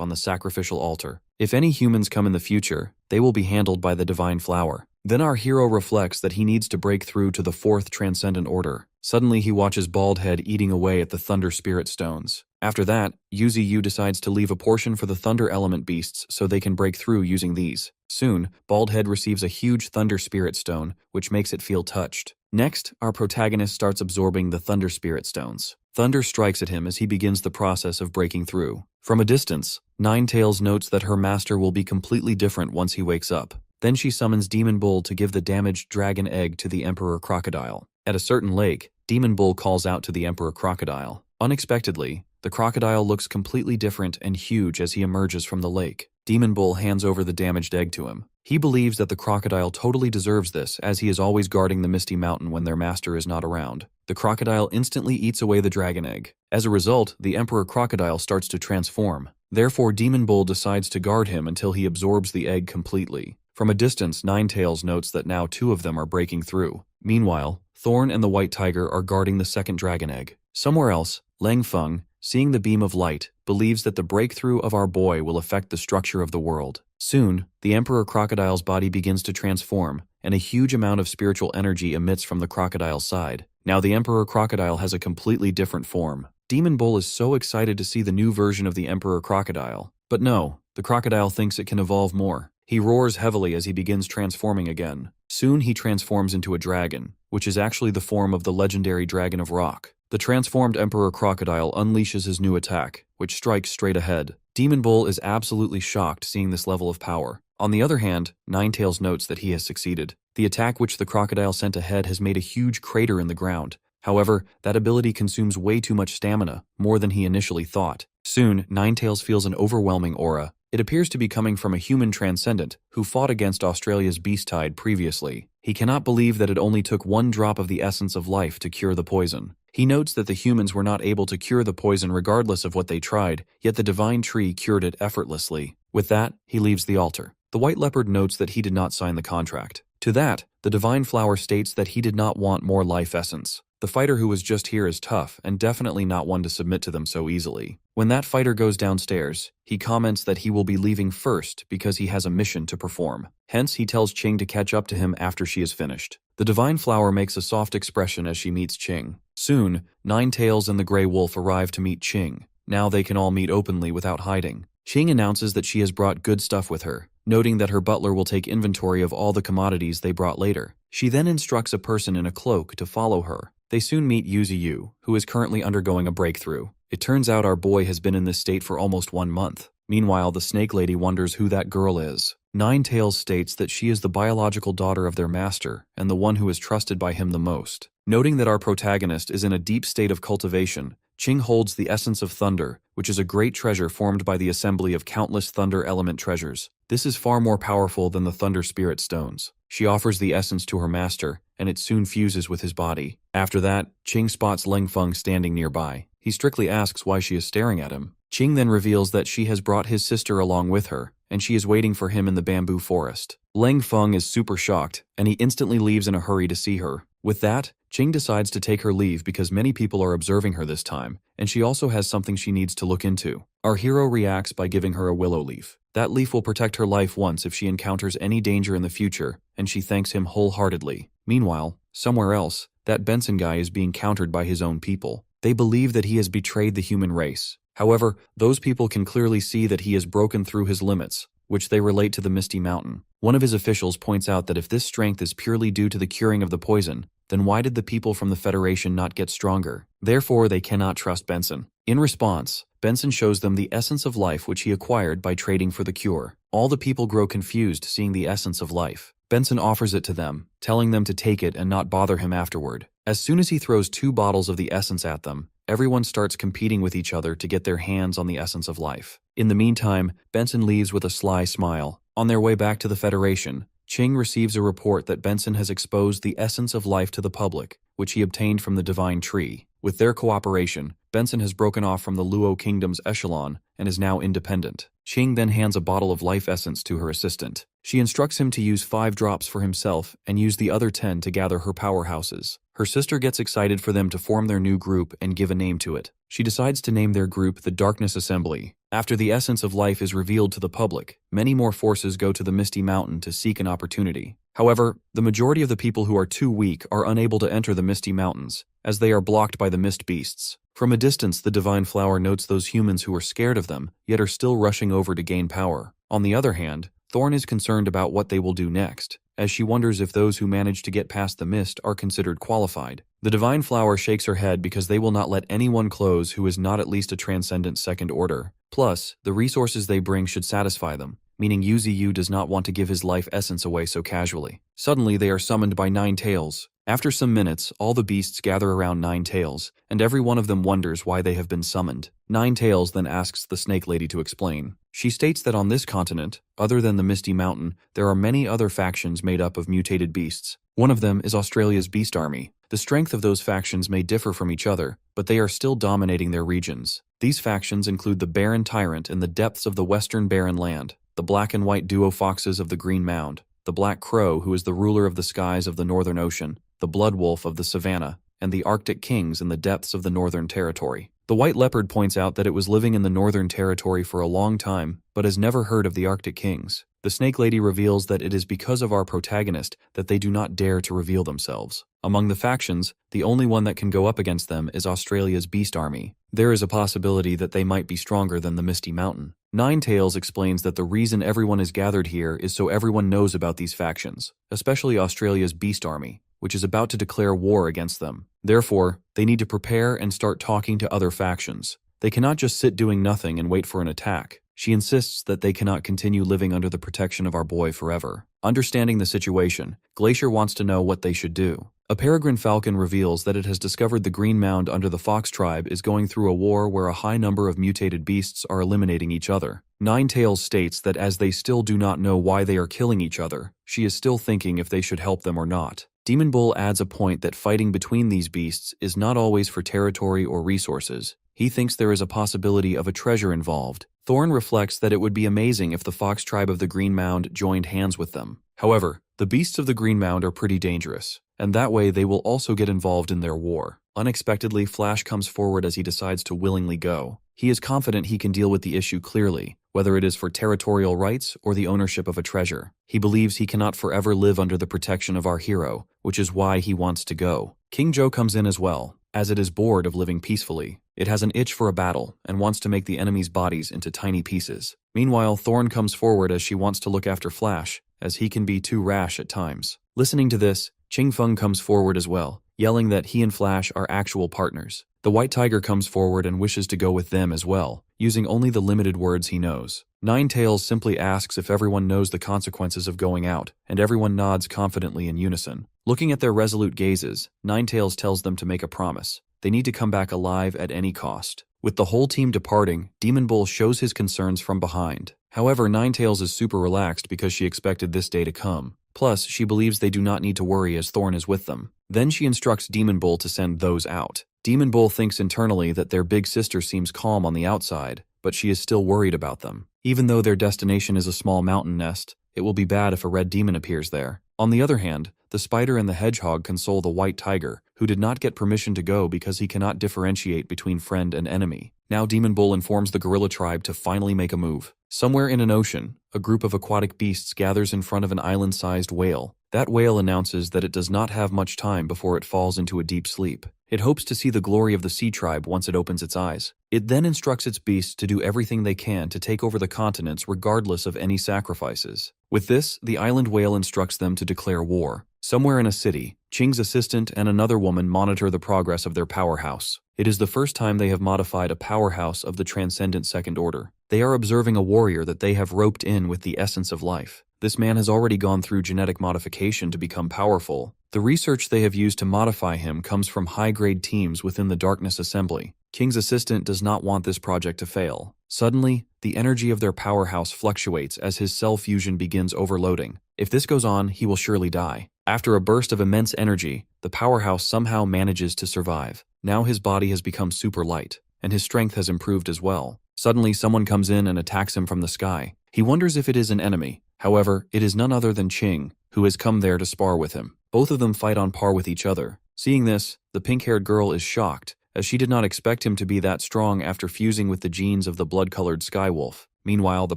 on the sacrificial altar. If any humans come in the future, they will be handled by the Divine Flower. Then our hero reflects that he needs to break through to the 4th Transcendent Order. Suddenly he watches Baldhead eating away at the Thunder Spirit Stones. After that, Yuzu decides to leave a portion for the Thunder Element Beasts so they can break through using these. Soon, Baldhead receives a huge Thunder Spirit Stone, which makes it feel touched. Next, our protagonist starts absorbing the Thunder Spirit Stones. Thunder strikes at him as he begins the process of breaking through. From a distance, Ninetails notes that her master will be completely different once he wakes up. Then she summons Demon Bull to give the damaged dragon egg to the Emperor Crocodile. At a certain lake, Demon Bull calls out to the Emperor Crocodile. Unexpectedly, the crocodile looks completely different and huge as he emerges from the lake. Demon Bull hands over the damaged egg to him. He believes that the crocodile totally deserves this, as he is always guarding the Misty Mountain when their master is not around. The crocodile instantly eats away the dragon egg. As a result, the Emperor Crocodile starts to transform. Therefore, Demon Bull decides to guard him until he absorbs the egg completely. From a distance, Ninetails notes that now 2 of them are breaking through. Meanwhile, Thorn and the White Tiger are guarding the second dragon egg. Somewhere else, Lang Feng, seeing the beam of light, believes that the breakthrough of our boy will affect the structure of the world. Soon, the Emperor Crocodile's body begins to transform, and a huge amount of spiritual energy emits from the crocodile's side. Now the Emperor Crocodile has a completely different form. Demon Bull is so excited to see the new version of the Emperor Crocodile. But no, the crocodile thinks it can evolve more. He roars heavily as he begins transforming again. Soon he transforms into a dragon, which is actually the form of the legendary Dragon of Rock. The transformed Emperor Crocodile unleashes his new attack, which strikes straight ahead. Demon Bull is absolutely shocked seeing this level of power. On the other hand, Ninetails notes that he has succeeded. The attack which the crocodile sent ahead has made a huge crater in the ground. However, that ability consumes way too much stamina, more than he initially thought. Soon, Ninetails feels an overwhelming aura. It appears to be coming from a human transcendent who fought against Australia's Beasttide previously. He cannot believe that it only took 1 drop of the Essence of Life to cure the poison. He notes that the humans were not able to cure the poison regardless of what they tried, yet the Divine Tree cured it effortlessly. With that, he leaves the altar. The White Leopard notes that he did not sign the contract. To that, the Divine Flower states that he did not want more life essence. The fighter who was just here is tough and definitely not one to submit to them so easily. When that fighter goes downstairs, he comments that he will be leaving first because he has a mission to perform. Hence, he tells Ching to catch up to him after she is finished. The Divine Flower makes a soft expression as she meets Ching. Soon, Ninetails and the Grey Wolf arrive to meet Ching. Now they can all meet openly without hiding. Ching announces that she has brought good stuff with her, noting that her butler will take inventory of all the commodities they brought later. She then instructs a person in a cloak to follow her. They soon meet Yuzu, who is currently undergoing a breakthrough. It turns out our boy has been in this state for almost 1 month. Meanwhile, the Snake Lady wonders who that girl is. Ninetails states that she is the biological daughter of their master and the one who is trusted by him the most. Noting that our protagonist is in a deep state of cultivation, Ching holds the Essence of Thunder, which is a great treasure formed by the assembly of countless Thunder Element treasures. This is far more powerful than the Thunder Spirit Stones. She offers the essence to her master, and it soon fuses with his body. After that, Ching spots Lang Feng standing nearby. He strictly asks why she is staring at him. Ching then reveals that she has brought his sister along with her, and she is waiting for him in the bamboo forest. Lang Feng is super shocked, and he instantly leaves in a hurry to see her. With that, Ching decides to take her leave because many people are observing her this time, and she also has something she needs to look into. Our hero reacts by giving her a willow leaf. That leaf will protect her life once if she encounters any danger in the future, and she thanks him wholeheartedly. Meanwhile, somewhere else, that Benson guy is being countered by his own people. They believe that he has betrayed the human race. However, those people can clearly see that he has broken through his limits, which they relate to the Misty Mountain. One of his officials points out that if this strength is purely due to the curing of the poison, then why did the people from the Federation not get stronger? Therefore, they cannot trust Benson. In response, Benson shows them the essence of life which he acquired by trading for the cure. All the people grow confused seeing the essence of life. Benson offers it to them, telling them to take it and not bother him afterward. As soon as he throws 2 bottles of the essence at them, everyone starts competing with each other to get their hands on the essence of life. In the meantime, Benson leaves with a sly smile. On their way back to the Federation, Ching receives a report that Benson has exposed the essence of life to the public, which he obtained from the divine tree. With their cooperation, Benson has broken off from the Luo Kingdom's echelon and is now independent. Ching then hands a bottle of life essence to her assistant. She instructs him to use 5 drops for himself and use the other 10 to gather her powerhouses. Her sister gets excited for them to form their new group and give a name to it. She decides to name their group the Darkness Assembly. After the essence of life is revealed to the public, many more forces go to the Misty Mountain to seek an opportunity. However, the majority of the people who are too weak are unable to enter the Misty Mountains, as they are blocked by the Mist Beasts. From a distance, the Divine Flower notes those humans who are scared of them, yet are still rushing over to gain power. On the other hand, Thorn is concerned about what they will do next, as she wonders if those who manage to get past the mist are considered qualified. The Divine Flower shakes her head because they will not let anyone close who is not at least a transcendent second order. Plus, the resources they bring should satisfy them, meaning Yuziyu does not want to give his life essence away so casually. Suddenly, they are summoned by 9 Tails. After some minutes, all the beasts gather around 9 Tails, and every one of them wonders why they have been summoned. 9 Tails then asks the Snake Lady to explain. She states that on this continent, other than the Misty Mountain, there are many other factions made up of mutated beasts. One of them is Australia's Beast Army. The strength of those factions may differ from each other, but they are still dominating their regions. These factions include the Baron Tyrant in the depths of the Western Barren Land, the Black and White Duo Foxes of the Green Mound, the Black Crow who is the ruler of the skies of the Northern Ocean, the Blood Wolf of the Savannah, and the Arctic Kings in the depths of the Northern Territory. The White Leopard points out that it was living in the Northern Territory for a long time, but has never heard of the Arctic Kings. The Snake Lady reveals that it is because of our protagonist that they do not dare to reveal themselves. Among the factions, the only one that can go up against them is Australia's Beast Army. There is a possibility that they might be stronger than the Misty Mountain. 9 Tails explains that the reason everyone is gathered here is so everyone knows about these factions, especially Australia's Beast Army, which is about to declare war against them. Therefore, they need to prepare and start talking to other factions. They cannot just sit doing nothing and wait for an attack. She insists that they cannot continue living under the protection of our boy forever. Understanding the situation, Glacier wants to know what they should do. A peregrine falcon reveals that it has discovered the Green Mound under the Fox tribe is going through a war where a high number of mutated beasts are eliminating each other. 9 Tails states that as they still do not know why they are killing each other, she is still thinking if they should help them or not. Demon Bull adds a point that fighting between these beasts is not always for territory or resources. He thinks there is a possibility of a treasure involved. Thorn reflects that it would be amazing if the Fox tribe of the Green Mound joined hands with them. However, the beasts of the Green Mound are pretty dangerous, and that way they will also get involved in their war. Unexpectedly, Flash comes forward as he decides to willingly go. He is confident he can deal with the issue clearly, whether it is for territorial rights or the ownership of a treasure. He believes he cannot forever live under the protection of our hero, which is why he wants to go. King Joe comes in as well, as it is bored of living peacefully. It has an itch for a battle and wants to make the enemy's bodies into tiny pieces. Meanwhile, Thorn comes forward as she wants to look after Flash, as he can be too rash at times. Listening to this, Ching Feng comes forward as well, yelling that he and Flash are actual partners. The White Tiger comes forward and wishes to go with them as well, using only the limited words he knows. 9 Tails simply asks if everyone knows the consequences of going out, and everyone nods confidently in unison. Looking at their resolute gazes, 9 Tails tells them to make a promise. They need to come back alive at any cost. With the whole team departing, Demon Bull shows his concerns from behind. However, 9 Tails is super relaxed because she expected this day to come. Plus, she believes they do not need to worry as Thorn is with them. Then she instructs Demon Bull to send those out. Demon Bull thinks internally that their big sister seems calm on the outside, but she is still worried about them. Even though their destination is a small mountain nest, it will be bad if a red demon appears there. On the other hand, the spider and the hedgehog console the White Tiger, who did not get permission to go because he cannot differentiate between friend and enemy. Now Demon Bull informs the gorilla tribe to finally make a move. Somewhere in an ocean, a group of aquatic beasts gathers in front of an island-sized whale. That whale announces that it does not have much time before it falls into a deep sleep. It hopes to see the glory of the sea tribe once it opens its eyes. It then instructs its beasts to do everything they can to take over the continents regardless of any sacrifices. With this, the island whale instructs them to declare war. Somewhere in a city, Qing's assistant and another woman monitor the progress of their powerhouse. It is the first time they have modified a powerhouse of the transcendent second order. They are observing a warrior that they have roped in with the essence of life. This man has already gone through genetic modification to become powerful. The research they have used to modify him comes from high-grade teams within the Darkness Assembly. Qing's assistant does not want this project to fail. Suddenly, the energy of their powerhouse fluctuates as his cell fusion begins overloading. If this goes on, he will surely die. After a burst of immense energy, the powerhouse somehow manages to survive. Now his body has become super light, and his strength has improved as well. Suddenly, someone comes in and attacks him from the sky. He wonders if it is an enemy. However, it is none other than Qing, who has come there to spar with him. Both of them fight on par with each other. Seeing this, the pink-haired girl is shocked, as she did not expect him to be that strong after fusing with the genes of the blood-colored skywolf. Meanwhile, the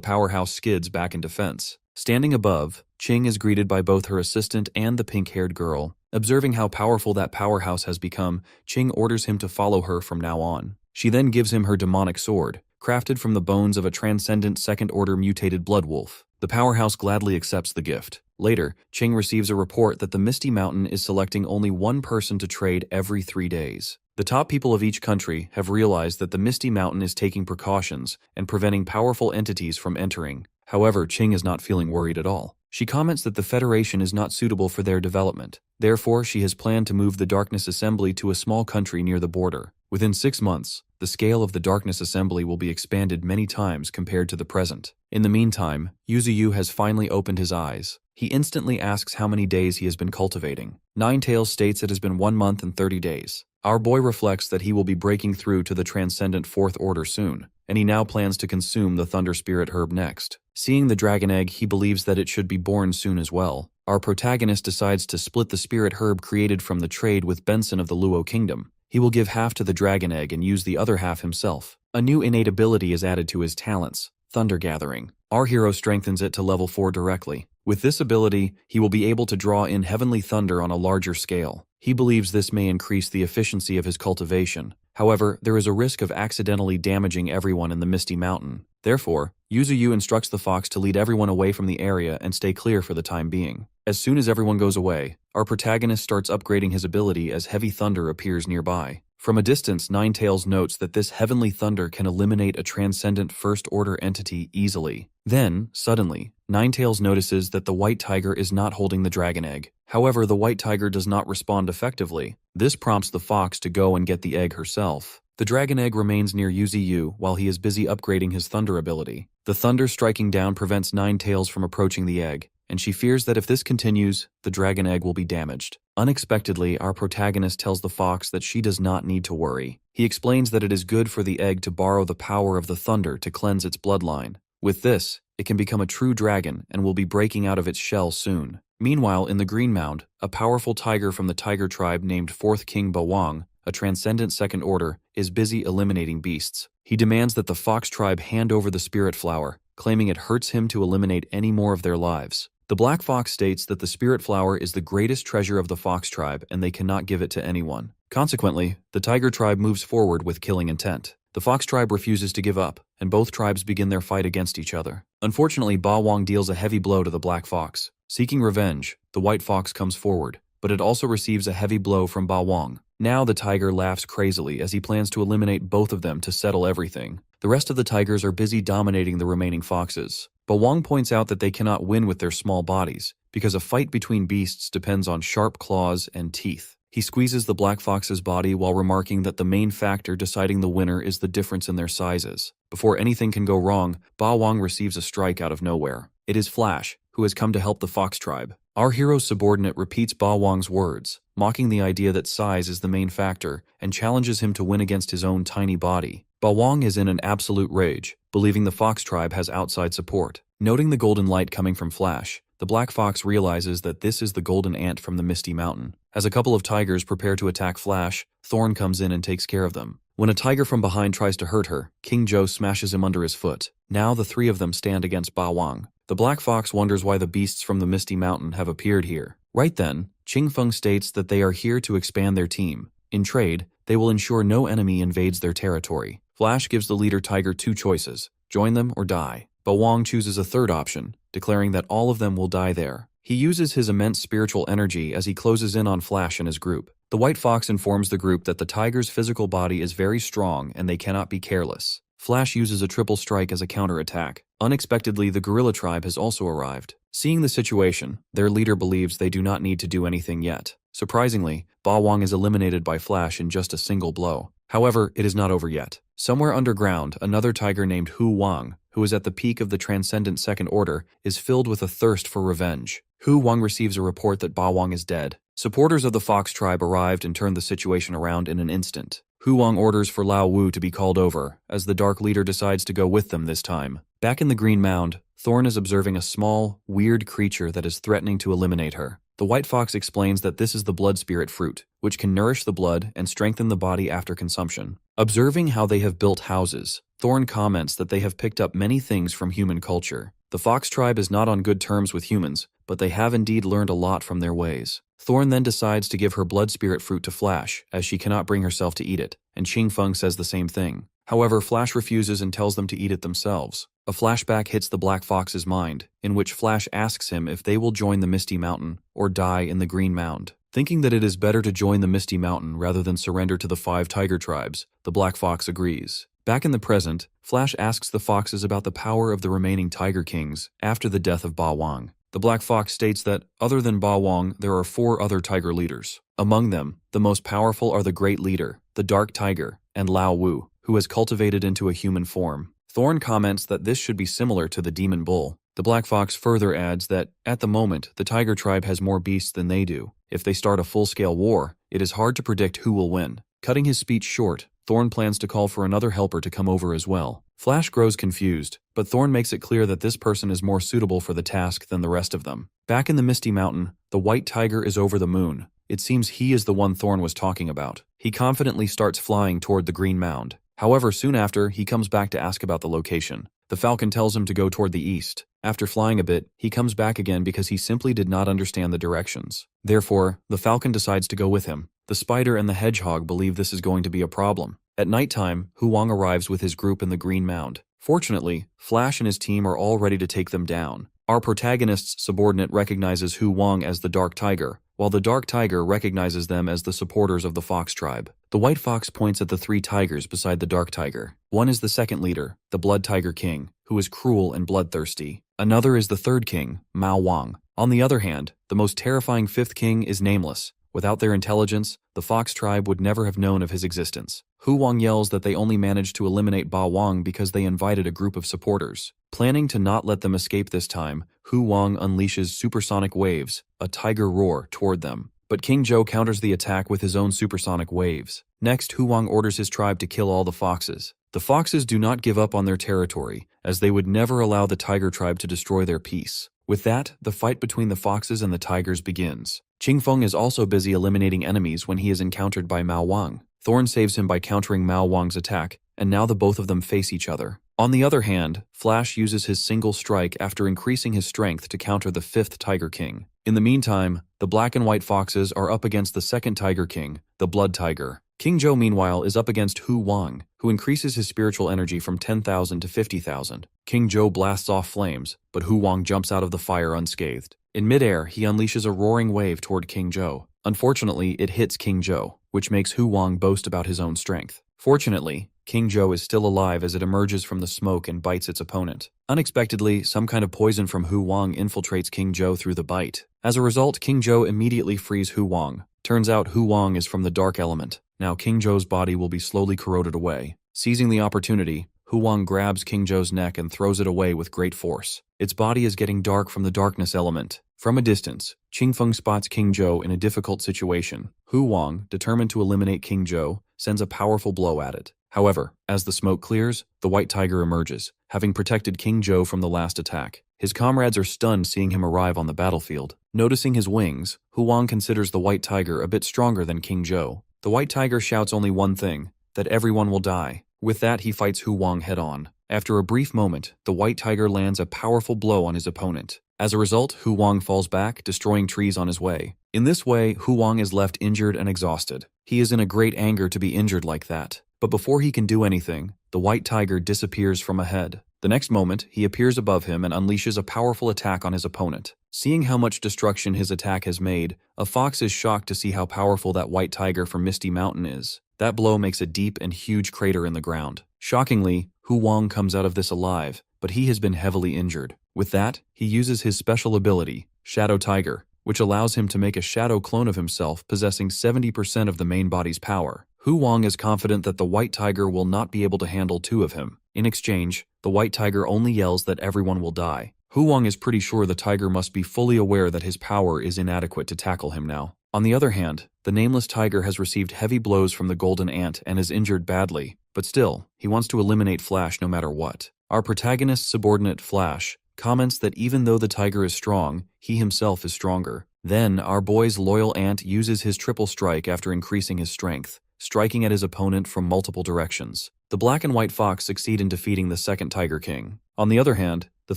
powerhouse skids back in defense. Standing above, Qing is greeted by both her assistant and the pink-haired girl. Observing how powerful that powerhouse has become, Qing orders him to follow her from now on. She then gives him her demonic sword, crafted from the bones of a transcendent second-order mutated blood wolf. The powerhouse gladly accepts the gift. Later, Qing receives a report that the Misty Mountain is selecting only one person to trade every 3 days. The top people of each country have realized that the Misty Mountain is taking precautions and preventing powerful entities from entering. However, Qing is not feeling worried at all. She comments that the Federation is not suitable for their development. Therefore, she has planned to move the Darkness Assembly to a small country near the border. Within 6 months, the scale of the Darkness Assembly will be expanded many times compared to the present. In the meantime, Yuzuyu has finally opened his eyes. He instantly asks how many days he has been cultivating. Ninetails states it has been 1 month and 30 days. Our boy reflects that he will be breaking through to the Transcendent Fourth Order soon, and he now plans to consume the Thunder Spirit Herb next. Seeing the dragon egg, he believes that it should be born soon as well. Our protagonist decides to split the spirit herb created from the trade with Benson of the Luo Kingdom. He will give half to the dragon egg and use the other half himself. A new innate ability is added to his talents, Thunder Gathering. Our hero strengthens it to level 4 directly. With this ability, he will be able to draw in heavenly thunder on a larger scale. He believes this may increase the efficiency of his cultivation. However, there is a risk of accidentally damaging everyone in the Misty Mountain. Therefore, Yuzuyu instructs the fox to lead everyone away from the area and stay clear for the time being. As soon as everyone goes away, our protagonist starts upgrading his ability as heavy thunder appears nearby. From a distance, Ninetails notes that this heavenly thunder can eliminate a transcendent first-order entity easily. Then, suddenly, Ninetails notices that the white tiger is not holding the dragon egg. However, the white tiger does not respond effectively. This prompts the fox to go and get the egg herself. The dragon egg remains near Yuzuyu while he is busy upgrading his thunder ability. The thunder striking down prevents Ninetails from approaching the egg, and she fears that if this continues, the dragon egg will be damaged. Unexpectedly, our protagonist tells the fox that she does not need to worry. He explains that it is good for the egg to borrow the power of the thunder to cleanse its bloodline. With this, it can become a true dragon and will be breaking out of its shell soon. Meanwhile, in the Green Mound, a powerful tiger from the tiger tribe named Fourth King Bawang, a transcendent second order, is busy eliminating beasts. He demands that the fox tribe hand over the spirit flower, claiming it hurts him to eliminate any more of their lives. The black fox states that the spirit flower is the greatest treasure of the fox tribe and they cannot give it to anyone. Consequently, the tiger tribe moves forward with killing intent. The fox tribe refuses to give up, and both tribes begin their fight against each other. Unfortunately, Bawang deals a heavy blow to the black fox. Seeking revenge, the white fox comes forward, but it also receives a heavy blow from Bawang. Now the tiger laughs crazily as he plans to eliminate both of them to settle everything. The rest of the tigers are busy dominating the remaining foxes. Bawang points out that they cannot win with their small bodies, because a fight between beasts depends on sharp claws and teeth. He squeezes the black fox's body while remarking that the main factor deciding the winner is the difference in their sizes. Before anything can go wrong, Bawang receives a strike out of nowhere. It is Flash, who has come to help the fox tribe. Our hero's subordinate repeats Bawang's words, mocking the idea that size is the main factor, and challenges him to win against his own tiny body. Bawang is in an absolute rage, believing the fox tribe has outside support. Noting the golden light coming from Flash, the black fox realizes that this is the golden ant from the Misty Mountain. As a couple of tigers prepare to attack Flash, Thorn comes in and takes care of them. When a tiger from behind tries to hurt her, King Joe smashes him under his foot. Now the three of them stand against Bawang. The black fox wonders why the beasts from the Misty Mountain have appeared here. Right then, Qing Feng states that they are here to expand their team. In trade, they will ensure no enemy invades their territory. Flash gives the leader tiger 2 choices: join them or die. Bawang chooses a third option, declaring that all of them will die there. He uses his immense spiritual energy as he closes in on Flash and his group. The White Fox informs the group that the tiger's physical body is very strong and they cannot be careless. Flash uses a triple strike as a counterattack. Unexpectedly, the gorilla tribe has also arrived. Seeing the situation, their leader believes they do not need to do anything yet. Surprisingly, Ba Wang is eliminated by Flash in just a single blow. However, it is not over yet. Somewhere underground, another tiger named Hu Wang, who is at the peak of the transcendent second order, is filled with a thirst for revenge. Hu Wang receives a report that Ba Wang is dead. Supporters of the Fox tribe arrived and turned the situation around in an instant. Hu Wang orders for Lao Wu to be called over, as the Dark Leader decides to go with them this time. Back in the Green Mound, Thorn is observing a small, weird creature that is threatening to eliminate her. The White Fox explains that this is the blood spirit fruit, which can nourish the blood and strengthen the body after consumption. Observing how they have built houses, Thorn comments that they have picked up many things from human culture. The Fox tribe is not on good terms with humans, but they have indeed learned a lot from their ways. Thorn then decides to give her blood spirit fruit to Flash, as she cannot bring herself to eat it, and Ching Feng says the same thing. However, Flash refuses and tells them to eat it themselves. A flashback hits the Black Fox's mind, in which Flash asks him if they will join the Misty Mountain or die in the Green Mound. Thinking that it is better to join the Misty Mountain rather than surrender to the 5 tiger tribes, the Black Fox agrees. Back in the present, Flash asks the Foxes about the power of the remaining Tiger Kings after the death of Ba Wang. The Black Fox states that, other than Ba Wang, there are 4 other tiger leaders. Among them, the most powerful are the Great Leader, the Dark Tiger, and Lao Wu, who has cultivated into a human form. Thorn comments that this should be similar to the Demon Bull. The Black Fox further adds that, at the moment, the Tiger tribe has more beasts than they do. If they start a full-scale war, it is hard to predict who will win. Cutting his speech short, Thorn plans to call for another helper to come over as well. Flash grows confused, but Thorn makes it clear that this person is more suitable for the task than the rest of them. Back in the Misty Mountain, the White Tiger is over the moon. It seems he is the one Thorn was talking about. He confidently starts flying toward the Green Mound. However, soon after, he comes back to ask about the location. The Falcon tells him to go toward the east. After flying a bit, he comes back again because he simply did not understand the directions. Therefore, the Falcon decides to go with him. The Spider and the Hedgehog believe this is going to be a problem. At nighttime, Hu Wang arrives with his group in the Green Mound. Fortunately, Flash and his team are all ready to take them down. Our protagonist's subordinate recognizes Hu Wang as the Dark Tiger, while the Dark Tiger recognizes them as the supporters of the Fox tribe. The White Fox points at the 3 tigers beside the Dark Tiger. One is the second leader, the Blood Tiger King, who is cruel and bloodthirsty. Another is the third king, Mao Wang. On the other hand, the most terrifying 5th king is nameless. Without their intelligence, the Fox tribe would never have known of his existence. Hu Wang yells that they only managed to eliminate Ba Wang because they invited a group of supporters. Planning to not let them escape this time, Hu Wang unleashes supersonic waves, a tiger roar, toward them. But King Zhou counters the attack with his own supersonic waves. Next, Hu Wang orders his tribe to kill all the foxes. The foxes do not give up on their territory, as they would never allow the tiger tribe to destroy their peace. With that, the fight between the foxes and the tigers begins. Ching Feng is also busy eliminating enemies when he is encountered by Mao Wang. Thorn saves him by countering Mao Wang's attack, and now the both of them face each other. On the other hand, Flash uses his single strike after increasing his strength to counter the 5th Tiger King. In the meantime, the Black and White Foxes are up against the 2nd Tiger King, the Blood Tiger. King Zhou, meanwhile, is up against Hu Wang, who increases his spiritual energy from 10,000 to 50,000. King Zhou blasts off flames, but Hu Wang jumps out of the fire unscathed. In midair, he unleashes a roaring wave toward King Zhou. Unfortunately, it hits King Zhou, which makes Hu Wang boast about his own strength. Fortunately, King Zhou is still alive as it emerges from the smoke and bites its opponent. Unexpectedly, some kind of poison from Hu Wang infiltrates King Zhou through the bite. As a result, King Zhou immediately frees Hu Wang. Turns out Hu Wang is from the dark element. Now King Zhou's body will be slowly corroded away. Seizing the opportunity, Hu Wang grabs King Zhou's neck and throws it away with great force. Its body is getting dark from the darkness element. From a distance, Ching Feng spots King Zhou in a difficult situation. Hu Wang, determined to eliminate King Zhou, sends a powerful blow at it. However, as the smoke clears, the White Tiger emerges, having protected King Zhou from the last attack. His comrades are stunned seeing him arrive on the battlefield. Noticing his wings, Hu Wang considers the White Tiger a bit stronger than King Zhou. The White Tiger shouts only one thing, that everyone will die. With that, he fights Hu Wang head-on. After a brief moment, the White Tiger lands a powerful blow on his opponent. As a result, Hu Wang falls back, destroying trees on his way. In this way, Hu Wang is left injured and exhausted. He is in a great anger to be injured like that. But before he can do anything, the White Tiger disappears from ahead. The next moment, he appears above him and unleashes a powerful attack on his opponent. Seeing how much destruction his attack has made, a fox is shocked to see how powerful that white tiger from Misty Mountain is. That blow makes a deep and huge crater in the ground. Shockingly, Hu Wang comes out of this alive, but he has been heavily injured. With that, he uses his special ability, Shadow Tiger, which allows him to make a shadow clone of himself possessing 70% of the main body's power. Hu Wang is confident that the white tiger will not be able to handle two of him. In exchange, the white tiger only yells that everyone will die. Hu Wang is pretty sure the tiger must be fully aware that his power is inadequate to tackle him now. On the other hand, the nameless tiger has received heavy blows from the golden ant and is injured badly, but still, he wants to eliminate Flash no matter what. Our protagonist's subordinate, Flash, comments that even though the tiger is strong, he himself is stronger. Then, our boy's loyal ant uses his triple strike after increasing his strength, striking at his opponent from multiple directions. The black and white fox succeed in defeating the second Tiger King. On the other hand, the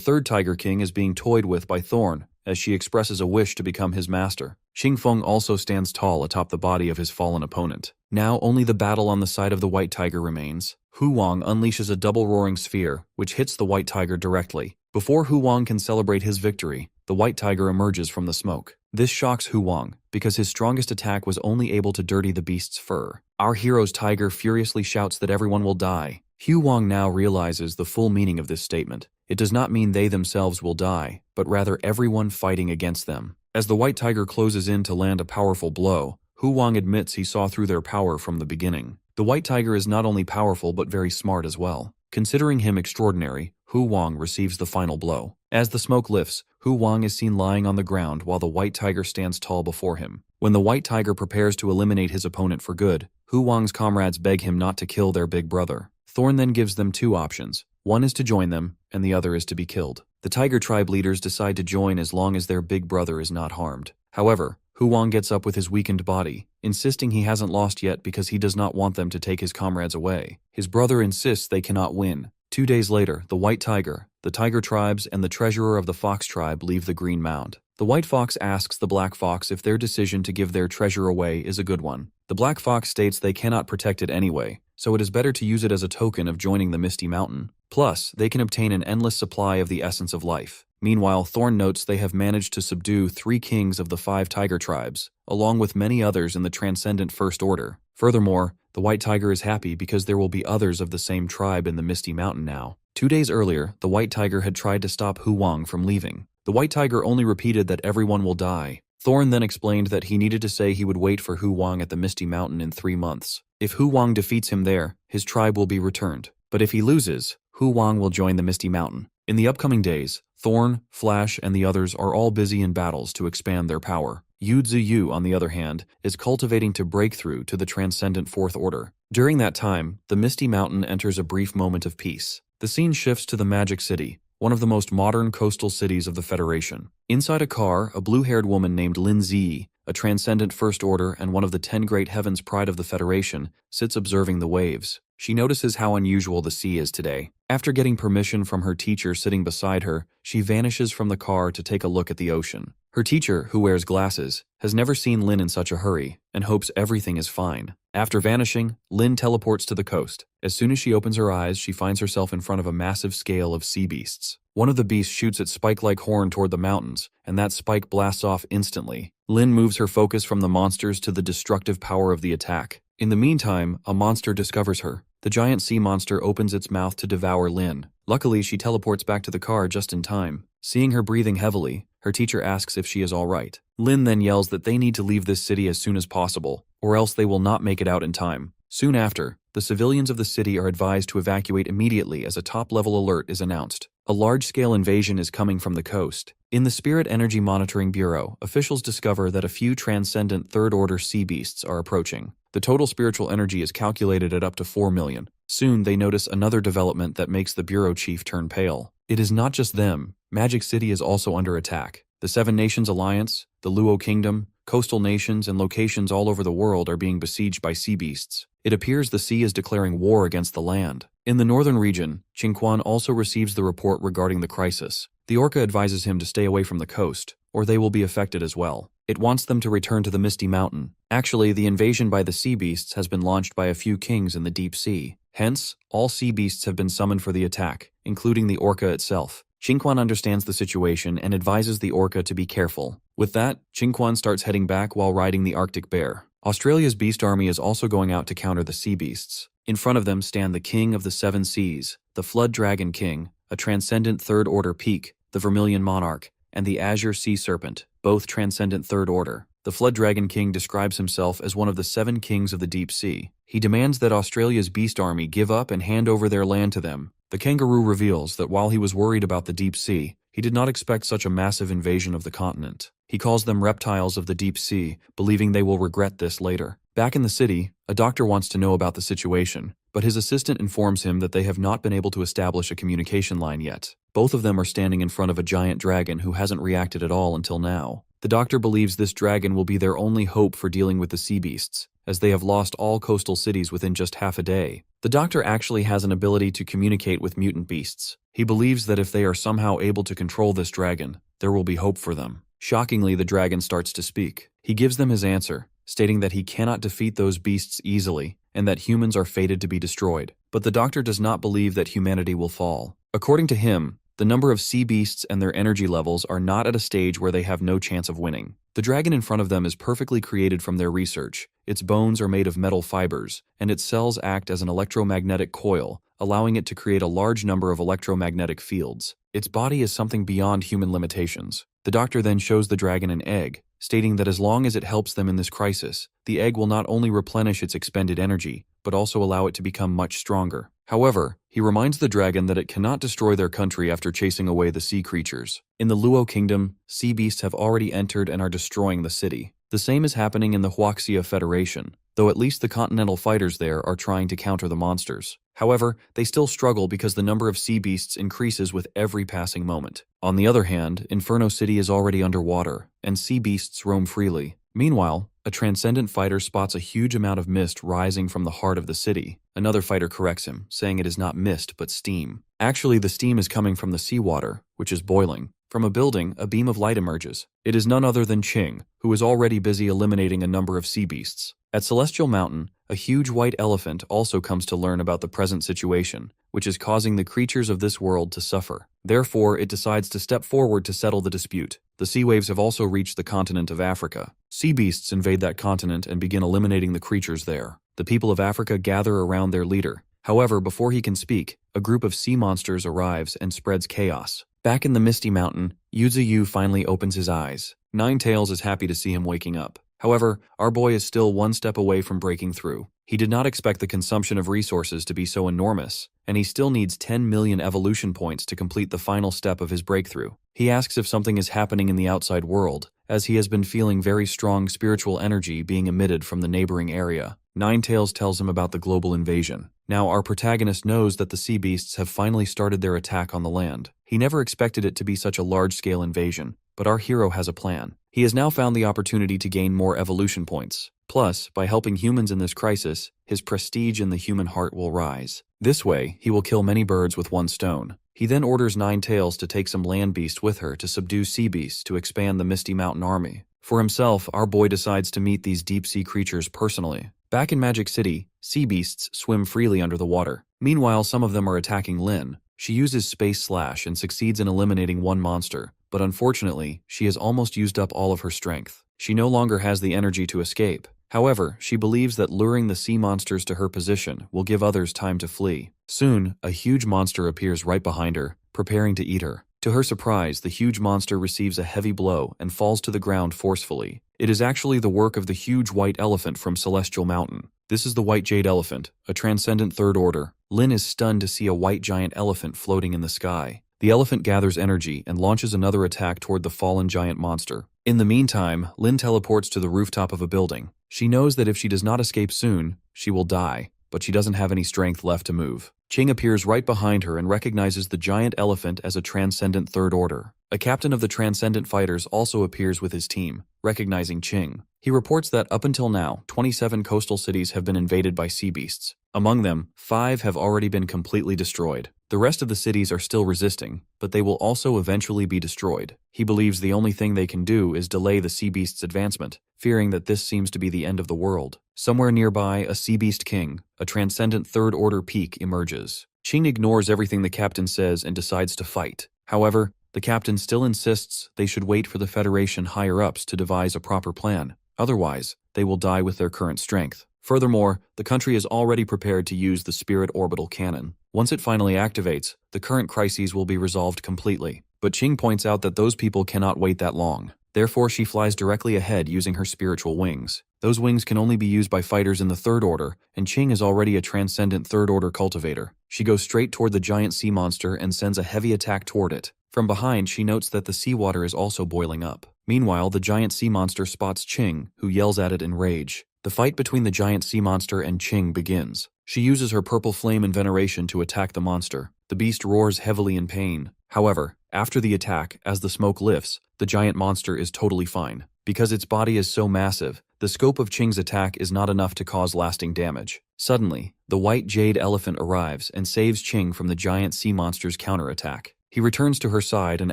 third Tiger King is being toyed with by Thorn, as she expresses a wish to become his master. Qingfeng also stands tall atop the body of his fallen opponent. Now only the battle on the side of the white tiger remains. Hu Wang unleashes a double roaring sphere, which hits the white tiger directly. Before Hu Wang can celebrate his victory, the white tiger emerges from the smoke. This shocks Hu Wang, because his strongest attack was only able to dirty the beast's fur. Our hero's tiger furiously shouts that everyone will die. Hu Wang now realizes the full meaning of this statement. It does not mean they themselves will die, but rather everyone fighting against them. As the white tiger closes in to land a powerful blow, Hu Wang admits he saw through their power from the beginning. The white tiger is not only powerful but very smart as well. Considering him extraordinary, Hu Wang receives the final blow. As the smoke lifts, Hu Wang is seen lying on the ground while the white tiger stands tall before him. When the white tiger prepares to eliminate his opponent for good, Hu Wang's comrades beg him not to kill their big brother. Thorn then gives them two options. One is to join them, and the other is to be killed. The tiger tribe leaders decide to join as long as their big brother is not harmed. However, Hu Wang gets up with his weakened body, insisting he hasn't lost yet because he does not want them to take his comrades away. His brother insists they cannot win. 2 days later, the white tiger, the tiger tribes, and the treasurer of the fox tribe leave the green mound. The white fox asks the black fox if their decision to give their treasure away is a good one. The black fox states they cannot protect it anyway, so it is better to use it as a token of joining the Misty Mountain. Plus, they can obtain an endless supply of the essence of life. Meanwhile, Thorn notes they have managed to subdue 3 kings of the 5 tiger tribes, along with many others in the transcendent First Order. Furthermore, the white tiger is happy because there will be others of the same tribe in the Misty Mountain now. 2 days earlier, the white tiger had tried to stop Hu Wang from leaving. The white tiger only repeated that everyone will die. Thorn then explained that he needed to say he would wait for Hu Wang at the Misty Mountain in 3 months. If Hu Wang defeats him there, his tribe will be returned. But if he loses, Hu Wang will join the Misty Mountain. In the upcoming days, Thorn, Flash, and the others are all busy in battles to expand their power. Yu Ziyu, on the other hand, is cultivating to break through to the transcendent Fourth Order. During that time, the Misty Mountain enters a brief moment of peace. The scene shifts to the Magic City, one of the most modern coastal cities of the Federation. Inside a car, a blue-haired woman named Lin Ziyi, a transcendent First Order and one of the 10 Great Heavens pride of the Federation, sits observing the waves. She notices how unusual the sea is today. After getting permission from her teacher sitting beside her, she vanishes from the car to take a look at the ocean. Her teacher, who wears glasses, has never seen Lin in such a hurry and hopes everything is fine. After vanishing, Lin teleports to the coast. As soon as she opens her eyes, she finds herself in front of a massive scale of sea beasts. One of the beasts shoots its spike-like horn toward the mountains, and that spike blasts off instantly. Lin moves her focus from the monsters to the destructive power of the attack. In the meantime, a monster discovers her. The giant sea monster opens its mouth to devour Lin. Luckily, she teleports back to the car just in time. Seeing her breathing heavily, her teacher asks if she is all right. Lin then yells that they need to leave this city as soon as possible, or else they will not make it out in time. Soon after, the civilians of the city are advised to evacuate immediately as a top-level alert is announced. A large-scale invasion is coming from the coast. In the Spirit Energy Monitoring Bureau, officials discover that a few transcendent third-order sea beasts are approaching. The total spiritual energy is calculated at up to 4 million. Soon, they notice another development that makes the bureau chief turn pale. It is not just them. Magic City is also under attack. The Seven Nations Alliance, the Luo Kingdom, coastal nations, and locations all over the world are being besieged by sea beasts. It appears the sea is declaring war against the land. In the northern region, Qingquan also receives the report regarding the crisis. The orca advises him to stay away from the coast, or they will be affected as well. It wants them to return to the Misty Mountain. Actually, the invasion by the sea beasts has been launched by a few kings in the deep sea. Hence, all sea beasts have been summoned for the attack, including the orca itself. Qingquan understands the situation and advises the orca to be careful. With that, Qingquan starts heading back while riding the Arctic bear. Australia's beast army is also going out to counter the sea beasts. In front of them stand the King of the Seven Seas, the Flood Dragon King, a transcendent Third Order Peak, the Vermilion Monarch, and the Azure Sea Serpent, both transcendent Third Order. The Flood Dragon King describes himself as one of the 7 kings of the deep sea. He demands that Australia's beast army give up and hand over their land to them. The kangaroo reveals that while he was worried about the deep sea, he did not expect such a massive invasion of the continent. He calls them reptiles of the deep sea, believing they will regret this later. Back in the city, a doctor wants to know about the situation, but his assistant informs him that they have not been able to establish a communication line yet. Both of them are standing in front of a giant dragon who hasn't reacted at all until now. The doctor believes this dragon will be their only hope for dealing with the sea beasts, as they have lost all coastal cities within just half a day. The doctor actually has an ability to communicate with mutant beasts. He believes that if they are somehow able to control this dragon, there will be hope for them. Shockingly, the dragon starts to speak. He gives them his answer, stating that he cannot defeat those beasts easily and that humans are fated to be destroyed. But the doctor does not believe that humanity will fall. According to him, the number of sea beasts and their energy levels are not at a stage where they have no chance of winning. The dragon in front of them is perfectly created from their research. Its bones are made of metal fibers, and its cells act as an electromagnetic coil, allowing it to create a large number of electromagnetic fields. Its body is something beyond human limitations. The doctor then shows the dragon an egg, stating that as long as it helps them in this crisis, the egg will not only replenish its expended energy, but also allow it to become much stronger. However, he reminds the dragon that it cannot destroy their country after chasing away the sea creatures. In the Luo Kingdom, sea beasts have already entered and are destroying the city. The same is happening in the Huaxia Federation, though at least the continental fighters there are trying to counter the monsters. However, they still struggle because the number of sea beasts increases with every passing moment. On the other hand, Inferno City is already underwater, and sea beasts roam freely. Meanwhile, a transcendent fighter spots a huge amount of mist rising from the heart of the city. Another fighter corrects him, saying it is not mist but steam. Actually, the steam is coming from the seawater, which is boiling. From a building, a beam of light emerges. It is none other than Qing, who is already busy eliminating a number of sea beasts. At Celestial Mountain, a huge white elephant also comes to learn about the present situation, which is causing the creatures of this world to suffer. Therefore, it decides to step forward to settle the dispute. The sea waves have also reached the continent of Africa. Sea beasts invade that continent and begin eliminating the creatures there. The people of Africa gather around their leader. However, before he can speak, a group of sea monsters arrives and spreads chaos. Back in the Misty Mountain, Yuzu finally opens his eyes. Ninetails is happy to see him waking up. However, our boy is still one step away from breaking through. He did not expect the consumption of resources to be so enormous, and he still needs 10 million evolution points to complete the final step of his breakthrough. He asks if something is happening in the outside world, as he has been feeling very strong spiritual energy being emitted from the neighboring area. Ninetails tells him about the global invasion. Now our protagonist knows that the sea beasts have finally started their attack on the land. He never expected it to be such a large-scale invasion, but our hero has a plan. He has now found the opportunity to gain more evolution points. Plus, by helping humans in this crisis, his prestige in the human heart will rise. This way, he will kill many birds with one stone. He then orders Ninetails to take some land beast with her to subdue sea beasts to expand the Misty Mountain army. For himself, our boy decides to meet these deep-sea creatures personally. Back in Magic City, sea beasts swim freely under the water. Meanwhile, some of them are attacking Lin. She uses Space Slash and succeeds in eliminating one monster, but unfortunately, she has almost used up all of her strength. She no longer has the energy to escape. However, she believes that luring the sea monsters to her position will give others time to flee. Soon, a huge monster appears right behind her, preparing to eat her. To her surprise, the huge monster receives a heavy blow and falls to the ground forcefully. It is actually the work of the huge white elephant from Celestial Mountain. This is the white jade elephant, a transcendent third order. Lin is stunned to see a white giant elephant floating in the sky. The elephant gathers energy and launches another attack toward the fallen giant monster. In the meantime, Lin teleports to the rooftop of a building. She knows that if she does not escape soon, she will die, but she doesn't have any strength left to move. Qing appears right behind her and recognizes the giant elephant as a transcendent third order. A captain of the transcendent fighters also appears with his team, recognizing Qing. He reports that up until now, 27 coastal cities have been invaded by sea beasts. Among them, 5 have already been completely destroyed. The rest of the cities are still resisting, but they will also eventually be destroyed. He believes the only thing they can do is delay the sea beast's advancement, fearing that this seems to be the end of the world. Somewhere nearby, a sea beast king, a transcendent third order peak, emerges. Qing ignores everything the captain says and decides to fight. However, the captain still insists they should wait for the Federation higher-ups to devise a proper plan. Otherwise, they will die with their current strength. Furthermore, the country is already prepared to use the Spirit Orbital Cannon. Once it finally activates, the current crises will be resolved completely. But Ching points out that those people cannot wait that long. Therefore, she flies directly ahead using her spiritual wings. Those wings can only be used by fighters in the Third Order, and Ching is already a transcendent Third Order cultivator. She goes straight toward the giant sea monster and sends a heavy attack toward it. From behind, she notes that the seawater is also boiling up. Meanwhile, the giant sea monster spots Ching, who yells at it in rage. The fight between the giant sea monster and Ching begins. She uses her purple flame and veneration to attack the monster. The beast roars heavily in pain. However, after the attack, as the smoke lifts, the giant monster is totally fine. Because its body is so massive, the scope of Ching's attack is not enough to cause lasting damage. Suddenly, the white jade elephant arrives and saves Ching from the giant sea monster's counterattack. He returns to her side and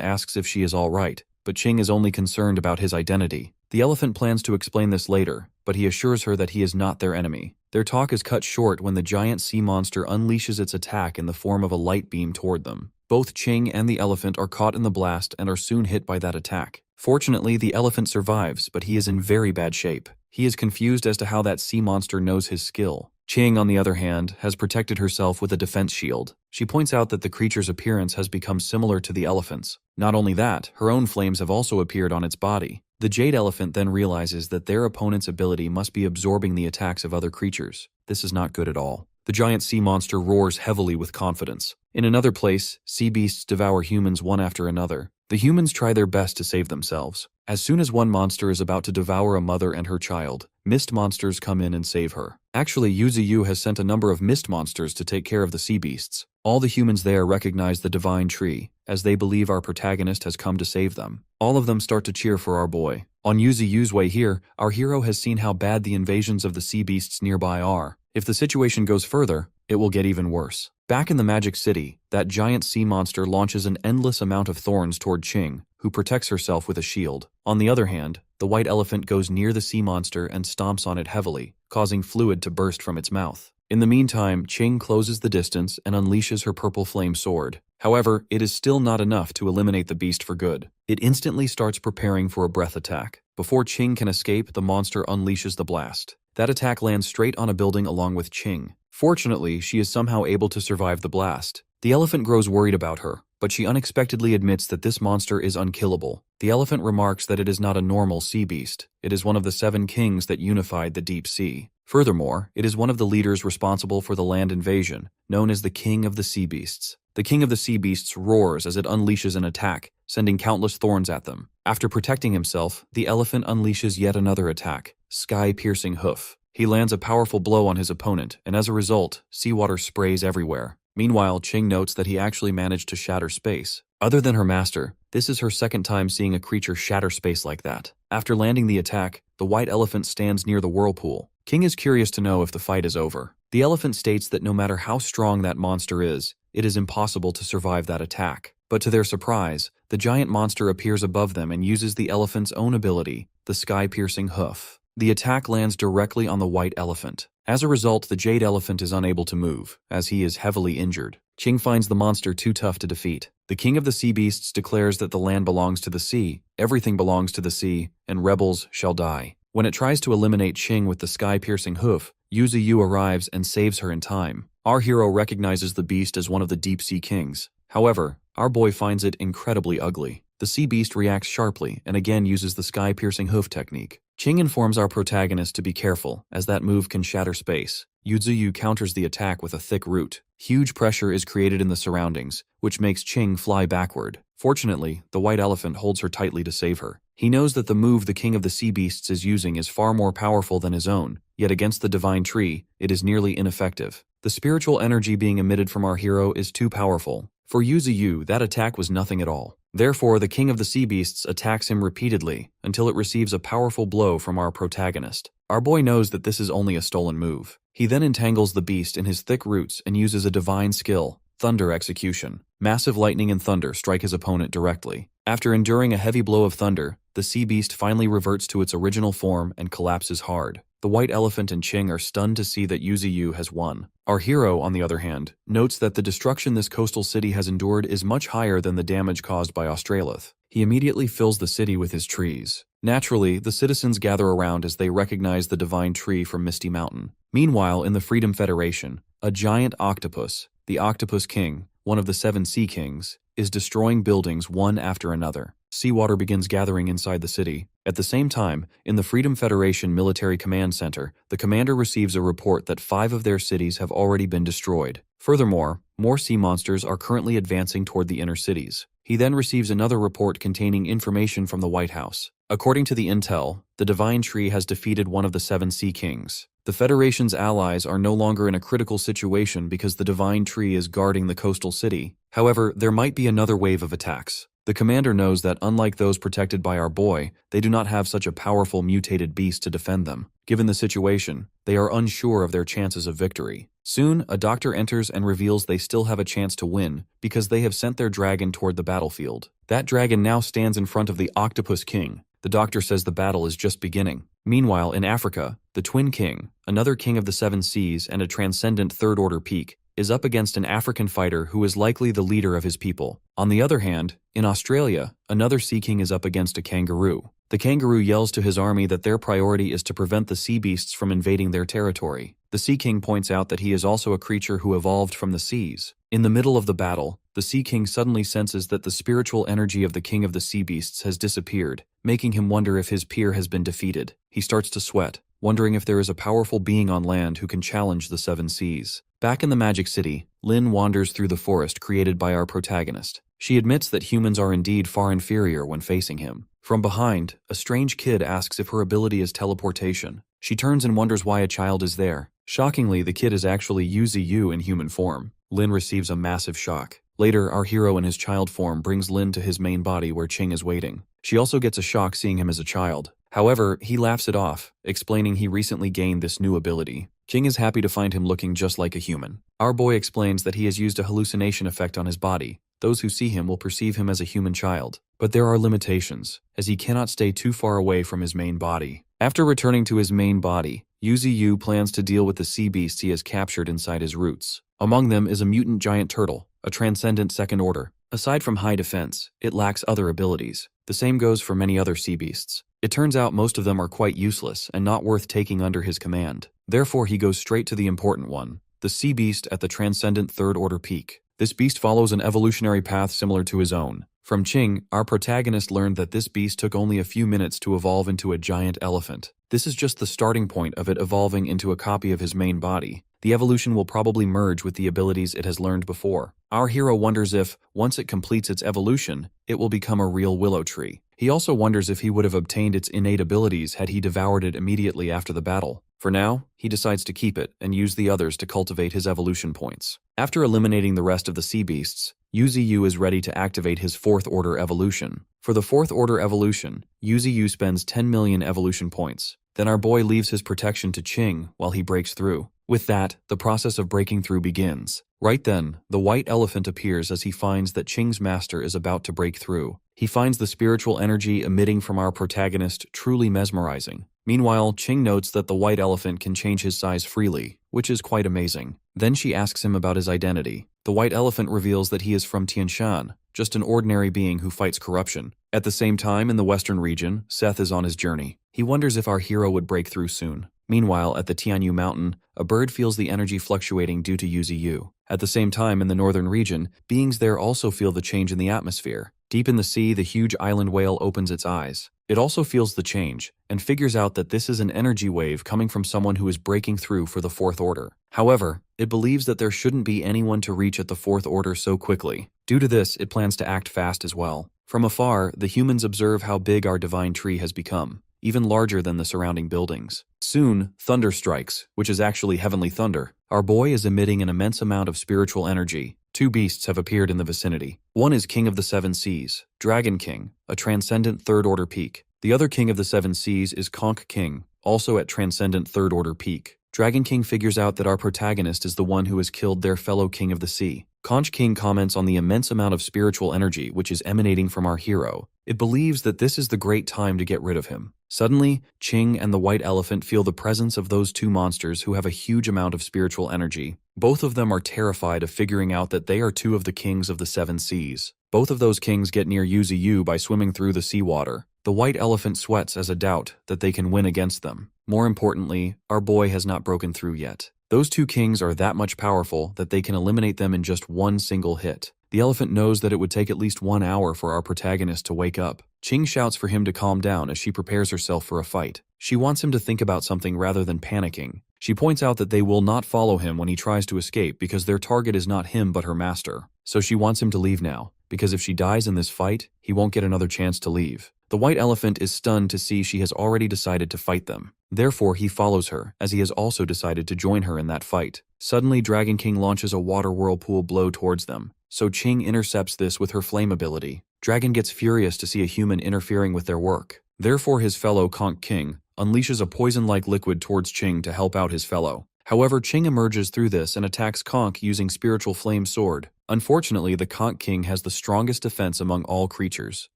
asks if she is all right, but Ching is only concerned about his identity. The elephant plans to explain this later, but he assures her that he is not their enemy. Their talk is cut short when the giant sea monster unleashes its attack in the form of a light beam toward them. Both Ching and the elephant are caught in the blast and are soon hit by that attack. Fortunately, the elephant survives, but he is in very bad shape. He is confused as to how that sea monster knows his skill. Ching, on the other hand, has protected herself with a defense shield. She points out that the creature's appearance has become similar to the elephant's. Not only that, her own flames have also appeared on its body. The jade elephant then realizes that their opponent's ability must be absorbing the attacks of other creatures. This is not good at all. The giant sea monster roars heavily with confidence. In another place, sea beasts devour humans one after another. The humans try their best to save themselves. As soon as one monster is about to devour a mother and her child, mist monsters come in and save her. Actually, Yuzuyu has sent a number of mist monsters to take care of the sea beasts. All the humans there recognize the divine tree, as they believe our protagonist has come to save them. All of them start to cheer for our boy. On Yuzuyu's way here, our hero has seen how bad the invasions of the sea beasts nearby are. If the situation goes further, it will get even worse. Back in the Magic City, that giant sea monster launches an endless amount of thorns toward Ching, who protects herself with a shield. On the other hand, the white elephant goes near the sea monster and stomps on it heavily, causing fluid to burst from its mouth. In the meantime, Ching closes the distance and unleashes her purple flame sword. However, it is still not enough to eliminate the beast for good. It instantly starts preparing for a breath attack. Before Ching can escape, the monster unleashes the blast. That attack lands straight on a building along with Ching. Fortunately, she is somehow able to survive the blast. The elephant grows worried about her, but she unexpectedly admits that this monster is unkillable. The elephant remarks that it is not a normal sea beast. It is one of the 7 kings that unified the deep sea. Furthermore, it is one of the leaders responsible for the land invasion, known as the King of the Sea Beasts. The King of the Sea Beasts roars as it unleashes an attack, sending countless thorns at them. After protecting himself, the elephant unleashes yet another attack, Sky-Piercing Hoof. He lands a powerful blow on his opponent, and as a result, seawater sprays everywhere. Meanwhile, Ching notes that he actually managed to shatter space. Other than her master, this is her second time seeing a creature shatter space like that. After landing the attack, the white elephant stands near the whirlpool. King is curious to know if the fight is over. The elephant states that no matter how strong that monster is, it is impossible to survive that attack. But to their surprise, the giant monster appears above them and uses the elephant's own ability, the Sky-Piercing Hoof. The attack lands directly on the white elephant. As a result, the jade elephant is unable to move, as he is heavily injured. Ching finds the monster too tough to defeat. The King of the Sea Beasts declares that the land belongs to the sea, everything belongs to the sea, and rebels shall die. When it tries to eliminate Ching with the Sky-Piercing Hoof, Yuzuyu arrives and saves her in time. Our hero recognizes the beast as one of the deep sea kings. However, our boy finds it incredibly ugly. The sea beast reacts sharply and again uses the Sky-Piercing Hoof technique. Ching informs our protagonist to be careful, as that move can shatter space. Yuzuyu counters the attack with a thick root. Huge pressure is created in the surroundings, which makes Ching fly backward. Fortunately, the white elephant holds her tightly to save her. He knows that the move the King of the Sea Beasts is using is far more powerful than his own, yet against the divine tree, it is nearly ineffective. The spiritual energy being emitted from our hero is too powerful. For Yuzuyu, that attack was nothing at all. Therefore, the King of the Sea Beasts attacks him repeatedly until it receives a powerful blow from our protagonist. Our boy knows that this is only a stolen move. He then entangles the beast in his thick roots and uses a divine skill, Thunder Execution. Massive lightning and thunder strike his opponent directly. After enduring a heavy blow of thunder, the sea beast finally reverts to its original form and collapses hard. The white elephant and Ching are stunned to see that Yuzi has won. Our hero, on the other hand, notes that the destruction this coastal city has endured is much higher than the damage caused by Australith. He immediately fills the city with his trees. Naturally, the citizens gather around as they recognize the divine tree from Misty Mountain. Meanwhile, in the Freedom Federation, a giant octopus, the Octopus King, one of the 7 Sea Kings, is destroying buildings one after another. Seawater begins gathering inside the city. At the same time, in the Freedom Federation Military Command Center, the commander receives a report that 5 of their cities have already been destroyed. Furthermore, more sea monsters are currently advancing toward the inner cities. He then receives another report containing information from the White House. According to the intel, the Divine Tree has defeated one of the 7 Sea Kings. The Federation's allies are no longer in a critical situation because the Divine Tree is guarding the coastal city. However, there might be another wave of attacks. The commander knows that unlike those protected by our boy, they do not have such a powerful mutated beast to defend them. Given the situation, they are unsure of their chances of victory. Soon, a doctor enters and reveals they still have a chance to win because they have sent their dragon toward the battlefield. That dragon now stands in front of the Octopus King. The doctor says the battle is just beginning. Meanwhile, in Africa, the Twin King, another king of the 7 seas and a transcendent third-order peak, is up against an African fighter who is likely the leader of his people. On the other hand, in Australia, another Sea King is up against a kangaroo. The kangaroo yells to his army that their priority is to prevent the sea beasts from invading their territory. The Sea King points out that he is also a creature who evolved from the seas. In the middle of the battle, the Sea King suddenly senses that the spiritual energy of the king of the sea beasts has disappeared, making him wonder if his peer has been defeated. He starts to sweat, wondering if there is a powerful being on land who can challenge the 7 seas. Back in the Magic City, Lin wanders through the forest created by our protagonist. She admits that humans are indeed far inferior when facing him. From behind, a strange kid asks if her ability is teleportation. She turns and wonders why a child is there. Shockingly, the kid is actually Yuzi in human form. Lin receives a massive shock. Later, our hero in his child form brings Lin to his main body where Ching is waiting. She also gets a shock seeing him as a child. However, he laughs it off, explaining he recently gained this new ability. Ching is happy to find him looking just like a human. Our boy explains that he has used a hallucination effect on his body. Those who see him will perceive him as a human child. But there are limitations, as he cannot stay too far away from his main body. After returning to his main body, Yuzi plans to deal with the sea beasts he has captured inside his roots. Among them is a mutant giant turtle, a transcendent second order. Aside from high defense, it lacks other abilities. The same goes for many other sea beasts. It turns out most of them are quite useless and not worth taking under his command. Therefore, he goes straight to the important one, the sea beast at the transcendent third order peak. This beast follows an evolutionary path similar to his own. From Ching, our protagonist learned that this beast took only a few minutes to evolve into a giant elephant. This is just the starting point of it evolving into a copy of his main body. The evolution will probably merge with the abilities it has learned before. Our hero wonders if, once it completes its evolution, it will become a real willow tree. He also wonders if he would have obtained its innate abilities had he devoured it immediately after the battle. For now, he decides to keep it and use the others to cultivate his evolution points. After eliminating the rest of the sea beasts, Yuzi is ready to activate his 4th order evolution. For the 4th order evolution, Yuzi spends 10 million evolution points. Then our boy leaves his protection to Ching while he breaks through. With that, the process of breaking through begins. Right then, the white elephant appears as he finds that Ching's master is about to break through. He finds the spiritual energy emitting from our protagonist truly mesmerizing. Meanwhile, Ching notes that the white elephant can change his size freely, which is quite amazing. Then she asks him about his identity. The white elephant reveals that he is from Tianshan, just an ordinary being who fights corruption. At the same time, in the western region, Seth is on his journey. He wonders if our hero would break through soon. Meanwhile, at the Tianyu mountain, a bird feels the energy fluctuating due to Yuzi. At the same time, in the northern region, beings there also feel the change in the atmosphere. Deep in the sea, the huge island whale opens its eyes. It also feels the change, and figures out that this is an energy wave coming from someone who is breaking through for the 4th order. However, it believes that there shouldn't be anyone to reach at the 4th order so quickly. Due to this, it plans to act fast as well. From afar, the humans observe how big our divine tree has become, even larger than the surrounding buildings. Soon, thunder strikes, which is actually heavenly thunder. Our boy is emitting an immense amount of spiritual energy. 2 beasts have appeared in the vicinity. One is King of the 7 Seas, Dragon King, a transcendent third order peak. The other King of the 7 Seas is Conch King, also at transcendent third order peak. Dragon King figures out that our protagonist is the one who has killed their fellow king of the sea. Conch King comments on the immense amount of spiritual energy which is emanating from our hero. It believes that this is the great time to get rid of him. Suddenly, Ching and the white elephant feel the presence of those two monsters who have a huge amount of spiritual energy. Both of them are terrified of figuring out that they are two of the kings of the seven seas. Both of those kings get near Yuzi by swimming through the seawater. The white elephant sweats as a doubt that they can win against them. More importantly, our boy has not broken through yet. Those two kings are that much powerful that they can eliminate them in just one single hit. The elephant knows that it would take at least 1 hour for our protagonist to wake up. Ching shouts for him to calm down as she prepares herself for a fight. She wants him to think about something rather than panicking. She points out that they will not follow him when he tries to escape because their target is not him but her master. So she wants him to leave now, because if she dies in this fight, he won't get another chance to leave. The white elephant is stunned to see she has already decided to fight them. Therefore, he follows her, as he has also decided to join her in that fight. Suddenly, Dragon King launches a water whirlpool blow towards them, so Ching intercepts this with her flame ability. Dragon gets furious to see a human interfering with their work. Therefore, his fellow Conch King unleashes a poison-like liquid towards Ching to help out his fellow. However, Ching emerges through this and attacks Conch using Spiritual Flame Sword. Unfortunately, the Conch King has the strongest defense among all creatures,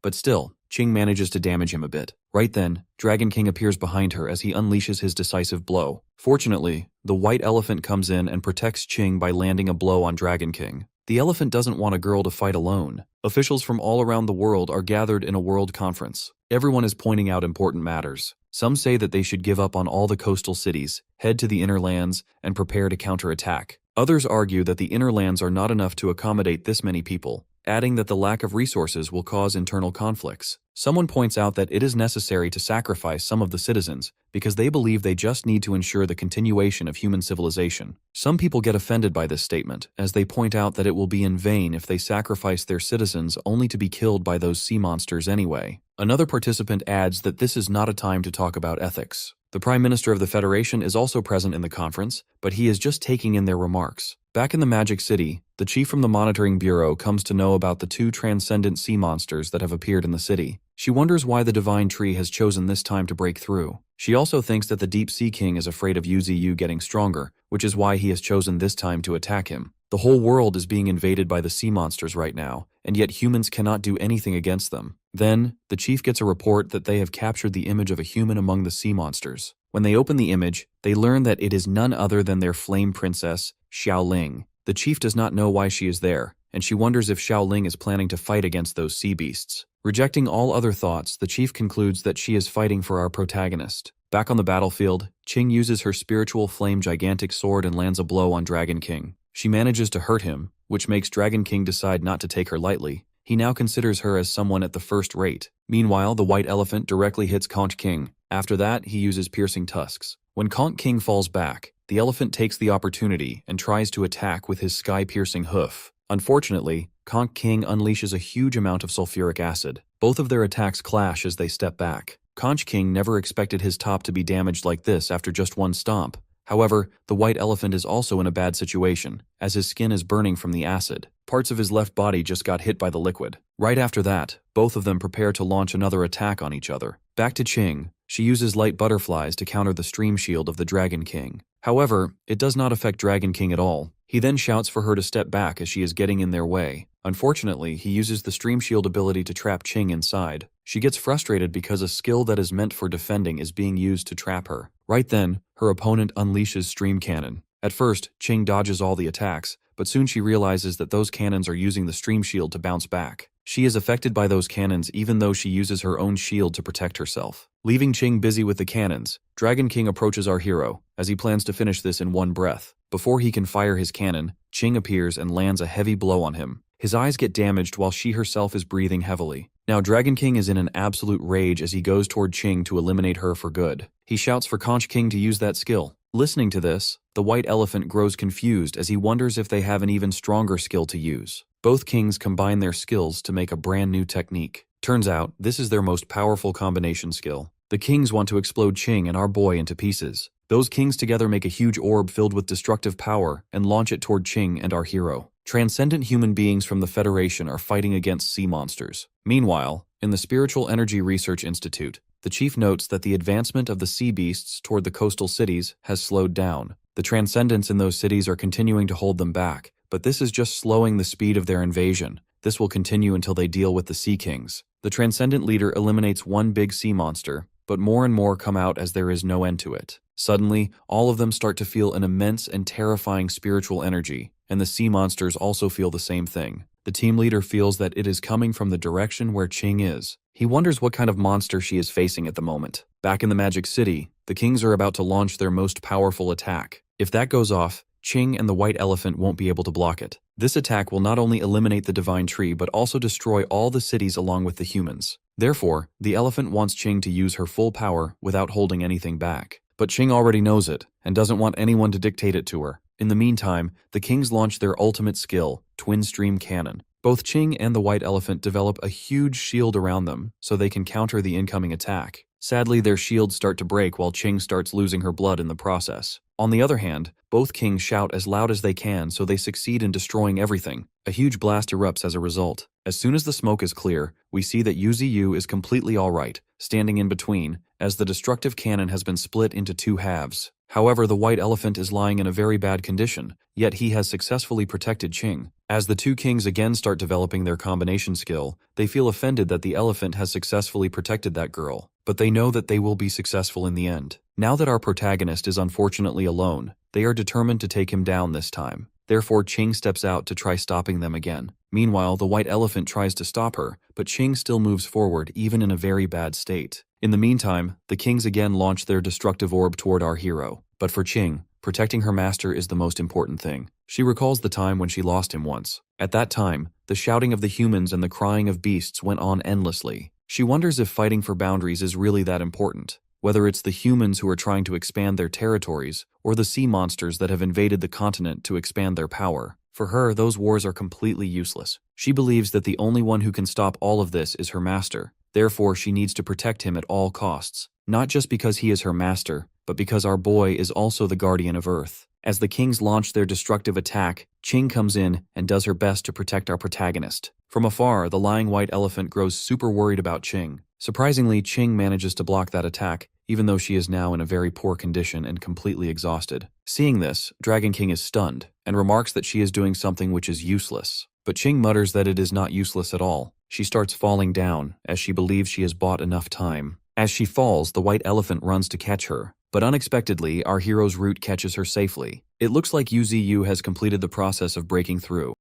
but still, Ching manages to damage him a bit. Right then, Dragon King appears behind her as he unleashes his decisive blow. Fortunately, the white elephant comes in and protects Ching by landing a blow on Dragon King. The elephant doesn't want a girl to fight alone. Officials from all around the world are gathered in a world conference. Everyone is pointing out important matters. Some say that they should give up on all the coastal cities, head to the inner lands, and prepare to counterattack. Others argue that the inner lands are not enough to accommodate this many people, adding that the lack of resources will cause internal conflicts. Someone points out that it is necessary to sacrifice some of the citizens because they believe they just need to ensure the continuation of human civilization. Some people get offended by this statement, as they point out that it will be in vain if they sacrifice their citizens only to be killed by those sea monsters anyway. Another participant adds that this is not a time to talk about ethics. The Prime Minister of the Federation is also present in the conference, but he is just taking in their remarks. Back in the Magic City, the chief from the Monitoring Bureau comes to know about the two transcendent sea monsters that have appeared in the city. She wonders why the Divine Tree has chosen this time to break through. She also thinks that the Deep Sea King is afraid of Yuzi getting stronger, which is why he has chosen this time to attack him. The whole world is being invaded by the sea monsters right now, and yet humans cannot do anything against them. Then, the chief gets a report that they have captured the image of a human among the sea monsters. When they open the image, they learn that it is none other than their flame princess, Xiaoling. The chief does not know why she is there, and she wonders if Xiaoling is planning to fight against those sea beasts. Rejecting all other thoughts, the chief concludes that she is fighting for our protagonist. Back on the battlefield, Ching uses her spiritual flame gigantic sword and lands a blow on Dragon King. She manages to hurt him, which makes Dragon King decide not to take her lightly. He now considers her as someone at the first rate. Meanwhile, the white elephant directly hits Conch King. After that, he uses piercing tusks. When Conch King falls back, the elephant takes the opportunity and tries to attack with his sky-piercing hoof. Unfortunately, Conch King unleashes a huge amount of sulfuric acid. Both of their attacks clash as they step back. Conch King never expected his top to be damaged like this after just one stomp. However, the white elephant is also in a bad situation, as his skin is burning from the acid. Parts of his left body just got hit by the liquid. Right after that, both of them prepare to launch another attack on each other. Back to Ching. She uses light butterflies to counter the stream shield of the Dragon King. However, it does not affect Dragon King at all. He then shouts for her to step back as she is getting in their way. Unfortunately, he uses the stream shield ability to trap Ching inside. She gets frustrated because a skill that is meant for defending is being used to trap her. Right then, her opponent unleashes Stream Cannon. At first, Ching dodges all the attacks, but soon she realizes that those cannons are using the stream shield to bounce back. She is affected by those cannons even though she uses her own shield to protect herself. Leaving Ching busy with the cannons, Dragon King approaches our hero, as he plans to finish this in one breath. Before he can fire his cannon, Ching appears and lands a heavy blow on him. His eyes get damaged while she herself is breathing heavily. Now Dragon King is in an absolute rage as he goes toward Ching to eliminate her for good. He shouts for Conch King to use that skill. Listening to this, the white elephant grows confused as he wonders if they have an even stronger skill to use. Both kings combine their skills to make a brand new technique. Turns out, this is their most powerful combination skill. The kings want to explode Ching and our boy into pieces. Those kings together make a huge orb filled with destructive power and launch it toward Ching and our hero. Transcendent human beings from the Federation are fighting against sea monsters. Meanwhile, in the Spiritual Energy Research Institute, The chief notes that the advancement of the sea beasts toward the coastal cities has slowed down. The transcendents in those cities are continuing to hold them back, but this is just slowing the speed of their invasion. This will continue until they deal with the Sea Kings. The transcendent leader eliminates one big sea monster, but more and more come out as there is no end to it. Suddenly, all of them start to feel an immense and terrifying spiritual energy, and the sea monsters also feel the same thing. The team leader feels that it is coming from the direction where Ching is. He wonders what kind of monster she is facing at the moment. Back in the Magic City, the Kings are about to launch their most powerful attack. If that goes off, Ching and the White Elephant won't be able to block it. This attack will not only eliminate the Divine Tree but also destroy all the cities along with the humans. Therefore, the elephant wants Ching to use her full power without holding anything back. But Ching already knows it and doesn't want anyone to dictate it to her. In the meantime, the Kings launch their ultimate skill, Twin Stream Cannon. Both Ching and the White Elephant develop a huge shield around them so they can counter the incoming attack. Sadly, their shields start to break while Ching starts losing her blood in the process. On the other hand, both Kings shout as loud as they can so they succeed in destroying everything. A huge blast erupts as a result. As soon as the smoke is clear, we see that Yuziyu is completely alright, standing in between, as the destructive cannon has been split into two halves. However, the White Elephant is lying in a very bad condition, yet he has successfully protected Ching. As the two Kings again start developing their combination skill, they feel offended that the elephant has successfully protected that girl, but they know that they will be successful in the end. Now that our protagonist is unfortunately alone, they are determined to take him down this time. Therefore, Ching steps out to try stopping them again. Meanwhile, the White Elephant tries to stop her, but Ching still moves forward even in a very bad state. In the meantime, the Kings again launch their destructive orb toward our hero. But for Ching, protecting her master is the most important thing. She recalls the time when she lost him once. At that time, the shouting of the humans and the crying of beasts went on endlessly. She wonders if fighting for boundaries is really that important, whether it's the humans who are trying to expand their territories or the sea monsters that have invaded the continent to expand their power. For her, those wars are completely useless. She believes that the only one who can stop all of this is her master. Therefore, she needs to protect him at all costs, not just because he is her master, but because our boy is also the guardian of Earth. As the Kings launch their destructive attack, Ching comes in and does her best to protect our protagonist. From afar, the lying White Elephant grows super worried about Ching. Surprisingly, Ching manages to block that attack, even though she is now in a very poor condition and completely exhausted. Seeing this, Dragon King is stunned and remarks that she is doing something which is useless. But Ching mutters that it is not useless at all. She starts falling down, as she believes she has bought enough time. As she falls, the White Elephant runs to catch her. But unexpectedly, our hero's root catches her safely. It looks like Yuziyu has completed the process of breaking through.